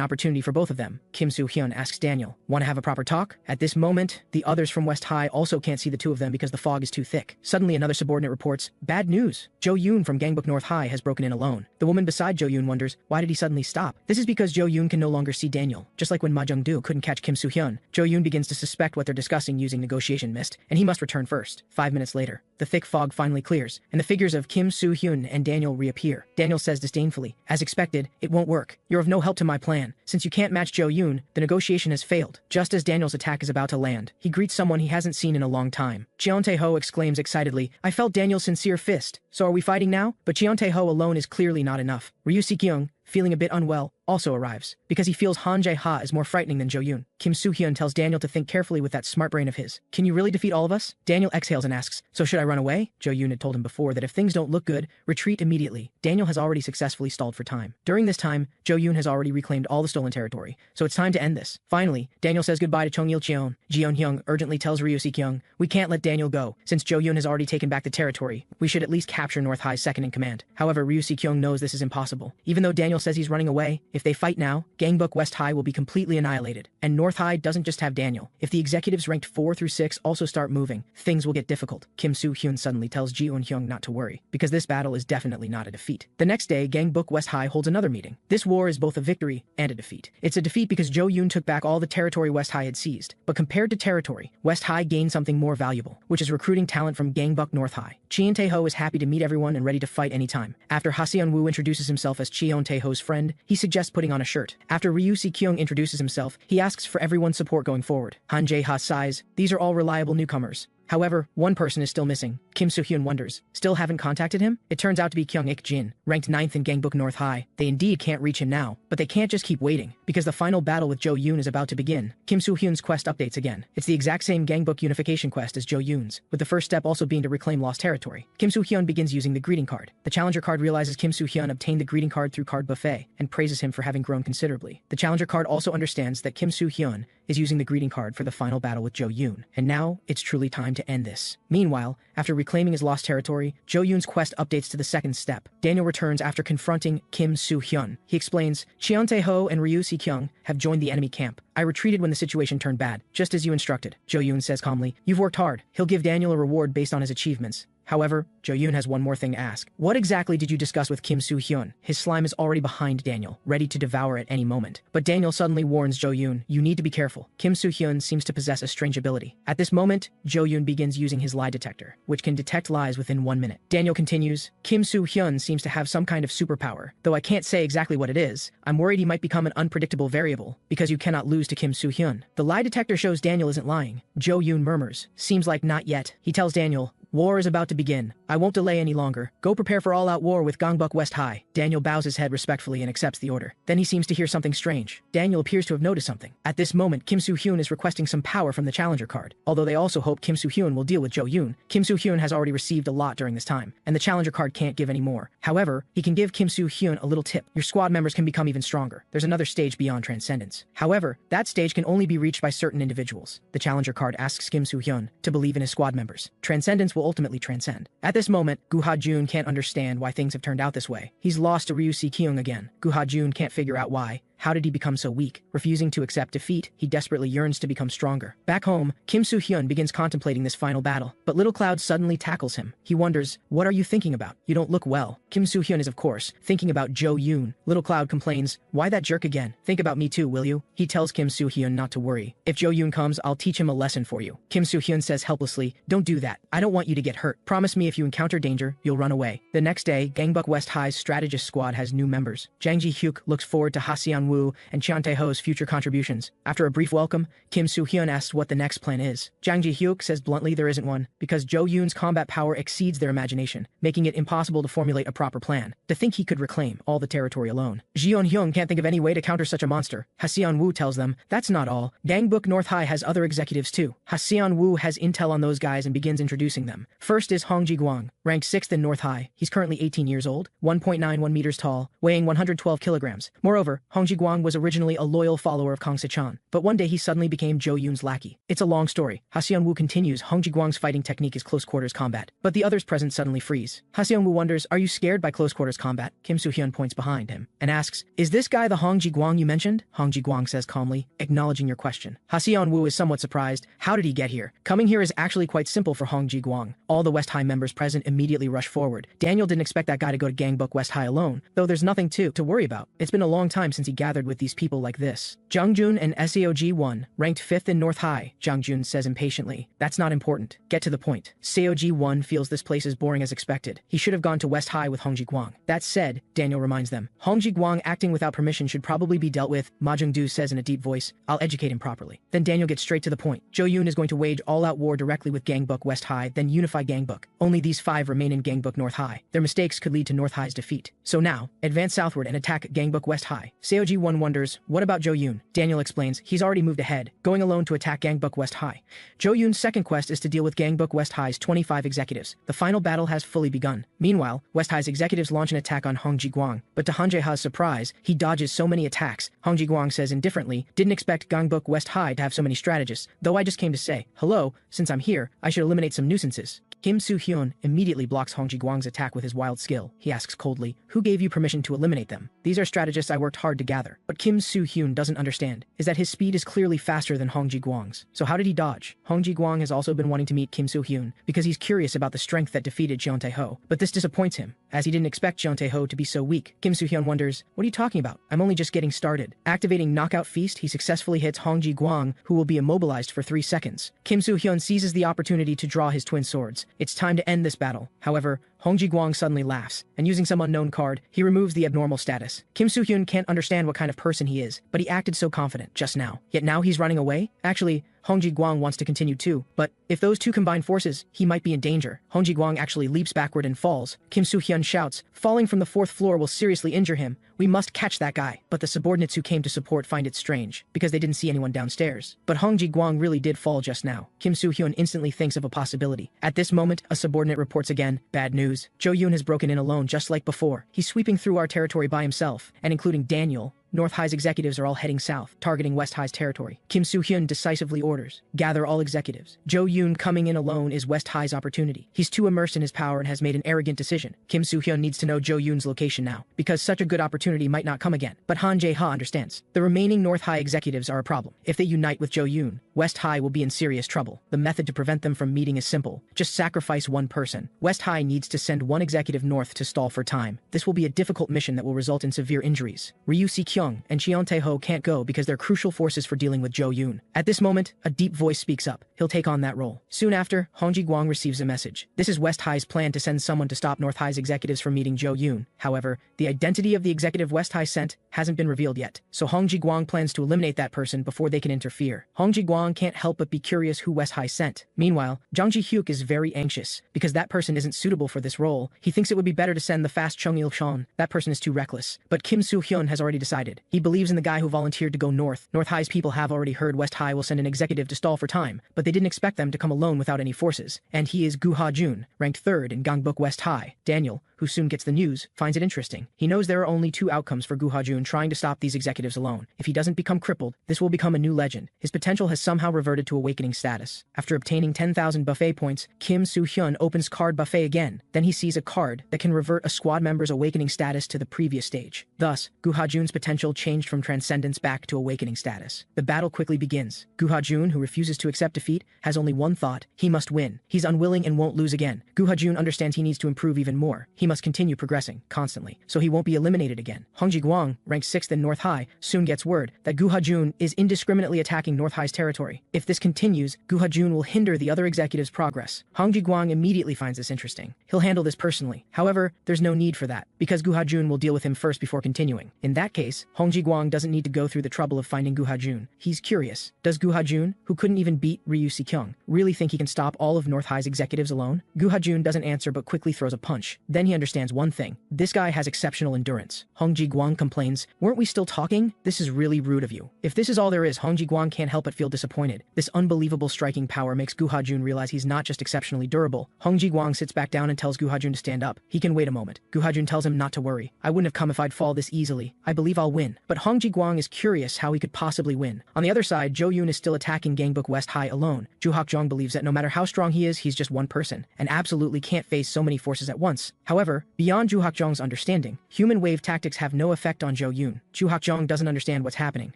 opportunity for both of them. Kim Soo-hyun asks Daniel, want to have a proper talk? At this moment, the others from West High also can't see the two of them because the fog is too thick. Suddenly another subordinate reports, bad news. Jo-yoon from Gangbuk North High has broken in alone. The woman beside Jo-yoon wonders, why did he suddenly stop? This is because Jo-yoon can no longer see Daniel. Just like when Ma Jung-do couldn't catch Kim Soo-hyun, Jo-yoon begins to suspect what they're discussing using negotiation mist, and he must return first. 5 minutes later, the thick fog finally clears, and the figures of Kim Soo-hyun and Daniel reappear. Daniel says disdainfully, as expected, it won't work. You're of no help to my plan. Since you can't match Jo-yoon, the negotiation has failed. Just as Daniel's attack is about to land, he greets someone he hasn't seen in a long time. Cheon Tae-ho exclaims excitedly, I felt Daniel's sincere fist. So are we fighting now? But Cheon Tae-ho alone is clearly not enough. Ryu Si-kyung, feeling a bit unwell, also arrives, because he feels Han Jae-ha is more frightening than Jo-yoon. Kim Soo-hyun tells Daniel to think carefully with that smart brain of his. Can you really defeat all of us? Daniel exhales and asks, so should I run away? Jo-yoon had told him before that if things don't look good, retreat immediately. Daniel has already successfully stalled for time. During this time, Jo-yoon has already reclaimed all the stolen territory, so it's time to end this. Finally, Daniel says goodbye to Chung Il-cheon. Ji-yeon-hyung urgently tells Ryu Si-kyung, we can't let Daniel go. Since Jo-yoon has already taken back the territory, we should at least capture North High's second in command. However, Ryu Si-kyung knows this is impossible. Even though Daniel says he's running away, if they fight now, Gangbuk West High will be completely annihilated. And North High doesn't just have Daniel. If the executives ranked 4 through 6 also start moving, things will get difficult. Kim Soo-hyun suddenly tells Ji-yeon-hyung not to worry, because this battle is definitely not a defeat. The next day, Gangbuk West High holds another meeting. This war is both a victory and a defeat. It's a defeat because Jo-yoon took back all the territory West High had seized, but compared to territory, West High gained something more valuable, which is recruiting talent from Gangbuk North High. Cheon Tae-ho is happy to meet everyone and ready to fight anytime. After Ha-seon-woo introduces himself as Cheon Tae-ho's friend, he suggests putting on a shirt. After Ryu Si-kyung introduces himself, he asks for everyone's support going forward. Han Jae-ha sighs, these are all reliable newcomers. However, one person is still missing. Kim Soo-hyun wonders, still haven't contacted him? It turns out to be Kyung-ik-jin, ranked 9th in Gangbuk North High. They indeed can't reach him now, but they can't just keep waiting, because the final battle with Jo-yoon is about to begin. Kim Soo-hyun's quest updates again. It's the exact same Gangbuk unification quest as Jo-yoon's, with the first step also being to reclaim lost territory. Kim Soo-hyun begins using the greeting card. The challenger card realizes Kim Soo-hyun obtained the greeting card through Card Buffet, and praises him for having grown considerably. The challenger card also understands that Kim Soo-hyun is using the greeting card for the final battle with Jo-yoon, and now it's truly time to end this. Meanwhile, after reclaiming his lost territory, Jo-yoon's quest updates to the second step. Daniel returns after confronting Kim Soo-hyun. He explains, Cheon Tae-ho and Ryu Si-kyung have joined the enemy camp. I retreated when the situation turned bad, just as you instructed. Jo-yoon says calmly, you've worked hard. He'll give Daniel a reward based on his achievements. However, Jo-yoon has one more thing to ask. What exactly did you discuss with Kim Soo-hyun? His slime is already behind Daniel, ready to devour at any moment. But Daniel suddenly warns Jo-yoon, you need to be careful. Kim Soo-hyun seems to possess a strange ability. At this moment, Jo-yoon begins using his lie detector, which can detect lies within 1 minute. Daniel continues, Kim Soo-hyun seems to have some kind of superpower, though I can't say exactly what it is. I'm worried he might become an unpredictable variable, because you cannot lose to Kim Soo-hyun. The lie detector shows Daniel isn't lying. Jo-yoon murmurs, seems like not yet. He tells Daniel, War is about to begin. I won't delay any longer. Go prepare for all-out war with Gangbuk West High. Daniel bows his head respectfully and accepts the order. Then he seems to hear something strange. Daniel appears to have noticed something. At this moment, Kim Soo-hyun is requesting some power from the challenger card. Although they also hope Kim Soo-hyun will deal with Jo-yoon, Kim Soo-hyun has already received a lot during this time, and the challenger card can't give any more. However, he can give Kim Soo-hyun a little tip. Your squad members can become even stronger. There's another stage beyond transcendence. However, that stage can only be reached by certain individuals. The challenger card asks Kim Soo-hyun to believe in his squad members. Transcendence will ultimately transcend. At this moment, Gu Ha-jun can't understand why things have turned out this way. He's lost to Ryu Si-kyung again. Gu Ha-jun can't figure out why. How did he become so weak? Refusing to accept defeat, he desperately yearns to become stronger. Back home, Kim Soo-hyun begins contemplating this final battle, but Little Cloud suddenly tackles him. He wonders, what are you thinking about? You don't look well. Kim Soo-hyun is, of course, thinking about Jo-yoon. Little Cloud complains, why that jerk again? Think about me too, will you? He tells Kim Soo-hyun not to worry. If Jo-yoon comes, I'll teach him a lesson for you. Kim Soo-hyun says helplessly, don't do that. I don't want you to get hurt. Promise me if you encounter danger, you'll run away. The next day, Gangbuk West High's strategist squad has new members. Jang Ji-hyuk looks forward to Ha-seon-woo and Cheon Tae-ho's future contributions. After a brief welcome, Kim Soo-hyun asks what the next plan is. Jang Ji-hyuk says bluntly there isn't one, because Jo-yoon's combat power exceeds their imagination, making it impossible to formulate a proper plan. To think he could reclaim all the territory alone. Jeon-hyung can't think of any way to counter such a monster. Ha-seon-woo tells them, that's not all. Gangbuk North High has other executives too. Ha-seon-woo has intel on those guys and begins introducing them. First is Hong Ji-gwang, ranked 6th in North High. He's currently 18 years old, 1.91 meters tall, weighing 112 kilograms. Moreover, Hong Ji-gwang was originally a loyal follower of Kang Se-chan, but one day he suddenly became Jo-yoon's lackey. It's a long story. Ha-seon-woo continues, Hong Ji-gwang's fighting technique is close quarters combat, but the others present suddenly freeze. Ha-seon-woo wonders, are you scared by close quarters combat? Kim Soo-hyun points behind him and asks, is this guy the Hong Ji-gwang you mentioned? Hong Ji-gwang says calmly, acknowledging your question. Ha-seon-woo is somewhat surprised. How did he get here? Coming here is actually quite simple for Hong Ji-gwang. All the West High members present immediately rush forward. Daniel didn't expect that guy to go to Gangbuk West High alone, though there's nothing to worry about. It's been a long time since he gathered with these people like this. Jung-jun and Seog-won, ranked 5th in North High, Jung-jun says impatiently. That's not important. Get to the point. Seog-won feels this place is boring as expected. He should have gone to West High with Hong Ji-gwang. That said, Daniel reminds them, Hong Ji-gwang acting without permission should probably be dealt with. Ma Jung-do says in a deep voice, I'll educate him properly. Then Daniel gets straight to the point. Jo-yoon is going to wage all-out war directly with Gangbuk West High, then unify Gangbuk. Only these 5 remain in Gangbuk North High. Their mistakes could lead to North High's defeat. So now, advance southward and attack Gangbuk West High. Seog-won wonders, what about Jo-yoon? Daniel explains, he's already moved ahead, going alone to attack Gangbuk West High. Jo-yoon's second quest is to deal with Gangbuk West High's 25 executives. The final battle has fully begun. Meanwhile, West High's executives launch an attack on Hong Ji-gwang, but to Han Jae-ha's surprise, he dodges so many attacks. Hong Ji-gwang says indifferently, didn't expect Gangbuk West High to have so many strategists, though I just came to say, hello, since I'm here, I should eliminate some nuisances. Kim Soo-hyun immediately blocks Hong Ji-gwang's attack with his wild skill. He asks coldly, who gave you permission to eliminate them? These are strategists I worked hard to gather. But Kim Soo-hyun doesn't understand, is that his speed is clearly faster than Hong Ji-gwang's. So how did he dodge? Hong Ji-gwang has also been wanting to meet Kim Soo-hyun, because he's curious about the strength that defeated Cheon Tae-ho. But this disappoints him, as he didn't expect Cheon Tae-ho to be so weak. Kim Soo-hyun wonders, what are you talking about? I'm only just getting started. Activating Knockout Feast, he successfully hits Hong Ji-gwang, who will be immobilized for 3 seconds. Kim Soo-hyun seizes the opportunity to draw his twin swords. It's time to end this battle. However, Hong Ji-gwang suddenly laughs, and using some unknown card, he removes the abnormal status. Kim Soo-hyun can't understand what kind of person he is, but he acted so confident just now. Yet now he's running away? Actually, Hong Ji-gwang wants to continue too, but if those two combine forces, he might be in danger. Hong Ji-gwang actually leaps backward and falls. Kim Soo-hyun shouts, falling from the 4th floor will seriously injure him. We must catch that guy. But the subordinates who came to support find it strange, because they didn't see anyone downstairs. But Hong Ji-gwang really did fall just now. Kim Soo-hyun instantly thinks of a possibility. At this moment, a subordinate reports again, bad news. Jo-yoon has broken in alone just like before. He's sweeping through our territory by himself, and including Daniel. North High's executives are all heading south, targeting West High's territory. Kim Soo-hyun decisively orders, gather all executives. Jo-yoon coming in alone is West High's opportunity. He's too immersed in his power and has made an arrogant decision. Kim Soo-hyun needs to know Jo-yoon's location now, because such a good opportunity might not come again. But Han Jae-ha understands. The remaining North High executives are a problem. If they unite with Jo-yoon, West High will be in serious trouble. The method to prevent them from meeting is simple. Just sacrifice one person. West High needs to send one executive north to stall for time. This will be a difficult mission that will result in severe injuries. Ryu Si-kyung and Cheon Tae-ho can't go because they're crucial forces for dealing with Jo-yoon. At this moment, a deep voice speaks up. He'll take on that role. Soon after, Hong Ji-gwang receives a message. This is West High's plan to send someone to stop North High's executives from meeting Jo-yoon. However, the identity of the executive West High sent hasn't been revealed yet, so Hong Ji-guang plans to eliminate that person before they can interfere. Hong Ji-guang can't help but be curious who West High sent. Meanwhile, Jang Ji-hyuk is very anxious, because that person isn't suitable for this role. He thinks it would be better to send the fast Chung Il-shan. That person is too reckless. But Kim Soo-hyun has already decided. He believes in the guy who volunteered to go north. North High's people have already heard West High will send an executive to stall for time, but they didn't expect them to come alone without any forces. And he is Gu Ha-jun, ranked 3rd in Gangbuk West High. Daniel, who soon gets the news, finds it interesting. He knows there are only 2 outcomes for Gu Ha-jun trying to stop these executives alone. If he doesn't become crippled, this will become a new legend. His potential has somehow reverted to awakening status. After obtaining 10,000 buffet points, Kim Soo-hyun opens card buffet again. Then he sees a card that can revert a squad member's awakening status to the previous stage. Thus, Gu Ha-jun's potential changed from transcendence back to awakening status. The battle quickly begins. Gu Ha-jun, who refuses to accept defeat, has only one thought: he must win. He's unwilling and won't lose again. Gu Ha-jun understands he needs to improve even more. He must continue progressing, constantly, so he won't be eliminated again. Hong Ji-guang, ranked 6th in North High, soon gets word that Gu Ha-jun is indiscriminately attacking North High's territory. If this continues, Gu Ha-jun will hinder the other executives' progress. Hong Ji-guang immediately finds this interesting. He'll handle this personally. However, there's no need for that, because Gu Ha-jun will deal with him first before continuing. In that case, Hong Ji-guang doesn't need to go through the trouble of finding Gu Ha-jun. He's curious. Does Gu Ha-jun, who couldn't even beat Ryu Si-kyung, really think he can stop all of North High's executives alone? Gu Ha-jun doesn't answer but quickly throws a punch. Then he understands one thing. This guy has exceptional endurance. Hong Ji-guang complains, "Weren't we still talking? This is really rude of you." If this is all there is, Hong Ji-guang can't help but feel disappointed. This unbelievable striking power makes Gu Ha-jun realize he's not just exceptionally durable. Hong Ji-guang sits back down and tells Gu Ha-jun to stand up. He can wait a moment. Gu Ha-jun tells him not to worry. "I wouldn't have come if I'd fall this easily. I believe I'll win." But Hong Ji-guang is curious how he could possibly win. On the other side, Jo-yoon is still attacking Gangbuk West High alone. Ju Hak-jong believes that no matter how strong he is, he's just one person, and absolutely can't face so many forces at once. However, beyond Ju Hak-jong's understanding, human wave tactics have no effect on Jo-yoon. Ju Hak-jong doesn't understand what's happening.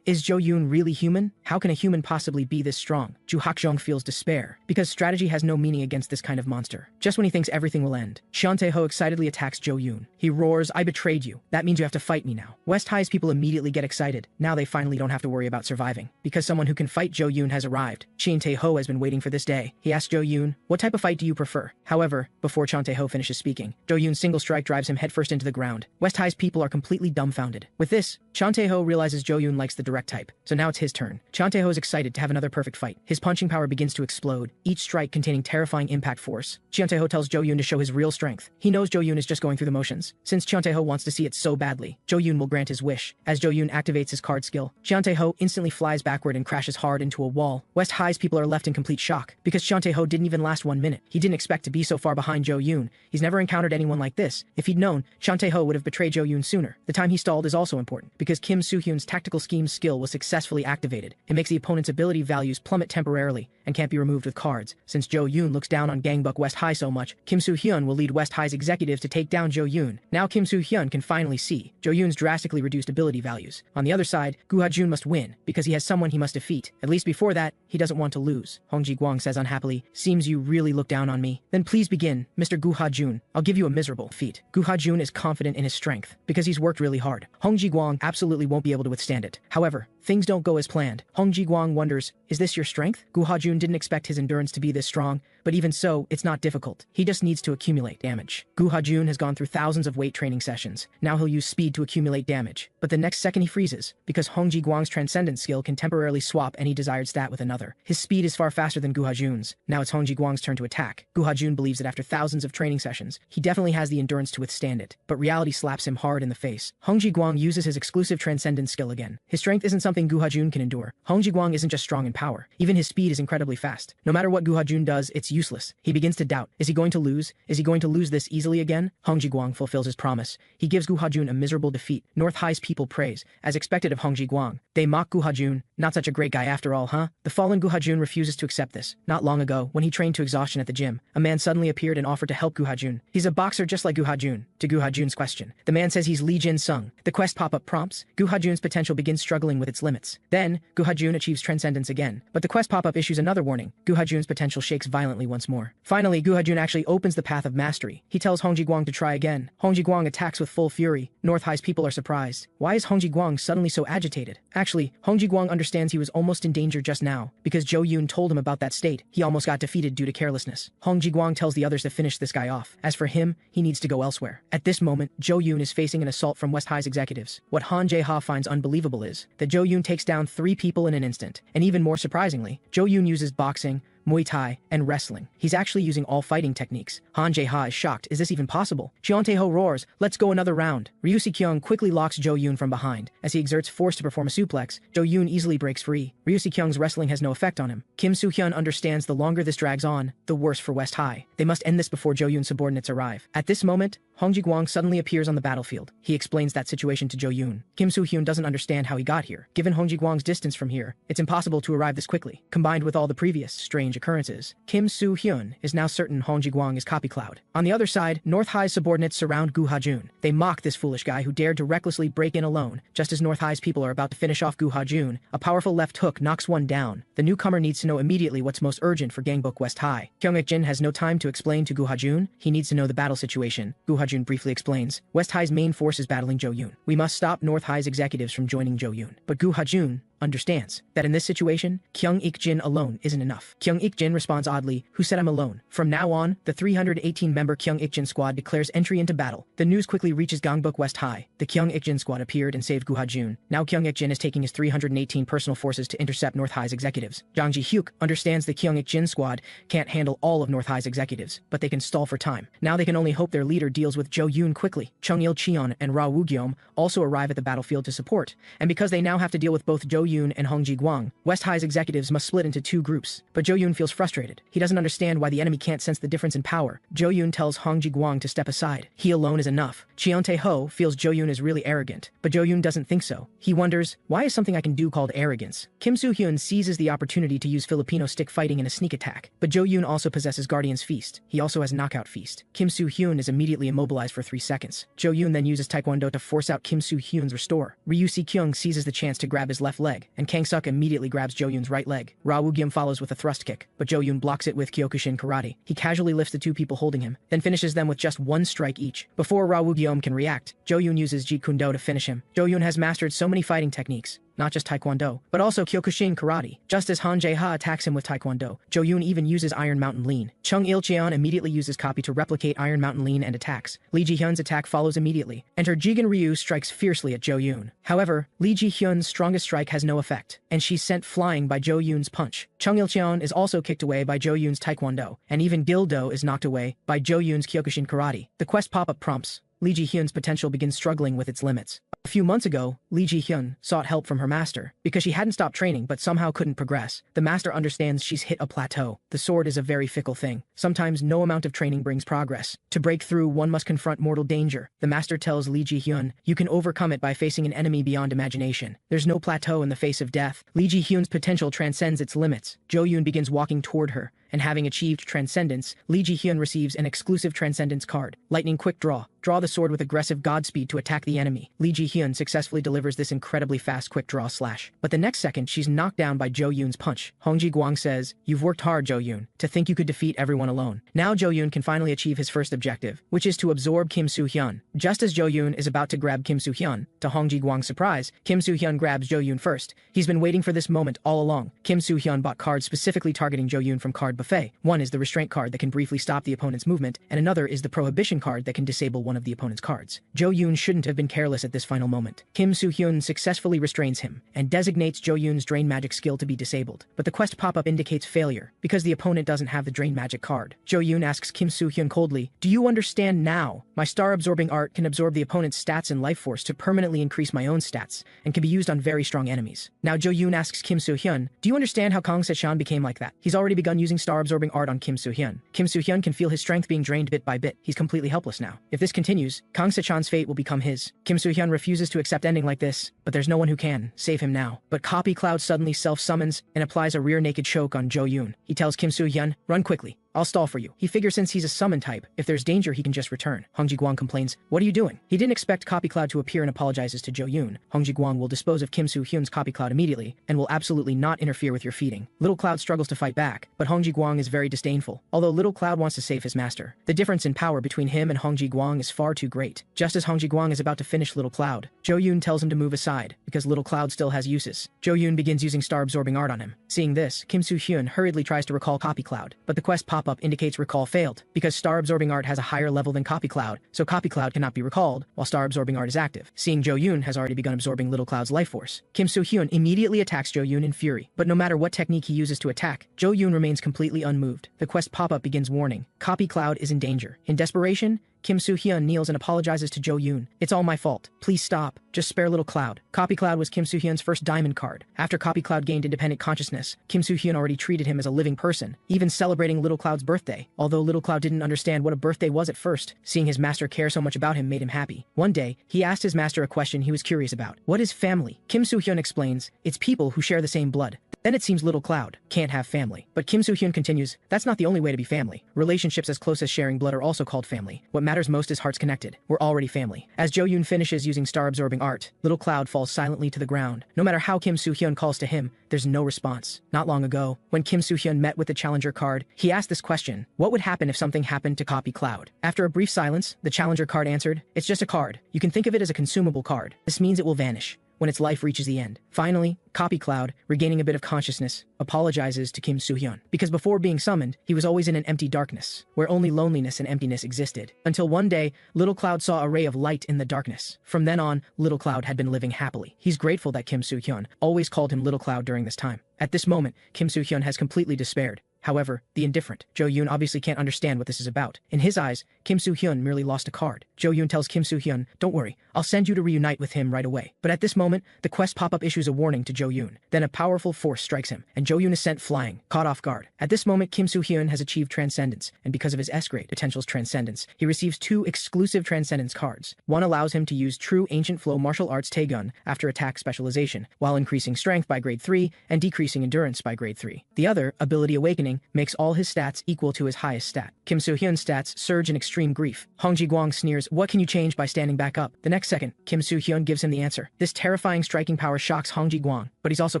Is Jo-yoon really human? How can a human possibly be this strong? Ju Hak-jong feels despair, because strategy has no meaning against this kind of monster. Just when he thinks everything will end, Cheon Tae-ho excitedly attacks Jo-yoon. He roars, "I betrayed you. That means you have to fight me now." West High's people immediately get excited. Now they finally don't have to worry about surviving, because someone who can fight Jo-yoon has arrived. Cheon Tae-ho has been waiting for this day. He asks Jo-yoon, "What type of fight do you prefer?" However, before Cheon Tae-ho finishes speaking, Jo-yoon's single strike drives him headfirst into the ground. West High's people are completely dumbfounded. With this, Cheon Tae-ho realizes Jo-yoon likes the direct type, so now it's his turn. Cheon Tae-ho is excited to have another perfect fight. His punching power begins to explode, each strike containing terrifying impact force. Cheon Tae-ho tells Jo-yoon to show his real strength. He knows Jo-yoon is just going through the motions. Since Cheon Tae-ho wants to see it so badly, Jo-yoon will grant his wish. As Jo-yoon activates his card skill, Cheon Tae-ho instantly flies backward and crashes hard into a wall. West High's people are left in complete shock, because Cheon Tae-ho didn't even last 1 minute. He didn't expect to be so far behind Jo-yoon. He's never encountered anyone like this. If he'd known, Cheon Tae-ho would have betrayed Jo-yoon sooner. The time he stalled is also important, because Kim Soo-hyun's tactical scheme skill was successfully activated. It makes the opponent's ability values plummet temporarily, and can't be removed with cards. Since Jo-yoon looks down on Gangbuk West High so much, Kim Soo-hyun will lead West High's executives to take down Jo-yoon. Now Kim Soo-hyun can finally see Jo-yoon's drastically reduced ability values. On the other side, Gu Ha-jun must win, because he has someone he must defeat. At least before that, he doesn't want to lose. Hong Ji-guang says unhappily, "Seems you really look down on me. Then please begin, Mr. Gu Ha-jun. I'll give you a miserable defeat." Gu Ha-jun is confident in his strength, because he's worked really hard. Hong Ji-guang absolutely won't be able to withstand it. However, things don't go as planned. Hong Ji-guang wonders, is this your strength? Gu Ha-jun didn't expect his endurance to be this strong, but even so, it's not difficult. He just needs to accumulate damage. Gu Ha-jun has gone through thousands of weight training sessions. Now he'll use speed to accumulate damage. But the next second he freezes, because Hong Ji-guang's transcendence skill can temporarily swap any desired stat with another. His speed is far faster than Gu Ha-jun's. Now it's Hong Ji-guang's turn to attack. Gu Ha-jun believes that after thousands of training sessions, he definitely has the endurance to withstand it. But reality slaps him hard in the face. Hong Ji-guang uses his exclusive transcendence skill again. His strength isn't something Gu Ha-jun can endure. Hong Ji-guang isn't just strong in power. Even his speed is incredibly fast. No matter what Gu Ha-jun does, it's useless. He begins to doubt. Is he going to lose? Is he going to lose this easily again? Hong Ji-guang fulfills his promise. He gives Gu Ha-jun a miserable defeat. North High's people praise, as expected of Hong Ji-guang. They mock Gu Ha-jun. Not such a great guy after all, huh? The fallen Gu Ha-jun refuses to accept this. Not long ago, when he trained to exhaustion at the gym, a man suddenly appeared and offered to help Gu Ha-jun. He's a boxer just like Gu Ha-jun. To Gu Ha-jun's question, the man says he's Lee Jin-sung. The quest pop-up prompts. Gu Ha-jun's potential begins struggling with its limits. Then, Gu Ha-jun achieves transcendence again. But the quest pop-up issues another warning. Gu Ha-jun's potential shakes violently once more. Finally, Gu Ha-jun actually opens the path of mastery. He tells Hong Ji-guang to try again. Hong Ji-guang attacks with full fury. North High's people are surprised. Why is Hong Ji-guang suddenly so agitated? Actually, Hong Ji-guang understands understands he was almost in danger just now, because Jo Yoon told him about that state. He almost got defeated due to carelessness. Hong Ji-gwang tells the others to finish this guy off. As for him, he needs to go elsewhere. At this moment, Jo Yoon is facing an assault from West High's executives. What Han Jae-ha finds unbelievable is that Jo Yoon takes down 3 people in an instant. And even more surprisingly, Jo Yoon uses boxing, Muay Thai, and wrestling. He's actually using all fighting techniques. Han Jae-ha is shocked. Is this even possible? Cheon Tae-ho roars, "Let's go another round." Ryu Si-kyung quickly locks Jo Yoon from behind. As he exerts force to perform a suplex, Jo Yoon easily breaks free. Ryu Si-kyung's wrestling has no effect on him. Kim Soo-hyun understands the longer this drags on, the worse for West High. They must end this before Jo Yoon's subordinates arrive. At this moment, Hong Ji-gwang suddenly appears on the battlefield. He explains that situation to Jo Yoon. Kim Soo-hyun doesn't understand how he got here. Given Hong Ji-gwang's distance from here, it's impossible to arrive this quickly. Combined with all the previous strange occurrences, Kim Soo-hyun is now certain Hong Ji-gwang is Copy Cloud. On the other side, North High's subordinates surround Gu Ha-jun. They mock this foolish guy who dared to recklessly break in alone. Just as North High's people are about to finish off Gu Ha-jun, a powerful left hook knocks one down. The newcomer needs to know immediately what's most urgent for Gangbook West High. Kyung-ik-jin has no time to explain to Gu Ha-jun. He needs to know the battle situation. Gu Ha-jun briefly explains, West High's main force is battling Jo Yoon. We must stop North High's executives from joining Jo Yoon. But Gu Ha-jun understands that in this situation, Kyung-ik-jin alone isn't enough. Kyung-ik-jin responds oddly, "Who said I'm alone?" From now on, the 318-member Kyung-ik-jin squad declares entry into battle. The news quickly reaches Gangbuk West High. The Kyung-ik-jin squad appeared and saved Gu Ha-jun. Now Kyung-ik-jin is taking his 318 personal forces to intercept North High's executives. Jang Ji-hyuk understands the Kyung-ik-jin squad can't handle all of North High's executives, but they can stall for time. Now they can only hope their leader deals with Jo Yoon quickly. Chung Il-cheon and Ra Woo-gyeom also arrive at the battlefield to support, and because they now have to deal with both Jo Yoon and Hong Ji-gwang, West High's executives must split into 2 groups. But Jo Yoon feels frustrated. He doesn't understand why the enemy can't sense the difference in power. Jo Yoon tells Hong Ji-gwang to step aside. He alone is enough. Cheon Tae-ho feels Jo Yoon is really arrogant, but Jo Yoon doesn't think so. He wonders, why is something I can do called arrogance? Kim Soo-hyun seizes the opportunity to use Filipino stick fighting in a sneak attack, but Jo Yoon also possesses Guardian's Feast. He also has Knockout Feast. Kim Soo-hyun is immediately immobilized for 3 seconds. Jo Yoon then uses Taekwondo to force out Kim Soo-hyun's restore. Ryu Si-kyung seizes the chance to grab his left leg, and Kang-suk immediately grabs Jo Yoon's right leg. Ra Woo-gyeom follows with a thrust kick, but Jo Yoon blocks it with Kyokushin Karate. He casually lifts the 2 people holding him, then finishes them with just 1 strike each. Before Ra Woo-gyeom can react, Jo Yoon uses Jeet Kune Do to finish him. Jo Yoon has mastered so many fighting techniques, not just Taekwondo, but also Kyokushin Karate. Just as Han Jae-ha attacks him with Taekwondo, Jo Yoon even uses Iron Mountain Lean. Chung Il-cheon immediately uses Copy to replicate Iron Mountain Lean and attacks. Lee Ji-hyun's attack follows immediately. Enter Jigen Ryu strikes fiercely at Jo Yoon. However, Lee Ji-hyun's strongest strike has no effect, and she's sent flying by Jo Yoon's punch. Chung Il-cheon is also kicked away by Jo Yoon's Taekwondo, and even Gil-do is knocked away by Jo Yoon's Kyokushin Karate. The quest pop-up prompts. Lee Ji-hyun's potential begins struggling with its limits. A few months ago, Lee Ji-hyun sought help from her master because she hadn't stopped training but somehow couldn't progress. The master understands she's hit a plateau. The sword is a very fickle thing. Sometimes no amount of training brings progress. To break through, one must confront mortal danger. The master tells Lee Ji-hyun, you can overcome it by facing an enemy beyond imagination. There's no plateau in the face of death. Lee Ji-hyun's potential transcends its limits. Jo Yoon begins walking toward her, and having achieved Transcendence, Lee Ji-hyun receives an exclusive Transcendence card, Lightning Quick Draw. Draw the sword with aggressive Godspeed to attack the enemy. Lee Ji-hyun successfully delivers this incredibly fast quick draw slash. But the next second, she's knocked down by Jo Yoon's punch. Hong Ji-gwang says, you've worked hard, Jo Yoon, to think you could defeat everyone alone. Now Jo Yoon can finally achieve his first objective, which is to absorb Kim Soo-hyun. Just as Jo Yoon is about to grab Kim Soo-hyun, to Hong Ji-gwang's surprise, Kim Soo-hyun grabs Jo Yoon first. He's been waiting for this moment all along. Kim Soo-hyun bought cards specifically targeting Jo Yoon from Card Buffet. One is the Restraint card that can briefly stop the opponent's movement, and another is the Prohibition card that can disable one of the opponent's cards. Jo Yoon shouldn't have been careless at this final moment. Kim Soo-hyun successfully restrains him, and designates Jo Yoon's Drain Magic skill to be disabled. But the quest pop-up indicates failure, because the opponent doesn't have the Drain Magic card. Jo Yoon asks Kim Soo-hyun coldly, do you understand now? My star-absorbing art can absorb the opponent's stats and life force to permanently increase my own stats, and can be used on very strong enemies. Now Jo Yoon asks Kim Soo-hyun, do you understand how Kang Se-chan became like that? He's already begun using star-absorbing art on Kim Soo-hyun. Kim Soo-hyun can feel his strength being drained bit by bit. He's completely helpless now. If this continues, Kang Se-chan's fate will become his. Kim Soo-hyun refuses to accept ending like this, but there's no one who can save him now. But Copy Cloud suddenly self-summons and applies a rear naked choke on Jo Yoon. He tells Kim Soo-hyun, run quickly. I'll stall for you. He figures since he's a summon type, if there's danger he can just return. Hong Ji-guang complains, what are you doing? He didn't expect Copy Cloud to appear and apologizes to Jo-yoon. Hong Ji-guang will dispose of Kim Soo-hyun's Copy Cloud immediately, and will absolutely not interfere with your feeding. Little Cloud struggles to fight back, but Hong Ji-guang is very disdainful, although Little Cloud wants to save his master. The difference in power between him and Hong Ji-guang is far too great. Just as Hong Ji-guang is about to finish Little Cloud, Jo-yoon tells him to move aside, because Little Cloud still has uses. Jo-yoon begins using star-absorbing art on him. Seeing this, Kim Soo-hyun hurriedly tries to recall Copy Cloud, but the quest pop-up indicates recall failed, because star-absorbing art has a higher level than Copy Cloud, so Copy Cloud cannot be recalled, while star-absorbing art is active. Seeing Jo-yoon has already begun absorbing Little Cloud's life force, Kim Soo-hyun immediately attacks Jo-yoon in fury, but no matter what technique he uses to attack, Jo-yoon remains completely unmoved. The quest pop-up begins warning, Copy Cloud is in danger. In desperation, Kim Soo-hyun kneels and apologizes to Jo-yoon. It's all my fault. Please stop. Just spare Little Cloud. Copy Cloud was Kim Soo-hyun's first diamond card. After Copy Cloud gained independent consciousness, Kim Soo-hyun already treated him as a living person, even celebrating Little Cloud's birthday. Although Little Cloud didn't understand what a birthday was at first, seeing his master care so much about him made him happy. One day, he asked his master a question he was curious about. What is family? Kim Soo-hyun explains, it's people who share the same blood. Then it seems Little Cloud can't have family. But Kim Soo-hyun continues, that's not the only way to be family. Relationships as close as sharing blood are also called family. What matters most is hearts connected. We're already family. As Jo-yoon finishes using star-absorbing art, Little Cloud falls silently to the ground. No matter how Kim Soo-hyun calls to him, there's no response. Not long ago, when Kim Soo-hyun met with the Challenger card, he asked this question, what would happen if something happened to Copy Cloud? After a brief silence, the Challenger card answered, it's just a card. You can think of it as a consumable card. This means it will vanish when its life reaches the end. Finally, Copy Cloud, regaining a bit of consciousness, apologizes to Kim Soo-hyun, because before being summoned, he was always in an empty darkness, where only loneliness and emptiness existed. Until one day, Little Cloud saw a ray of light in the darkness. From then on, Little Cloud had been living happily. He's grateful that Kim Soo-hyun always called him Little Cloud during this time. At this moment, Kim Soo-hyun has completely despaired. However, the indifferent Jo-yoon obviously can't understand what this is about. In his eyes, Kim Soo-hyun merely lost a card. Jo-yoon tells Kim Soo-hyun, don't worry, I'll send you to reunite with him right away. But at this moment, the quest pop-up issues a warning to Jo-yoon. Then a powerful force strikes him, and Jo-yoon is sent flying, caught off guard. At this moment, Kim Soo-hyun has achieved transcendence, and because of his S-grade potential's transcendence, he receives 2 exclusive transcendence cards. One allows him to use true ancient flow martial arts Taegun after attack specialization, while increasing strength by grade 3 and decreasing endurance by grade 3. The other, ability awakening, makes all his stats equal to his highest stat. Kim Soo-hyun's stats surge in extreme grief. Hong Ji-guang sneers, what can you change by standing back up? The next second, Kim Soo-hyun gives him the answer. This terrifying striking power shocks Hong Ji-guang, but he's also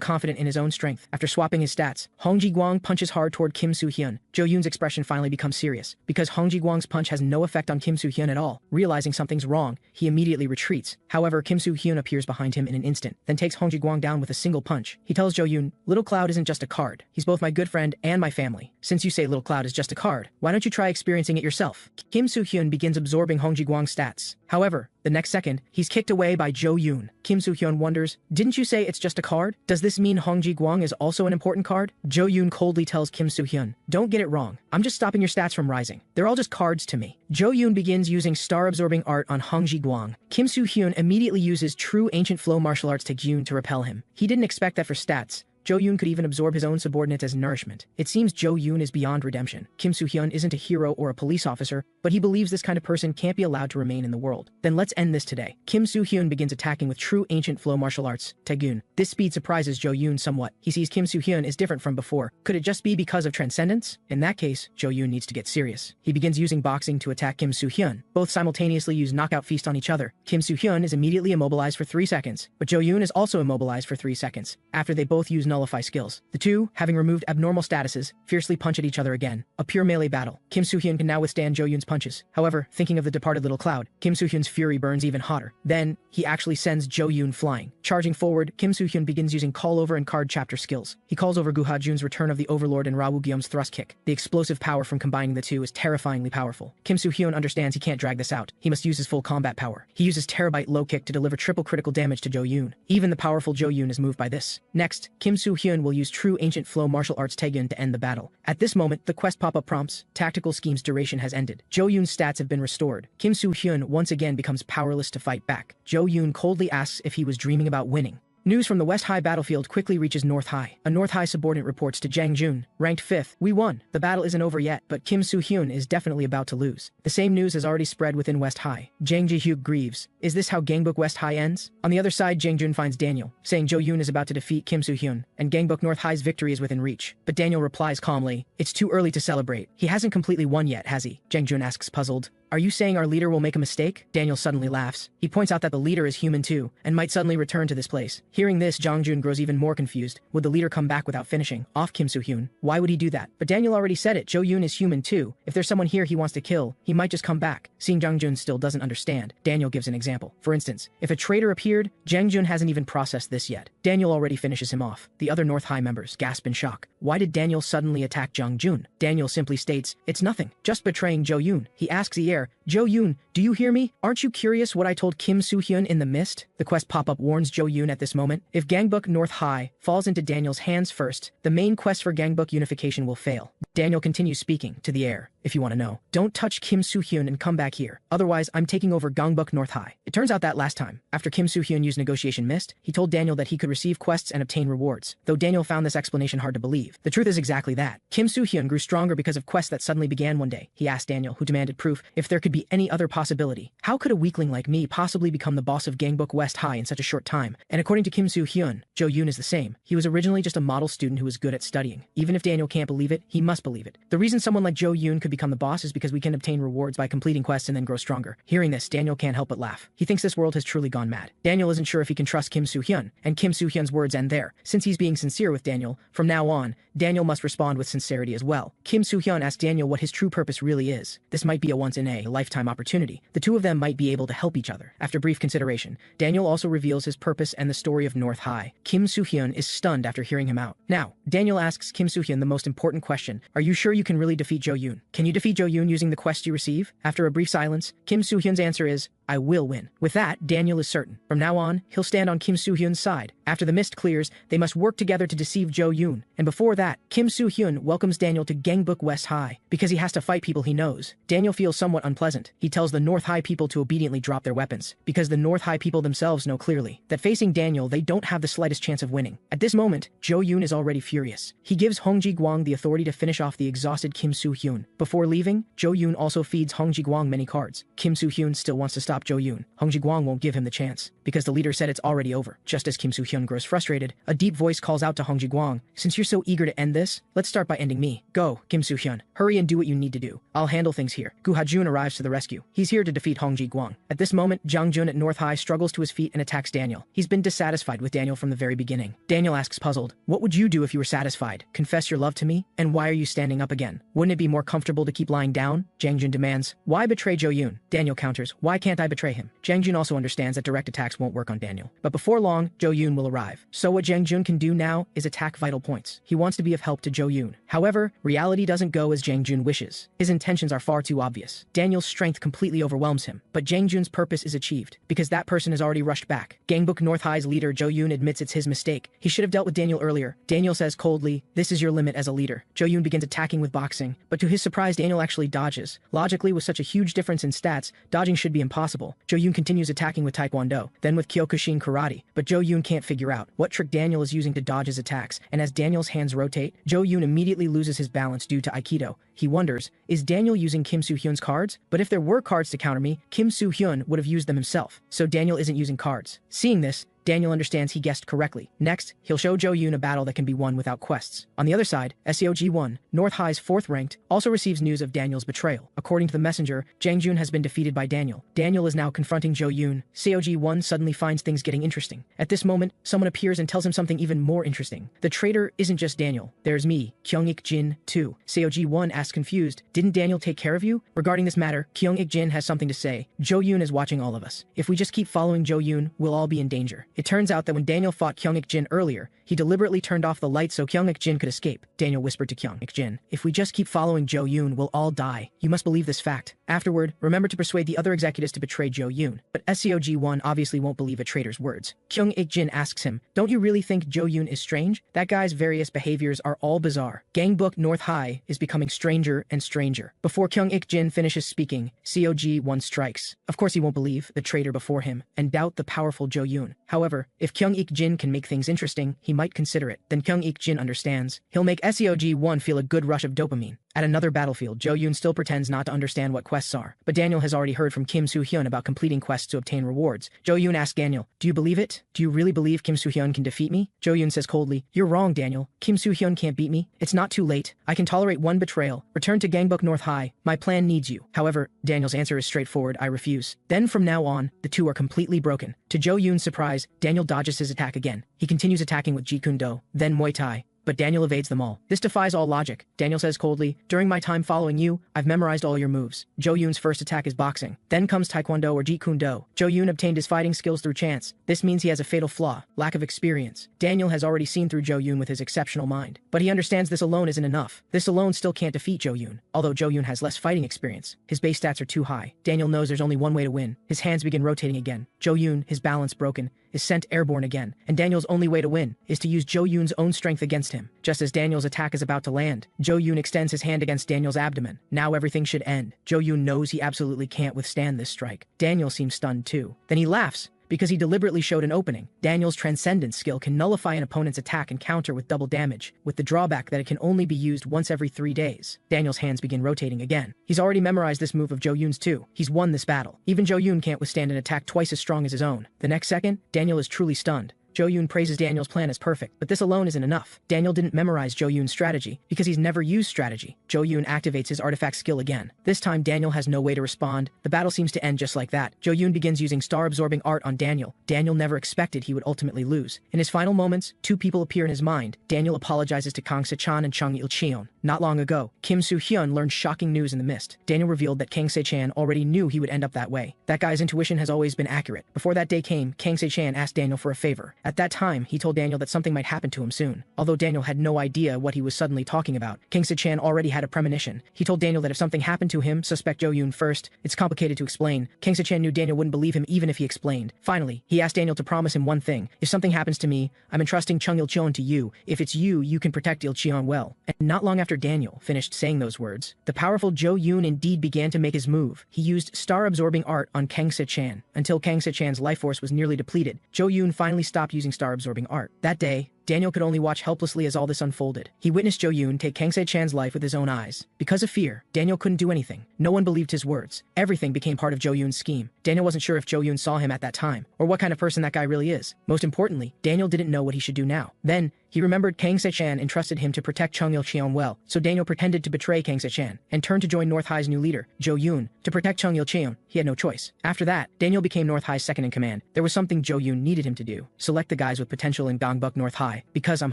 confident in his own strength. After swapping his stats, Hong Ji-guang punches hard toward Kim Soo-hyun. Jo-yoon's expression finally becomes serious, because Hong Ji-guang's punch has no effect on Kim Soo-hyun at all. Realizing something's wrong, he immediately retreats. However, Kim Soo-hyun appears behind him in an instant, then takes Hong Ji-guang down with a single punch. He tells Jo-yoon, Little Cloud isn't just a card. He's both my good friend and my family. Since you say Little Cloud is just a card, why don't you try experiencing it yourself? Kim Soo-hyun begins absorbing Hong Ji-guang's stats. However, the next second, he's kicked away by Jo-yoon. Kim Soo-hyun wonders, didn't you say it's just a card? Does this mean Hong Ji-guang is also an important card? Jo-yoon coldly tells Kim Soo-hyun, don't get it wrong. I'm just stopping your stats from rising. They're all just cards to me. Jo-yoon begins using star-absorbing art on Hong Ji-guang. Kim Soo-hyun immediately uses true ancient flow martial arts Taegun to repel him. He didn't expect that for stats. Jo-yoon could even absorb his own subordinates as nourishment. It seems Jo-yoon is beyond redemption. Kim Soo-hyun isn't a hero or a police officer, but he believes this kind of person can't be allowed to remain in the world. Then let's end this today. Kim Soo-hyun begins attacking with true ancient flow martial arts, Taegun. This speed surprises Jo-yoon somewhat. He sees Kim Soo-hyun is different from before. Could it just be because of transcendence? In that case, Jo-yoon needs to get serious. He begins using boxing to attack Kim Soo-hyun. Both simultaneously use knockout feast on each other. Kim Soo-hyun is immediately immobilized for 3 seconds, but Jo-yoon is also immobilized for 3 seconds, after they both use nullify skills. The two, having removed abnormal statuses, fiercely punch at each other again. A pure melee battle. Kim Soo-hyun can now withstand Jo-yoon's punches. However, thinking of the departed Little Cloud, Kim Soo-hyun's fury burns even hotter. Then, he actually sends Jo-yoon flying. Charging forward, Kim Soo-hyun begins using call over and card chapter skills. He calls over Gu Ha-jun's return of the Overlord and Ra Woo-gyeom's thrust kick. The explosive power from combining the two is terrifyingly powerful. Kim Soo-hyun understands he can't drag this out. He must use his full combat power. He uses terabyte low kick to deliver triple critical damage to Jo-yoon. Even the powerful Jo-yoon is moved by this. Next, Kim Soo-hyun will use true ancient flow martial arts Taegun to end the battle. At this moment, the quest pop-up prompts, tactical scheme's duration has ended. Jo-yoon's stats have been restored. Kim Soo-hyun once again becomes powerless to fight back. Jo-yoon coldly asks if he was dreaming about winning. News from the West High battlefield quickly reaches North High. A North High subordinate reports to Jang Jun, ranked 5th. We won. The battle isn't over yet, but Kim Soo-hyun is definitely about to lose. The same news has already spread within West High. Jang Ji-hyuk grieves. Is this how Gangbuk West High ends? On the other side, Jang Jun finds Daniel, saying Jo-yoon is about to defeat Kim Soo-hyun, and Gangbuk North High's victory is within reach. But Daniel replies calmly, it's too early to celebrate. He hasn't completely won yet, has he? Jang Jun asks puzzled. Are you saying our leader will make a mistake? Daniel suddenly laughs. He points out that the leader is human too, and might suddenly return to this place. Hearing this, Jang Jun grows even more confused. Would the leader come back without finishing off Kim Soo-hyun? Why would he do that? But Daniel already said it, Jo-yoon is human too. If there's someone here he wants to kill, he might just come back. Seeing Jang Jun still doesn't understand, Daniel gives an example. For instance, if a traitor appeared, Jang Jun hasn't even processed this yet. Daniel already finishes him off. The other North High members gasp in shock. Why did Daniel suddenly attack Jang Jun? Daniel simply states, it's nothing, just betraying Jo-yoon. He asks the heir, Jo-yoon, do you hear me? Aren't you curious what I told Kim Soo-hyun in the mist? The quest pop-up warns Jo-yoon at this moment. If Gangbuk North High falls into Daniel's hands first, the main quest for Gangbuk unification will fail. Daniel continues speaking to the heir. If you want to know, don't touch Kim Soo-hyun and come back here. Otherwise, I'm taking over Gangbuk North High. It turns out that last time, after Kim Soo-hyun used negotiation mist, he told Daniel that he could receive quests and obtain rewards, though Daniel found this explanation hard to believe. The truth is exactly that. Kim Soo-hyun grew stronger because of quests that suddenly began one day. He asked Daniel, who demanded proof, if there could be any other possibility. How could a weakling like me possibly become the boss of Gangbuk West High in such a short time? And according to Kim Soo-hyun, Jo-yoon is the same. He was originally just a model student who was good at studying. Even if Daniel can't believe it, he must believe it. The reason someone like Jo-yoon could become the boss is because we can obtain rewards by completing quests and then grow stronger. Hearing this, Daniel can't help but laugh. He thinks this world has truly gone mad. Daniel isn't sure if he can trust Kim Soo-hyun, and Kim Soo-hyun's words end there. Since he's being sincere with Daniel, from now on, Daniel must respond with sincerity as well. Kim Soo-hyun asks Daniel what his true purpose really is. This might be a once-in-a-lifetime opportunity. The two of them might be able to help each other. After brief consideration, Daniel also reveals his purpose and the story of North High. Kim Soo-hyun is stunned after hearing him out. Now, Daniel asks Kim Soo-hyun the most important question. Are you sure you can really defeat Jo-yoon? Can you defeat Jo-yoon using the quest you receive? After a brief silence, Kim Soo-hyun's answer is, I will win. With that, Daniel is certain. From now on, he'll stand on Kim Soo-hyun's side. After the mist clears, they must work together to deceive Jo-yoon. And before that, Kim Soo-hyun welcomes Daniel to Gangbuk West High, because he has to fight people he knows. Daniel feels somewhat unpleasant. He tells the North High people to obediently drop their weapons, because the North High people themselves know clearly that facing Daniel, they don't have the slightest chance of winning. At this moment, Jo-yoon is already furious. He gives Hong Ji-gwang the authority to finish off the exhausted Kim Soo-hyun. Before leaving, Jo-yoon also feeds Hong Ji-gwang many cards. Kim Soo-hyun still wants to stop Jo-yoon. Hong Ji-gwang won't give him the chance, because the leader said it's already over. Just as Kim Soo-hyun grows frustrated, a deep voice calls out to Hong Ji-gwang, since you're so eager to end this, let's start by ending me. Go, Kim Soo-hyun. Hurry and do what you need to do. I'll handle things here. Gu Ha-jun arrives to the rescue. He's here to defeat Hong Ji-gwang. At this moment, Jang Jun at North High struggles to his feet and attacks Daniel. He's been dissatisfied with Daniel from the very beginning. Daniel asks puzzled, what would you do if you were satisfied? Confess your love to me? And why are you standing up again? Wouldn't it be more comfortable to keep lying down? Jang Jun demands. Why betray Jo-yoon? Daniel counters, why can't I betray him? Jang Jun also understands that direct attacks won't work on Daniel. But before long, Jo-yoon will arrive. So what Jang Jun can do now is attack vital points. He wants to be of help to Jo-yoon. However, reality doesn't go as Jang Jun wishes. His intentions are far too obvious. Daniel's strength completely overwhelms him, but Jang Jun's purpose is achieved, because that person has already rushed back. Gangbuk North High's leader Jo-yoon admits it's his mistake. He should have dealt with Daniel earlier. Daniel says coldly, this is your limit as a leader. Jo-yoon begins attacking with boxing, but to his surprise Daniel actually dodges. Logically, with such a huge difference in stats, dodging should be impossible. Jo-yoon continues attacking with Taekwondo, then with Kyokushin Karate, but Jo-yoon can't figure out what trick Daniel is using to dodge his attacks, and as Daniel's hands rotate, Jo-yoon immediately loses his balance due to Aikido. He wonders, is Daniel using Kim Soo-hyun's cards? But if there were cards to counter me, Kim Soo-hyun would have used them himself, so Daniel isn't using cards. Seeing this, Daniel understands he guessed correctly. Next, he'll show Jo-yoon a battle that can be won without quests. On the other side, SEOG-1, North High's 4th ranked, also receives news of Daniel's betrayal. According to the messenger, Jang Jun has been defeated by Daniel. Daniel is now confronting Jo-yoon. SEOG-1 suddenly finds things getting interesting. At this moment, someone appears and tells him something even more interesting. The traitor isn't just Daniel. There's me, Kyung-ik-jin, too. SEOG-1 asks confused, didn't Daniel take care of you? Regarding this matter, Kyung-ik-jin has something to say. Jo-yoon is watching all of us. If we just keep following Jo-yoon, we'll all be in danger. It turns out that when Daniel fought Kyung-ik-jin earlier, he deliberately turned off the light so Kyung-ik-jin could escape. Daniel whispered to Kyung-ik-jin, if we just keep following Jo-yoon, we'll all die. You must believe this fact. Afterward, remember to persuade the other executives to betray Jo-yoon. But SCOG-1 obviously won't believe a traitor's words. Kyung-ik-jin asks him, don't you really think Jo-yoon is strange? That guy's various behaviors are all bizarre. Gangbuk North High is becoming stranger and stranger. Before Kyung-ik-jin finishes speaking, COG-1 strikes. Of course he won't believe the traitor before him, and doubt the powerful Jo-yoon. However, However, if Kyung-ik-jin can make things interesting, he might consider it. Then Kyung-ik-jin understands. He'll make SEOG-1 feel a good rush of dopamine. At another battlefield, Jo-yoon still pretends not to understand what quests are, but Daniel has already heard from Kim Soo-hyun about completing quests to obtain rewards. Jo-yoon asks Daniel, "Do you believe it? Do you really believe Kim Soo-hyun can defeat me?" Jo-yoon says coldly, "You're wrong, Daniel. Kim Soo-hyun can't beat me. It's not too late. I can tolerate one betrayal. Return to Gangbuk North High. My plan needs you." However, Daniel's answer is straightforward, "I refuse." Then from now on, the two are completely broken. To Jo-yoon's surprise, Daniel dodges his attack again. He continues attacking with Jeet Kune Do, then Muay Thai. But Daniel evades them all. This defies all logic. Daniel says coldly, "During my time following you, I've memorized all your moves." Jo-yoon's first attack is boxing. Then comes Taekwondo or Jeet Kune Do. Jo-yoon obtained his fighting skills through chance. This means he has a fatal flaw, lack of experience. Daniel has already seen through Jo-yoon with his exceptional mind. But he understands this alone isn't enough. This alone still can't defeat Jo-yoon. Although Jo-yoon has less fighting experience, his base stats are too high. Daniel knows there's only one way to win. His hands begin rotating again. Jo-yoon, his balance broken, is sent airborne again, and Daniel's only way to win is to use Jo-yoon's own strength against him. Just as Daniel's attack is about to land, Jo-yoon extends his hand against Daniel's abdomen. Now everything should end. Jo-yoon knows he absolutely can't withstand this strike. Daniel seems stunned too. Then he laughs, because he deliberately showed an opening. Daniel's transcendence skill can nullify an opponent's attack and counter with double damage, with the drawback that it can only be used once every 3 days. Daniel's hands begin rotating again. He's already memorized this move of Jo-yoon's too. He's won this battle. Even Jo-yoon can't withstand an attack twice as strong as his own. The next second, Daniel is truly stunned. Jo-yoon praises Daniel's plan as perfect, but this alone isn't enough. Daniel didn't memorize Jo-yoon's strategy, because he's never used strategy. Jo-yoon activates his artifact skill again. This time Daniel has no way to respond. The battle seems to end just like that. Jo-yoon begins using star-absorbing art on Daniel. Daniel never expected he would ultimately lose. In his final moments, two people appear in his mind. Daniel apologizes to Kang Se-chan and Chung Il-cheon. Not long ago, Kim Soo-hyun learned shocking news in the mist. Daniel revealed that Kang Se-chan already knew he would end up that way. That guy's intuition has always been accurate. Before that day came, Kang Se-chan asked Daniel for a favor. At that time, he told Daniel that something might happen to him soon. Although Daniel had no idea what he was suddenly talking about, Kang Se-chan already had a premonition. He told Daniel that if something happened to him, suspect Jo-yoon first. It's complicated to explain. Kang Se-chan knew Daniel wouldn't believe him even if he explained. Finally, he asked Daniel to promise him one thing. If something happens to me, I'm entrusting Chung Il-cheon to you. If it's you, you can protect Il-cheon well. And not long after Daniel finished saying those words, the powerful Jo-yoon indeed began to make his move. He used star-absorbing art on Kang Se-chan. Until Kang Se-chan's life force was nearly depleted, Jo-yoon finally stopped using star-absorbing art. That day, Daniel could only watch helplessly as all this unfolded. He witnessed Jo-yoon take Kang Se-chan's life with his own eyes. Because of fear, Daniel couldn't do anything. No one believed his words. Everything became part of Jo-yoon's scheme. Daniel wasn't sure if Jo-yoon saw him at that time, or what kind of person that guy really is. Most importantly, Daniel didn't know what he should do now. Then, he remembered Kang Se-chan entrusted him to protect Chung Il-cheon well, so Daniel pretended to betray Kang Se-chan, and turned to join North High's new leader, Jo-yoon, to protect Chung Il-cheon. He had no choice. After that, Daniel became North High's second in command. There was something Jo-yoon needed him to do. Select the guys with potential in Gangbuk North High. Because I'm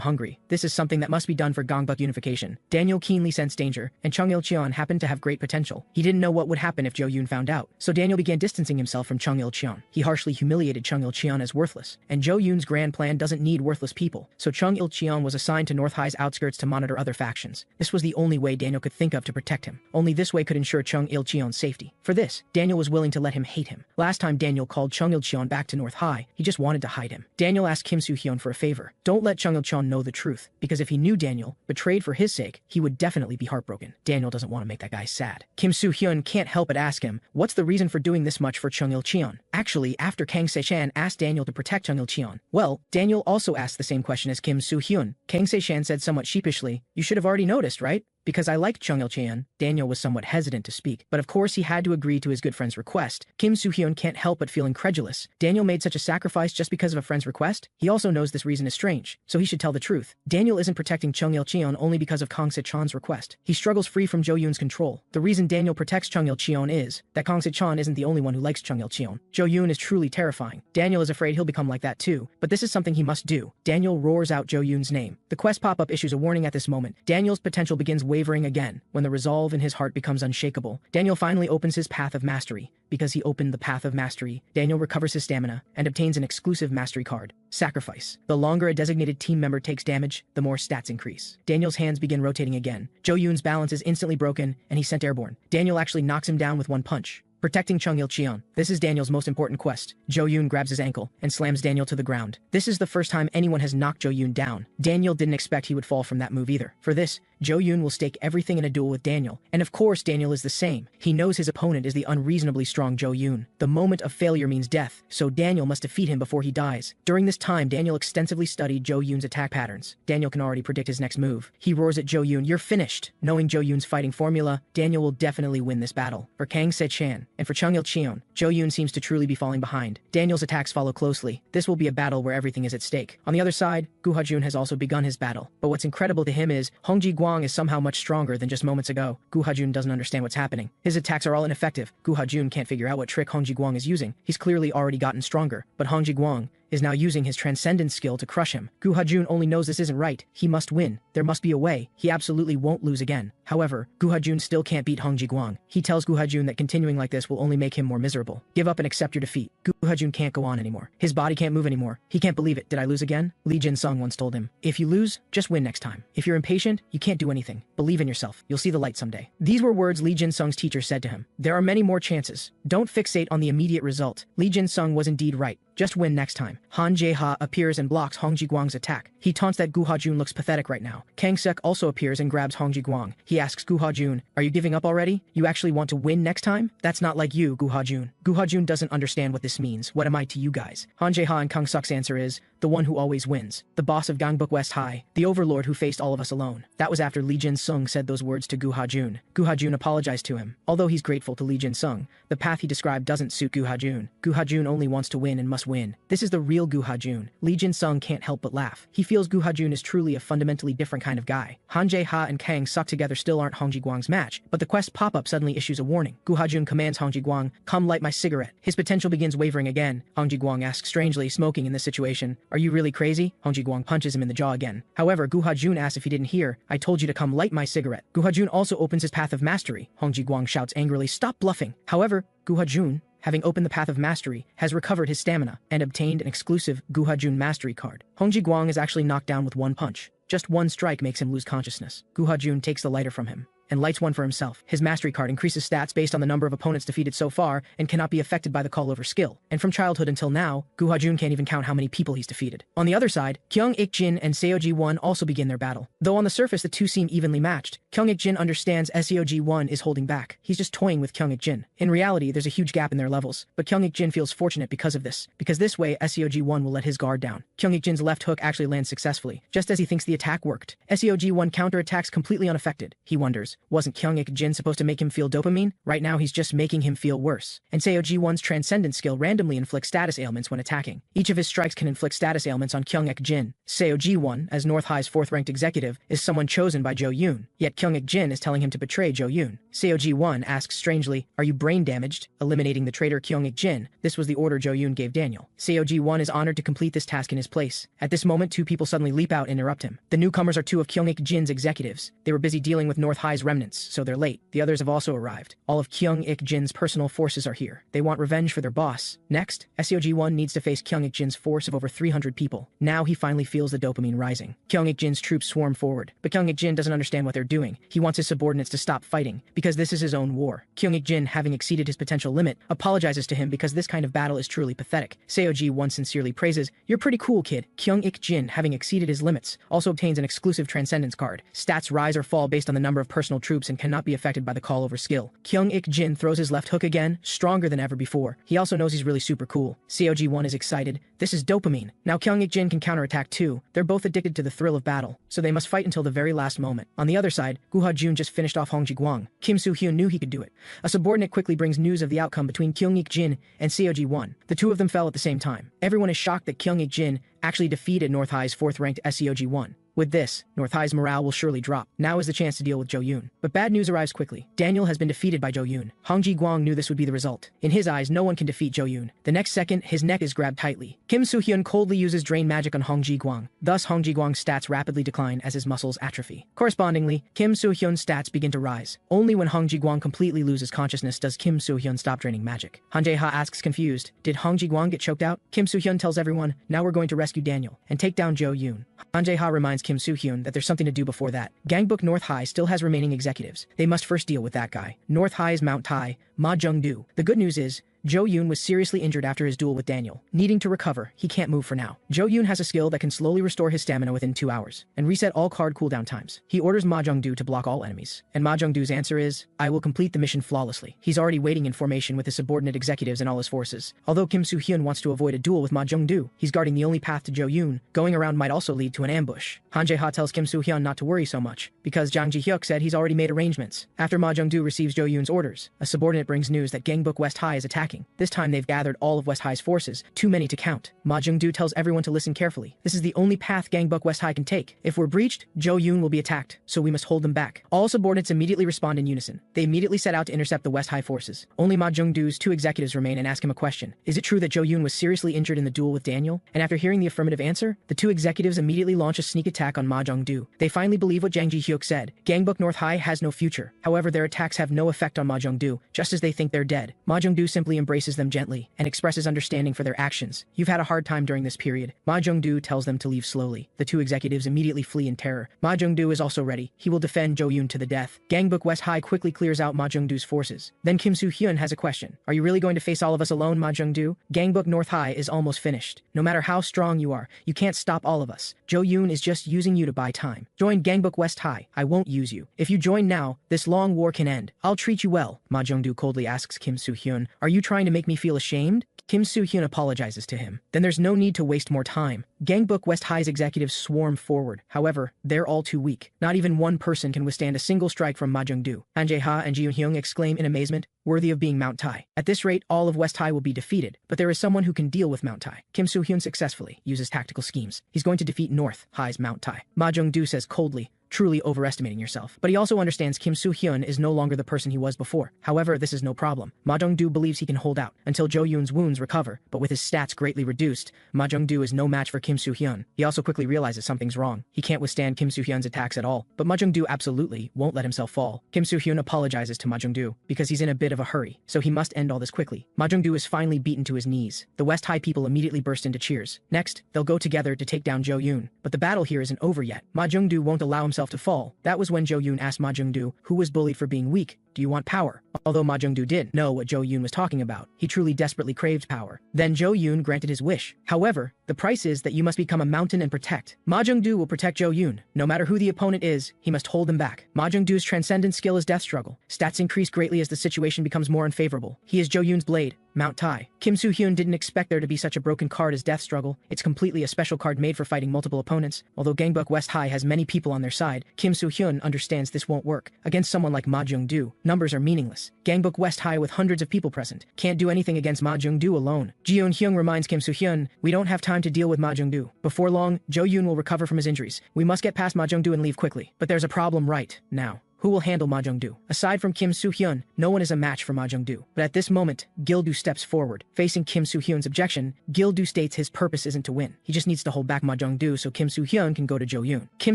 hungry. This is something that must be done for Gangbuk unification. Daniel keenly sensed danger, and Chung Il-cheon happened to have great potential. He didn't know what would happen if Jo-yoon found out, so Daniel began distancing himself from Chung Il-cheon. He harshly humiliated Chung Il-cheon as worthless, and Jo-yoon's grand plan doesn't need worthless people, so Chung Il-cheon was assigned to North High's outskirts to monitor other factions. This was the only way Daniel could think of to protect him. Only this way could ensure Chung Il-cheon's safety. For this, Daniel was willing to let him hate him. Last time Daniel called Chung Il-cheon back to North High, he just wanted to hide him. Daniel asked Kim Soo-hyun for a favor. Don't let Chung Il-cheon know the truth, because if he knew Daniel, betrayed for his sake, he would definitely be heartbroken. Daniel doesn't want to make that guy sad. Kim Soo-hyun can't help but ask him, what's the reason for doing this much for Chung Il-cheon? Actually, after Kang Se-chan asked Daniel to protect Chung Il-cheon, well, Daniel also asked the same question as Kim Soo-hyun. Kang Se-chan said somewhat sheepishly, you should have already noticed, right? Because I liked Chung Il-cheon. Daniel was somewhat hesitant to speak, but of course he had to agree to his good friend's request. Kim Soo-hyun can't help but feel incredulous. Daniel made such a sacrifice just because of a friend's request? He also knows this reason is strange, so he should tell the truth. Daniel isn't protecting Chung Il-cheon only because of Kang Se-chan's request. He struggles free from Jo-yoon's control. The reason Daniel protects Chung Il-cheon is that Kang Se-chan isn't the only one who likes Chung Il-cheon. Jo-yoon is truly terrifying. Daniel is afraid he'll become like that too, but this is something he must do. Daniel roars out Jo-yoon's name. The quest pop-up issues a warning at this moment. Daniel's potential begins wavering again. When the resolve in his heart becomes unshakable, Daniel finally opens his path of mastery. Because he opened the path of mastery, Daniel recovers his stamina and obtains an exclusive mastery card. Sacrifice. The longer a designated team member takes damage, the more stats increase. Daniel's hands begin rotating again. Jo-yoon's balance is instantly broken, and he's sent airborne. Daniel actually knocks him down with one punch. Protecting Chung Il-cheon. This is Daniel's most important quest. Jo-yoon grabs his ankle and slams Daniel to the ground. This is the first time anyone has knocked Jo-yoon down. Daniel didn't expect he would fall from that move either. For this, Jo-yoon will stake everything in a duel with Daniel, and of course Daniel is the same. He knows his opponent is the unreasonably strong Jo-yoon. The moment of failure means death, so Daniel must defeat him before he dies. During this time, Daniel extensively studied Jo-yoon's attack patterns. Daniel can already predict his next move. He roars at Jo-yoon, "You're finished!" Knowing Jo-yoon's fighting formula, Daniel will definitely win this battle. For Kang Se-chan and for Chung Il-cheon, Jo-yoon seems to truly be falling behind. Daniel's attacks follow closely. This will be a battle where everything is at stake. On the other side, Gu Ha-jun has also begun his battle. But what's incredible to him is, Hong Ji-gwang is somehow much stronger than just moments ago. Gu Ha-jun doesn't understand what's happening. His attacks are all ineffective. Gu Ha-jun can't figure out what trick Hong Ji-gwang is using. He's clearly already gotten stronger, but Hong Ji-gwang is now using his transcendence skill to crush him. Gu Ha-jun only knows this isn't right. He must win. There must be a way. He absolutely won't lose again. However, Gu Ha-jun still can't beat Hong Ji-gwang. He tells Gu Ha-jun that continuing like this will only make him more miserable. Give up and accept your defeat. Gu Ha-jun can't go on anymore. His body can't move anymore. He can't believe it. Did I lose again? Lee Jin-sung once told him, "If you lose, just win next time. If you're impatient, you can't do anything. Believe in yourself. You'll see the light someday." These were words Lee Jin-sung's teacher said to him. There are many more chances. Don't fixate on the immediate result. Lee Jin-sung was indeed right. Just win next time. Han Jae-ha appears and blocks Hong Ji-gwang's attack. He taunts that Gu Ha-jun looks pathetic right now. Kang Sek also appears and grabs Hong Ji-gwang. He asks Gu Ha-jun, "Are you giving up already? You actually want to win next time? That's not like you, Gu Ha-jun." Gu Ha-jun doesn't understand what this means. What am I to you guys? Han Jae-ha and Kang Suk's answer is, the one who always wins. The boss of Gangbuk West High. The overlord who faced all of us alone. That was after Lee Jin-sung said those words to Gu Ha-jun. Gu Ha-jun apologized to him. Although he's grateful to Lee Jin-sung, the path he described doesn't suit Gu Ha-jun. Gu Ha-jun only wants to win and must win. This is the real Gu Ha-jun. Lee Jin-sung can't help but laugh. He feels Gu Ha-jun is truly a fundamentally different kind of guy. Han Jae-ha and Kang Suk together still aren't Hong Ji-gwang's match, but the quest pop-up suddenly issues a warning. Gu Ha-jun commands Hong Ji-gwang, "Come light my cigarette." His potential begins wavering again. Hong Ji-gwang asks strangely, smoking in this situation, "Are you really crazy?" Hong Ji-gwang punches him in the jaw again. However, Gu Ha-jun asks if he didn't hear, "I told you to come light my cigarette." Gu Ha-jun also opens his path of mastery. Hong Ji-gwang shouts angrily, "Stop bluffing." However, Gu Ha-jun, having opened the path of mastery, has recovered his stamina and obtained an exclusive Gu Ha-jun mastery card. Hong Ji-gwang is actually knocked down with one punch. Just one strike makes him lose consciousness. Gu Ha-jun takes the lighter from him and lights one for himself. His mastery card increases stats based on the number of opponents defeated so far and cannot be affected by the call-over skill. And from childhood until now, Gu Ha-jun can't even count how many people he's defeated. On the other side, Kyung Ik-jin and Seo Ji-won also begin their battle. Though on the surface the two seem evenly matched, Kyung Ik-jin understands Seo Ji-won is holding back. He's just toying with Kyung Ik-jin. In reality, there's a huge gap in their levels, but Kyung Ik-jin feels fortunate because of this, because this way Seo Ji-won will let his guard down. Kyung Ik-jin's left hook actually lands successfully, just as he thinks the attack worked. Seo Ji-won counterattacks completely unaffected. He wonders, wasn't Kyung Ik-jin supposed to make him feel dopamine? Right now he's just making him feel worse. And Seo Ji-won's transcendence skill randomly inflicts status ailments when attacking. Each of his strikes can inflict status ailments on Kyung Ik-jin. Seo Ji-won, as North High's 4th-ranked executive, is someone chosen by Jo-yoon. Yet Kyung Ik-jin is telling him to betray Jo-yoon. Seo Ji-won asks strangely, "Are you brain damaged?" Eliminating the traitor Kyung Ik-jin. This was the order Jo-yoon gave Daniel. Seo Ji-won is honored to complete this task in his place. At this moment, two people suddenly leap out and interrupt him. The newcomers are two of Kyung Ik-jin's executives. They were busy dealing with North High's remnants, so they're late. The others have also arrived. All of Kyung Ik-jin's personal forces are here. They want revenge for their boss. Next, Seo Ji-won needs to face Kyung Ik-jin's force of over 300 people. Now he finally feels the dopamine rising. Kyung Ik-jin's troops swarm forward, but Kyung Ik-jin doesn't understand what they're doing. He wants his subordinates to stop fighting, because this is his own war. Kyung Ik-jin, having exceeded his potential limit, apologizes to him because this kind of battle is truly pathetic. Seo Ji-won sincerely praises, "You're pretty cool, kid." Kyung Ik-jin, having exceeded his limits, also obtains an exclusive transcendence card. Stats rise or fall based on the number of personal troops and cannot be affected by the call-over skill. Kyung Ik-jin throws his left hook again, stronger than ever before. He also knows he's really super cool. Seo Ji-won is excited. This is dopamine. Now Kyung Ik-jin can counterattack too. They're both addicted to the thrill of battle, so they must fight until the very last moment. On the other side, Gu Ha-jun just finished off Hong Ji-gwang. Kim Soo-hyeon knew he could do it. A subordinate quickly brings news of the outcome between Kyung Ik-jin and Seo Ji-won. The two of them fell at the same time. Everyone is shocked that Kyung Ik-jin actually defeated North High's 4th-ranked Seo Ji-won. With this, North High's morale will surely drop. Now is the chance to deal with Jo-yoon. But bad news arrives quickly. Daniel has been defeated by Jo-yoon. Hong Ji-gwang knew this would be the result. In his eyes, no one can defeat Jo-yoon. The next second, his neck is grabbed tightly. Kim Soo-hyeon coldly uses drain magic on Hong Ji-gwang. Thus, Hong Ji-gwang's stats rapidly decline as his muscles atrophy. Correspondingly, Kim Soo-hyeon's stats begin to rise. Only when Hong Ji-gwang completely loses consciousness does Kim Soo-hyeon stop draining magic. Han Jae-ha asks confused, "Did Hong Ji-gwang get choked out?" Kim Soo-hyeon tells everyone, "Now we're going to rescue Daniel and take down Jo-yoon." Han Jae-ha reminds Kim Soo-hyeon that there's something to do before that. Gangbuk North High still has remaining executives. They must first deal with that guy. North High's Mount Tai Ma Jung-do. The good news is, Jo-yoon was seriously injured after his duel with Daniel. Needing to recover, he can't move for now. Jo-yoon has a skill that can slowly restore his stamina within 2 hours, and reset all card cooldown times. He orders Ma Jung-do to block all enemies, and Ma Jung-do's answer is, I will complete the mission flawlessly. He's already waiting in formation with his subordinate executives and all his forces. Although Kim Soo-hyun wants to avoid a duel with Ma Jung-do, he's guarding the only path to Jo-yoon. Going around might also lead to an ambush. Han Jae-ha tells Kim Soo-hyun not to worry so much, because Jang Ji-hyuk said he's already made arrangements. After Ma Jung-do receives Jo-yoon's orders, a subordinate brings news that Gangbuk West High is attacking. This time they've gathered all of West High's forces, too many to count. Ma Jung-do tells everyone to listen carefully. This is the only path Gangbuk West High can take. If we're breached, Jo-yoon will be attacked, so we must hold them back. All subordinates immediately respond in unison. They immediately set out to intercept the West High forces. Only Ma Jung-do's 2 executives remain and ask him a question. Is it true that Jo-yoon was seriously injured in the duel with Daniel? And after hearing the affirmative answer, the 2 executives immediately launch a sneak attack on Ma Jung-do. They finally believe what Jang Ji-hyuk said. Gangbuk North High has no future. However, their attacks have no effect on Ma Jung-do, just as they think they're dead. Ma Jung-do simply embraces them gently and expresses understanding for their actions. You've had a hard time during this period. Ma Jung-do tells them to leave slowly. The 2 executives immediately flee in terror. Ma Jung-do is also ready. He will defend Jo-yoon to the death. Gangbuk West High quickly clears out Ma Jung-do's forces. Then Kim Soo-hyun has a question. Are you really going to face all of us alone, Ma Jung-do? Gangbuk North High is almost finished. No matter how strong you are, you can't stop all of us. Jo-yoon is just using you to buy time. Join Gangbuk West High. I won't use you. If you join now, this long war can end. I'll treat you well. Ma Jung-do coldly asks Kim Soo-hyun. Are you trying to make me feel ashamed? Kim Soo-hyun apologizes to him. Then there's no need to waste more time. Gangbuk West High's executives swarm forward. However, they're all too weak. Not even one person can withstand a single strike from Ma Jung-do. Han Jae-ha and Ji Eun-hyung exclaim in amazement, worthy of being Mount Tai. At this rate, all of West High will be defeated, but there is someone who can deal with Mount Tai. Kim Soo-hyun successfully uses tactical schemes. He's going to defeat North High's Mount Tai. Ma Jung-do says coldly, truly overestimating yourself. But he also understands Kim Soo-hyun is no longer the person he was before. However, this is no problem. Ma Jung-do believes he can hold out until Jo-yoon's wounds recover, but with his stats greatly reduced, Ma Jung-do is no match for Kim Soo-hyun. He also quickly realizes something's wrong. He can't withstand Kim Soo-hyun's attacks at all, but Ma Jung-do absolutely won't let himself fall. Kim Soo-hyun apologizes to Ma Jung-do because he's in a bit of a hurry, so he must end all this quickly. Ma Jung-do is finally beaten to his knees. The West High people immediately burst into cheers. Next, they'll go together to take down Jo-yoon, but the battle here isn't over yet. Ma Jung-do won't allow himself to fall. That was when Jo-yoon asked Ma Jung-do, who was bullied for being weak, do you want power? Although Ma Jung-do didn't know what Jo-yoon was talking about, he truly desperately craved power. Then Jo-yoon granted his wish. However, the price is that you must become a mountain and protect. Ma Jung-do will protect Jo-yoon. No matter who the opponent is, he must hold them back. Ma Jung-do's transcendent skill is death struggle. Stats increase greatly as the situation becomes more unfavorable. He is Jo-yoon's blade, Mount Tai. Kim Soo-hyun didn't expect there to be such a broken card as death struggle. It's completely a special card made for fighting multiple opponents. Although Gangbuk West High has many people on their side, Kim Soo-hyun understands this won't work. Against someone like Ma Jung-do, numbers are meaningless. Gangbuk West High with hundreds of people present can't do anything against Ma Jung-do alone. Ji Eun-hyung reminds Kim Soo-hyun, we don't have time to deal with Ma Jung-do. Before long, Jo-yoon will recover from his injuries. We must get past Ma Jung-do and leave quickly. But there's a problem right now. Who will handle Ma Jung-do? Aside from Kim Soo-hyun, no one is a match for Ma Jung-do. But at this moment, Gil-do steps forward. Facing Kim Soo-hyun's objection, Gil-do states his purpose isn't to win. He just needs to hold back Ma Jung-do so Kim Soo-hyun can go to Jo-yoon. Kim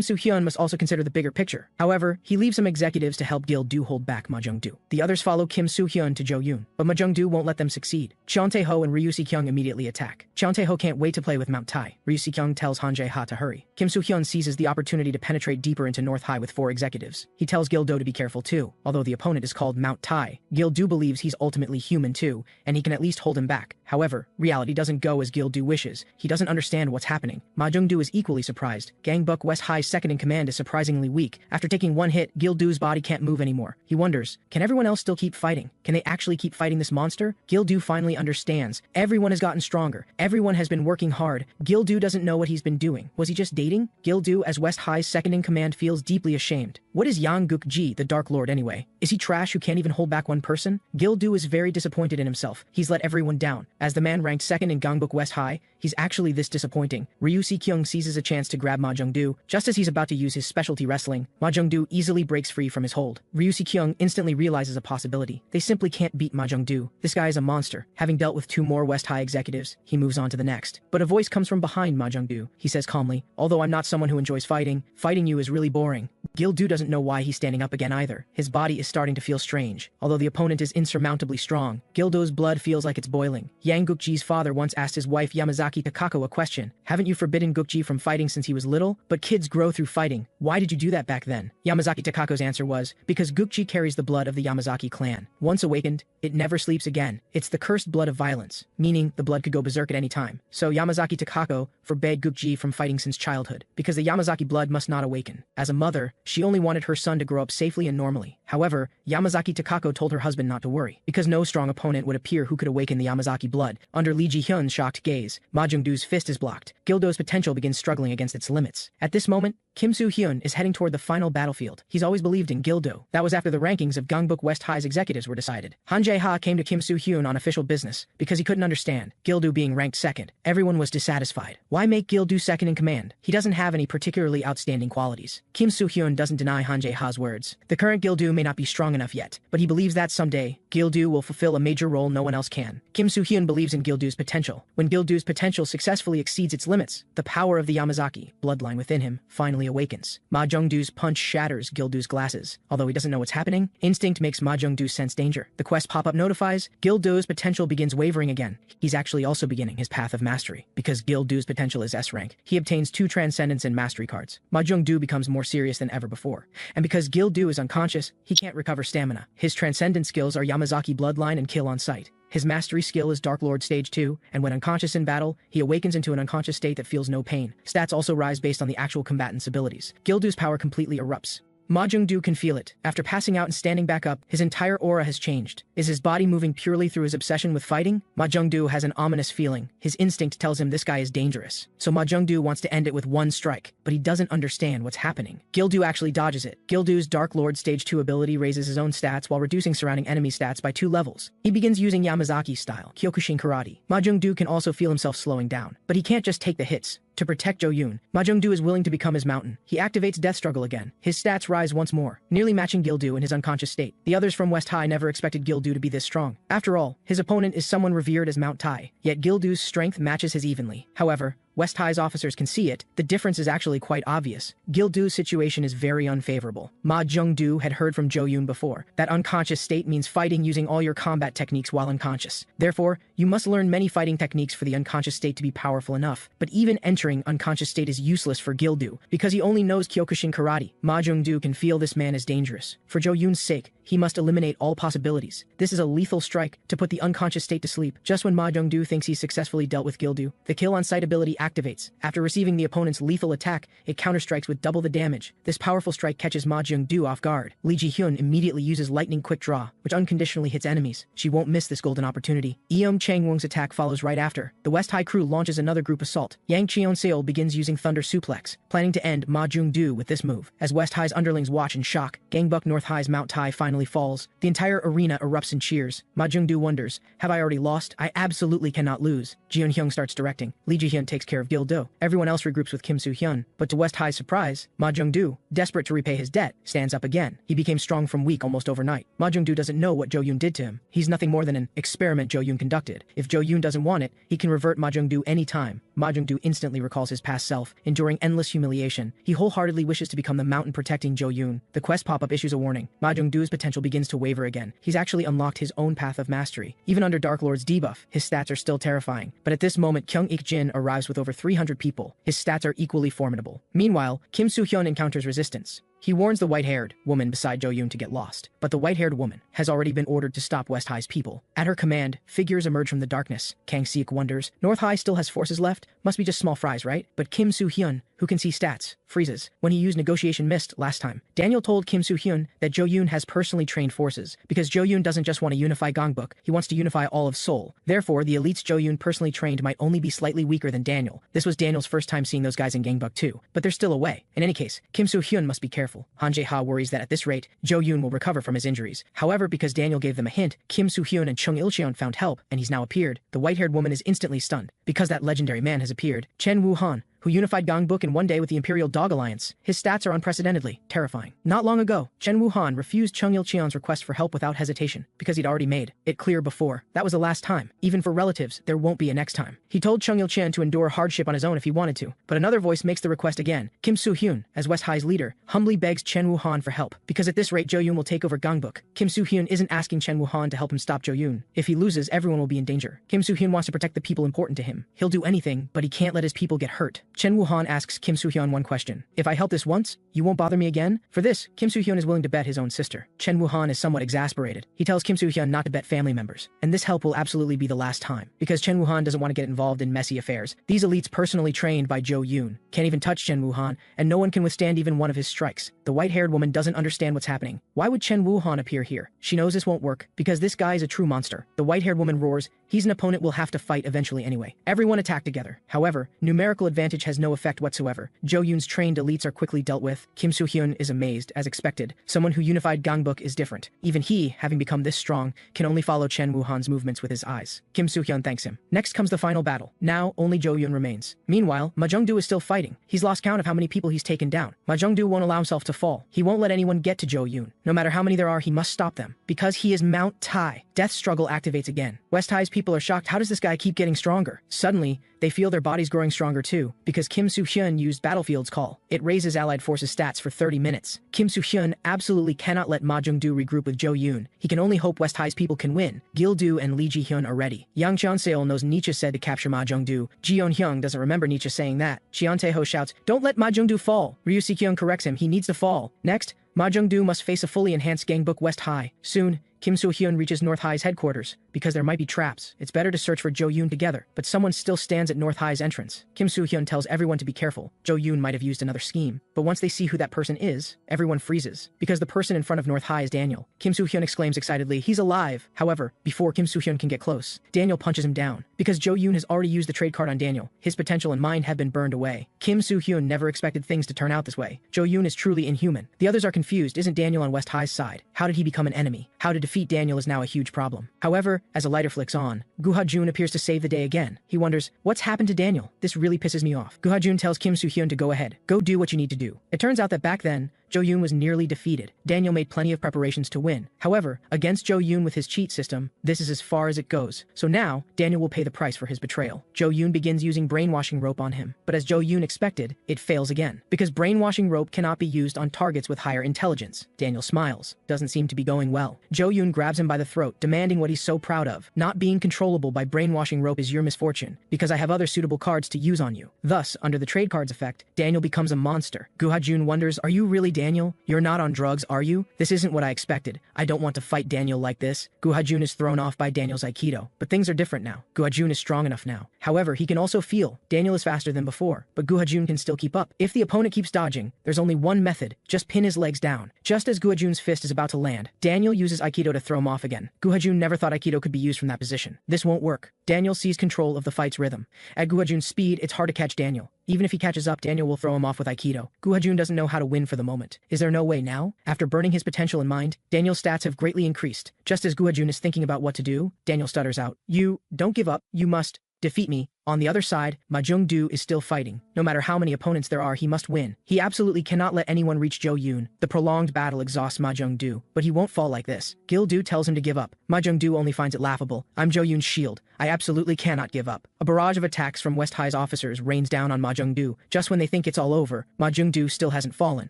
Soo-hyun must also consider the bigger picture. However, he leaves some executives to help Gil-do hold back Ma Jung-do. The others follow Kim Soo-hyun to Jo-yoon, but Ma Jung-do won't let them succeed. Cheon Tae-ho and Ryu Si-kyung immediately attack. Cheon Tae-ho can't wait to play with Mount Tai. Ryu Si-kyung tells Han Jae-ha to hurry. Kim Soo-hyun seizes the opportunity to penetrate deeper into North High with 4 executives. He tells Gil-do to be careful too. Although the opponent is called Mount Tai, Gil-do believes he's ultimately human too, and he can at least hold him back. However, reality doesn't go as Gil-do wishes. He doesn't understand what's happening. Ma Jung-do is equally surprised. Gangbuk West High's second-in-command is surprisingly weak. After taking one hit, Gil-do's body can't move anymore. He wonders, can everyone else still keep fighting? Can they actually keep fighting this monster? Gil-do finally understands. Everyone has gotten stronger. Everyone has been working hard. Gil-do doesn't know what he's been doing. Was he just dating? Gil-do, as West High's second-in-command, feels deeply ashamed. What is Yang Guk-ji, the Dark Lord, anyway? Is he trash who can't even hold back one person? Gil-do is very disappointed in himself. He's let everyone down. As the man ranked second in Gangbuk West High, he's actually this disappointing. Ryu Si-kyung seizes a chance to grab Ma Jung-do. Just as he's about to use his specialty wrestling, Ma Jung-do easily breaks free from his hold. Ryu Si-kyung instantly realizes a possibility. They simply can't beat Ma Jung-do. This guy is a monster. Having dealt with 2 more West High executives, he moves on to the next. But a voice comes from behind Ma Jung-do. He says calmly, although I'm not someone who enjoys fighting you is really boring. Gil-do doesn't know why he's standing up again either. His body is starting to feel strange. Although the opponent is insurmountably strong, Gil-do's blood feels like it's boiling. Yang Gukji's father once asked his wife Yamazaki Takako a question. Haven't you forbidden Gukji from fighting since he was little? But kids grow through fighting. Why did you do that back then? Yamazaki Takako's answer was, because Gukji carries the blood of the Yamazaki clan. Once awakened, it never sleeps again. It's the cursed blood of violence, meaning the blood could go berserk at any time. So Yamazaki Takako forbade Gukji from fighting since childhood, because the Yamazaki blood must not awaken. As a mother, she only wanted her son to grow up safely and normally. However, Yamazaki Takako told her husband not to worry, because no strong opponent would appear who could awaken the Yamazaki blood. Under Lee Ji-hyun's shocked gaze, Ma Jung-doo's fist is blocked. Gildo's potential begins struggling against its limits. At this moment, Kim Soo-hyun is heading toward the final battlefield. He's always believed in Gildo. That was after the rankings of Gangbuk West High's executives were decided. Han Jae-ha came to Kim Soo-hyun on official business because he couldn't understand Gildo being ranked second. Everyone was dissatisfied. Why make Gildo second in command? He doesn't have any particularly outstanding qualities. Kim Soo-hyun doesn't deny Han Jae-ha's words. The current Gildo may not be strong enough yet, but he believes that someday, Gildo will fulfill a major role no one else can. Kim Soo-hyun believes in Gildo's potential. When Gildo's potential successfully exceeds its limits, the power of the Yamazaki bloodline within him finally awakens. Ma Jung-doo's punch shatters Gildo's glasses. Although he doesn't know what's happening, instinct makes Ma Jung-doo sense danger. The quest pop-up notifies Gildo's potential begins wavering again. He's actually also beginning his path of mastery. Because Gildo's potential is S rank, he obtains 2 Transcendence and Mastery cards. Ma Jung-doo becomes more serious than ever before. And because Gildo is unconscious, he can't recover stamina. His Transcendence skills are Yamazaki bloodline and kill on sight. His mastery skill is Dark Lord Stage 2, and when unconscious in battle, he awakens into an unconscious state that feels no pain. Stats also rise based on the actual combatant's abilities. Gildo's power completely erupts. Ma Jung-doo can feel it. After passing out and standing back up, his entire aura has changed. Is his body moving purely through his obsession with fighting? Ma Jung-doo has an ominous feeling. His instinct tells him this guy is dangerous. So Ma Jung-doo wants to end it with one strike, but he doesn't understand what's happening. Gildo actually dodges it. Gildo's Dark Lord Stage 2 ability raises his own stats while reducing surrounding enemy stats by 2 levels. He begins using Yamazaki style, Kyokushin Karate. Ma Jung-doo can also feel himself slowing down, but he can't just take the hits. To protect Jo-yoon, Ma Jung-doo is willing to become his mountain. He activates Death Struggle again. His stats rise once more, nearly matching Gildo in his unconscious state. The others from West High never expected Gildo to be this strong. After all, his opponent is someone revered as Mount Tai, yet Gildo's strength matches his evenly. However, West High's officers can see it. The difference is actually quite obvious. Gildo's situation is very unfavorable. Ma Jung-doo had heard from Jo-yoon before that unconscious state means fighting using all your combat techniques while unconscious. Therefore, you must learn many fighting techniques for the unconscious state to be powerful enough. But even entering unconscious state is useless for Gildo because he only knows Kyokushin Karate. Ma Jung-doo can feel this man is dangerous. For Jo-yoon's sake, he must eliminate all possibilities. This is a lethal strike to put the unconscious state to sleep. Just when Ma Jung-doo thinks he's successfully dealt with Gildo, the kill on sight ability activates. After receiving the opponent's lethal attack, it counterstrikes with double the damage. This powerful strike catches Ma Jung-doo off guard. Lee Ji-hyun immediately uses lightning quick draw, which unconditionally hits enemies. She won't miss this golden opportunity. Eum Chang-woong's attack follows right after. The West High crew launches another group assault. Yang Cheon-seol begins using Thunder Suplex, planning to end Ma Jung-doo with this move. As West High's underlings watch in shock, Gangbuk North High's Mount Tai finally falls. The entire arena erupts in cheers. Ma Jung-doo wonders, have I already lost? I absolutely cannot lose. Jeon-hyung starts directing. Lee Ji-hyun takes care of Gildo. Everyone else regroups with Kim Soo-hyun, but to West High's surprise, Ma Jung-doo, desperate to repay his debt, stands up again. He became strong from weak almost overnight. Ma Jung-doo doesn't know what Jo-yoon did to him. He's nothing more than an experiment Jo-yoon conducted. If Jo-yoon doesn't want it, he can revert Ma Jung-doo any time. Ma Jung-doo instantly recalls his past self, enduring endless humiliation. He wholeheartedly wishes to become the mountain protecting Jo-yoon. The quest pop-up issues a warning. Ma Jung-doo's potential begins to waver again. He's actually unlocked his own path of mastery. Even under Dark Lord's debuff, his stats are still terrifying. But at this moment, Kyung Ik-jin arrives with over 300 people. His stats are equally formidable. Meanwhile, Kim Soo-hyun encounters resistance. He warns the white-haired woman beside Jo-yoon to get lost, but the white-haired woman has already been ordered to stop West High's people. At her command, figures emerge from the darkness. Kang Seok wonders, North High still has forces left? Must be just small fries, right? But Kim Soo-hyun, who can see stats, freezes. When he used Negotiation Mist last time, Daniel told Kim Soo-hyun that Jo-yoon has personally trained forces, because Jo-yoon doesn't just want to unify Gangbuk, he wants to unify all of Seoul. Therefore, the elites Jo-yoon personally trained might only be slightly weaker than Daniel. This was Daniel's first time seeing those guys in Gangbuk too, but there's still a way. In any case, Kim Soo-hyun must be careful. Han Jae-ha worries that at this rate, Jo-yoon will recover from his injuries. However, because Daniel gave them a hint, Kim Soo-hyun and Chung Il-cheon found help, and he's now appeared. The white-haired woman is instantly stunned. Because that legendary man has appeared, Chen Woo-han, who unified Gangbuk in one day with the Imperial Dog Alliance. His stats are unprecedentedly terrifying. Not long ago, Chen Wuhan refused Chung Il-cheon's request for help without hesitation, because he'd already made it clear before. That was the last time. Even for relatives, there won't be a next time. He told Chung Il-cheon to endure hardship on his own if he wanted to, but another voice makes the request again. Kim Soo-hyun, as West High's leader, humbly begs Chen Wuhan for help, because at this rate Jo-yoon will take over Gangbuk. Kim Soo-hyun isn't asking Chen Wuhan to help him stop Jo-yoon. If he loses, everyone will be in danger. Kim Soo-hyun wants to protect the people important to him. He'll do anything, but he can't let his people get hurt. Chen Wuhan asks Kim Soo-hyun one question. If I help this once, you won't bother me again? For this, Kim Soo-hyun is willing to bet his own sister. Chen Wuhan is somewhat exasperated. He tells Kim Soo-hyun not to bet family members, and this help will absolutely be the last time, because Chen Wuhan doesn't want to get involved in messy affairs. These elites personally trained by Jo-yoon can't even touch Chen Wuhan, and no one can withstand even one of his strikes. The white-haired woman doesn't understand what's happening. Why would Chen Wuhan appear here? She knows this won't work, because this guy is a true monster. The white-haired woman roars, he's an opponent we'll have to fight eventually anyway. Everyone attack together. However, numerical advantage has no effect whatsoever. Jo-yoon's trained elites are quickly dealt with. Kim Soo-hyun is amazed, as expected. Someone who unified Gangbuk is different. Even he, having become this strong, can only follow Chen Wuhan's movements with his eyes. Kim Soo-hyun thanks him. Next comes the final battle. Now, only Jo-yoon remains. Meanwhile, Ma Jung-do is still fighting. He's lost count of how many people he's taken down. Ma Jung-do won't allow himself to fall. He won't let anyone get to Jo-yoon. No matter how many there are, he must stop them. Because he is Mount Tai. Death struggle activates again. West High's people are shocked. How does this guy keep getting stronger? Suddenly, they feel their bodies growing stronger too, because Kim Soo-hyun used Battlefield's call. It raises Allied forces stats for 30 minutes. Kim Soo-hyun absolutely cannot let Ma Jung-do regroup with Jo-yoon. He can only hope West High's people can win. Gil-do and Lee Ji-hyun are ready. Yang Cheon-seol knows Nietzsche said to capture Ma Jung-do. Ji-yeon-hyung doesn't remember Nietzsche saying that. Cheon Tae-ho shouts, "Don't let Ma Jung-do fall." Ryu Si-kyung corrects him, he needs to fall. Next, Ma Jung-do must face a fully enhanced Gangbuk West High. Soon, Kim Soo-hyun reaches North High's headquarters. Because there might be traps, it's better to search for Jo-yoon together. But someone still stands at North High's entrance. Kim Soo-hyun tells everyone to be careful. Jo-yoon might have used another scheme. But once they see who that person is, everyone freezes. Because the person in front of North High is Daniel. Kim Soo-hyun exclaims excitedly, he's alive. However, before Kim Soo-hyun can get close, Daniel punches him down. Because Jo-yoon has already used the trade card on Daniel, his potential and mind have been burned away. Kim Soo-hyun never expected things to turn out this way. Jo-yoon is truly inhuman. The others are confused. Isn't Daniel on West High's side? How did he become an enemy? How to defeat Daniel is now a huge problem. However, as a lighter flicks on, Gu Ha-jun appears to save the day again. He wonders, what's happened to Daniel? This really pisses me off. Gu Ha-jun tells Kim Soo-hyun to go ahead. Go do what you need to do. It turns out that back then, Jo-yoon was nearly defeated. Daniel made plenty of preparations to win. However, against Jo-yoon with his cheat system, this is as far as it goes. So now, Daniel will pay the price for his betrayal. Jo-yoon begins using brainwashing rope on him. But as Jo-yoon expected, it fails again. Because brainwashing rope cannot be used on targets with higher intelligence. Daniel smiles. Doesn't seem to be going well. Jo-yoon grabs him by the throat, demanding what he's so proud of. Not being controllable by brainwashing rope is your misfortune, because I have other suitable cards to use on you. Thus, under the trade cards effect, Daniel becomes a monster. Gu Ha-jun wonders, are you really Daniel? You're not on drugs, are you? This isn't what I expected. I don't want to fight Daniel like this. Gu Ha-jun is thrown off by Daniel's Aikido. But things are different now. Gu Ha-jun is strong enough now. However, he can also feel. Daniel is faster than before, but Gu Ha-jun can still keep up. If the opponent keeps dodging, there's only one method. Just pin his legs down. Just as Gu Ha-jun's fist is about to land, Daniel uses Aikido to throw him off again. Gu Ha-jun never thought Aikido could be used from that position. This won't work. Daniel sees control of the fight's rhythm. At Gu Ha-jun's speed, it's hard to catch Daniel. Even if he catches up, Daniel will throw him off with Aikido. Gu Ha-jun doesn't know how to win for the moment. Is there no way now? After burning his potential in mind, Daniel's stats have greatly increased. Just as Gu Ha-jun is thinking about what to do, Daniel stutters out. You don't give up. You must defeat me. On the other side, Ma Jung-do is still fighting. No matter how many opponents there are, he must win. He absolutely cannot let anyone reach Jo-yoon. The prolonged battle exhausts Ma Jung-do, but he won't fall like this. Gil-do tells him to give up. Ma Jung-do only finds it laughable. I'm Jo-yoon's shield. I absolutely cannot give up. A barrage of attacks from West High's officers rains down on Ma Jung-do. Just when they think it's all over, Ma Jung-do still hasn't fallen.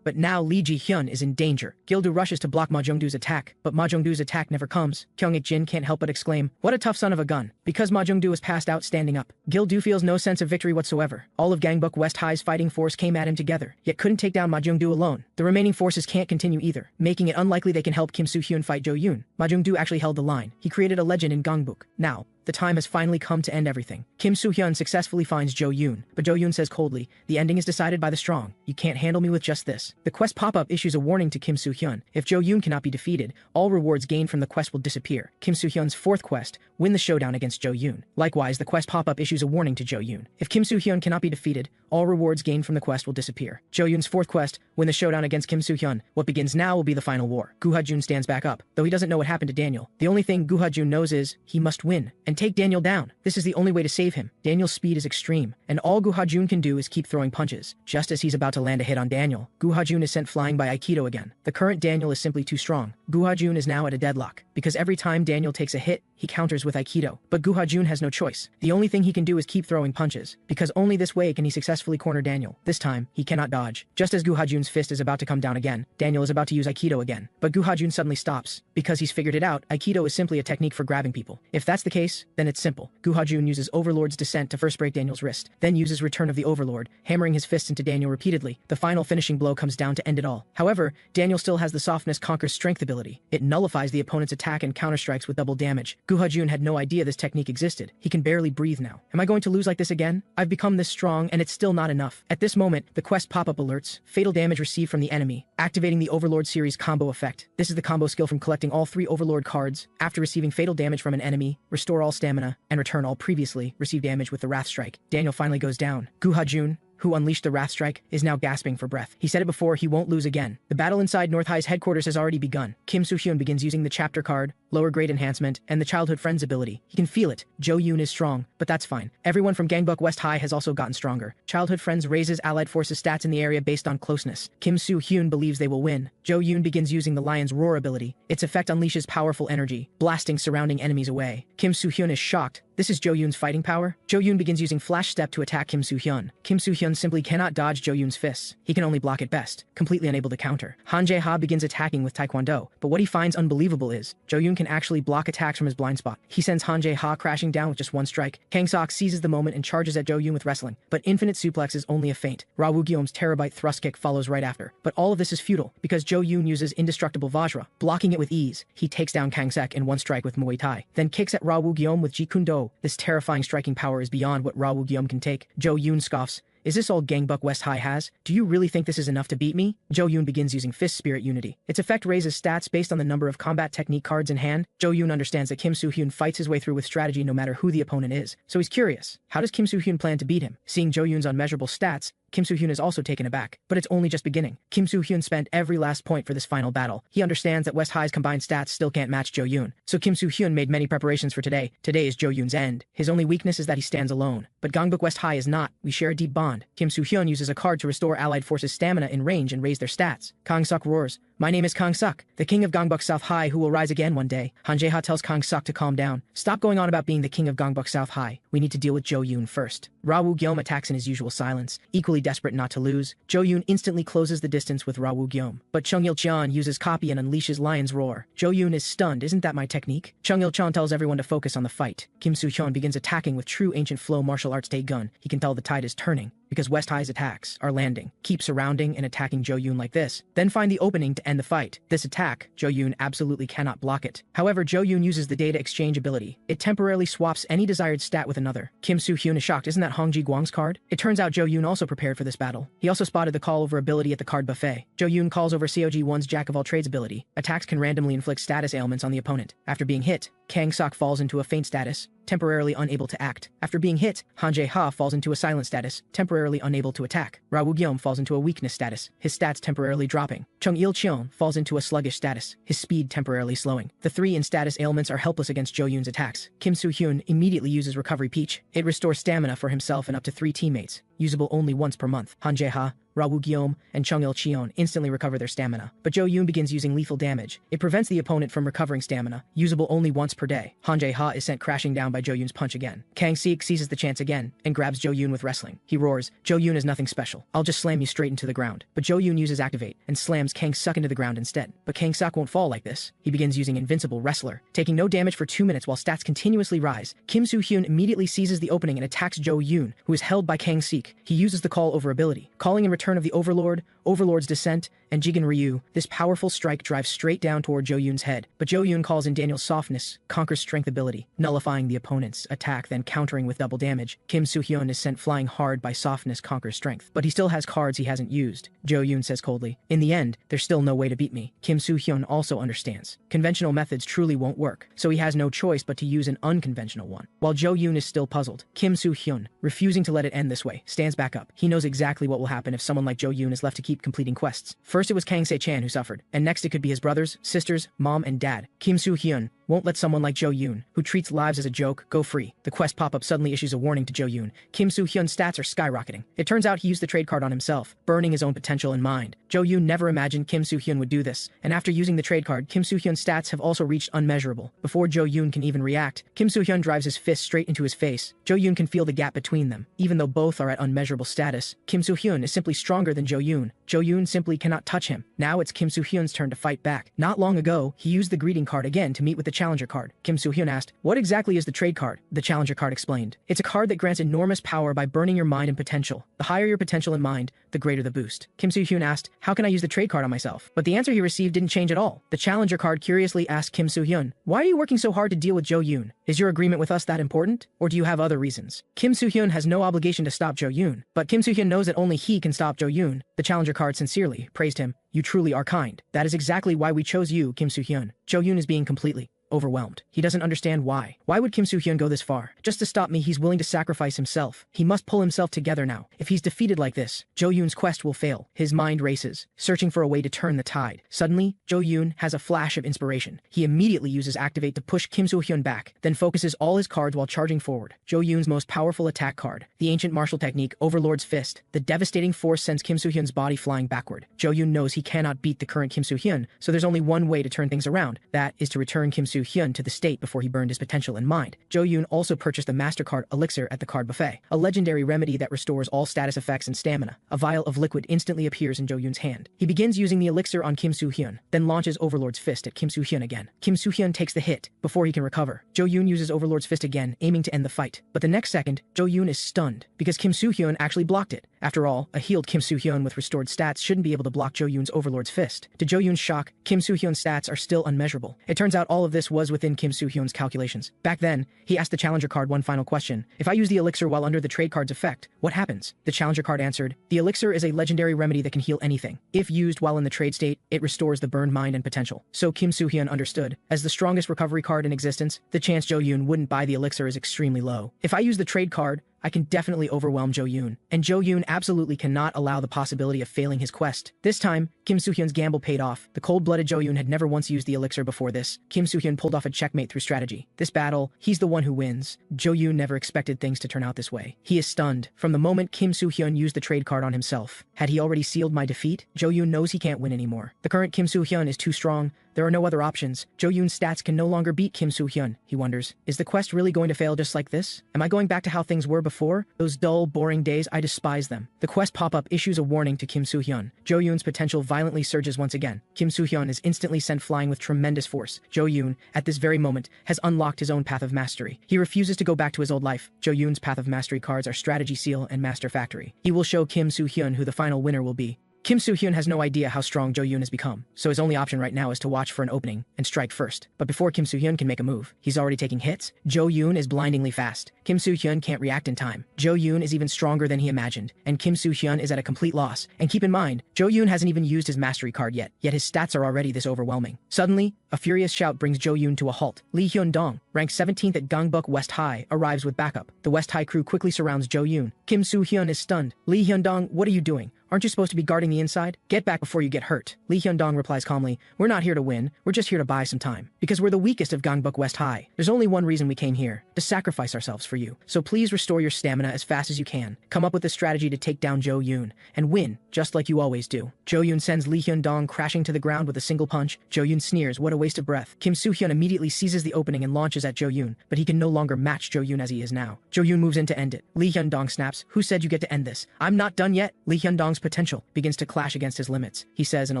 But now Lee Ji-hyun is in danger. Gil-do rushes to block Ma Jung-do's attack, but Ma Jung-do's attack never comes. Kyung-ik-jin can't help but exclaim, what a tough son of a gun. Because Ma Jung-do is passed out standing up, Gil-do feels no sense of victory whatsoever. All of Gangbuk West High's fighting force came at him together, yet couldn't take down Ma Jung-do alone. The remaining forces can't continue either, making it unlikely they can help Kim Soo-hyun fight Jo-yoon. Ma Jung-do actually held the line. He created a legend in Gangbuk. Now, the time has finally come to end everything. Kim Soo-hyun successfully finds Jo-yoon, but Jo-yoon says coldly, the ending is decided by the strong. You can't handle me with just this. The quest pop-up issues a warning to Kim Soo-hyun. If Jo-yoon cannot be defeated, all rewards gained from the quest will disappear. Kim Soo-hyun's fourth quest, win the showdown against Jo-yoon. Likewise, the quest pop-up issues a warning to Jo-yoon. If Kim Soo-hyun cannot be defeated, all rewards gained from the quest will disappear. Jo-yoon's fourth quest, win the showdown against Kim Soo-hyun. What begins now will be the final war. Gu Ha-jun stands back up, though he doesn't know what happened to Daniel. The only thing Gu Ha-jun knows is, he must win, and take Daniel down. This is the only way to save him. Daniel's speed is extreme, and all Gu Hajun can do is keep throwing punches. Just as he's about to land a hit on Daniel, Gu Hajun is sent flying by Aikido again. The current Daniel is simply too strong. Gu Hajun is now at a deadlock, because every time Daniel takes a hit, he counters with Aikido. But Gu Hajun has no choice. The only thing he can do is keep throwing punches, because only this way can he successfully corner Daniel. This time, he cannot dodge. Just as Gu Hajun's fist is about to come down again, Daniel is about to use Aikido again. But Gu Hajun suddenly stops. Because he's figured it out, Aikido is simply a technique for grabbing people. If that's the case, then it's simple. Gu Hajun uses Overlord's Descent to first break Daniel's wrist, then uses Return of the Overlord, hammering his fists into Daniel repeatedly. The final finishing blow comes down to end it all. However, Daniel still has the Softness Conquers Strength ability. It nullifies the opponent's attack and counterstrikes with double damage. Gu Hajun had no idea this technique existed. He can barely breathe now. Am I going to lose like this again? I've become this strong, and it's still not enough. At this moment, the quest pop-up alerts, fatal damage received from the enemy, activating the Overlord series combo effect. This is the combo skill from collecting all 3 Overlord cards. After receiving fatal damage from an enemy, restore all stamina, and return all previously received damage with the Wrath Strike. Daniel finally goes down. Gu Hajun, who unleashed the Wrath Strike, is now gasping for breath. He said it before, he won't lose again. The battle inside North High's headquarters has already begun. Kim Soo-hyeon begins using the chapter card, lower grade enhancement, and the childhood friends ability. He can feel it. Jo-yoon is strong, but that's fine. Everyone from Gangbuk West High has also gotten stronger. Childhood friends raises allied forces stats in the area based on closeness. Kim Soo-hyeon believes they will win. Jo-yoon begins using the Lion's Roar ability. Its effect unleashes powerful energy, blasting surrounding enemies away. Kim Soo-hyeon is shocked. This is Jo-yoon's fighting power? Jo-yoon begins using Flash Step to attack Kim Soo-hyeon. Kim Soo-hyeon simply cannot dodge Jo-yoon's fists. He can only block at best, completely unable to counter. Han Jae-ha begins attacking with Taekwondo, but what he finds unbelievable is, Jo-yoon can actually block attacks from his blind spot. He sends Han Jae-ha crashing down with just one strike. Kang-sok seizes the moment and charges at Jo-yoon with wrestling, but Infinite Suplex is only a feint. Ra Woo-gyeom's Terabyte Thrust Kick follows right after. But all of this is futile, because Jo-yoon uses Indestructible Vajra, blocking it with ease. He takes down Kang-sek in one strike with Muay Thai, then kicks at Ra Woo-gyeom with Jeet Kune Do. This terrifying striking power is beyond what Ra Woo-gyeom can take. Jo-yoon scoffs. Is this all Gangbuk West High has? Do you really think this is enough to beat me? Jo-yoon begins using Fist Spirit Unity. Its effect raises stats based on the number of combat technique cards in hand. Jo-yoon understands that Kim Soo-hyeon fights his way through with strategy no matter who the opponent is. So he's curious. How does Kim Soo-hyeon plan to beat him? Seeing Jo-yoon's unmeasurable stats, Kim Soo-hyeon is also taken aback, but it's only just beginning. Kim Soo-hyeon spent every last point for this final battle. He understands that West High's combined stats still can't match Jo-yoon, so Kim Soo-hyeon made many preparations for today. Today is Jo-yoon's end. His only weakness is that he stands alone, but Gangbuk West High is not. We share a deep bond. Kim Soo-hyeon uses a card to restore allied forces' stamina in range and raise their stats. Kang-suk roars, "My name is Kang-suk, the king of Gangbuk South High who will rise again one day." Han Jae-ha tells Kang-suk to calm down. Stop going on about being the king of Gangbuk South High. We need to deal with Jo-yoon first. Ra Woo-gyeom attacks in his usual silence, equally desperate not to lose. Jo-yoon instantly closes the distance with Ra Woo-gyeom, but Chung Il-cheon uses copy and unleashes Lion's Roar. Jo-yoon is stunned. Isn't that my technique? Chung Il-cheon tells everyone to focus on the fight. Kim Soo-hyeon begins attacking with true ancient flow martial arts Tae-gun. He can tell the tide is turning, because West High's attacks are landing. Keep surrounding and attacking Jo-yoon like this, then find the opening to end the fight. This attack, Jo-yoon absolutely cannot block it. However, Jo-yoon uses the data exchange ability. It temporarily swaps any desired stat with another. Kim Soo-hyeon is shocked. Isn't that Hong Ji-gwang's card? It turns out Jo-yoon also prepared for this battle. He also spotted the call over ability at the card buffet. Jo-yoon calls over COG-1's Jack of all trades ability. Attacks can randomly inflict status ailments on the opponent. After being hit, Kang-sok falls into a faint status, temporarily unable to act. After being hit, Han Jae-ha falls into a silent status, temporarily unable to attack. Ra Woo-gyeom falls into a weakness status, his stats temporarily dropping. Chung Il-cheon falls into a sluggish status, his speed temporarily slowing. The three in status ailments are helpless against Jo-yoon's attacks. Kim Soo-hyeon immediately uses Recovery Peach. It restores stamina for himself and up to 3 teammates, usable only once per month. Han Jae-ha, Ra Woo-gyeom, and Chung Il-cheon instantly recover their stamina, but Jo-yoon begins using lethal damage. It prevents the opponent from recovering stamina, usable only once per day. Han Jae-ha is sent crashing down by Jo-yoon's punch again. Kang-sik seizes the chance again and grabs Jo-yoon with wrestling. He roars, "Jo-yoon is nothing special. I'll just slam you straight into the ground." But Jo-yoon uses Activate and slams Kang-suk into the ground instead. But Kang-suk won't fall like this. He begins using Invincible Wrestler, taking no damage for 2 minutes while stats continuously rise. Kim Soo-hyeon immediately seizes the opening and attacks Jo-yoon, who is held by Kang-sik. He uses the call over ability, calling in return of the Overlord, Overlord's Descent, and Jigen Ryu. This powerful strike drives straight down toward Jo-yoon's head, but Jo-yoon calls in Daniel's Softness, Conquers Strength ability, nullifying the opponent's attack, then countering with double damage. Kim Soo-hyeon is sent flying hard by Softness, Conquers Strength, but he still has cards he hasn't used. Jo-yoon says coldly, "In the end, there's still no way to beat me." Kim Soo-hyeon also understands. Conventional methods truly won't work, so he has no choice but to use an unconventional one. While Jo-yoon is still puzzled, Kim Soo-hyeon, refusing to let it end this way, stands back up. He knows exactly what will happen if someone like Jo-yoon is left to keep completing quests. First it was Kang Se-chan who suffered, and next it could be his brothers, sisters, mom, and dad. Kim Soo-hyeon, won't let someone like Jo-yoon, who treats lives as a joke, go free. The quest pop-up suddenly issues a warning to Jo-yoon. Kim Soo-hyun's stats are skyrocketing. It turns out he used the trade card on himself, burning his own potential in mind. Jo-yoon never imagined Kim Soo-hyun would do this, and after using the trade card, Kim Soo-hyun's stats have also reached unmeasurable. Before Jo-yoon can even react, Kim Soo-hyun drives his fist straight into his face. Jo-yoon can feel the gap between them. Even though both are at unmeasurable status, Kim Soo-hyun is simply stronger than Jo-yoon. Jo-yoon simply cannot touch him. Now it's Kim Soo-hyun's turn to fight back. Not long ago, he used the greeting card again to meet with the challenger card. Kim Soo-hyun asked, "What exactly is the trade card?" The challenger card explained, "It's a card that grants enormous power by burning your mind and potential. The higher your potential and mind, the greater the boost." Kim Soo-hyun asked, "How can I use the trade card on myself?" But the answer he received didn't change at all. The challenger card curiously asked Kim Soo-hyun, "Why are you working so hard to deal with Jo-yoon? Is your agreement with us that important? Or do you have other reasons?" Kim Soo-hyun has no obligation to stop Jo-yoon, but Kim Soo-hyun knows that only he can stop Jo-yoon. The challenger card sincerely praised him. "You truly are kind. That is exactly why we chose you, Kim Soo-hyun." Jo-yoon is being completely overwhelmed. He doesn't understand why. Why would Kim Soo-hyun go this far? Just to stop me, he's willing to sacrifice himself. He must pull himself together now. If he's defeated like this, Jo-yoon's quest will fail. His mind races, searching for a way to turn the tide. Suddenly, Jo-yoon has a flash of inspiration. He immediately uses Activate to push Kim Soo-hyun back, then focuses all his cards while charging forward. Jo-yoon's most powerful attack card, the ancient martial technique, Overlord's Fist. The devastating force sends Kim Soo-hyun's body flying backward. Jo-yoon knows he cannot beat the current Kim Soo-hyun, so there's only one way to turn things around. That is to return Kim Soo-hyun to the state before he burned his potential and mind. Jo-yoon also purchased a MasterCard elixir at the card buffet, a legendary remedy that restores all status effects and stamina. A vial of liquid instantly appears in Jo-yoon's hand. He begins using the elixir on Kim Soo-hyun, then launches Overlord's Fist at Kim Soo-hyun again. Kim Soo-hyun takes the hit before he can recover. Jo-yoon uses Overlord's Fist again, aiming to end the fight. But the next second, Jo-yoon is stunned because Kim Soo-hyun actually blocked it. After all, a healed Kim Soo-hyun with restored stats shouldn't be able to block Jo-yoon's Overlord's Fist. To Jo-yoon's shock, Kim Soo-hyun's stats are still unmeasurable. It turns out all of this was within Kim Soo-hyun's calculations. Back then, he asked the challenger card one final question. "If I use the elixir while under the trade card's effect, what happens?" The challenger card answered, "The elixir is a legendary remedy that can heal anything. If used while in the trade state, it restores the burned mind and potential." So Kim Soo-hyun understood. As the strongest recovery card in existence, the chance Jo-yoon wouldn't buy the elixir is extremely low. "If I use the trade card, I can definitely overwhelm Jo-yoon." And Jo-yoon absolutely cannot allow the possibility of failing his quest. This time, Kim Soo-hyun's gamble paid off. The cold-blooded Jo-yoon had never once used the elixir before this. Kim Soo-hyun pulled off a checkmate through strategy. This battle, he's the one who wins. Jo-yoon never expected things to turn out this way. He is stunned from the moment Kim Soo-hyun used the trade card on himself. Had he already sealed my defeat? Jo-yoon knows he can't win anymore. The current Kim Soo-hyun is too strong. There are no other options. Jo-yoon's stats can no longer beat Kim Soo-hyun. He wonders, is the quest really going to fail just like this? Am I going back to how things were before? Those dull, boring days, I despise them. The quest pop-up issues a warning to Kim Soo-hyun. Jo-yoon's potential violently surges once again. Kim Soo-hyun is instantly sent flying with tremendous force. Jo-yoon, at this very moment, has unlocked his own path of mastery. He refuses to go back to his old life. Jo-yoon's path of mastery cards are Strategy Seal and Master Factory. He will show Kim Soo-hyun who the final winner will be. Kim Soo-hyun has no idea how strong Jo-yoon has become, so his only option right now is to watch for an opening and strike first. But before Kim Soo-hyun can make a move, he's already taking hits. Jo-yoon is blindingly fast. Kim Soo-hyun can't react in time. Jo-yoon is even stronger than he imagined, and Kim Soo-hyun is at a complete loss. And keep in mind, Jo-yoon hasn't even used his mastery card yet his stats are already this overwhelming. Suddenly, a furious shout brings Jo-yoon to a halt. Lee Hyun-dong, ranked 17th at Gangbuk West High, arrives with backup. The West High crew quickly surrounds Jo-yoon. Kim Soo-hyun is stunned. "Lee Hyun-dong, what are you doing? Aren't you supposed to be guarding the inside? Get back before you get hurt." Lee Hyun-dong replies calmly, "We're not here to win, we're just here to buy some time. Because we're the weakest of Gangbuk West High. There's only one reason we came here, to sacrifice ourselves for you. So please restore your stamina as fast as you can. Come up with a strategy to take down Jo-yoon, and win, just like you always do." Jo-yoon sends Lee Hyun-dong crashing to the ground with a single punch. Jo-yoon sneers, "What a waste of breath." Kim Soo-hyun immediately seizes the opening and launches at Jo-yoon, but he can no longer match Jo-yoon as he is now. Jo-yoon moves in to end it. Lee Hyun-dong snaps, "Who said you get to end this? I'm not done yet." Lee Hyun-dong's potential begins to clash against his limits. He says in a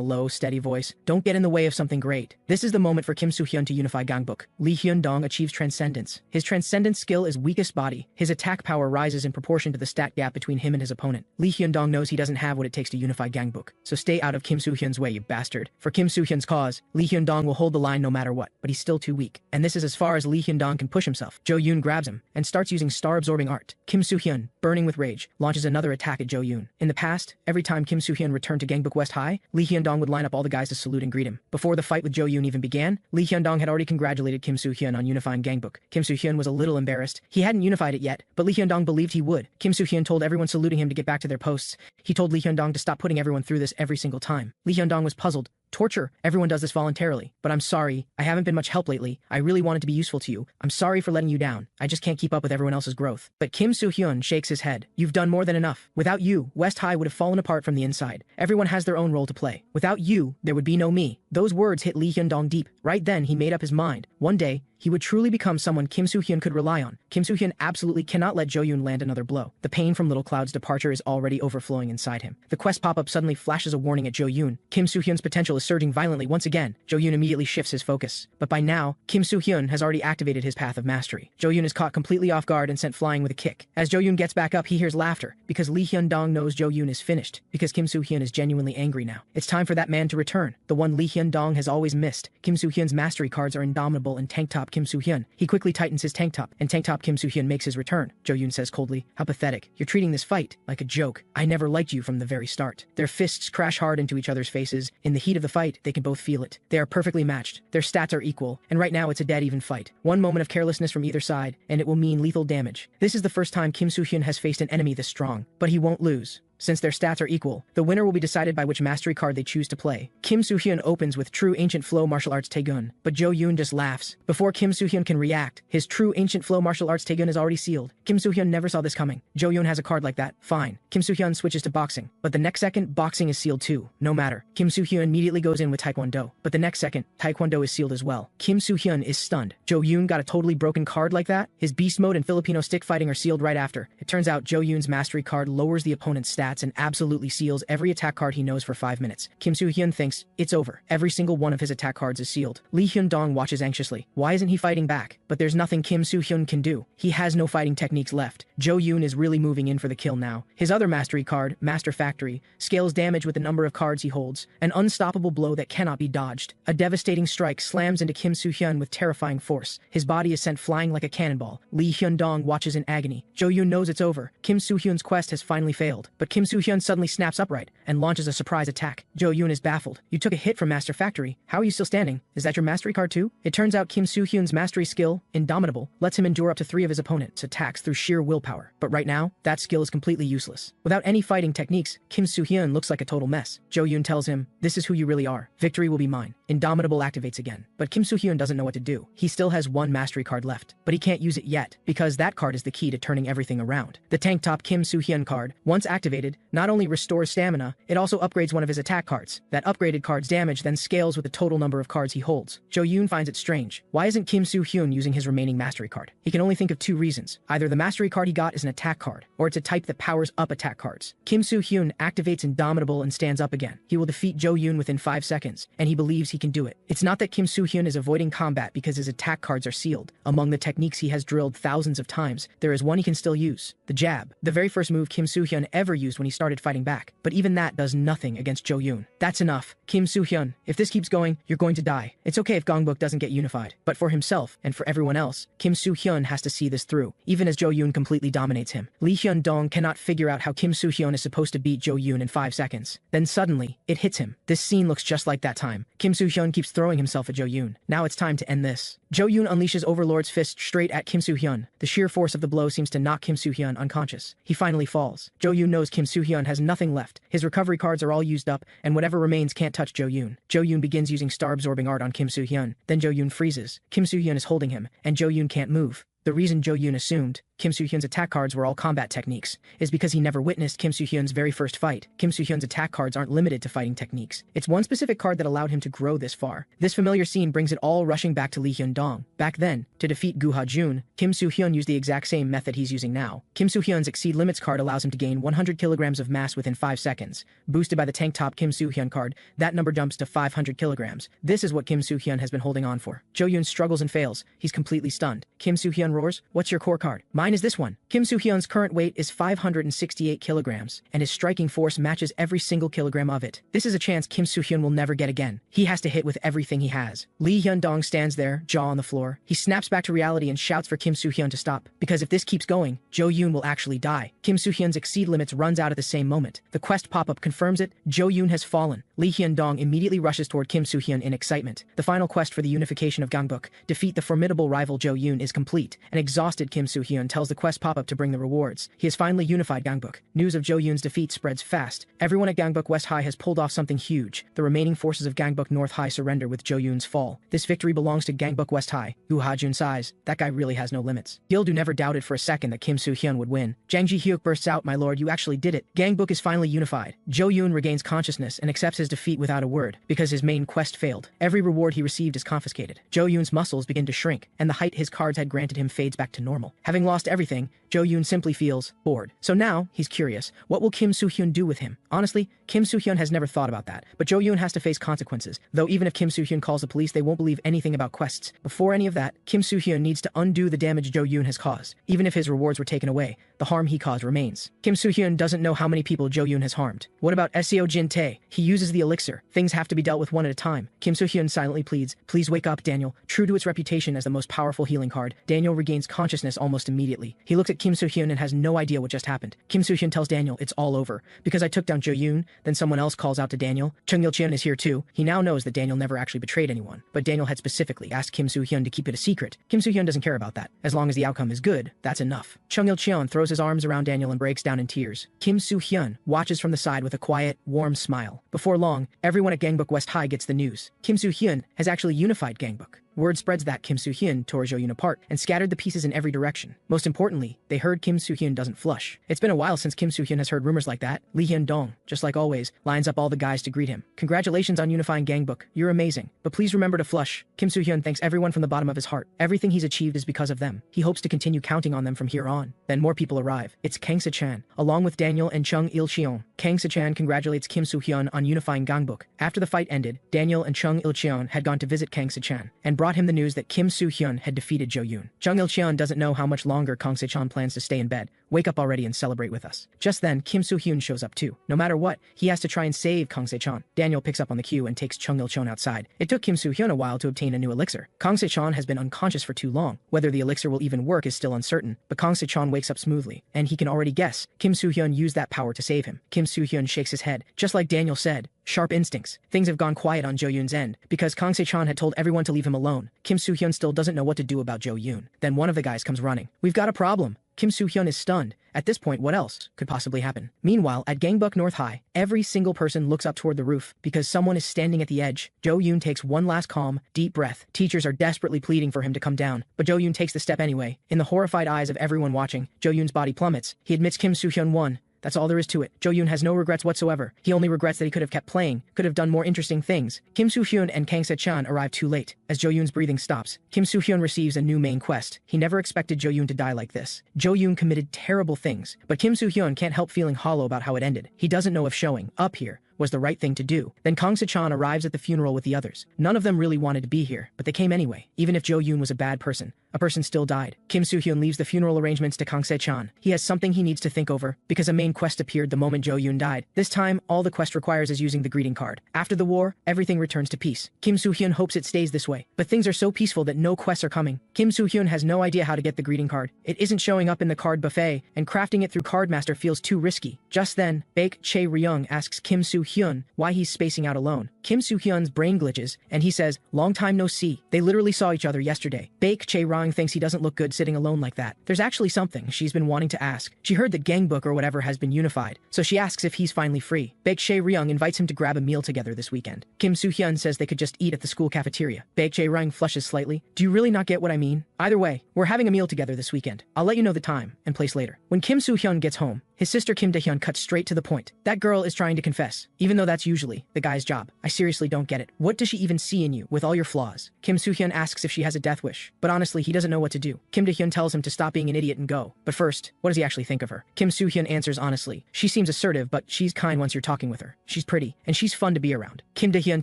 low, steady voice, "Don't get in the way of something great." This is the moment for Kim Soo-hyun to unify Gangbuk. Lee Hyun-dong achieves transcendence. His transcendence skill is weakest body. His attack power rises in proportion to the stat gap between him and his opponent. Lee Hyun-dong knows he doesn't have what it takes to unify Gangbuk. So stay out of Kim Soo-hyun's way, you bastard. For Kim Soo-hyun's cause, Lee Hyun-dong will hold the line no matter what, but he's still too weak. And this is as far as Lee Hyun-dong can push himself. Jo-yoon grabs him and starts using star-absorbing art. Kim Soo-hyun, burning with rage, launches another attack at Jo-yoon. In the past, every time Kim Soo-hyun returned to Gangbuk West High, Lee Hyun-dong would line up all the guys to salute and greet him. Before the fight with Jo-yoon even began, Lee Hyun-dong had already congratulated Kim Soo-hyun on unifying Gangbuk. Kim Soo-hyun was a little embarrassed. He hadn't unified it yet, but Lee Hyun-dong believed he would. Kim Soo-hyun told everyone saluting him to get back to their posts. He told Lee Hyun-dong to stop putting everyone through this every single time. Lee Hyun-dong was puzzled. Torture. Everyone does this voluntarily. But I'm sorry. I haven't been much help lately. I really wanted to be useful to you. I'm sorry for letting you down. I just can't keep up with everyone else's growth. But Kim Soo-hyun shakes his head. You've done more than enough. Without you, West High would have fallen apart from the inside. Everyone has their own role to play. Without you, there would be no me. Those words hit Lee Hyun-dong deep. Right then, he made up his mind. One day, he would truly become someone Kim Soo-hyun could rely on. Kim Soo-hyun absolutely cannot let Jo-yoon land another blow. The pain from Little Cloud's departure is already overflowing inside him. The quest pop-up suddenly flashes a warning at Jo-yoon. Kim Soo-hyun's potential is surging violently once again. Jo-yoon immediately shifts his focus. But by now, Kim Soo-hyun has already activated his path of mastery. Jo-yoon is caught completely off guard and sent flying with a kick. As Jo-yoon gets back up, he hears laughter, because Lee Hyun-dong knows Jo-yoon is finished, because Kim Soo-hyun is genuinely angry now. It's time for that man to return, the one Lee Hyun-dong has always missed. Kim Soo-hyun's mastery cards are indomitable and tank top Kim Soo-hyun. He quickly tightens his tank top, and tank top Kim Soo-hyun makes his return. Jo-yoon says coldly, "How pathetic. You're treating this fight like a joke. I never liked you from the very start." Their fists crash hard into each other's faces. In the heat of the fight, they can both feel it. They are perfectly matched. Their stats are equal, and right now it's a dead even fight. One moment of carelessness from either side, and it will mean lethal damage. This is the first time Kim Soo-hyun has faced an enemy this strong, but he won't lose. Since their stats are equal, the winner will be decided by which mastery card they choose to play. Kim Soo-hyun opens with True Ancient Flow Martial Arts Taegun, but Jo-yoon just laughs. Before Kim Soo-hyun can react, his True Ancient Flow Martial Arts Taegun is already sealed. Kim Soo-hyun never saw this coming. Jo-yoon has a card like that. Fine. Kim Soo-hyun switches to boxing, but the next second, boxing is sealed too. No matter. Kim Soo-hyun immediately goes in with Taekwondo, but the next second, Taekwondo is sealed as well. Kim Soo-hyun is stunned. Jo-yoon got a totally broken card like that? His Beast Mode and Filipino Stick Fighting are sealed right after. It turns out Jo-yoon's mastery card lowers the opponent's stats and absolutely seals every attack card he knows for 5 minutes. Kim Soo-hyun thinks, it's over. Every single one of his attack cards is sealed. Lee Hyun-dong watches anxiously. Why isn't he fighting back? But there's nothing Kim Soo-hyun can do. He has no fighting techniques left. Jo-yoon is really moving in for the kill now. His other mastery card, Master Factory, scales damage with the number of cards he holds. An unstoppable blow that cannot be dodged. A devastating strike slams into Kim Soo-hyun with terrifying force. His body is sent flying like a cannonball. Lee Hyun-dong watches in agony. Jo-yoon knows it's over. Kim Soo-hyun's quest has finally failed. But Kim Soo-hyun suddenly snaps upright and launches a surprise attack. Jo-yoon is baffled. You took a hit from Master Factory. How are you still standing? Is that your mastery card too? It turns out Kim Soo-hyun's mastery skill, Indomitable, lets him endure up to 3 of his opponent's attacks through sheer willpower. But right now, that skill is completely useless. Without any fighting techniques, Kim Soo-hyun looks like a total mess. Jo-yoon tells him, this is who you really are. Victory will be mine. Indomitable activates again. But Kim Soo-hyun doesn't know what to do. He still has 1 mastery card left, but he can't use it yet, because that card is the key to turning everything around. The tank top Kim Soo-hyun card, once activated, not only restores stamina, it also upgrades one of his attack cards. That upgraded card's damage then scales with the total number of cards he holds. Jo-yoon finds it strange. Why isn't Kim Soo-hyun using his remaining mastery card? He can only think of 2 reasons. Either the mastery card he got is an attack card, or it's a type that powers up attack cards. Kim Soo-hyun activates Indomitable and stands up again. He will defeat Jo-yoon within 5 seconds, and he believes he can do it. It's not that Kim Soo-hyun is avoiding combat because his attack cards are sealed. Among the techniques he has drilled thousands of times, there is one he can still use. The jab. The very first move Kim Soo-hyun ever used when he started fighting back. But even that does nothing against Jo-yoon. That's enough. Kim Soo-hyun, if this keeps going, you're going to die. It's okay if Gongbuk doesn't get unified. But for himself, and for everyone else, Kim Soo-hyun has to see this through, even as Jo-yoon completely dominates him. Lee Hyun-dong cannot figure out how Kim Soo-hyun is supposed to beat Jo-yoon in 5 seconds. Then suddenly, it hits him. This scene looks just like that time. Kim Soo-hyun keeps throwing himself at Jo-yoon. Now it's time to end this. Jo-yoon unleashes Overlord's fist straight at Kim Soo-hyun. The sheer force of the blow seems to knock Kim Soo-hyun unconscious. He finally falls. Jo-yoon knows Kim Soo-hyun has nothing left. His recovery cards are all used up, and whatever remains can't touch Jo-yoon. Jo-yoon begins using star-absorbing art on Kim Soo-hyun. Then Jo-yoon freezes. Kim Soo-hyun is holding him, and Jo-yoon can't move. The reason Jo-yoon assumed Kim Soo-hyun's attack cards were all combat techniques is because he never witnessed Kim Soo-hyun's very first fight. Kim Soo-hyun's attack cards aren't limited to fighting techniques. It's one specific card that allowed him to grow this far. This familiar scene brings it all rushing back to Lee Hyun-dong. Back then, to defeat Gu Ha-jun, Kim Soo-hyun used the exact same method he's using now. Kim Soo-hyun's Exceed Limits card allows him to gain 100 kilograms of mass within 5 seconds. Boosted by the tank top Kim Soo-hyun card, that number jumps to 500 kilograms. This is what Kim Soo-hyun has been holding on for. Jo-yoon struggles and fails. He's completely stunned. Kim Soo-hyun roars, "What's your core card?" "Mine is this one." Kim Soo-hyun's current weight is 568 kilograms, and his striking force matches every single kilogram of it. This is a chance Kim Soo-hyun will never get again. He has to hit with everything he has. Lee Hyun-dong stands there, jaw on the floor. He snaps back to reality and shouts for Kim Soo-hyun to stop, because if this keeps going, Jo-yoon will actually die. Kim Soo-hyun's Exceed Limits runs out at the same moment. The quest pop-up confirms it. Jo-yoon has fallen. Lee Hyun-dong immediately rushes toward Kim Soo-hyun in excitement. The final quest for the unification of Gongbuk, defeat the formidable rival Jo-yoon, is complete. An exhausted Kim Soo-hyun tells tells the quest pop-up to bring the rewards. He has finally unified Gangbuk. News of Jo-yoon's defeat spreads fast. Everyone at Gangbuk West High has pulled off something huge. The remaining forces of Gangbuk North High surrender with Jo-yoon's fall. This victory belongs to Gangbuk West High. Woo Ha-jun sighs. That guy really has no limits. Gildu never doubted for a second that Kim Soo-hyun would win. Jang Ji-hyuk bursts out, "My lord, you actually did it." Gangbuk is finally unified. Jo-yoon regains consciousness and accepts his defeat without a word, because his main quest failed. Every reward he received is confiscated. Jo-yoon's muscles begin to shrink, and the height his cards had granted him fades back to normal. Having lost everything, Jo-yoon simply feels bored. So now, he's curious, what will Kim Soo-hyun do with him? Honestly, Kim Soo-hyun has never thought about that, but Jo-yoon has to face consequences, though even if Kim Soo-hyun calls the police, they won't believe anything about quests. Before any of that, Kim Soo-hyun needs to undo the damage Jo-yoon has caused. Even if his rewards were taken away, the harm he caused remains. Kim Soo-hyun doesn't know how many people Jo-yoon has harmed. What about Seo Jin-tae? He uses the elixir. Things have to be dealt with one at a time. Kim Soo-hyun silently pleads, "Please wake up, Daniel." True to its reputation as the most powerful healing card, Daniel regains consciousness almost immediately. He looks at Kim Soo-hyun and has no idea what just happened. Kim Soo-hyun tells Daniel, "It's all over. Because I took down Jo-yoon." Then someone else calls out to Daniel. Chung Il-cheon is here too. He now knows that Daniel never actually betrayed anyone, but Daniel had specifically asked Kim Soo-hyun to keep it a secret. Kim Soo-hyun doesn't care about that. As long as the outcome is good, that's enough. Chung Il-cheon throws his arms around Daniel and breaks down in tears. Kim Soo-hyun watches from the side with a quiet, warm smile. Before long, everyone at Gangbuk West High gets the news. Kim Soo-hyun has actually unified Gangbuk. Word spreads that Kim Soo-hyun tore Jo-yoon apart and scattered the pieces in every direction. Most importantly, they heard Kim Soo-hyun doesn't flush. It's been a while since Kim Soo-hyun has heard rumors like that. Lee Hyun-dong, just like always, lines up all the guys to greet him. "Congratulations on unifying Gangbuk. You're amazing. But please remember to flush." Kim Soo-hyun thanks everyone from the bottom of his heart. Everything he's achieved is because of them. He hopes to continue counting on them from here on. Then more people arrive. It's Kang Se-chan, along with Daniel and Chung Il-cheon. Kang Se-chan congratulates Kim Soo-hyun on unifying Gangbuk. After the fight ended, Daniel and Chung Il-cheon had gone to visit Kang Se-chan and brought him the news that Kim Soo-hyun had defeated Jo-yoon. Chung Il-cheon doesn't know how much longer Kang Se-chan plans to stay in bed. "Wake up already and celebrate with us." Just then, Kim Soo-hyun shows up too. No matter what, he has to try and save Kang Se-chan. Daniel picks up on the cue and takes Chung Il-cheon outside. It took Kim Soo-hyun a while to obtain a new elixir. Kang Se-chan has been unconscious for too long. Whether the elixir will even work is still uncertain, but Kang Se-chan wakes up smoothly, and he can already guess Kim Soo-hyun used that power to save him. Kim Soo-hyun shakes his head. Just like Daniel said, sharp instincts. Things have gone quiet on Jo-yoon's end, because Kang Se-chan had told everyone to leave him alone. Kim Soo-hyun still doesn't know what to do about Jo-yoon. Then one of the guys comes running. "We've got a problem." Kim Soo-hyun is stunned. At this point, what else could possibly happen? Meanwhile, at Gangbuk North High, every single person looks up toward the roof because someone is standing at the edge. Jo-yoon takes one last calm, deep breath. Teachers are desperately pleading for him to come down, but Jo-yoon takes the step anyway. In the horrified eyes of everyone watching, Jo-yoon's body plummets. He admits Kim Soo-hyun won. That's all there is to it. Jo-yoon has no regrets whatsoever. He only regrets that he could have kept playing, could have done more interesting things. Kim Soo-hyun and Kang Se-chan arrive too late. As Jo-yoon's breathing stops, Kim Soo-hyun receives a new main quest. He never expected Jo-yoon to die like this. Jo-yoon committed terrible things, but Kim Soo-hyun can't help feeling hollow about how it ended. He doesn't know if showing up here was the right thing to do. Then Kang Se-chan arrives at the funeral with the others. None of them really wanted to be here, but they came anyway. Even if Jo-yoon was a bad person, a person still died. Kim Soo-hyun leaves the funeral arrangements to Kang Se-chan. He has something he needs to think over, because a main quest appeared the moment Jo-yoon died. This time, all the quest requires is using the greeting card. After the war, everything returns to peace. Kim Soo-hyun hopes it stays this way, but things are so peaceful that no quests are coming. Kim Soo-hyun has no idea how to get the greeting card. It isn't showing up in the card buffet, and crafting it through Cardmaster feels too risky. Just then, Baek Chae-ryung asks Kim Soo-hyun why he's spacing out alone. Kim Soo-hyun's brain glitches, and he says, "Long time no see. They literally saw each other yesterday." Baek Chae-ryung thinks he doesn't look good sitting alone like that. There's actually something she's been wanting to ask. She heard that Gangbuk or whatever has been unified, so she asks if he's finally free. Baek Chae-ryung invites him to grab a meal together this weekend. Kim Soo-hyun says they could just eat at the school cafeteria. Baek Chae-ryung flushes slightly. "Do you really not get what I mean? Either way, we're having a meal together this weekend. I'll let you know the time and place later." When Kim Soo-hyun gets home, his sister Kim Da-hyun cuts straight to the point. "That girl is trying to confess, even though that's usually the guy's job. I seriously don't get it. What does she even see in you with all your flaws?" Kim Soo-hyun asks if she has a death wish, but honestly, he doesn't know what to do. Kim Da-hyun tells him to stop being an idiot and go. But first, what does he actually think of her? Kim Soo-hyun answers honestly. She seems assertive, but she's kind once you're talking with her. She's pretty, and she's fun to be around. Kim Da-hyun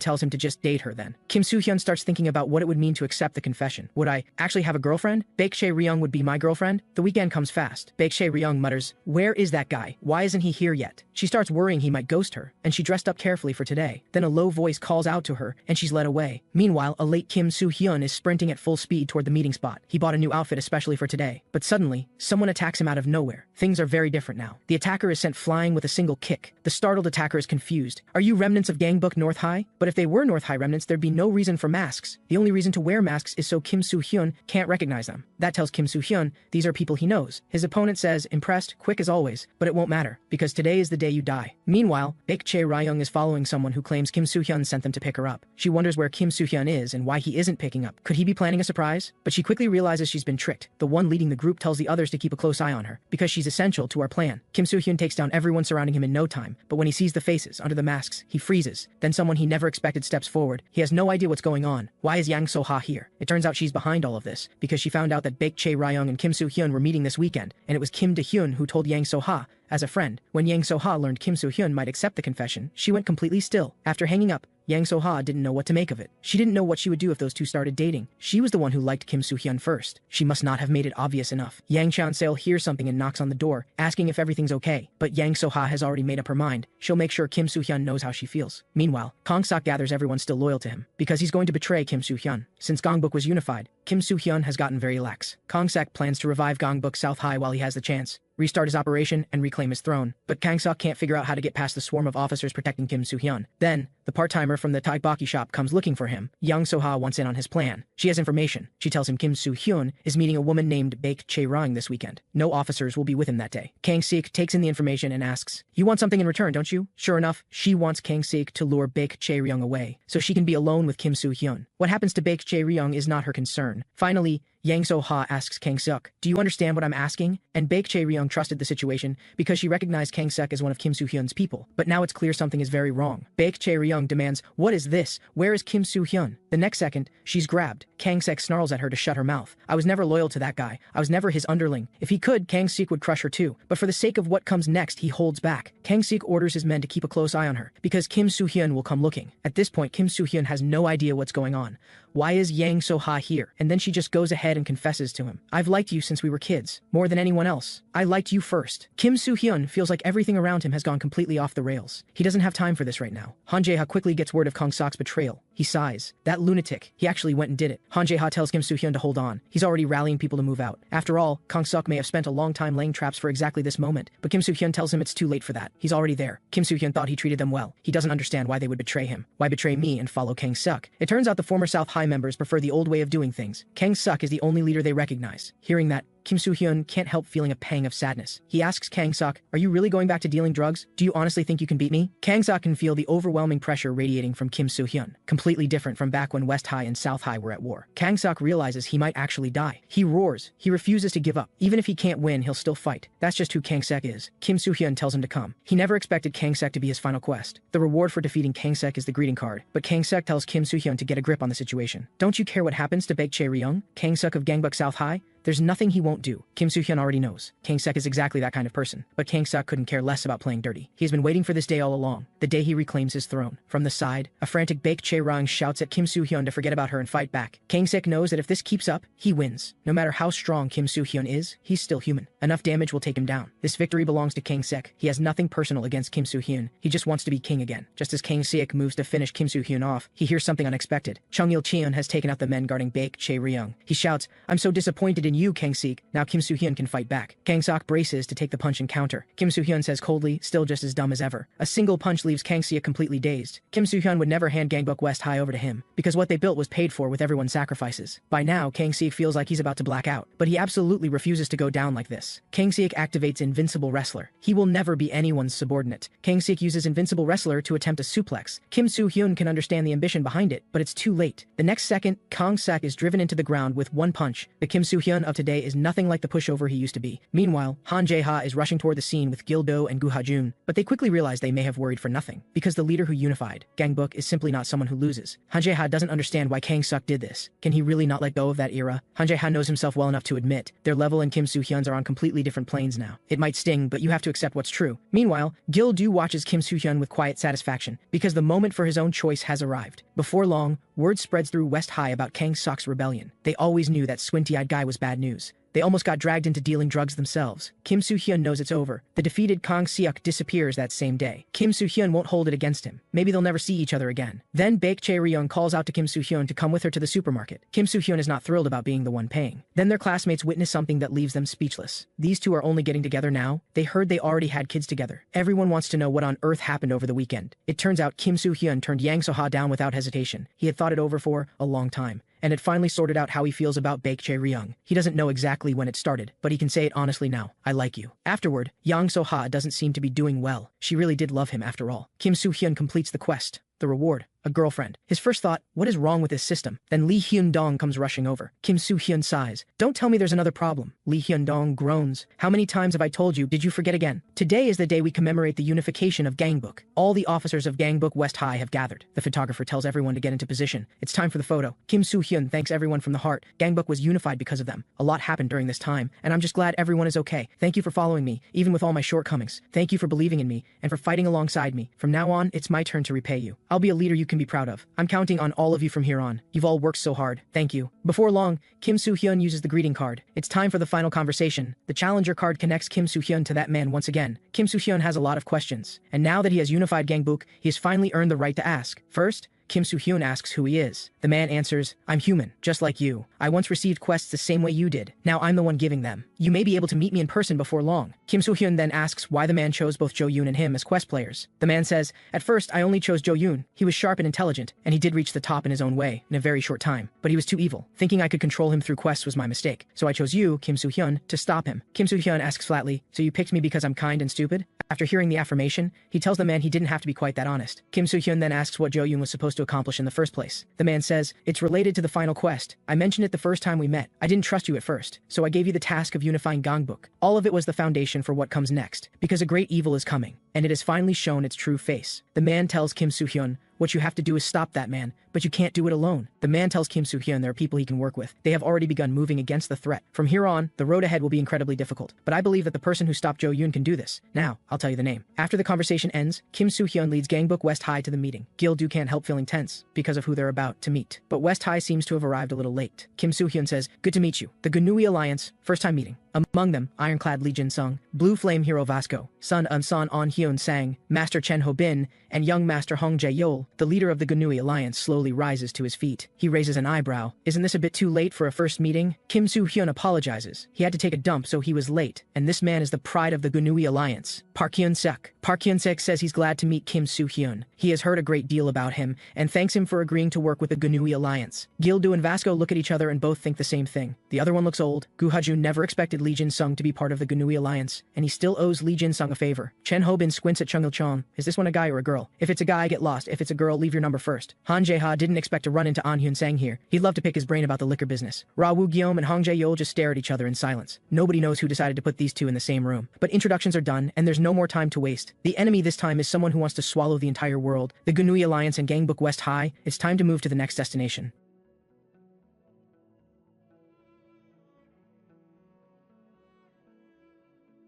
tells him to just date her then. Kim Soo-hyun starts thinking about what it would mean to accept the confession. Would I actually have a girlfriend? Baek Chae-ryung would be my girlfriend? The weekend comes fast. Baek Chae-ryung mutters, "Where is that that guy? Why isn't he here yet? She starts worrying he might ghost her, and she dressed up carefully for today. Then a low voice calls out to her, and she's led away. Meanwhile, a late Kim Soo-hyeon is sprinting at full speed toward the meeting spot. He bought a new outfit especially for today. But suddenly, someone attacks him out of nowhere. Things are very different now. The attacker is sent flying with a single kick. The startled attacker is confused. Are you remnants of Gangbuk North High? But if they were North High remnants, there'd be no reason for masks. The only reason to wear masks is so Kim Soo-hyeon can't recognize them. That tells Kim Soo-hyeon these are people he knows. His opponent says, impressed, quick as always, but it won't matter, because today is the day you die. Meanwhile, Baek-chae Ryung is following someone who claims Kim Soo-hyun sent them to pick her up. She wonders where Kim Soo-hyun is and why he isn't picking up. Could he be planning a surprise? But she quickly realizes she's been tricked. The one leading the group tells the others to keep a close eye on her, because she's essential to our plan. Kim Soo-hyun takes down everyone surrounding him in no time, but when he sees the faces under the masks, he freezes. Then someone he never expected steps forward. He has no idea what's going on. Why is Yang So-ha here? It turns out she's behind all of this, because she found out that Baek-chae Ryung and Kim Soo-hyun were meeting this weekend, and it was Kim Do-hyun who told Yang So-ha as a friend. When Yang So-ha learned Kim Soo-hyun might accept the confession, she went completely still. After hanging up, Yang So-ha didn't know what to make of it. She didn't know what she would do if those two started dating. She was the one who liked Kim Soo-hyun first. She must not have made it obvious enough. Yang Chan-seol hears something and knocks on the door, asking if everything's okay. But Yang So-ha has already made up her mind. She'll make sure Kim Soo-hyun knows how she feels. Meanwhile, Kang-sok gathers everyone still loyal to him, because he's going to betray Kim Soo-hyun. Since Gangbuk was unified, Kim Soo-hyun has gotten very lax. Kang-sok plans to revive Gangbuk South High while he has the chance, restart his operation, and reclaim his throne. But Kang-sok can't figure out how to get past the swarm of officers protecting Kim Soo-hyun. Then, the part-timer from the taekbokki shop comes looking for him. Yang So-ha wants in on his plan. She has information. She tells him Kim Soo-hyun is meeting a woman named Baek-chae Ryung this weekend. No officers will be with him that day. Kang-sik takes in the information and asks, "You want something in return, don't you?" Sure enough, she wants Kang-sik to lure Baek-chae Ryung away, so she can be alone with Kim Soo-hyun. What happens to Baek-chae Ryung is not her concern. Finally, Yang So-ha asks Kang-suk, "Do you understand what I'm asking?" And Baek-chae Ryung trusted the situation because she recognized Kang-suk as one of Kim Soo-hyun's people. But now it's clear something is very wrong. Baek-chae Ryung demands, "What is this? Where is Kim Soo-hyun?" The next second, she's grabbed. Kang-suk snarls at her to shut her mouth. "I was never loyal to that guy. I was never his underling. If he could, Kang-suk would crush her too. But for the sake of what comes next, he holds back." Kang-suk orders his men to keep a close eye on her, because Kim Soo-hyun will come looking. At this point, Kim Soo-hyun has no idea what's going on. Why is Yang So-ha here? And then she just goes ahead and confesses to him. "I've liked you since we were kids, more than anyone else. I liked you first." Kim Soo-hyun feels like everything around him has gone completely off the rails. He doesn't have time for this right now. Han Jae-ha quickly gets word of Kang-sok's betrayal. He sighs. That lunatic, he actually went and did it. Han Jae-ha tells Kim Soo-hyun to hold on. He's already rallying people to move out. After all, Kang-sok may have spent a long time laying traps for exactly this moment, but Kim Soo-hyun tells him it's too late for that. He's already there. Kim Soo-hyun thought he treated them well. He doesn't understand why they would betray him. Why betray me and follow Kang-suk? It turns out the former South High members prefer the old way of doing things. Kang-suk is the only leader they recognize. Hearing that, Kim Soo-hyun can't help feeling a pang of sadness. He asks Kang-suk, "Are you really going back to dealing drugs? Do you honestly think you can beat me?" Kang-suk can feel the overwhelming pressure radiating from Kim Soo-hyun, completely different from back when West High and South High were at war. Kang-suk realizes he might actually die. He roars. He refuses to give up. Even if he can't win, he'll still fight. That's just who Kang-suk is. Kim Soo-hyun tells him to come. He never expected Kang-suk to be his final quest. The reward for defeating Kang-suk is the greeting card, but Kang-suk tells Kim Soo-hyun to get a grip on the situation. "Don't you care what happens to Baek-chae Ryung, Kang-suk of Gangbuk South High? There's nothing he won't do." Kim Soo-hyun already knows. Kang-suk is exactly that kind of person. But Kang-suk couldn't care less about playing dirty. He's been waiting for this day all along. The day he reclaims his throne. From the side, a frantic Baek-chae Ryung shouts at Kim Soo-hyun to forget about her and fight back. Kang-suk knows that if this keeps up, he wins. No matter how strong Kim Soo-hyun is, he's still human. Enough damage will take him down. This victory belongs to Kang-suk. He has nothing personal against Kim Soo-hyun. He just wants to be king again. Just as Kang-suk moves to finish Kim Soo-hyun off, he hears something unexpected. Chung Il-cheon has taken out the men guarding Baek-chae Ryung. He shouts, "I'm so disappointed in you, Kang-suk." Now Kim Soo-hyun can fight back. Kang-suk braces to take the punch and counter. Kim Soo-hyun says coldly, still just as dumb as ever. A single punch leaves Kang-suk completely dazed. Kim Soo-hyun would never hand Gangbuk West High over to him, because what they built was paid for with everyone's sacrifices. By now, Kang-suk feels like he's about to black out, but he absolutely refuses to go down like this. Kang-suk activates Invincible Wrestler. He will never be anyone's subordinate. Kang-suk uses Invincible Wrestler to attempt a suplex. Kim Soo-hyun can understand the ambition behind it, but it's too late. The next second, Kang-suk is driven into the ground with one punch. The Kim Soo-hyun of today is nothing like the pushover he used to be. Meanwhile, Han Jae-ha is rushing toward the scene with Gil-do and Gu Ha-jun, but they quickly realize they may have worried for nothing, because the leader who unified Gangbuk is simply not someone who loses. Han Jae-ha doesn't understand why Kang-suk did this. Can he really not let go of that era? Han Jae-ha knows himself well enough to admit their level and Kim Soo-hyun's are on completely different planes now. It might sting, but you have to accept what's true. Meanwhile, Gil-do watches Kim Soo-hyun with quiet satisfaction, because the moment for his own choice has arrived. Before long, word spreads through West High about Kang-suk's rebellion. They always knew that squinty-eyed guy was bad bad news. They almost got dragged into dealing drugs themselves. Kim Soo-hyun knows it's over. The defeated Kang Seok disappears that same day. Kim Soo-hyun won't hold it against him. Maybe they'll never see each other again. Then Baek Chae-ryung calls out to Kim Soo-hyun to come with her to the supermarket. Kim Soo-hyun is not thrilled about being the one paying. Then their classmates witness something that leaves them speechless. These two are only getting together now. They heard they already had kids together. Everyone wants to know what on earth happened over the weekend. It turns out Kim Soo-hyun turned Yang So-ha down without hesitation. He had thought it over for a long time, and had finally sorted out how he feels about Baek Chae-ryung. He doesn't know exactly when it started, but he can say it honestly now. I like you. Afterward, Yang So-ha doesn't seem to be doing well. She really did love him after all. Kim Soo-hyun completes the quest. The reward, a girlfriend. His first thought, what is wrong with this system? Then Lee Hyun-dong comes rushing over. Kim Soo-hyun sighs. Don't tell me there's another problem. Lee Hyun-dong groans. How many times have I told you? Did you forget again? Today is the day we commemorate the unification of Gangbuk. All the officers of Gangbuk West High have gathered. The photographer tells everyone to get into position. It's time for the photo. Kim Soo-hyun thanks everyone from the heart. Gangbuk was unified because of them. A lot happened during this time, and I'm just glad everyone is okay. Thank you for following me, even with all my shortcomings. Thank you for believing in me, and for fighting alongside me. From now on, it's my turn to repay you. I'll be a leader you can be proud of. I'm counting on all of you from here on. You've all worked so hard. Thank you. Before long, Kim Soo-hyun uses the greeting card. It's time for the final conversation. The challenger card connects Kim Soo-hyun to that man once again. Kim Soo-hyun has a lot of questions, and now that he has unified Gangbuk, he has finally earned the right to ask. First, Kim Soo-hyun asks who he is. The man answers, I'm human, just like you. I once received quests the same way you did. Now I'm the one giving them. You may be able to meet me in person before long. Kim Soo-hyun then asks why the man chose both Jo-yoon and him as quest players. The man says, at first I only chose Jo-yoon. He was sharp and intelligent, and he did reach the top in his own way in a very short time. But he was too evil. Thinking I could control him through quests was my mistake. So I chose you, Kim Soo-hyun, to stop him. Kim Soo-hyun asks flatly, so you picked me because I'm kind and stupid? After hearing the affirmation, he tells the man he didn't have to be quite that honest. Kim Soo-hyun then asks what Jo-yoon was supposed to accomplish in the first place. The man says, it's related to the final quest. I mentioned it the first time we met. I didn't trust you at first, so I gave you the task of unifying Gangbuk. All of it was the foundation for what comes next, because a great evil is coming, and it has finally shown its true face. The man tells Kim Soo-hyun, what you have to do is stop that man, but you can't do it alone. The man tells Kim Soo-hyun there are people he can work with. They have already begun moving against the threat. From here on, the road ahead will be incredibly difficult, but I believe that the person who stopped Jo-yoon can do this. Now, I'll tell you the name. After the conversation ends, Kim Soo-hyun leads Gangbuk West High to the meeting. Gil-do can't help feeling tense because of who they're about to meet, but West High seems to have arrived a little late. Kim Soo-hyun says, good to meet you. The Gunui Alliance, first time meeting. Among them, Ironclad Lee Jin-sung, Blue Flame Hero Vasco, Son On Hyun Sang, Master Chen Ho-bin, and young Master Hong Jae-yol. The leader of the Gunui Alliance slowly rises to his feet. He raises an eyebrow. Isn't this a bit too late for a first meeting? Kim Soo-hyun apologizes. He had to take a dump, so he was late, and this man is the pride of the Gunui Alliance. Park Hyun-sek. Park Hyun-sek says he's glad to meet Kim Soo-hyun. He has heard a great deal about him, and thanks him for agreeing to work with the Gunui Alliance. Gil-do and Vasco look at each other and both think the same thing. The other one looks old. Gu Ha-jun never expected Lee Jin-sung to be part of the Gunui Alliance, and he still owes Lee Jin-sung a favor. Chen Ho-bin squints at Chung Il-chon. Is this one a guy or a girl? If it's a guy, get lost. If it's a girl, leave your number first. Han Jae-ha didn't expect to run into An Hyun-sang here. He'd love to pick his brain about the liquor business. Ra Woo-gyeom and Hong Jae-yol just stare at each other in silence. Nobody knows who decided to put these two in the same room. But introductions are done, and there's no more time to waste. The enemy this time is someone who wants to swallow the entire world. The Gunui Alliance and Gangbuk West High. It's time to move to the next destination.